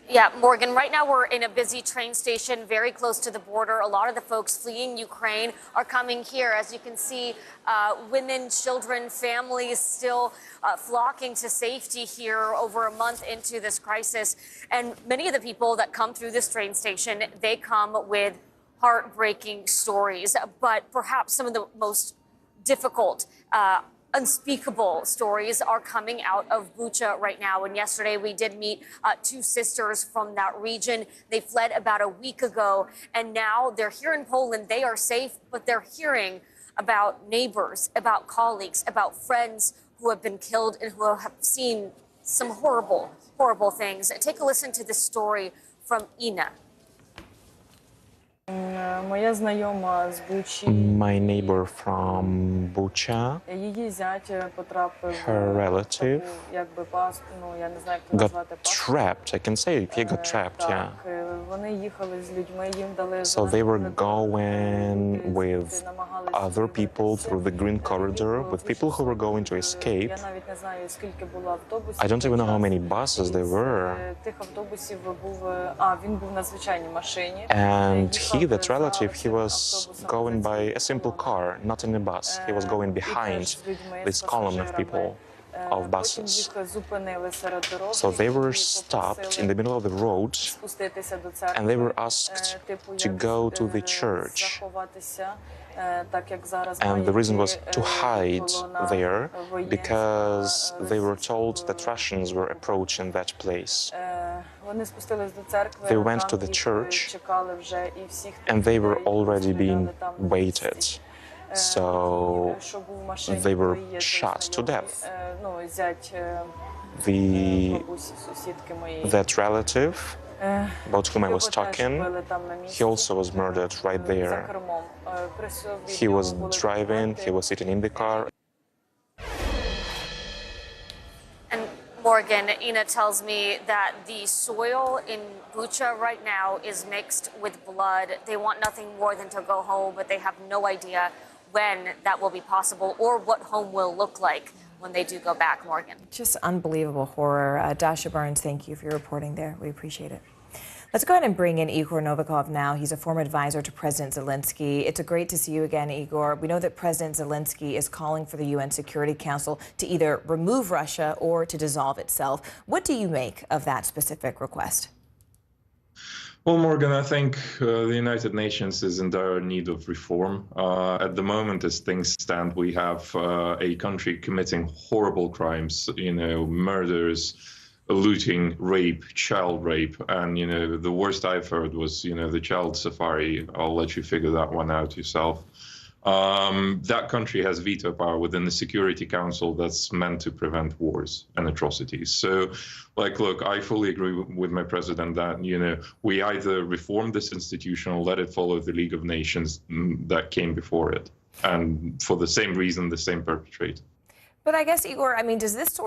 S21: Yeah, Morgan, right now we're in a busy train station very close to the border. A lot of the folks fleeing Ukraine are coming here. As you can see, women, children, families still flocking to safety here over a month into this crisis. And many of the people that come through this train station, they come with heartbreaking stories, but perhaps some of the most difficult unspeakable stories are coming out of Bucha right now. And yesterday we did meet 2 sisters from that region. They fled about a week ago, and now they're here in Poland. They are safe, but they're hearing about neighbors, about colleagues, about friends who have been killed and who have seen some horrible, horrible things. Take a listen to this story from Ina.
S9: My neighbor from Bucha, her relative, got trapped. I can say he got trapped, yeah. So they were going with other people through the green corridor, with people who were going to escape. I don't even know how many buses there were. And he, that relative, he was going by a simple car, not in a bus. He was going behind this column of people, of buses. So they were stopped in the middle of the road and they were asked to go to the church. And the reason was to hide there because they were told that Russians were approaching that place. They went to the church and they were already being waited. So they were shot to death. That relative about whom I was talking, he also was murdered right there. He was driving, he was sitting in the car.
S21: And Morgan, Ina tells me that the soil in Bucha right now is mixed with blood. They want nothing more than to go home, but they have no idea when that will be possible or what home will look like when they do go back, Morgan.
S3: Just unbelievable horror. Dasha Burns, thank you for your reporting there. We appreciate it. Let's go ahead and bring in Igor Novikov now. He's a former advisor to President Zelensky. It's great to see you again, Igor. We know that President Zelensky is calling for the UN Security Council to either remove Russia or to dissolve itself. What do you make of that specific request?
S13: Well, Morgan, I think the United Nations is in dire need of reform. At the moment, as things stand, we have a country committing horrible crimes, murders, looting, rape, child rape. And, the worst I've heard was, the child safari. I'll let you figure that one out yourself. That country has veto power within the Security Council that's meant to prevent wars and atrocities. So, look, I fully agree with my president that, we either reform this institution or let it follow the League of Nations that came before it. And for the same reason, the same perpetrator.
S3: But I guess, Igor, does this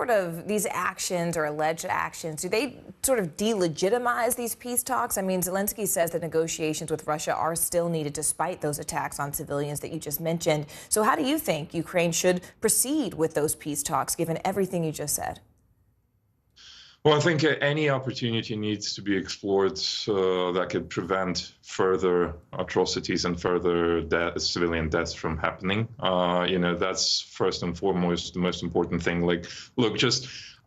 S3: these actions or alleged actions, do they sort of delegitimize these peace talks? Zelensky says that negotiations with Russia are still needed despite those attacks on civilians that you just mentioned. So how do you think Ukraine should proceed with those peace talks, given everything you just said?
S13: Well, I think any opportunity needs to be explored that could prevent further atrocities and further civilian deaths from happening. That's first and foremost the most important thing.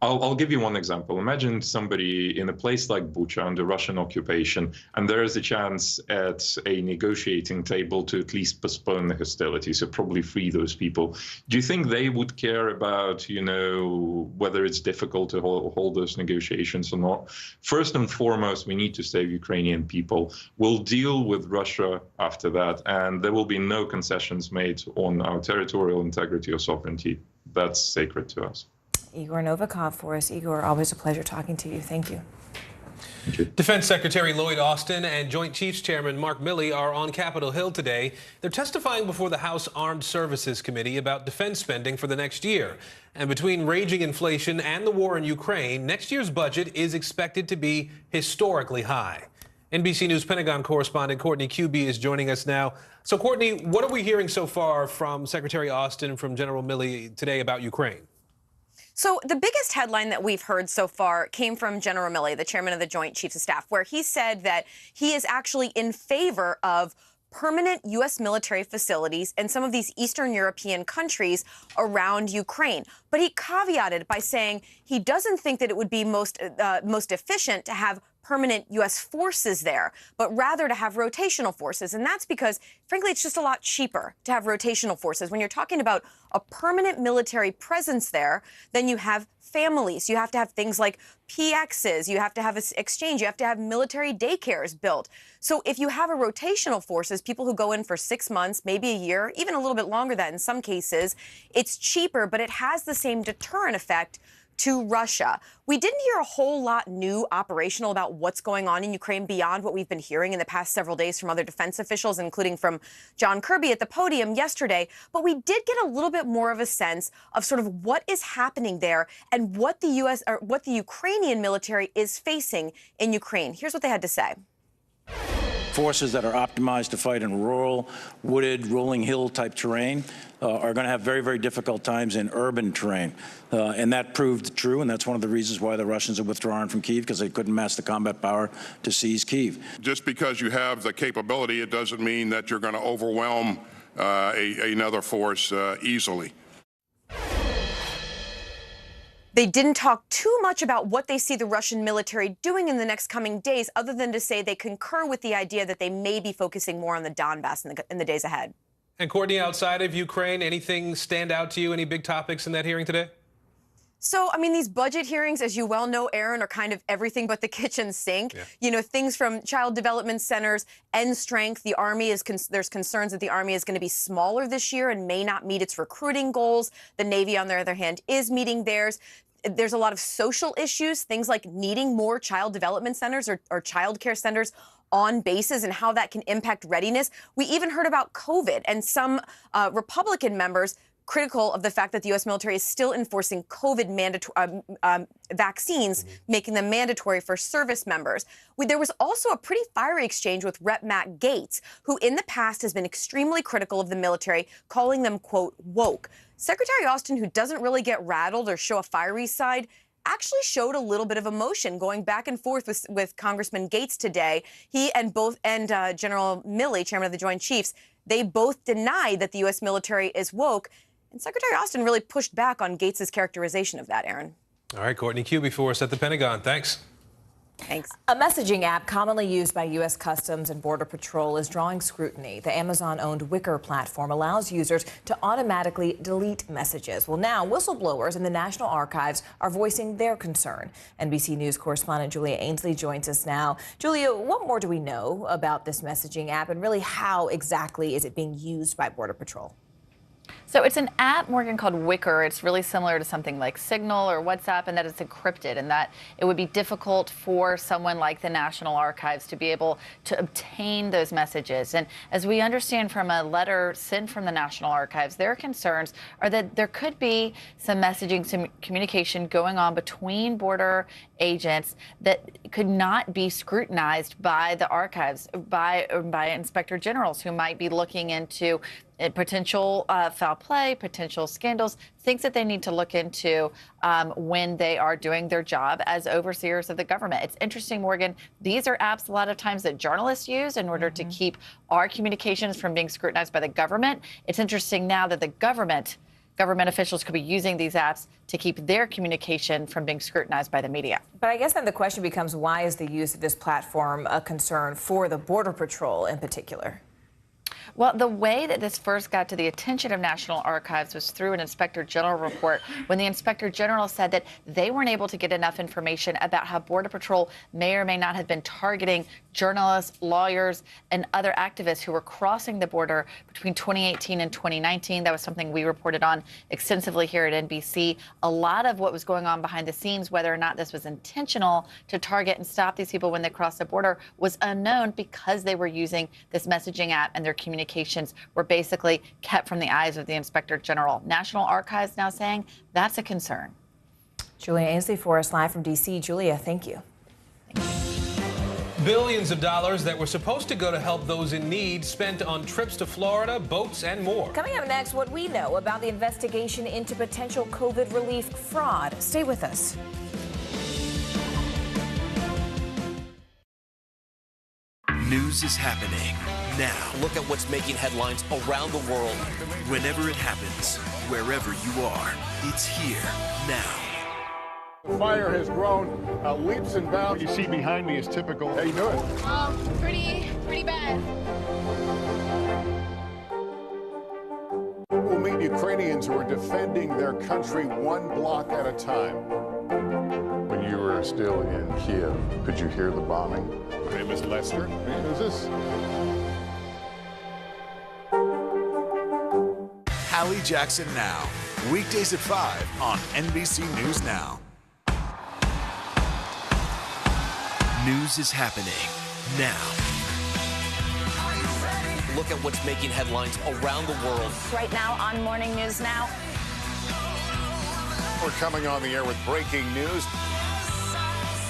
S13: I'll give you one example. Imagine somebody in a place like Bucha under Russian occupation, and there is a chance at a negotiating table to at least postpone the hostilities, so probably free those people. Do you think they would care about, whether it's difficult to hold those negotiations or not? First and foremost, we need to save Ukrainian people. We'll deal with Russia after that, and there will be no concessions made on our territorial integrity or sovereignty. That's sacred to us.
S3: Igor Novikov for us. Igor, always a pleasure talking to you. Thank you.
S4: Defense Secretary Lloyd Austin and Joint Chiefs Chairman Mark Milley are on Capitol Hill today. They're testifying before the House Armed Services Committee about defense spending for the next year. And between raging inflation and the war in Ukraine, next year's budget is expected to be historically high. NBC News Pentagon correspondent Courtney Kuby is joining us now. So, Courtney, what are we hearing so far from Secretary Austin and from General Milley today about Ukraine?
S14: So the biggest headline that we've heard so far came from General Milley, the chairman of the Joint Chiefs of Staff, where he said that he is actually in favor of permanent U.S. military facilities in some of these Eastern European countries around Ukraine. But he caveated by saying he doesn't think that it would be most efficient to have permanent U.S. forces there, but rather to have rotational forces. And that's because, frankly, it's just a lot cheaper to have rotational forces. When you're talking about a permanent military presence there, then you have families. You have to have things like PXs. You have to have exchange. You have to have military daycares built. So if you have a rotational forces, people who go in for 6 months, maybe a year, even a little bit longer than in some cases, it's cheaper, but it has the same deterrent effect to Russia. We didn't hear a whole lot new operational about what's going on in Ukraine beyond what we've been hearing in the past several days from other defense officials, including from John Kirby at the podium yesterday. But we did get a little bit more of a sense of sort of what is happening there and what the Ukrainian military is facing in Ukraine. Here's what they had to say.
S11: Forces that are optimized to fight in rural, wooded, rolling hill type terrain are going to have very, very difficult times in urban terrain. And that proved true, and that's one of the reasons why the Russians are withdrawing from Kyiv, because they couldn't mass the combat power to seize Kyiv.
S12: Just because you have the capability, it doesn't mean that you're going to overwhelm another force easily.
S14: They didn't talk too much about what they see the Russian military doing in the next coming days, other than to say they concur with the idea that they may be focusing more on the Donbass in the days ahead.
S4: And Courtney, outside of Ukraine, anything stand out to you? Any big topics in that hearing today?
S14: So, I mean, these budget hearings, as you well know, Aaron, are kind of everything but the kitchen sink. Yeah. You know, things from child development centers, end strength. The Army there's concerns that the Army is going to be smaller this year and may not meet its recruiting goals. The Navy, on the other hand, is meeting theirs. There's a lot of social issues, things like needing more child development centers or child care centers on bases and how that can impact readiness. We even heard about COVID and some Republican members critical of the fact that the U.S. military is still enforcing COVID vaccines, making them mandatory for service members. There was also a pretty fiery exchange with Rep. Matt Gaetz, who in the past has been extremely critical of the military, calling them, quote, woke. Secretary Austin, who doesn't really get rattled or show a fiery side, actually showed a little bit of emotion going back and forth with Congressman Gaetz today. He and General Milley, chairman of the Joint Chiefs, they both denied that the U.S. military is woke. And Secretary Austin really pushed back on Gaetz's characterization of that, Aaron.
S4: All right, Courtney Kube for us at the Pentagon. Thanks.
S14: Thanks.
S3: A messaging app commonly used by U.S. Customs and Border Patrol is drawing scrutiny. The Amazon-owned Wicker platform allows users to automatically delete messages. Well, now whistleblowers in the National Archives are voicing their concern. NBC News correspondent Julia Ainsley joins us now. Julia, what more do we know about this messaging app, and really how exactly is it being used by Border Patrol?
S15: So it's an app, Morgan, called Wicker. It's really similar to something like Signal or WhatsApp, in that it's encrypted and that it would be difficult for someone like the National Archives to be able to obtain those messages. And as we understand from a letter sent from the National Archives, their concerns are that there could be some messaging, some communication going on between border agents that could not be scrutinized by the archives, by inspector generals who might be looking into potential foul play, potential scandals, things that they need to look into when they are doing their job as overseers of the government. It's interesting, Morgan, these are apps a lot of times that journalists use in order to keep our communications from being scrutinized by the government. It's interesting now that the government officials could be using these apps to keep their communication from being scrutinized by the media.
S3: But I guess then the question becomes, why is the use of this platform a concern for the Border Patrol in particular?
S15: Well, the way that this first got to the attention of National Archives was through an Inspector General report, when the Inspector General said that they weren't able to get enough information about how Border Patrol may or may not have been targeting journalists, lawyers, and other activists who were crossing the border between 2018 and 2019. That was something we reported on extensively here at NBC. A lot of what was going on behind the scenes, whether or not this was intentional to target and stop these people when they crossed the border, was unknown because they were using this messaging app and their communications were basically kept from the eyes of the Inspector General. National Archives now saying that's a concern.
S3: Julia Ainsley for us live from D.C. Julia, thank you.
S4: Billions of dollars that were supposed to go to help those in need spent on trips to Florida, boats, and more.
S3: Coming up next, what we know about the investigation into potential COVID relief fraud. Stay with us.
S10: News is happening now.
S6: Look at what's making headlines around the world.
S10: Whenever it happens, wherever you are, it's here now.
S16: The fire has grown leaps and bounds.
S17: What you see behind me is typical.
S16: How you doing?
S8: Pretty bad.
S16: We'll meet Ukrainians who are defending their country one block at a time.
S17: When you were still in Kiev, could you hear the bombing?
S16: My name is Lester. Who's this?
S24: Hallie Jackson Now, weekdays at 5 on NBC News Now.
S10: News is happening now.
S6: Look at what's making headlines around the world.
S2: Right now on Morning News Now.
S25: We're coming on the air with breaking news.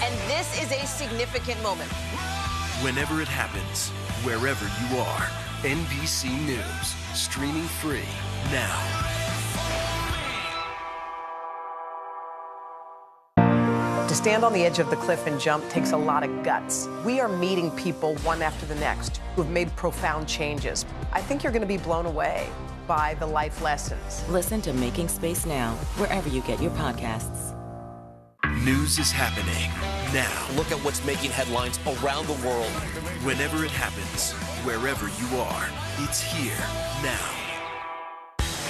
S23: And this is a significant moment.
S10: Whenever it happens, wherever you are, NBC News, streaming free now.
S7: To stand on the edge of the cliff and jump takes a lot of guts. We are meeting people one after the next who have made profound changes. I think you're going to be blown away by the life lessons.
S18: Listen to Making Space Now, wherever you get your podcasts.
S10: News is happening now.
S6: Look at what's making headlines around the world.
S10: Whenever it happens, wherever you are, it's here now.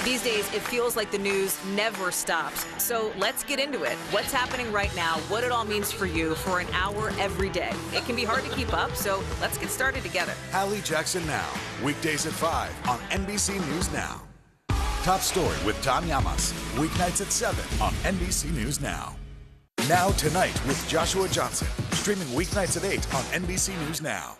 S23: These days, it feels like the news never stops. So let's get into it. What's happening right now, what it all means for you for an hour every day. It can be hard to keep up, so let's get started together.
S24: Hallie Jackson Now, weekdays at 5 on NBC News Now. Top Story with Tom Llamas, weeknights at 7 on NBC News Now. Now Tonight with Joshua Johnson, streaming weeknights at 8 on NBC News Now.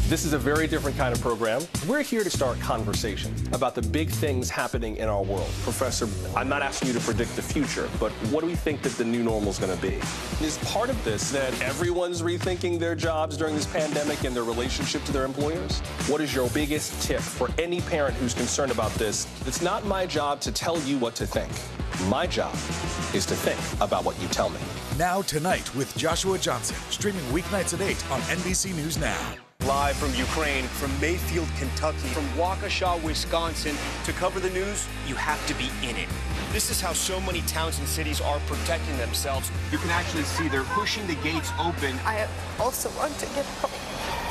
S1: This is a very different kind of program. We're here to start conversation about the big things happening in our world. Professor, I'm not asking you to predict the future, but what do we think that the new normal is going to be? Is part of this that everyone's rethinking their jobs during this pandemic and their relationship to their employers? What is your biggest tip for any parent who's concerned about this? It's not my job to tell you what to think. My job is to think about what you tell me.
S24: Now Tonight with Joshua Johnson, streaming weeknights at 8 on NBC News Now.
S6: Live from Ukraine, from Mayfield, Kentucky, from Waukesha, Wisconsin. To cover the news, you have to be in it. This is how so many towns and cities are protecting themselves. You can actually see they're pushing the gates open.
S7: I also want to get home.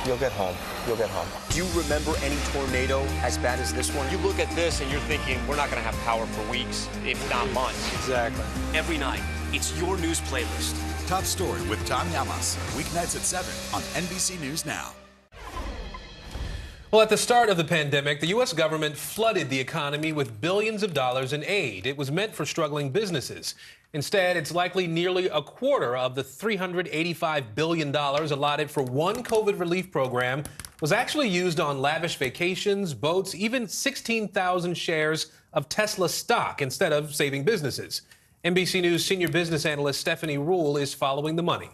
S6: You'll get home. You'll get home. Do you remember any tornado as bad as this one? You look at this and you're thinking, we're not going to have power for weeks, if not months.
S1: Exactly.
S6: Every night, it's your news playlist.
S24: Top Story with Tom Llamas, weeknights at 7 on NBC News Now.
S4: Well, at the start of the pandemic, the U.S. government flooded the economy with billions of dollars in aid. It was meant for struggling businesses. Instead, it's likely nearly a quarter of the $385 billion allotted for one COVID relief program was actually used on lavish vacations, boats, even 16,000 shares of Tesla stock instead of saving businesses. NBC News senior business analyst Stephanie Rule is following the money.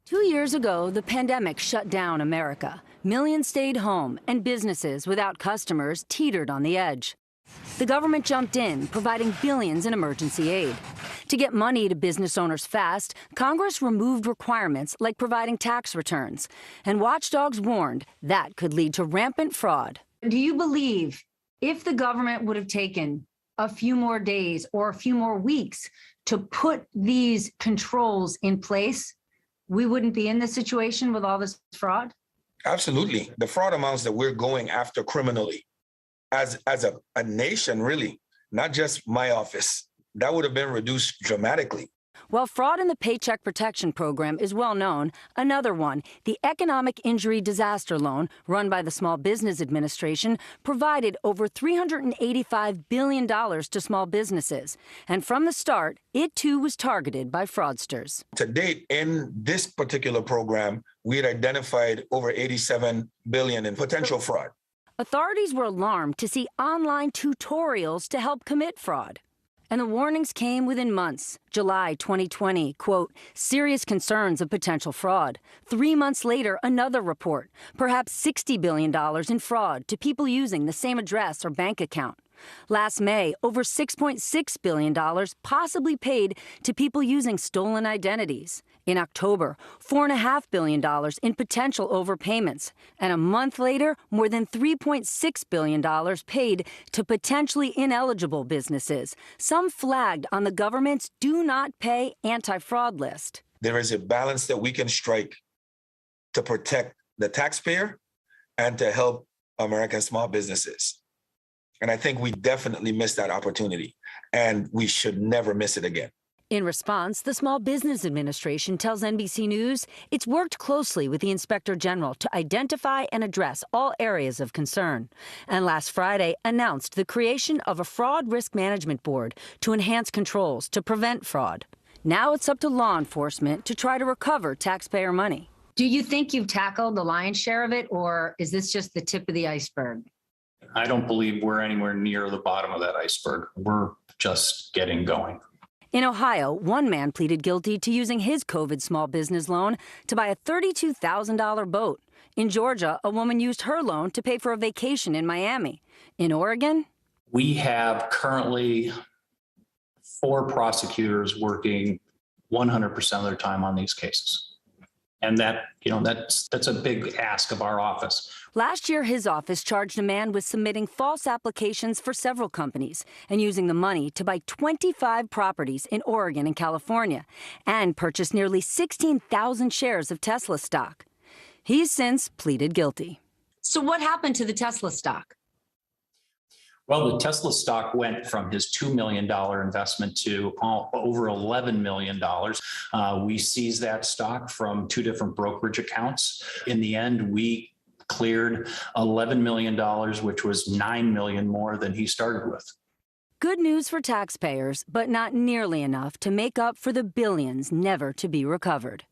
S19: 2 years ago, the pandemic shut down America. Millions stayed home, and businesses without customers teetered on the edge. The government jumped in, providing billions in emergency aid. To get money to business owners fast, Congress removed requirements like providing tax returns. And watchdogs warned that could lead to rampant fraud.
S20: Do you believe if the government would have taken a few more days or a few more weeks to put these controls in place, we wouldn't be in this situation with all this fraud?
S22: Absolutely. The fraud amounts that we're going after criminally as a nation, really, not just my office, that would have been reduced dramatically.
S19: While fraud in the Paycheck Protection Program is well known, another one, the Economic Injury Disaster Loan, run by the Small Business Administration, provided over $385 billion to small businesses. And from the start, it too was targeted by fraudsters.
S22: To date, in this particular program, we had identified over $87 billion in potential fraud.
S19: Authorities were alarmed to see online tutorials to help commit fraud. And the warnings came within months. July 2020, quote, serious concerns of potential fraud. 3 months later, another report, perhaps $60 billion in fraud to people using the same address or bank account. Last May, over $6.6 billion possibly paid to people using stolen identities. In October, $4.5 billion in potential overpayments. And a month later, more than $3.6 billion paid to potentially ineligible businesses, some flagged on the government's Do Not Pay anti-fraud list.
S22: There is a balance that we can strike to protect the taxpayer and to help American small businesses. And I think we definitely missed that opportunity, and we should never miss it again.
S19: In response, the Small Business Administration tells NBC News it's worked closely with the Inspector General to identify and address all areas of concern. And last Friday announced the creation of a Fraud Risk Management Board to enhance controls to prevent fraud. Now it's up to law enforcement to try to recover taxpayer money.
S20: Do you think you've tackled the lion's share of it, or is this just the tip of the iceberg?
S5: I don't believe we're anywhere near the bottom of that iceberg. We're just getting going.
S19: In Ohio, one man pleaded guilty to using his COVID small business loan to buy a $32,000 boat. In Georgia, a woman used her loan to pay for a vacation in Miami. In Oregon,
S5: We have currently 4 prosecutors working 100% of their time on these cases. And that's a big ask of our office.
S19: last year his office charged a man with submitting false applications for several companies and using the money to buy 25 properties in Oregon and California and purchase nearly 16,000 shares of Tesla stock. He's since pleaded guilty.
S20: So what happened to the Tesla stock?
S5: Well, the Tesla stock went from his $2 million investment to over $11 million. We seized that stock from 2 different brokerage accounts. In the end, we cleared $11 million, which was $9 million more than he started with.
S19: Good news for taxpayers, but not nearly enough to make up for the billions never to be recovered.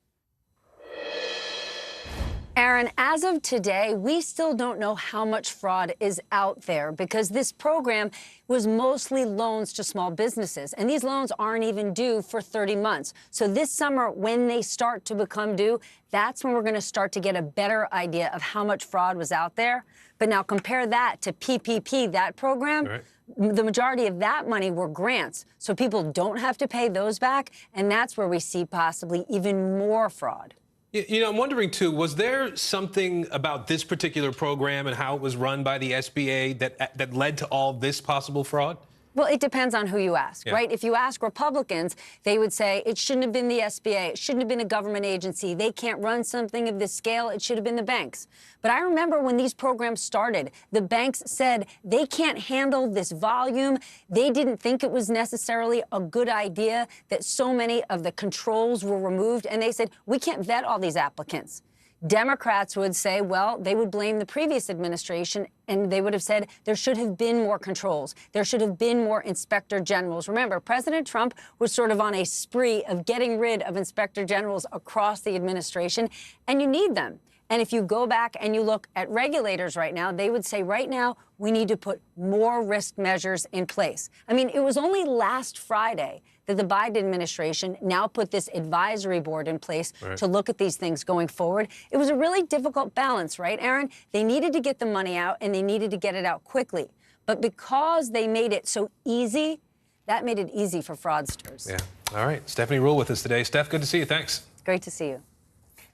S20: Aaron, as of today, we still don't know how much fraud is out there because this program was mostly loans to small businesses, and these loans aren't even due for 30 months. So this summer, when they start to become due, that's when we're going to start to get a better idea of how much fraud was out there. But now compare that to PPP, that program. Right. The majority of that money were grants, so people don't have to pay those back, and that's where we see possibly even more fraud.
S4: You know, I'm wondering, too, was there something about this particular program and how it was run by the SBA that led to all this possible fraud?
S20: Well, it depends on who you ask, right? If you ask Republicans, they would say it shouldn't have been the SBA. It shouldn't have been a government agency. They can't run something of this scale. It should have been the banks. But I remember when these programs started, the banks said they can't handle this volume. They didn't think it was necessarily a good idea that so many of the controls were removed. And they said, we can't vet all these applicants. Democrats would say, well, they would blame the previous administration, and they would have said there should have been more controls. There should have been more inspector generals. Remember, President Trump was sort of on a spree of getting rid of inspector generals across the administration, and you need them. And if you go back and you look at regulators right now, they would say right now we need to put more risk measures in place. I mean, it was only last Friday that the Biden administration now put this advisory board in place to look at these things going forward. It was a really difficult balance, right, Aaron? They needed to get the money out and they needed to get it out quickly. But because they made it so easy, that made it easy for fraudsters.
S4: Yeah. All right. Stephanie Rule with us today. Steph, good to see you. Thanks.
S20: Great to see you.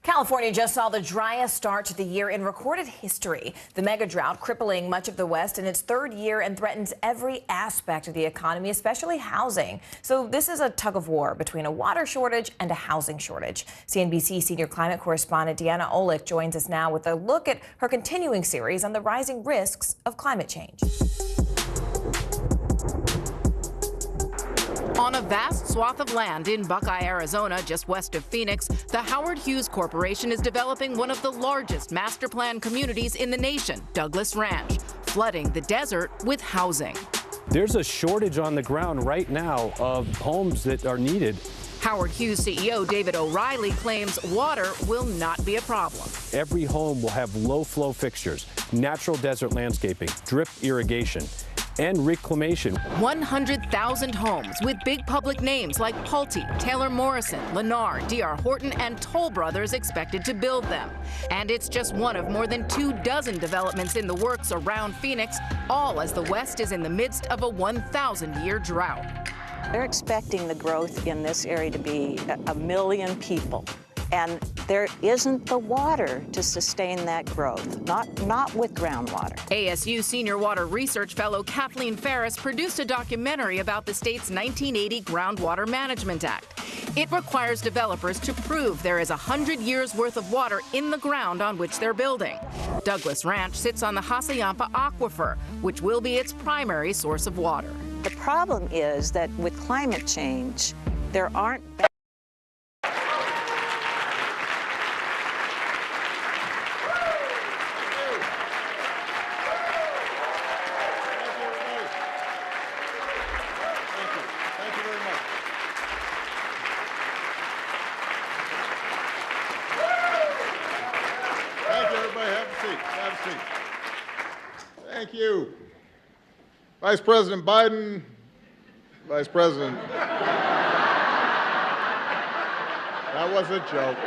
S3: California just saw the driest start to the year in recorded history. The mega drought crippling much of the West in its 3rd year and threatens every aspect of the economy, especially housing. So this is a tug of war between a water shortage and a housing shortage. CNBC senior climate correspondent Deanna Olick joins us now with a look at her continuing series on the rising risks of climate change.
S9: On a vast swath of land in Buckeye, Arizona, just west of Phoenix, the Howard Hughes Corporation is developing one of the largest master plan communities in the nation, Douglas Ranch, flooding the desert with housing.
S11: There's a shortage on the ground right now of homes that are needed.
S9: Howard Hughes CEO David O'Reilly claims water will not be a problem.
S11: Every home will have low flow fixtures, natural desert landscaping, drip irrigation, and reclamation.
S9: 100,000 homes with big public names like Pulte, Taylor Morrison, Lennar, D.R. Horton, and Toll Brothers expected to build them. And it's just one of more than 24 developments in the works around Phoenix, all as the West is in the midst of a 1,000-year drought.
S13: They're expecting the growth in this area to be 1 million people. And there isn't the water to sustain that growth, not with groundwater.
S9: ASU senior water research fellow Kathleen Ferris produced a documentary about the state's 1980 Groundwater Management Act. It requires developers to prove there is 100 years worth of water in the ground on which they're building. Douglas Ranch sits on the Hassayampa Aquifer, which will be its primary source of water.
S13: The problem is that with climate change, there aren't
S16: seat. Have a seat. Thank you. Vice President Biden, Vice President. That was a joke.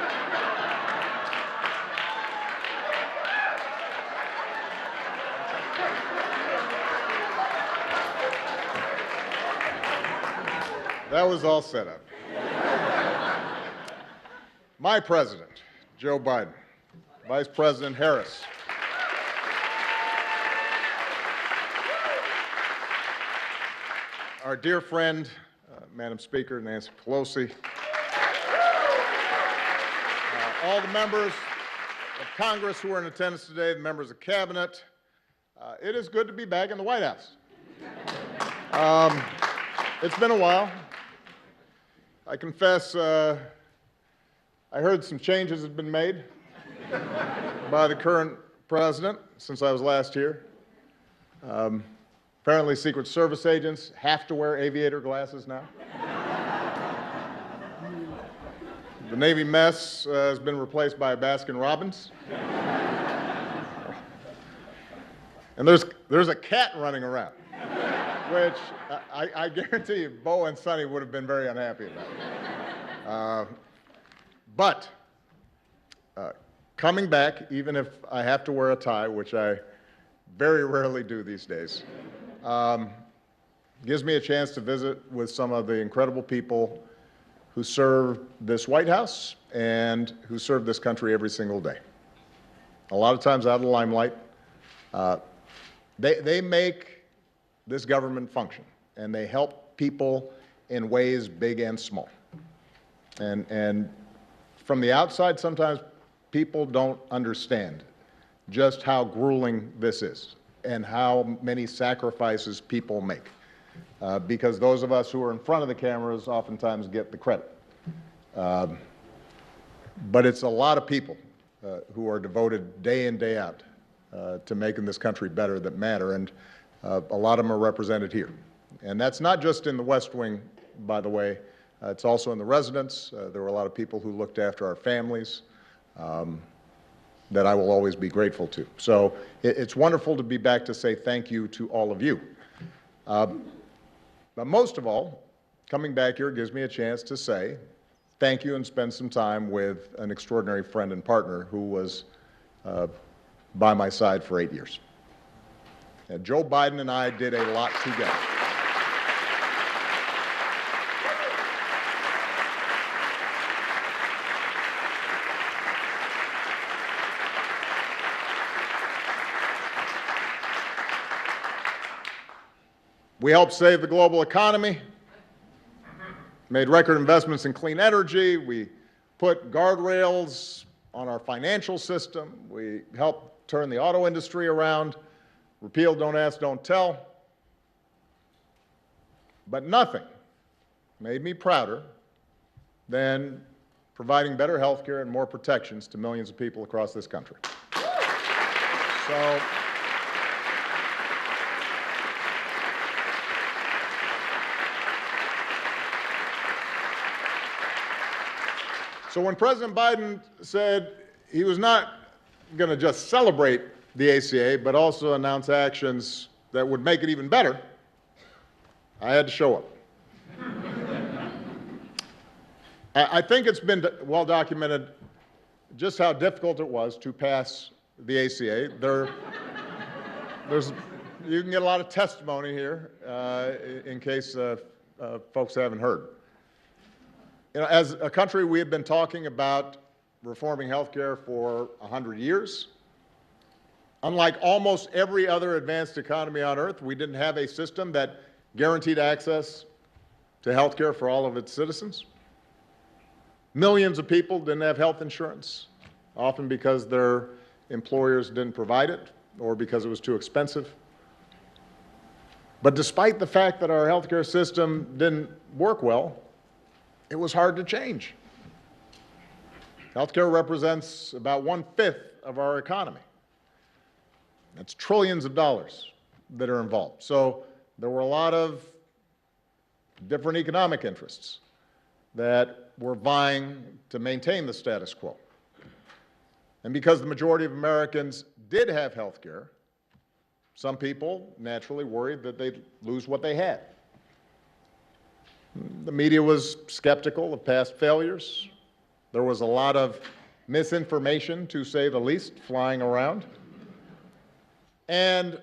S16: That was all set up. My president, Joe Biden, Vice President Harris, our dear friend, Madam Speaker, Nancy Pelosi, all the members of Congress who are in attendance today, the members of Cabinet, it is good to be back in the White House. It's been a while. I confess, I heard some changes have been made by the current president since I was last here. Apparently, Secret Service agents have to wear aviator glasses now. The Navy mess has been replaced by a Baskin-Robbins. And there's a cat running around, which I guarantee you Bo and Sonny would have been very unhappy about. But coming back, even if I have to wear a tie, which I very rarely do these days, gives me a chance to visit with some of the incredible people who serve this White House and who serve this country every single day. A lot of times out of the limelight. They make this government function, and they help people in ways big and small. And from the outside, sometimes people don't understand just how grueling this is and how many sacrifices people make. Because those of us who are in front of the cameras oftentimes get the credit. But it's a lot of people who are devoted day in, day out to making this country better that matter, and a lot of them are represented here. And that's not just in the West Wing, by the way. It's also in the residence. There were a lot of people who looked after our families that I will always be grateful to. So it's wonderful to be back to say thank you to all of you. But most of all, coming back here gives me a chance to say thank you and spend some time with an extraordinary friend and partner who was by my side for 8 years. And Joe Biden and I did a lot together. We helped save the global economy, made record investments in clean energy. We put guardrails on our financial system. We helped turn the auto industry around, repealed Don't Ask, Don't Tell. But nothing made me prouder than providing better health care and more protections to millions of people across this country. So when President Biden said he was not going to just celebrate the ACA, but also announce actions that would make it even better, I had to show up. I think it's been well documented just how difficult it was to pass the ACA. You can get a lot of testimony here in case folks haven't heard. You know, as a country, we have been talking about reforming health care for 100 years. Unlike almost every other advanced economy on earth, we didn't have a system that guaranteed access to health care for all of its citizens. Millions of people didn't have health insurance, often because their employers didn't provide it or because it was too expensive. But despite the fact that our health care system didn't work well, it was hard to change. Healthcare represents about 1/5 of our economy. That's trillions of dollars that are involved. So there were a lot of different economic interests that were vying to maintain the status quo. And because the majority of Americans did have health care, some people naturally worried that they'd lose what they had. The media was skeptical of past failures. There was a lot of misinformation, to say the least, flying around. And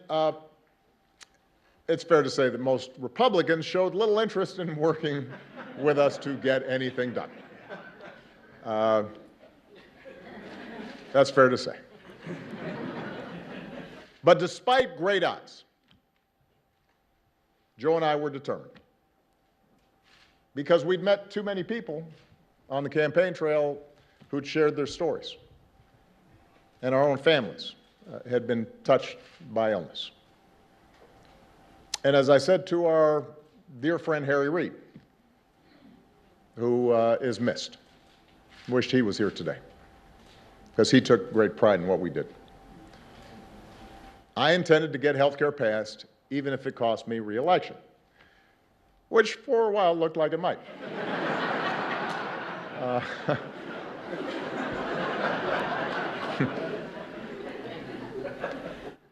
S16: it's fair to say that most Republicans showed little interest in working with us to get anything done. That's fair to say. But despite great odds, Joe and I were determined, because we'd met too many people on the campaign trail who'd shared their stories, and our own families had been touched by illness. And as I said to our dear friend Harry Reid, who is missed, wished he was here today, because he took great pride in what we did. I intended to get health care passed, even if it cost me re-election, which for a while looked like it might.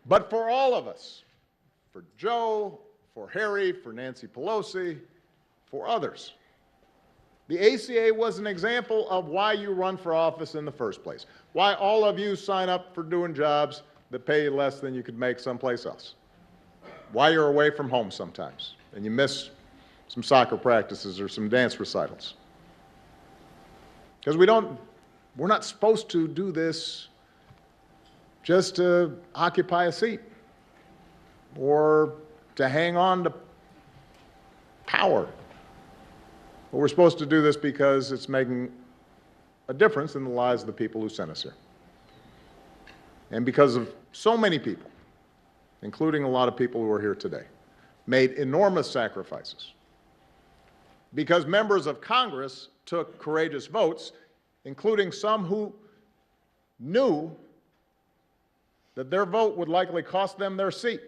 S16: But for all of us, for Joe, for Harry, for Nancy Pelosi, for others, the ACA was an example of why you run for office in the first place, why all of you sign up for doing jobs that pay you less than you could make someplace else, why you're away from home sometimes and you miss some soccer practices or some dance recitals. Because we're not supposed to do this just to occupy a seat or to hang on to power. But we're supposed to do this because it's making a difference in the lives of the people who sent us here. And because of so many people, including a lot of people who are here today, made enormous sacrifices. Because members of Congress took courageous votes, including some who knew that their vote would likely cost them their seat.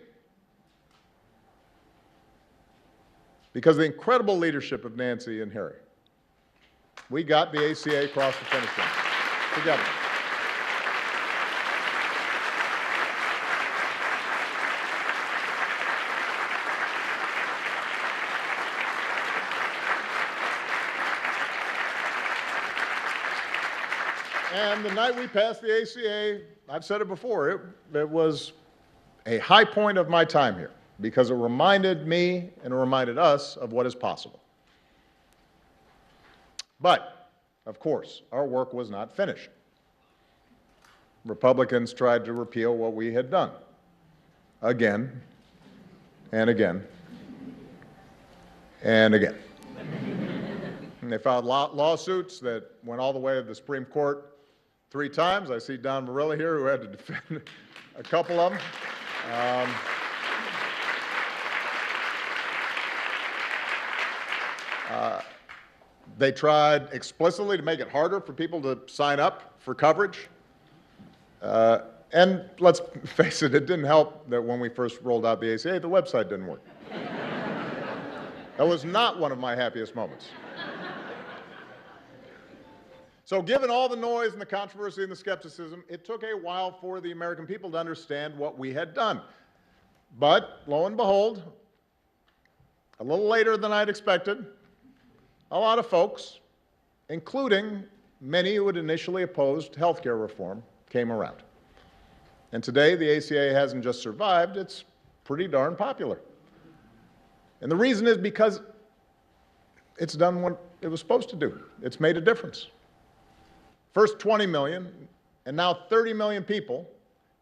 S16: Because of the incredible leadership of Nancy and Harry, we got the ACA across the finish line together. And the night we passed the ACA, I've said it before, it was a high point of my time here because it reminded me and it reminded us of what is possible. But, of course, our work was not finished. Republicans tried to repeal what we had done again and again and again. And they filed lawsuits that went all the way to the Supreme Court 3 times. I see Don Marilla here, who had to defend a couple of them. They tried explicitly to make it harder for people to sign up for coverage. And let's face it, it didn't help that when we first rolled out the ACA, the website didn't work. That was not one of my happiest moments. So given all the noise and the controversy and the skepticism, it took a while for the American people to understand what we had done. But lo and behold, a little later than I'd expected, a lot of folks, including many who had initially opposed health care reform, came around. And today, the ACA hasn't just survived, it's pretty darn popular. And the reason is because it's done what it was supposed to do. It's made a difference. First 20 million, and now 30 million people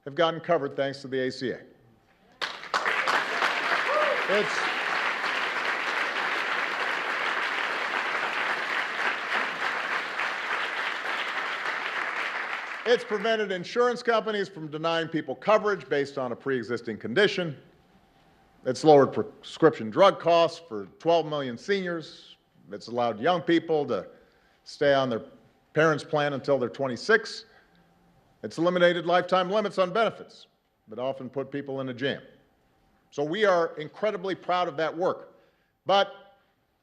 S16: have gotten covered thanks to the ACA. It's prevented insurance companies from denying people coverage based on a pre-existing condition. It's lowered prescription drug costs for 12 million seniors. It's allowed young people to stay on their parents' plan until they're 26. It's eliminated lifetime limits on benefits that often put people in a jam. So we are incredibly proud of that work. But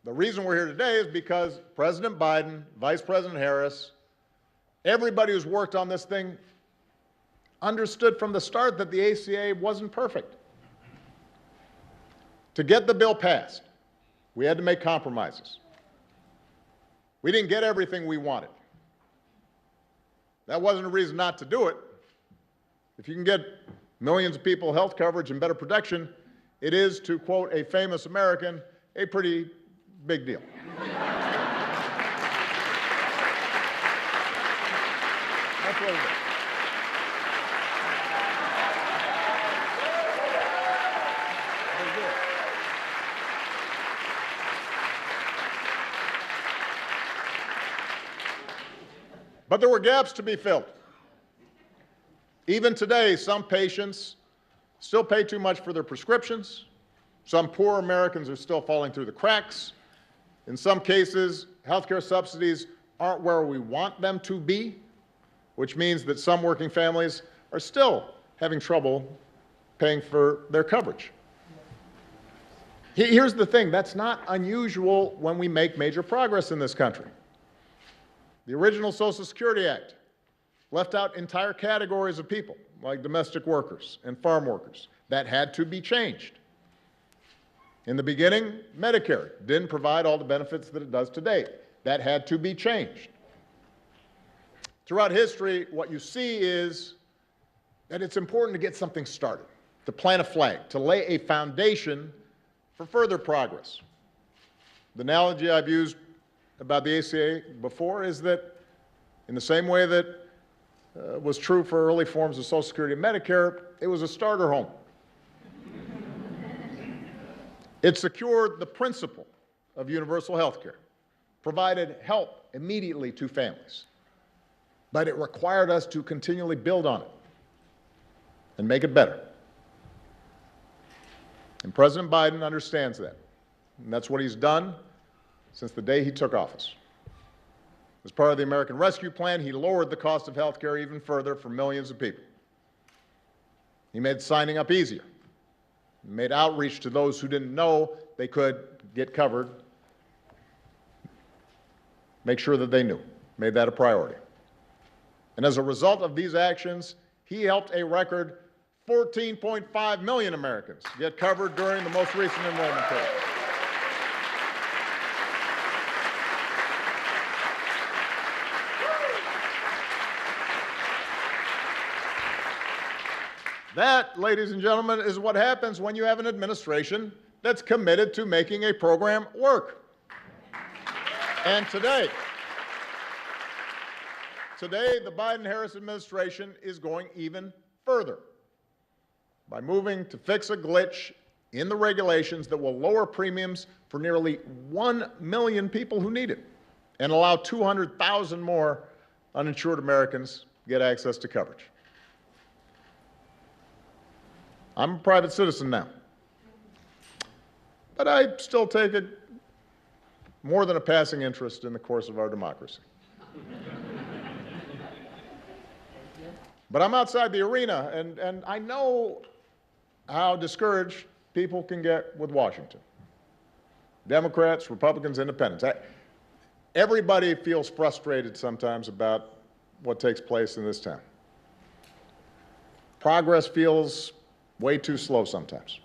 S16: the reason we're here today is because President Biden, Vice President Harris, everybody who's worked on this thing understood from the start that the ACA wasn't perfect. To get the bill passed, we had to make compromises. We didn't get everything we wanted. That wasn't a reason not to do it. If you can get millions of people health coverage and better protection, it is, to quote a famous American, a pretty big deal. That's what it is. But there were gaps to be filled. Even today, some patients still pay too much for their prescriptions. Some poor Americans are still falling through the cracks. In some cases, healthcare subsidies aren't where we want them to be, which means that some working families are still having trouble paying for their coverage. Here's the thing, that's not unusual when we make major progress in this country. The original Social Security Act left out entire categories of people, like domestic workers and farm workers. That had to be changed. In the beginning, Medicare didn't provide all the benefits that it does today. That had to be changed. Throughout history, what you see is that it's important to get something started, to plant a flag, to lay a foundation for further progress. The analogy I've used about the ACA before is that in the same way that was true for early forms of Social Security and Medicare, it was a starter home. It secured the principle of universal health care, provided help immediately to families, but it required us to continually build on it and make it better. And President Biden understands that, and that's what he's done since the day he took office. As part of the American Rescue Plan, he lowered the cost of health care even further for millions of people. He made signing up easier. He made outreach to those who didn't know they could get covered, make sure that they knew, made that a priority. And as a result of these actions, he helped a record 14.5 million Americans get covered during the most recent enrollment period. That, ladies and gentlemen, is what happens when you have an administration that's committed to making a program work. And today, the Biden-Harris administration is going even further by moving to fix a glitch in the regulations that will lower premiums for nearly 1 million people who need it and allow 200,000 more uninsured Americans to get access to coverage. I'm a private citizen now, but I still take more than a passing interest in the course of our democracy. But I'm outside the arena, and I know how discouraged people can get with Washington. Democrats, Republicans, Independents. Everybody feels frustrated sometimes about what takes place in this town. Progress feels way too slow sometimes.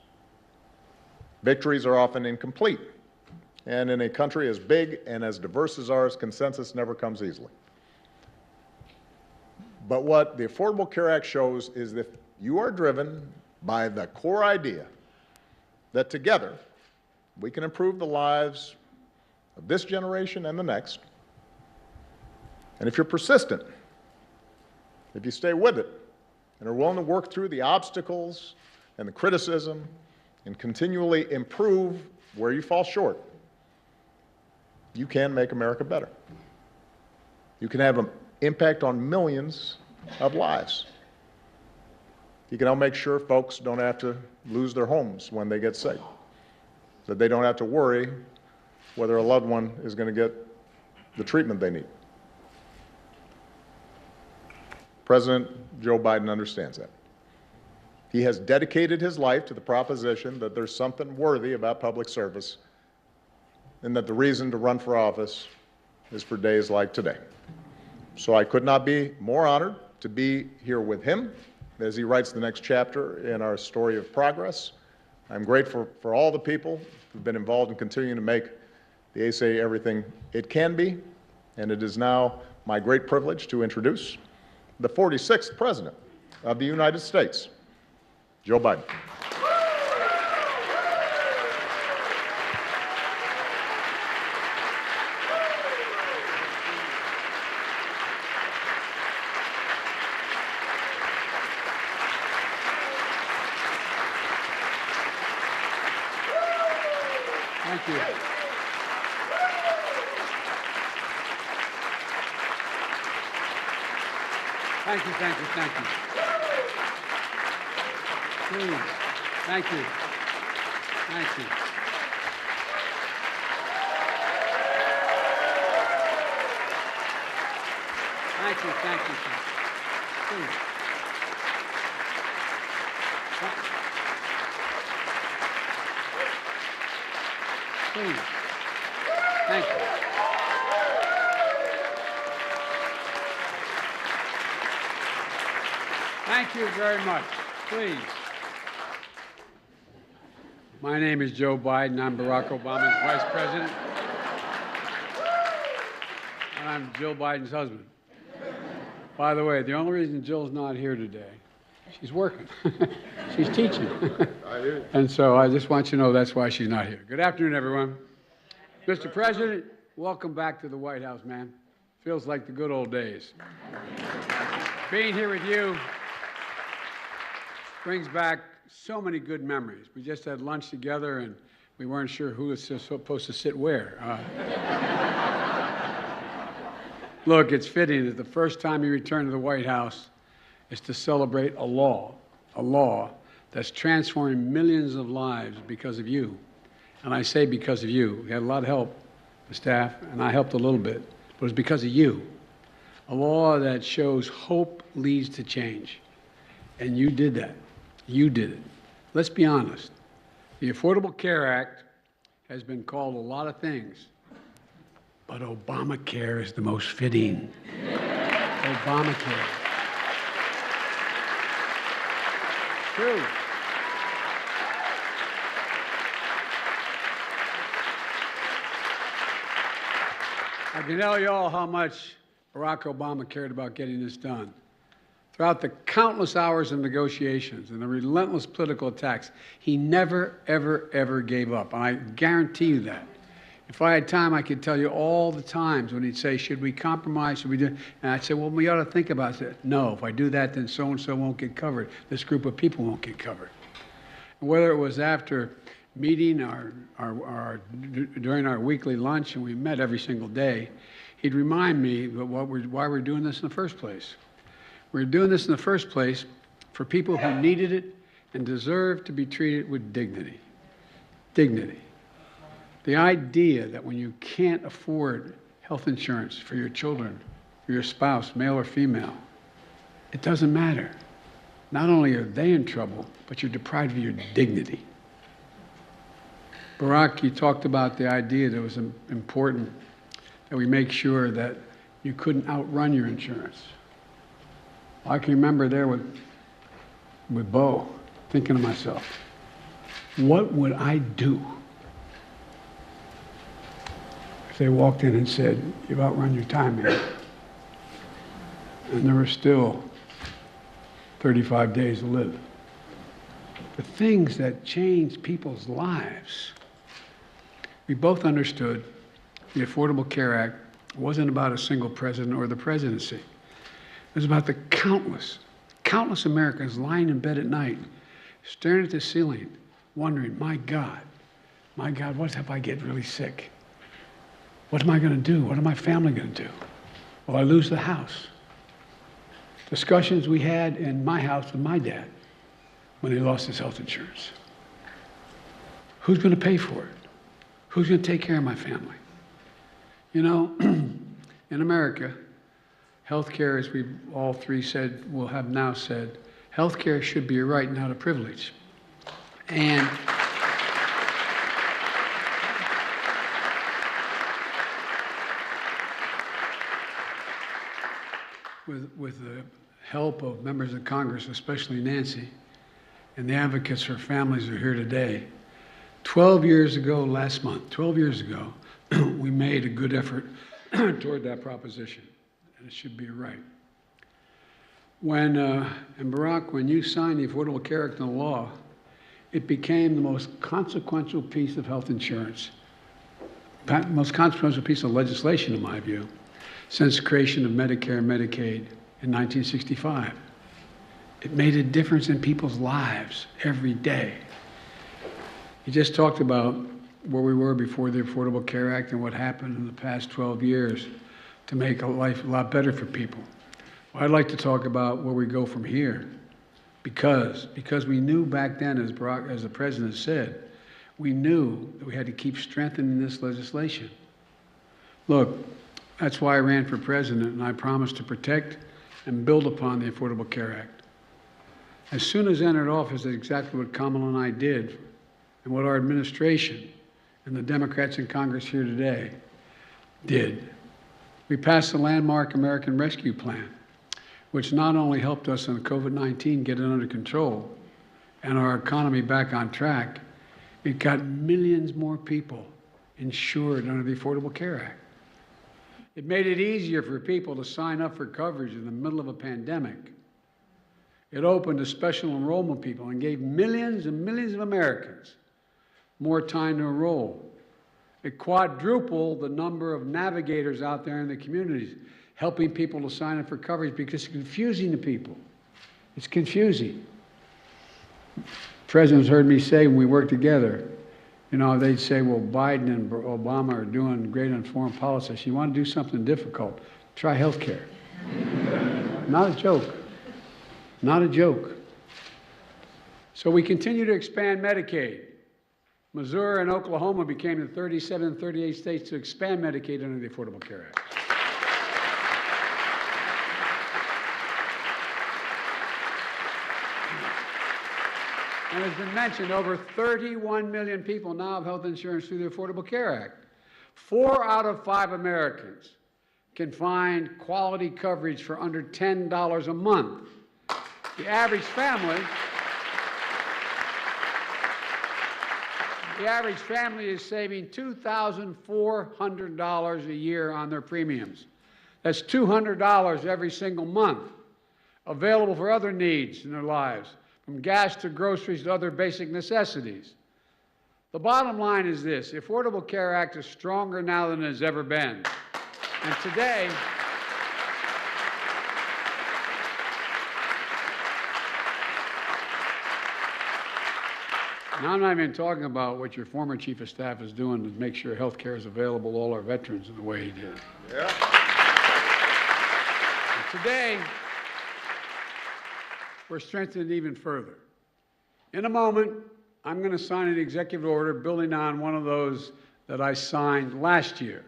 S16: Victories are often incomplete. And in a country as big and as diverse as ours, consensus never comes easily. But what the Affordable Care Act shows is that you are driven by the core idea that together we can improve the lives of this generation and the next. And if you're persistent, if you stay with it, and are willing to work through the obstacles and the criticism and continually improve where you fall short, you can make America better. You can have an impact on millions of lives. You can help make sure folks don't have to lose their homes when they get sick, that they don't have to worry whether a loved one is going to get the treatment they need. President Joe Biden understands that. He has dedicated his life to the proposition that there's something worthy about public service and that the reason to run for office is for days like today. So I could not be more honored to be here with him as he writes the next chapter in our story of progress. I'm grateful for all the people who've been involved in continuing to make the ASA everything it can be, and it is now my great privilege to introduce the 46th President of the United States, Joe Biden.
S8: Thank you. Thank you, thank you, thank you. Please. Thank you. Thank you. Thank you, thank you, thank you. Please. Please. Thank you. Thank you very much. Please. My name is Joe Biden. I'm Barack Obama's Vice President. And I'm Jill Biden's husband. By the way, the only reason Jill's not here today, she's working. She's teaching. And so I just want you to know that's why she's not here. Good afternoon, everyone. Mr. President, welcome back to the White House, man. Feels like the good old days. Being here with you brings back so many good memories. We just had lunch together, and we weren't sure who was supposed to sit where. Look, it's fitting that the first time you return to the White House is to celebrate a law that's transforming millions of lives because of you. And I say because of you. We had a lot of help, the staff, and I helped a little bit, but it was because of you. A law that shows hope leads to change. And you did that. You did it. Let's be honest. The Affordable Care Act has been called a lot of things, but Obamacare is the most fitting. Obamacare. True. I can tell you all how much Barack Obama cared about getting this done. Throughout the countless hours of negotiations and the relentless political attacks, he never, ever, ever gave up. And I guarantee you that. If I had time, I could tell you all the times when he'd say, should we compromise, should we do? And I'd say, well, we ought to think about it. No, if I do that, then so-and-so won't get covered. This group of people won't get covered. And whether it was after meeting during our weekly lunch, and we met every single day, he'd remind me why we're doing this in the first place. We're doing this in the first place for people who needed it and deserve to be treated with dignity. Dignity. The idea that when you can't afford health insurance for your children, for your spouse, male or female, it doesn't matter. Not only are they in trouble, but you're deprived of your dignity. Barack, you talked about the idea that it was important that we make sure that you couldn't outrun your insurance. I can remember there with Bo, thinking to myself, what would I do if they walked in and said, you've outrun your time here? And there were still 35 days to live. The things that changed people's lives. We both understood the Affordable Care Act wasn't about a single president or the presidency. It was about the countless Americans lying in bed at night, staring at the ceiling, wondering, my God, what if I get really sick? What am I going to do? What is my family going to do? Will I lose the house? Discussions we had in my house with my dad when he lost his health insurance. Who's going to pay for it? Who's going to take care of my family? You know, in America, healthcare, as we all three said, will have now said, healthcare should be a right, not a privilege. And with the help of members of Congress, especially Nancy, and the advocates for families who are here today. 12 years ago, last month, 12 years ago, we made a good effort toward that proposition, and it should be right. And Barack, when you signed the Affordable Care Act into law, it became the most consequential piece of health insurance, most consequential piece of legislation, in my view, since the creation of Medicare and Medicaid in 1965. It made a difference in people's lives every day. You just talked about where we were before the Affordable Care Act and what happened in the past 12 years to make life a lot better for people. Well, I'd like to talk about where we go from here, because we knew back then, as the President said, we knew that we had to keep strengthening this legislation. Look, that's why I ran for president, and I promised to protect and build upon the Affordable Care Act. As soon as I entered office, that's exactly what Kamala and I did, and what our administration and the Democrats in Congress here today did. We passed the landmark American Rescue Plan, which not only helped us on COVID-19 get it under control and our economy back on track, it got millions more people insured under the Affordable Care Act. It made it easier for people to sign up for coverage in the middle of a pandemic. It opened to special enrollment people and gave millions and millions of Americans more time to enroll. It quadrupled the number of navigators out there in the communities, helping people to sign up for coverage because it's confusing to people. It's confusing. Presidents heard me say when we worked together, you know, they'd say, well, Biden and Obama are doing great on foreign policy. You want to do something difficult, try health care. Not a joke. Not a joke. So we continue to expand Medicaid. Missouri and Oklahoma became the 37 and 38 states to expand Medicaid under the Affordable Care Act. And as been mentioned, over 31 million people now have health insurance through the Affordable Care Act. 4 out of 5 Americans can find quality coverage for under $10 a month. The average family is saving $2,400 a year on their premiums. That's $200 every single month, available for other needs in their lives, from gas to groceries to other basic necessities. The bottom line is this: the Affordable Care Act is stronger now than it has ever been. And today, now I'm not even talking about what your former chief of staff is doing to make sure health care is available to all our veterans in the way he did. Yeah. And today, we're strengthened even further. In a moment, I'm going to sign an executive order building on one of those that I signed last year.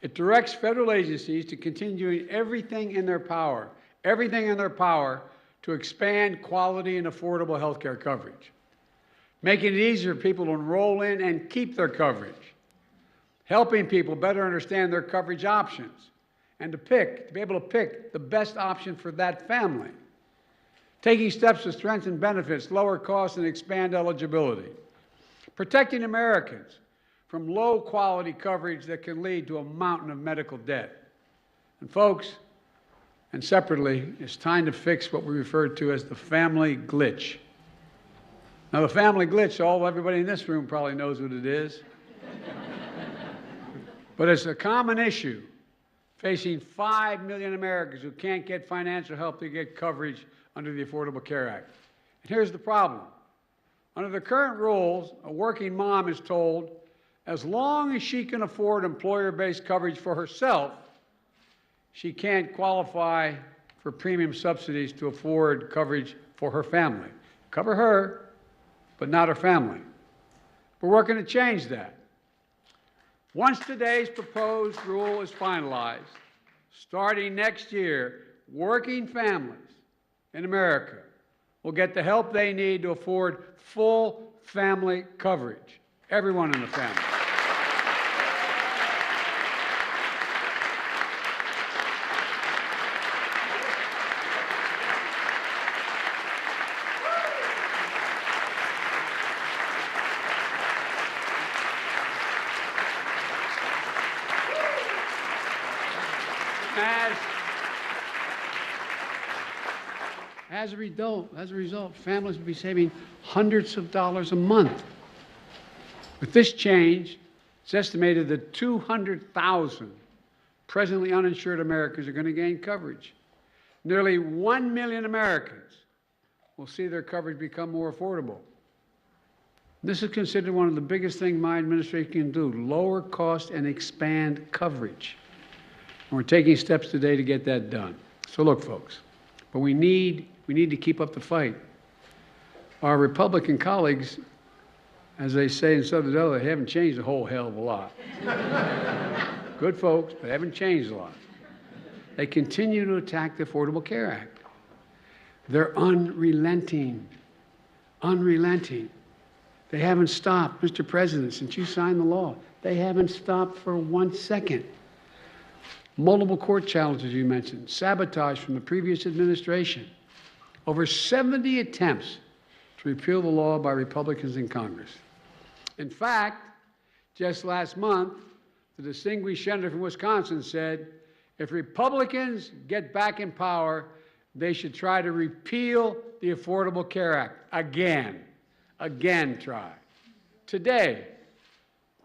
S8: It directs federal agencies to continue doing everything in their power to expand quality and affordable health care coverage, making it easier for people to enroll in and keep their coverage, helping people better understand their coverage options, and to be able to pick the best option for that family, taking steps to strengthen benefits, lower costs, and expand eligibility, protecting Americans from low-quality coverage that can lead to a mountain of medical debt. And folks, and separately, it's time to fix what we refer to as the family glitch. Now, the family glitch, everybody in this room probably knows what it is. But it's a common issue facing 5 million Americans who can't get financial help to get coverage under the Affordable Care Act. And here's the problem. Under the current rules, a working mom is told, as long as she can afford employer-based coverage for herself, she can't qualify for premium subsidies to afford coverage for her family. Cover her, but not her family. We're working to change that. Once today's proposed rule is finalized, starting next year, working families in America will get the help they need to afford full family coverage, everyone in the family. As a result, families will be saving hundreds of dollars a month. With this change, it's estimated that 200,000 presently uninsured Americans are going to gain coverage. Nearly 1 million Americans will see their coverage become more affordable. This is considered one of the biggest things my administration can do: lower cost and expand coverage. And we're taking steps today to get that done. So look, folks, but we need to keep up the fight. Our Republican colleagues, as they say in Southern Delaware, haven't changed a whole hell of a lot. Good folks, but haven't changed a lot. They continue to attack the Affordable Care Act. They're unrelenting. They haven't stopped. Mr. President, since you signed the law, they haven't stopped for 1 second. Multiple court challenges you mentioned, sabotage from the previous administration. Over 70 attempts to repeal the law by Republicans in Congress. In fact, just last month, the distinguished senator from Wisconsin said, if Republicans get back in power, they should try to repeal the Affordable Care Act again. Try. Today,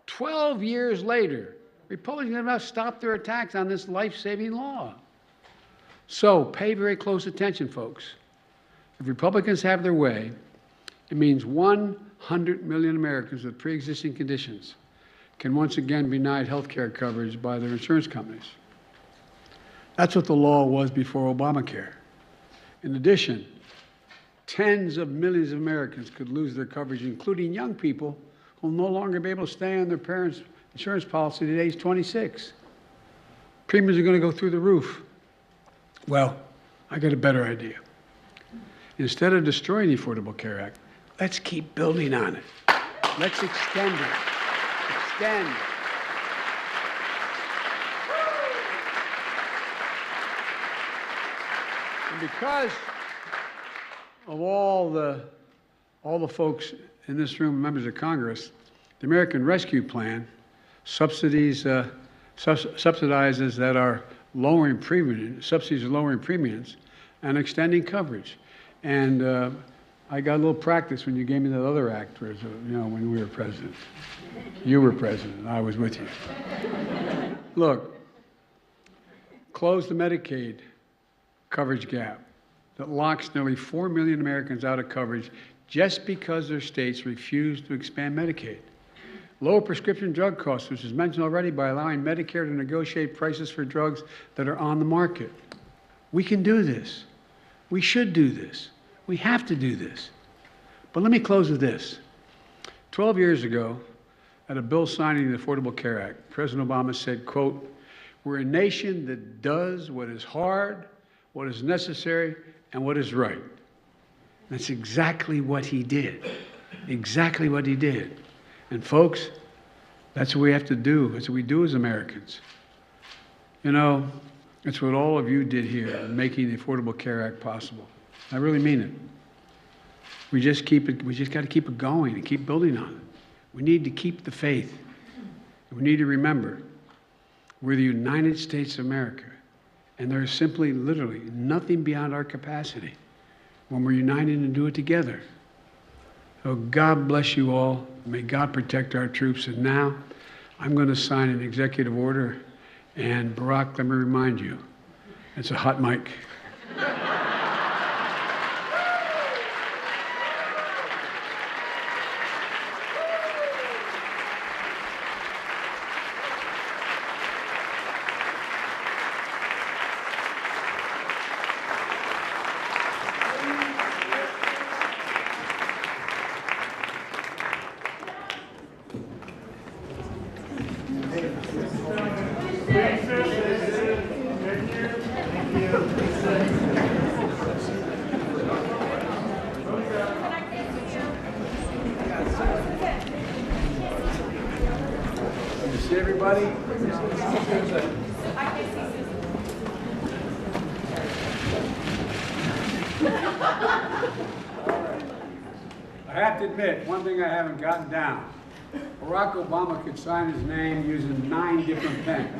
S8: 12 years later, Republicans have not stopped their attacks on this life-saving law. So pay very close attention, folks. If Republicans have their way, it means 100 million Americans with pre-existing conditions can once again be denied health care coverage by their insurance companies. That's what the law was before Obamacare. In addition, tens of millions of Americans could lose their coverage, including young people who will no longer be able to stay on their parents' insurance policy at age 26. Premiums are going to go through the roof. Well, I got a better idea. Instead of destroying the Affordable Care Act, let's keep building on it. Let's extend it. Extend. And because of all the folks in this room, members of Congress, the American Rescue Plan subsidizes that are lowering premiums, subsidies are lowering premiums and extending coverage. And I got a little practice when you gave me that other act, when we were president. You were president, I was with you. Look, close the Medicaid coverage gap that locks nearly 4 million Americans out of coverage just because their states refuse to expand Medicaid. Lower prescription drug costs, which is mentioned already, by allowing Medicare to negotiate prices for drugs that are on the market. We can do this. We should do this. We have to do this. But let me close with this. 12 years ago, at a bill signing the Affordable Care Act, President Obama said, quote, "We're a nation that does what is hard, what is necessary, and what is right." That's exactly what he did. Exactly what he did. And folks, that's what we have to do. That's what we do as Americans. You know, it's what all of you did here in making the Affordable Care Act possible. I really mean it. We just got to keep it going and keep building on it. We need to keep the faith. We need to remember, we're the United States of America, and there is simply, literally, nothing beyond our capacity when we're united and do it together. So God bless you all. May God protect our troops. And now, I'm going to sign an executive order. And Barack, let me remind you, it's a hot mic. See everybody? I have to admit, one thing I haven't gotten down. Barack Obama could sign his name using 9 different pens.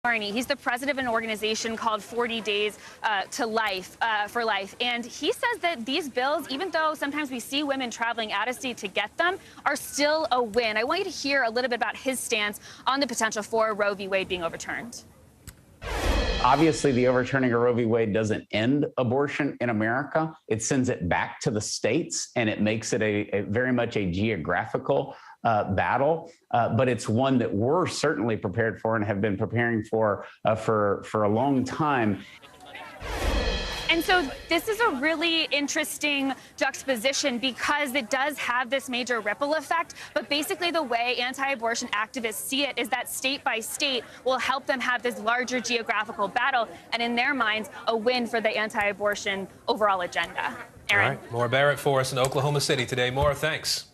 S2: Barney, he's the president of an organization called 40 Days for Life. And he says that these bills, even though sometimes we see women traveling out of state to get them, are still a win. I want you to hear a little bit about his stance on the potential for Roe v. Wade being overturned.
S12: Obviously, the overturning of Roe v. Wade doesn't end abortion in America. It sends it back to the states, and it makes it a very much a geographical battle, but it's one that we're certainly prepared for and have been preparing for a long time.
S2: And so this is a really interesting juxtaposition because it does have this major ripple effect. But basically the way anti-abortion activists see it is that state by state will help them have this larger geographical battle. And in their minds, a win for the anti-abortion overall agenda. Aaron.
S4: All right, Maura Barrett for us in Oklahoma City today. Maura, thanks.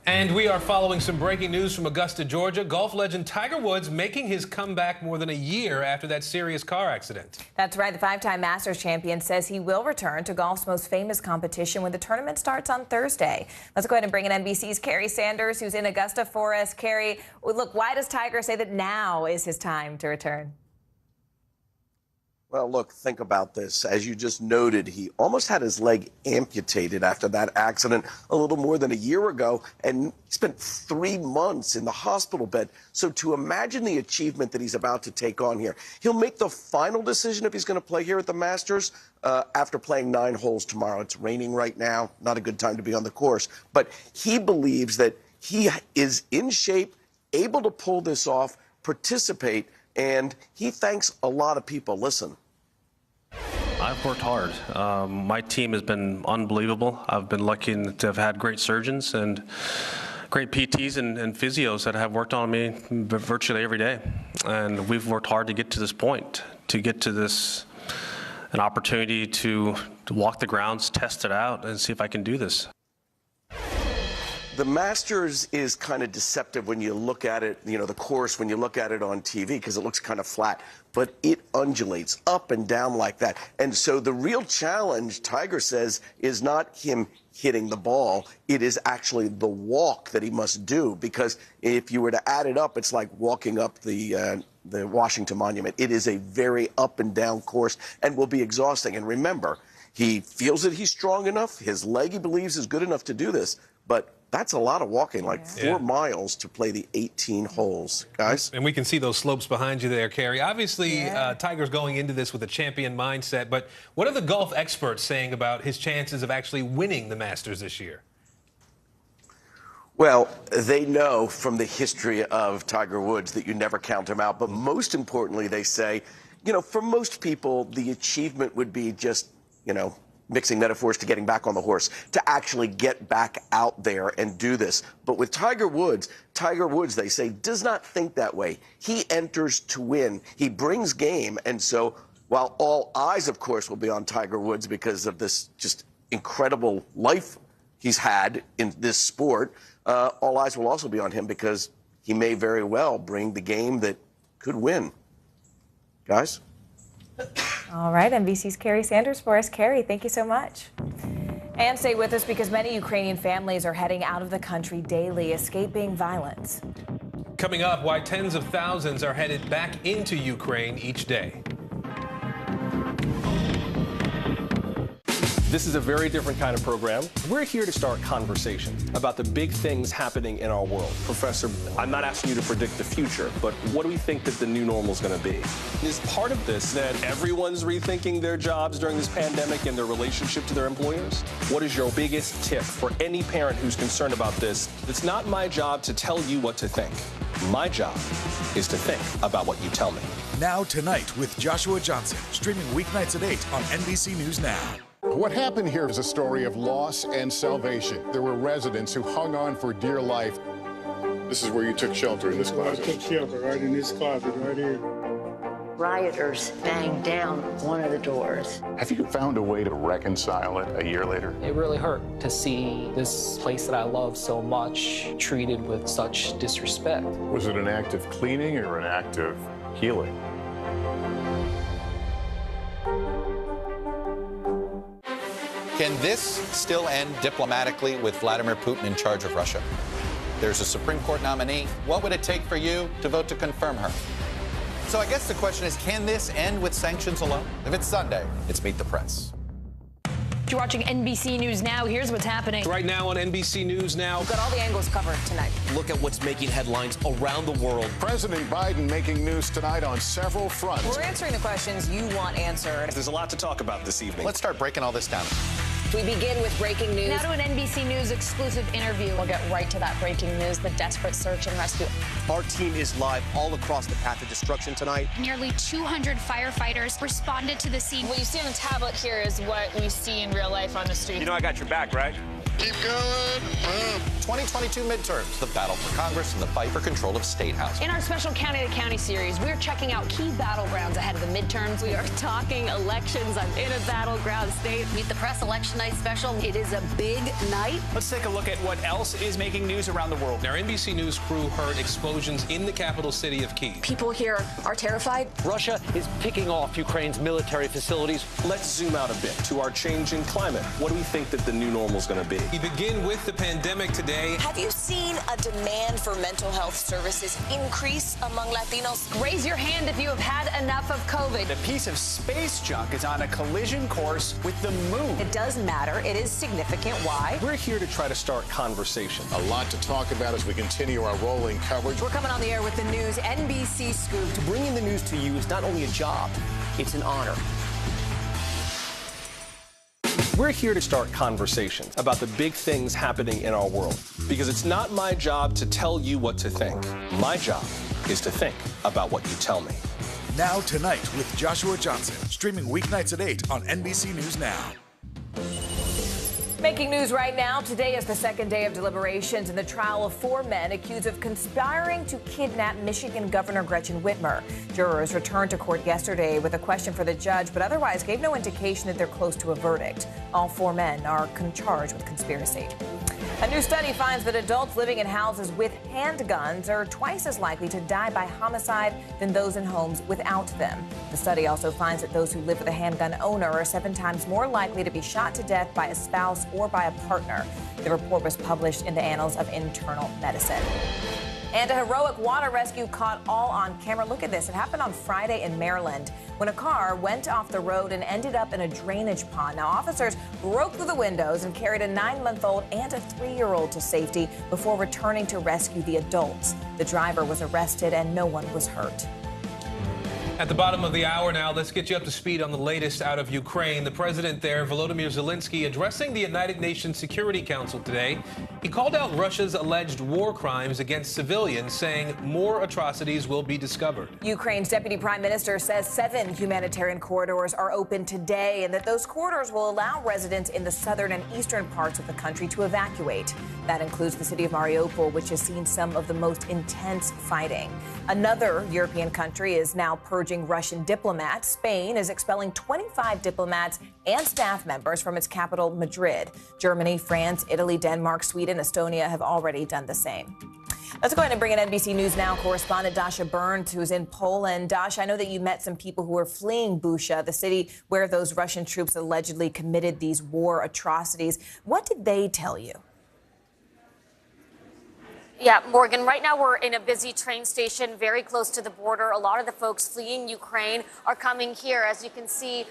S4: And we are following some breaking news from Augusta, Georgia. Golf legend Tiger Woods making his comeback more than a year after that serious car accident.
S3: That's right. The five-time Masters champion says he will return to golf's most famous competition when the tournament starts on Thursday. Let's go ahead and bring in NBC's Kerry Sanders, who's in Augusta for us. Kerry, look, why does Tiger say that now is his time to return?
S14: Well, look, think about this. As you just noted, he almost had his leg amputated after that accident a little more than a year ago, and he spent 3 months in the hospital bed. So to imagine the achievement that he's about to take on here, he'll make the final decision if he's going to play here at the Masters after playing 9 holes tomorrow. It's raining right now, not a good time to be on the course. But he believes that he is in shape, able to pull this off, participate, and he thanks a lot of people. Listen.
S15: I've worked hard. My team has been unbelievable. I've been lucky to have had great surgeons and great PTs and physios that have worked on me virtually every day. And we've worked hard to get to this point, to get to this, an opportunity to walk the grounds, test it out, and see if I can do this.
S14: The Masters is kind of deceptive when you look at it, you know, the course, when you look at it on TV, because it looks kind of flat, but it undulates up and down like that. And so the real challenge, Tiger says, is not him hitting the ball. It is actually the walk that he must do, because if you were to add it up, it's like walking up the Washington Monument. It is a very up and down course and will be exhausting. And remember, he feels that he's strong enough. His leg, he believes, is good enough to do this, but that's a lot of walking, like 4 miles to play the 18 holes, guys.
S4: And we can see those slopes behind you there, Kerry. Obviously, Tiger's going into this with a champion mindset, but what are the golf experts saying about his chances of actually winning the Masters this year?
S14: Well, they know from the history of Tiger Woods that you never count him out, but most importantly, they say, you know, for most people, the achievement would be just, you know, mixing metaphors to getting back on the horse, to actually get back out there and do this. But with Tiger Woods, they say, does not think that way. He enters to win. He brings game. And so while all eyes, of course, will be on Tiger Woods because of this just incredible life he's had in this sport, all eyes will also be on him because he may very well bring the game that could win. Guys?
S3: All right, NBC's Kerry Sanders for us. Kerry, thank you so much. And stay with us because many Ukrainian families are heading out of the country daily, escaping violence.
S4: Coming up, why tens of thousands are headed back into Ukraine each day.
S1: This is a very different kind of program. We're here to start conversation about the big things happening in our world. Professor, I'm not asking you to predict the future, but what do we think that the new normal is going to be? Is part of this that everyone's rethinking their jobs during this pandemic and their relationship to their employers? What is your biggest tip for any parent who's concerned about this? It's not my job to tell you what to think. My job is to think about what you tell me.
S24: Now Tonight with Joshua Johnson, streaming weeknights at 8 on NBC News Now.
S25: What happened here is a story of loss and salvation. There were residents who hung on for dear life. This is where you took shelter, in this closet.
S17: I took shelter right in this closet right here.
S21: Rioters banged down one of the doors.
S25: Have you found a way to reconcile it a year later?
S26: It really hurt to see this place that I love so much treated with such disrespect.
S25: Was it an act of cleaning or an act of healing?
S27: Can this still end diplomatically with Vladimir Putin in charge of Russia? There's a Supreme Court nominee. What would it take for you to vote to confirm her? So I guess the question is, can this end with sanctions alone? If it's Sunday, it's Meet the Press.
S5: You're watching NBC News Now. Here's what's happening.
S4: Right now on NBC News Now.
S6: We've got all the angles covered tonight.
S7: Look at what's making headlines around the world.
S25: President Biden making news tonight on several fronts.
S6: We're answering the questions you want answered.
S1: There's a lot to talk about this evening.
S27: Let's start breaking all this down.
S6: We begin with breaking news.
S5: Now to an NBC News exclusive interview.
S6: We'll get right to that breaking news, the desperate search and rescue.
S7: Our team is live all across the path of destruction tonight.
S10: Nearly 200 firefighters responded to the scene.
S2: What you see on the tablet here is what we see in real life on the street.
S18: You know I got your back, right?
S27: Keep going. 2022 midterms, the battle for Congress and the fight for control of State House.
S5: In our special County to County series, we're checking out key battlegrounds ahead of the midterms.
S6: We are talking elections. I'm in a battleground state.
S21: Meet the Press Election Night special.
S6: It is a big night.
S18: Let's take a look at what else is making news around the world.
S4: Our NBC News crew heard explosions in the capital city of Kyiv.
S6: People here are terrified.
S7: Russia is picking off Ukraine's military facilities.
S1: Let's zoom out a bit to our changing climate. What do we think that the new normal is going to be?
S4: We begin with the pandemic today.
S6: Have you seen a demand for mental health services increase among Latinos?
S5: Raise your hand if you have had enough of COVID.
S18: A piece of space junk is on a collision course with the moon.
S6: It does matter. It is significant. Why?
S1: We're here to try to start conversation.
S25: A lot to talk about as we continue our rolling coverage.
S6: We're coming on the air with the news NBC Scoop.
S7: Bringing the news to you is not only a job, it's an honor.
S1: We're here to start conversations about the big things happening in our world, because it's not my job to tell you what to think. My job is to think about what you tell me.
S24: Now Tonight with Joshua Johnson, streaming weeknights at 8 on NBC News Now.
S3: Making news right now, today is the second day of deliberations in the trial of 4 men accused of conspiring to kidnap Michigan Governor Gretchen Whitmer. Jurors returned to court yesterday with a question for the judge, but otherwise gave no indication that they're close to a verdict. All 4 men are charged with conspiracy. A new study finds that adults living in houses with handguns are twice as likely to die by homicide than those in homes without them. The study also finds that those who live with a handgun owner are 7 times more likely to be shot to death by a spouse or by a partner. The report was published in the Annals of Internal Medicine. And a heroic water rescue caught all on camera. Look at this. It happened on Friday in Maryland when a car went off the road and ended up in a drainage pond. Now, officers broke through the windows and carried a 9-month-old and a 3-year-old to safety before returning to rescue the adults. The driver was arrested and no one was hurt.
S4: At the bottom of the hour now, let's get you up to speed on the latest out of Ukraine. The president there, Volodymyr Zelensky, addressing the United Nations Security Council today. He called out Russia's alleged war crimes against civilians, saying more atrocities will be discovered.
S3: Ukraine's deputy prime minister says 7 humanitarian corridors are open today and that those corridors will allow residents in the southern and eastern parts of the country to evacuate. That includes the city of Mariupol, which has seen some of the most intense fighting. Another European country is now purging Russian diplomats. Spain is expelling 25 diplomats and staff members from its capital, Madrid. Germany, France, Italy, Denmark, Sweden, Estonia have already done the same. Let's go ahead and bring in NBC News Now correspondent Dasha Burns, who's in Poland. Dasha, I know that you met some people who were fleeing Bucha, the city where those Russian troops allegedly committed these war atrocities. What did they tell you?
S2: Yeah, Morgan, right now we're in a busy train station very close to the border. A lot of the folks fleeing Ukraine are coming here. As you can see,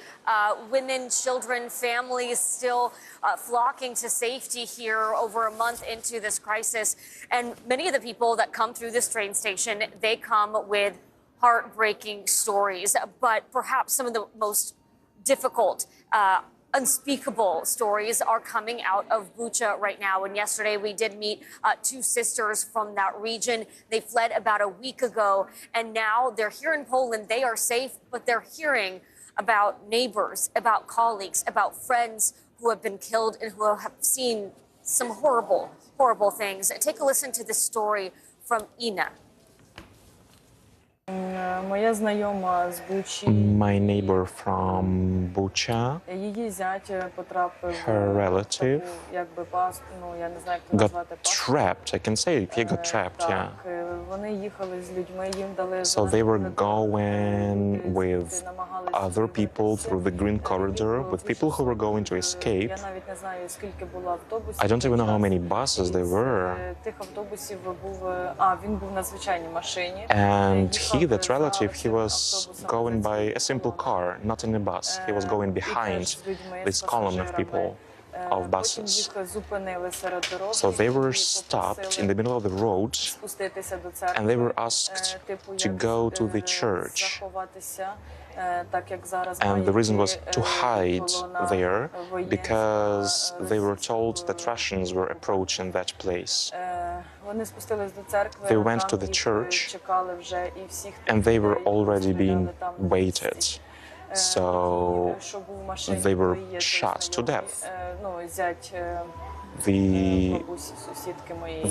S2: women, children, families still flocking to safety here over a month into this crisis. And many of the people that come through this train station, they come with heartbreaking stories, but perhaps some of the most difficult unspeakable stories are coming out of Bucha right now. And yesterday we did meet 2 sisters from that region. They fled about a week ago, and now they're here in Poland. They are safe, but they're hearing about neighbors, about colleagues, about friends who have been killed and who have seen some horrible, horrible things. Take a listen to this story from Ina.
S22: My neighbor from Bucha, her relative, got trapped. I can say he got trapped, yeah. So they were going with other people through the green corridor, with people who were going to escape. I don't even know how many buses there were. And he, that relative, narrative, he was going by a simple car, not in a bus. He was going behind this column of people, of buses. So they were stopped in the middle of the road and they were asked to go to the church. And the reason was to hide there because they were told that Russians were approaching that place. They went to the church and they were already being waited. So they were shot to death.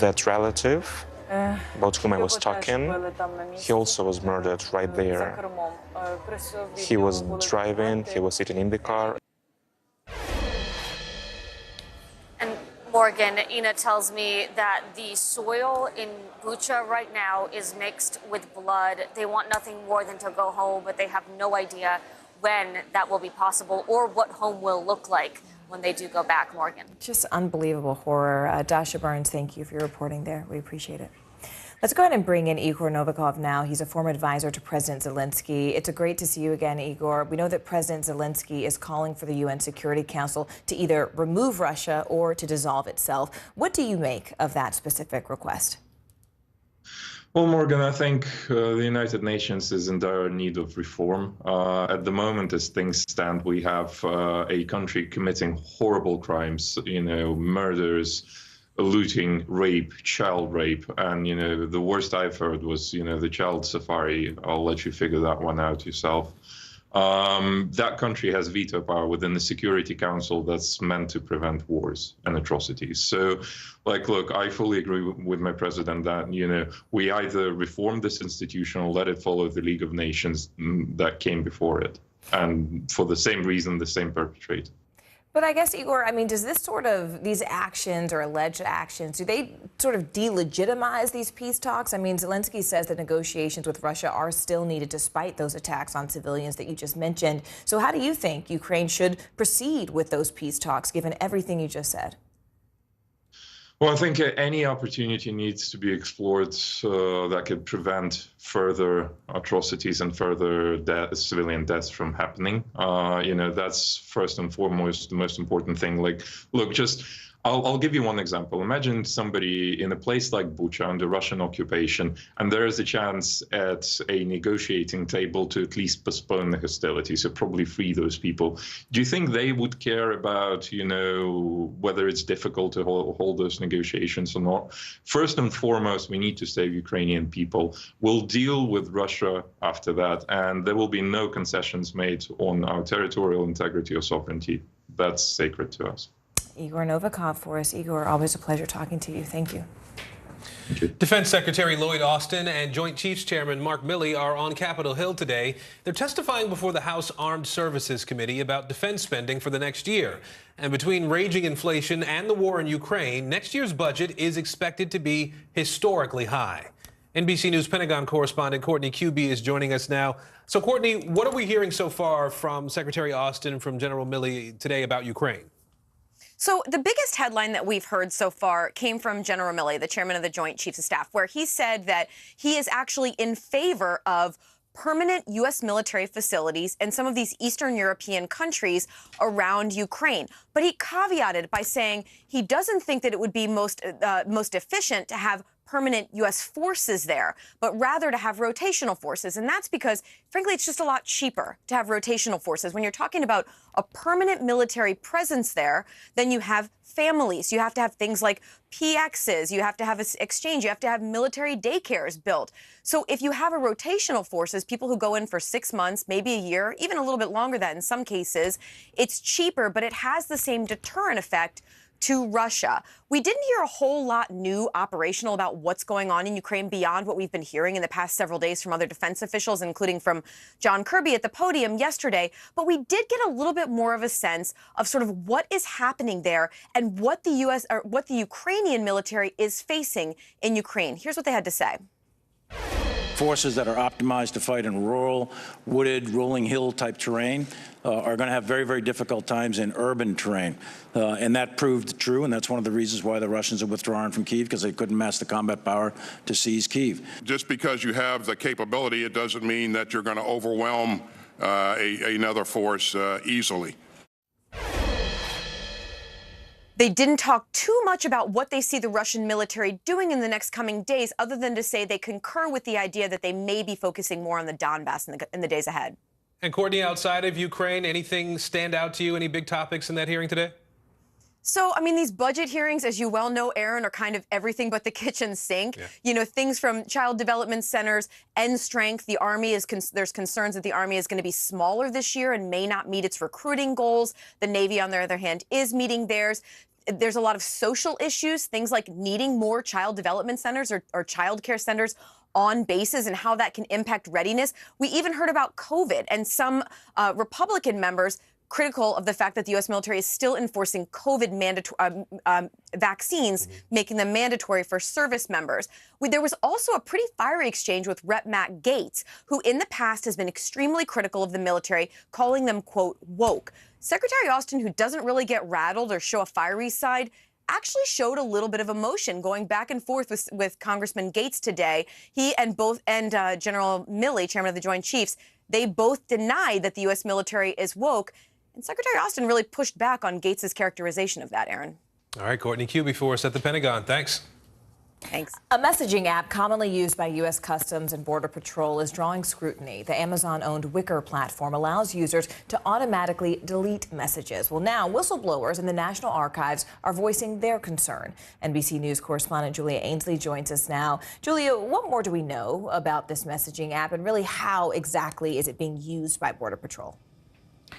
S22: That relative about whom I was talking, he also was murdered right there. He was driving, he was sitting in the car.
S9: And Morgan, Ina tells me that the soil in Bucha right now is mixed with blood. They want nothing more than to go home, but they have no idea when that will be possible or what home will look like when they do go back, Morgan.
S3: Just unbelievable horror. Dasha Burns, thank you for your reporting there. We appreciate it. Let's go ahead and bring in Igor Novikov now. He's a former advisor to President Zelensky. It's great to see you again, Igor. We know that President Zelensky is calling for the UN Security Council to either remove Russia or to dissolve itself. What do you make of that specific request?
S11: Well, Morgan, I think the United Nations is in dire need of reform. At the moment, as things stand, we have a country committing horrible crimes, murders, looting, rape, child rape. And, the worst I've heard was, the child safari. I'll let you figure that one out yourself. That country has veto power within the Security Council that's meant to prevent wars and atrocities. So, look, I fully agree with my president that, we either reform this institution or let it follow the League of Nations that came before it. And for the same reason, the same perpetrator.
S3: But I guess, Igor, does this these actions or alleged actions, do they sort of delegitimize these peace talks? Zelensky says that negotiations with Russia are still needed despite those attacks on civilians that you just mentioned. So how do you think Ukraine should proceed with those peace talks, given everything you just said?
S11: Well, I think any opportunity needs to be explored that could prevent further atrocities and further civilian deaths from happening. That's first and foremost the most important thing. I'll give you one example. Imagine somebody in a place like Bucha under Russian occupation, and there is a chance at a negotiating table to at least postpone the hostilities, so probably free those people. Do you think they would care about, whether it's difficult to hold those negotiations or not? First and foremost, we need to save Ukrainian people. We'll deal with Russia after that, and there will be no concessions made on our territorial integrity or sovereignty. That's sacred to us.
S3: Igor Novikov for us. Igor, always a pleasure talking to you. Thank you.
S4: Defense Secretary Lloyd Austin and Joint Chiefs Chairman Mark Milley are on Capitol Hill today. They're testifying before the House Armed Services Committee about defense spending for the next year. And between raging inflation and the war in Ukraine, next year's budget is expected to be historically high. NBC News Pentagon correspondent Courtney Kuby is joining us now. So, Courtney, what are we hearing so far from Secretary Austin and from General Milley today about Ukraine?
S13: So the biggest headline that we've heard so far came from General Milley, the chairman of the Joint Chiefs of Staff, where he said that he is actually in favor of permanent U.S. military facilities in some of these Eastern European countries around Ukraine. But he caveated by saying he doesn't think that it would be most efficient to have permanent U.S. forces there, but rather to have rotational forces. And that's because, frankly, it's just a lot cheaper to have rotational forces. When you're talking about a permanent military presence there, then you have families. You have to have things like PXs. You have to have exchange. You have to have military daycares built. So if you have a rotational forces, people who go in for 6 months, maybe a year, even a little bit longer than in some cases, it's cheaper, but it has the same deterrent effect to Russia. We didn't hear a whole lot new operational about what's going on in Ukraine beyond what we've been hearing in the past several days from other defense officials, including from John Kirby at the podium yesterday. But we did get a little bit more of a sense of sort of what is happening there and what the Ukrainian military is facing in Ukraine. Here's what they had to say.
S8: forces that are optimized to fight in rural, wooded, rolling hill type terrain are going to have very, very difficult times in urban terrain. And that proved true, and that's one of the reasons why the Russians are withdrawing from Kyiv, because they couldn't mass the combat power to seize Kyiv.
S12: Just because you have the capability, it doesn't mean that you're going to overwhelm another force easily.
S13: They didn't talk too much about what they see the Russian military doing in the next coming days, other than to say they concur with the idea that they may be focusing more on the Donbass in the days ahead.
S4: And Courtney, outside of Ukraine, anything stand out to you? Any big topics in that hearing today?
S13: So, I mean, these budget hearings, as you well know, Aaron, are kind of everything but the kitchen sink. Yeah. You know, things from child development centers, end strength. The Army there's concerns that the Army is going to be smaller this year and may not meet its recruiting goals. The Navy, on the other hand, is meeting theirs. There's a lot of social issues, things like needing more child development centers or child care centers on bases and how that can impact readiness. We even heard about COVID and some Republican members critical of the fact that the U.S. military is still enforcing COVID vaccines, making them mandatory for service members. There was also a pretty fiery exchange with Rep. Matt Gaetz, who in the past has been extremely critical of the military, calling them, quote, woke. Secretary Austin, who doesn't really get rattled or show a fiery side, actually showed a little bit of emotion going back and forth with Congressman Gaetz today. He and General Milley, chairman of the Joint Chiefs, they both denied that the U.S. military is woke. And Secretary Austin really pushed back on Gaetz's characterization of that, Aaron.
S4: All right, Courtney Kube for us at the Pentagon. Thanks.
S13: Thanks.
S3: A messaging app commonly used by U.S. Customs and Border Patrol is drawing scrutiny. The Amazon-owned Wickr platform allows users to automatically delete messages. Well, now whistleblowers in the National Archives are voicing their concern. NBC News correspondent Julia Ainsley joins us now. Julia, what more do we know about this messaging app, and really how exactly is it being used by Border Patrol?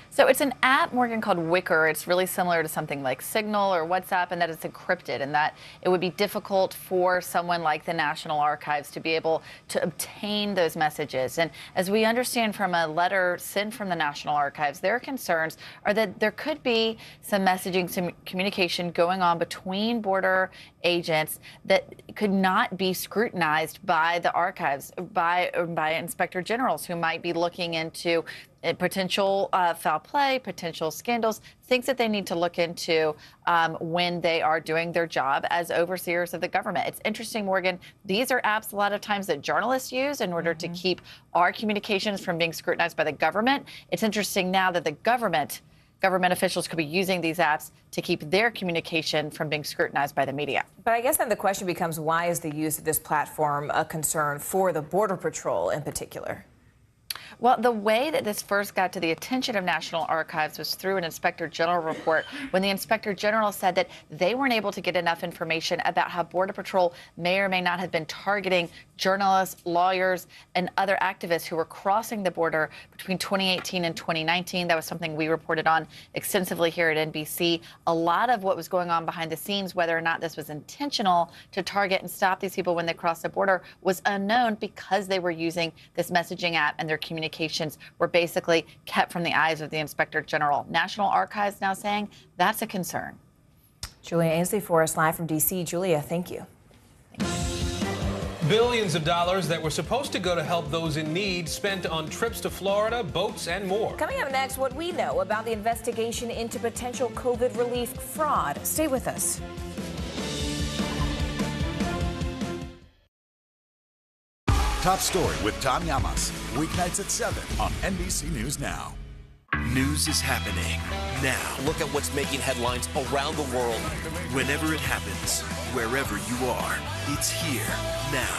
S15: So it's an app, Morgan, called Wickr. It's really similar to something like Signal or WhatsApp, in that it's encrypted and that it would be difficult for someone like the National Archives to be able to obtain those messages. And as we understand from a letter sent from the National Archives, their concerns are that there could be some messaging, some communication going on between border agents that could not be scrutinized by the archives, by inspector generals who might be looking into potential foul play, potential scandals, things that they need to look into when they are doing their job as overseers of the government. It's interesting, Morgan, these are apps a lot of times that journalists use in order to keep our communications from being scrutinized by the government. It's interesting now that the government officials could be using these apps to keep their communication from being scrutinized by the media.
S3: But I guess then the question becomes, why is the use of this platform a concern for the Border Patrol in particular?
S15: Well, the way that this first got to the attention of National Archives was through an Inspector General report, when the Inspector General said that they weren't able to get enough information about how Border Patrol may or may not have been targeting journalists, lawyers, and other activists who were crossing the border between 2018 and 2019. That was something we reported on extensively here at NBC. A lot of what was going on behind the scenes, whether or not this was intentional to target and stop these people when they crossed the border, was unknown because they were using this messaging app and their communications were basically kept from the eyes of the Inspector General. National Archives now saying that's a concern.
S3: Julia Ainsley for us live from D.C. Julia, thank you.
S4: Billions of dollars that were supposed to go to help those in need spent on trips to Florida, boats, and more.
S3: Coming up next, what we know about the investigation into potential COVID relief fraud. Stay with us.
S24: Top Story with Tom Llamas, weeknights at 7 on NBC News Now.
S16: News is happening now.
S7: Look at what's making headlines around the world.
S16: Whenever it happens, wherever you are, it's here now.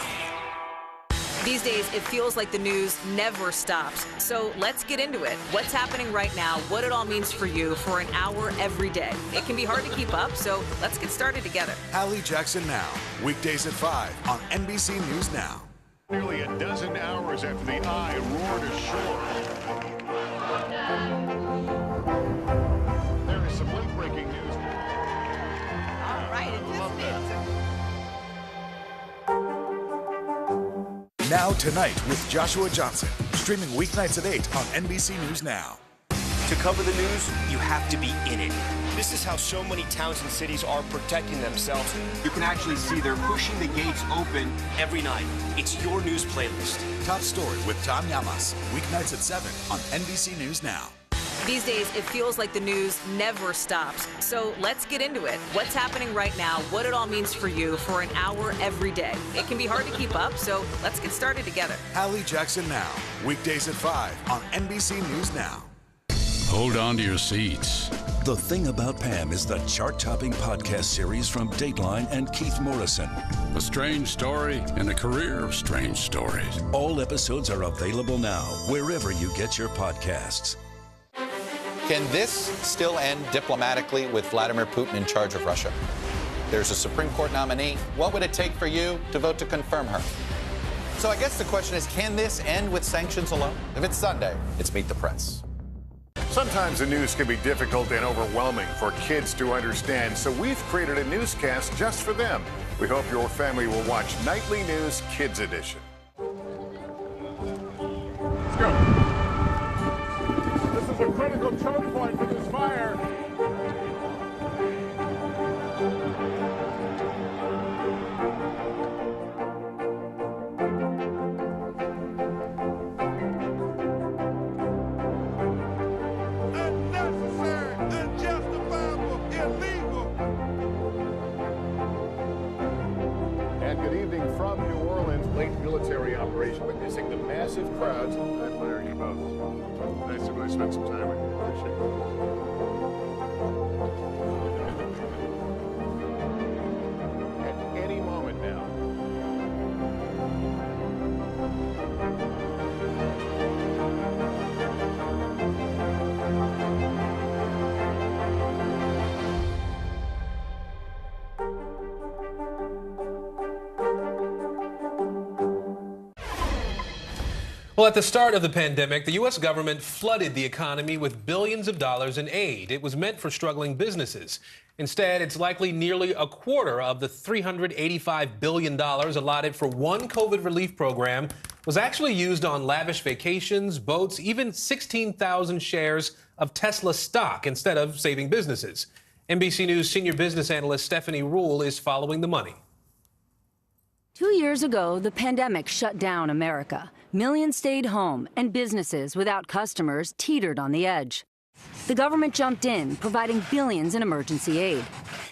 S19: These days, it feels like the news never stops. So let's get into it. What's happening right now, what it all means for you for an hour every day. It can be hard to keep up, so let's get started together.
S24: Hallie Jackson Now, weekdays at 5 on NBC News Now.
S25: Nearly a dozen hours after the eye roared ashore. There is some late-breaking news.
S19: All right,
S24: Now Tonight with Joshua Johnson, streaming weeknights at 8 on NBC News Now.
S16: To cover the news, you have to be in it.
S7: This is how so many towns and cities are protecting themselves.
S10: You can actually see they're pushing the gates open
S7: Every night, it's your news playlist.
S24: Top Story with Tom Llamas, weeknights at 7 on NBC News Now.
S19: These days, it feels like the news never stops. So let's get into it. What's happening right now, what it all means for you for an hour every day. It can be hard to keep up, so let's get started together.
S24: Hallie Jackson Now, weekdays at 5 on NBC News Now.
S14: Hold on to your seats.
S17: The Thing About Pam is the chart-topping podcast series from Dateline and Keith Morrison.
S14: A strange story and a career of strange stories.
S17: All episodes are available now, wherever you get your podcasts.
S20: Can this still end diplomatically with Vladimir Putin in charge of Russia? There's a Supreme Court nominee. What would it take for you to vote to confirm her? So I guess the question is, can this end with sanctions alone? If it's Sunday, it's Meet the Press.
S25: Sometimes the news can be difficult and overwhelming for kids to understand, so we've created a newscast just for them. We hope your family will watch Nightly News Kids Edition. Let's go. This is a critical choke point for this fire. Military operation, witnessing the massive crowds. I admire you both. Nice to really spend some time with you. Appreciate it. At any moment now.
S4: Well, at the start of the pandemic, the U.S. government flooded the economy with billions of dollars in aid. It was meant for struggling businesses. Instead, it's likely nearly a quarter of the $385 billion allotted for one COVID relief program was actually used on lavish vacations, boats, even 16,000 shares of Tesla stock instead of saving businesses. NBC News senior business analyst Stephanie Rule is following the money.
S23: 2 years ago, the pandemic shut down America. Millions stayed home, and businesses without customers teetered on the edge. The government jumped in, providing billions in emergency aid.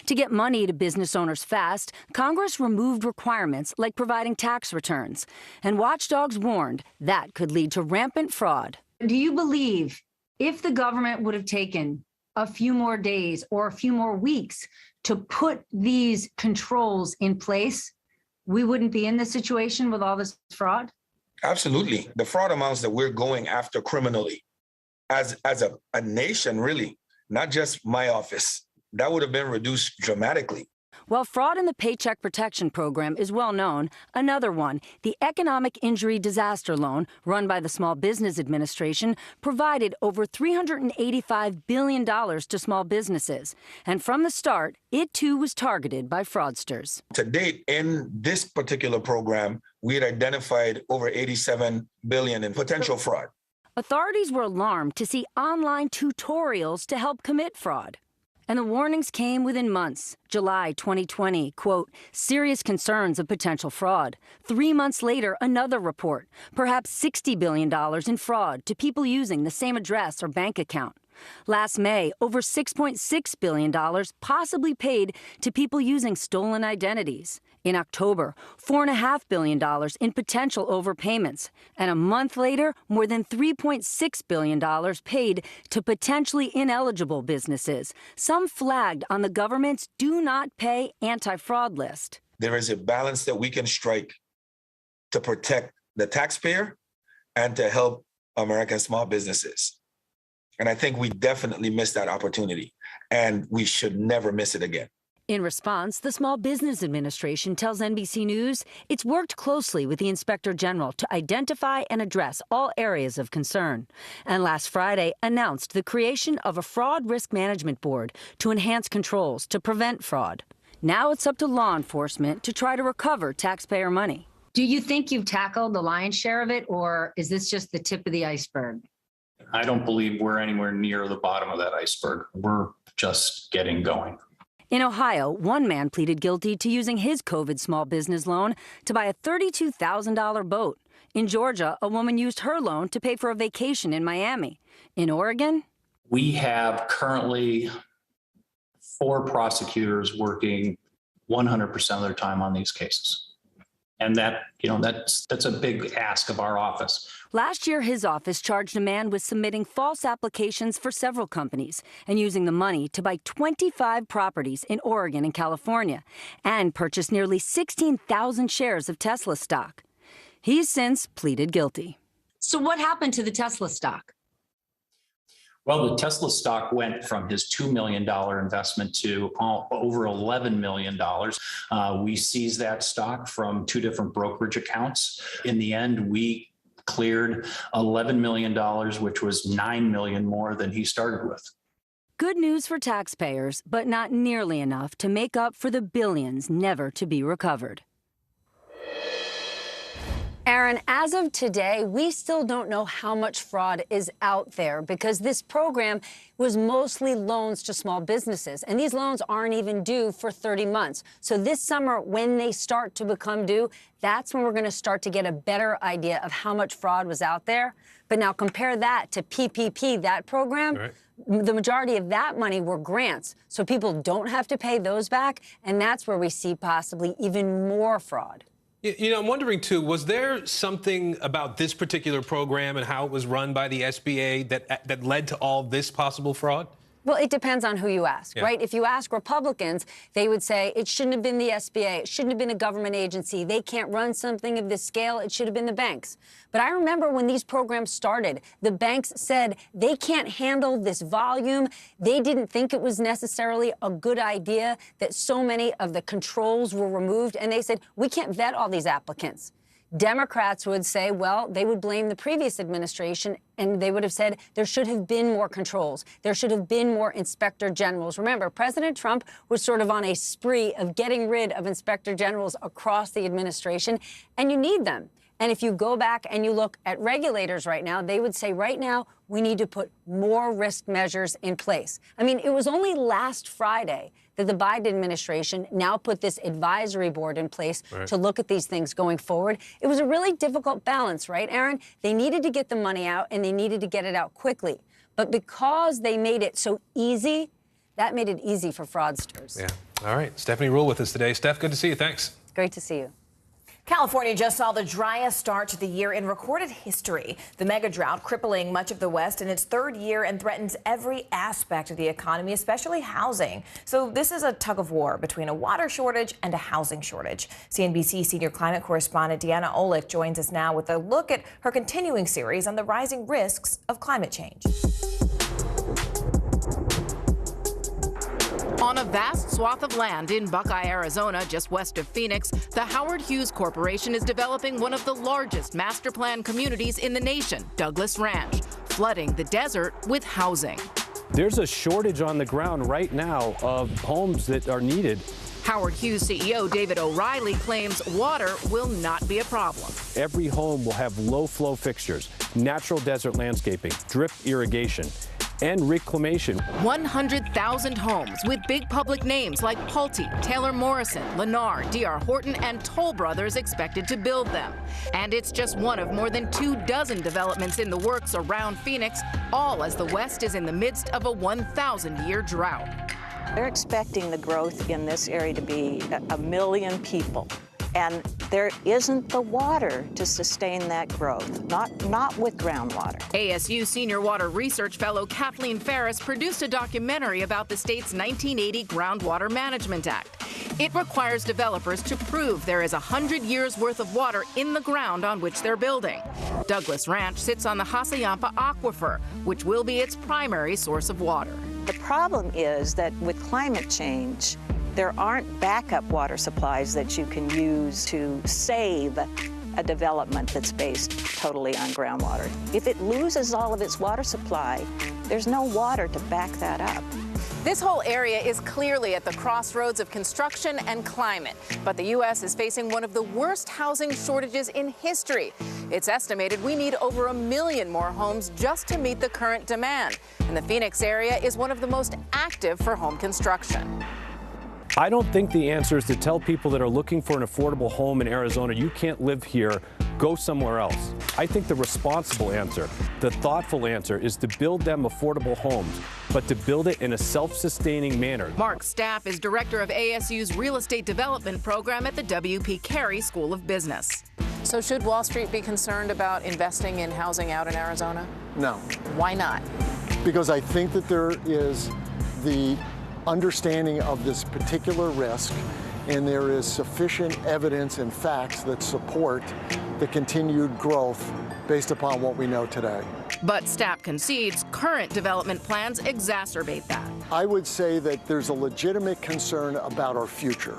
S23: To get money to business owners fast, Congress removed requirements like providing tax returns. And watchdogs warned that could lead to rampant fraud.
S26: Do you believe if the government would have taken a few more days or a few more weeks to put these controls in place, we wouldn't be in this situation with all this fraud?
S27: Absolutely. The fraud amounts that we're going after criminally as a nation, really, not just my office, that would have been reduced dramatically.
S23: While fraud in the Paycheck Protection Program is well known, another one, the Economic Injury Disaster Loan, run by the Small Business Administration, provided over $385 billion to small businesses. And from the start, it too was targeted by fraudsters.
S27: To date, in this particular program, we had identified over $87 billion in potential fraud.
S23: Authorities were alarmed to see online tutorials to help commit fraud. And the warnings came within months. July 2020, quote, serious concerns of potential fraud. 3 months later, another report, perhaps $60 billion in fraud to people using the same address or bank account. Last May, over $6.6 billion possibly paid to people using stolen identities. In October, $4.5 billion in potential overpayments. And a month later, more than $3.6 billion paid to potentially ineligible businesses, some flagged on the government's Do Not Pay anti-fraud list.
S27: There is a balance that we can strike to protect the taxpayer and to help American small businesses. And I think we definitely missed that opportunity, and we should never miss it again.
S23: In response, the Small Business Administration tells NBC News it's worked closely with the Inspector General to identify and address all areas of concern. And last Friday announced the creation of a fraud risk management board to enhance controls to prevent fraud. Now it's up to law enforcement to try to recover taxpayer money.
S26: Do you think you've tackled the lion's share of it, or is this just the tip of the iceberg?
S28: I don't believe we're anywhere near the bottom of that iceberg. We're
S1: just getting going.
S23: In Ohio, one man pleaded guilty to using his COVID small business loan to buy a $32,000 boat. In Georgia, a woman used her loan to pay for a vacation in Miami. In Oregon,
S1: We have currently 4 prosecutors working 100% of their time on these cases. And that's a big ask of our office.
S23: last year his office charged a man with submitting false applications for several companies and using the money to buy 25 properties in Oregon and California and purchase nearly 16,000 shares of Tesla stock. He's since pleaded guilty.
S26: So what happened to the Tesla stock?
S1: Well, the Tesla stock went from his $2 million investment to over $11 million. We seized that stock from 2 different brokerage accounts. In the end, we cleared $11 million, which was $9 million more than he started with.
S23: Good news for taxpayers, but not nearly enough to make up for the billions never to be recovered. Aaron, as of today, we still don't know how much fraud is out there because this program was mostly loans to small businesses, and these loans aren't even due for 30 months. So this summer, when they start to become due, that's when we're going to start to get a better idea of how much fraud was out there. But now compare that to PPP, that program. Right. The majority of that money were grants, so people don't have to pay those back, and that's where we see possibly even more fraud.
S4: You know, I'm wondering, too, was there something about this particular program and how it was run by the SBA that led to all this possible fraud?
S26: Well, it depends on who you ask, right? If you ask Republicans, they would say it shouldn't have been the SBA. It shouldn't have been a government agency. They can't run something of this scale. It should have been the banks. But I remember when these programs started, the banks said they can't handle this volume. They didn't think it was necessarily a good idea that so many of the controls were removed. And they said, we can't vet all these applicants. Democrats would say, well, they would blame the previous administration, and they would have said there should have been more controls. There should have been more inspector generals. Remember, President Trump was sort of on a spree of getting rid of inspector generals across the administration, and you need them. And if you go back and you look at regulators right now, they would say right now we need to put more risk measures in place. I mean, it was only last Friday that the Biden administration now put this advisory board in place to look at these things going forward. It was a really difficult balance, right, Aaron? They needed to get the money out and they needed to get it out quickly. But because they made it so easy, that made it easy for fraudsters.
S4: Yeah. All right. Stephanie Rule with us today. Steph, good to see you. Thanks.
S26: Great to see you.
S3: California just saw the driest start to the year in recorded history. The mega drought crippling much of the West in its 3rd year and threatens every aspect of the economy, especially housing. So this is a tug of war between a water shortage and a housing shortage. CNBC senior climate correspondent Deanna Olick joins us now with a look at her continuing series on the rising risks of climate change.
S2: On a vast swath of land in Buckeye, Arizona, just west of Phoenix, the Howard Hughes Corporation is developing one of the largest master plan communities in the nation, Douglas Ranch, flooding the desert with housing.
S5: There's a shortage on the ground right now of homes that are needed.
S2: Howard Hughes CEO David O'Reilly claims water will not be a problem.
S5: Every home will have low-flow fixtures, natural desert landscaping, drip irrigation, and reclamation.
S2: 100,000 homes with big public names like Pulte, Taylor Morrison, Lennar, D.R. Horton, and Toll Brothers expected to build them. And it's just one of more than 24 developments in the works around Phoenix, all as the West is in the midst of a 1,000-year drought.
S6: They're expecting the growth in this area to be 1 million people. And there isn't the water to sustain that growth, not with groundwater.
S2: ASU senior water research fellow Kathleen Ferris produced a documentary about the state's 1980 Groundwater Management Act. It requires developers to prove there is 100 years worth of water in the ground on which they're building. Douglas Ranch sits on the Hassayampa Aquifer, which will be its primary source of water.
S6: The problem is that with climate change, there aren't backup water supplies that you can use to save a development that's based totally on groundwater. If it loses all of its water supply, there's no water to back that up.
S2: This whole area is clearly at the crossroads of construction and climate, but the U.S. is facing one of the worst housing shortages in history. It's estimated we need over 1 million more homes just to meet the current demand. And the Phoenix area is one of the most active for home construction.
S5: I don't think the answer is to tell people that are looking for an affordable home in Arizona, you can't live here, go somewhere else. I think the responsible answer, the thoughtful answer, is to build them affordable homes, but to build it in a self-sustaining manner.
S2: Mark Stapp is director of ASU's Real Estate Development Program at the W.P. Carey School of Business. So should Wall Street be concerned about investing in housing out in Arizona?
S8: No.
S2: Why not?
S8: Because I think that there is the understanding of this particular risk, and there is sufficient evidence and facts that support the continued growth based upon what we know today.
S2: But Stapp concedes current development plans exacerbate that.
S8: I would say that there's a legitimate concern about our future,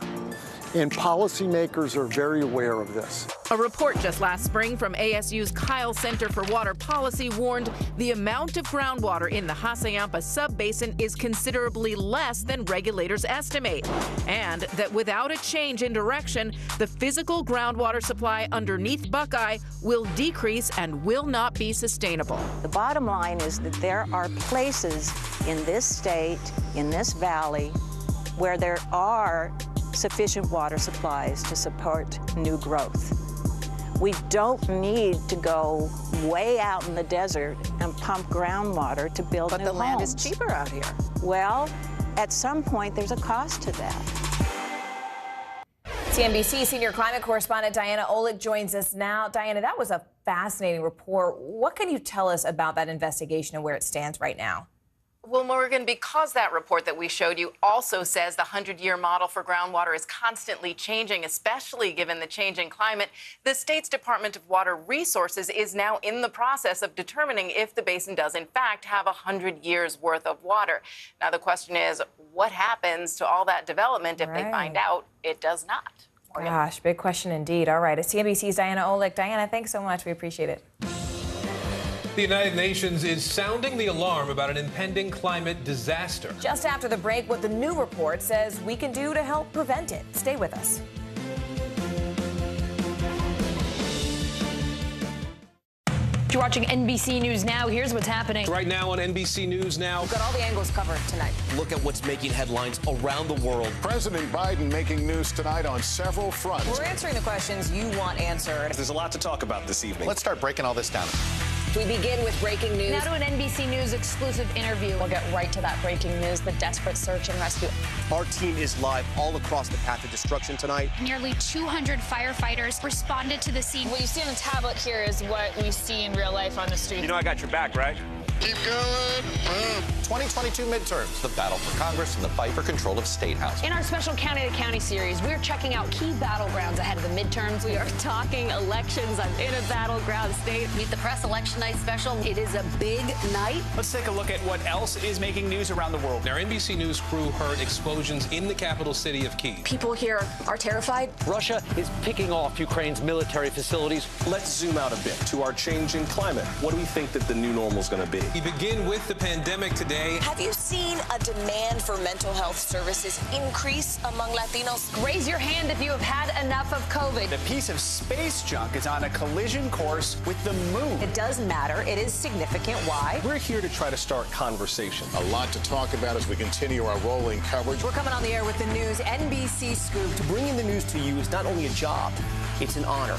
S8: and policymakers are very aware of this.
S2: A report just last spring from ASU's Kyle Center for Water Policy warned the amount of groundwater in the Hassayampa subbasin is considerably less than regulators estimate, and that without a change in direction, the physical groundwater supply underneath Buckeye will decrease and will not be sustainable.
S6: The bottom line is that there are places in this state, in this valley, where there are sufficient water supplies to support new growth. We don't need to go way out in the desert and pump groundwater to build new homes.
S2: But the land is cheaper out here.
S6: Well, at some point, there's a cost to that.
S3: CNBC senior climate correspondent Diana Olick joins us now. Diana, that was a fascinating report. What can you tell us about that investigation and where it stands right now?
S2: Well, Morgan, because that report that we showed you also says the 100-year model for groundwater is constantly changing, especially given the changing climate, the state's Department of Water Resources is now in the process of determining if the basin does, in fact, have 100 years worth of water. Now, the question is, what happens to all that development if they find out it does not? Morgan?
S3: Gosh, big question indeed. All right, it's CNBC's Diana Olick. Diana, thanks so much. We appreciate it.
S4: The United Nations is sounding the alarm about an impending climate disaster.
S3: Just after the break, what the new report says we can do to help prevent it. Stay with us.
S9: You're watching NBC News Now. Here's what's happening.
S4: Right now on NBC News Now.
S3: We've got all the angles covered tonight.
S7: Look at what's making headlines around the world.
S25: President Biden making news tonight on several fronts.
S3: We're answering the questions you want answered.
S7: There's a lot to talk about this evening.
S20: Let's start breaking all this down.
S3: We begin with breaking news.
S9: Now to an NBC News exclusive interview.
S11: We'll get right to that breaking news, the desperate search and rescue.
S7: Our team is live all across the path of destruction tonight.
S12: Nearly 200 firefighters responded to the scene.
S11: What you see on the tablet here is what we see in real life on the street.
S10: You know I got your back, right?
S20: Keep going. 2022 midterms, the battle for Congress and the fight for control of state house.
S9: In our special County to County series, we're checking out key battlegrounds ahead of the midterms.
S11: We are talking elections. I'm in a battleground state.
S9: Meet the Press Election Night special. It is a big night.
S10: Let's take a look at what else is making news around the world.
S4: Our NBC News crew heard explosions in the capital city of Kyiv.
S11: People here are terrified.
S18: Russia is picking off Ukraine's military facilities.
S21: Let's zoom out a bit to our changing climate. What do we think that the new normal is going to be?
S4: We begin with the pandemic today.
S11: Have you seen a demand for mental health services increase among Latinos?
S9: Raise your hand if you have had enough of COVID.
S10: The piece of space junk is on a collision course with the moon.
S11: It does matter. It is significant. Why?
S21: We're here to try to start conversation.
S25: A lot to talk about as we continue our rolling coverage.
S11: We're coming on the air with the news NBC Scoop.
S21: To bringing the news to you is not only a job, it's an honor.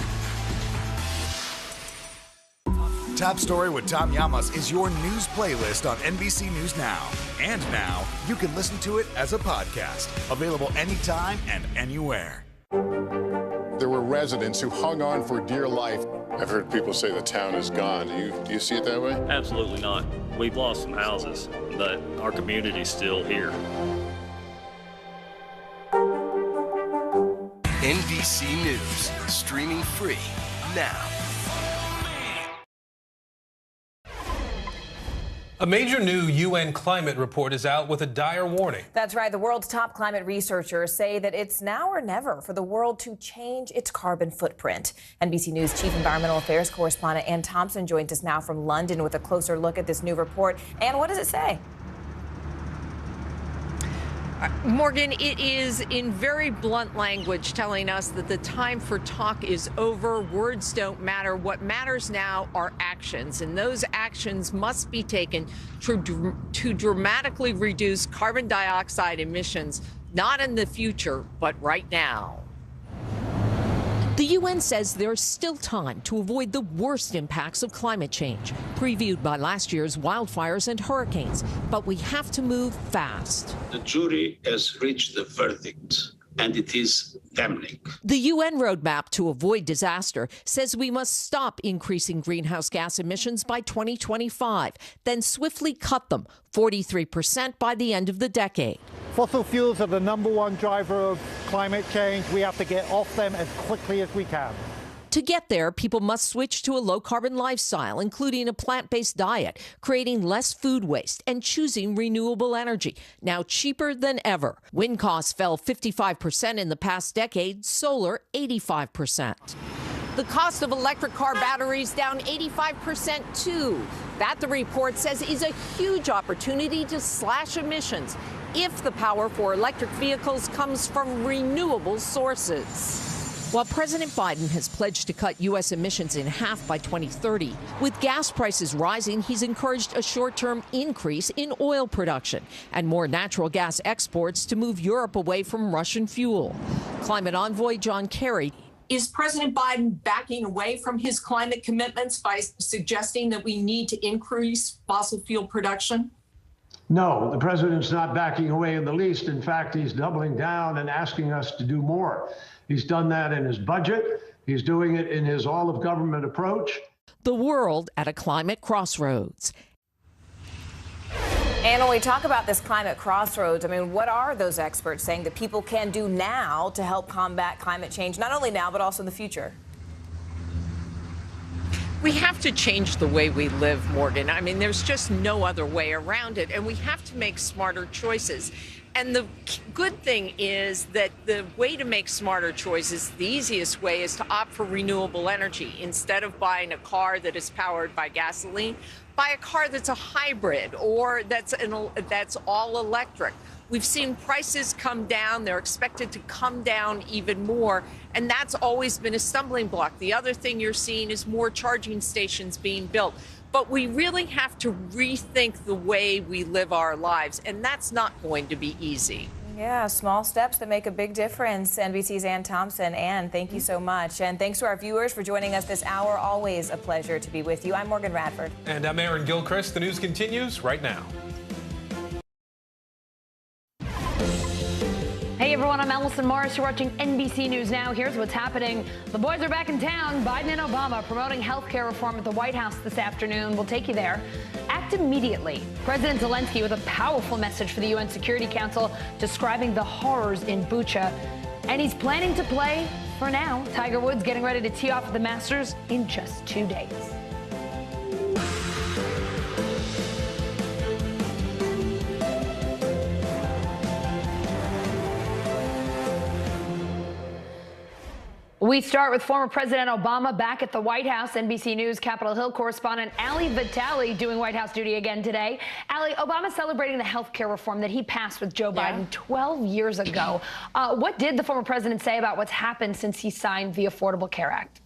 S24: Top Story with Tom Llamas is your news playlist on NBC News Now. And now, you can listen to it as a podcast. Available anytime and anywhere.
S25: There were residents who hung on for dear life. I've heard people say the town is gone. Do you see it that way?
S22: Absolutely not. We've lost some houses, but our community's still here.
S16: NBC News, streaming free now.
S4: A major new UN climate report is out with a dire warning.
S3: That's right. The world's top climate researchers say that it's now or never for the world to change its carbon footprint. NBC News Chief Environmental Affairs correspondent Ann Thompson joins us now from London with a closer look at this new report. Ann, what does it say?
S1: Morgan, it is in very blunt language telling us that the time for talk is over. Words don't matter. What matters now are actions, and those actions must be taken to dramatically reduce carbon dioxide emissions, not in the future, but right now. The UN says there's still time to avoid the worst impacts of climate change, previewed by last year's wildfires and hurricanes. But we have to move fast.
S13: The jury has reached the verdict, and it is damning.
S1: The UN roadmap to avoid disaster says we must stop increasing greenhouse gas emissions by 2025, then swiftly cut them 43% by the end of the decade.
S14: Fossil fuels are the #1 driver of climate change. We have to get off them as quickly as we can.
S1: To get there, people must switch to a low-carbon lifestyle, including a plant-based diet, creating less food waste, and choosing renewable energy, now cheaper than ever. Wind costs fell 55% in the past decade, solar 85%. The cost of electric car batteries down 85% too. That, the report says, is a huge opportunity to slash emissions if the power for electric vehicles comes from renewable sources. While President Biden has pledged to cut U.S. emissions in half by 2030, with gas prices rising, he's encouraged a short-term increase in oil production and more natural gas exports to move Europe away from Russian fuel. Climate envoy John Kerry. Is President Biden backing away from his climate commitments by suggesting that we need to increase fossil fuel production?
S15: No, the president's not backing away in the least. In fact, he's doubling down and asking us to do more. He's done that in his budget. He's doing it in his all-of-government approach.
S1: The world at a climate crossroads.
S3: And when we talk about this climate crossroads, I mean, what are those experts saying that people can do now to help combat climate change, not only now, but also in the future?
S1: We have to change the way we live, Morgan. I mean, there's just no other way around it, and we have to make smarter choices. And the good thing is that the way to make smarter choices, the easiest way, is to opt for renewable energy. Instead of buying a car that is powered by gasoline, buy a car that's a hybrid or that's all electric. We've seen prices come down. They're expected to come down even more. And that's always been a stumbling block. The other thing you're seeing is more charging stations being built. But we really have to rethink the way we live our lives. And that's not going to be easy.
S3: Yeah, small steps that make a big difference. NBC's Ann Thompson. Ann, thank you so much. And thanks to our viewers for joining us this hour. Always a pleasure to be with you. I'm Morgan Radford.
S4: And I'm Aaron Gilchrist. The news continues right now.
S9: Hey everyone, I'm Ellison Morris. You're watching NBC News Now. Here's what's happening. The boys are back in town. Biden and Obama promoting health care reform at the White House this afternoon. We'll take you there. Act immediately. President Zelensky with a powerful message for the UN Security Council describing the horrors in Bucha. And he's planning to play, for now. Tiger Woods getting ready to tee off at the Masters in just 2 days. We start with former President Obama back at the White House. NBC News Capitol Hill correspondent Ali Vitale doing White House duty again today. Ali, Obama celebrating the health care reform that he passed with Joe Biden 12 years ago. What did the former president say about what's happened since he signed the Affordable Care Act?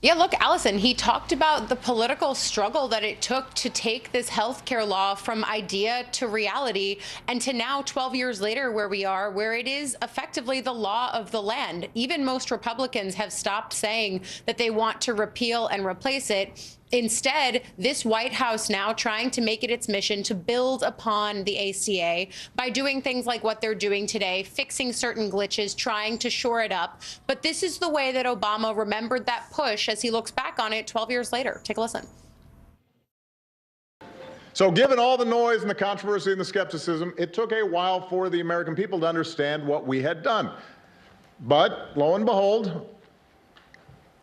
S17: Yeah, look, Allison, he talked about the political struggle that it took to take this health care law from idea to reality and to now 12 years later where we are, where it is effectively the law of the land. Even most Republicans have stopped saying that they want to repeal and replace it. Instead, this White House now trying to make it its mission to build upon the ACA by doing things like what they're doing today, fixing certain glitches, trying to shore it up. But this is the way that Obama remembered that push as he looks back on it 12 years later. Take a listen.
S19: So given all the noise and the controversy and the skepticism, it took a while for the American people to understand what we had done. But lo and behold,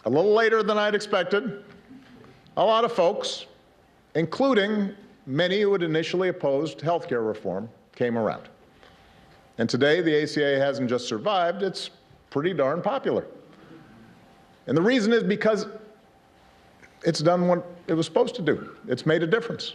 S19: a little later than I'd expected, a lot of folks, including many who had initially opposed health care reform, came around. And today, the ACA hasn't just survived, it's pretty darn popular. And the reason is because it's done what it was supposed to do. It's made a difference.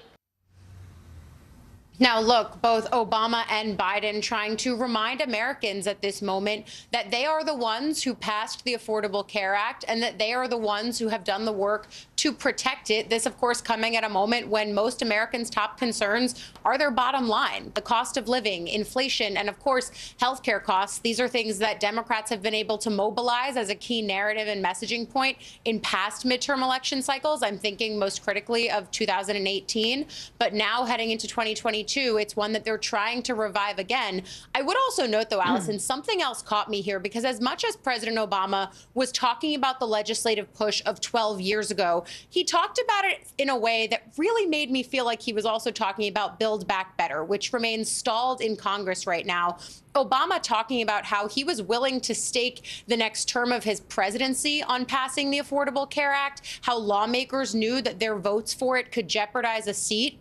S17: Now, look, both Obama and Biden trying to remind Americans at this moment that they are the ones who passed the Affordable Care Act and that they are the ones who have done the work to protect it. This, of course, coming at a moment when most Americans' top concerns are their bottom line, the cost of living, inflation, and, of course, healthcare costs. These are things that Democrats have been able to mobilize as a key narrative and messaging point in past midterm election cycles. I'm thinking most critically of 2018, but now heading into 2022, it's one that they're trying to revive again. I would also note, though, Allison, something else caught me here, because as much as President Obama was talking about the legislative push of 12 years ago, he talked about it in a way that really made me feel like he was also talking about Build Back Better, which remains stalled in Congress right now. Obama talking about how he was willing to stake the next term of his presidency on passing the Affordable Care Act, how lawmakers knew that their votes for it could jeopardize a seat,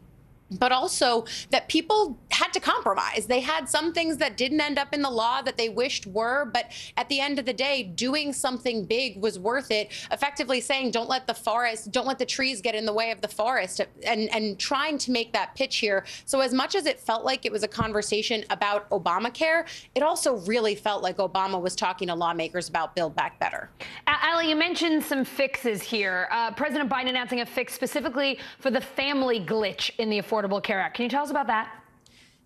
S17: but also that people had to compromise. They had some things that didn't end up in the law that they wished were, but at the end of the day, doing something big was worth it, effectively saying, don't let the trees get in the way of the forest, and trying to make that pitch here. So as much as it felt like it was a conversation about Obamacare, it also really felt like Obama was talking to lawmakers about Build Back Better.
S9: Ali, you mentioned some fixes here. President Biden announcing a fix specifically for the family glitch in the Affordable Care Act. Can you tell us about that?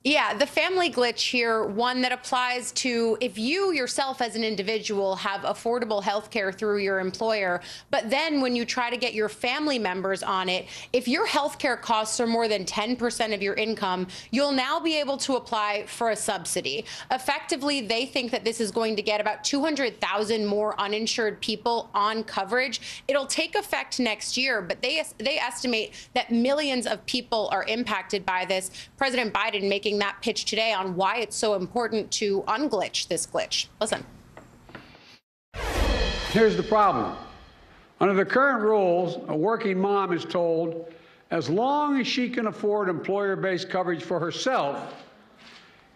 S17: Yeah, the family glitch here, one that applies to if you yourself as an individual have affordable health care through your employer, but then when you try to get your family members on it, if your health care costs are more than 10% of your income, you'll now be able to apply for a subsidy. Effectively, they think that this is going to get about 200,000 more uninsured people on coverage. It'll take effect next year, but they estimate that millions of people are impacted by this. President Biden making that pitch today on why it's so important to unglitch this glitch. Listen.
S2: Here's the problem. Under the current rules, a working mom is told as long as she can afford employer-based coverage for herself,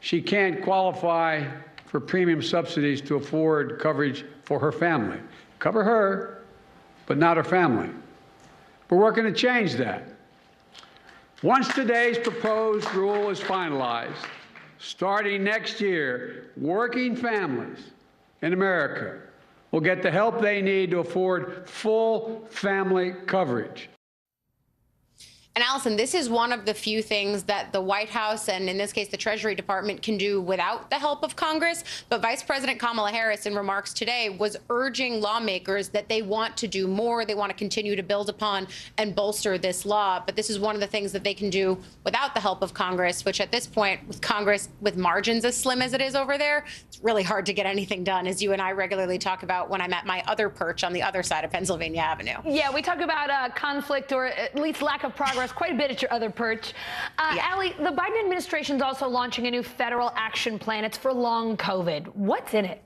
S2: she can't qualify for premium subsidies to afford coverage for her family. Cover her, but not her family. We're working to change that. Once today's proposed rule is finalized, starting next year, working families in America will get the help they need to afford full family coverage.
S17: And Allison, this is one of the few things that the White House and in this case the Treasury Department can do without the help of Congress. But Vice President Kamala Harris in remarks today was urging lawmakers that they want to do more. They want to continue to build upon and bolster this law. But this is one of the things that they can do without the help of Congress, which at this point with Congress with margins as slim as it is over there, it's really hard to get anything done, as you and I regularly talk about when I'm at my other perch on the other side of Pennsylvania Avenue.
S9: Yeah, we talk about conflict or at least lack of progress quite a bit at your other perch. Ali, the Biden administration is also launching a new federal action plan. It's for long COVID. What's in it?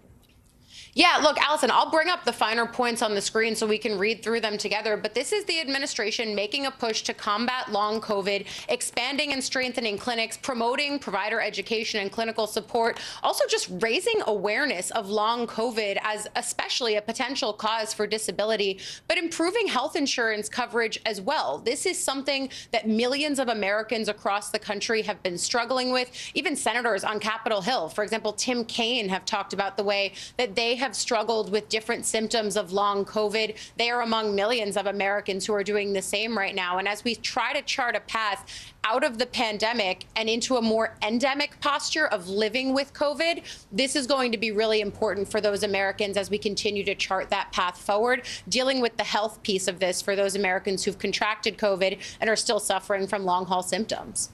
S17: Yeah, look, Allison, I'll bring up the finer points on the screen so we can read through them together. But this is the administration making a push to combat long COVID, expanding and strengthening clinics, promoting provider education and clinical support, also just raising awareness of long COVID as especially a potential cause for disability, but improving health insurance coverage as well. This is something that millions of Americans across the country have been struggling with. Even senators on Capitol Hill, for example, Tim Kaine, have talked about the way that they have struggled with different symptoms of long COVID. They are among millions of Americans who are doing the same right now. And as we try to chart a path out of the pandemic and into a more endemic posture of living with COVID, this is going to be really important for those Americans as we continue to chart that path forward, dealing with the health piece of this for those Americans who've contracted COVID and are still suffering from long-haul symptoms.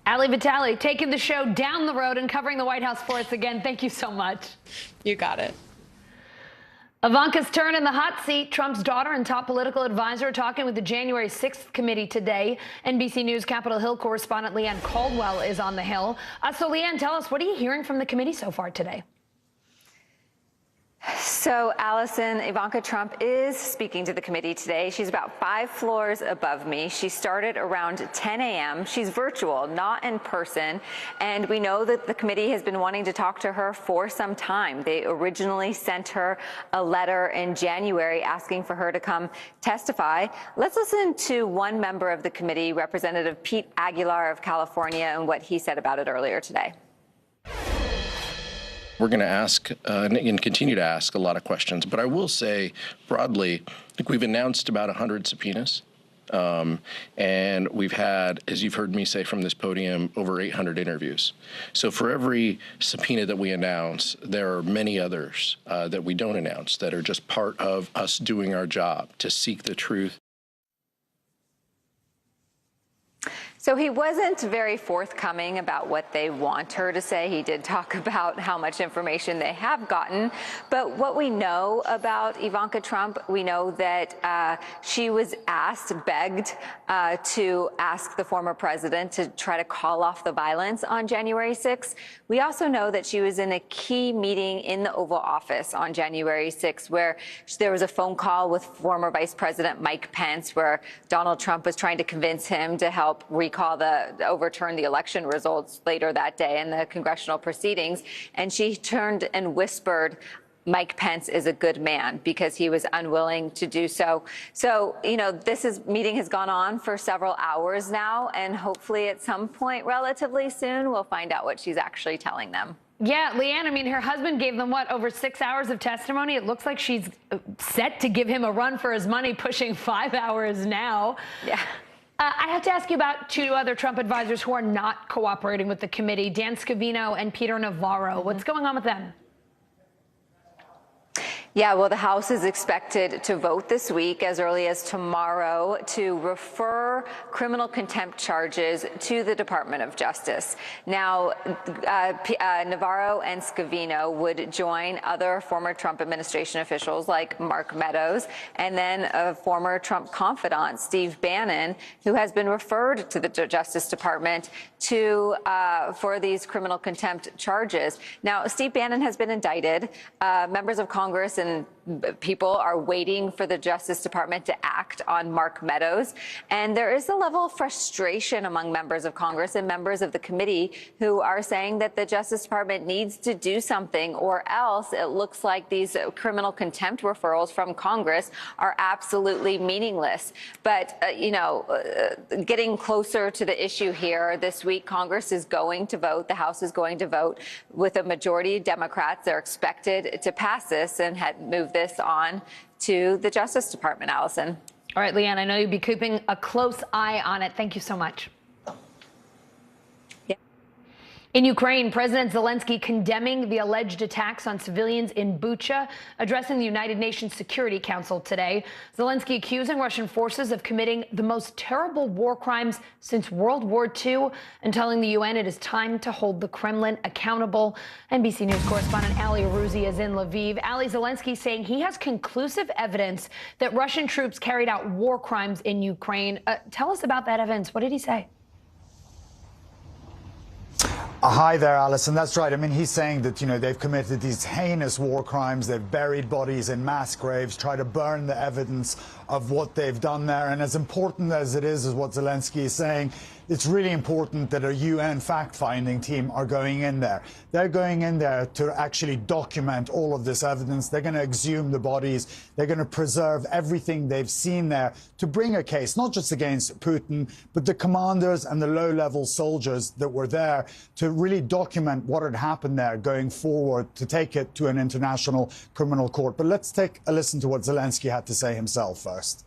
S9: Ali Vitale taking the show down the road and covering the White House for us again. Thank you so much.
S17: You got it.
S9: Ivanka's turn in the hot seat. Trump's daughter and top political advisor talking with the January 6th committee today. NBC News Capitol Hill correspondent Leanne Caldwell is on the Hill. So Leanne, tell us, what are you hearing from the committee so far today?
S5: So, Allison, Ivanka Trump is speaking to the committee today. She's about 5 floors above me. She started around 10 a.m. She's virtual, not in person. And we know that the committee has been wanting to talk to her for some time. They originally sent her a letter in January asking for her to come testify. Let's listen to one member of the committee, Representative Pete Aguilar of California, and what he said about it earlier today.
S6: We're going to ask and continue to ask a lot of questions. But I will say broadly, we've announced about 100 subpoenas. And we've had, as you've heard me say from this podium, over 800 interviews. So for every subpoena that we announce, there are many others that we don't announce that are just part of us doing our job to seek the truth.
S5: So he wasn't very forthcoming about what they want her to say. He did talk about how much information they have gotten. But what we know about Ivanka Trump, we know that she was begged to ask the former president to try to call off the violence on January 6th. We also know that she was in a key meeting in the Oval Office on January 6th, where there was a phone call with former Vice President Mike Pence, where Donald Trump was trying to convince him to help overturn the election results later that day in the congressional proceedings. And she turned and whispered, Mike Pence is a good man, because he was unwilling to do so. So, you know, meeting has gone on for several hours now, and hopefully at some point relatively soon, we'll find out what she's actually telling them.
S9: Yeah, Leanne, I mean, her husband gave them, over 6 hours of testimony? It looks like she's set to give him a run for his money, pushing 5 hours now.
S5: Yeah.
S9: I have to ask you about 2 other Trump advisors who are not cooperating with the committee, Dan Scavino and Peter Navarro. What's going on with them?
S5: Yeah, well, the House is expected to vote this week, as early as tomorrow, to refer criminal contempt charges to the Department of Justice. Now, Navarro and Scavino would join other former Trump administration officials like Mark Meadows, and then a former Trump confidant, Steve Bannon, who has been referred to the Justice Department for these criminal contempt charges. Now, Steve Bannon has been indicted. Members of Congress and people are waiting for the Justice Department to act on Mark Meadows. And there is a level of frustration among members of Congress and members of the committee who are saying that the Justice Department needs to do something, or else it looks like these criminal contempt referrals from Congress are absolutely meaningless. But, getting closer to the issue here this week, Congress is going to vote. The House is going to vote with a majority of Democrats. They're expected to pass this and move this on to the Justice Department, Allison.
S9: All right, Leanne, I know you'll be keeping a close eye on it. Thank you so much. In Ukraine, President Zelensky condemning the alleged attacks on civilians in Bucha, addressing the United Nations Security Council today. Zelensky accusing Russian forces of committing the most terrible war crimes since World War II, and telling the UN it is time to hold the Kremlin accountable. NBC News correspondent Ali Arouzi is in Lviv. Ali, Zelensky saying he has conclusive evidence that Russian troops carried out war crimes in Ukraine. Tell us about that evidence. What did he say?
S7: Hi there, Alison. That's right. I mean, he's saying that, they've committed these heinous war crimes. They've buried bodies in mass graves, try to burn the evidence of what they've done there. And as important as it is what Zelensky is saying, it's really important that a UN fact-finding team are going in there. They're going in there to actually document all of this evidence. They're going to exhume the bodies. They're going to preserve everything they've seen there to bring a case, not just against Putin, but the commanders and the low-level soldiers that were there, to really document what had happened there going forward, to take it to an international criminal court. But let's take a listen to what Zelensky had to say himself first.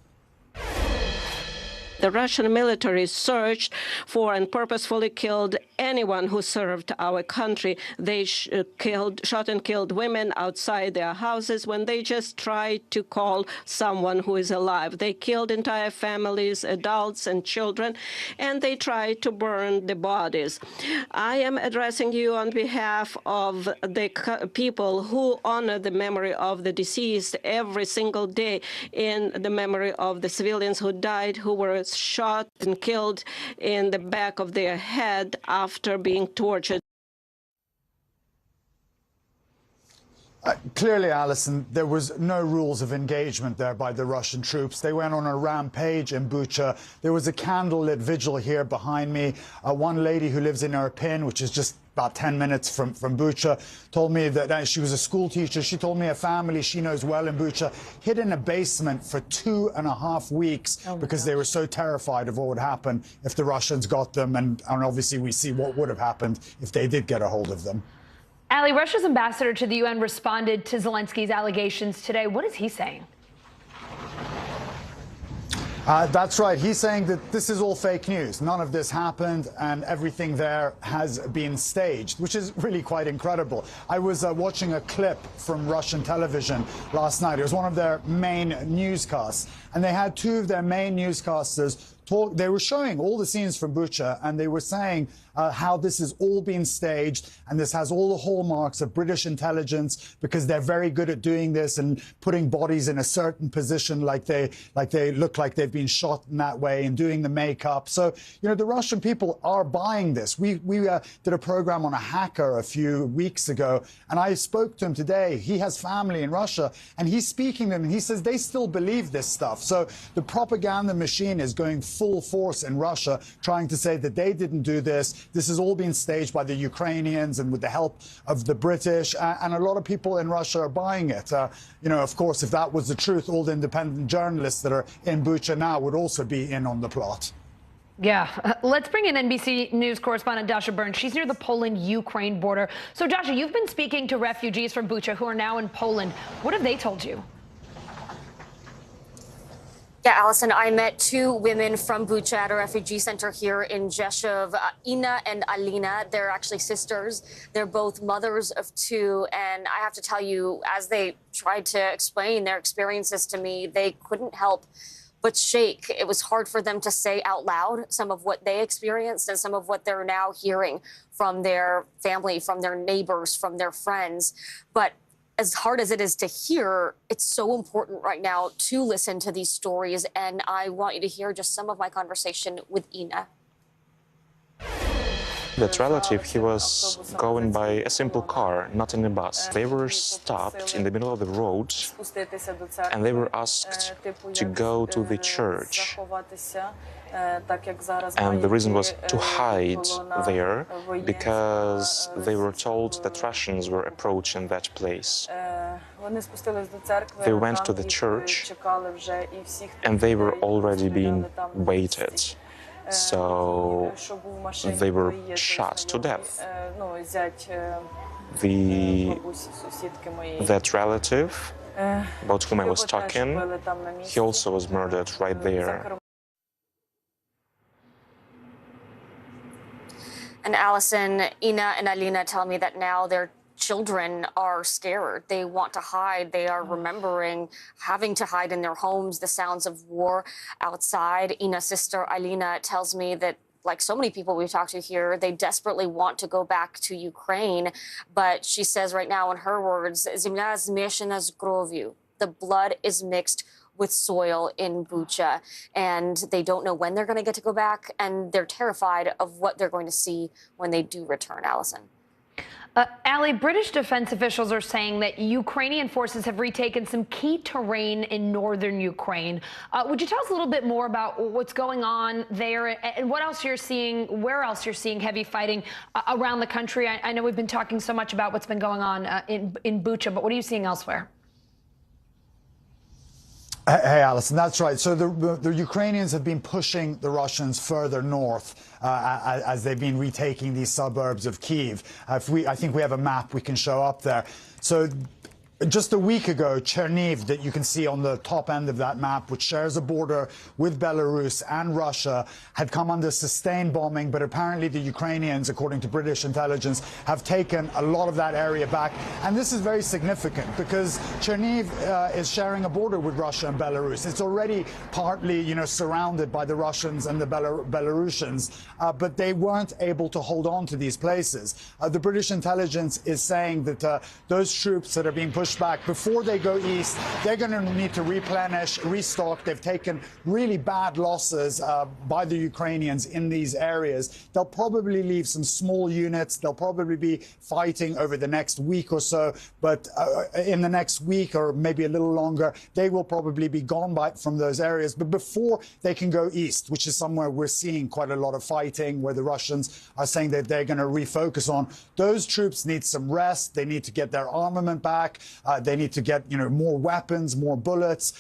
S8: The Russian military searched for and purposefully killed anyone who served our country. They shot and killed women outside their houses when they just tried to call someone who is alive. They killed entire families, adults and children, and they tried to burn the bodies. I am addressing you on behalf of the people who honor the memory of the deceased every single day, in the memory of the civilians who died, who were shot and killed in the back of their head after being tortured.
S7: Clearly, Alison, there was no rules of engagement there by the Russian troops. They went on a rampage in Bucha. There was a candlelit vigil here behind me. One lady who lives in Irpin, which is just about 10 minutes from Bucha, told me that she was a school teacher. She told me a family she knows well in Bucha hid in a basement for 2.5 weeks because they were so terrified of what would happen if the Russians got them. And obviously we see what would have happened if they did get a hold of them.
S9: Ali, Russia's ambassador to the UN responded to Zelensky's allegations today. What is he saying?
S7: That's right. He's saying that this is all fake news. None of this happened and everything there has been staged, which is really quite incredible. I was watching a clip from Russian television last night. It was one of their main newscasts, and they had two of their main newscasters talk. They were showing all the scenes from Bucha, and they were saying how this has all been staged and this has all the hallmarks of British intelligence because they're very good at doing this and putting bodies in a certain position like they look like they've been shot in that way and doing the makeup. So, you know, the Russian people are buying this. We did a program on a hacker a few weeks ago, and I spoke to him today. He has family in Russia, and he's speaking to them, and he says they still believe this stuff. So the propaganda machine is going full force in Russia, trying to say that they didn't do this. This has all been staged by the Ukrainians and with the help of the British, and a lot of people in Russia are buying it. You know, of course, if that was the truth, all the independent journalists that are in Bucha now would also be in on the plot.
S9: Yeah. Let's bring in NBC News correspondent Dasha Burns. She's near the Poland-Ukraine border. So, Dasha, you've been speaking to refugees from Bucha who are now in Poland. What have they told you?
S10: Yeah, Alison, I met two women from Bucha at a refugee center here in Rzeszów, Ina and Alina. They're actually sisters. They're both mothers of two. And I have to tell you, as they tried to explain their experiences to me, they couldn't help but shake. It was hard for them to say out loud some of what they experienced and some of what they're now hearing from their family, from their neighbors, from their friends. But as hard as it is to hear, it's so important right now to listen to these stories. And I want you to hear just some of my conversation with Ina.
S12: That relative, he was going by a simple car, not in a bus. They were stopped in the middle of the road and they were asked to go to the church. And the reason was to hide there because they were told that Russians were approaching that place. They went to the church and they were already being waited. So they were shot to death. That relative about whom I was talking, he also was murdered right there.
S10: And Alison, Ina and Alina tell me that now their children are scared. They want to hide. They are remembering having to hide in their homes, the sounds of war outside. Ina's sister, Alina, tells me that, like so many people we've talked to here, they desperately want to go back to Ukraine. But she says right now, in her words, "Земля змешана с кровью." The blood is mixed with soil in Bucha, and they don't know when they're going to get to go back, and they're terrified of what they're going to see when they do return, Alison.
S9: Ali, British defense officials are saying that Ukrainian forces have retaken some key terrain in northern Ukraine. Would you tell us a little bit more about what's going on there and what else you're seeing, where else you're seeing heavy fighting around the country? I know we've been talking so much about what's been going on in Bucha, but what are you seeing elsewhere?
S7: Hey, Alison, that's right. So the Ukrainians have been pushing the Russians further north as they've been retaking these suburbs of Kyiv. I think we have a map we can show up there. So just a week ago, Cherniv, that you can see on the top end of that map, which shares a border with Belarus and Russia, had come under sustained bombing. But apparently the Ukrainians, according to British intelligence, have taken a lot of that area back. And this is very significant because Cherniv is sharing a border with Russia and Belarus. It's already partly, surrounded by the Russians and the Belarusians, but they weren't able to hold on to these places. The British intelligence is saying that those troops that are being pushed pushback. Before they go east, they're going to need to replenish, restock. They've taken really bad losses by the Ukrainians in these areas. They'll probably leave some small units. They'll probably be fighting over the next week or so, but in the next week or maybe a little longer, they will probably be gone from those areas. But before they can go east, which is somewhere we're seeing quite a lot of fighting, where the Russians are saying that they're going to refocus on, those troops need some rest. They need to get their armament back. They need to get, more weapons, more bullets,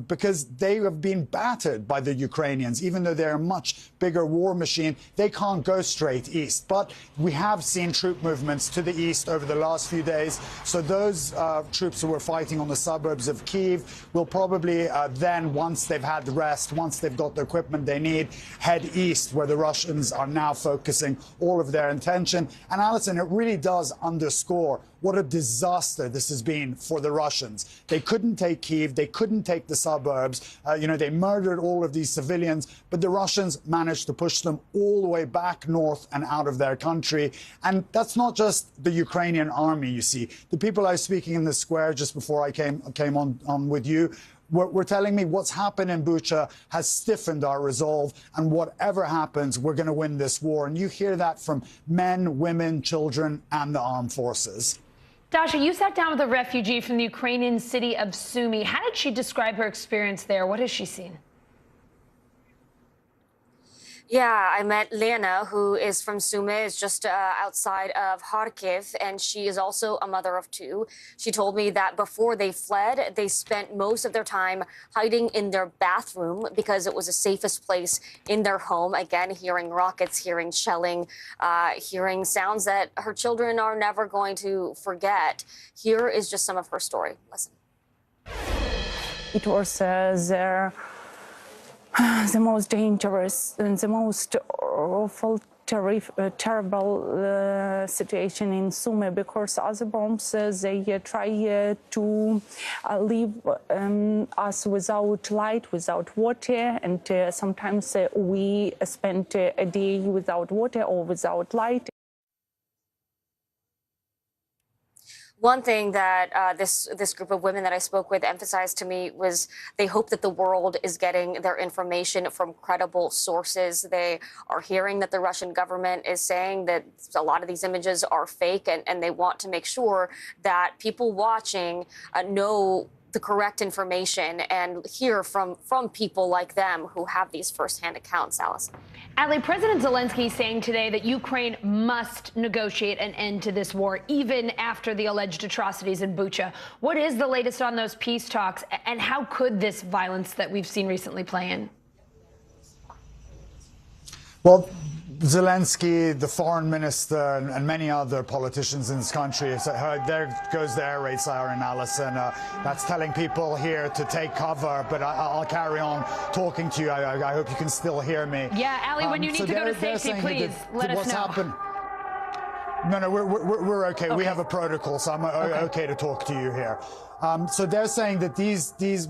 S7: because they have been battered by the Ukrainians. Even though they're a much bigger war machine, they can't go straight east. But we have seen troop movements to the east over the last few days. So those troops who were fighting on the suburbs of Kyiv will probably then, once they've had the rest, once they've got the equipment they need, head east, where the Russians are now focusing all of their attention. And Alison, it really does underscore what a disaster this has been for the Russians. They couldn't take Kyiv. They couldn't take the suburbs. They murdered all of these civilians, but the Russians managed to push them all the way back north and out of their country. And that's not just the Ukrainian army, you see. The people I was speaking in the square just before I came on with you were telling me what's happened in Bucha has stiffened our resolve, and whatever happens, we're going to win this war. And you hear that from men, women, children, and the armed forces.
S9: Dasha, you sat down with a refugee from the Ukrainian city of Sumy. How did she describe her experience there? What has she seen?
S10: Yeah, I met Lena, who is from Sumy, is just outside of Kharkiv, and she is also a mother of two. She told me that before they fled, they spent most of their time hiding in their bathroom because it was the safest place in their home. Again, hearing rockets, hearing shelling, hearing sounds that her children are never going to forget. Here is just some of her story. Listen.
S11: It was the most dangerous and the most awful, terrible situation in Sumy, because other bombs, they try to leave us without light, without water, and sometimes we spend a day without water or without light.
S10: One thing that this group of women that I spoke with emphasized to me was they hope that the world is getting their information from credible sources. They are hearing that the Russian government is saying that a lot of these images are fake, and they want to make sure that people watching know the correct information and hear from people like them who have these firsthand accounts, Alice.
S9: Ali, President Zelensky saying today that Ukraine must negotiate an end to this war, even after the alleged atrocities in Bucha. What is the latest on those peace talks, and how could this violence that we've seen recently play in?
S7: Well, Zelensky, the foreign minister, and many other politicians in this country, there goes the air raid siren, Alison. That's telling people here to take cover, but I'll carry on talking to you. I hope you can still hear me.
S9: Yeah, Ali, when you need to go to safety, please let us know.
S7: Happened. No, we're okay. We have a protocol, so I'm okay to talk to you here. So they're saying that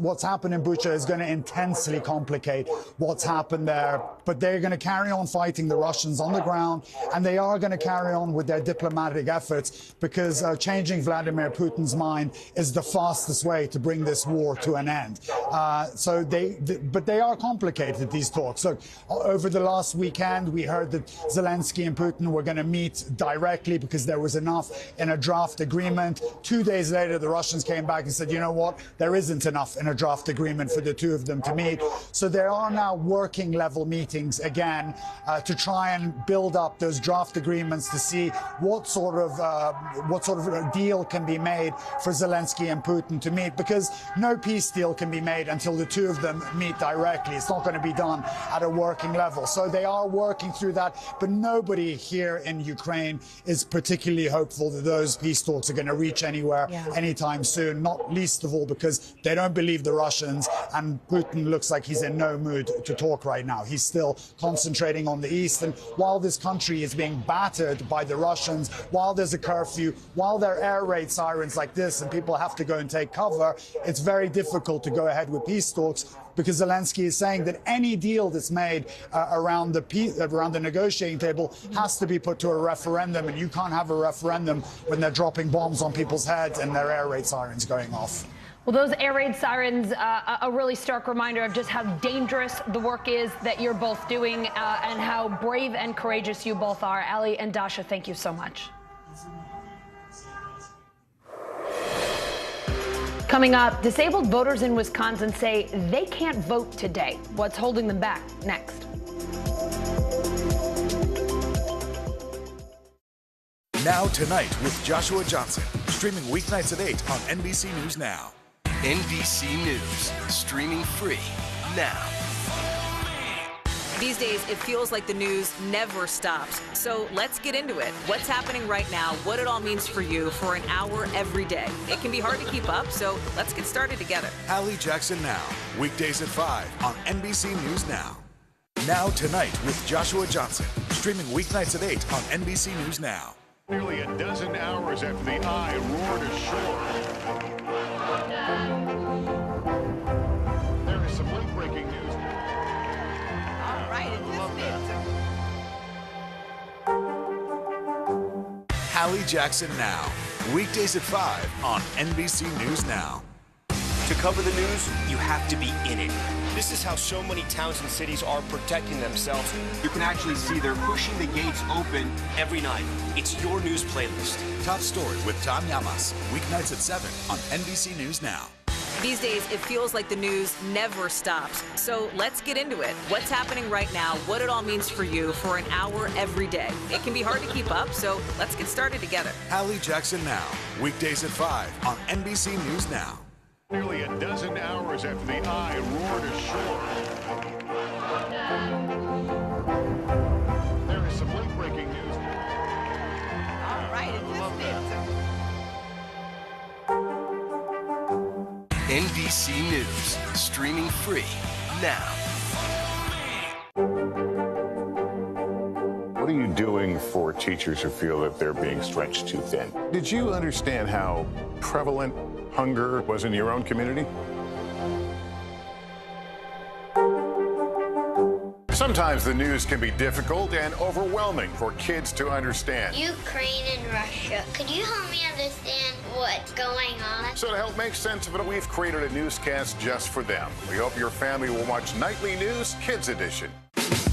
S7: what's happened in Bucha is going to intensely complicate what's happened there, but they're going to carry on fighting the Russians on the ground, and they are going to carry on with their diplomatic efforts, because changing Vladimir Putin's mind is the fastest way to bring this war to an end. But they are complicated, these talks. So over the last weekend, we heard that Zelensky and Putin were going to meet directly because there was enough in a draft agreement. 2 days later, the Russians came back and said, you know what, there isn't enough in a draft agreement for the two of them to meet. So there are now working level meetings again to try and build up those draft agreements to see what sort of a deal can be made for Zelensky and Putin to meet, because no peace deal can be made until the two of them meet directly. It's not going to be done at a working level. So they are working through that, but nobody here in Ukraine is particularly hopeful that those peace talks are going to reach anywhere anytime soon. Not least of all because they don't believe the Russians, and Putin looks like he's in no mood to talk right now. He's still concentrating on the east, and while this country is being battered by the Russians, while there's a curfew, while there are air raid sirens like this and people have to go and take cover, it's very difficult to go ahead with peace talks, because Zelensky is saying that any deal that's made around the negotiating table has to be put to a referendum, and you can't have a referendum when they're dropping bombs on people's heads and their air raid sirens going off.
S9: Well, those air raid sirens, a really stark reminder of just how dangerous the work is that you're both doing and how brave and courageous you both are. Ali and Dasha, thank you so much. Coming up, disabled voters in Wisconsin say they can't vote today. What's holding them back? Next.
S18: Now Tonight with Joshua Johnson, streaming weeknights at 8 on NBC News Now.
S16: NBC News, streaming free now.
S20: These days, it feels like the news never stops. So let's get into it. What's happening right now, what it all means for you for an hour every day. It can be hard to keep up, so let's get started together.
S18: Hallie Jackson Now, weekdays at 5 on NBC News Now. Now Tonight with Joshua Johnson, streaming weeknights at 8 on NBC News Now.
S25: Nearly a dozen hours after the eye roared ashore. There is some late-breaking news.
S20: All right,
S18: Hallie Jackson Now, weekdays at 5 on NBC News Now.
S21: To cover the news, you have to be in it. This is how so many towns and cities are protecting themselves. You can actually see they're pushing the gates open every night. It's your news playlist.
S18: Top Story with Tom Llamas, weeknights at 7 on NBC News Now.
S20: These days, it feels like the news never stops. So let's get into it. What's happening right now, what it all means for you for an hour every day. It can be hard to keep up, so let's get started together.
S18: Hallie Jackson Now, weekdays at 5 on NBC News Now.
S25: Nearly a dozen hours after the eye roared ashore. There is some late-breaking news.
S20: All right,
S16: NBC News, streaming free now.
S19: What are you doing for teachers who feel that they're being stretched too thin? Did you understand how prevalent hunger was in your own community? Sometimes the news can be difficult and overwhelming for kids to understand.
S23: Ukraine and Russia. Could you help me understand what's going on?
S19: So to help make sense of it, we've created a newscast just for them. We hope your family will watch Nightly News Kids Edition.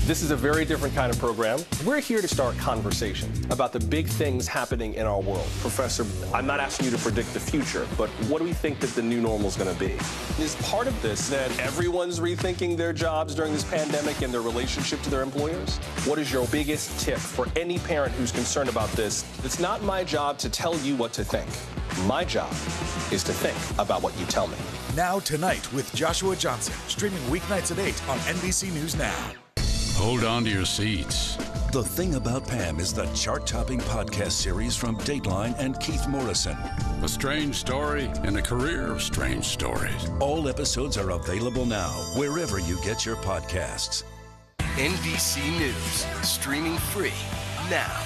S24: This is a very different kind of program. We're here to start conversation about the big things happening in our world. Professor, I'm not asking you to predict the future, but what do we think that the new normal is going to be? Is part of this that everyone's rethinking their jobs during this pandemic and their relationship to their employers? What is your biggest tip for any parent who's concerned about this? It's not my job to tell you what to think. My job is to think about what you tell me.
S18: Now Tonight with Joshua Johnson, streaming weeknights at 8 on NBC News Now.
S26: Hold on to your seats.
S18: The Thing About Pam is the chart-topping podcast series from Dateline and Keith Morrison.
S26: A strange story and a career of strange stories.
S18: All episodes are available now, wherever you get your podcasts.
S16: NBC News, streaming free now.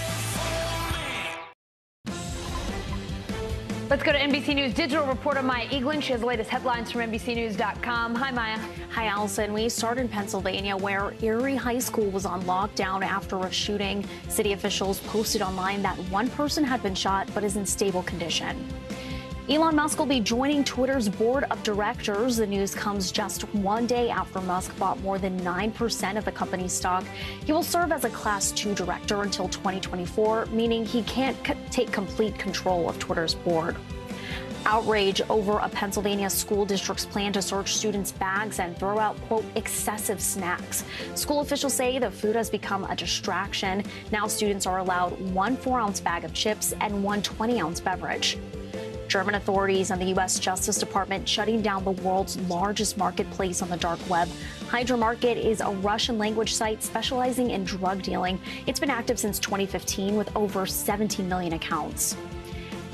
S9: Let's go to NBC News Digital reporter Maya Eaglin. She has the latest headlines from NBCNews.com. Hi, Maya.
S27: Hi, Allison. We start in Pennsylvania, where Erie High School was on lockdown after a shooting. City officials posted online that one person had been shot but is in stable condition. Elon Musk will be joining Twitter's board of directors. The news comes just one day after Musk bought more than 9% of the company's stock. He will serve as a Class 2 director until 2024, meaning he can't take complete control of Twitter's board. Outrage over a Pennsylvania school district's plan to search students' bags and throw out, quote, excessive snacks. School officials say the food has become a distraction. Now students are allowed one 4-ounce bag of chips and one 20-ounce beverage. German authorities and the U.S. Justice Department shutting down the world's largest marketplace on the dark web. Hydra Market is a Russian-language site specializing in drug dealing. It's been active since 2015 with over 17 million accounts.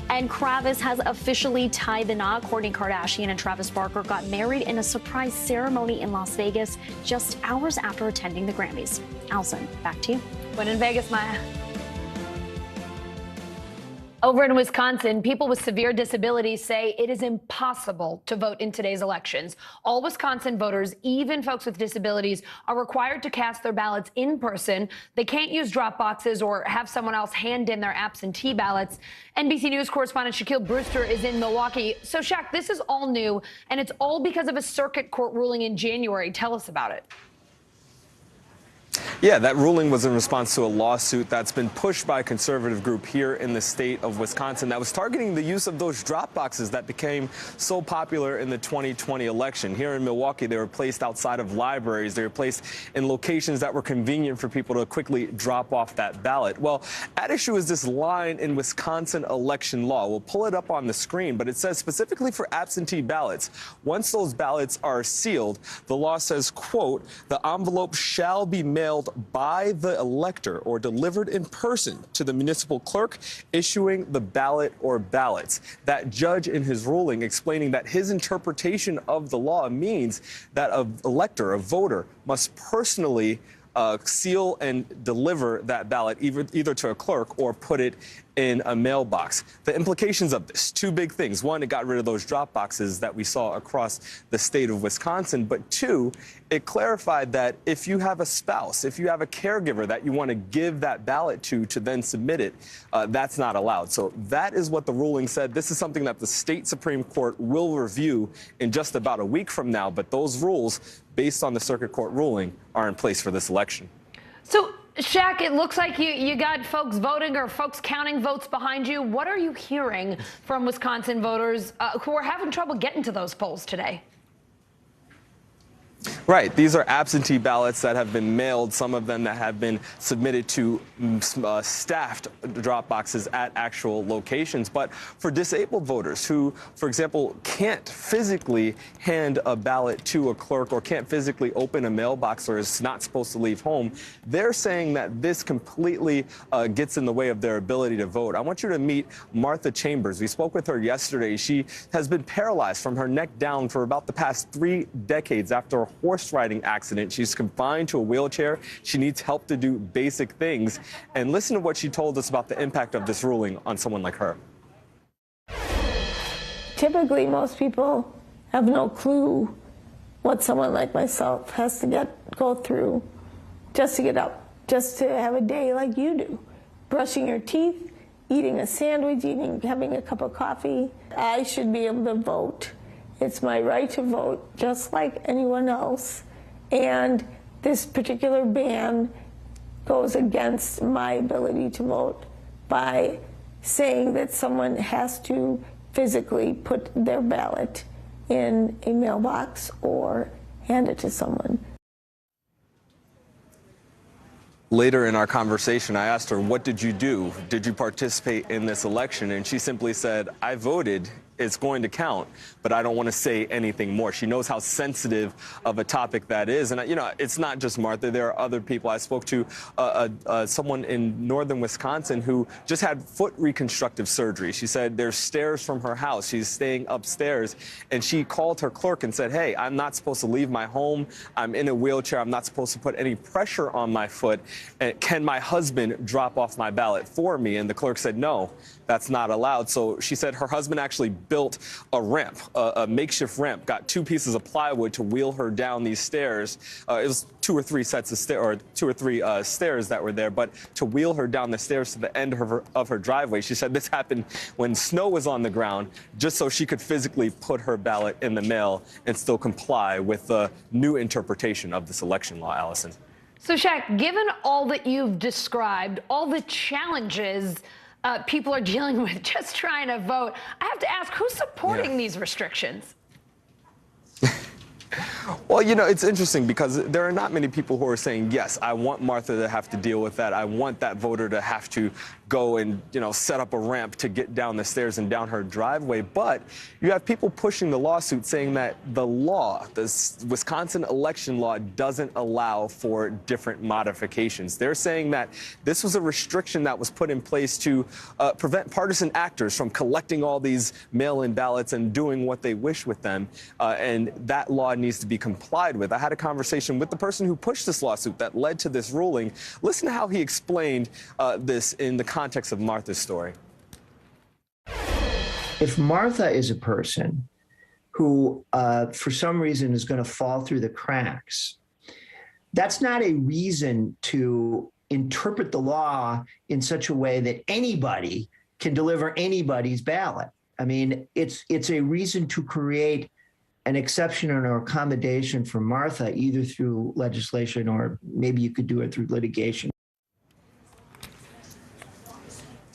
S27: And Kravis has officially tied the knot. Kourtney Kardashian and Travis Barker got married in a surprise ceremony in Las Vegas just hours after attending the Grammys. Allison, back to you.
S9: When in Vegas, Maya. Over in Wisconsin, people with severe disabilities say it is impossible to vote in today's elections. All Wisconsin voters, even folks with disabilities, are required to cast their ballots in person. They can't use drop boxes or have someone else hand in their absentee ballots. NBC News correspondent Shaquille Brewster is in Milwaukee. So, Shaq, this is all new, and it's all because of a circuit court ruling in January. Tell us about it.
S1: Yeah, that ruling was in response to a lawsuit that's been pushed by a conservative group here in the state of Wisconsin that was targeting the use of those drop boxes that became so popular in the 2020 election. Here in Milwaukee, they were placed outside of libraries. They were placed in locations that were convenient for people to quickly drop off that ballot. Well, at issue is this line in Wisconsin election law. We'll pull it up on the screen, but it says specifically for absentee ballots, once those ballots are sealed, the law says, quote, the envelope shall be mailed by the elector or delivered in person to the municipal clerk issuing the ballot or ballots. That judge in his ruling explaining that his interpretation of the law means that an elector, a voter, must personally seal and deliver that ballot either to a clerk or put it in a mailbox. The implications of this, two big things. One, it got rid of those drop boxes that we saw across the state of Wisconsin. But two, it clarified that if you have a spouse, if you have a caregiver that you want to give that ballot to then submit it, that's not allowed. So that is what the ruling said. This is something that the state Supreme Court will review in just about a week from now. But those rules, based on the circuit court ruling, are in place for this election.
S9: So, Shaq, it looks like you got folks voting or folks counting votes behind you. What are you hearing from Wisconsin voters who are having trouble getting to those polls today?
S1: Right. These are absentee ballots that have been mailed, some of them that have been submitted to staffed drop boxes at actual locations. But for disabled voters who, for example, can't physically hand a ballot to a clerk or can't physically open a mailbox or is not supposed to leave home, they're saying that this completely gets in the way of their ability to vote. I want you to meet Martha Chambers. We spoke with her yesterday. She has been paralyzed from her neck down for about the past 3 decades after a horse riding accident. She's confined to a wheelchair. She needs help to do basic things. And listen to what she told us about the impact of this ruling on someone like her.
S3: Typically, most people have no clue what someone like myself has to go through just to get up, just to have a day like you do. Brushing your teeth, eating a sandwich, having a cup of coffee. I should be able to vote. It's my right to vote, just like anyone else. And this particular ban goes against my ability to vote by saying that someone has to physically put their ballot in a mailbox or hand it to someone.
S1: Later in our conversation, I asked her, what did you do? Did you participate in this election? And she simply said, I voted. It's going to count, but I don't want to say anything more. She knows how sensitive of a topic that is. And, you know, it's not just Martha. There are other people. I spoke to someone in northern Wisconsin who just had foot reconstructive surgery. She said there's stairs from her house. She's staying upstairs. And she called her clerk and said, hey, I'm not supposed to leave my home. I'm in a wheelchair. I'm not supposed to put any pressure on my foot. And can my husband drop off my ballot for me? And the clerk said, no, that's not allowed. So she said her husband actually built a ramp, a makeshift ramp, got 2 pieces of plywood to wheel her down these stairs. It was 2 or 3 sets of stairs, or 2 or 3 stairs that were there, but to wheel her down the stairs to the end of her driveway. She said this happened when snow was on the ground, just so she could physically put her ballot in the mail and still comply with the new interpretation of this election law, Allison.
S9: So, Shaq, given all that you've described, all the challenges people are dealing with just trying to vote, I have to ask, who's supporting these restrictions?
S1: Well, you know, it's interesting because there are not many people who are saying, yes, I want Martha to have to deal with that. I want that voter to have to go and, you know, set up a ramp to get down the stairs and down her driveway. But you have people pushing the lawsuit saying that the law, this Wisconsin election law, doesn't allow for different modifications. They're saying that this was a restriction that was put in place to prevent partisan actors from collecting all these mail-in ballots and doing what they wish with them. And that law needs to be complied with. I had a conversation with the person who pushed this lawsuit that led to this ruling. Listen to how he explained this in the context of Martha's story.
S2: If Martha is a person who, for some reason, is going to fall through the cracks, that's not a reason to interpret the law in such a way that anybody can deliver anybody's ballot. I mean, it's a reason to create an exception or accommodation for Martha, either through legislation or maybe you could do it through litigation.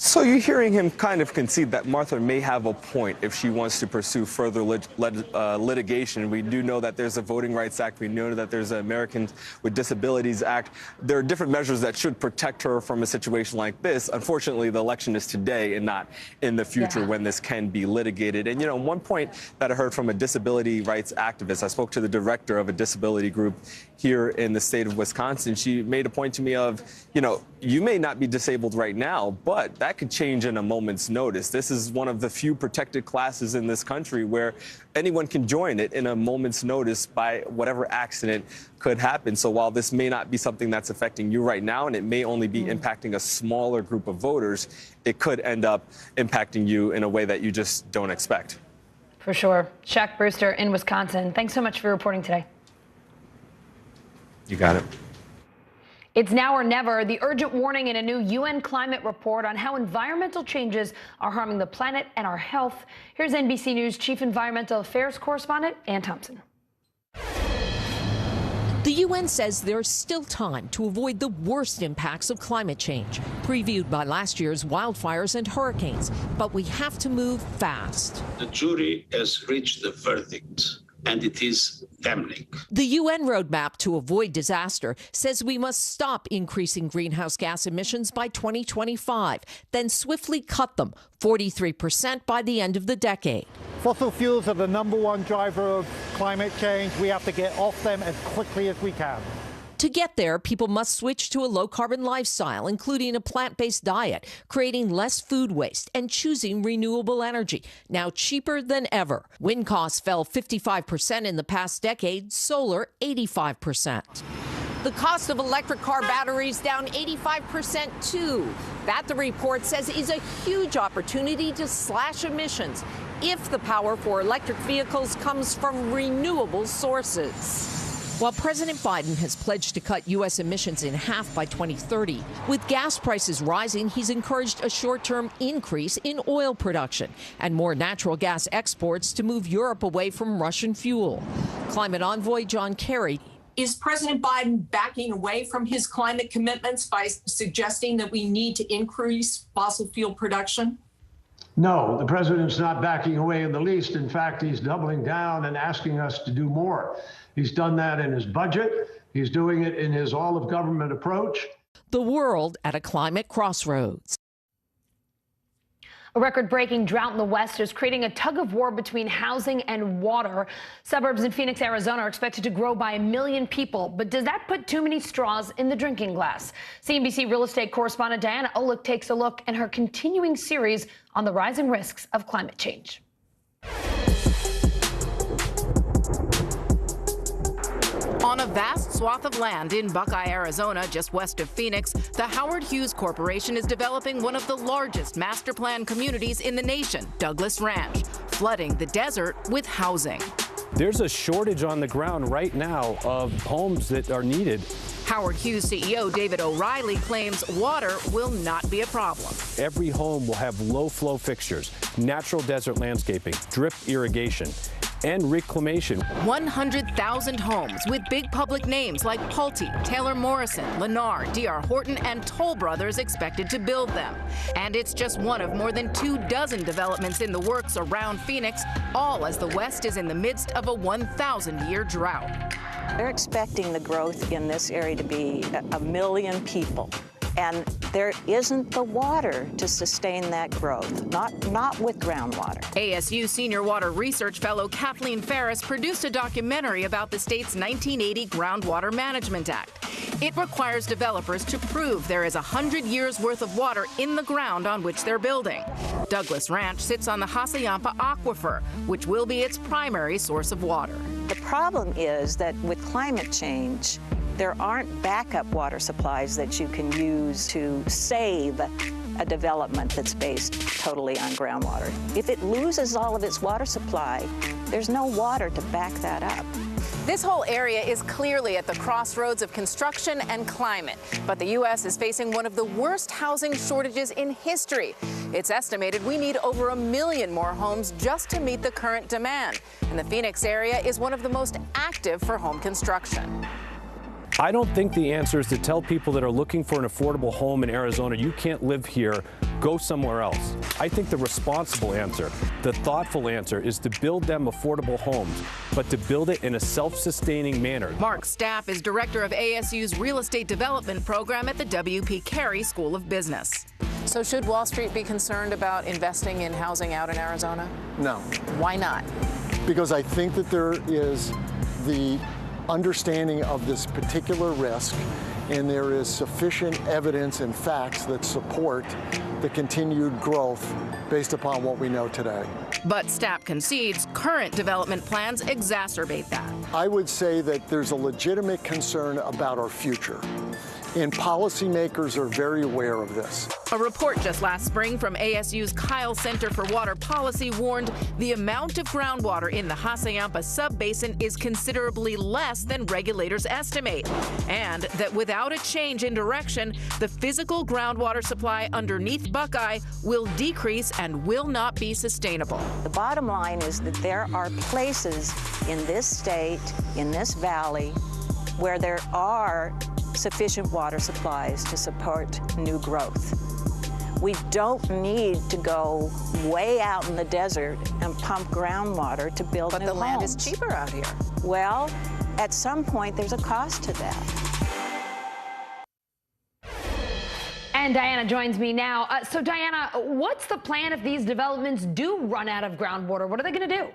S1: So you're hearing him kind of concede that Martha may have a point if she wants to pursue further litigation. We do know that there's a Voting Rights Act. We know that there's an Americans with Disabilities Act. There are different measures that should protect her from a situation like this. Unfortunately, the election is today and not in the future when this can be litigated. And, you know, one point that I heard from a disability rights activist, I spoke to the director of a disability group here in the state of Wisconsin. She made a point to me of, you know, you may not be disabled right now, but that could change in a moment's notice. This is one of the few protected classes in this country where anyone can join it in a moment's notice by whatever accident could happen. So while this may not be something that's affecting you right now, and it may only be impacting a smaller group of voters, it could end up impacting you in a way that you just don't expect.
S9: For sure. Shaq Brewster in Wisconsin, thanks so much for reporting today.
S1: You got it.
S9: It's now or never, the urgent warning in a new UN climate report on how environmental changes are harming the planet and our health. Here's NBC News Chief Environmental Affairs Correspondent Ann Thompson.
S4: The UN says there's still time to avoid the worst impacts of climate change, previewed by last year's wildfires and hurricanes. But we have to move fast.
S13: The jury has reached the verdict, and it is damning.
S4: The UN roadmap to avoid disaster says we must stop increasing greenhouse gas emissions by 2025, then swiftly cut them 43% by the end of the decade.
S14: Fossil fuels are the #1 driver of climate change. We have to get off them as quickly as we can.
S4: To get there, people must switch to a low-carbon lifestyle, including a plant-based diet, creating less food waste, and choosing renewable energy, now cheaper than ever. Wind costs fell 55% in the past decade, solar 85%. The cost of electric car batteries down 85% too. That, the report says, is a huge opportunity to slash emissions if the power for electric vehicles comes from renewable sources. While President Biden has pledged to cut U.S. emissions in half by 2030, with gas prices rising, he's encouraged a short-term increase in oil production and more natural gas exports to move Europe away from Russian fuel. Climate envoy John Kerry.
S15: Is President Biden backing away from his climate commitments by suggesting that we need to increase fossil fuel production?
S17: No, the president's not backing away in the least. In fact, he's doubling down and asking us to do more. He's done that in his budget. He's doing it in his all-of-government approach.
S4: The world at a climate crossroads.
S9: A record-breaking drought in the West is creating a tug-of-war between housing and water. Suburbs in Phoenix, Arizona are expected to grow by 1 million people. But does that put too many straws in the drinking glass? CNBC real estate correspondent Diana Olick takes a look in her continuing series on the rising risks of climate change.
S22: On a vast swath of land in Buckeye, Arizona, just west of Phoenix, the Howard Hughes Corporation is developing one of the largest master plan communities in the nation, Douglas Ranch, flooding the desert with housing.
S28: There's a shortage on the ground right now of homes that are needed.
S22: Howard Hughes CEO David O'Reilly claims water will not be a problem.
S28: Every home will have low-flow fixtures, natural desert landscaping, drip irrigation, and reclamation.
S22: 100,000 homes with big public names like Pulte, Taylor Morrison, Lennar, D.R. Horton, and Toll Brothers expected to build them. And it's just one of more than 24 developments in the works around Phoenix, all as the West is in the midst of a 1,000-year drought.
S29: They're expecting the growth in this area to be 1 million people. And there isn't the water to sustain that growth, not with groundwater.
S22: ASU senior water research fellow Kathleen Ferris produced a documentary about the state's 1980 Groundwater Management Act. It requires developers to prove there is 100 years worth of water in the ground on which they're building. Douglas Ranch sits on the Hassayampa Aquifer, which will be its primary source of water.
S29: The problem is that with climate change, there aren't backup water supplies that you can use to save a development that's based totally on groundwater. If it loses all of its water supply, there's no water to back that up.
S22: This whole area is clearly at the crossroads of construction and climate, but the U.S. is facing one of the worst housing shortages in history. It's estimated we need over 1 million more homes just to meet the current demand, and the Phoenix area is one of the most active for home construction.
S28: I don't think the answer is to tell people that are looking for an affordable home in Arizona, you can't live here, go somewhere else. I think the responsible answer, the thoughtful answer, is to build them affordable homes, but to build it in a self-sustaining manner.
S22: Mark Staff is director of ASU's Real Estate Development Program at the W.P. Carey School of Business. So should Wall Street be concerned about investing in housing out in Arizona?
S5: No.
S22: Why not?
S5: Because I think that there is the understanding of this particular risk, and there is sufficient evidence and facts that support the continued growth based upon what we know today.
S22: But Stapp concedes current development plans exacerbate that.
S5: I would say that there's a legitimate concern about our future, and policymakers are very aware of this.
S22: A report just last spring from ASU's Kyle Center for Water Policy warned the amount of groundwater in the Hassayampa subbasin is considerably less than regulators estimate, and that without a change in direction, the physical groundwater supply underneath Buckeye will decrease and will not be sustainable.
S29: The bottom line is that there are places in this state, in this valley, where there are sufficient water supplies to support new growth. We don't need to go way out in the desert and pump groundwater to build new homes.
S22: But the land is cheaper out here.
S29: Well, at some point, there's a cost to that.
S9: And Diana joins me now. So Diana, what's the plan if these developments do run out of groundwater? What are they going to do?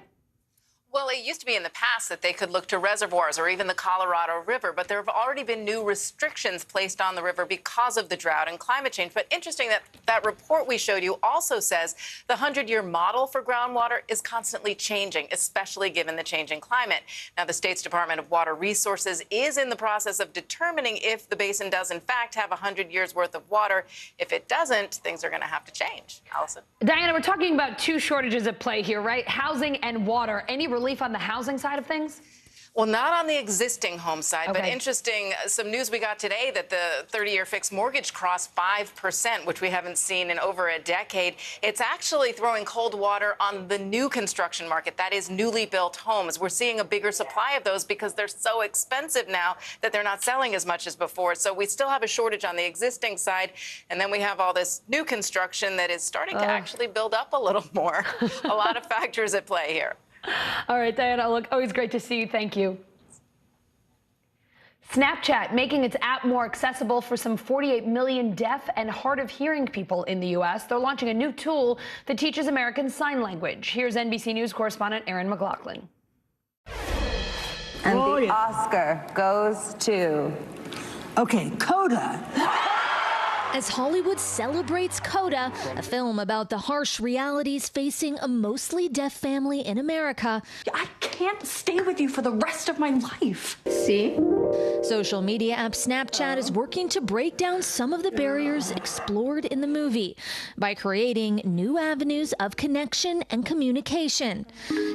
S22: Well, it used to be in the past that they could look to reservoirs or even the Colorado River, but there have already been new restrictions placed on the river because of the drought and climate change. But interesting that that report we showed you also says the 100-year model for groundwater is constantly changing, especially given the changing climate. Now, the state's Department of Water Resources is in the process of determining if the basin does, in fact, have 100 years worth of water. If it doesn't, things are going to have to change. Allison?
S9: Diana, we're talking about two shortages at play here, right? Housing and water. Any relief on the housing side of things?
S22: Well, not on the existing home side,
S9: Okay.
S22: but interesting, some news we got today that the 30-year fixed mortgage crossed 5%, which we haven't seen in over a decade. It's actually throwing cold water on the new construction market, that is newly built homes. We're seeing a bigger supply of those because they're so expensive now that they're not selling as much as before. So we still have a shortage on the existing side, and then we have all this new construction that is starting to actually build up a little more. A lot of factors at play here.
S9: All right, Diana, look, always great to see you. Thank you. Snapchat making its app more accessible for some 48 million deaf and hard of hearing people in the U.S. They're launching a new tool that teaches American Sign Language. Here's NBC News correspondent Erin McLaughlin.
S6: And the Oscar goes to... Okay, Coda.
S7: As Hollywood celebrates Coda, a film about the harsh realities facing a mostly deaf family in America.
S6: I can't stay with you for the rest of my life.
S7: See? Social media app Snapchat is working to break down some of the barriers explored in the movie by creating new avenues of connection and communication,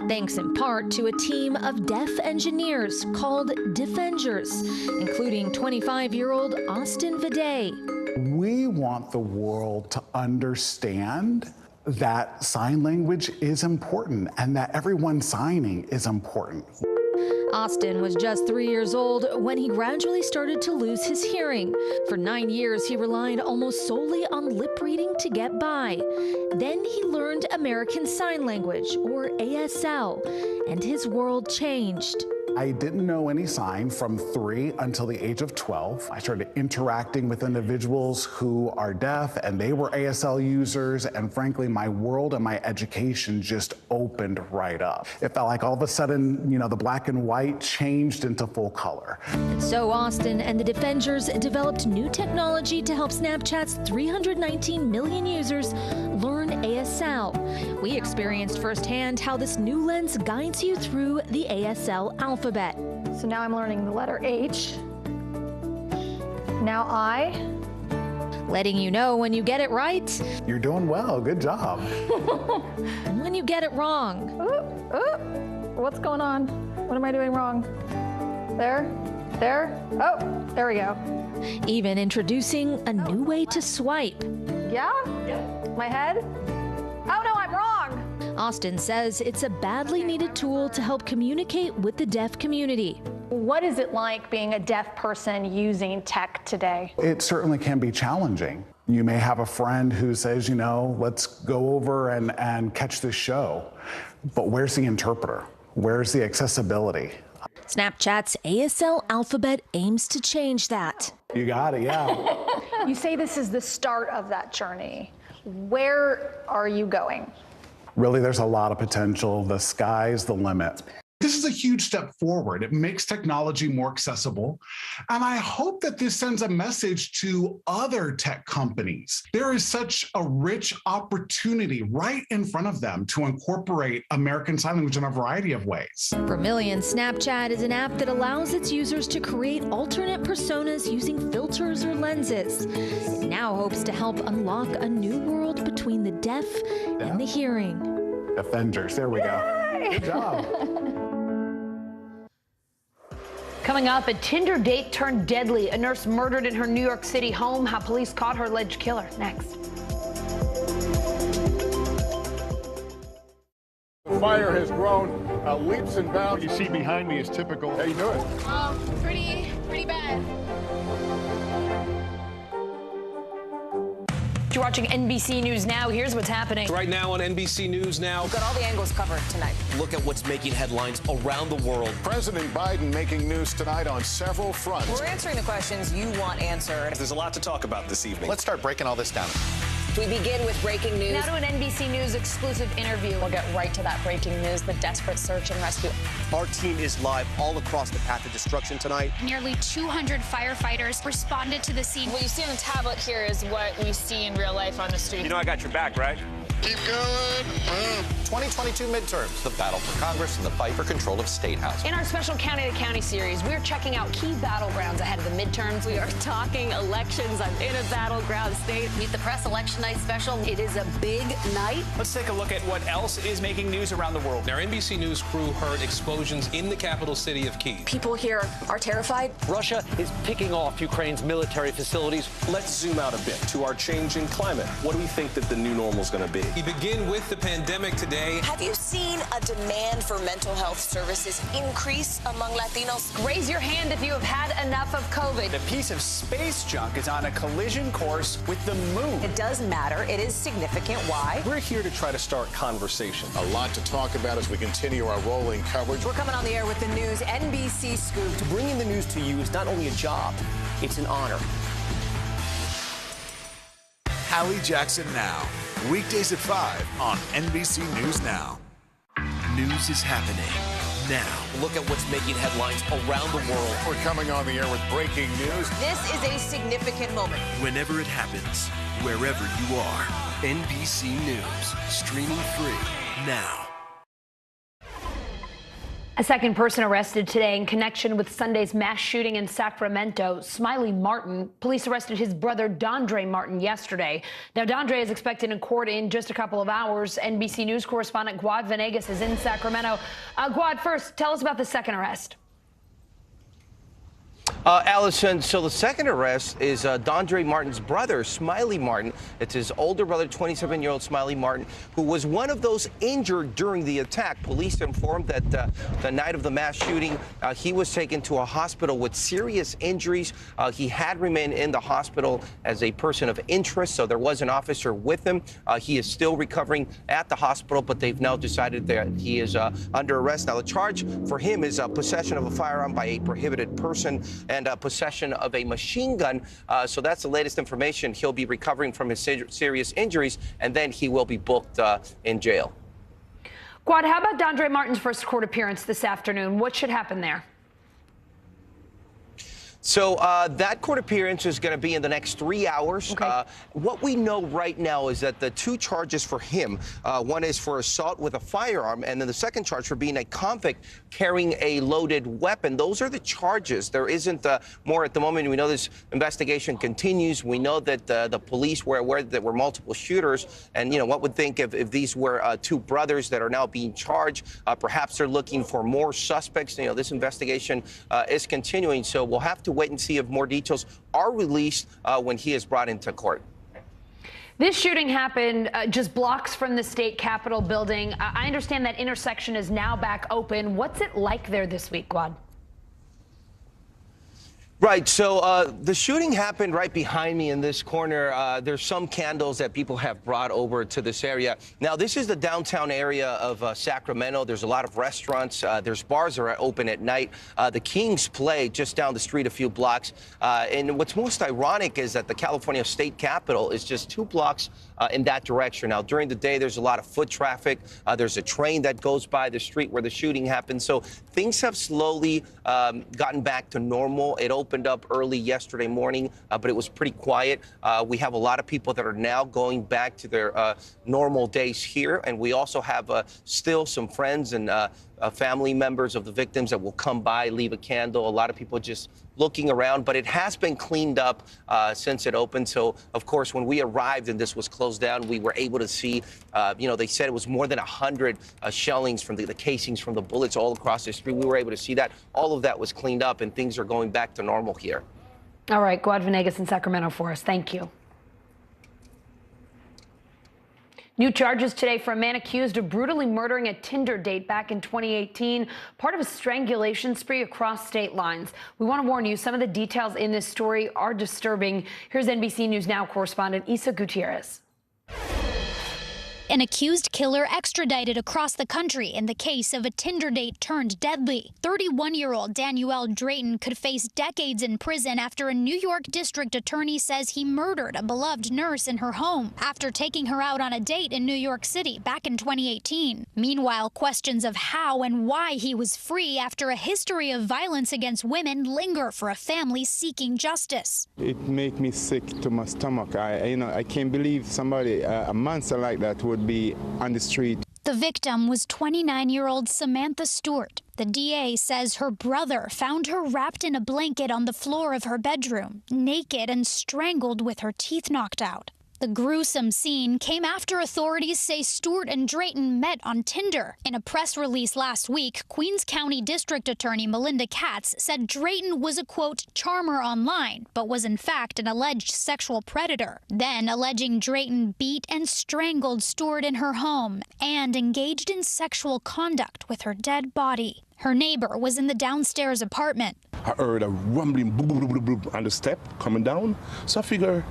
S7: thanks in part to a team of deaf engineers called Defengers, including 25-year-old Austin Viday.
S8: We want the world to understand that sign language is important and that everyone signing is important.
S7: Austin was just 3 years old when he gradually started to lose his hearing. For 9 years, he relied almost solely on lip reading to get by. Then he learned American Sign Language, or ASL, and his world changed.
S8: I didn't know any sign from 3 until the age of 12. I started interacting with individuals who are deaf, and they were ASL users, and frankly, my world and my education just opened right up. It felt like all of a sudden, the black and white changed into full color.
S7: And so Austin and the Defengers developed new technology to help Snapchat's 319 million users learn ASL. We experienced firsthand how this new lens guides you through the ASL alphabet.
S9: So now I'm learning the letter H. Now I.
S7: letting you know when you get it right.
S8: You're doing well. Good job.
S7: And when you get it wrong.
S9: What's going on? What am I doing wrong? There? Oh, there we go.
S7: Even introducing a new way to swipe.
S9: Yeah? My head? Oh no, I'm wrong.
S7: Austin says it's a badly needed tool to help communicate with the deaf community.
S9: What is it like being a deaf person using tech today?
S8: It certainly can be challenging. You may have a friend who says, you know, let's go over and catch this show. But where's the interpreter? Where's the accessibility?
S7: Snapchat's ASL alphabet aims to change that.
S8: You got it, yeah.
S9: You say this is the start of that journey. Where are you going?
S8: Really, there's a lot of potential. The sky's the limit.
S10: This is a huge step forward. It makes technology more accessible. And I hope that this sends a message to other tech companies. There is such a rich opportunity right in front of them to incorporate American Sign Language in a variety of ways.
S7: For millions, Snapchat is an app that allows its users to create alternate personas using filters or lenses. It now hopes to help unlock a new world between the deaf and the hearing.
S8: Avengers, there we go. Good job.
S9: Coming up, a Tinder date turned deadly. A nurse murdered in her New York City home. How police caught her alleged killer. Next.
S11: The fire has grown leaps and bounds. What you see behind me is typical. How you doing?
S9: Pretty bad. You're watching NBC News Now. Here's what's happening.
S12: Right now on NBC News Now.
S19: We've got all the angles covered tonight.
S12: Look at what's making headlines around the world.
S11: President Biden making news tonight on several fronts.
S19: We're answering the questions you want answered.
S12: There's a lot to talk about this evening.
S11: Let's start breaking all this down.
S19: We begin with breaking news.
S9: Now to an NBC News exclusive interview.
S19: We'll get right to that breaking news, the desperate search and rescue.
S12: Our team is live all across the path of destruction tonight.
S20: Nearly 200 firefighters responded to the scene.
S19: What you see on the tablet here is what we see in real life on the street.
S12: You know I got your back, right?
S11: Keep going.
S12: 2022 midterms, the battle for Congress and the fight for control of State House.
S9: In our special County to County series, we're checking out key battlegrounds ahead of the midterms.
S19: We are talking elections. I'm in a battleground state. Meet the Press Election Night special. It is a big night.
S12: Let's take a look at what else is making news around the world. Our NBC News crew heard explosions in the capital city of Kyiv.
S19: People here are terrified.
S12: Russia is picking off Ukraine's military facilities. Let's zoom out a bit to our changing climate. What do we think that the new normal is going to be? We begin with the pandemic today.
S19: Have you seen a demand for mental health services increase among Latinos?
S9: Raise your hand if you have had enough of COVID.
S12: A piece of space junk is on a collision course with the moon.
S19: It does matter. It is significant. Why?
S12: We're here to try to start conversation.
S11: A lot to talk about as we continue our rolling coverage.
S19: We're coming on the air with the news NBC Scoop.
S12: Bringing the news to you is not only a job, it's an honor.
S18: Hallie Jackson Now. Weekdays at 5 on NBC News Now.
S16: News is happening now.
S12: Look at what's making headlines around the world.
S11: We're coming on the air with breaking news.
S19: This is a significant moment.
S16: Whenever it happens, wherever you are, NBC News, streaming free now.
S9: A second person arrested today in connection with Sunday's mass shooting in Sacramento. Smiley Martin. Police arrested his brother, Dondre Martin, yesterday. Now, Dondre is expected in court in just a couple of hours. NBC News correspondent Guad Venegas is in Sacramento. Guad, first, tell us about the second arrest.
S21: Allison, so the second arrest is Dondre Martin's brother, Smiley Martin. It's his older brother, 27-year-old Smiley Martin, who was one of those injured during the attack. Police informed that the night of the mass shooting, he was taken to a hospital with serious injuries. He had remained in the hospital as a person of interest, so there was an officer with him. He is still recovering at the hospital, but they've now decided that he is under arrest. Now, the charge for him is possession of a firearm by a prohibited person and possession of a machine gun. So that's the latest information. He'll be recovering from his serious injuries, and then he will be booked in jail.
S9: Guad, how about Dondre Martin's first court appearance this afternoon? What should happen there?
S21: So that court appearance is going to be in the next 3 hours.
S9: Okay.
S21: What we know right now is that the two charges for him, one is for assault with a firearm, and then the second charge for being a convict carrying a loaded weapon. Those are the charges. There isn't more at the moment. We know this investigation continues. We know that the police were aware that there were multiple shooters, and what would think if these were two brothers that are now being charged. Perhaps they're looking for more suspects. This investigation is continuing, so we'll have to wait and see if more details are released when he is brought into court.
S9: This shooting happened just blocks from the state capitol building. I understand that intersection is now back open. What's it like there this week, Guad?
S21: Right. So the shooting happened right behind me in this corner. There's some candles that people have brought over to this area. Now, this is the downtown area of Sacramento. There's a lot of restaurants. There's bars that are open at night. The Kings play just down the street a few blocks. And what's most ironic is that the California State Capitol is just 2 blocks in that direction. Now, during the day, there's a lot of foot traffic. There's a train that goes by the street where the shooting happened. So things have slowly gotten back to normal. It opened up early yesterday morning, but it was pretty quiet. We have a lot of people that are now going back to their normal days here. And we also have still some friends and family members of the victims that will come by, leave a candle. A lot of people just looking around, but it has been cleaned up since it opened. So, of course, when we arrived and this was closed down, we were able to see, they said it was more than 100 shellings from the casings from the bullets all across the street. We were able to see that. All of that was cleaned up and things are going back to normal here.
S9: All right, Guad Venegas in Sacramento for us. Thank you. New charges today for a man accused of brutally murdering a Tinder date back in 2018, part of a strangulation spree across state lines. We want to warn you, some of the details in this story are disturbing. Here's NBC News Now correspondent Isa Gutierrez.
S20: An accused killer extradited across the country in the case of a Tinder date turned deadly. 31-year-old Danielle Drayton could face decades in prison after a New York district attorney says he murdered a beloved nurse in her home after taking her out on a date in New York City back in 2018. Meanwhile, questions of how and why he was free after a history of violence against women linger for a family seeking justice.
S1: It makes me sick to my stomach. I can't believe somebody, a monster like that, would be on the street.
S20: The victim was 29-year-old Samantha Stewart. The DA says her brother found her wrapped in a blanket on the floor of her bedroom, naked and strangled with her teeth knocked out. The gruesome scene came after authorities say Stewart and Drayton met on Tinder. In a press release last week, Queens County District Attorney Melinda Katz said Drayton was a, quote, charmer online, but was in fact an alleged sexual predator. Then alleging Drayton beat and strangled Stewart in her home and engaged in sexual conduct with her dead body. Her neighbor was in the downstairs apartment.
S2: I heard a rumbling boom, boom, boom, boom on the step coming down, so I figure,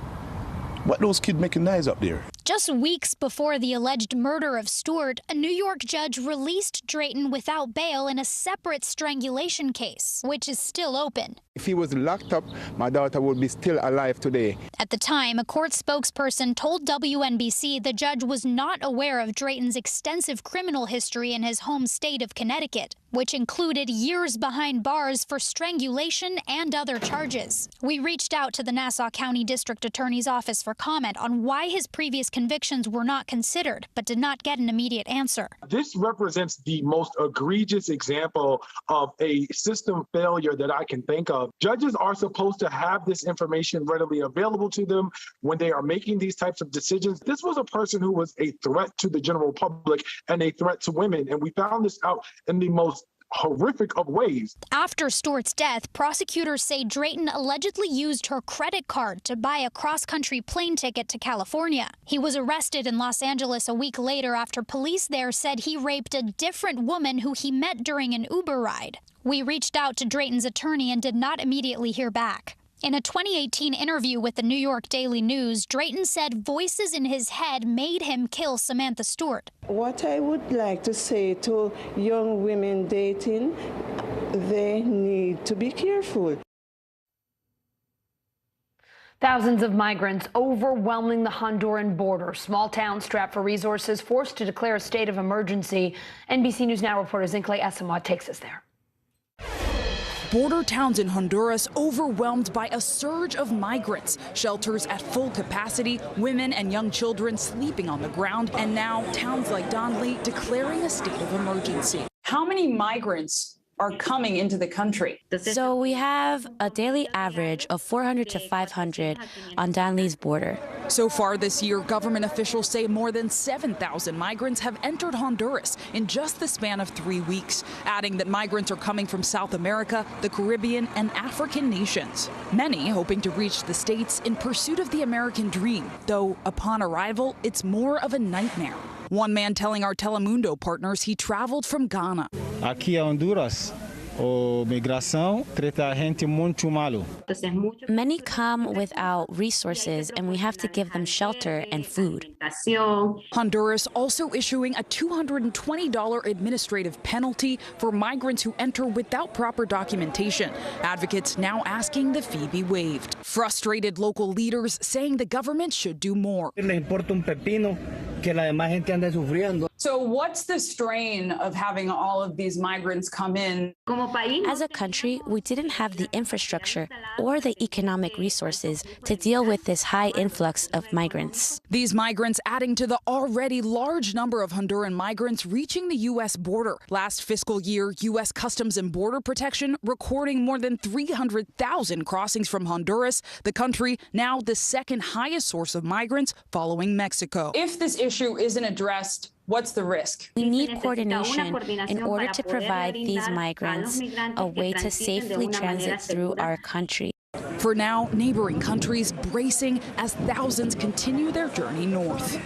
S2: what those kids making noise up there?
S20: Just weeks before the alleged murder of Stewart, a New York judge released Drayton without bail in a separate strangulation case, which is still open.
S2: If he was locked up, my daughter would be still alive today.
S20: At the time, a court spokesperson told WNBC the judge was not aware of Drayton's extensive criminal history in his home state of Connecticut, which included years behind bars for strangulation and other charges. We reached out to the Nassau County District Attorney's Office for comment on why his previous convictions were not considered, but did not get an immediate answer.
S3: This represents the most egregious example of a system failure that I can think of. Judges are supposed to have this information readily available to them when they are making these types of decisions. This was a person who was a threat to the general public and a threat to women, and we found this out in the most horrific of ways.
S20: After Stewart's death, prosecutors say Drayton allegedly used her credit card to buy a cross-country plane ticket to California. He was arrested in Los Angeles a week later after police there said he raped a different woman who he met during an Uber ride. We reached out to Drayton's attorney and did not immediately hear back. In a 2018 interview with the New York Daily News, Drayton said voices in his head made him kill Samantha Stewart.
S13: What I would like to say to young women dating, they need to be careful.
S9: Thousands of migrants overwhelming the Honduran border. Small towns strapped for resources forced to declare a state of emergency. NBC News Now reporter Zincle Asamoah takes us there.
S4: Border towns in Honduras overwhelmed by a surge of migrants. Shelters at full capacity, women and young children sleeping on the ground, and now towns like Donley declaring a state of emergency.
S14: How many migrants are coming into the country?
S15: So we have a daily average of 400 to 500 on Donley's border.
S4: So far this year, government officials say more than 7,000 migrants have entered Honduras in just the span of 3 weeks, adding that migrants are coming from South America, the Caribbean, and African nations. Many hoping to reach the States in pursuit of the American dream, though upon arrival, it's more of a nightmare. One man telling our Telemundo partners he traveled from Ghana.
S17: Aqui é Honduras. Migração trata a gente muito malo.
S15: Many come without resources, and we have to give them shelter and food.
S4: Honduras also issuing a $220 administrative penalty for migrants who enter without proper documentation. Advocates now asking the fee be waived. Frustrated local leaders saying the government should do more.
S14: So what's the strain of having all of these migrants come in?
S15: As a country, we didn't have the infrastructure or the economic resources to deal with this high influx of migrants.
S4: These migrants adding to the already large number of Honduran migrants reaching the U.S. border. Last fiscal year, U.S. Customs and Border Protection recording more than 300,000 crossings from Honduras, the country now the second highest source of migrants following Mexico.
S14: If this issue isn't addressed, what's the risk?
S15: We need coordination in order to provide these migrants a way to safely transit through our country.
S4: For now, neighboring countries bracing as thousands continue their journey north.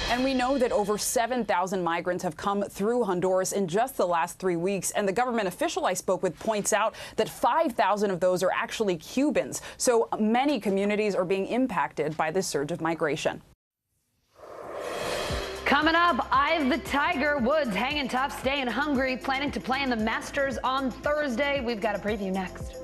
S14: And we know that over 7,000 migrants have come through Honduras in just the last 3 weeks. And the government official I spoke with points out that 5,000 of those are actually Cubans. So many communities are being impacted by this surge of migration.
S9: Coming up, Eye the Tiger. Woods hanging tough, staying hungry, planning to play in the Masters on Thursday. We've got a preview next.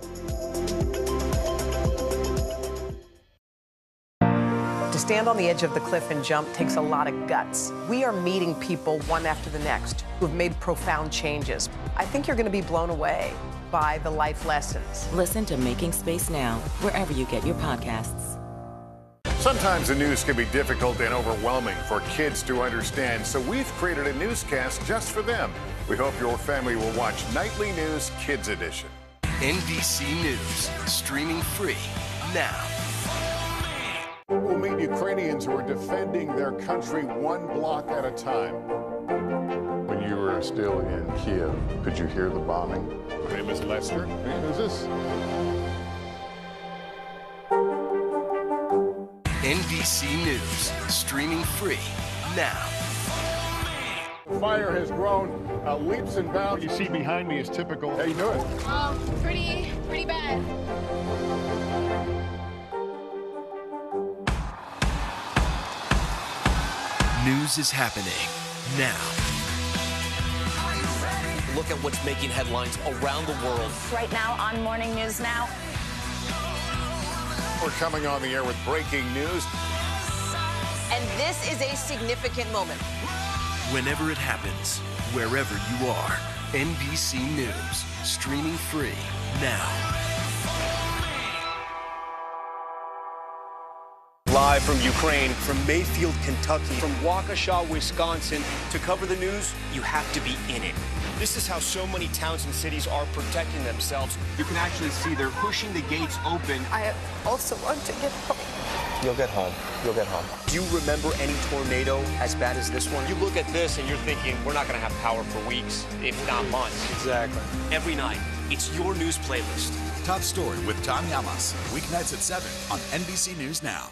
S23: To stand on the edge of the cliff and jump takes a lot of guts. We are meeting people one after the next who have made profound changes. I think you're going to be blown away by the life lessons.
S24: Listen to Making Space Now, wherever you get your podcasts.
S11: Sometimes the news can be difficult and overwhelming for kids to understand, so we've created a newscast just for them. We hope your family will watch Nightly News Kids Edition.
S16: NBC News, streaming free now.
S11: We'll meet Ukrainians who are defending their country one block at a time. When you were still in Kiev, could you hear the bombing? My name is Lester. Hey, who's this?
S16: NBC News, streaming free now.
S11: The fire has grown leaps and bounds. You see behind me is typical. How you doing?
S25: Pretty bad.
S16: News is happening now.
S12: Look at what's making headlines around the world.
S29: Right now on Morning News Now.
S11: We're coming on the air with breaking news.
S23: And this is a significant moment.
S16: Whenever it happens, wherever you are, NBC News, streaming free now.
S12: Live from Ukraine, from Mayfield, Kentucky, from Waukesha, Wisconsin. To cover the news, you have to be in it. This is how so many towns and cities are protecting themselves. You can actually see they're pushing the gates open.
S29: I also want to get home.
S12: You'll get home. You'll get home. Do you remember any tornado as bad as this one? You look at this and you're thinking, we're not going to have power for weeks, if not months.
S11: Exactly.
S12: Every night, it's your news playlist.
S18: Top Story with Tom Llamas, weeknights at 7 on NBC News Now.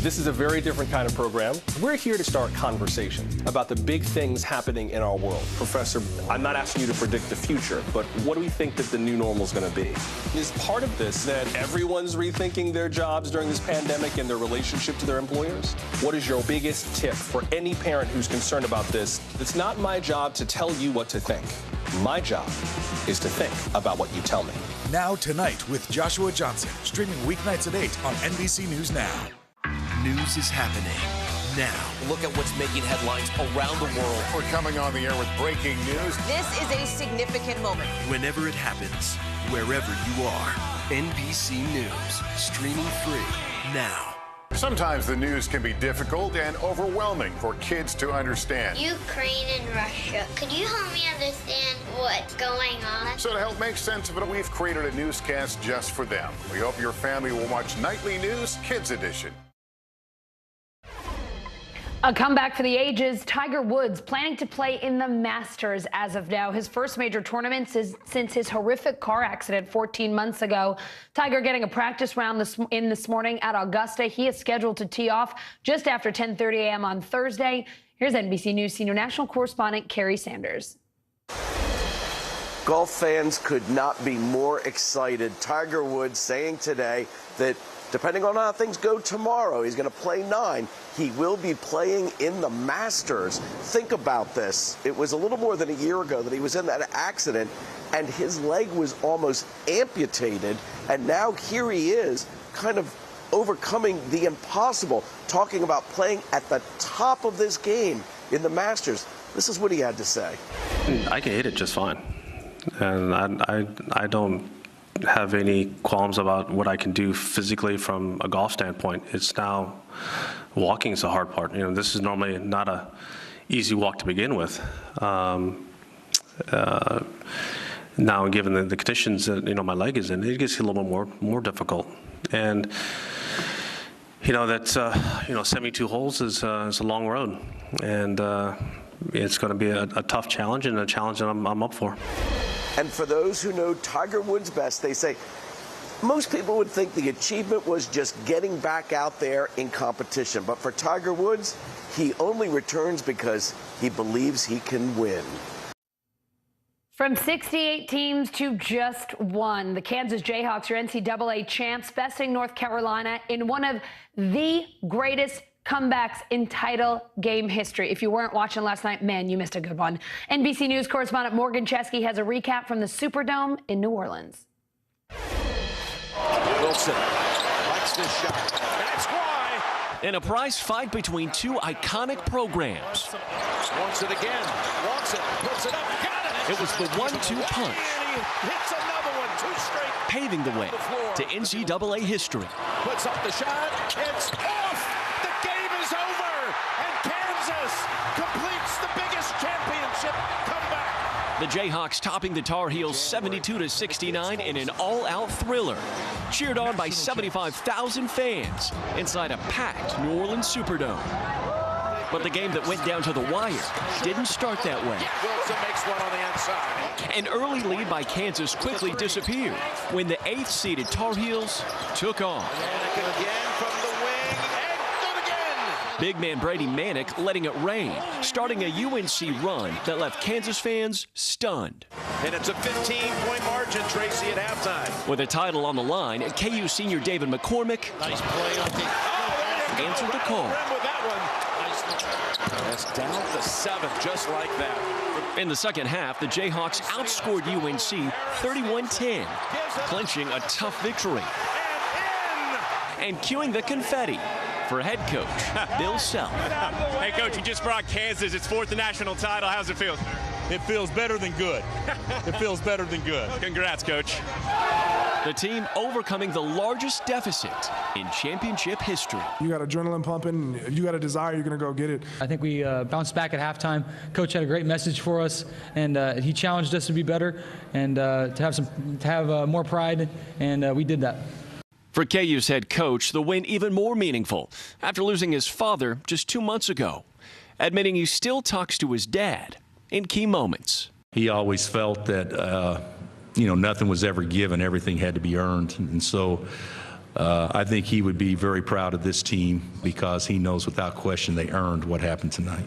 S26: This is a very different kind of program. We're here to start conversation about the big things happening in our world. Professor, I'm not asking you to predict the future, but what do we think that the new normal is going to be? Is part of this that everyone's rethinking their jobs during this pandemic and their relationship to their employers? What is your biggest tip for any parent who's concerned about this? It's not my job to tell you what to think. My job is to think about what you tell me.
S18: Now Tonight with Joshua Johnson, streaming weeknights at 8 on NBC News Now.
S16: News is happening now.
S12: Look at what's making headlines around the world.
S11: We're coming on the air with breaking news.
S24: This is a significant moment.
S16: Whenever it happens, wherever you are, NBC News, streaming free now.
S11: Sometimes the news can be difficult and overwhelming for kids to understand.
S5: Ukraine and Russia. Could you help me understand what's going on?
S11: So to help make sense of it, we've created a newscast just for them. We hope your family will watch Nightly News Kids Edition.
S9: A comeback for the ages. Tiger Woods planning to play in the Masters as of now. His first major tournament since his horrific car accident 14 months ago. Tiger getting a practice round this morning at Augusta. He is scheduled to tee off just after 10:30 a.m. on Thursday. Here's NBC News senior national correspondent Kerry Sanders.
S6: Golf fans could not be more excited. Tiger Woods saying today that depending on how things go tomorrow, he's going to play 9. He will be playing in the Masters. Think about this. It was a little more than a year ago that he was in that accident, and his leg was almost amputated. And now here he is, kind of overcoming the impossible, talking about playing at the top of this game in the Masters. This is what he had to say.
S7: I can hit it just fine. And I don't have any qualms about what I can do physically from a golf standpoint. It's now walking is the hard part. You know, this is normally not a easy walk to begin with. Now, given the conditions that my leg is in, it gets a little bit more difficult. And that's 72 holes is a long road, and it's going to be a tough challenge, and a challenge that I'm up for.
S6: And for those who know Tiger Woods best, they say most people would think the achievement was just getting back out there in competition. But for Tiger Woods, he only returns because he believes he can win.
S9: From 68 teams to just one, the Kansas Jayhawks are NCAA champs, besting North Carolina in one of the greatest comebacks in title game history. If you weren't watching last night, man, you missed a good one. NBC News correspondent Morgan Chesky has a recap from the Superdome in New Orleans.
S29: Wilson likes this shot. That's why. In a prize fight between two iconic programs. Wants it again. Wants it. Puts it up. Got it. It was the 1-2 punch. And he hits another one. 2 straight. Paving the way to NCAA history. Puts up the shot. It's off. Completes the biggest championship comeback. The Jayhawks topping the Tar Heels 72-69 in an all-out thriller. Cheered on by 75,000 fans inside a packed New Orleans Superdome. But the game that went down to the wire didn't start that way. Wilson makes one on the inside. An early lead by Kansas quickly disappeared when the 8th-seeded Tar Heels took off. Again from the wing, and good again. Big man Brady Manick letting it rain, starting a UNC run that left Kansas fans stunned. And it's a 15-point margin, Tracy, at halftime. With a title on the line, KU senior David McCormick answered the call. That's down to 7, just like that. In the second half, the Jayhawks outscored UNC 31-10, clinching a tough victory. And cueing the confetti for head coach Bill Self.
S8: Hey, Coach, you just brought Kansas its 4th national title. How's it feel? It feels better than good. It feels better than good. Congrats, Coach.
S29: The team overcoming the largest deficit in championship history.
S10: You got adrenaline pumping. You got a desire, you're going to go get it.
S19: I think we bounced back at halftime. Coach had a great message for us, and he challenged us to be better and to have more pride, and we did that.
S29: For KU's head coach, the win even more meaningful after losing his father just 2 months ago, admitting he still talks to his dad in key moments.
S22: He always felt that, nothing was ever given. Everything had to be earned. And so I think he would be very proud of this team because he knows without question they earned what happened tonight.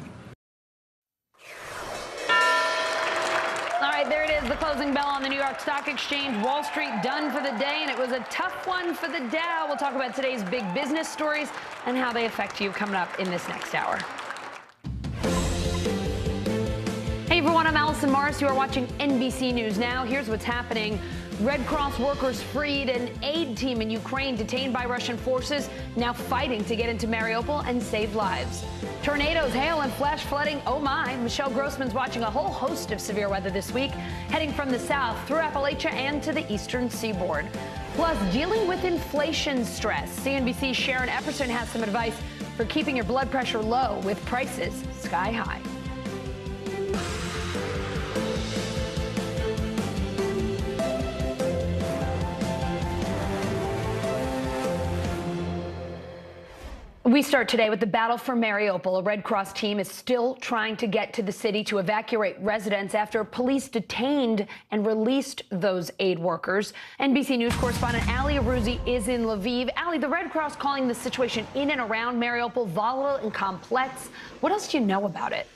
S9: All right, there it is, the closing bell on the New York Stock Exchange. Wall Street done for the day, and it was a tough one for the Dow. We'll talk about today's big business stories and how they affect you coming up in this next hour. Hey everyone, I'm Allison Morris. You are watching NBC News Now. Here's what's happening. Red Cross workers freed an aid team in Ukraine detained by Russian forces, now fighting to get into Mariupol and save lives. Tornadoes, hail, and flash flooding. Oh my. Michelle Grossman's watching a whole host of severe weather this week, heading from the south through Appalachia and to the eastern seaboard. Plus, dealing with inflation stress. CNBC's Sharon Epperson has some advice for keeping your blood pressure low with prices sky high. We start today with the battle for Mariupol. A Red Cross team is still trying to get to the city to evacuate residents after police detained and released those aid workers. NBC News correspondent Ali Arouzi is in Lviv. Ali, the Red Cross calling the situation in and around Mariupol volatile and complex. What else do you know about it?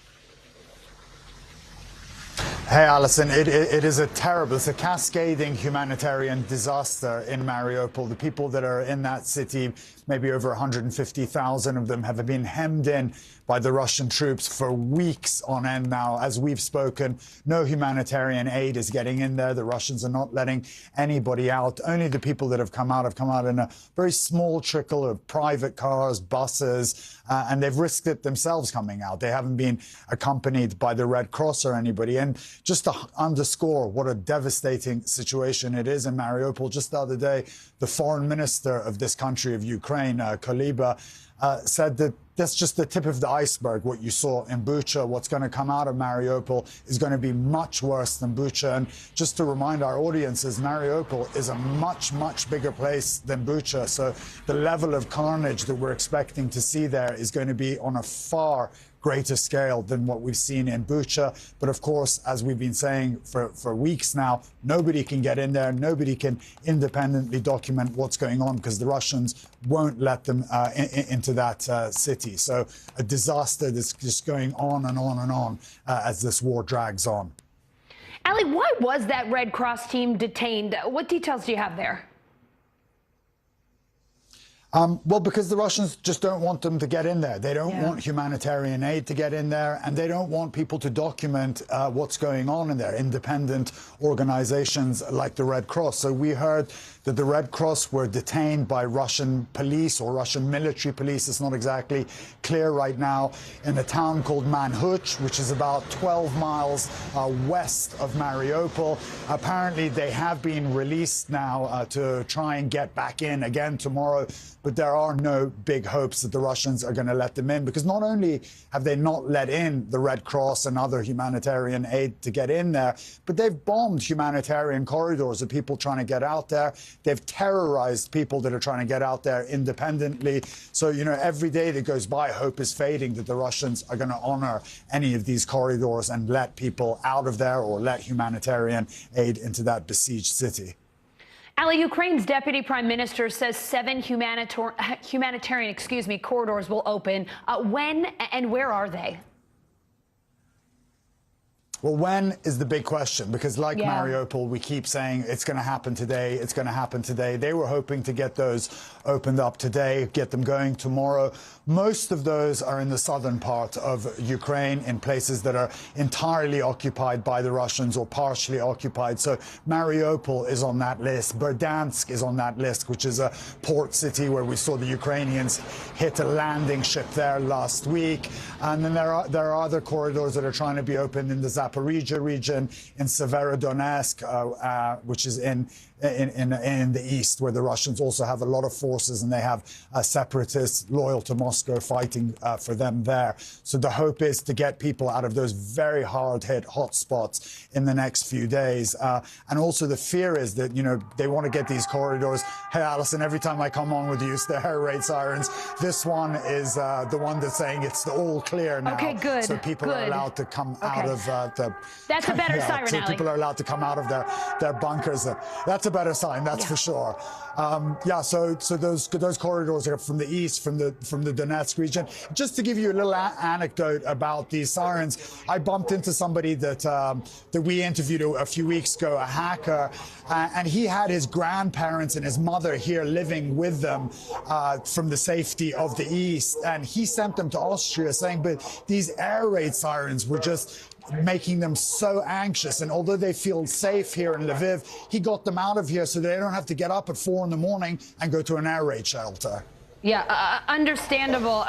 S1: Hey, Alison, it is a terrible, it's a cascading humanitarian disaster in Mariupol. The people that are in that city, maybe over 150,000 of them, have been hemmed in by the Russian troops for weeks on end now. As we've spoken, no humanitarian aid is getting in there. The Russians are not letting anybody out. Only the people that have come out in a very small trickle of private cars, buses, and they've risked it themselves coming out. They haven't been accompanied by the Red Cross or anybody. And just to underscore what a devastating situation it is in Mariupol, just the other day, the foreign minister of this country, of Ukraine, Kuleba, said that that's just the tip of the iceberg. What you saw in Bucha, what's going to come out of Mariupol is going to be much worse than Bucha. And just to remind our audiences, Mariupol is a much, much bigger place than Bucha. So the level of carnage that we're expecting to see there is going to be on a far greater scale than what we've seen in Bucha. But of course, as we've been saying for weeks now, nobody can get in there. Nobody can independently document what's going on because the Russians won't let them into that city. So a disaster that's just going on and on and on as this war drags on.
S9: Ali, why was that Red Cross team detained? What details do you have there?
S1: Well, because the Russians just don't want them to get in there. They don't want humanitarian aid to get in there, and they don't want people to document what's going on in there, independent organizations like the Red Cross. So we heard that the Red Cross were detained by Russian police or Russian military police. It's not exactly clear right now, in a town called Manhuch, which is about 12 miles west of Mariupol. Apparently, they have been released now to try and get back in again tomorrow. But there are no big hopes that the Russians are going to let them in, because not only have they not let in the Red Cross and other humanitarian aid to get in there, but they've bombed humanitarian corridors of people trying to get out there. They've terrorized people that are trying to get out there independently. So, you know, every day that goes by, hope is fading that the Russians are going to honor any of these corridors and let people out of there or let humanitarian aid into that besieged city.
S9: Ali, Ukraine's deputy prime minister says 7 humanitarian corridors will open. When and where are they?
S1: Well, when is the big question, because like Mariupol, we keep saying it's going to happen today, it's going to happen today. They were hoping to get those opened up today, get them going tomorrow. Most of those are in the southern part of Ukraine, in places that are entirely occupied by the Russians or partially occupied. So Mariupol is on that list. Berdansk is on that list, which is a port city where we saw the Ukrainians hit a landing ship there last week. And then there are other corridors that are trying to be opened in the Zaporizhia region, in Severodonetsk, which is in the east, where the Russians also have a lot of forces, and they have separatists loyal to Moscow fighting for them there. So the hope is to get people out of those very hard-hit hotspots in the next few days. And also the fear is that, you know, they want to get these corridors. Hey, Alison, every time I come on with you, it's the air raid sirens. This one is the one that's saying it's all clear now.
S9: Okay, good.
S1: So people are allowed to come out of the...
S9: That's a better siren,
S1: so
S9: Ali.
S1: people are allowed to come out of their bunkers. That's a better sign, that's for sure. So those corridors are from the east, from the Donetsk region. Just to give you a little anecdote about these sirens, I bumped into somebody that we interviewed a few weeks ago, a hacker, and he had his grandparents and his mother here living with them from the safety of the east, and he sent them to Austria saying, but these air raid sirens were just making them so anxious. And although they feel safe here in Lviv, he got them out of here so they don't have to get up at 4 in the morning and go to an air raid shelter.
S9: Yeah, understandable.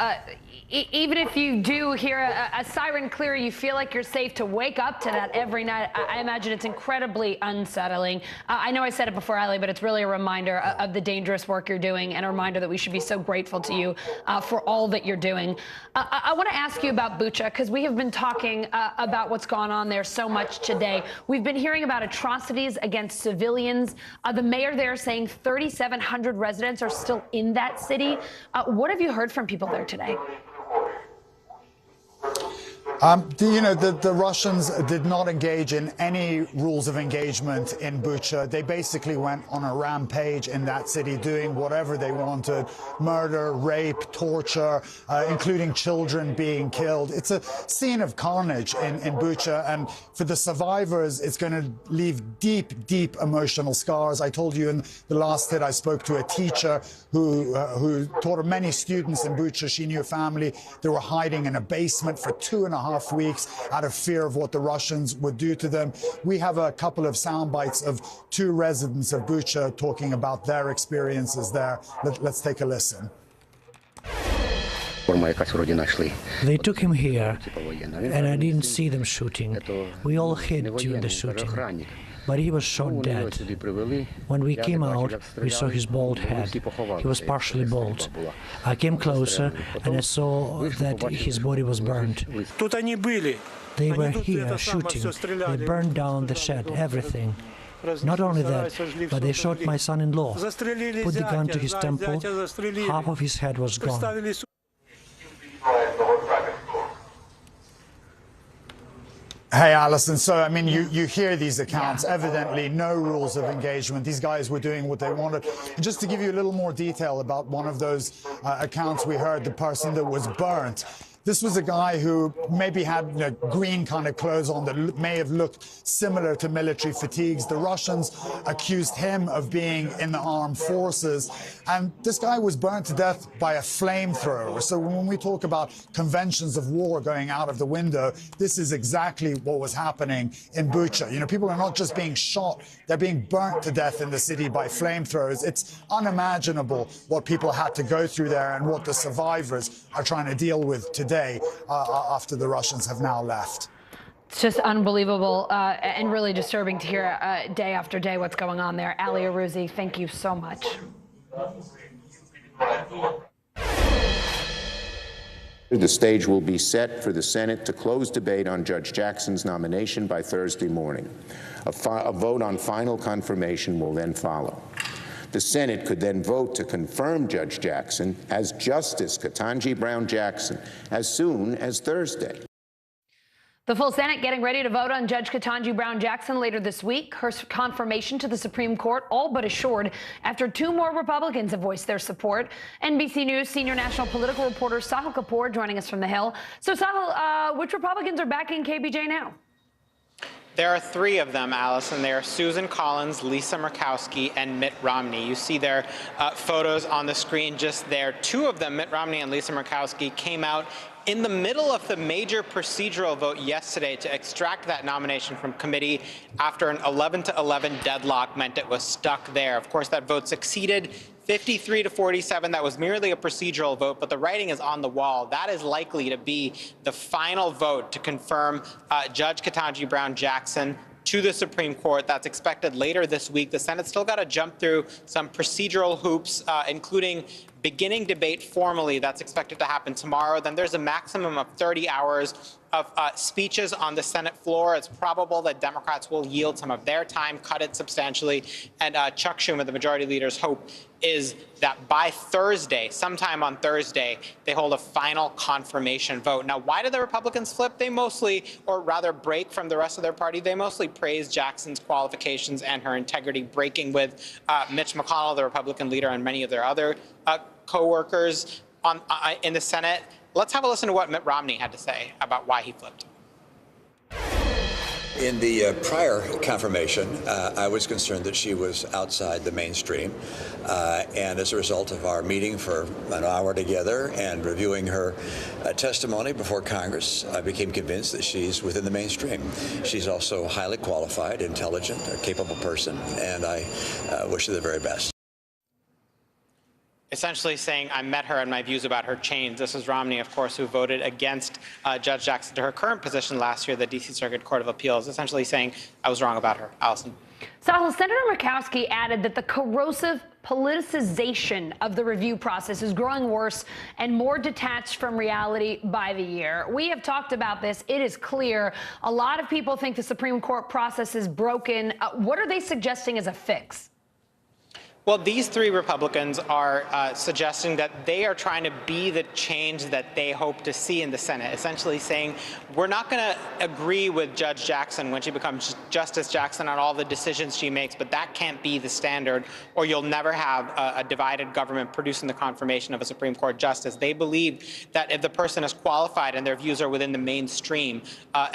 S9: Even if you do hear a siren clear, you feel like you're safe to wake up to that every night. I imagine it's incredibly unsettling. I know I said it before, Ali, but it's really a reminder of the dangerous work you're doing and a reminder that we should be so grateful to you for all that you're doing. I want to ask you about Bucha, because we have been talking about what's gone on there so much today. We've been hearing about atrocities against civilians. The mayor there saying 3,700 residents are still in that city. What have you heard from people there today?
S1: The Russians did not engage in any rules of engagement in Bucha. They basically went on a rampage in that city, doing whatever they wanted: murder, rape, torture, including children being killed. It's a scene of carnage in Bucha, and for the survivors, it's going to leave deep, deep emotional scars. I told you in the last hit, I spoke to a teacher who taught many students in Bucha. She knew a family. They were hiding in a basement for 2.5 weeks out of fear of what the Russians would do to them. We have a couple of sound bites of 2 residents of Bucha talking about their experiences there. Let's take a listen.
S2: They took him here, and I didn't see them shooting. We all hid during the shooting, but he was shot dead. When we came out, we saw his bald head. He was partially bald. I came closer, and I saw that his body was burned. They were here shooting. They burned down the shed, everything. Not only that, but they shot my son-in-law, put the gun to his temple, half of his head was gone.
S1: Hey, Alison. So, I mean, you hear these accounts, evidently no rules of engagement. These guys were doing what they wanted. And just to give you a little more detail about one of those accounts we heard, the person that was burnt. This was a guy who maybe had green kind of clothes on that may have looked similar to military fatigues. The Russians accused him of being in the armed forces. And this guy was burnt to death by a flamethrower. So when we talk about conventions of war going out of the window, this is exactly what was happening in Bucha. You know, people are not just being shot, they're being burnt to death in the city by flamethrowers. It's unimaginable what people had to go through there and what the survivors are trying to deal with today after the Russians have now left.
S9: It's just unbelievable and really disturbing to hear day after day what's going on there. Ali Arouzi, thank you so much.
S3: The stage will be set for the Senate to close debate on Judge Jackson's nomination by Thursday morning. A vote on final confirmation will then follow. The Senate could then vote to confirm Judge Jackson as Justice Ketanji Brown Jackson as soon as Thursday.
S9: The full Senate getting ready to vote on Judge Ketanji Brown Jackson later this week. Her confirmation to the Supreme Court all but assured after 2 more Republicans have voiced their support. NBC News senior national political reporter Sahil Kapoor joining us from the Hill. So Sahil, which Republicans are backing KBJ now?
S13: There are 3 of them, Allison. They are Susan Collins, Lisa Murkowski, and Mitt Romney. You see their photos on the screen just there. 2 of them, Mitt Romney and Lisa Murkowski, came out in the middle of the major procedural vote yesterday to extract that nomination from committee after an 11-11 deadlock meant it was stuck there. Of course, that vote succeeded 53-47. That was merely a procedural vote, but the writing is on the wall. That is likely to be the final vote to confirm Judge Ketanji Brown Jackson to the Supreme Court. That's expected later this week. The Senate's still got to jump through some procedural hoops, including beginning debate formally. That's expected to happen tomorrow. Then there's a maximum of 30 hours of speeches on the Senate floor. It's probable that Democrats will yield some of their time, cut it substantially. And Chuck Schumer, the majority leader's hope is that by Thursday, sometime on Thursday, they hold a final confirmation vote. Now, why did the Republicans flip? They mostly, or rather break from the rest of their party, they mostly praised Jackson's qualifications and her integrity, breaking with Mitch McConnell, the Republican leader, and many of their other co-workers in the Senate. Let's have a listen to what Mitt Romney had to say about why he flipped.
S4: In the prior confirmation, I was concerned that she was outside the mainstream. And as a result of our meeting for an hour together and reviewing her testimony before Congress, I became convinced that she's within the mainstream. She's also highly qualified, intelligent, a capable person, and I wish her the very best.
S13: Essentially saying, I met her and my views about her changed. This is Romney, of course, who voted against Judge Jackson to her current position last year, the D.C. Circuit Court of Appeals, essentially saying, I was wrong about her. Allison.
S9: Sahil, Senator Murkowski added that the corrosive politicization of the review process is growing worse and more detached from reality by the year. We have talked about this. It is clear. A lot of people think the Supreme Court process is broken. What are they suggesting as a fix?
S13: Well, these three Republicans are suggesting that they are trying to be the change that they hope to see in the Senate, essentially saying we're not going to agree with Judge Jackson when she becomes Justice Jackson on all the decisions she makes, but that can't be the standard, or you'll never have a divided government producing the confirmation of a Supreme Court justice. They believe that if the person is qualified and their views are within the mainstream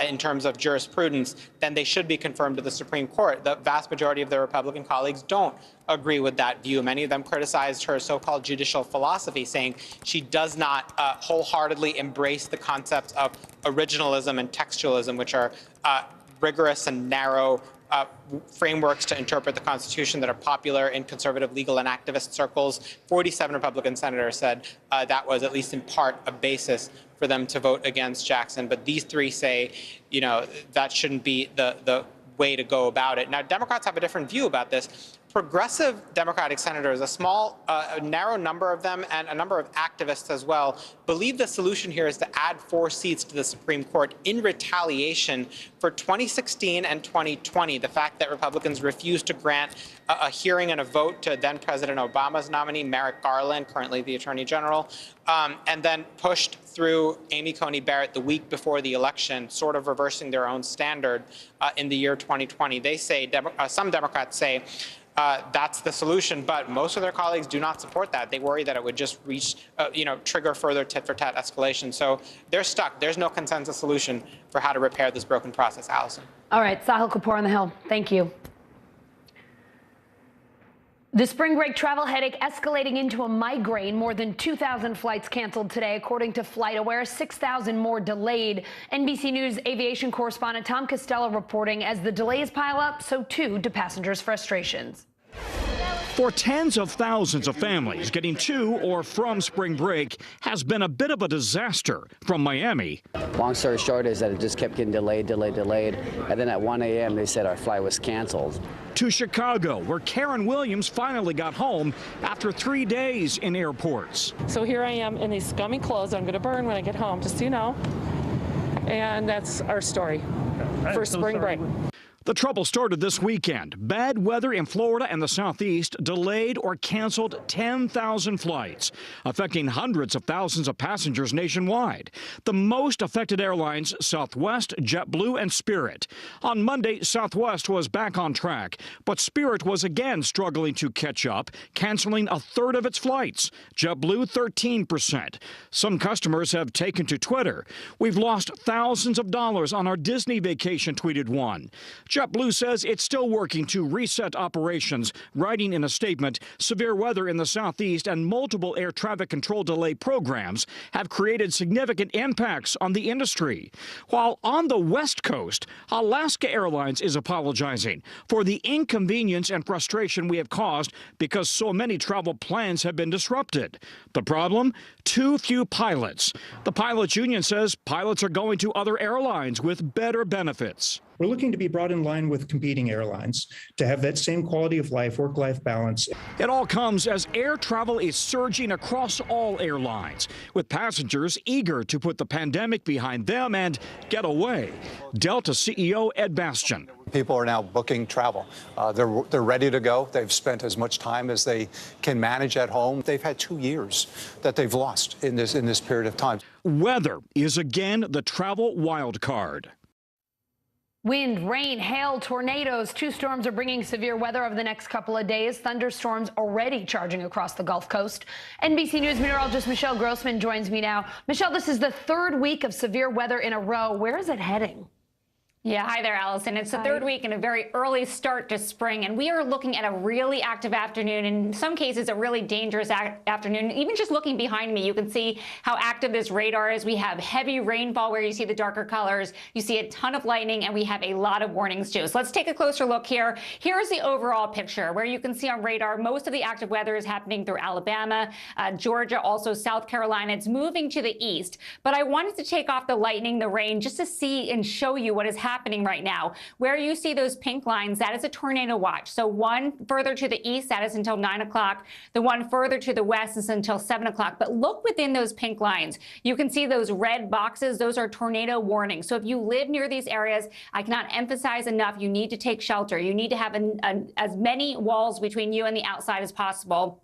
S13: in terms of jurisprudence, then they should be confirmed to the Supreme Court. The vast majority of their Republican colleagues don't agree with that view. Many of them criticized her so-called judicial philosophy, saying she does not wholeheartedly embrace the concepts of originalism and textualism, which are rigorous and narrow frameworks to interpret the Constitution that are popular in conservative legal and activist circles. 47 Republican senators said that was at least in part a basis for them to vote against Jackson. But these three say, you know, that shouldn't be the way to go about it. Now, Democrats have a different view about this. Progressive Democratic senators, a small, narrow number of them, and a number of activists as well, believe the solution here is to add 4 seats to the Supreme Court in retaliation for 2016 and 2020, the fact that Republicans refused to grant a hearing and a vote to then-President Obama's nominee, Merrick Garland, currently the Attorney General, and then pushed through Amy Coney Barrett the week before the election, sort of reversing their own standard in the year 2020. They say, some Democrats say, that's the solution, but most of their colleagues do not support that. They worry that it would just trigger further tit-for-tat escalation. So they're stuck. There's no consensus solution for how to repair this broken process. Allison.
S9: All right, Sahil Kapoor on the Hill. Thank you. The spring break travel headache escalating into a migraine. More than 2,000 flights canceled today, according to FlightAware. 6,000 more delayed. NBC News aviation correspondent Tom Costello reporting as the delays pile up, so too do passengers' frustrations.
S14: For tens of thousands of families, getting to or from spring break has been a bit of a disaster. From Miami.
S15: Long story short is that it just kept getting delayed. And then at 1 a.m. they said our flight was canceled.
S14: To Chicago, where Karen Williams finally got home after 3 days in airports.
S17: So here I am in these scummy clothes I'm going to burn when I get home, just so you know. And that's our story for spring break.
S14: The trouble started this weekend. Bad weather in Florida and the Southeast delayed or canceled 10,000 flights, affecting hundreds of thousands of passengers nationwide. The most affected airlines, Southwest, JetBlue, and Spirit. On Monday, Southwest was back on track, but Spirit was again struggling to catch up, canceling a third of its flights. JetBlue, 13%. Some customers have taken to Twitter. We've lost thousands of dollars on our Disney vacation, tweeted one. JetBlue says it's still working to reset operations, writing in a statement, severe weather in the Southeast and multiple air traffic control delay programs have created significant impacts on the industry. While on the West Coast, Alaska Airlines is apologizing for the inconvenience and frustration we have caused because so many travel plans have been disrupted. The problem? Too few pilots. The pilots union says pilots are going to other airlines with better benefits.
S20: We're looking to be brought in line with competing airlines to have that same quality of life, work-life balance.
S14: It all comes as air travel is surging across all airlines, with passengers eager to put the pandemic behind them and get away. Delta CEO Ed Bastian.
S21: People are now booking travel. They're ready to go. They've spent as much time as they can manage at home. They've had 2 years that they've lost in this period of time.
S14: Weather is again the travel wild card.
S9: Wind, rain, hail, tornadoes. 2 storms are bringing severe weather over the next couple of days. Thunderstorms already charging across the Gulf Coast. NBC News meteorologist Michelle Grossman joins me now. Michelle, this is the 3rd week of severe weather in a row. Where is it heading?
S12: Yeah, hi there, Allison. It's the third week and a very early start to spring, and we are looking at a really active afternoon, in some cases a really dangerous afternoon. Even just looking behind me, you can see how active this radar is. We have heavy rainfall where you see the darker colors. You see a ton of lightning, and we have a lot of warnings too. So let's take a closer look here. Here's the overall picture where you can see on radar most of the active weather is happening through Alabama, Georgia, also South Carolina. It's moving to the east, but I wanted to take off the lightning, the rain, just to see and show you what is happening right now. Where you see those pink lines, that is a tornado watch. So one further to the east, that is until 9 o'clock. The one further to the west is until 7 o'clock. But look within those pink lines. You can see those red boxes. Those are tornado warnings. So if you live near these areas, I cannot emphasize enough, you need to take shelter. You need to have as many walls between you and the outside as possible.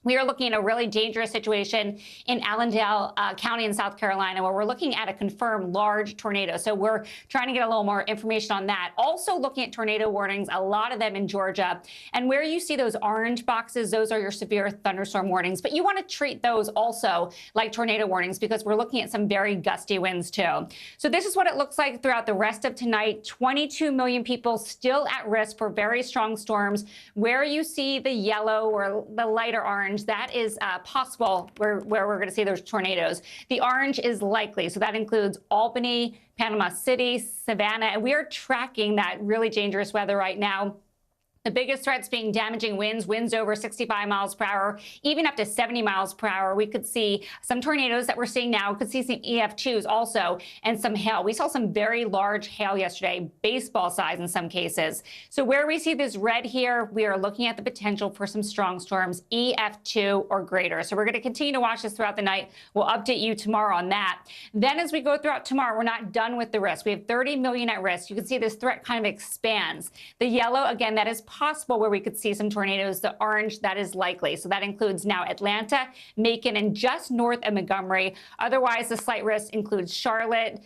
S12: We are looking at a really dangerous situation in Allendale County in South Carolina, where we're looking at a confirmed large tornado. So we're trying to get a little more information on that. Also looking at tornado warnings, a lot of them in Georgia. And where you see those orange boxes, those are your severe thunderstorm warnings. But you want to treat those also like tornado warnings, because we're looking at some very gusty winds too. So this is what it looks like throughout the rest of tonight. 22 million people still at risk for very strong storms. Where you see the yellow or the lighter orange, that is possible where we're going to see those tornadoes. The orange is likely, so that includes Albany, Panama City, Savannah, and we are tracking that really dangerous weather right now. The biggest threats being damaging winds over 65 miles per hour, even up to 70 miles per hour. We could see some tornadoes that we're seeing now. We could see some EF2s also, and some hail. We saw some very large hail yesterday, baseball size in some cases. So where we see this red here, we are looking at the potential for some strong storms, EF2 or greater. So we're going to continue to watch this throughout the night. We'll update you tomorrow on that. Then as we go throughout tomorrow, we're not done with the risk. We have 30 million at risk. You can see this threat kind of expands. The yellow, again, that is possible where we could see some tornadoes. The orange, that is likely. So that includes now Atlanta, Macon, and just north of Montgomery. Otherwise, the slight risk includes Charlotte,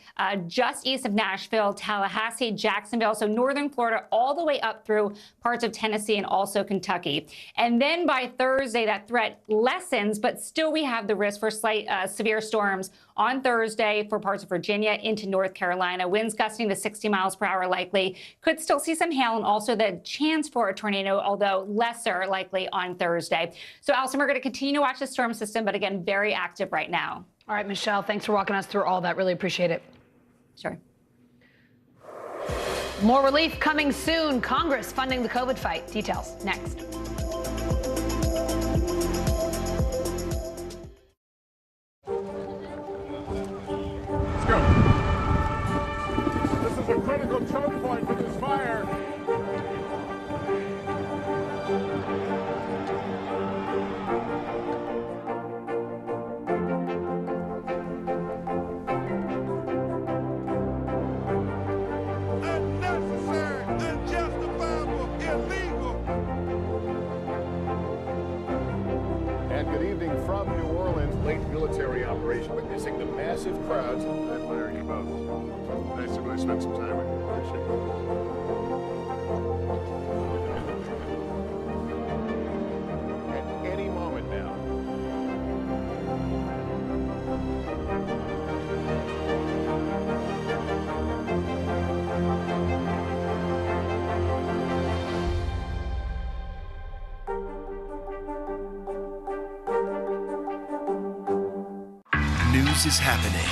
S12: just east of Nashville, Tallahassee, Jacksonville, so northern Florida, all the way up through parts of Tennessee and also Kentucky. And then by Thursday, that threat lessens, but still we have the risk for slight severe storms on Thursday for parts of Virginia into North Carolina. Winds gusting to 60 miles per hour likely. Could still see some hail and also the chance for a tornado, although lesser likely on Thursday. So, Allison, we're going to continue to watch the storm system, but again, very active right now.
S9: All right, Michelle, thanks for walking us through all that. Really appreciate it.
S12: Sure.
S9: More relief coming soon. Congress funding the COVID fight. Details next.
S11: This is a critical choke point for this fire. Unnecessary, unjustifiable, illegal. And good evening from New Orleans. Late military operation witnessing the massive crowds. I admire you both. Nice to really spend some time with you. Appreciate it. At any moment now.
S16: News is happening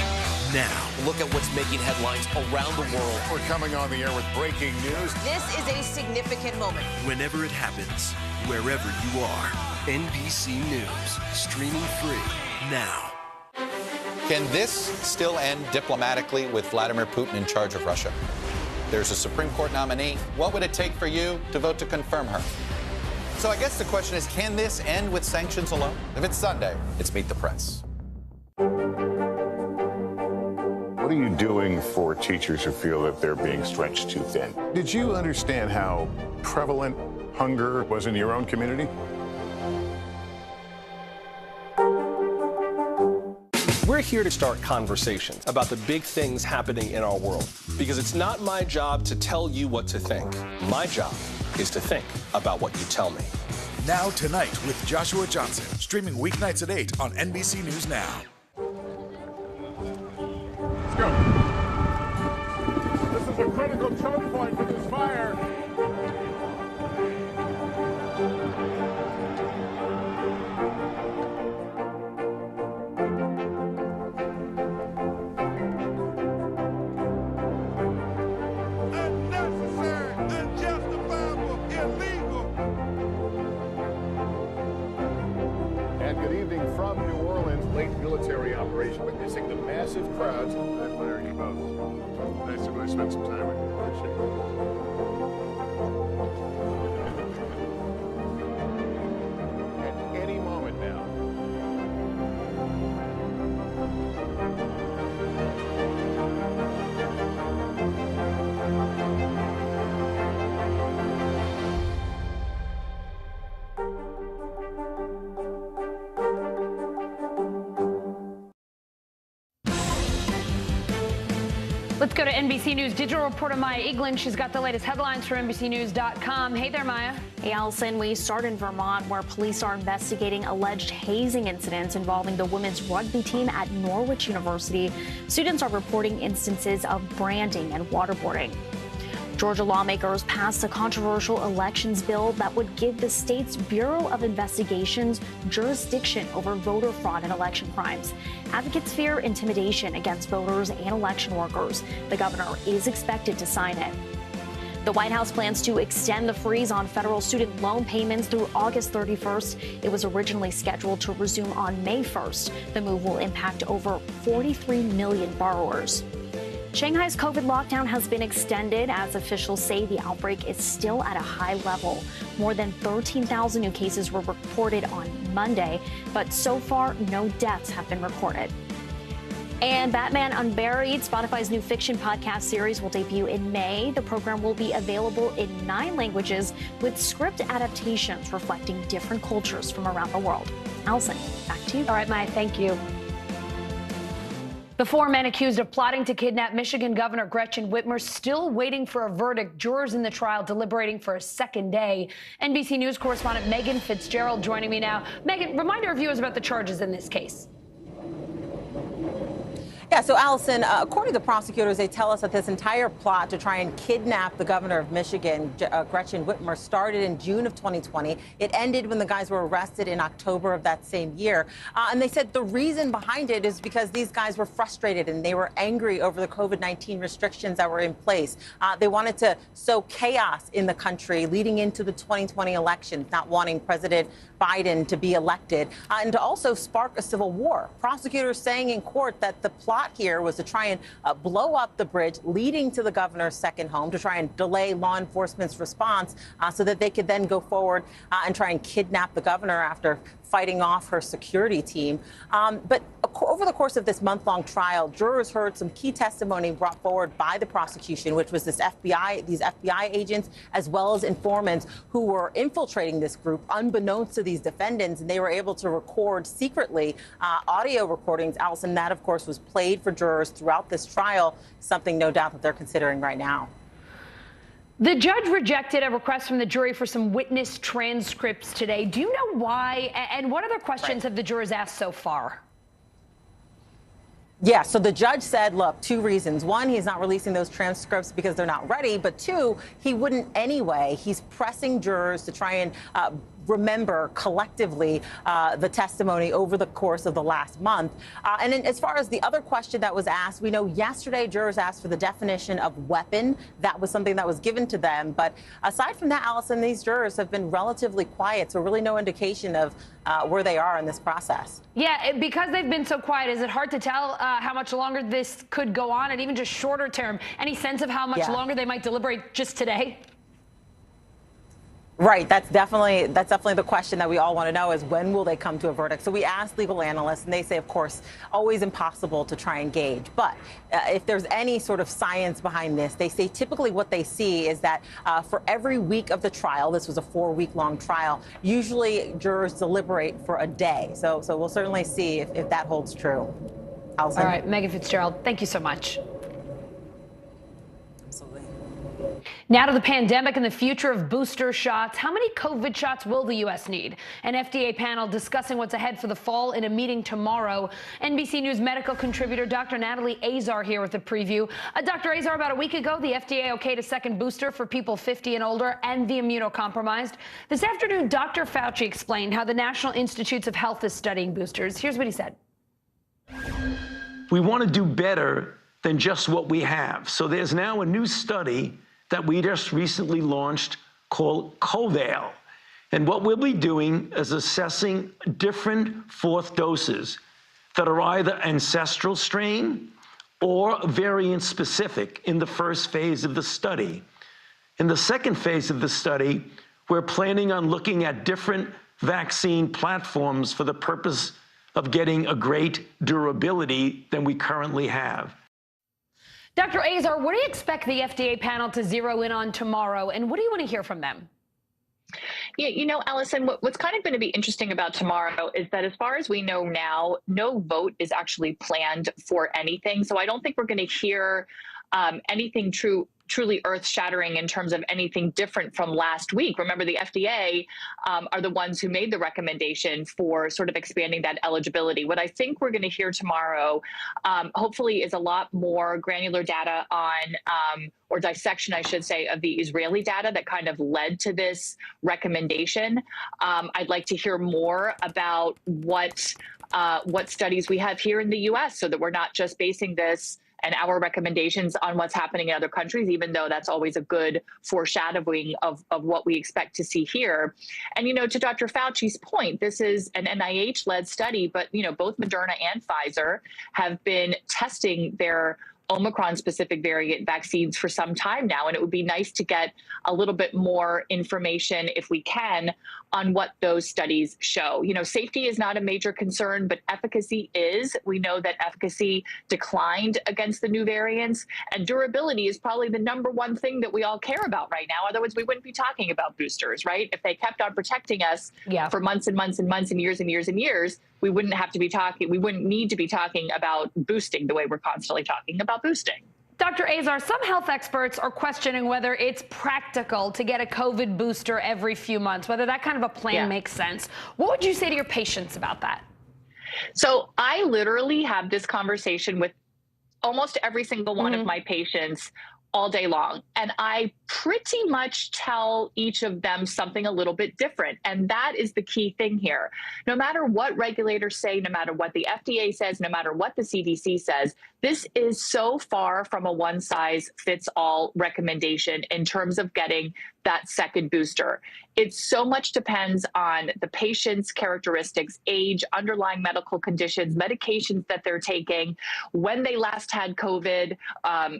S16: now. Look at what's making headlines around the world.
S11: We're coming on the air with breaking news.
S18: This is a significant moment.
S16: Whenever it happens, wherever you are. NBC News, streaming free now.
S23: Can this still end diplomatically with Vladimir Putin in charge of Russia? There's a Supreme Court nominee. What would it take for you to vote to confirm her? So I guess the question is, can this end with sanctions alone? If it's Sunday, it's Meet the Press.
S11: What are you doing for teachers who feel that they're being stretched too thin? Did you understand how prevalent hunger was in your own community?
S24: We're here to start conversations about the big things happening in our world, because it's not my job to tell you what to think. My job is to think about what you tell me.
S25: Now Tonight with Joshua Johnson, streaming weeknights at 8 on NBC News Now.
S11: Let's go. This is a critical vaccination, witnessing the massive crowds. I admire you both. Nice to spend some time with you. Appreciate it. At any moment now.
S9: Let's go to NBC News Digital reporter Maya Eglin. She's got the latest headlines from NBCnews.com. Hey there, Maya.
S5: Hey, Allison. We start in Vermont, where police are investigating alleged hazing incidents involving the women's rugby team at Norwich University. Students are reporting instances of branding and waterboarding. Georgia lawmakers passed a controversial elections bill that would give the state's Bureau of Investigations jurisdiction over voter fraud and election crimes. Advocates fear intimidation against voters and election workers. The governor is expected to sign it. The White House plans to extend the freeze on federal student loan payments through August 31st. It was originally scheduled to resume on May 1st. The move will impact over 43 million borrowers. Shanghai's COVID lockdown has been extended as officials say the outbreak is still at a high level. More than 13,000 new cases were reported on Monday, but so far no deaths have been reported. And Batman Unburied, Spotify's new fiction podcast series, will debut in May. The program will be available in 9 languages with script adaptations reflecting different cultures from around the world. Allison, back to you.
S9: All right, Maya, thank you. The 4 men accused of plotting to kidnap Michigan Governor Gretchen Whitmer still waiting for a verdict. Jurors in the trial deliberating for a second day. NBC News correspondent Megan Fitzgerald joining me now. Megan, remind our viewers about the charges in this case.
S6: Yeah, so Allison, according to prosecutors, they tell us that this entire plot to try and kidnap the governor of Michigan, Gretchen Whitmer, started in June of 2020. It ended when the guys were arrested in October of that same year. And they said the reason behind it is because these guys were frustrated and they were angry over the COVID-19 restrictions that were in place. They wanted to sow chaos in the country leading into the 2020 election, not wanting President Biden to be elected, and to also spark a civil war. Prosecutors saying in court that the plot here was to try and blow up the bridge leading to the governor's second home, to try and delay law enforcement's response so that they could then go forward and try and kidnap the governor after fighting off her security team. But over the course of this month-long trial, jurors heard some key testimony brought forward by the prosecution, which was these FBI agents, as well as informants who were infiltrating this group unbeknownst to these defendants. And they were able to record secretly audio recordings. Allison, that, of course, was played for jurors throughout this trial, something no doubt that they're considering right now.
S9: The judge rejected a request from the jury for some witness transcripts today. Do you know why? And what other questions have the jurors asked so far?
S6: Yeah, so the judge said, look, 2 reasons. 1, he's not releasing those transcripts because they're not ready. But 2, he wouldn't anyway. He's pressing jurors to try and remember collectively the testimony over the course of the last month. And then as far as the other question that was asked, we know yesterday jurors asked for the definition of weapon. That was something that was given to them. But aside from that, Allison, these jurors have been relatively quiet, so really no indication of where they are in this process.
S9: Yeah, because they've been so quiet, is it hard to tell how much longer this could go on, and even just shorter term? Any sense of how much longer they might deliberate just today?
S6: Right. That's definitely the question that we all want to know, is when will they come to a verdict? So we asked legal analysts, and they say, of course, always impossible to try and gauge. But if there's any sort of science behind this, they say typically what they see is that for every week of the trial, this was a 4-week-long trial, usually jurors deliberate for a day. So we'll certainly see if that holds true. Allison?
S9: All right, Megan Fitzgerald, thank you so much. Now to the pandemic and the future of booster shots. How many COVID shots will the U.S. need? An FDA panel discussing what's ahead for the fall in a meeting tomorrow. NBC News medical contributor Dr. Natalie Azar here with a preview. Dr. Azar, about a week ago, the FDA okayed a second booster for people 50 and older and the immunocompromised. This afternoon, Dr. Fauci explained how the National Institutes of Health is studying boosters. Here's what he said.
S7: We want to do better than just what we have. So there's now a new study that we just recently launched called COVAL. And what we'll be doing is assessing different 4th doses that are either ancestral strain or variant specific in the first phase of the study. In the second phase of the study, we're planning on looking at different vaccine platforms for the purpose of getting a great durability than we currently have.
S9: Dr. Azar, what do you expect the FDA panel to zero in on tomorrow, and what do you want to hear from them?
S2: Yeah, you know, Allison, what's kind of going to be interesting about tomorrow is that as far as we know now, no vote is actually planned for anything. So I don't think we're going to hear anything truly earth-shattering in terms of anything different from last week. Remember, the FDA are the ones who made the recommendation for sort of expanding that eligibility. What I think we're going to hear tomorrow, hopefully, is a lot more granular data on, or dissection, I should say, of the Israeli data that kind of led to this recommendation. I'd like to hear more about what studies we have here in the U.S. so that we're not just basing this and our recommendations on what's happening in other countries, even though that's always a good foreshadowing of what we expect to see here. And, you know, to Dr. Fauci's point, this is an NIH-led study, but, you know, both Moderna and Pfizer have been testing their Omicron-specific variant vaccines for some time now, and it would be nice to get a little bit more information, if we can, on what those studies show. You know, safety is not a major concern, but efficacy is. We know that efficacy declined against the new variants, and durability is probably the #1 thing that we all care about right now. Otherwise, we wouldn't be talking about boosters, right? If they kept on protecting us for months and months and months and years and years and years, we wouldn't have to be talking, we wouldn't need to be talking about boosting the way we're constantly talking about boosting.
S9: Dr. Azar, some health experts are questioning whether it's practical to get a COVID booster every few months, whether that kind of a plan makes sense. What would you say to your patients about that?
S2: So I literally have this conversation with almost every single one of my patients all day long. And I pretty much tell each of them something a little bit different. And that is the key thing here. No matter what regulators say, no matter what the FDA says, no matter what the CDC says, this is so far from a one-size-fits-all recommendation in terms of getting that second booster. It so much depends on the patient's characteristics, age, underlying medical conditions, medications that they're taking, when they last had COVID,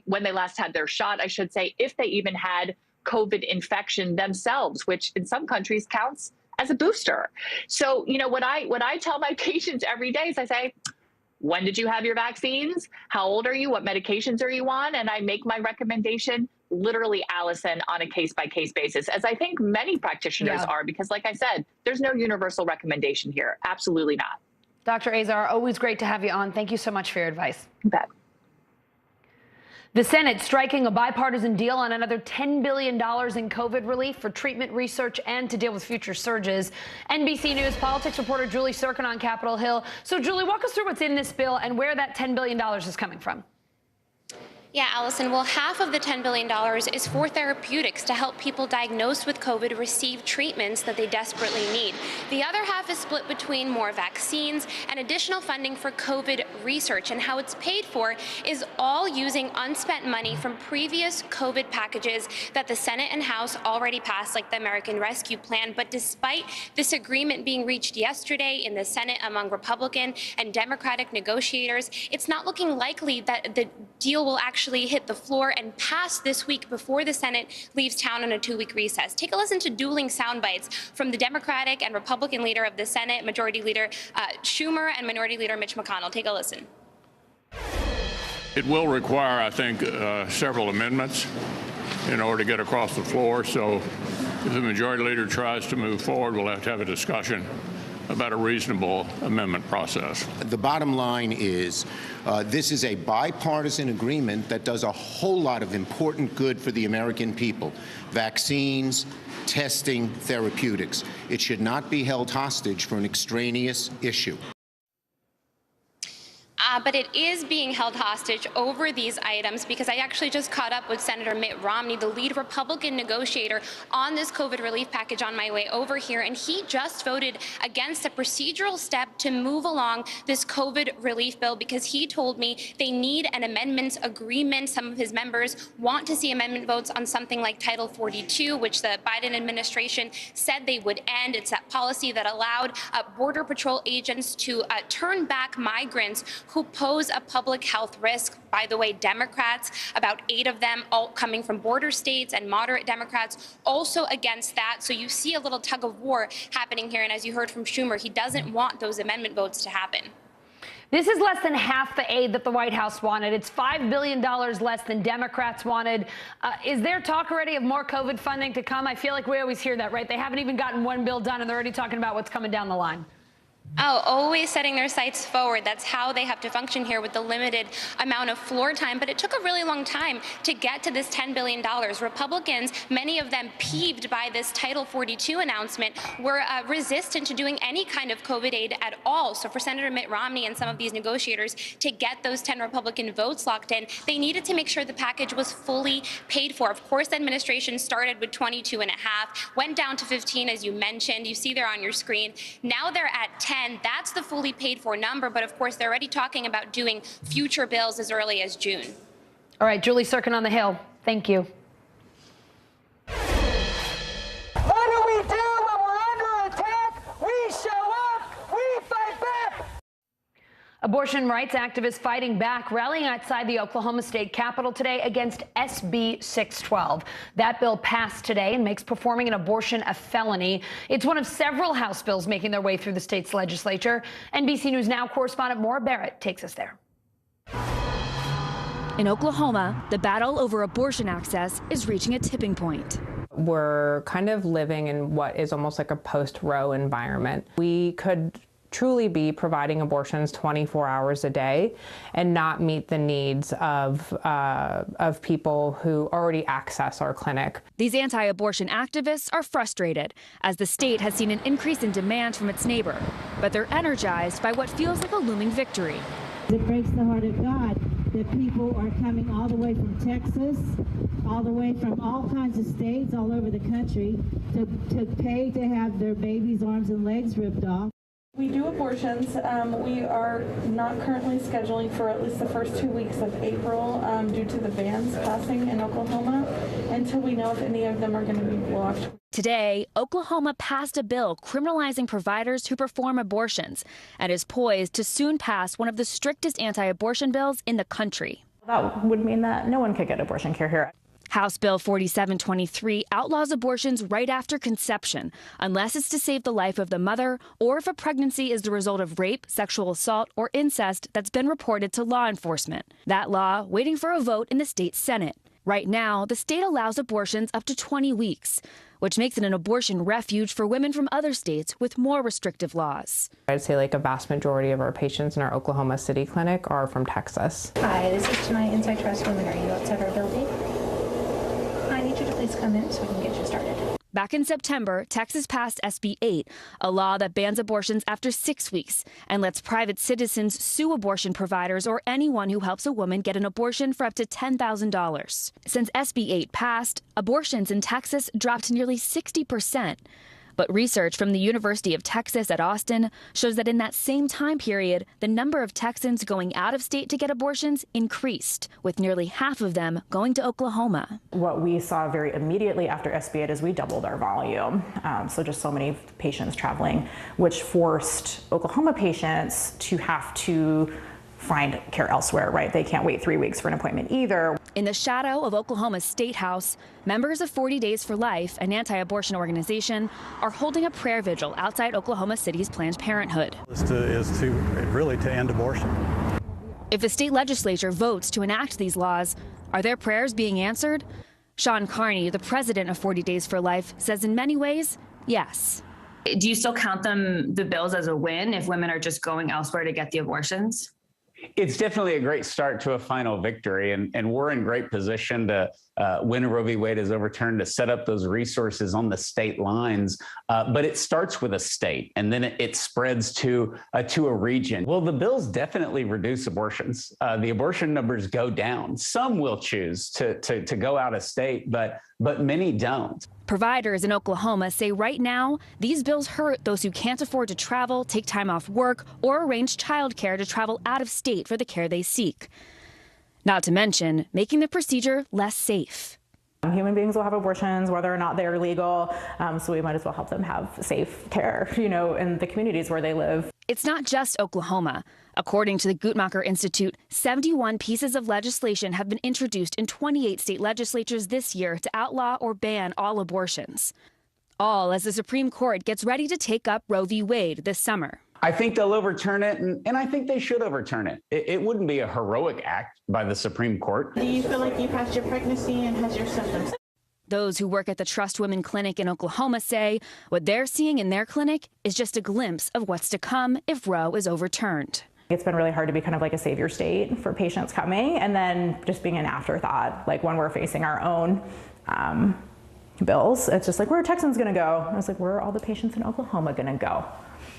S2: when they last had their shot, I should say, if they even had COVID infection themselves, which in some countries counts as a booster. So, you know, what I tell my patients every day is I say, when did you have your vaccines? How old are you? What medications are you on? And I make my recommendation literally, Allison, on a case-by-case basis, as I think many practitioners are, because like I said, there's no universal recommendation here. Absolutely not.
S9: Dr. Azar, always great to have you on. Thank you so much for your advice.
S2: You bet.
S9: The Senate striking a bipartisan deal on another $10 billion in COVID relief for treatment research and to deal with future surges. NBC News politics reporter Julie Sirkin on Capitol Hill. So, Julie, walk us through what's in this bill and where that $10 billion is coming from.
S8: Yeah, Allison, well, half of the $10 billion is for therapeutics to help people diagnosed with COVID receive treatments that they desperately need. The other half is split between more vaccines and additional funding for COVID research. And how it's paid for is all using unspent money from previous COVID packages that the Senate and House already passed, like the American Rescue Plan. But despite this agreement being reached yesterday in the Senate among Republican and Democratic negotiators, it's not looking likely that the deal will actually hit the floor and pass this week before the Senate leaves town on a 2-week recess. Take a listen to dueling sound bites from the Democratic and Republican leader of the Senate, Majority Leader Schumer and Minority Leader Mitch McConnell. Take a listen.
S10: It will require, I think, several amendments in order to get across the floor. So if the Majority Leader tries to move forward, we'll have to have a discussion about a reasonable amendment process.
S3: The bottom line is this is a bipartisan agreement that does a whole lot of important good for the American people. Vaccines, testing, therapeutics. It should not be held hostage for an extraneous issue.
S8: but it is being held hostage over these items because I actually just caught up with Senator Mitt Romney, the lead Republican negotiator on this COVID relief package, on my way over here, and he just voted against a procedural step to move along this COVID relief bill because he told me they need an amendments agreement. Some of his members want to see amendment votes on something like Title 42, which the Biden administration said they would end. It's that policy that allowed Border Patrol agents to turn back migrants who pose a public health risk. By the way, Democrats, about 8 of them, all coming from border states, and moderate Democrats also against that. So you see a little tug of war happening here. And as you heard from Schumer, he doesn't want those amendment votes to happen.
S9: This is less than half the aid that the White House wanted. It's $5 billion less than Democrats wanted. Is there talk already of more COVID funding to come? I feel like we always hear that, right? They haven't even gotten one bill done, and they're already talking about what's coming down the line.
S8: Oh, always setting their sights forward. That's how they have to function here with the limited amount of floor time. But it took a really long time to get to this $10 billion. Republicans, many of them peeved by this Title 42 announcement, were resistant to doing any kind of COVID aid at all. So for Senator Mitt Romney and some of these negotiators to get those 10 Republican votes locked in, they needed to make sure the package was fully paid for. Of course, the administration started with 22.5, went down to 15, as you mentioned. You see there on your screen. Now they're at 10. That's the fully paid for number. But of course, they're already talking about doing future bills as early as June.
S9: All right, Julie Sirkin on the Hill. Thank you.
S1: What do we do when we're under attack? We show up. We fight back.
S9: Abortion rights activists fighting back, rallying outside the Oklahoma State Capitol today against SB 612. That bill passed today and makes performing an abortion a felony. It's one of several House bills making their way through the state's legislature. NBC News Now correspondent Maura Barrett takes us there.
S4: In Oklahoma, the battle over abortion access is reaching a tipping point.
S13: We're kind of living in what is almost like a post-Roe environment. We could truly be providing abortions 24 hours a day and not meet the needs of people who already access our clinic.
S4: These anti-abortion activists are frustrated as the state has seen an increase in demand from its neighbor, but they're energized by what feels like a looming victory.
S19: It breaks the heart of God that people are coming all the way from Texas, all the way from all kinds of states all over the country to pay to have their babies' arms and legs ripped off.
S22: We do abortions. We are not currently scheduling for at least the first 2 weeks of April due to the bans passing in Oklahoma until we know if any of them are going to be blocked.
S4: Today, Oklahoma passed a bill criminalizing providers who perform abortions and is poised to soon pass one of the strictest anti-abortion bills in the country.
S13: That would mean that no one could get abortion care here.
S4: House Bill 4723 outlaws abortions right after conception, unless it's to save the life of the mother or if a pregnancy is the result of rape, sexual assault, or incest that's been reported to law enforcement. That law waiting for a vote in the state Senate. Right now, the state allows abortions up to 20 weeks, which makes it an abortion refuge for women from other states with more restrictive laws.
S13: I'd say like a vast majority of our patients in our Oklahoma City clinic are from Texas.
S26: Hi, this is Tonight Inside Trust Women. Are you outside our building? I need you to please come in so we can get you started.
S4: Back in September, Texas passed SB 8, a law that bans abortions after 6 weeks and lets private citizens sue abortion providers or anyone who helps a woman get an abortion for up to $10,000. Since SB 8 passed, abortions in Texas dropped nearly 60%. But research from the University of Texas at Austin shows that in that same time period, the number of Texans going out of state to get abortions increased, with nearly half of them going to Oklahoma.
S13: What we saw very immediately after SB 8 is we doubled our volume. So just so many patients traveling, which forced Oklahoma patients to have to find care elsewhere, right? They can't wait 3 weeks for an appointment either.
S4: In the shadow of Oklahoma's State House, members of 40 Days for Life, an anti-abortion organization, are holding a prayer vigil outside Oklahoma City's Planned Parenthood.
S27: Is to end abortion.
S4: If the state legislature votes to enact these laws, are their prayers being answered? Sean Carney, the president of 40 Days for Life, says in many ways, yes.
S28: Do you still count the bills as a win if women are just going elsewhere to get the abortions?
S12: It's definitely a great start to a final victory, and we're in great position to, when Roe v. Wade is overturned, to set up those resources on the state lines. But it starts with a state, and then it spreads to a region. Well, the bills definitely reduce abortions. The abortion numbers go down. Some will choose to go out of state, but many don't.
S4: Providers in Oklahoma say right now, these bills hurt those who can't afford to travel, take time off work, or arrange childcare to travel out of state for the care they seek. Not to mention making the procedure less safe.
S14: Human beings will have abortions whether or not they're legal, so we might as well help them have safe care, in the communities where they live.
S4: It's not just Oklahoma. According to the Guttmacher Institute, 71 pieces of legislation have been introduced in 28 state legislatures this year to outlaw or ban all abortions. All as the Supreme Court gets ready to take up Roe v. Wade this summer.
S12: I think they'll overturn it, and I think they should overturn it. It wouldn't be a heroic act by the Supreme Court.
S19: Do you feel like you passed your pregnancy and has your symptoms?
S4: Those who work at the Trust Women Clinic in Oklahoma say what they're seeing in their clinic is just a glimpse of what's to come if Roe is overturned.
S14: It's been really hard to be kind of like a savior state for patients coming, and then just being an afterthought, like when we're facing our own bills. It's just like, where are Texans going to go? And it's like, where are all the patients in Oklahoma going to go?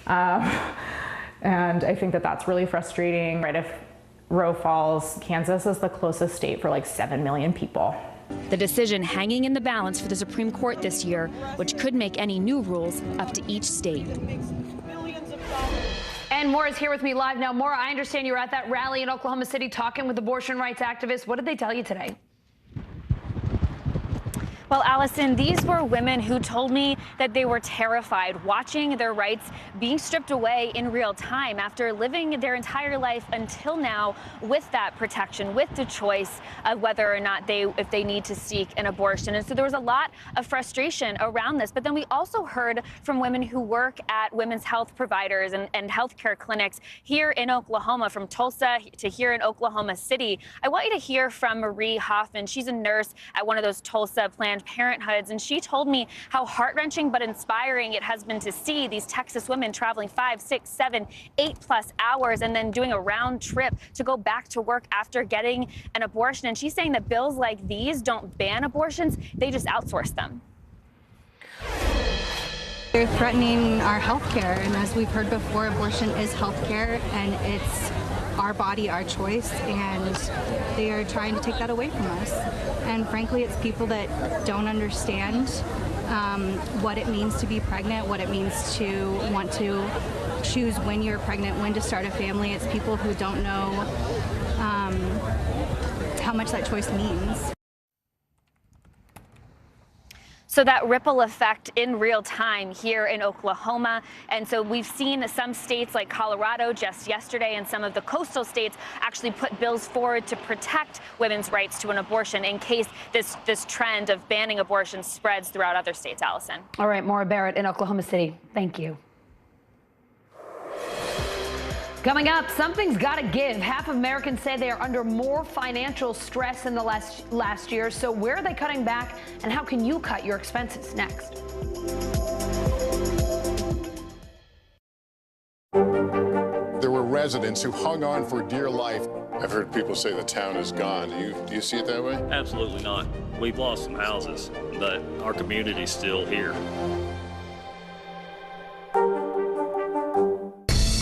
S14: And I think that that's really frustrating. Right? If Roe falls, Kansas is the closest state for like 7 million people.
S4: The decision hanging in the balance for the Supreme Court this year, which could make any new rules up to each state.
S9: And Maura's here with me live now. Maura, I understand you were at that rally in Oklahoma City talking with abortion rights activists. What did they tell you today?
S4: Well, Allison, these were women who told me that they were terrified watching their rights being stripped away in real time after living their entire life until now with that protection, with the choice of whether or not if they need to seek an abortion. And so there was a lot of frustration around this. But then we also heard from women who work at women's health providers and healthcare clinics here in Oklahoma, from Tulsa to here in Oklahoma City. I want you to hear from Marie Hoffman. She's a nurse at one of those Tulsa Planned Parenthoods, and she told me how heart-wrenching but inspiring it has been to see these Texas women traveling 5, 6, 7, 8+ hours and then doing a round trip to go back to work after getting an abortion. And she's saying that bills like these don't ban abortions, they just outsource them.
S15: They're threatening our health care, and as we've heard before, abortion is health care, and it's our body, our choice, and they are trying to take that away from us. And frankly, it's people that don't understand what it means to be pregnant, what it means to want to choose when you're pregnant, when to start a family. It's people who don't know how much that choice means.
S4: So that ripple effect in real time here in Oklahoma. And so we've seen some states like Colorado just yesterday, and some of the coastal states actually put bills forward to protect women's rights to an abortion in case this trend of banning abortion spreads throughout other states. Allison.
S9: All right, Maura Barrett in Oklahoma City. Thank you. Coming up, something's got to give. Half of Americans say they are under more financial stress in the last year. So where are they cutting back, and how can you cut your expenses? Next.
S11: There were residents who hung on for dear life. I've heard people say the town is gone. Do you see it that way?
S17: Absolutely not. We've lost some houses, but our community's still here.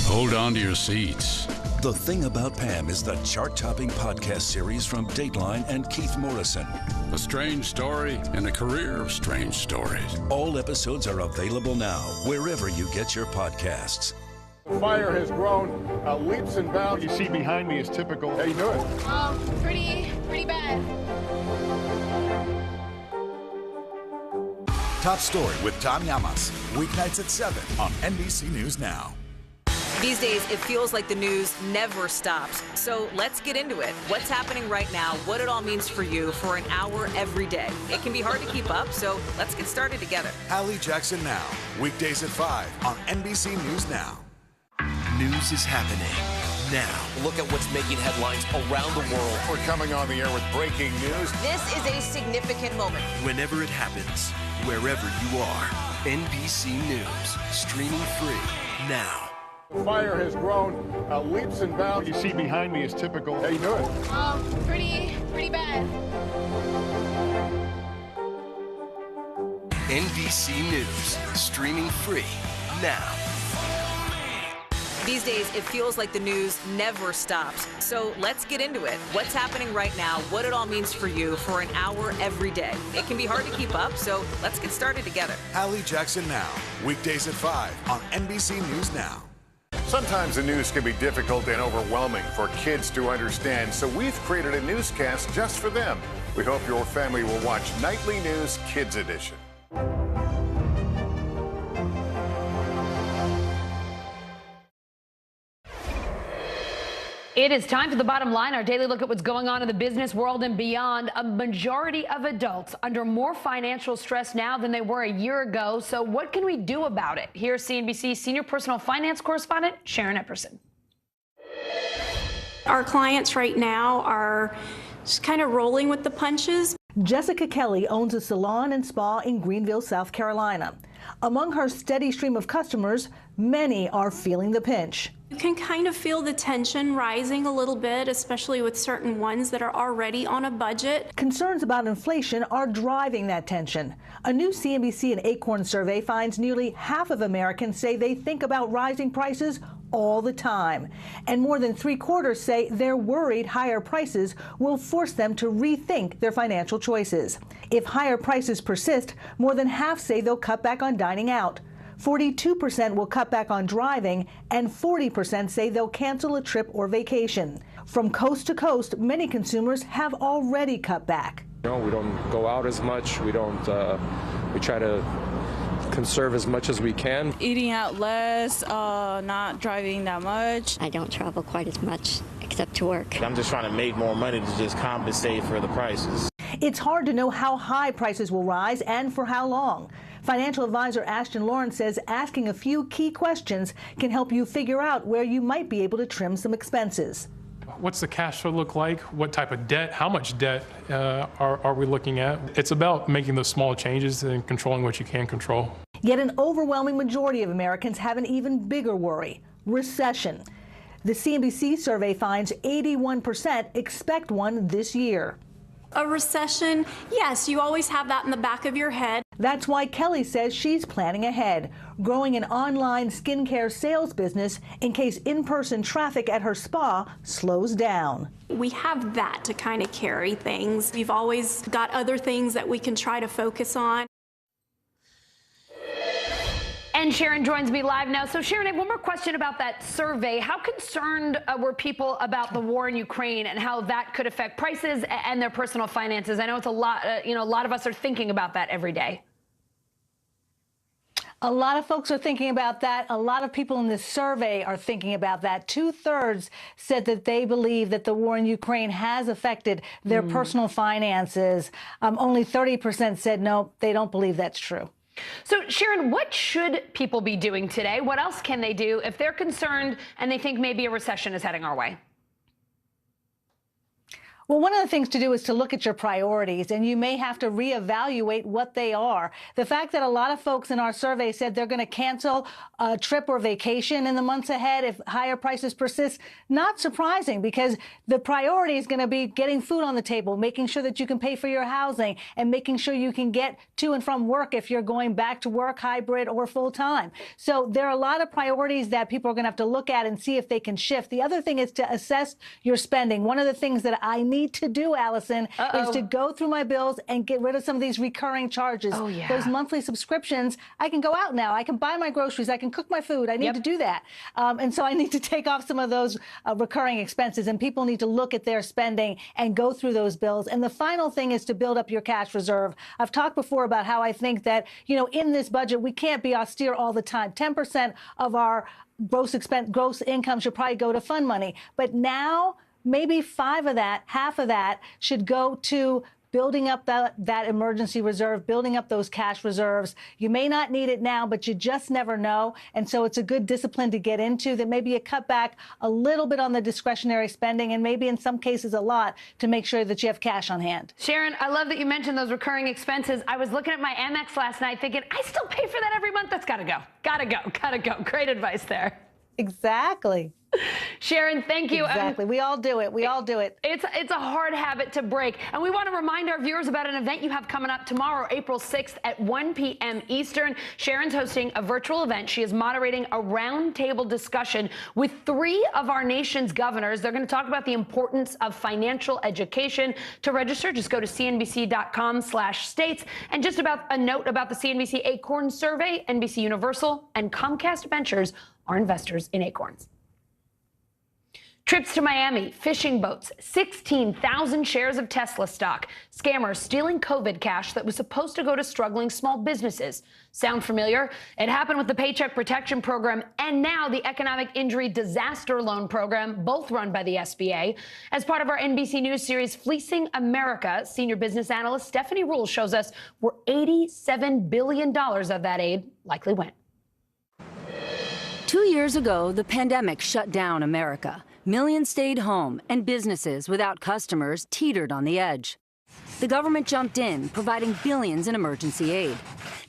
S18: Hold on to your seats.
S25: The Thing About Pam is the chart-topping podcast series from Dateline and Keith Morrison.
S18: A strange story and a career of strange stories.
S25: All episodes are available now, wherever you get your podcasts.
S11: The fire has grown leaps and bounds. What you see behind me is typical. How you doing?
S20: Pretty bad.
S25: Top Story with Tom Llamas. Weeknights at 7 on NBC News Now.
S21: These days, it feels like the news never stops. So let's get into it. What's happening right now, what it all means for you for an hour every day. It can be hard to keep up, so let's get started together.
S25: Hallie Jackson Now. Weekdays at 5 on NBC News Now.
S16: News is happening now.
S28: Look at what's making headlines around the world.
S11: We're coming on the air with breaking news.
S21: This is a significant moment.
S16: Whenever it happens, wherever you are, NBC News, streaming free now.
S11: The fire has grown leaps and bounds. What you see behind me is typical. How you doing?
S2: Pretty bad.
S16: NBC News, streaming free now.
S21: These days, it feels like the news never stops. So let's get into it. What's happening right now, what it all means for you for an hour every day. It can be hard to keep up, so let's get started together.
S25: Hallie Jackson Now, weekdays at 5 on NBC News Now.
S11: Sometimes the news can be difficult and overwhelming for kids to understand, so we've created a newscast just for them. We hope your family will watch Nightly News Kids Edition.
S9: It is time for the bottom line, our daily look at what's going on in the business world and beyond. A majority of adults under more financial stress now than they were a year ago. So what can we do about it? Here's CNBC senior personal finance correspondent Sharon Epperson.
S5: Our clients right now are just kind of rolling with the punches.
S6: Jessica Kelly owns a salon and spa in Greenville, South Carolina. Among her steady stream of customers, many are feeling the pinch.
S5: You can kind of feel the tension rising a little bit, especially with certain ones that are already on a budget.
S6: Concerns about inflation are driving that tension. A new CNBC and Acorn survey finds nearly half of Americans say they think about rising prices all the time. And more than 3/4 say they're worried higher prices will force them to rethink their financial choices. If higher prices persist, more than half say they'll cut back on dining out. 42% will cut back on driving, and 40% say they'll cancel a trip or vacation. From coast to coast, many consumers have already cut back.
S7: We don't go out as much. We try to conserve as much as we can.
S10: Eating out less, not driving that much.
S20: I don't travel quite as much except to work.
S23: I'm just trying to make more money to just compensate for the prices.
S6: It's hard to know how high prices will rise and for how long. Financial advisor Ashton Lawrence says asking a few key questions can help you figure out where you might be able to trim some expenses.
S24: What's the cash flow look like? What type of debt? How much debt are we looking at? It's about making those small changes and controlling what you can control.
S6: Yet an overwhelming majority of Americans have an even bigger worry: recession. The CNBC survey finds 81% expect one this year.
S5: A recession, yes, you always have that in the back of your head.
S6: That's why Kelly says she's planning ahead, growing an online skincare sales business in case in-person traffic at her spa slows down.
S5: We have that to kind of carry things. We've always got other things that we can try to focus on.
S9: And Sharon joins me live now. So Sharon, I have one more question about that survey. How concerned were people about the war in Ukraine and how that could affect prices and their personal finances? I know it's a lot, a lot of us are thinking about that every day.
S6: A lot of folks are thinking about that. A lot of people in this survey are thinking about that. 2/3 said that they believe that the war in Ukraine has affected their personal finances. Only 30% said no, they don't believe that's true.
S9: So, Sharon, what should people be doing today? What else can they do if they're concerned and they think maybe a recession is heading our way?
S6: Well, one of the things to do is to look at your priorities, and you may have to reevaluate what they are. The fact that a lot of folks in our survey said they're going to cancel a trip or vacation in the months ahead if higher prices persist, not surprising, because the priority is going to be getting food on the table, making sure that you can pay for your housing, and making sure you can get to and from work if you're going back to work, hybrid or full time. So there are a lot of priorities that people are going to have to look at and see if they can shift. The other thing is to assess your spending. One of the things that I need to do, Allison, is to go through my bills and get rid of some of these recurring charges.
S9: Oh, yeah.
S6: Those monthly subscriptions. I can go out now. I can buy my groceries. I can cook my food. I need to do that. And so I need to take off some of those recurring expenses, and people need to look at their spending and go through those bills. And the final thing is to build up your cash reserve. I've talked before about how I think that, in this budget, we can't be austere all the time. 10% of our gross income should probably go to fund money. But now, maybe half of that should go to building up that emergency reserve, building up those cash reserves. You may not need it now, but you just never know. And so it's a good discipline to get into, that maybe you cut back a little bit on the discretionary spending, and maybe in some cases a lot, to make sure that you have cash on hand.
S9: Sharon, I love that you mentioned those recurring expenses. I was looking at my Amex last night thinking, I still pay for that every month. That's gotta go. Gotta go. Gotta go. Great advice there.
S6: Exactly.
S9: Sharon, thank you.
S6: Exactly. We all do it. We all do it.
S9: It's a hard habit to break. And we want to remind our viewers about an event you have coming up tomorrow, April 6th at 1 p.m. Eastern. Sharon's hosting a virtual event. She is moderating a roundtable discussion with 3 of our nation's governors. They're going to talk about the importance of financial education. To register, just go to cnbc.com/states. And just about a note about the CNBC Acorn survey, NBC Universal and Comcast Ventures are investors in Acorns. Trips to Miami, fishing boats, 16,000 shares of Tesla stock, scammers stealing COVID cash that was supposed to go to struggling small businesses. Sound familiar? It happened with the Paycheck Protection Program and now the Economic Injury Disaster Loan Program, both run by the SBA. As part of our NBC News series, Fleecing America, senior business analyst Stephanie Rule shows us where $87 billion of that aid likely went.
S1: 2 years ago, the pandemic shut down America. Millions stayed home, and businesses without customers teetered on the edge. The government jumped in, providing billions in emergency aid.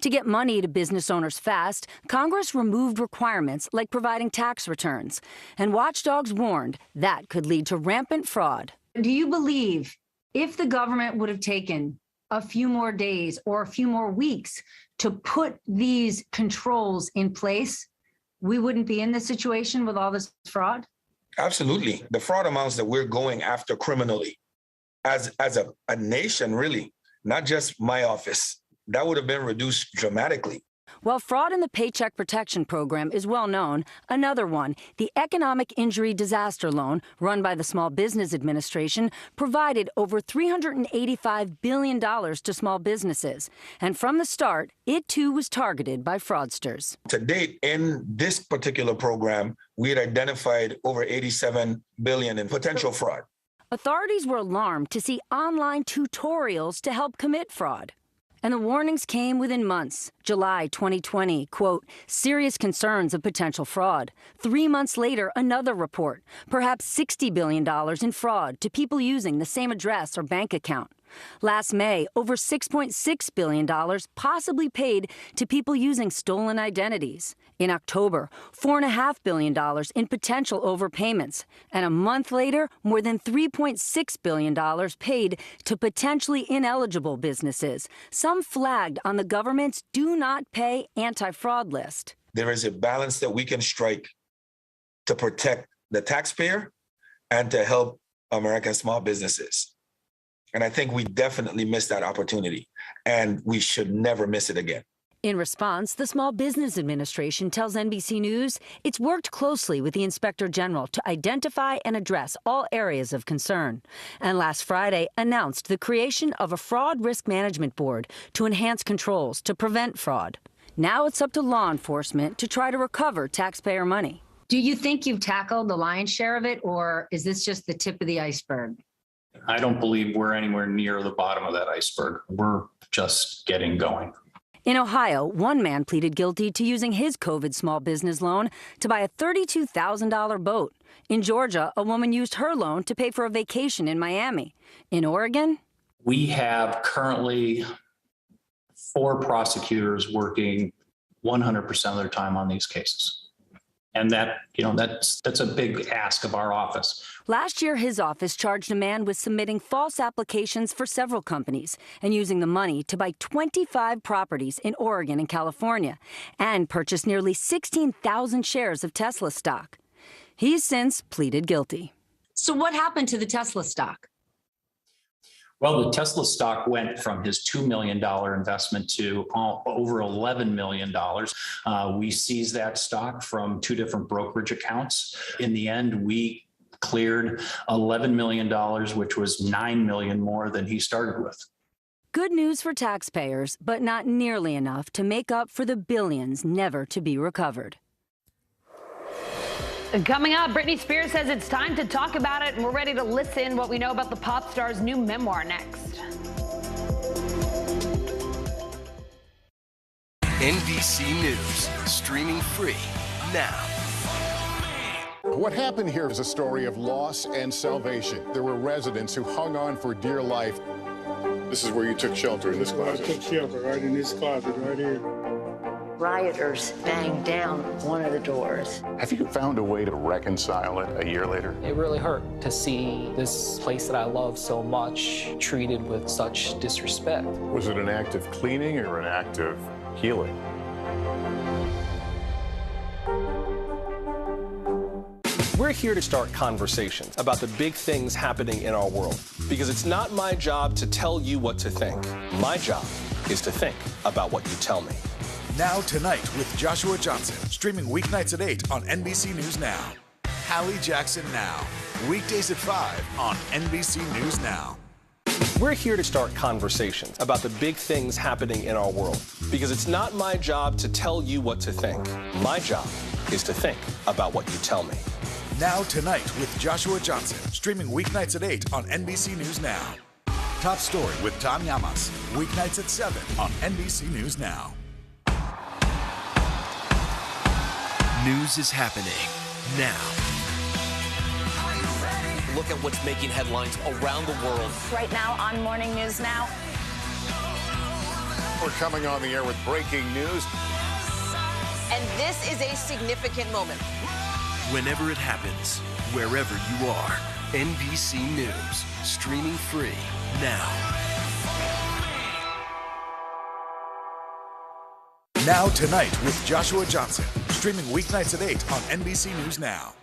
S1: To get money to business owners fast, Congress removed requirements like providing tax returns. And watchdogs warned that could lead to rampant fraud.
S3: Do you believe if the government would have taken a few more days or a few more weeks to put these controls in place, we wouldn't be in this situation with all this fraud?
S8: Absolutely. The fraud amounts that we're going after criminally as a nation, really, not just my office, that would have been reduced dramatically.
S1: While fraud in the Paycheck Protection Program is well known, another one, the Economic Injury Disaster Loan, run by the Small Business Administration, provided over $385 billion to small businesses. And from the start, it too was targeted by fraudsters.
S8: To date, in this particular program, we had identified over $87 billion in potential fraud.
S1: Authorities were alarmed to see online tutorials to help commit fraud. And the warnings came within months. July 2020, quote, serious concerns of potential fraud. 3 months later, another report, perhaps $60 billion in fraud to people using the same address or bank account. Last May, over $6.6 billion possibly paid to people using stolen identities. In October, $4.5 billion in potential overpayments. And a month later, more than $3.6 billion paid to potentially ineligible businesses, some flagged on the government's Do Not Pay anti-fraud list.
S8: There is a balance that we can strike to protect the taxpayer and to help American small businesses. And I think we definitely missed that opportunity, and we should never miss it again.
S1: In response, the Small Business Administration tells NBC News it's worked closely with the Inspector General to identify and address all areas of concern. And last Friday announced the creation of a Fraud Risk Management Board to enhance controls to prevent fraud. Now it's up to law enforcement to try to recover taxpayer money.
S3: Do you think you've tackled the lion's share of it, or is this just the tip of the iceberg?
S12: I don't believe we're anywhere near the bottom of that iceberg. We're just getting going.
S1: In Ohio, one man pleaded guilty to using his COVID small business loan to buy a $32,000 boat. In Georgia, a woman used her loan to pay for a vacation in Miami. In Oregon,
S12: we have currently 4 prosecutors working 100% of their time on these cases. And that's a big ask of our office.
S1: Last year, his office charged a man with submitting false applications for several companies and using the money to buy 25 properties in Oregon and California and purchase nearly 16,000 shares of Tesla stock. He's since pleaded guilty.
S3: So what happened to the Tesla stock?
S12: Well, the Tesla stock went from his $2 million investment to over $11 million. We seized that stock from 2 different brokerage accounts. In the end, we cleared $11 million, which was $9 million more than he started with.
S1: Good news for taxpayers, but not nearly enough to make up for the billions never to be recovered.
S9: Coming up, Britney Spears says it's time to talk about it, and we're ready to listen what we know about the pop star's new memoir next.
S16: NBC News, streaming free now.
S11: What happened here is a story of loss and salvation. There were residents who hung on for dear life. This is where you took shelter, in this closet?
S13: I took shelter right in this closet right here.
S4: Rioters banged down one of the doors.
S11: Have you found a way to reconcile it a year later?
S13: It really hurt to see this place that I love so much treated with such disrespect.
S11: Was it an act of cleaning or an act of healing?
S14: We're here to start conversations about the big things happening in our world, because it's not my job to tell you what to think. My job is to think about what you tell me.
S25: Now Tonight with Joshua Johnson, streaming weeknights at 8 on NBC News Now. Hallie Jackson Now, weekdays at 5 on NBC News Now.
S14: We're here to start conversations about the big things happening in our world, because it's not my job to tell you what to think. My job is to think about what you tell me.
S25: Now Tonight with Joshua Johnson, streaming weeknights at 8 on NBC News Now. Top Story with Tom Llamas, weeknights at 7 on NBC News Now.
S16: News is happening now.
S28: Look at what's making headlines around the world.
S15: Right now on Morning News Now.
S11: We're coming on the air with breaking news.
S21: And this is a significant moment.
S16: Whenever it happens, wherever you are, NBC News, streaming free now.
S25: Now Tonight with Joshua Johnson, streaming weeknights at 8 on NBC News Now.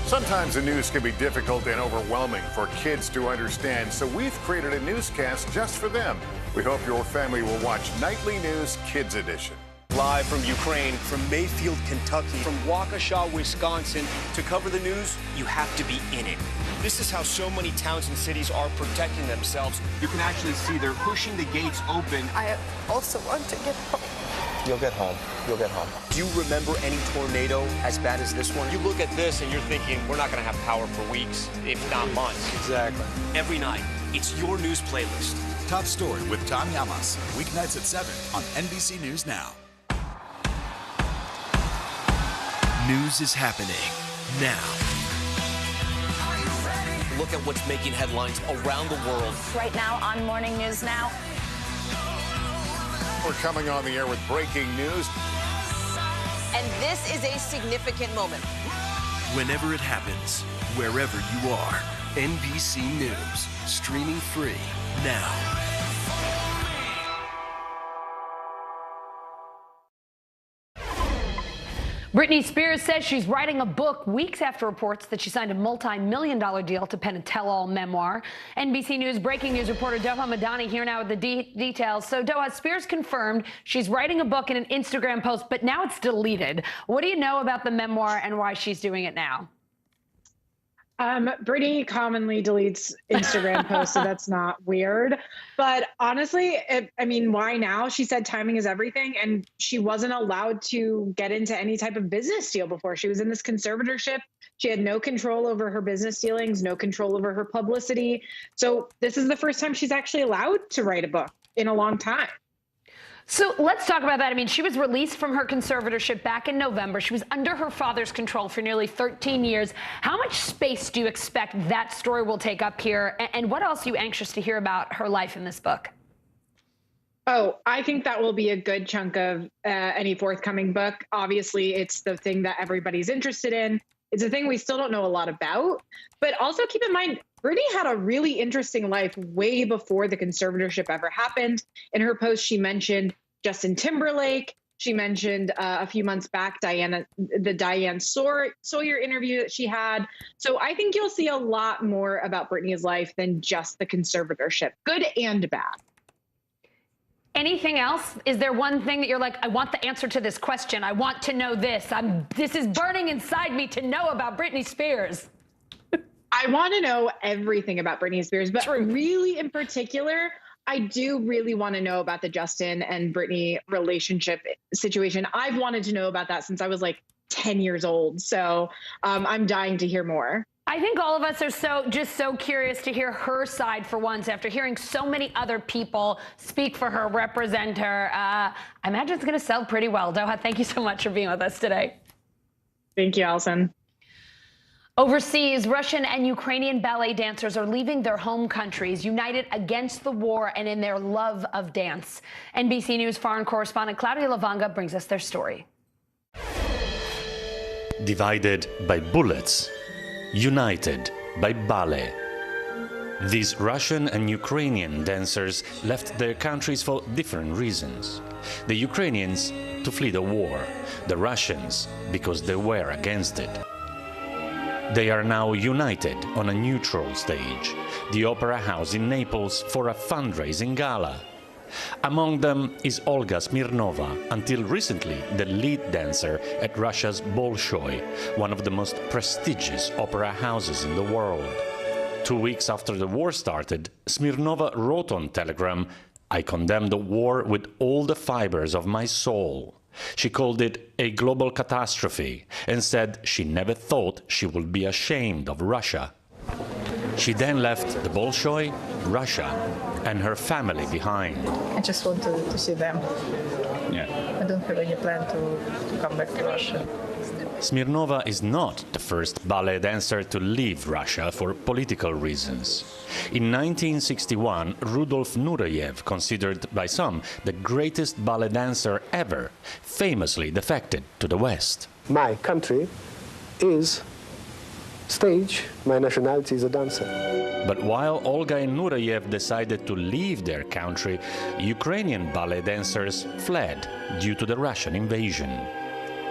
S11: Sometimes the news can be difficult and overwhelming for kids to understand, so we've created a newscast just for them. We hope your family will watch Nightly News Kids Edition.
S19: Live from Ukraine, from Mayfield, Kentucky, from Waukesha, Wisconsin. To cover the news, you have to be in it. This is how so many towns and cities are protecting themselves. You can actually see they're pushing the gates open.
S15: I also want to get home.
S19: You'll get home. You'll get home. Do you remember any tornado as bad as this one? You look at this and you're thinking, we're not going to have power for weeks, if not months. Exactly.
S28: Every night, it's your news playlist.
S25: Top Story with Tom Llamas, weeknights at 7 on NBC News Now.
S16: News is happening now.
S28: Look at what's making headlines around the world.
S15: Right now on Morning News Now.
S11: We're coming on the air with breaking news.
S21: And this is a significant moment.
S16: Whenever it happens, wherever you are, NBC News, streaming free now.
S9: Britney Spears says she's writing a book weeks after reports that she signed a multi-million-dollar deal to pen a tell-all memoir. NBC News breaking news reporter Doha Madani here now with the details. So Doha, Spears confirmed she's writing a book in an Instagram post, but now it's deleted. What do you know about the memoir and why she's doing it now?
S22: Britney commonly deletes Instagram posts, so that's not weird. But honestly, why now? She said timing is everything, and she wasn't allowed to get into any type of business deal before. She was in this conservatorship. She had no control over her business dealings, no control over her publicity. So this is the first time she's actually allowed to write a book in a long time.
S9: So let's talk about that. I mean, she was released from her conservatorship back in November. She was under her father's control for nearly 13 years. How much space do you expect that story will take up here? And what else are you anxious to hear about her life in this book?
S22: Oh, I think that will be a good chunk of any forthcoming book. Obviously, it's the thing that everybody's interested in. It's a thing we still don't know a lot about. But also keep in mind, Britney had a really interesting life way before the conservatorship ever happened. In her post, she mentioned Justin Timberlake. She mentioned a few months back, the Diane Sawyer interview that she had. So I think you'll see a lot more about Britney's life than just the conservatorship, good and bad.
S9: Anything else? Is there one thing that you're like, I want the answer to this question. I want to know this. This is burning inside me to know about Britney Spears.
S22: I want to know everything about Britney Spears, but really in particular, I do really want to know about the Justin and Britney relationship situation. I've wanted to know about that since I was like 10 years old. So I'm dying to hear more.
S9: I think all of us are so curious to hear her side for once after hearing so many other people speak for her, represent her. I imagine it's going to sell pretty well. Doha, thank you so much for being with us today.
S22: Thank you, Allison.
S9: Overseas, Russian and Ukrainian ballet dancers are leaving their home countries, united against the war and in their love of dance. NBC News foreign correspondent Claudia Lavanga brings us their story.
S2: Divided by bullets, united by ballet. These Russian and Ukrainian dancers left their countries for different reasons. The Ukrainians to flee the war, the Russians because they were against it. They are now united on a neutral stage, the Opera House in Naples, for a fundraising gala. Among them is Olga Smirnova, until recently the lead dancer at Russia's Bolshoi, one of the most prestigious opera houses in the world. 2 weeks after the war started, Smirnova wrote on Telegram, "I condemn the war with all the fibers of my soul." She called it a global catastrophe and said she never thought she would be ashamed of Russia. She then left the Bolshoi, Russia, and her family behind.
S7: I just want to see them.
S2: Yeah.
S7: I don't have any plan to come back to Russia.
S2: Smirnova is not the first ballet dancer to leave Russia for political reasons. In 1961, Rudolf Nureyev, considered by some the greatest ballet dancer ever, famously defected to the West.
S10: My country is stage, my nationality is a dancer.
S2: But while Olga and Nureyev decided to leave their country, Ukrainian ballet dancers fled due to the Russian invasion.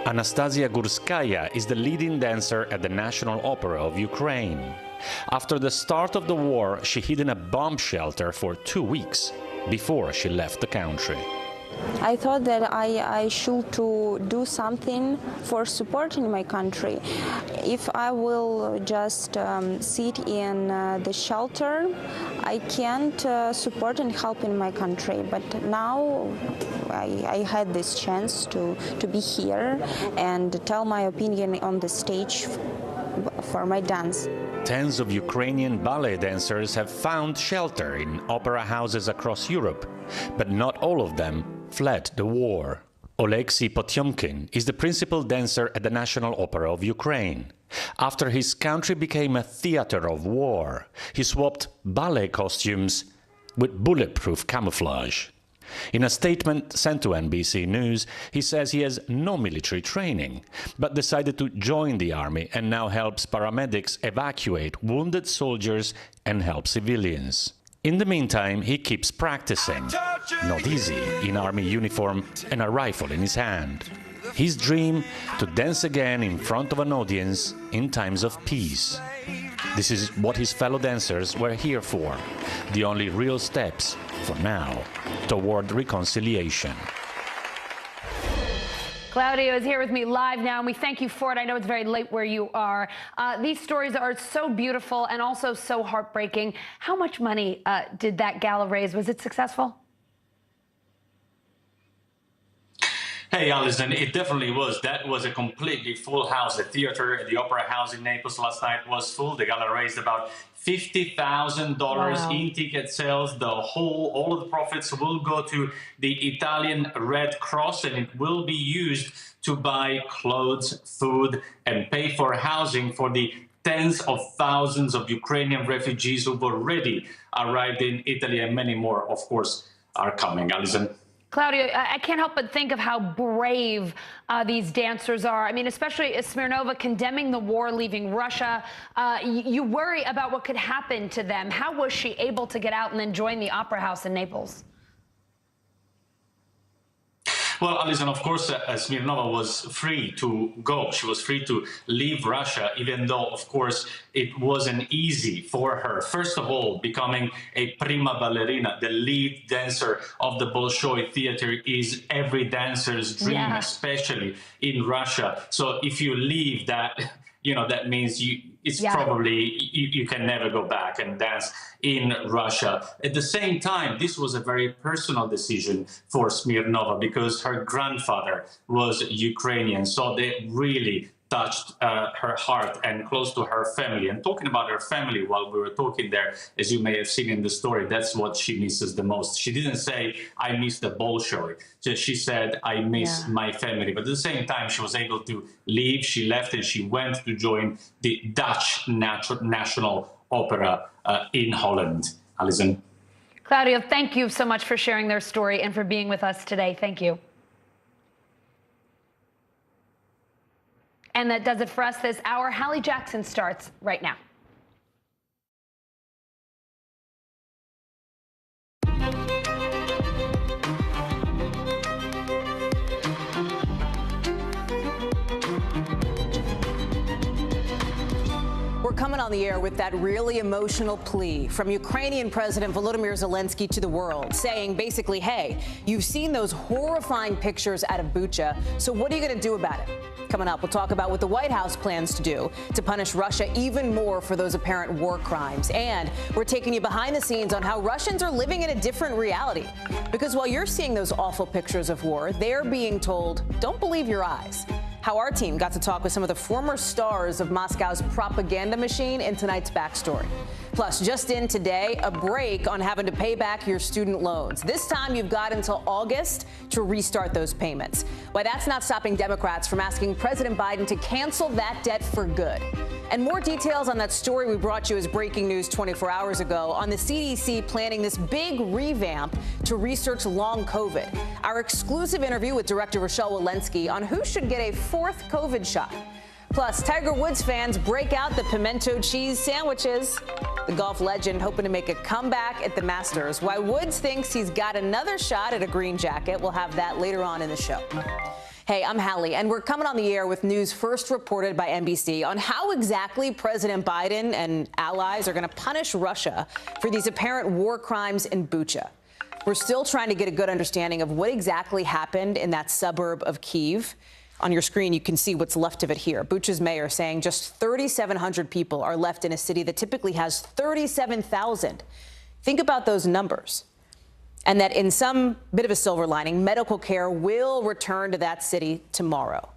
S2: Anastasia Gurskaya is the leading dancer at the National Opera of Ukraine. After the start of the war, she hid in a bomb shelter for 2 weeks before she left the country.
S17: I thought that I should to do something for supporting my country. If I will just sit in the shelter, I can't support and help in my country. But now I had this chance to be here and tell my opinion on the stage for my dance.
S2: Tens of Ukrainian ballet dancers have found shelter in opera houses across Europe, but not all of them fled the war. Oleksiy Potyomkin is the principal dancer at the National Opera of Ukraine. After his country became a theater of war, he swapped ballet costumes with bulletproof camouflage. In a statement sent to NBC News, he says he has no military training, but decided to join the army and now helps paramedics evacuate wounded soldiers and help civilians. In the meantime, he keeps practicing, not easy, in army uniform and a rifle in his hand. His dream, to dance again in front of an audience in times of peace. This is what his fellow dancers were here for, the only real steps, for now, toward reconciliation.
S9: Claudio is here with me live now, and we thank you for it. I know it's very late where you are. These stories are so beautiful and also so heartbreaking. How much money did that gala raise? Was it successful?
S12: Hey, Alison, it definitely was. That was a completely full house. The theater at the Opera House in Naples last night was full. The gala raised about $50,000 in ticket sales. All of the profits will go to the Italian Red Cross, and it will be used to buy clothes, food, and pay for housing for the tens of thousands of Ukrainian refugees who've already arrived in Italy, and many more, of course, are coming. Alison.
S9: Claudia, I can't help but think of how brave these dancers are. I mean, especially Smirnova condemning the war, leaving Russia. You worry about what could happen to them. How was she able to get out and then join the Opera House in Naples?
S12: Well, Alison, of course, Smirnova was free to go. She was free to leave Russia, even though, of course, it wasn't easy for her. First of all, becoming a prima ballerina, the lead dancer of the Bolshoi Theater, is every dancer's dream, especially in Russia. So if you leave that, that means probably you can never go back and dance in Russia. At the same time, this was a very personal decision for Smirnova because her grandfather was Ukrainian. So they really
S2: touched her heart and close to her family. And talking about her family while we were talking there, as you may have seen in the story, that's what she misses the most. She didn't say, I miss the Bolshoi. She said, I miss my family. But at the same time, she was able to leave. She left and she went to join the Dutch National Opera in Holland. Alison.
S9: Claudio, thank you so much for sharing their story and for being with us today. Thank you. And that does it for us this hour. Hallie Jackson starts right now.
S5: We're coming on the air with that really emotional plea from Ukrainian President Volodymyr Zelensky to the world, saying basically, hey, you've seen those horrifying pictures out of Bucha, so what are you going to do about it? Coming up, we'll talk about what the White House plans to do to punish Russia even more for those apparent war crimes. And we're taking you behind the scenes on how Russians are living in a different reality. Because while you're seeing those awful pictures of war, they're being told, don't believe your eyes. How our team got to talk with some of the former stars of Moscow's propaganda machine in tonight's backstory. Plus, just in today, a break on having to pay back your student loans. This time, you've got until August to restart those payments. Why that's not stopping Democrats from asking President Biden to cancel that debt for good. And more details on that story we brought you as breaking news 24 hours ago on the CDC planning this big revamp to research long COVID. Our exclusive interview with Director Rochelle Walensky on who should get a fourth COVID shot. Plus, Tiger Woods fans break out the pimento cheese sandwiches. The golf legend hoping to make a comeback at the Masters. Why Woods thinks he's got another shot at a green jacket. We'll have that later on in the show. Hey, I'm Hallie, and we're coming on the air with news first reported by NBC on how exactly President Biden and allies are going to punish Russia for these apparent war crimes in Bucha. We're still trying to get a good understanding of what exactly happened in that suburb of Kyiv. On your screen, you can see what's left of it here. Bucha's mayor saying just 3,700 people are left in a city that typically has 37,000. Think about those numbers. And that in some bit of a silver lining, medical care will return to that city tomorrow.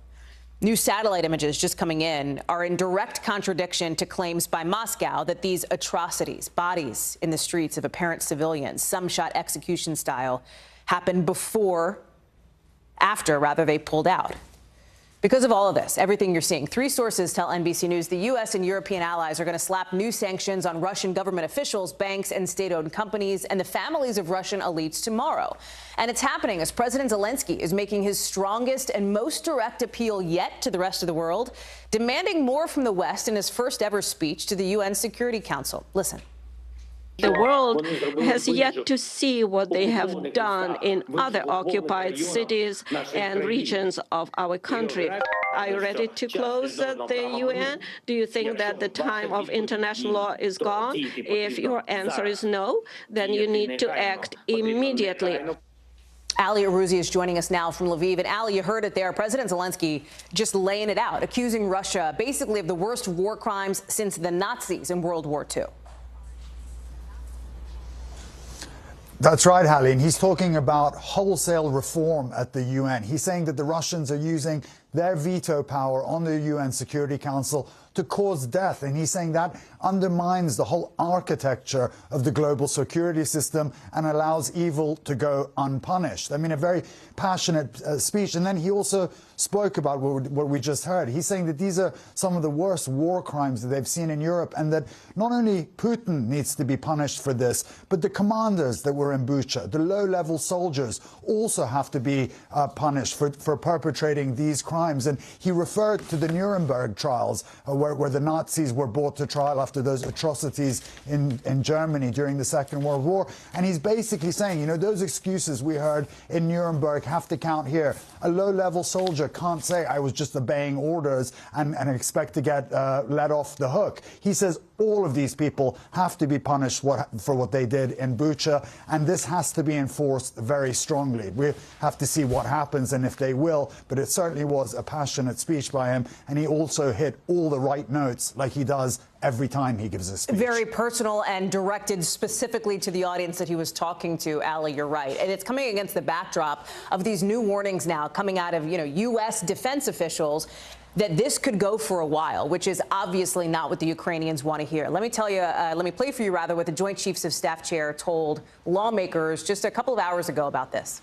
S5: New satellite images just coming in are in direct contradiction to claims by Moscow that these atrocities, bodies in the streets of apparent civilians, some shot execution style, happened after they pulled out. Because of all of this, everything you're seeing, 3 sources tell NBC News the U.S. and European allies are going to slap new sanctions on Russian government officials, banks, and state-owned companies and the families of Russian elites tomorrow. And it's happening as President Zelensky is making his strongest and most direct appeal yet to the rest of the world, demanding more from the West in his first ever speech to the UN Security Council. Listen.
S6: The world has yet to see what they have done in other occupied cities and regions of our country. Are you ready to close the UN? Do you think that the time of international law is gone? If your answer is no, then you need to act immediately.
S5: Ali Arouzi is joining us now from Lviv. And Ali, you heard it there. President Zelensky just laying it out, accusing Russia basically of the worst war crimes since the Nazis in World War II.
S18: That's right, Hallie. And he's talking about wholesale reform at the UN. He's saying that the Russians are using their veto power on the UN Security Council to cause death. And he's saying that undermines the whole architecture of the global security system and allows evil to go unpunished. I mean, a very passionate speech. And then he also spoke about what we just heard. He's saying that these are some of the worst war crimes that they've seen in Europe, and that not only Putin needs to be punished for this, but the commanders that were in Bucha, the low-level soldiers, also have to be punished for perpetrating these crimes. And he referred to the Nuremberg trials, where the Nazis were brought to trial after those atrocities in Germany during the Second World War. And he's basically saying, you know, those excuses we heard in Nuremberg have to count here. A low-level soldier can't say, I was just obeying orders and expect to get let off the hook. He says all of these people have to be punished for what they did in Bucha, and this has to be enforced very strongly. We have to see what happens and if they will, but it certainly was a passionate speech by him, and he also hit all the right notes like he does every time he gives a speech. Very
S5: personal and directed specifically to the audience that he was talking to. Ali, you're right. And it's coming against the backdrop of these new warnings now coming out of, U.S. defense officials that this could go for a while, which is obviously not what the Ukrainians want to hear. Let me tell you, let me play for you rather what the Joint Chiefs of Staff chair told lawmakers just a couple of hours ago about this.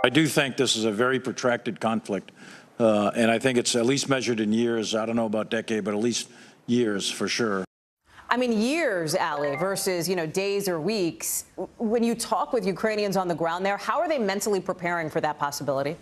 S1: I do think this is a very protracted conflict, and I think it's at least measured in years. I don't know about decade, but at least years for sure.
S5: I mean, years, Ali, versus, days or weeks. When you talk with Ukrainians on the ground there, how are they mentally preparing for that possibility?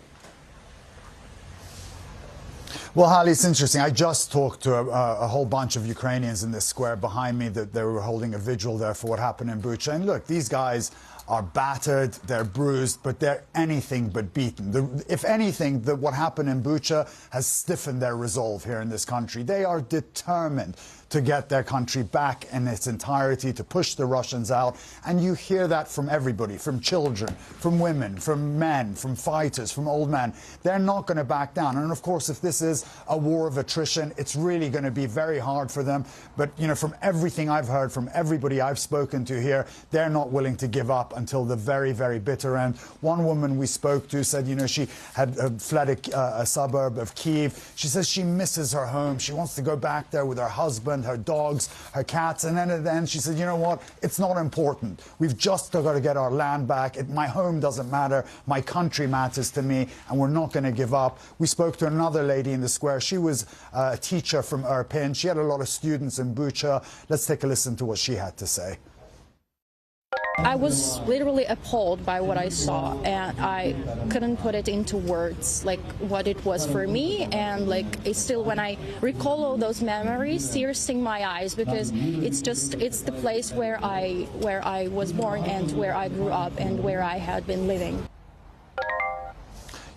S18: Well, Hallie, it's interesting. I just talked to a whole bunch of Ukrainians in this square behind me that they were holding a vigil there for what happened in Bucha. And look, these guys are battered, they're bruised, but they're anything but beaten. If anything, what happened in Bucha has stiffened their resolve here in this country. They are determined to get their country back in its entirety, to push the Russians out. And you hear that from everybody, from children, from women, from men, from fighters, from old men. They're not going to back down. And of course, if this is a war of attrition, it's really going to be very hard for them. But, from everything I've heard, from everybody I've spoken to here, they're not willing to give up until the very, very bitter end. One woman we spoke to said, she had fled a suburb of Kyiv. She says she misses her home. She wants to go back there with her husband, her dogs, her cats. And then at the end, she said, you know what? It's not important. We've just got to get our land back. My home doesn't matter. My country matters to me, and we're not going to give up. We spoke to another lady in the square. She was a teacher from Irpin. She had a lot of students in Bucha. Let's take a listen to what she had to say.
S3: I was literally appalled by what I saw, and I couldn't put it into words, like what it was for me. And it's still, when I recall all those memories, tears sting my eyes, because it's the place where I was born and where I grew up and where I had been living.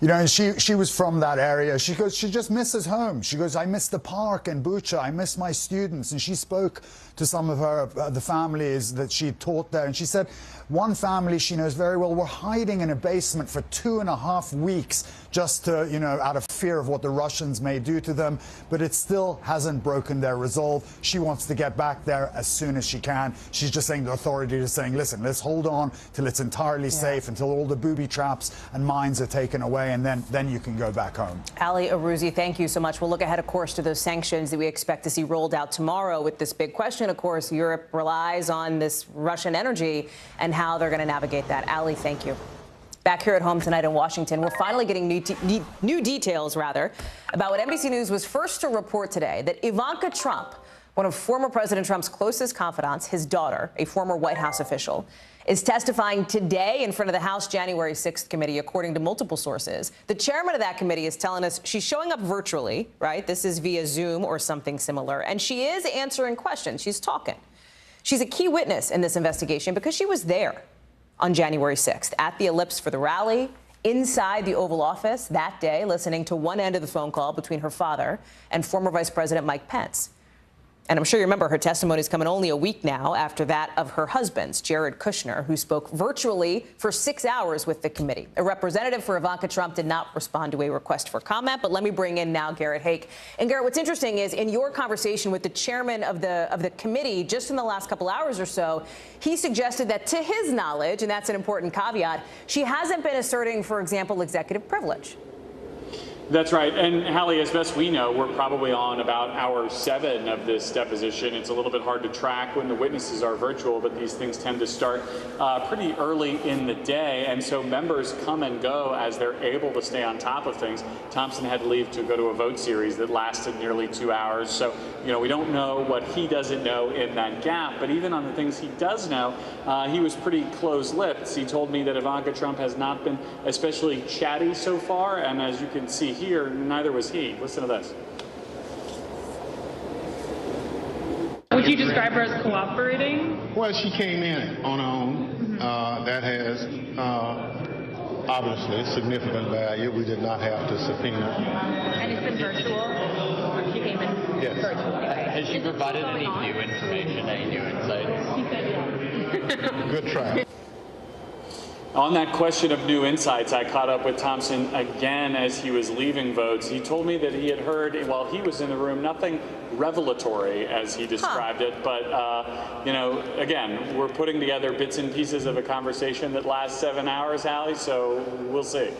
S18: And she was from that area. She goes, she just misses home. She goes, I miss the park in Bucha. I miss my students. And she spoke to some of the families that she taught there. And she said, one family she knows very well were hiding in a basement for 2.5 weeks just to, out of fear of what the Russians may do to them. But it still hasn't broken their resolve. She wants to get back there as soon as she can. She's just saying, the authorities are saying, listen, let's hold on till it's entirely safe, until all the booby traps and mines are taken away, and then you can go back home.
S5: Ali Arouzi, thank you so much. We'll look ahead, of course, to those sanctions that we expect to see rolled out tomorrow with this big question. Of course, Europe relies on this Russian energy and how they're going to navigate that. Ali, thank you. Back here at home tonight in Washington, we're finally getting new details, about what NBC News was first to report today, that Ivanka Trump, one of former President Trump's closest confidants, his daughter, a former White House official, is testifying today in front of the House January 6th committee, according to multiple sources. The chairman of that committee is telling us she's showing up virtually, This is via Zoom or something similar. And she is answering questions. She's talking. She's a key witness in this investigation because she was there on January 6th at the Ellipse for the rally, inside the Oval Office that day, listening to one end of the phone call between her father and former Vice President Mike Pence. And I'm sure you remember her testimony is coming only a week now after that of her husband's, Jared Kushner, who spoke virtually for 6 hours with the committee. A representative for Ivanka Trump did not respond to a request for comment, but let me bring in now Garrett Haake. And Garrett, what's interesting is in your conversation with the chairman of the committee just in the last couple hours or so, he suggested that to his knowledge, and that's an important caveat, she hasn't been asserting, for example, executive privilege.
S8: That's right. And Hallie, as best we know, we're probably on about hour 7 of this deposition. It's a little bit hard to track when the witnesses are virtual, but these things tend to start pretty early in the day. And so members come and go as they're able to stay on top of things. Thompson had to leave to go to a vote series that lasted nearly 2 hours. So, we don't know what he doesn't know in that gap. But even on the things he does know, he was pretty close-lipped. He told me that Ivanka Trump has not been especially chatty so far. And as you can see here, neither was he. Listen to this.
S20: Would you describe her as cooperating?
S11: Well, she came in on her own. That has obviously significant value. We did not have to subpoena.
S20: And it's been virtual? She came in virtual.
S23: Has she provided any new information, any new insights?
S20: He said yes.
S11: Good try.
S8: On that question of new insights, I caught up with Thompson again as he was leaving votes. He told me that he had heard, while he was in the room, nothing revelatory, as he described it. But, again, we're putting together bits and pieces of a conversation that lasts 7 hours, Hallie, so we'll see.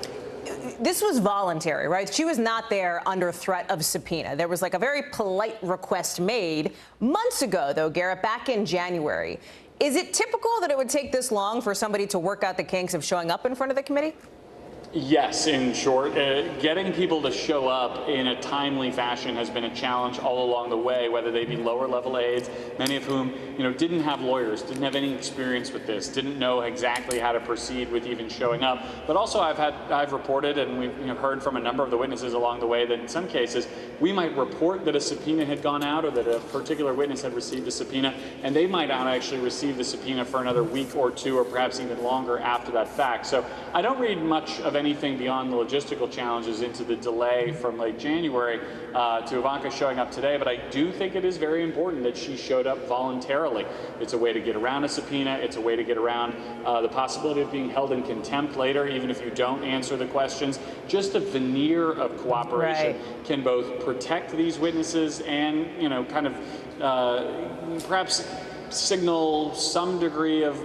S5: this was voluntary, right? She was not there under threat of subpoena. There was like a very polite request made months ago, though, Garrett, back in January. Is it typical that it would take this long for somebody to work out the kinks of showing up in front of the committee?
S8: Yes, in short, getting people to show up in a timely fashion has been a challenge all along the way, whether they be lower level aides, many of whom, didn't have lawyers, didn't have any experience with this, didn't know exactly how to proceed with even showing up. But also I've reported, and we've heard from a number of the witnesses along the way, that in some cases we might report that a subpoena had gone out or that a particular witness had received a subpoena, and they might not actually receive the subpoena for another week or two, or perhaps even longer after that fact. So I don't read much of anything beyond the logistical challenges into the delay from late January to Ivanka showing up today, but I do think it is very important that she showed up voluntarily. It's a way to get around a subpoena. It's a way to get around the possibility of being held in contempt later, even if you don't answer the questions. Just a veneer of cooperation can both protect these witnesses and, kind of perhaps signal some degree of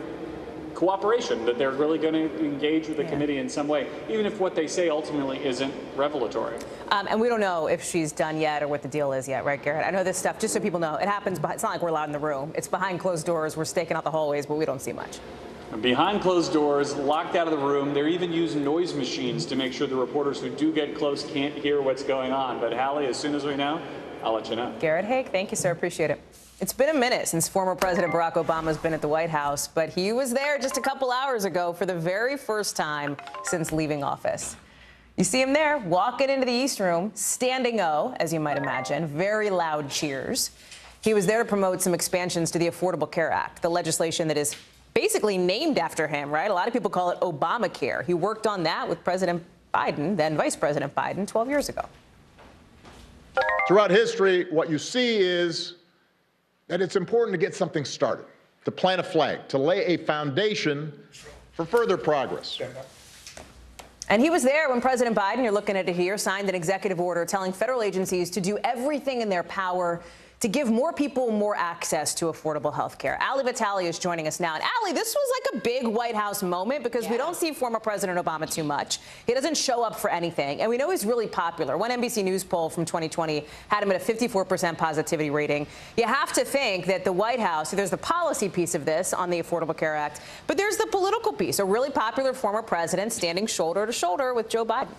S8: cooperation, that they're really going to engage with the committee in some way, even if what they say ultimately isn't revelatory.
S5: And we don't know if she's done yet or what the deal is yet, right, Garrett? I know this stuff, just so people know, it happens, but it's not like we're allowed in the room. It's behind closed doors. We're staking out the hallways, but we don't see much.
S8: Behind closed doors, locked out of the room. They're even using noise machines to make sure the reporters who do get close can't hear what's going on. But Hallie, as soon as we know, I'll let you know.
S5: Garrett Haake, thank you, sir. Appreciate it. It's been a minute since former President Barack Obama's been at the White House, but he was there just a couple hours ago for the very first time since leaving office. You see him there, walking into the East Room, standing O, as you might imagine, very loud cheers. He was there to promote some expansions to the Affordable Care Act, the legislation that is basically named after him, right? A lot of people call it Obamacare. He worked on that with President Biden, then Vice President Biden, 12 years ago.
S11: Throughout history, what you see is that it's important to get something started, to plant a flag, to lay a foundation for further progress.
S5: And he was there when President Biden, you're looking at it here, signed an executive order telling federal agencies to do everything in their power to give more people more access to affordable health care. Ali Vitale is joining us now. And Ali, this was like a big White House moment because we don't see former President Obama too much. He doesn't show up for anything. And we know he's really popular. One NBC News poll from 2020 had him at a 54% positivity rating. You have to think that the White House, there's the policy piece of this on the Affordable Care Act, but there's the political piece, a really popular former president standing shoulder to shoulder with Joe Biden.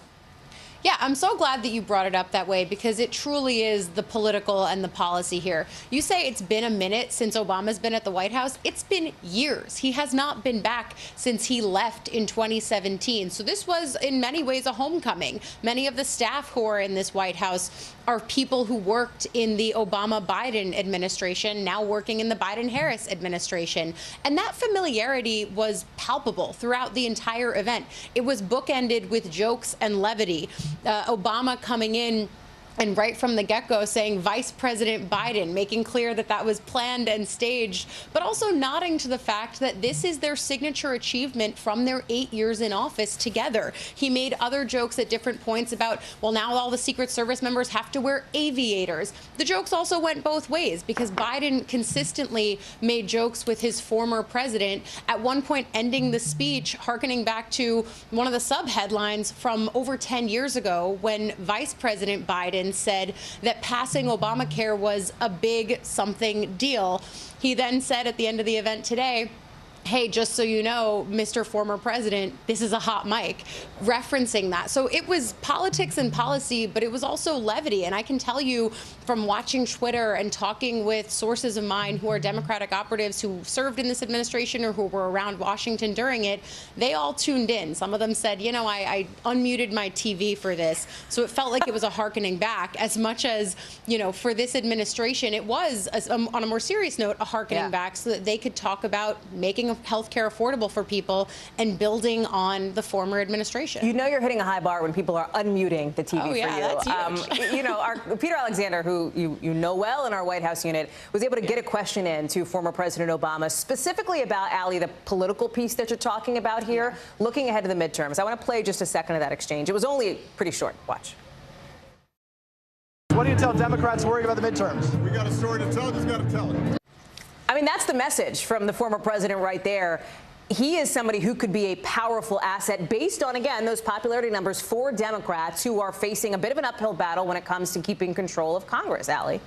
S4: Yeah, I'm so glad that you brought it up that way because it truly is the political and the policy here. You say it's been a minute since Obama's been at the White House. It's been years. He has not been back since he left in 2017. So this was in many ways a homecoming. Many of the staff who are in this White House are people who worked in the Obama-Biden administration, now working in the Biden-Harris administration. And that familiarity was palpable throughout the entire event. It was bookended with jokes and levity. Obama coming in and right from the get-go saying Vice President Biden, making clear that that was planned and staged, but also nodding to the fact that this is their signature achievement from their 8 years in office together. He made other jokes at different points about, well, now all the Secret Service members have to wear aviators. The jokes also went both ways because Biden consistently made jokes with his former president, at one point ending the speech, hearkening back to one of the sub-headlines from over 10 years ago when Vice President Biden said that passing Obamacare was a big something deal. He then said at the end of the event today, hey, just so you know, Mr. Former President, this is a hot mic, referencing that. So it was politics and policy, but it was also levity. And I can tell you from watching Twitter and talking with sources of mine who are Democratic operatives who served in this administration or who were around Washington during it, they all tuned in. Some of them said, you know, I unmuted my TV for this. So it felt like it was a hearkening back as much as, you know, for this administration, it was, on a more serious note, a hearkening back so that they could talk about making health care affordable for people and building on the former administration.
S5: You know you're hitting a high bar when people are unmuting the TV for you.
S4: That's huge.
S5: You know, Peter Alexander, who you know well in our White House unit, was able to get a question in to former President Obama, specifically about, Ali, the political piece that you're talking about here, looking ahead to the midterms. I want to play just a second of that exchange. It was only pretty short. Watch.
S13: What do you tell Democrats worrying about the midterms?
S11: We got a story to tell, just got to tell it.
S5: I mean, that's the message from the former president right there. he is somebody who could be a powerful asset based on, again, those popularity numbers for Democrats who are facing a bit of an uphill battle when it comes to keeping control of Congress, Allie.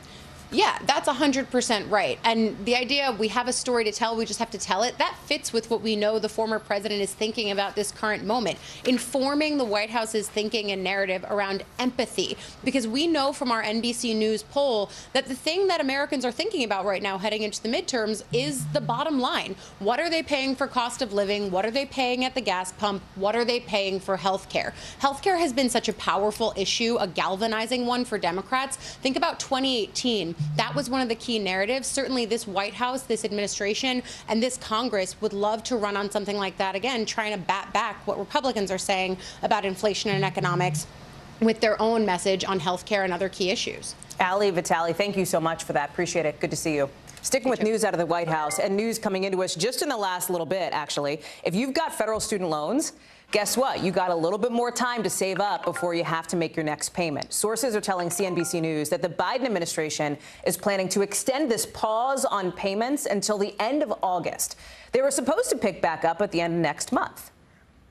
S4: Yeah, that's 100% right. And the idea we have a story to tell, we just have to tell it, that fits with what we know the former president is thinking about this current moment, informing the White House's thinking and narrative around empathy. Because we know from our NBC News poll that the thing that Americans are thinking about right now heading into the midterms is the bottom line. What are they paying for cost of living? What are they paying at the gas pump? What are they paying for health care? Health care has been such a powerful issue, a galvanizing one for Democrats. Think about 2018. That was one of the key narratives. Certainly this White House, this administration, and this Congress would love to run on something like that again, trying to bat back what Republicans are saying about inflation and economics with their own message on health care and other key issues.
S5: Allie Vitale, thank you so much for that. Appreciate it. Good to see you. Sticking with news out of the White House and news coming into us just in the last little bit, actually. If you've got federal student loans, guess what? You got a little bit more time to save up before you have to make your next payment. Sources are telling CNBC News that the Biden administration is planning to extend this pause on payments until the end of August. They were supposed to pick back up at the end of next month.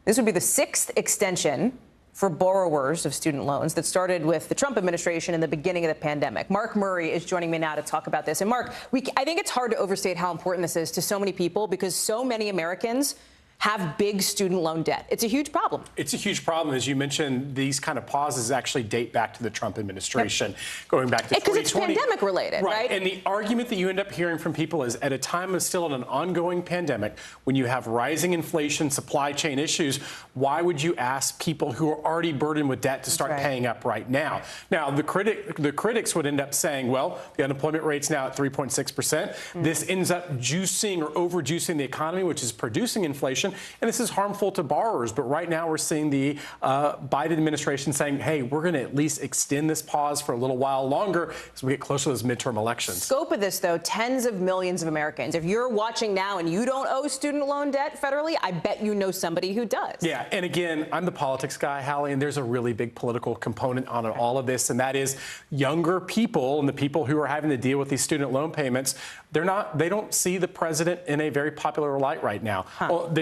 S5: This would be the 6th extension for borrowers of student loans that started with the Trump administration in the beginning of the pandemic. Mark Murray is joining me now to talk about this. And Mark, I think it's hard to overstate how important this is to so many people because so many Americans have big student loan debt. It's a huge problem.
S14: It's a huge problem. As you mentioned, these kind of pauses actually date back to the Trump administration, going back to 2020.
S5: Because it's pandemic related, right?
S14: And the argument that you end up hearing from people is at a time of still an ongoing pandemic, when you have rising inflation, supply chain issues, why would you ask people who are already burdened with debt to start paying up right now? Now, the critics would end up saying, well, the unemployment rate's now at 3.6%. This ends up juicing or overjuicing the economy, which is producing inflation. And this is harmful to borrowers. But right now we're seeing the Biden administration saying, hey, we're going to at least extend this pause for a little while longer as we get closer to those midterm elections.
S5: Scope of this, though, tens of millions of Americans. If you're watching now and you don't owe student loan debt federally, I bet you know somebody who does.
S14: Yeah. And again, I'm the politics guy, Hallie, and there's a really big political component on all of this. And that is younger people and the people who are having to deal with these student loan payments. They don't see the president in a very popular light right now. Well,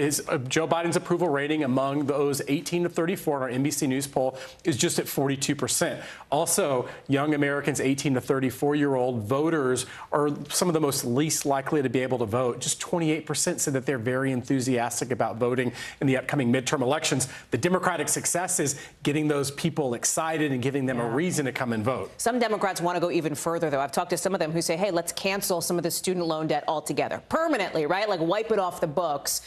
S14: Joe Biden's approval rating among those 18 to 34 in our NBC News poll is just at 42%. Also, young Americans 18 to 34-year-old voters are some of the most least likely to be able to vote. Just 28% said that they're very enthusiastic about voting in the upcoming midterm elections. The Democratic success is getting those people excited and giving them a reason to come and vote.
S5: Some Democrats want to go even further, though. I've talked to some of them who say, hey, let's cancel some of the student loan debt altogether, permanently, right? Like wipe it off the books.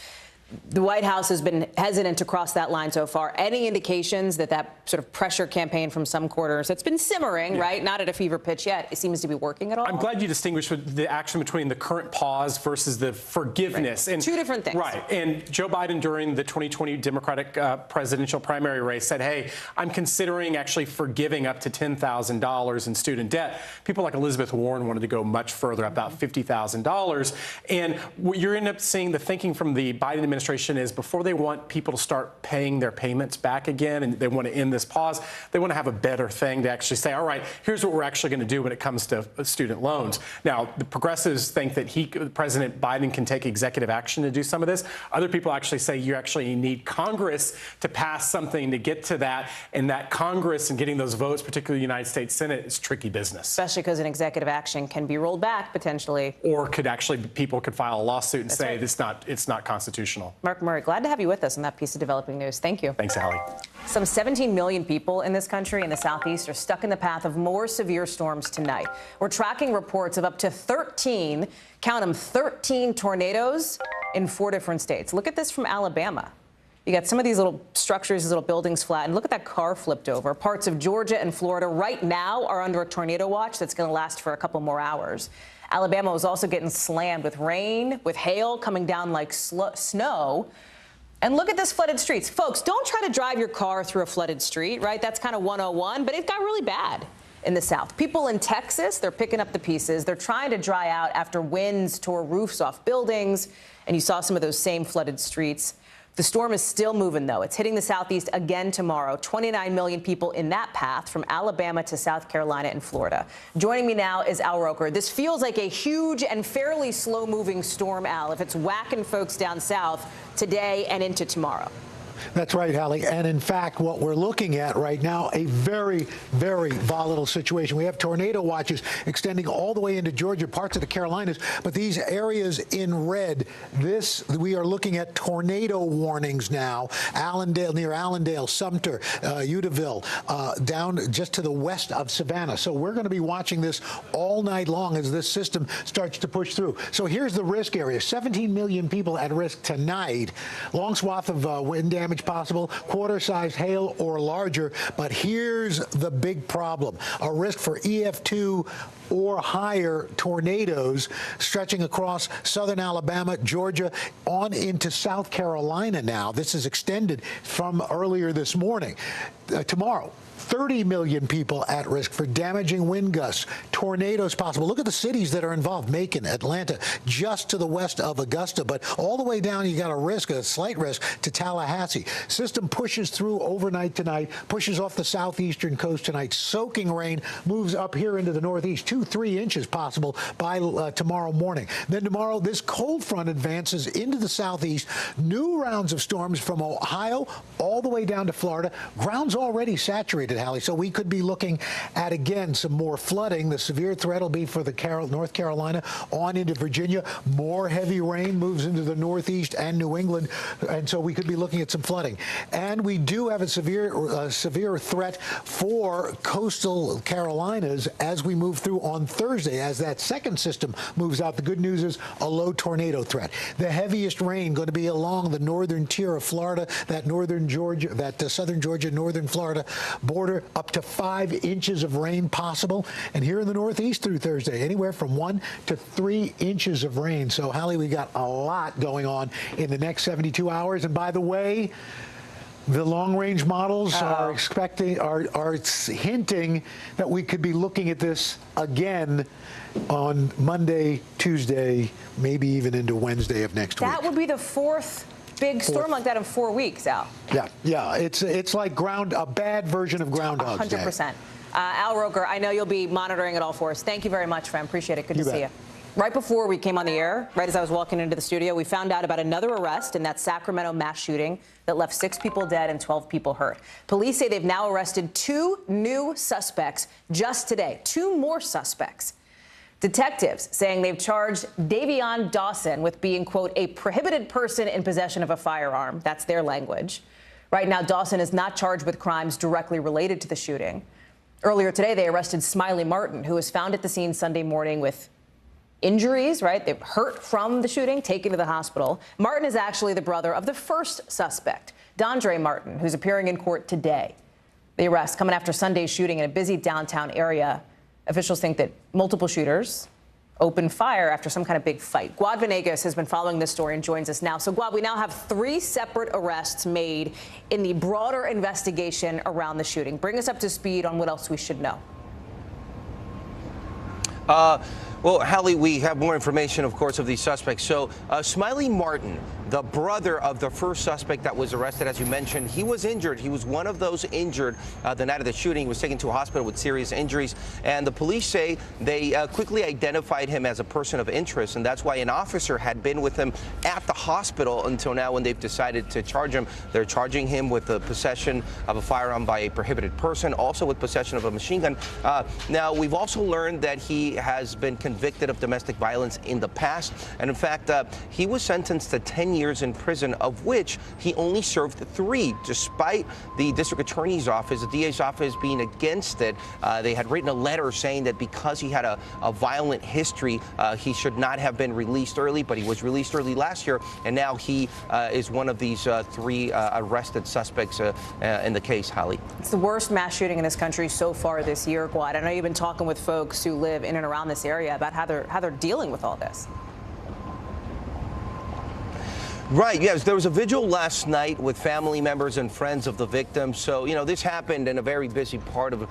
S5: The White House has been hesitant to cross that line so far. Any indications that sort of pressure campaign from some quarters that's been simmering, right, not at a fever pitch yet, it seems to be working at all?
S14: I'm glad you distinguished the action between the current pause versus the forgiveness.
S5: Right.
S14: And
S5: two different things.
S14: Right. And Joe Biden, during the 2020 Democratic presidential primary race, said, hey, I'm considering actually forgiving up to $10,000 in student debt. People like Elizabeth Warren wanted to go much further, about $50,000. And what you're end up seeing, the thinking from the Biden administration is before they want people to start paying their payments back again and they want to end this pause, they want to have a better thing to actually say, all right, here's what we're actually going to do when it comes to student loans. Now, the progressives think that President Biden can take executive action to do some of this. Other people actually say you actually need Congress to pass something to get to that. And that Congress and getting those votes, particularly the United States Senate, is tricky business.
S5: Especially because an executive action can be rolled back potentially.
S14: Or people could file a lawsuit and say it's not constitutional.
S5: Mark Murray, glad to have you with us on that piece of developing news. Thank you.
S14: Thanks, Allie.
S5: Some 17 million people in this country in the Southeast are stuck in the path of more severe storms tonight. We're tracking reports of up to 13, count them, 13 tornadoes in 4 different states. Look at this from Alabama. You got some of these little structures, these little buildings flattened. Look at that car flipped over. Parts of Georgia and Florida right now are under a tornado watch that's going to last for a couple more hours. Alabama was also getting slammed with rain, with hail coming down like snow. And look at this flooded streets. Folks, don't try to drive your car through a flooded street, right? That's kind of 101, but it got really bad in the South. People in Texas, they're picking up the pieces. They're trying to dry out after winds tore roofs off buildings. And you saw some of those same flooded streets The storm is still moving, though. It's hitting the southeast again tomorrow. 29 million people in that path from Alabama to South Carolina and Florida. Joining me now is Al Roker. This feels like a huge and fairly slow-moving storm, Al, if it's whacking folks down south today and into tomorrow.
S15: That's right, Hallie. And in fact, what we're looking at right now, a very, very volatile situation. We have tornado watches extending all the way into Georgia, parts of the Carolinas. But these areas in red, we are looking at tornado warnings now. Allendale, near Allendale, Sumter, Udaville, down just to the west of Savannah. So we're going to be watching this all night long as this system starts to push through. So here's the risk area. 17 million people at risk tonight. Long swath of wind damage possible, quarter-sized hail or larger. But here's the big problem. A risk for EF2 or higher tornadoes stretching across southern Alabama, Georgia, on into South Carolina now. This is extended from earlier this morning. Tomorrow, 30 million people at risk for damaging wind gusts, tornadoes possible. Look at the cities that are involved: Macon, Atlanta, just to the west of Augusta, but all the way down, you got a slight risk to Tallahassee. System pushes through overnight tonight, pushes off the southeastern coast tonight. Soaking rain moves up here into the northeast, 2-3 inches possible by tomorrow morning. Then tomorrow, this cold front advances into the southeast. New rounds of storms from Ohio all the way down to Florida. Ground's already saturated, Hallie, so we could be looking at, again, some more flooding. The severe threat will be for the North Carolina on into Virginia. More heavy rain moves into the northeast and New England, and so we could be looking at some flooding. And we do have a severe threat for coastal Carolinas as we move through on Thursday, as that second system moves out. The good news is a low tornado threat. The heaviest rain going to be along the northern tier of Florida, that northern Georgia, that southern Georgia, northern Florida border, up to 5 inches of rain possible. And here in the northeast through Thursday, anywhere from 1 to 3 inches of rain. So, Hallie, we got a lot going on in the next 72 hours. And by the way, the long-range models are hinting that we could be looking at this again on Monday, Tuesday, maybe even into Wednesday of next week.
S5: That would be the fourth big storm like that in 4 weeks, Al.
S15: Yeah, it's like a bad version of Groundhog's Day.
S5: 100%. Al Roker, I know you'll be monitoring it all for us. Thank you very much, friend. Appreciate it. Good to see you. Right before we came on the air, right as I was walking into the studio, we found out about another arrest in that Sacramento mass shooting that left 6 people dead and 12 people hurt. Police say they've now arrested 2 new suspects just today. 2 more suspects. Detectives saying they've charged Davion Dawson with being, quote, a prohibited person in possession of a firearm. That's their language. Right now, Dawson is not charged with crimes directly related to the shooting. Earlier today, they arrested Smiley Martin, who was found at the scene Sunday morning with injuries, right? They're hurt from the shooting, taken to the hospital. Martin is actually the brother of the first suspect, Dondre Martin, who's appearing in court today. The arrest coming after Sunday's shooting in a busy downtown area. Officials think that multiple shooters opened fire after some kind of big fight. Guad Venegas has been following this story and joins us now. So, Guad, we now have 3 separate arrests made in the broader investigation around the shooting. Bring us up to speed on what else we should know.
S19: Well, Hallie, we have more information, of course, of these suspects. So Smiley Martin, the brother of the first suspect that was arrested, as you mentioned, he was injured. He was one of those injured the night of the shooting. He was taken to a hospital with serious injuries. And the police say they quickly identified him as a person of interest. And that's why an officer had been with him at the hospital until now, when they've decided to charge him. They're charging him with the possession of a firearm by a prohibited person, also with possession of a machine gun. Now, we've also learned that he has been convicted of domestic violence in the past. And in fact, he was sentenced to 10 years in prison, of which he only served 3, despite the district attorney's office, the DA's office, being against it. They had written a letter saying that because he had a violent history, he should not have been released early, but he was released early last year, and now he is one of these 3 arrested suspects in the case, Holly.
S5: It's the worst mass shooting in this country so far this year, Guad. I know you've been talking with folks who live in and around this area about how they're dealing with all this.
S19: Right, yes, there was a vigil last night with family members and friends of the victims. So, this happened in a very busy part of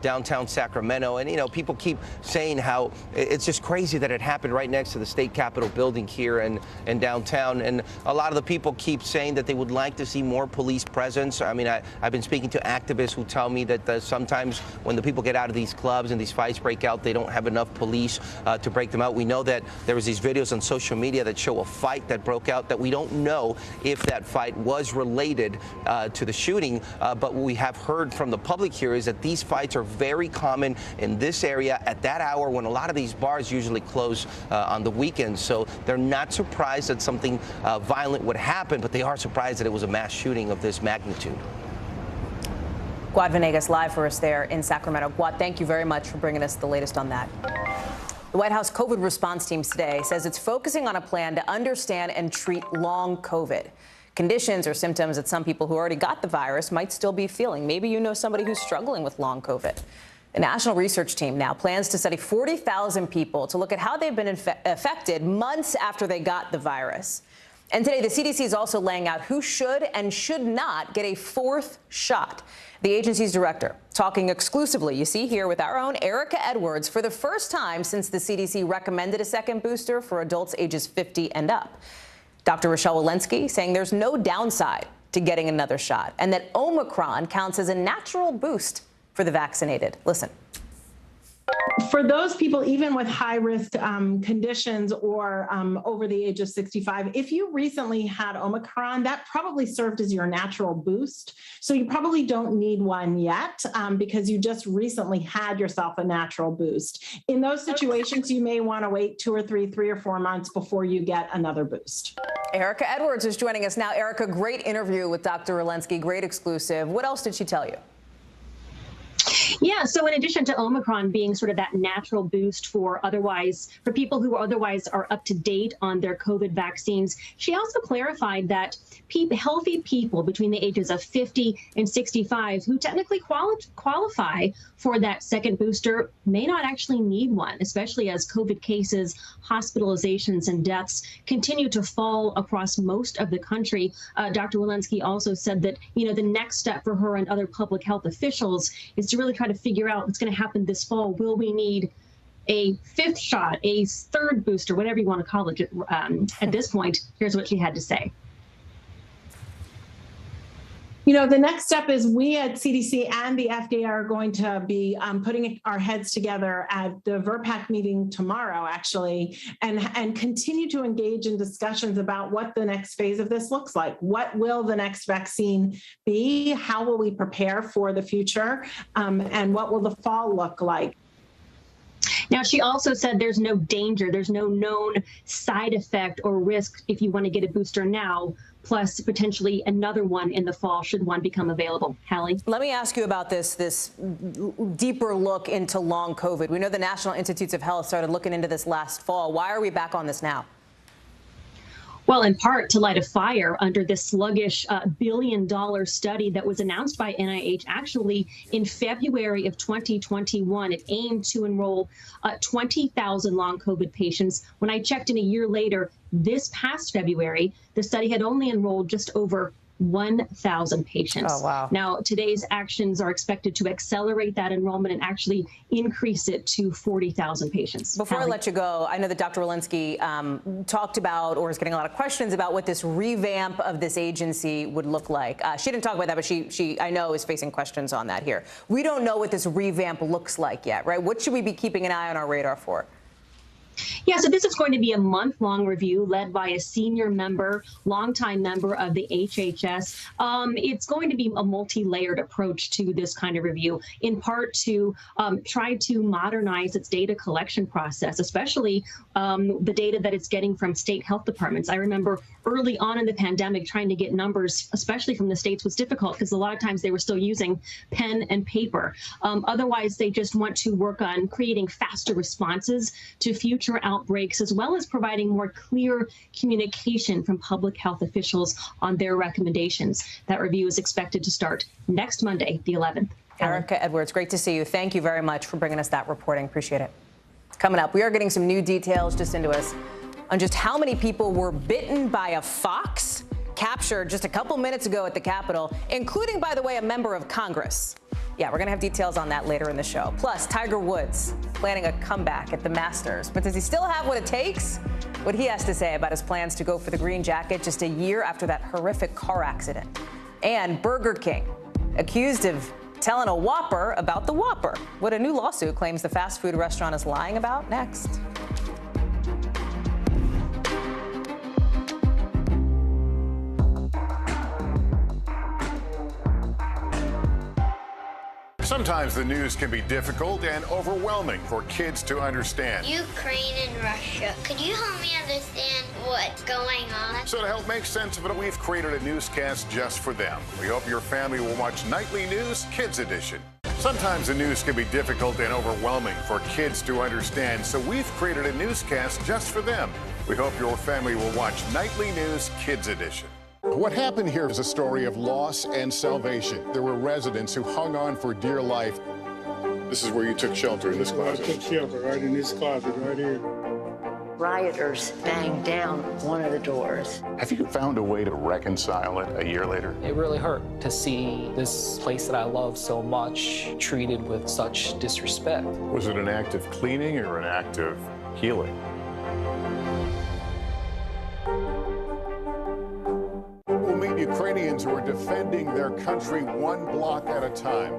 S19: downtown Sacramento. And, people keep saying how it's just crazy that it happened right next to the state capitol building here in downtown. And a lot of the people keep saying that they would like to see more police presence. I mean, I've been speaking to activists who tell me that sometimes when the people get out of these clubs and these fights break out, they don't have enough police to break them out. We know that there was these videos on social media that show a fight that broke out that we don't know if that fight was related to the shooting, but what we have heard from the public here is that these fights are very common in this area at that hour when a lot of these bars usually close on the weekends. So they're not surprised that something violent would happen, but they are surprised that it was a mass shooting of this magnitude.
S5: Guad Venegas live for us there in Sacramento. Guad, thank you very much for bringing us the latest on that. The White House COVID response team today says it's focusing on a plan to understand and treat long COVID. Conditions or symptoms that some people who already got the virus might still be feeling. Maybe you know somebody who's struggling with long COVID. The National Research Team now plans to study 40,000 people to look at how they've been affected months after they got the virus. And today, the CDC is also laying out who should and should not get a fourth shot. The agency's director talking exclusively, you see here, with our own Erica Edwards for the first time since the CDC recommended a second booster for adults ages 50 and up. Dr. Rochelle Walensky saying there's no downside to getting another shot and that Omicron counts as a natural boost for the vaccinated. Listen.
S16: For those people, even with high-risk conditions or over the age of 65, if you recently had Omicron, that probably served as your natural boost. So you probably don't need one yet because you just recently had yourself a natural boost. In those situations, you may want to wait 2 or 3 or 4 months before you get another boost.
S5: Erica Edwards is joining us now. Erica, great interview with Dr. Walensky, great exclusive. What else did she tell you?
S21: Yeah, so in addition to Omicron being sort of that natural boost for people who otherwise are up to date on their COVID vaccines, she also clarified that healthy people between the ages of 50 and 65 who technically qualify for that second booster may not actually need one, especially as COVID cases, hospitalizations, and deaths continue to fall across most of the country. Dr. Walensky also said that, the next step for her and other public health officials is to really try to figure out what's going to happen this fall. Will we need a fifth shot, a third booster, whatever you want to call it at this point? Here's what she had to say.
S16: The next step is we at CDC and the FDA are going to be putting our heads together at the VRBPAC meeting tomorrow, actually, and continue to engage in discussions about what the next phase of this looks like. What will the next vaccine be? How will we prepare for the future? And what will the fall look like?
S21: Now, she also said there's no danger, there's no known side effect or risk if you want to get a booster now, plus potentially another one in the fall should one become available. Hallie?
S5: Let me ask you about this deeper look into long COVID. We know the National Institutes of Health started looking into this last fall. Why are we back on this now?
S21: Well, in part to light a fire under this sluggish billion-dollar study that was announced by NIH actually in February of 2021. It aimed to enroll 20,000 long COVID patients. When I checked in a year later, this past February, the study had only enrolled just over 1,000 patients.
S5: Oh, wow.
S21: Now, today's actions are expected to accelerate that enrollment and actually increase it to 40,000 patients.
S5: Before I let you go, I know that Dr. Walensky talked about, or is getting a lot of questions about, what this revamp of this agency would look like. She didn't talk about that, but she I know, is facing questions on that here. We don't know what this revamp looks like yet, right? What should we be keeping an eye on our radar for?
S21: Yeah, so this is going to be a month-long review led by a senior member, longtime member of the HHS. It's going to be a multi-layered approach to this kind of review, in part to try to modernize its data collection process, especially the data that it's getting from state health departments. I remember early on in the pandemic, trying to get numbers, especially from the states, was difficult because a lot of times they were still using pen and paper. Otherwise, they just want to work on creating faster responses to future outbreaks, as well as providing more clear communication from public health officials on their recommendations. That review is expected to start next Monday, the 11th.
S5: Erica Edwards, great to see you. Thank you very much for bringing us that reporting. Appreciate it. Coming up, we are getting some new details just into us. on just how many people were bitten by a fox, captured just a couple minutes ago at the Capitol, including, by the way, a member of Congress. Yeah, we're going to have details on that later in the show. Plus, Tiger Woods planning a comeback at the Masters. But does he still have what it takes? What he has to say about his plans to go for the green jacket just a year after that horrific car accident. And Burger King, accused of telling a Whopper about the Whopper. What a new lawsuit claims the fast food restaurant is lying about. Next.
S11: Sometimes the news can be difficult and overwhelming for kids to understand.
S7: Ukraine and Russia. Could you help me understand what's going on?
S11: So to help make sense of it, we've created a newscast just for them. We hope your family will watch Nightly News Kids Edition. Sometimes the news can be difficult and overwhelming for kids to understand, so we've created a newscast just for them. We hope your family will watch Nightly News Kids Edition. What happened here is a story of loss and salvation. There were residents who hung on for dear life. This is where you took shelter, in this closet.
S10: I took shelter right in this closet right here.
S22: Rioters banged down one of the doors.
S11: Have you found a way to reconcile it a year later?
S24: It really hurt to see this place that I love so much treated with such disrespect.
S11: Was it an act of cleaning or an act of healing? We'll meet Ukrainians who are defending their country one block at a time.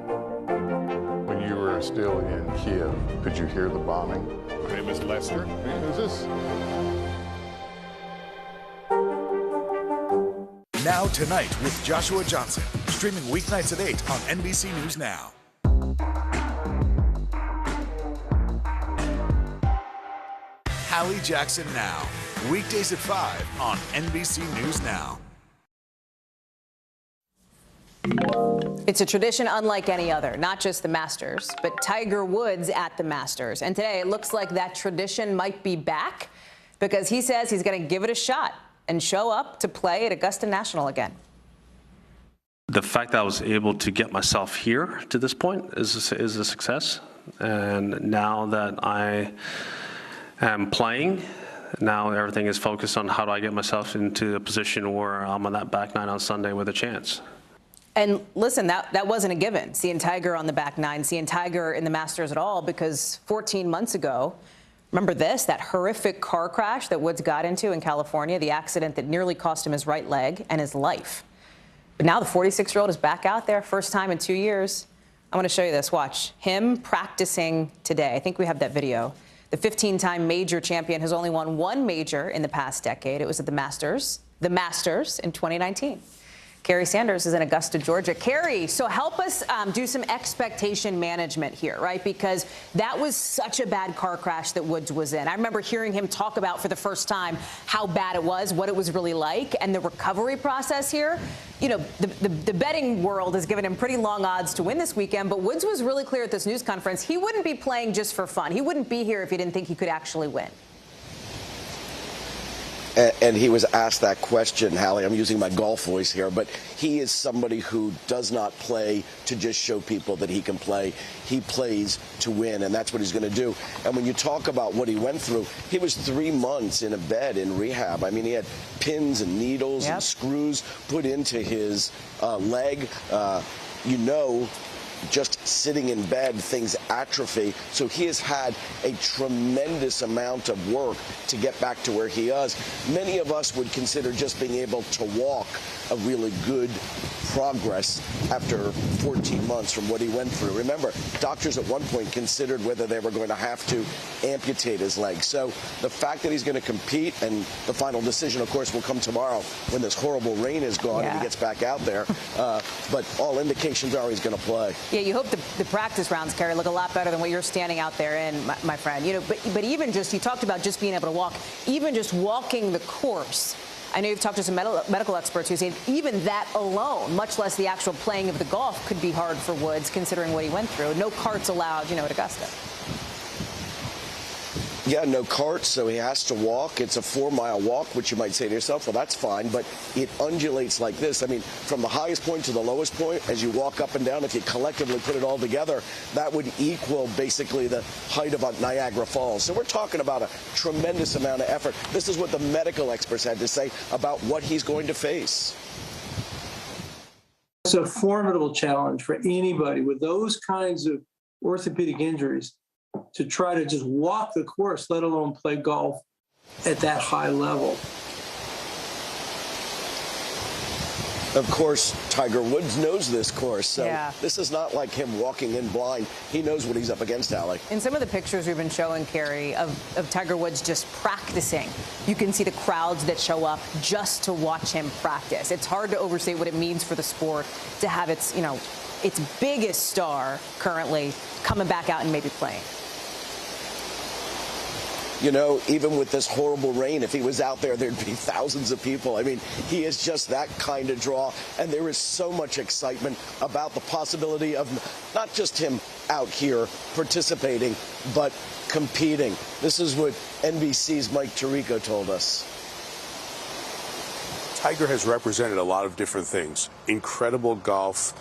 S11: When you were still in Kiev, could you hear the bombing? My name is Lester. Who's this?
S25: Now Tonight with Joshua Johnson, streaming weeknights at 8 on NBC News Now. Hallie Jackson Now, weekdays at 5 on NBC News Now.
S5: It's a tradition unlike any other, not just the Masters, but Tiger Woods at the Masters. And today it looks like that tradition might be back because he says he's going to give it a shot and show up to play at Augusta National again.
S26: The fact that I was able to get myself here to this point is a success. And now that I am playing, now everything is focused on how do I get myself into a position where I'm on that back nine on Sunday with a chance.
S5: And listen, that wasn't a given, seeing Tiger on the back nine, seeing Tiger in the Masters at all, because 14 months ago, remember this, that horrific car crash that Woods got into in California, the accident that nearly cost him his right leg and his life. But now the 46-year-old is back out there, first time in 2 years. I want to show you this. Watch him practicing today. I think we have that video. The 15-time major champion has only won one major in the past decade. It was at the Masters in 2019. Carrie Sanders is in Augusta, Georgia. Carrie, so help us do some expectation management here, right? Because that was such a bad car crash that Woods was in. I remember hearing him talk about for the first time how bad it was, what it was really like, and the recovery process here. You know, the betting world has given him pretty long odds to win this weekend, but Woods was really clear at this news conference he wouldn't be playing just for fun. He wouldn't be here if he didn't think he could actually win.
S27: And he was asked that question, Hallie. I'm using my golf voice here, but he is somebody who does not play to just show people that he can play. He plays to win, and that's what he's going to do. And when you talk about what he went through, he was 3 months in a bed in rehab. I mean, he had pins and needles and screws put into his leg. Just sitting in bed, things atrophy. So he has had a tremendous amount of work to get back to where he is. Many of us would consider just being able to walk a really good progress after 14 months from what he went through. Remember, doctors at one point considered whether they were going to have to amputate his leg. So the fact that he's going to compete, and the final decision, of course, will come tomorrow when this horrible rain is gone and he gets back out there. But all indications are he's going to play.
S5: Yeah, you hope the practice rounds, Carrie, look a lot better than what you're standing out there in, my friend. You know, but even just, you talked about just being able to walk, even just walking the course. I know you've talked to some medical experts who say even that alone, much less the actual playing of the golf, could be hard for Woods, considering what he went through. No carts allowed, at Augusta.
S27: Yeah, no carts, so he has to walk. It's a 4-mile walk, which you might say to yourself, well, that's fine, but it undulates like this. I mean, from the highest point to the lowest point, as you walk up and down, if you collectively put it all together, that would equal basically the height of Niagara Falls. So we're talking about a tremendous amount of effort. This is what the medical experts had to say about what he's going to face.
S1: It's a formidable challenge for anybody with those kinds of orthopedic injuries to try to just walk the course, let alone play golf at that high level.
S27: Of course, Tiger Woods knows this course, so this is not like him walking in blind. He knows what he's up against, Allie.
S5: In some of the pictures we've been showing, Carrie, of Tiger Woods just practicing, you can see the crowds that show up just to watch him practice. It's hard to overstate what it means for the sport to have its, its biggest star currently coming back out and maybe playing.
S27: You know, even with this horrible rain, if he was out there, there'd be thousands of people. I mean, he is just that kind of draw. And there is so much excitement about the possibility of not just him out here participating, but competing. This is what NBC's Mike Tirico told us.
S2: Tiger has represented a lot of different things. Incredible golf,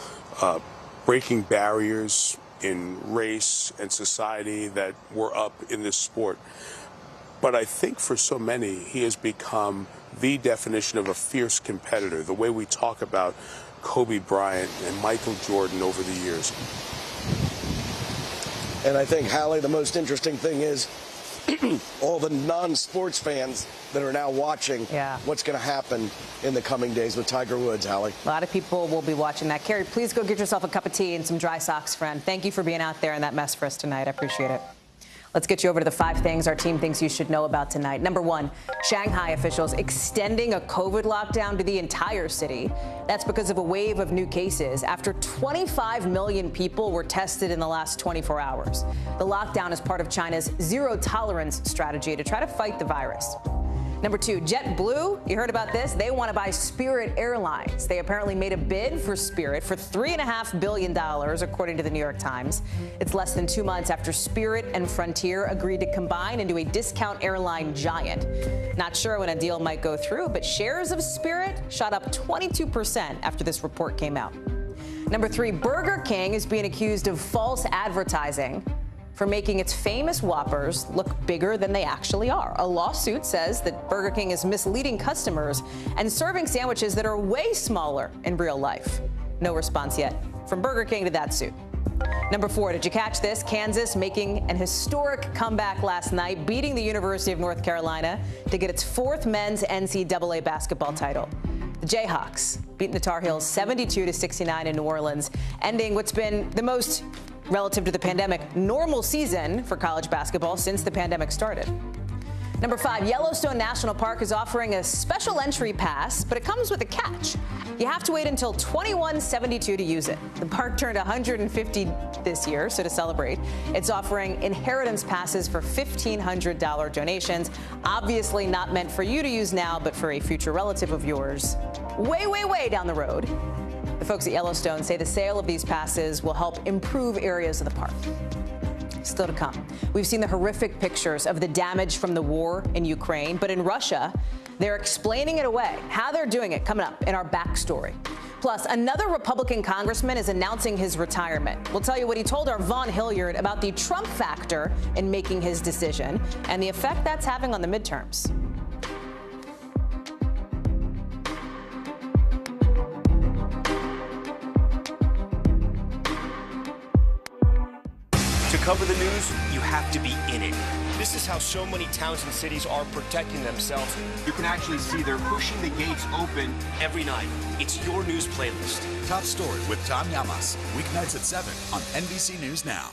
S2: breaking barriers in race and society that were up in this sport. But I think for so many, he has become the definition of a fierce competitor, the way we talk about Kobe Bryant and Michael Jordan over the years.
S27: And I think, Hallie, the most interesting thing is all the non-sports fans that are now watching what's going to happen in the coming days with Tiger Woods, Hallie.
S5: A lot of people will be watching that. Carrie, please go get yourself a cup of tea and some dry socks, friend. Thank you for being out there in that mess for us tonight. I appreciate it. Let's get you over to the 5 things our team thinks you should know about tonight. Number 1, Shanghai officials extending a COVID lockdown to the entire city. That's because of a wave of new cases after 25 million people were tested in the last 24 hours. The lockdown is part of China's zero-tolerance strategy to try to fight the virus. Number 2, JetBlue, you heard about this? They want to buy Spirit Airlines. They apparently made a bid for Spirit for $3.5 billion, according to the New York Times. It's less than 2 months after Spirit and Frontier agreed to combine into a discount airline giant. Not sure when a deal might go through, but shares of Spirit shot up 22% after this report came out. Number 3, Burger King is being accused of false advertising for making its famous Whoppers look bigger than they actually are. A lawsuit says that Burger King is misleading customers and serving sandwiches that are way smaller in real life. No response yet from Burger King to that suit. Number 4, did you catch this? Kansas making an historic comeback last night, beating the University of North Carolina to get its 4th men's NCAA basketball title. The Jayhawks beating the Tar Heels 72-69 in New Orleans, ending what's been the most, relative to the pandemic, normal season for college basketball since the pandemic started. Number 5, Yellowstone National Park is offering a special entry pass, but it comes with a catch. You have to wait until 2172 to use it. The park turned 150 this year, so to celebrate, it's offering inheritance passes for $1,500 donations. Obviously not meant for you to use now, but for a future relative of yours way, way, way down the road. The folks at Yellowstone say the sale of these passes will help improve areas of the park. Still to come. We've seen the horrific pictures of the damage from the war in Ukraine, but in Russia, they're explaining it away. How they're doing it coming up in our backstory. Plus, another Republican congressman is announcing his retirement. We'll tell you what he told our Vaughn Hilliard about the Trump factor in making his decision and the effect that's having on the midterms.
S3: To cover the news, you have to be in it. This is how so many towns and cities are protecting themselves. You can actually see they're pushing the gates open every night. It's your news playlist.
S25: Top Story with Tom Llamas, weeknights at 7 on NBC News Now.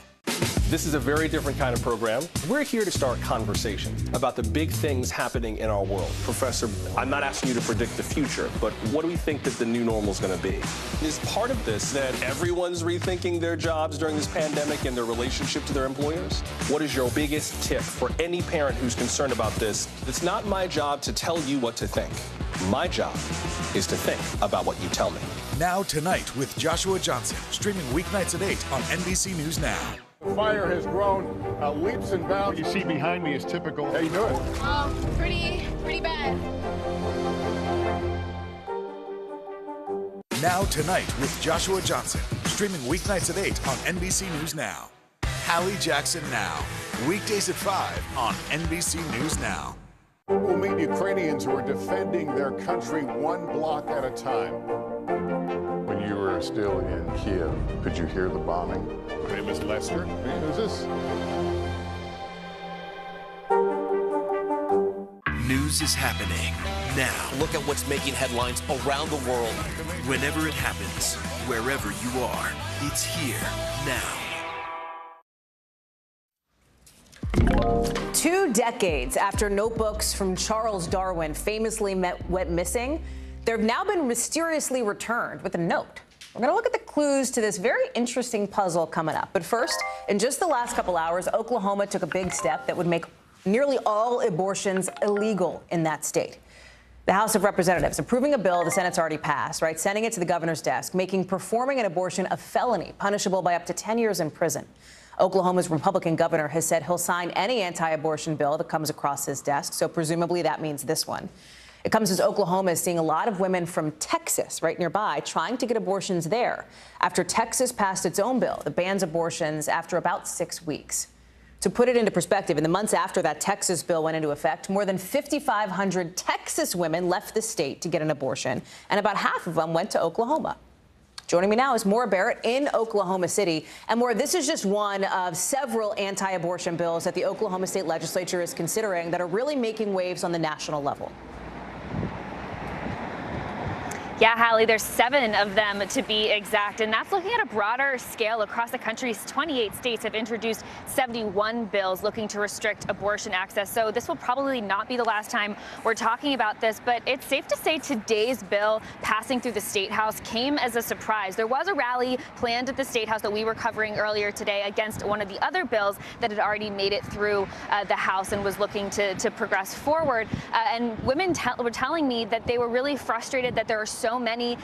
S6: This is a very different kind of program. We're here to start conversation about the big things happening in our world. Professor, I'm not asking you to predict the future, but what do we think that the new normal is going to be? Is part of this that everyone's rethinking their jobs during this pandemic and their relationship to their employers? What is your biggest tip for any parent who's concerned about this? It's not my job to tell you what to think. My job is to think about what you tell me.
S25: Now Tonight with Joshua Johnson, streaming weeknights at 8 on NBC News Now.
S11: fire has grown leaps and bounds. You see behind me is typical. How you doing?
S4: Pretty bad.
S25: Now Tonight with Joshua Johnson, streaming weeknights at 8 on NBC News Now. Hallie Jackson Now, weekdays at 5 on NBC News Now.
S11: We'll meet Ukrainians who are defending their country one block at a time. When you were still in Kiev, could you hear the bombing? My name is Lester. Who's this?
S8: News is happening now.
S3: Look at what's making headlines around the world.
S8: Whenever it happens, wherever you are, it's here now.
S5: 2 decades after notebooks from Charles Darwin famously went missing, they've now been mysteriously returned with a note. We're going to look at the clues to this very interesting puzzle coming up. But first, in just the last couple hours, Oklahoma took a big step that would make nearly all abortions illegal in that state. The House of Representatives approving a bill the Senate's already passed, right, sending it to the governor's desk, making performing an abortion a felony, punishable by up to 10 years in prison. Oklahoma's Republican governor has said he'll sign any anti-abortion bill that comes across his desk, so presumably that means this one. It comes as Oklahoma is seeing a lot of women from Texas, right nearby, trying to get abortions there after Texas passed its own bill that bans abortions after about 6 weeks. To put it into perspective, in the months after that Texas bill went into effect, more than 5,500 Texas women left the state to get an abortion, and about half of them went to Oklahoma. Joining me now is Maura Barrett in Oklahoma City. And Maura, this is just one of several anti-abortion bills that the Oklahoma State Legislature is considering that are really making waves on the national level.
S9: Yeah, Hallie, there's 7 of them to be exact, and that's looking at a broader scale across the country. 28 states have introduced 71 bills looking to restrict abortion access, so this will probably not be the last time we're talking about this, but it's safe to say today's bill passing through the State House came as a surprise. There was a rally planned at the State House that we were covering earlier today against one of the other bills that had already made it through the House and was looking to progress forward, and women were telling me that they were really frustrated that there are so many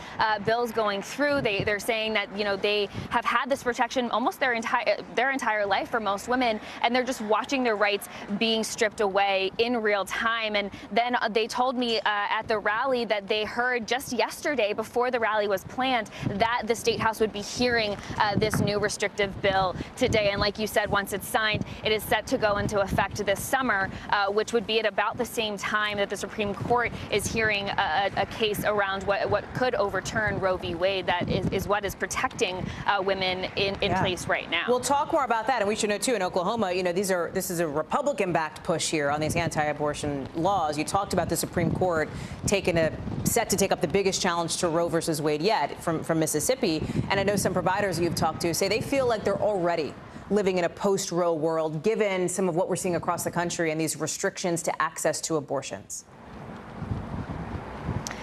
S9: bills going through. They're saying that, you know, they have had this protection almost their entire life for most women, and they're just watching their rights being stripped away in real time. And then they told me at the rally that they heard just yesterday, before the rally was planned, that the State House would be hearing this new restrictive bill today. And like you said, once it's signed, it is set to go into effect this summer, which would be at about the same time that the Supreme Court is hearing a case around what could overturn Roe v. Wade. That is what is protecting women in place right now.
S5: We'll talk more about that, and we should know too, in Oklahoma, you know, this is a Republican-backed push here on these anti-abortion laws. You talked about the Supreme Court set to take up the biggest challenge to Roe versus Wade yet from Mississippi, and I know some providers you've talked to say they feel like they're already living in a post-Roe world, given some of what we're seeing across the country and these restrictions to access to abortions.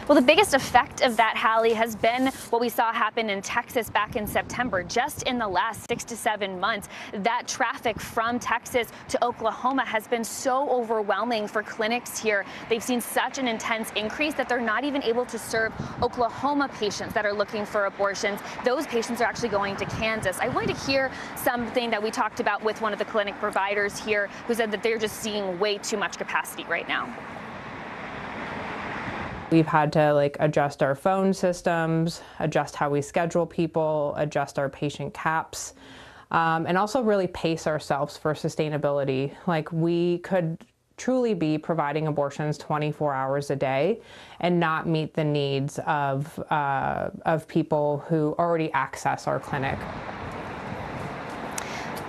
S9: Well, the biggest effect of that, Hallie, has been what we saw happen in Texas back in September. Just in the last 6 to 7 months, that traffic from Texas to Oklahoma has been so overwhelming for clinics here. They've seen such an intense increase that they're not even able to serve Oklahoma patients that are looking for abortions. Those patients are actually going to Kansas. I wanted to hear something that we talked about with one of the clinic providers here, who said that they're just seeing way too much capacity right now.
S12: We've had to adjust our phone systems, adjust how we schedule people, adjust our patient caps, and also really pace ourselves for sustainability. We could truly be providing abortions 24 hours a day and not meet the needs of people who already access our clinic.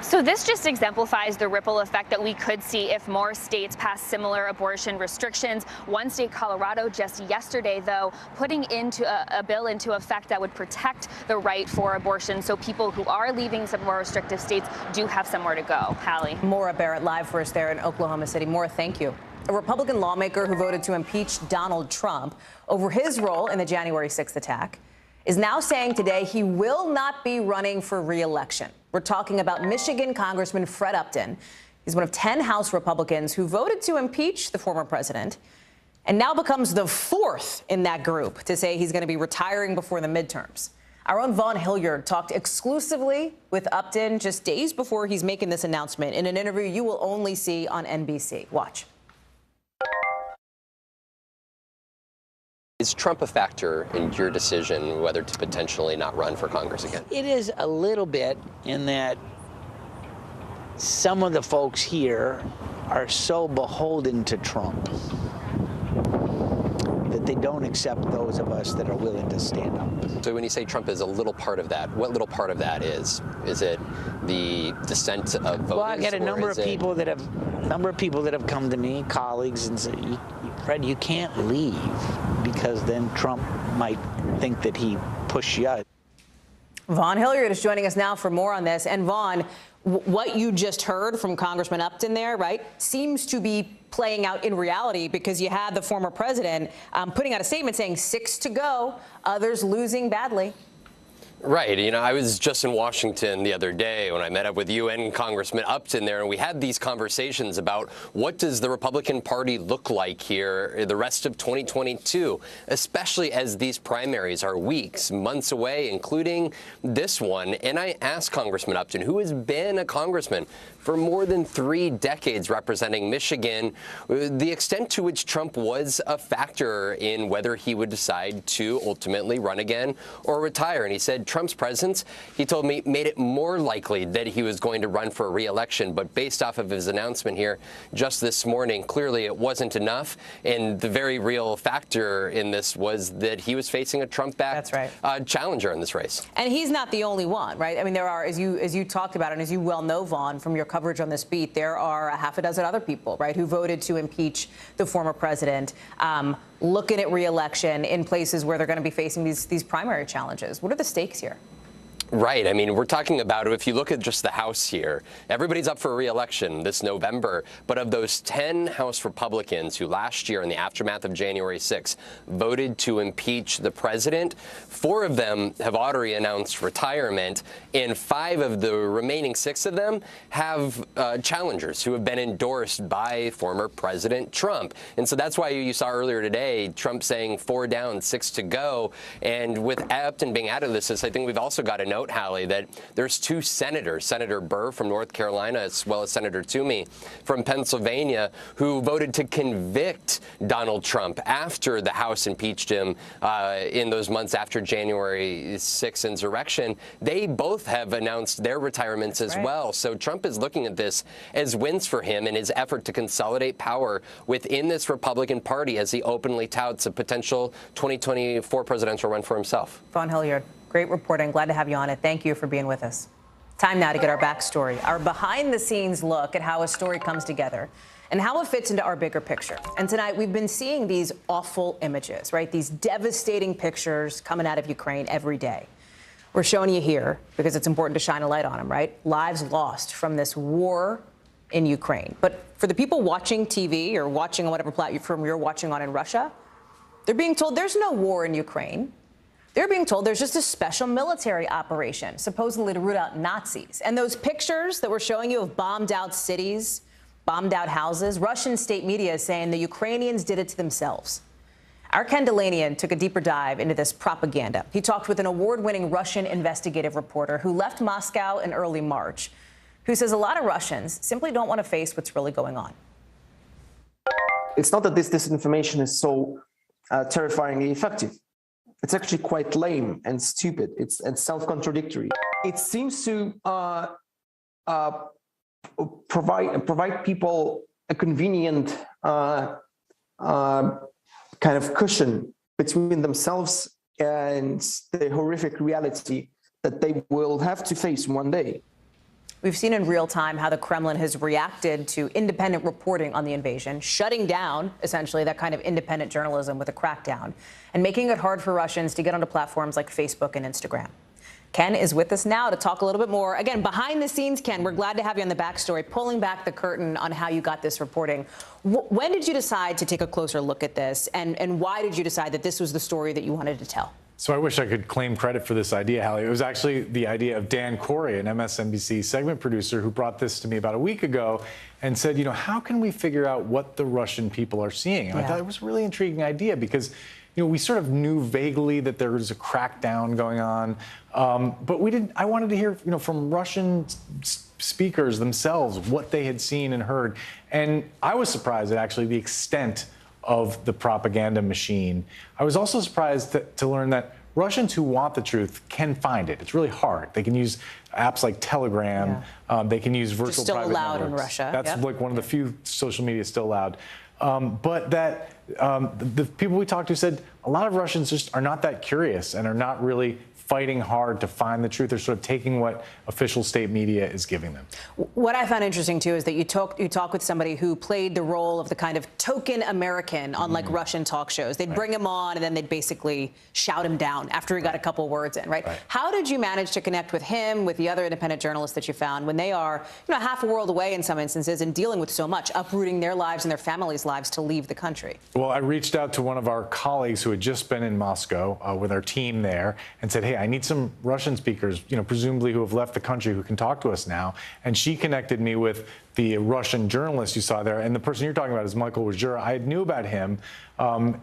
S9: So this just exemplifies the ripple effect that we could see if more states pass similar abortion restrictions. One state, Colorado, just yesterday, though, putting into a bill into effect that would protect the right for abortion, so people who are leaving some more restrictive states do have somewhere to go. Hallie.
S5: Maura Barrett live for us there in Oklahoma City. Maura, thank you. A Republican lawmaker who voted to impeach Donald Trump over his role in the January 6th attack is now saying today he will not be running for re-election. We're talking about Michigan Congressman Fred Upton. He's one of 10 House Republicans who voted to impeach the former president and now becomes the 4th in that group to say he's going to be retiring before the midterms. Our own Vaughn Hilliard talked exclusively with Upton just days before he's making this announcement in an interview you will only see on NBC. Watch.
S13: Is Trump a factor in your decision whether to potentially not run for Congress again?
S14: It is a little bit, in that some of the folks here are so beholden to Trump that they don't accept those of us that are willing to stand up.
S13: So when you say Trump is a little part of that, what little part of that is? Is it the dissent of voters?
S14: Well, I got a number of people that have come to me, colleagues, and say, Fred, you can't leave because then Trump might think that he pushed you out.
S5: Vaughn Hilliard is joining us now for more on this. And Vaughn, what you just heard from Congressman Upton there, right, seems to be playing out in reality, because you had the former president putting out a statement saying 6 to go, others losing badly.
S13: Right. You know, I was just in Washington the other day when I met up with you and Congressman Upton there, and we had these conversations about what does the Republican Party look like here the rest of 2022, especially as these primaries are weeks, months away, including this one. And I asked Congressman Upton, who has been a congressman for more than 3 decades representing Michigan, the extent to which Trump was a factor in whether he would decide to ultimately run again or retire. And he said Trump's presence, he told me, made it more likely that he was going to run for re-election. But based off of his announcement here just this morning, clearly it wasn't enough. And the very real factor in this was that he was facing a Trump-backed challenger in this race.
S5: And he's not the only one, right? I mean, there are, as you talked about, and as you well know, Vaughn, from your coverage on this beat, there are a half a dozen other people, right, who voted to impeach the former president, looking at re-election in places where they're going to be facing these primary challenges. What are the stakes here?
S13: Right. I mean, we're talking about, if you look at just the House here, everybody's up for re-election this November. But of those 10 House Republicans who last year, in the aftermath of January 6th, voted to impeach the president, 4 of them have already announced retirement, and 5 of the remaining 6 of them have challengers who have been endorsed by former President Trump. And so that's why you saw earlier today Trump saying 4 down, 6 to go. And with Upton being out of this, I think we've also got to note, Hallie, that there's 2 senators, Senator Burr from North Carolina, as well as Senator Toomey from Pennsylvania, who voted to convict Donald Trump after the House impeached him in those months after January 6th insurrection. They both have announced their retirements as well. So Trump is looking at this as wins for him in his effort to consolidate power within this Republican Party as he openly touts a potential 2024 presidential run for himself.
S5: Vaughn Hilliard, great reporting. Glad to have you on it. Thank you for being with us. Time now to get our backstory, our behind-the-scenes look at how a story comes together and how it fits into our bigger picture. And tonight, we've been seeing these awful images, right? These devastating pictures coming out of Ukraine every day. We're showing you here because it's important to shine a light on them, right? Lives lost from this war in Ukraine. But for the people watching TV or watching on whatever platform you're watching on in Russia, they're being told there's no war in Ukraine. They're being told there's just a special military operation, supposedly to root out Nazis. And those pictures that we're showing you of bombed out cities, bombed out houses, Russian state media is saying the Ukrainians did it to themselves. Our Ken Delanian took a deeper dive into this propaganda. He talked with an award-winning Russian investigative reporter who left Moscow in early March, who says a lot of Russians simply don't want to face what's really going on.
S15: It's not that this disinformation is so terrifyingly effective. It's actually quite lame and stupid. It's self-contradictory. It seems to provide people a convenient kind of cushion between themselves and the horrific reality that they will have to face one day.
S5: We've seen in real time how the Kremlin has reacted to independent reporting on the invasion, shutting down, essentially, that kind of independent journalism with a crackdown, and making it hard for Russians to get onto platforms like Facebook and Instagram. Ken is with us now to talk a little bit more. Again, behind the scenes, Ken, we're glad to have you on the backstory, pulling back the curtain on how you got this reporting. When did you decide to take a closer look at this, and why did you decide that this was the story that you wanted to tell?
S17: So I wish I could claim credit for this idea, Hallie. It was actually the idea of Dan Corey, an MSNBC segment producer, who brought this to me about a week ago and said, how can we figure out what the Russian people are seeing? And I thought it was a really intriguing idea because, we sort of knew vaguely that there was a crackdown going on, but we didn't. I wanted to hear, from Russian speakers themselves what they had seen and heard, and I was surprised at actually the extent of the propaganda machine. I was also surprised to learn that Russians who want the truth can find it. It's really hard. They can use apps like Telegram. They can use virtual private networks. Still allowed in Russia. That's like one of the few social media still allowed. But that the people we talked to said a lot of Russians just are not that curious and are not really fighting hard to find the truth. They're sort of taking what official state media is giving them.
S5: What I found interesting, too, is that you talk with somebody who played the role of the kind of token American on, like, Russian talk shows. They'd bring him on, and then they'd basically shout him down after he got a couple words in, right? How did you manage to connect with him, with the other independent journalists that you found, when they are, half a world away in some instances and dealing with so much, uprooting their lives and their families' lives to leave the country?
S17: Well, I reached out to one of our colleagues who had just been in Moscow with our team there and said, hey, I need some Russian speakers, presumably who have left the country, who can talk to us now. And she connected me with the Russian journalist you saw there. And the person you're talking about is Michael Wajura. I knew about him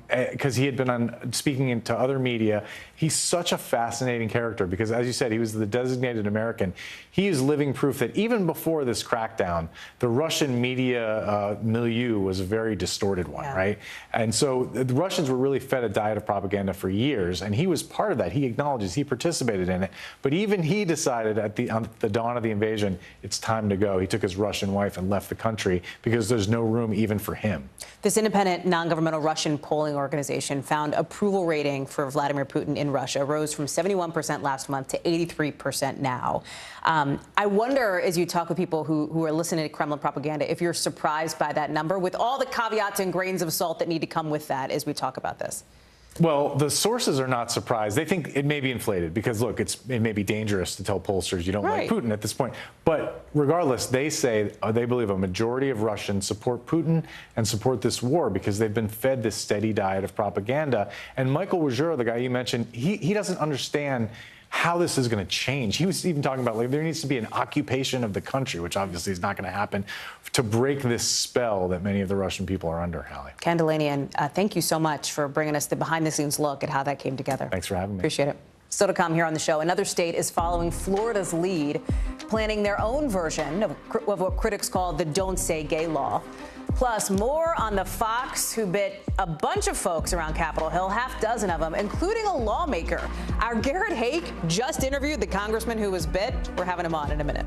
S17: because he had been speaking to other media. He's such a fascinating character because, as you said, he was the designated American. He is living proof that even before this crackdown, the Russian media milieu was a very distorted one, right? And so the Russians were really fed a diet of propaganda for years, and he was part of that. He acknowledges he participated in it. But even he decided on the dawn of the invasion, it's time to go. He took his Russian wife and left the country because there's no room even for him.
S5: This independent, non-governmental Russian polling organization found approval rating for Vladimir Putin in Russia rose from 71% last month to 83% now. I wonder, as you talk with people who are listening to Kremlin propaganda, if you're surprised by that number, with all the caveats and grains of salt that need to come with that as we talk about this.
S17: Well, the sources are not surprised. They think it may be inflated because, look, it may be dangerous to tell pollsters you don't like Putin at this point. But regardless, they say they believe a majority of Russians support Putin and support this war because they've been fed this steady diet of propaganda. And Michael Wajura, the guy you mentioned, he doesn't understand how this is going to change. He was even talking about, like, there needs to be an occupation of the country, which obviously is not going to happen, to break this spell that many of the Russian people are under, Hallie.
S5: Ken Delanian, thank you so much for bringing us the behind-the-scenes look at how that came together.
S17: Thanks for having me.
S5: Appreciate it. Still to come here on the show, another state is following Florida's lead, planning their own version of what critics call the Don't Say Gay law. Plus, more on the fox who bit a bunch of folks around Capitol Hill, half dozen of them, including a lawmaker. Our Garrett Hake just interviewed the congressman who was bit. We're having him on in a minute.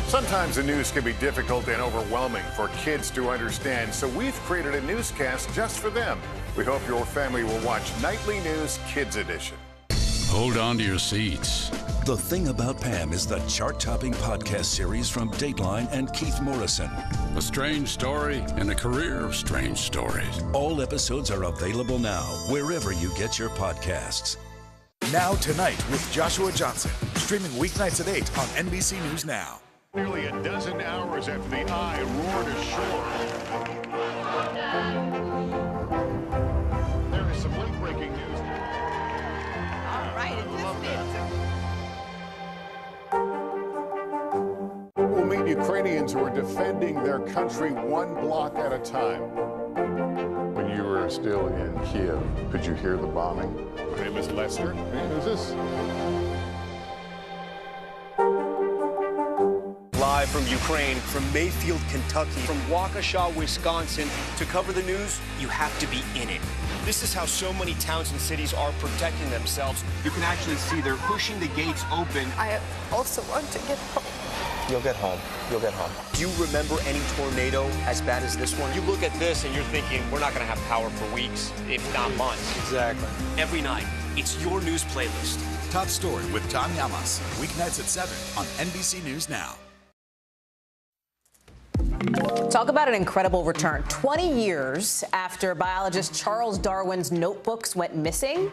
S11: Sometimes the news can be difficult and overwhelming for kids to understand, so we've created a newscast just for them. We hope your family will watch Nightly News Kids Edition.
S7: Hold on to your seats. The Thing About Pam is the chart-topping podcast series from Dateline and Keith Morrison. A strange story and a career of strange stories. All episodes are available now, wherever you get your podcasts.
S25: Now Tonight with Joshua Johnson, streaming weeknights at 8 on NBC News Now.
S11: Nearly a dozen hours after the eye roared ashore. There is some late-breaking news.
S5: All right,
S11: We'll meet Ukrainians who are defending their country one block at a time. When you were still in Kiev, could you hear the bombing? My name is Lester. Who's this?
S3: Live from Ukraine, from Mayfield, Kentucky, from Waukesha, Wisconsin. To cover the news, you have to be in it. This is how so many towns and cities are protecting themselves. You can actually see they're pushing the gates open.
S22: I also want to get home.
S3: You'll get home. You'll get home. Do you remember any tornado as bad as this one? You look at this and you're thinking, we're not going to have power for weeks, if not months. Exactly. Every night, it's your news playlist.
S25: Top Story with Tom Llamas, weeknights at 7 on NBC News Now.
S5: Talk about an incredible return. 20 years after biologist Charles Darwin's notebooks went missing,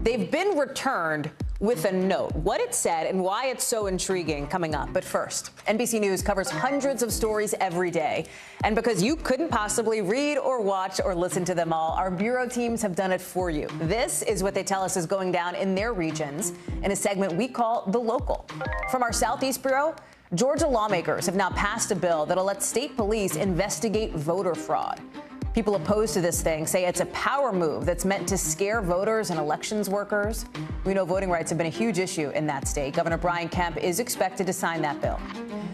S5: they've been returned with a note. What it said and why it's so intriguing coming up. But first, NBC News covers hundreds of stories every day. And because you couldn't possibly read or watch or listen to them all, our bureau teams have done it for you. This is what they tell us is going down in their regions in a segment we call The Local. From our Southeast Bureau, Georgia lawmakers have now passed a bill that'll let state police investigate voter fraud. People opposed to this thing say it's a power move that's meant to scare voters and elections workers. We know voting rights have been a huge issue in that state. Governor Brian Kemp is expected to sign that bill.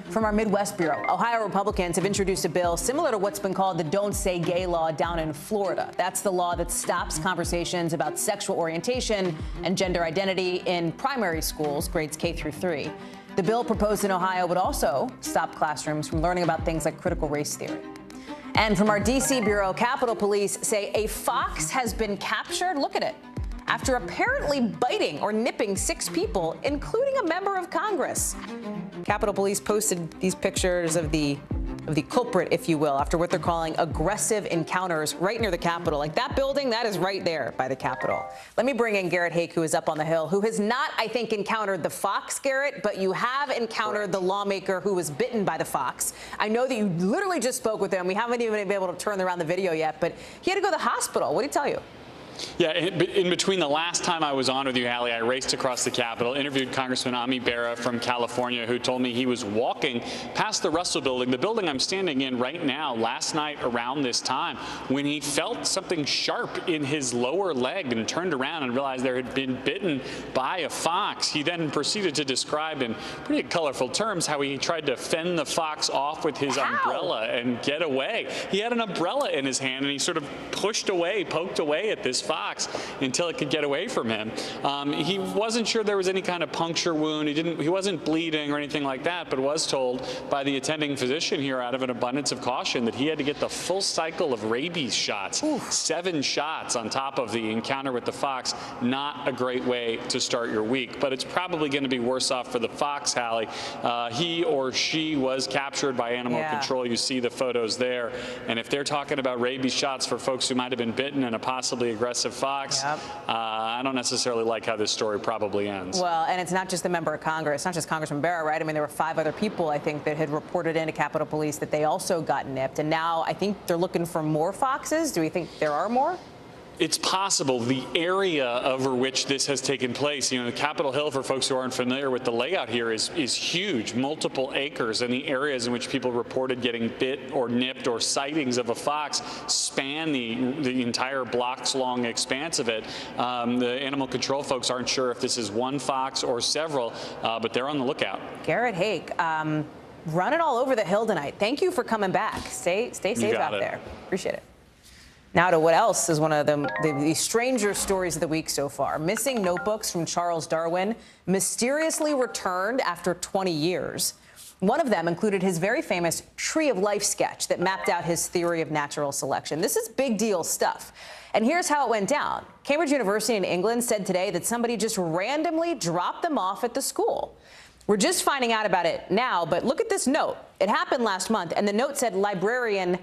S5: From our Midwest Bureau, Ohio Republicans have introduced a bill similar to what's been called the Don't Say Gay law down in Florida. That's the law that stops conversations about sexual orientation and gender identity in primary schools, grades K through 3. The bill proposed in Ohio would also stop classrooms from learning about things like critical race theory. And from our D.C. Bureau, Capitol Police say a fox has been captured. Look at it. After apparently biting or nipping 6 people, including a member of Congress. Capitol Police posted these pictures of the culprit, if you will, after what they're calling aggressive encounters right near the Capitol. Like that building, that is right there by the Capitol. Let me bring in Garrett Hake, who is up on the Hill, who has not, I think, encountered the fox, Garrett, but you have encountered the lawmaker who was bitten by the fox. I know that you literally just spoke with him. We haven't even been able to turn around the video yet, but he had to go to the hospital. What did he tell you?
S10: Yeah, in between the last time I was on with you, Hallie, I raced across the Capitol, interviewed Congressman Ami Bera from California, who told me he was walking past the Russell Building, the building I'm standing in right now, last night around this time, when he felt something sharp in his lower leg and turned around and realized there had been bitten by a fox. He then proceeded to describe in pretty colorful terms how he tried to fend the fox off with his umbrella and get away. He had an umbrella in his hand and he sort of pushed away, poked away at this fox until it could get away from him. He wasn't sure there was any kind of puncture wound. He wasn't bleeding or anything like that, but was told by the attending physician here out of an abundance of caution that he had to get the full cycle of rabies shots. 7 shots on top of the encounter with the fox. Not a great way to start your week, but it's probably going to be worse off for the fox, Hallie. He or she was captured by animal control. You see the photos there. And if they're talking about rabies shots for folks who might have been bitten in a possibly aggressive fox, I don't necessarily like how this story probably ends.
S5: Well, and it's not just the member of Congress, not just Congressman Bera, right? I mean, there were 5 other people, I think, that had reported into Capitol Police that they also got nipped. And now I think they're looking for more foxes. Do we think there are more?
S10: It's possible. The area over which this has taken place, you know, Capitol Hill, for folks who aren't familiar with the layout here, is huge, multiple acres, and the areas in which people reported getting bit or nipped or sightings of a fox span the entire block's-long expanse of it. The animal control folks aren't sure if this is one fox or several, but they're on the lookout.
S5: Garrett Hake, running all over the Hill tonight. Thank you for coming back. Stay safe out there. Appreciate it. Now to what else is one of the stranger stories of the week so far. Missing notebooks from Charles Darwin mysteriously returned after 20 years. One of them included his very famous Tree of Life sketch that mapped out his theory of natural selection. This is big deal stuff. And here's how it went down. Cambridge University in England said today that somebody just randomly dropped them off at the school. We're just finding out about it now, but look at this note. It happened last month, and the note said, "Librarian,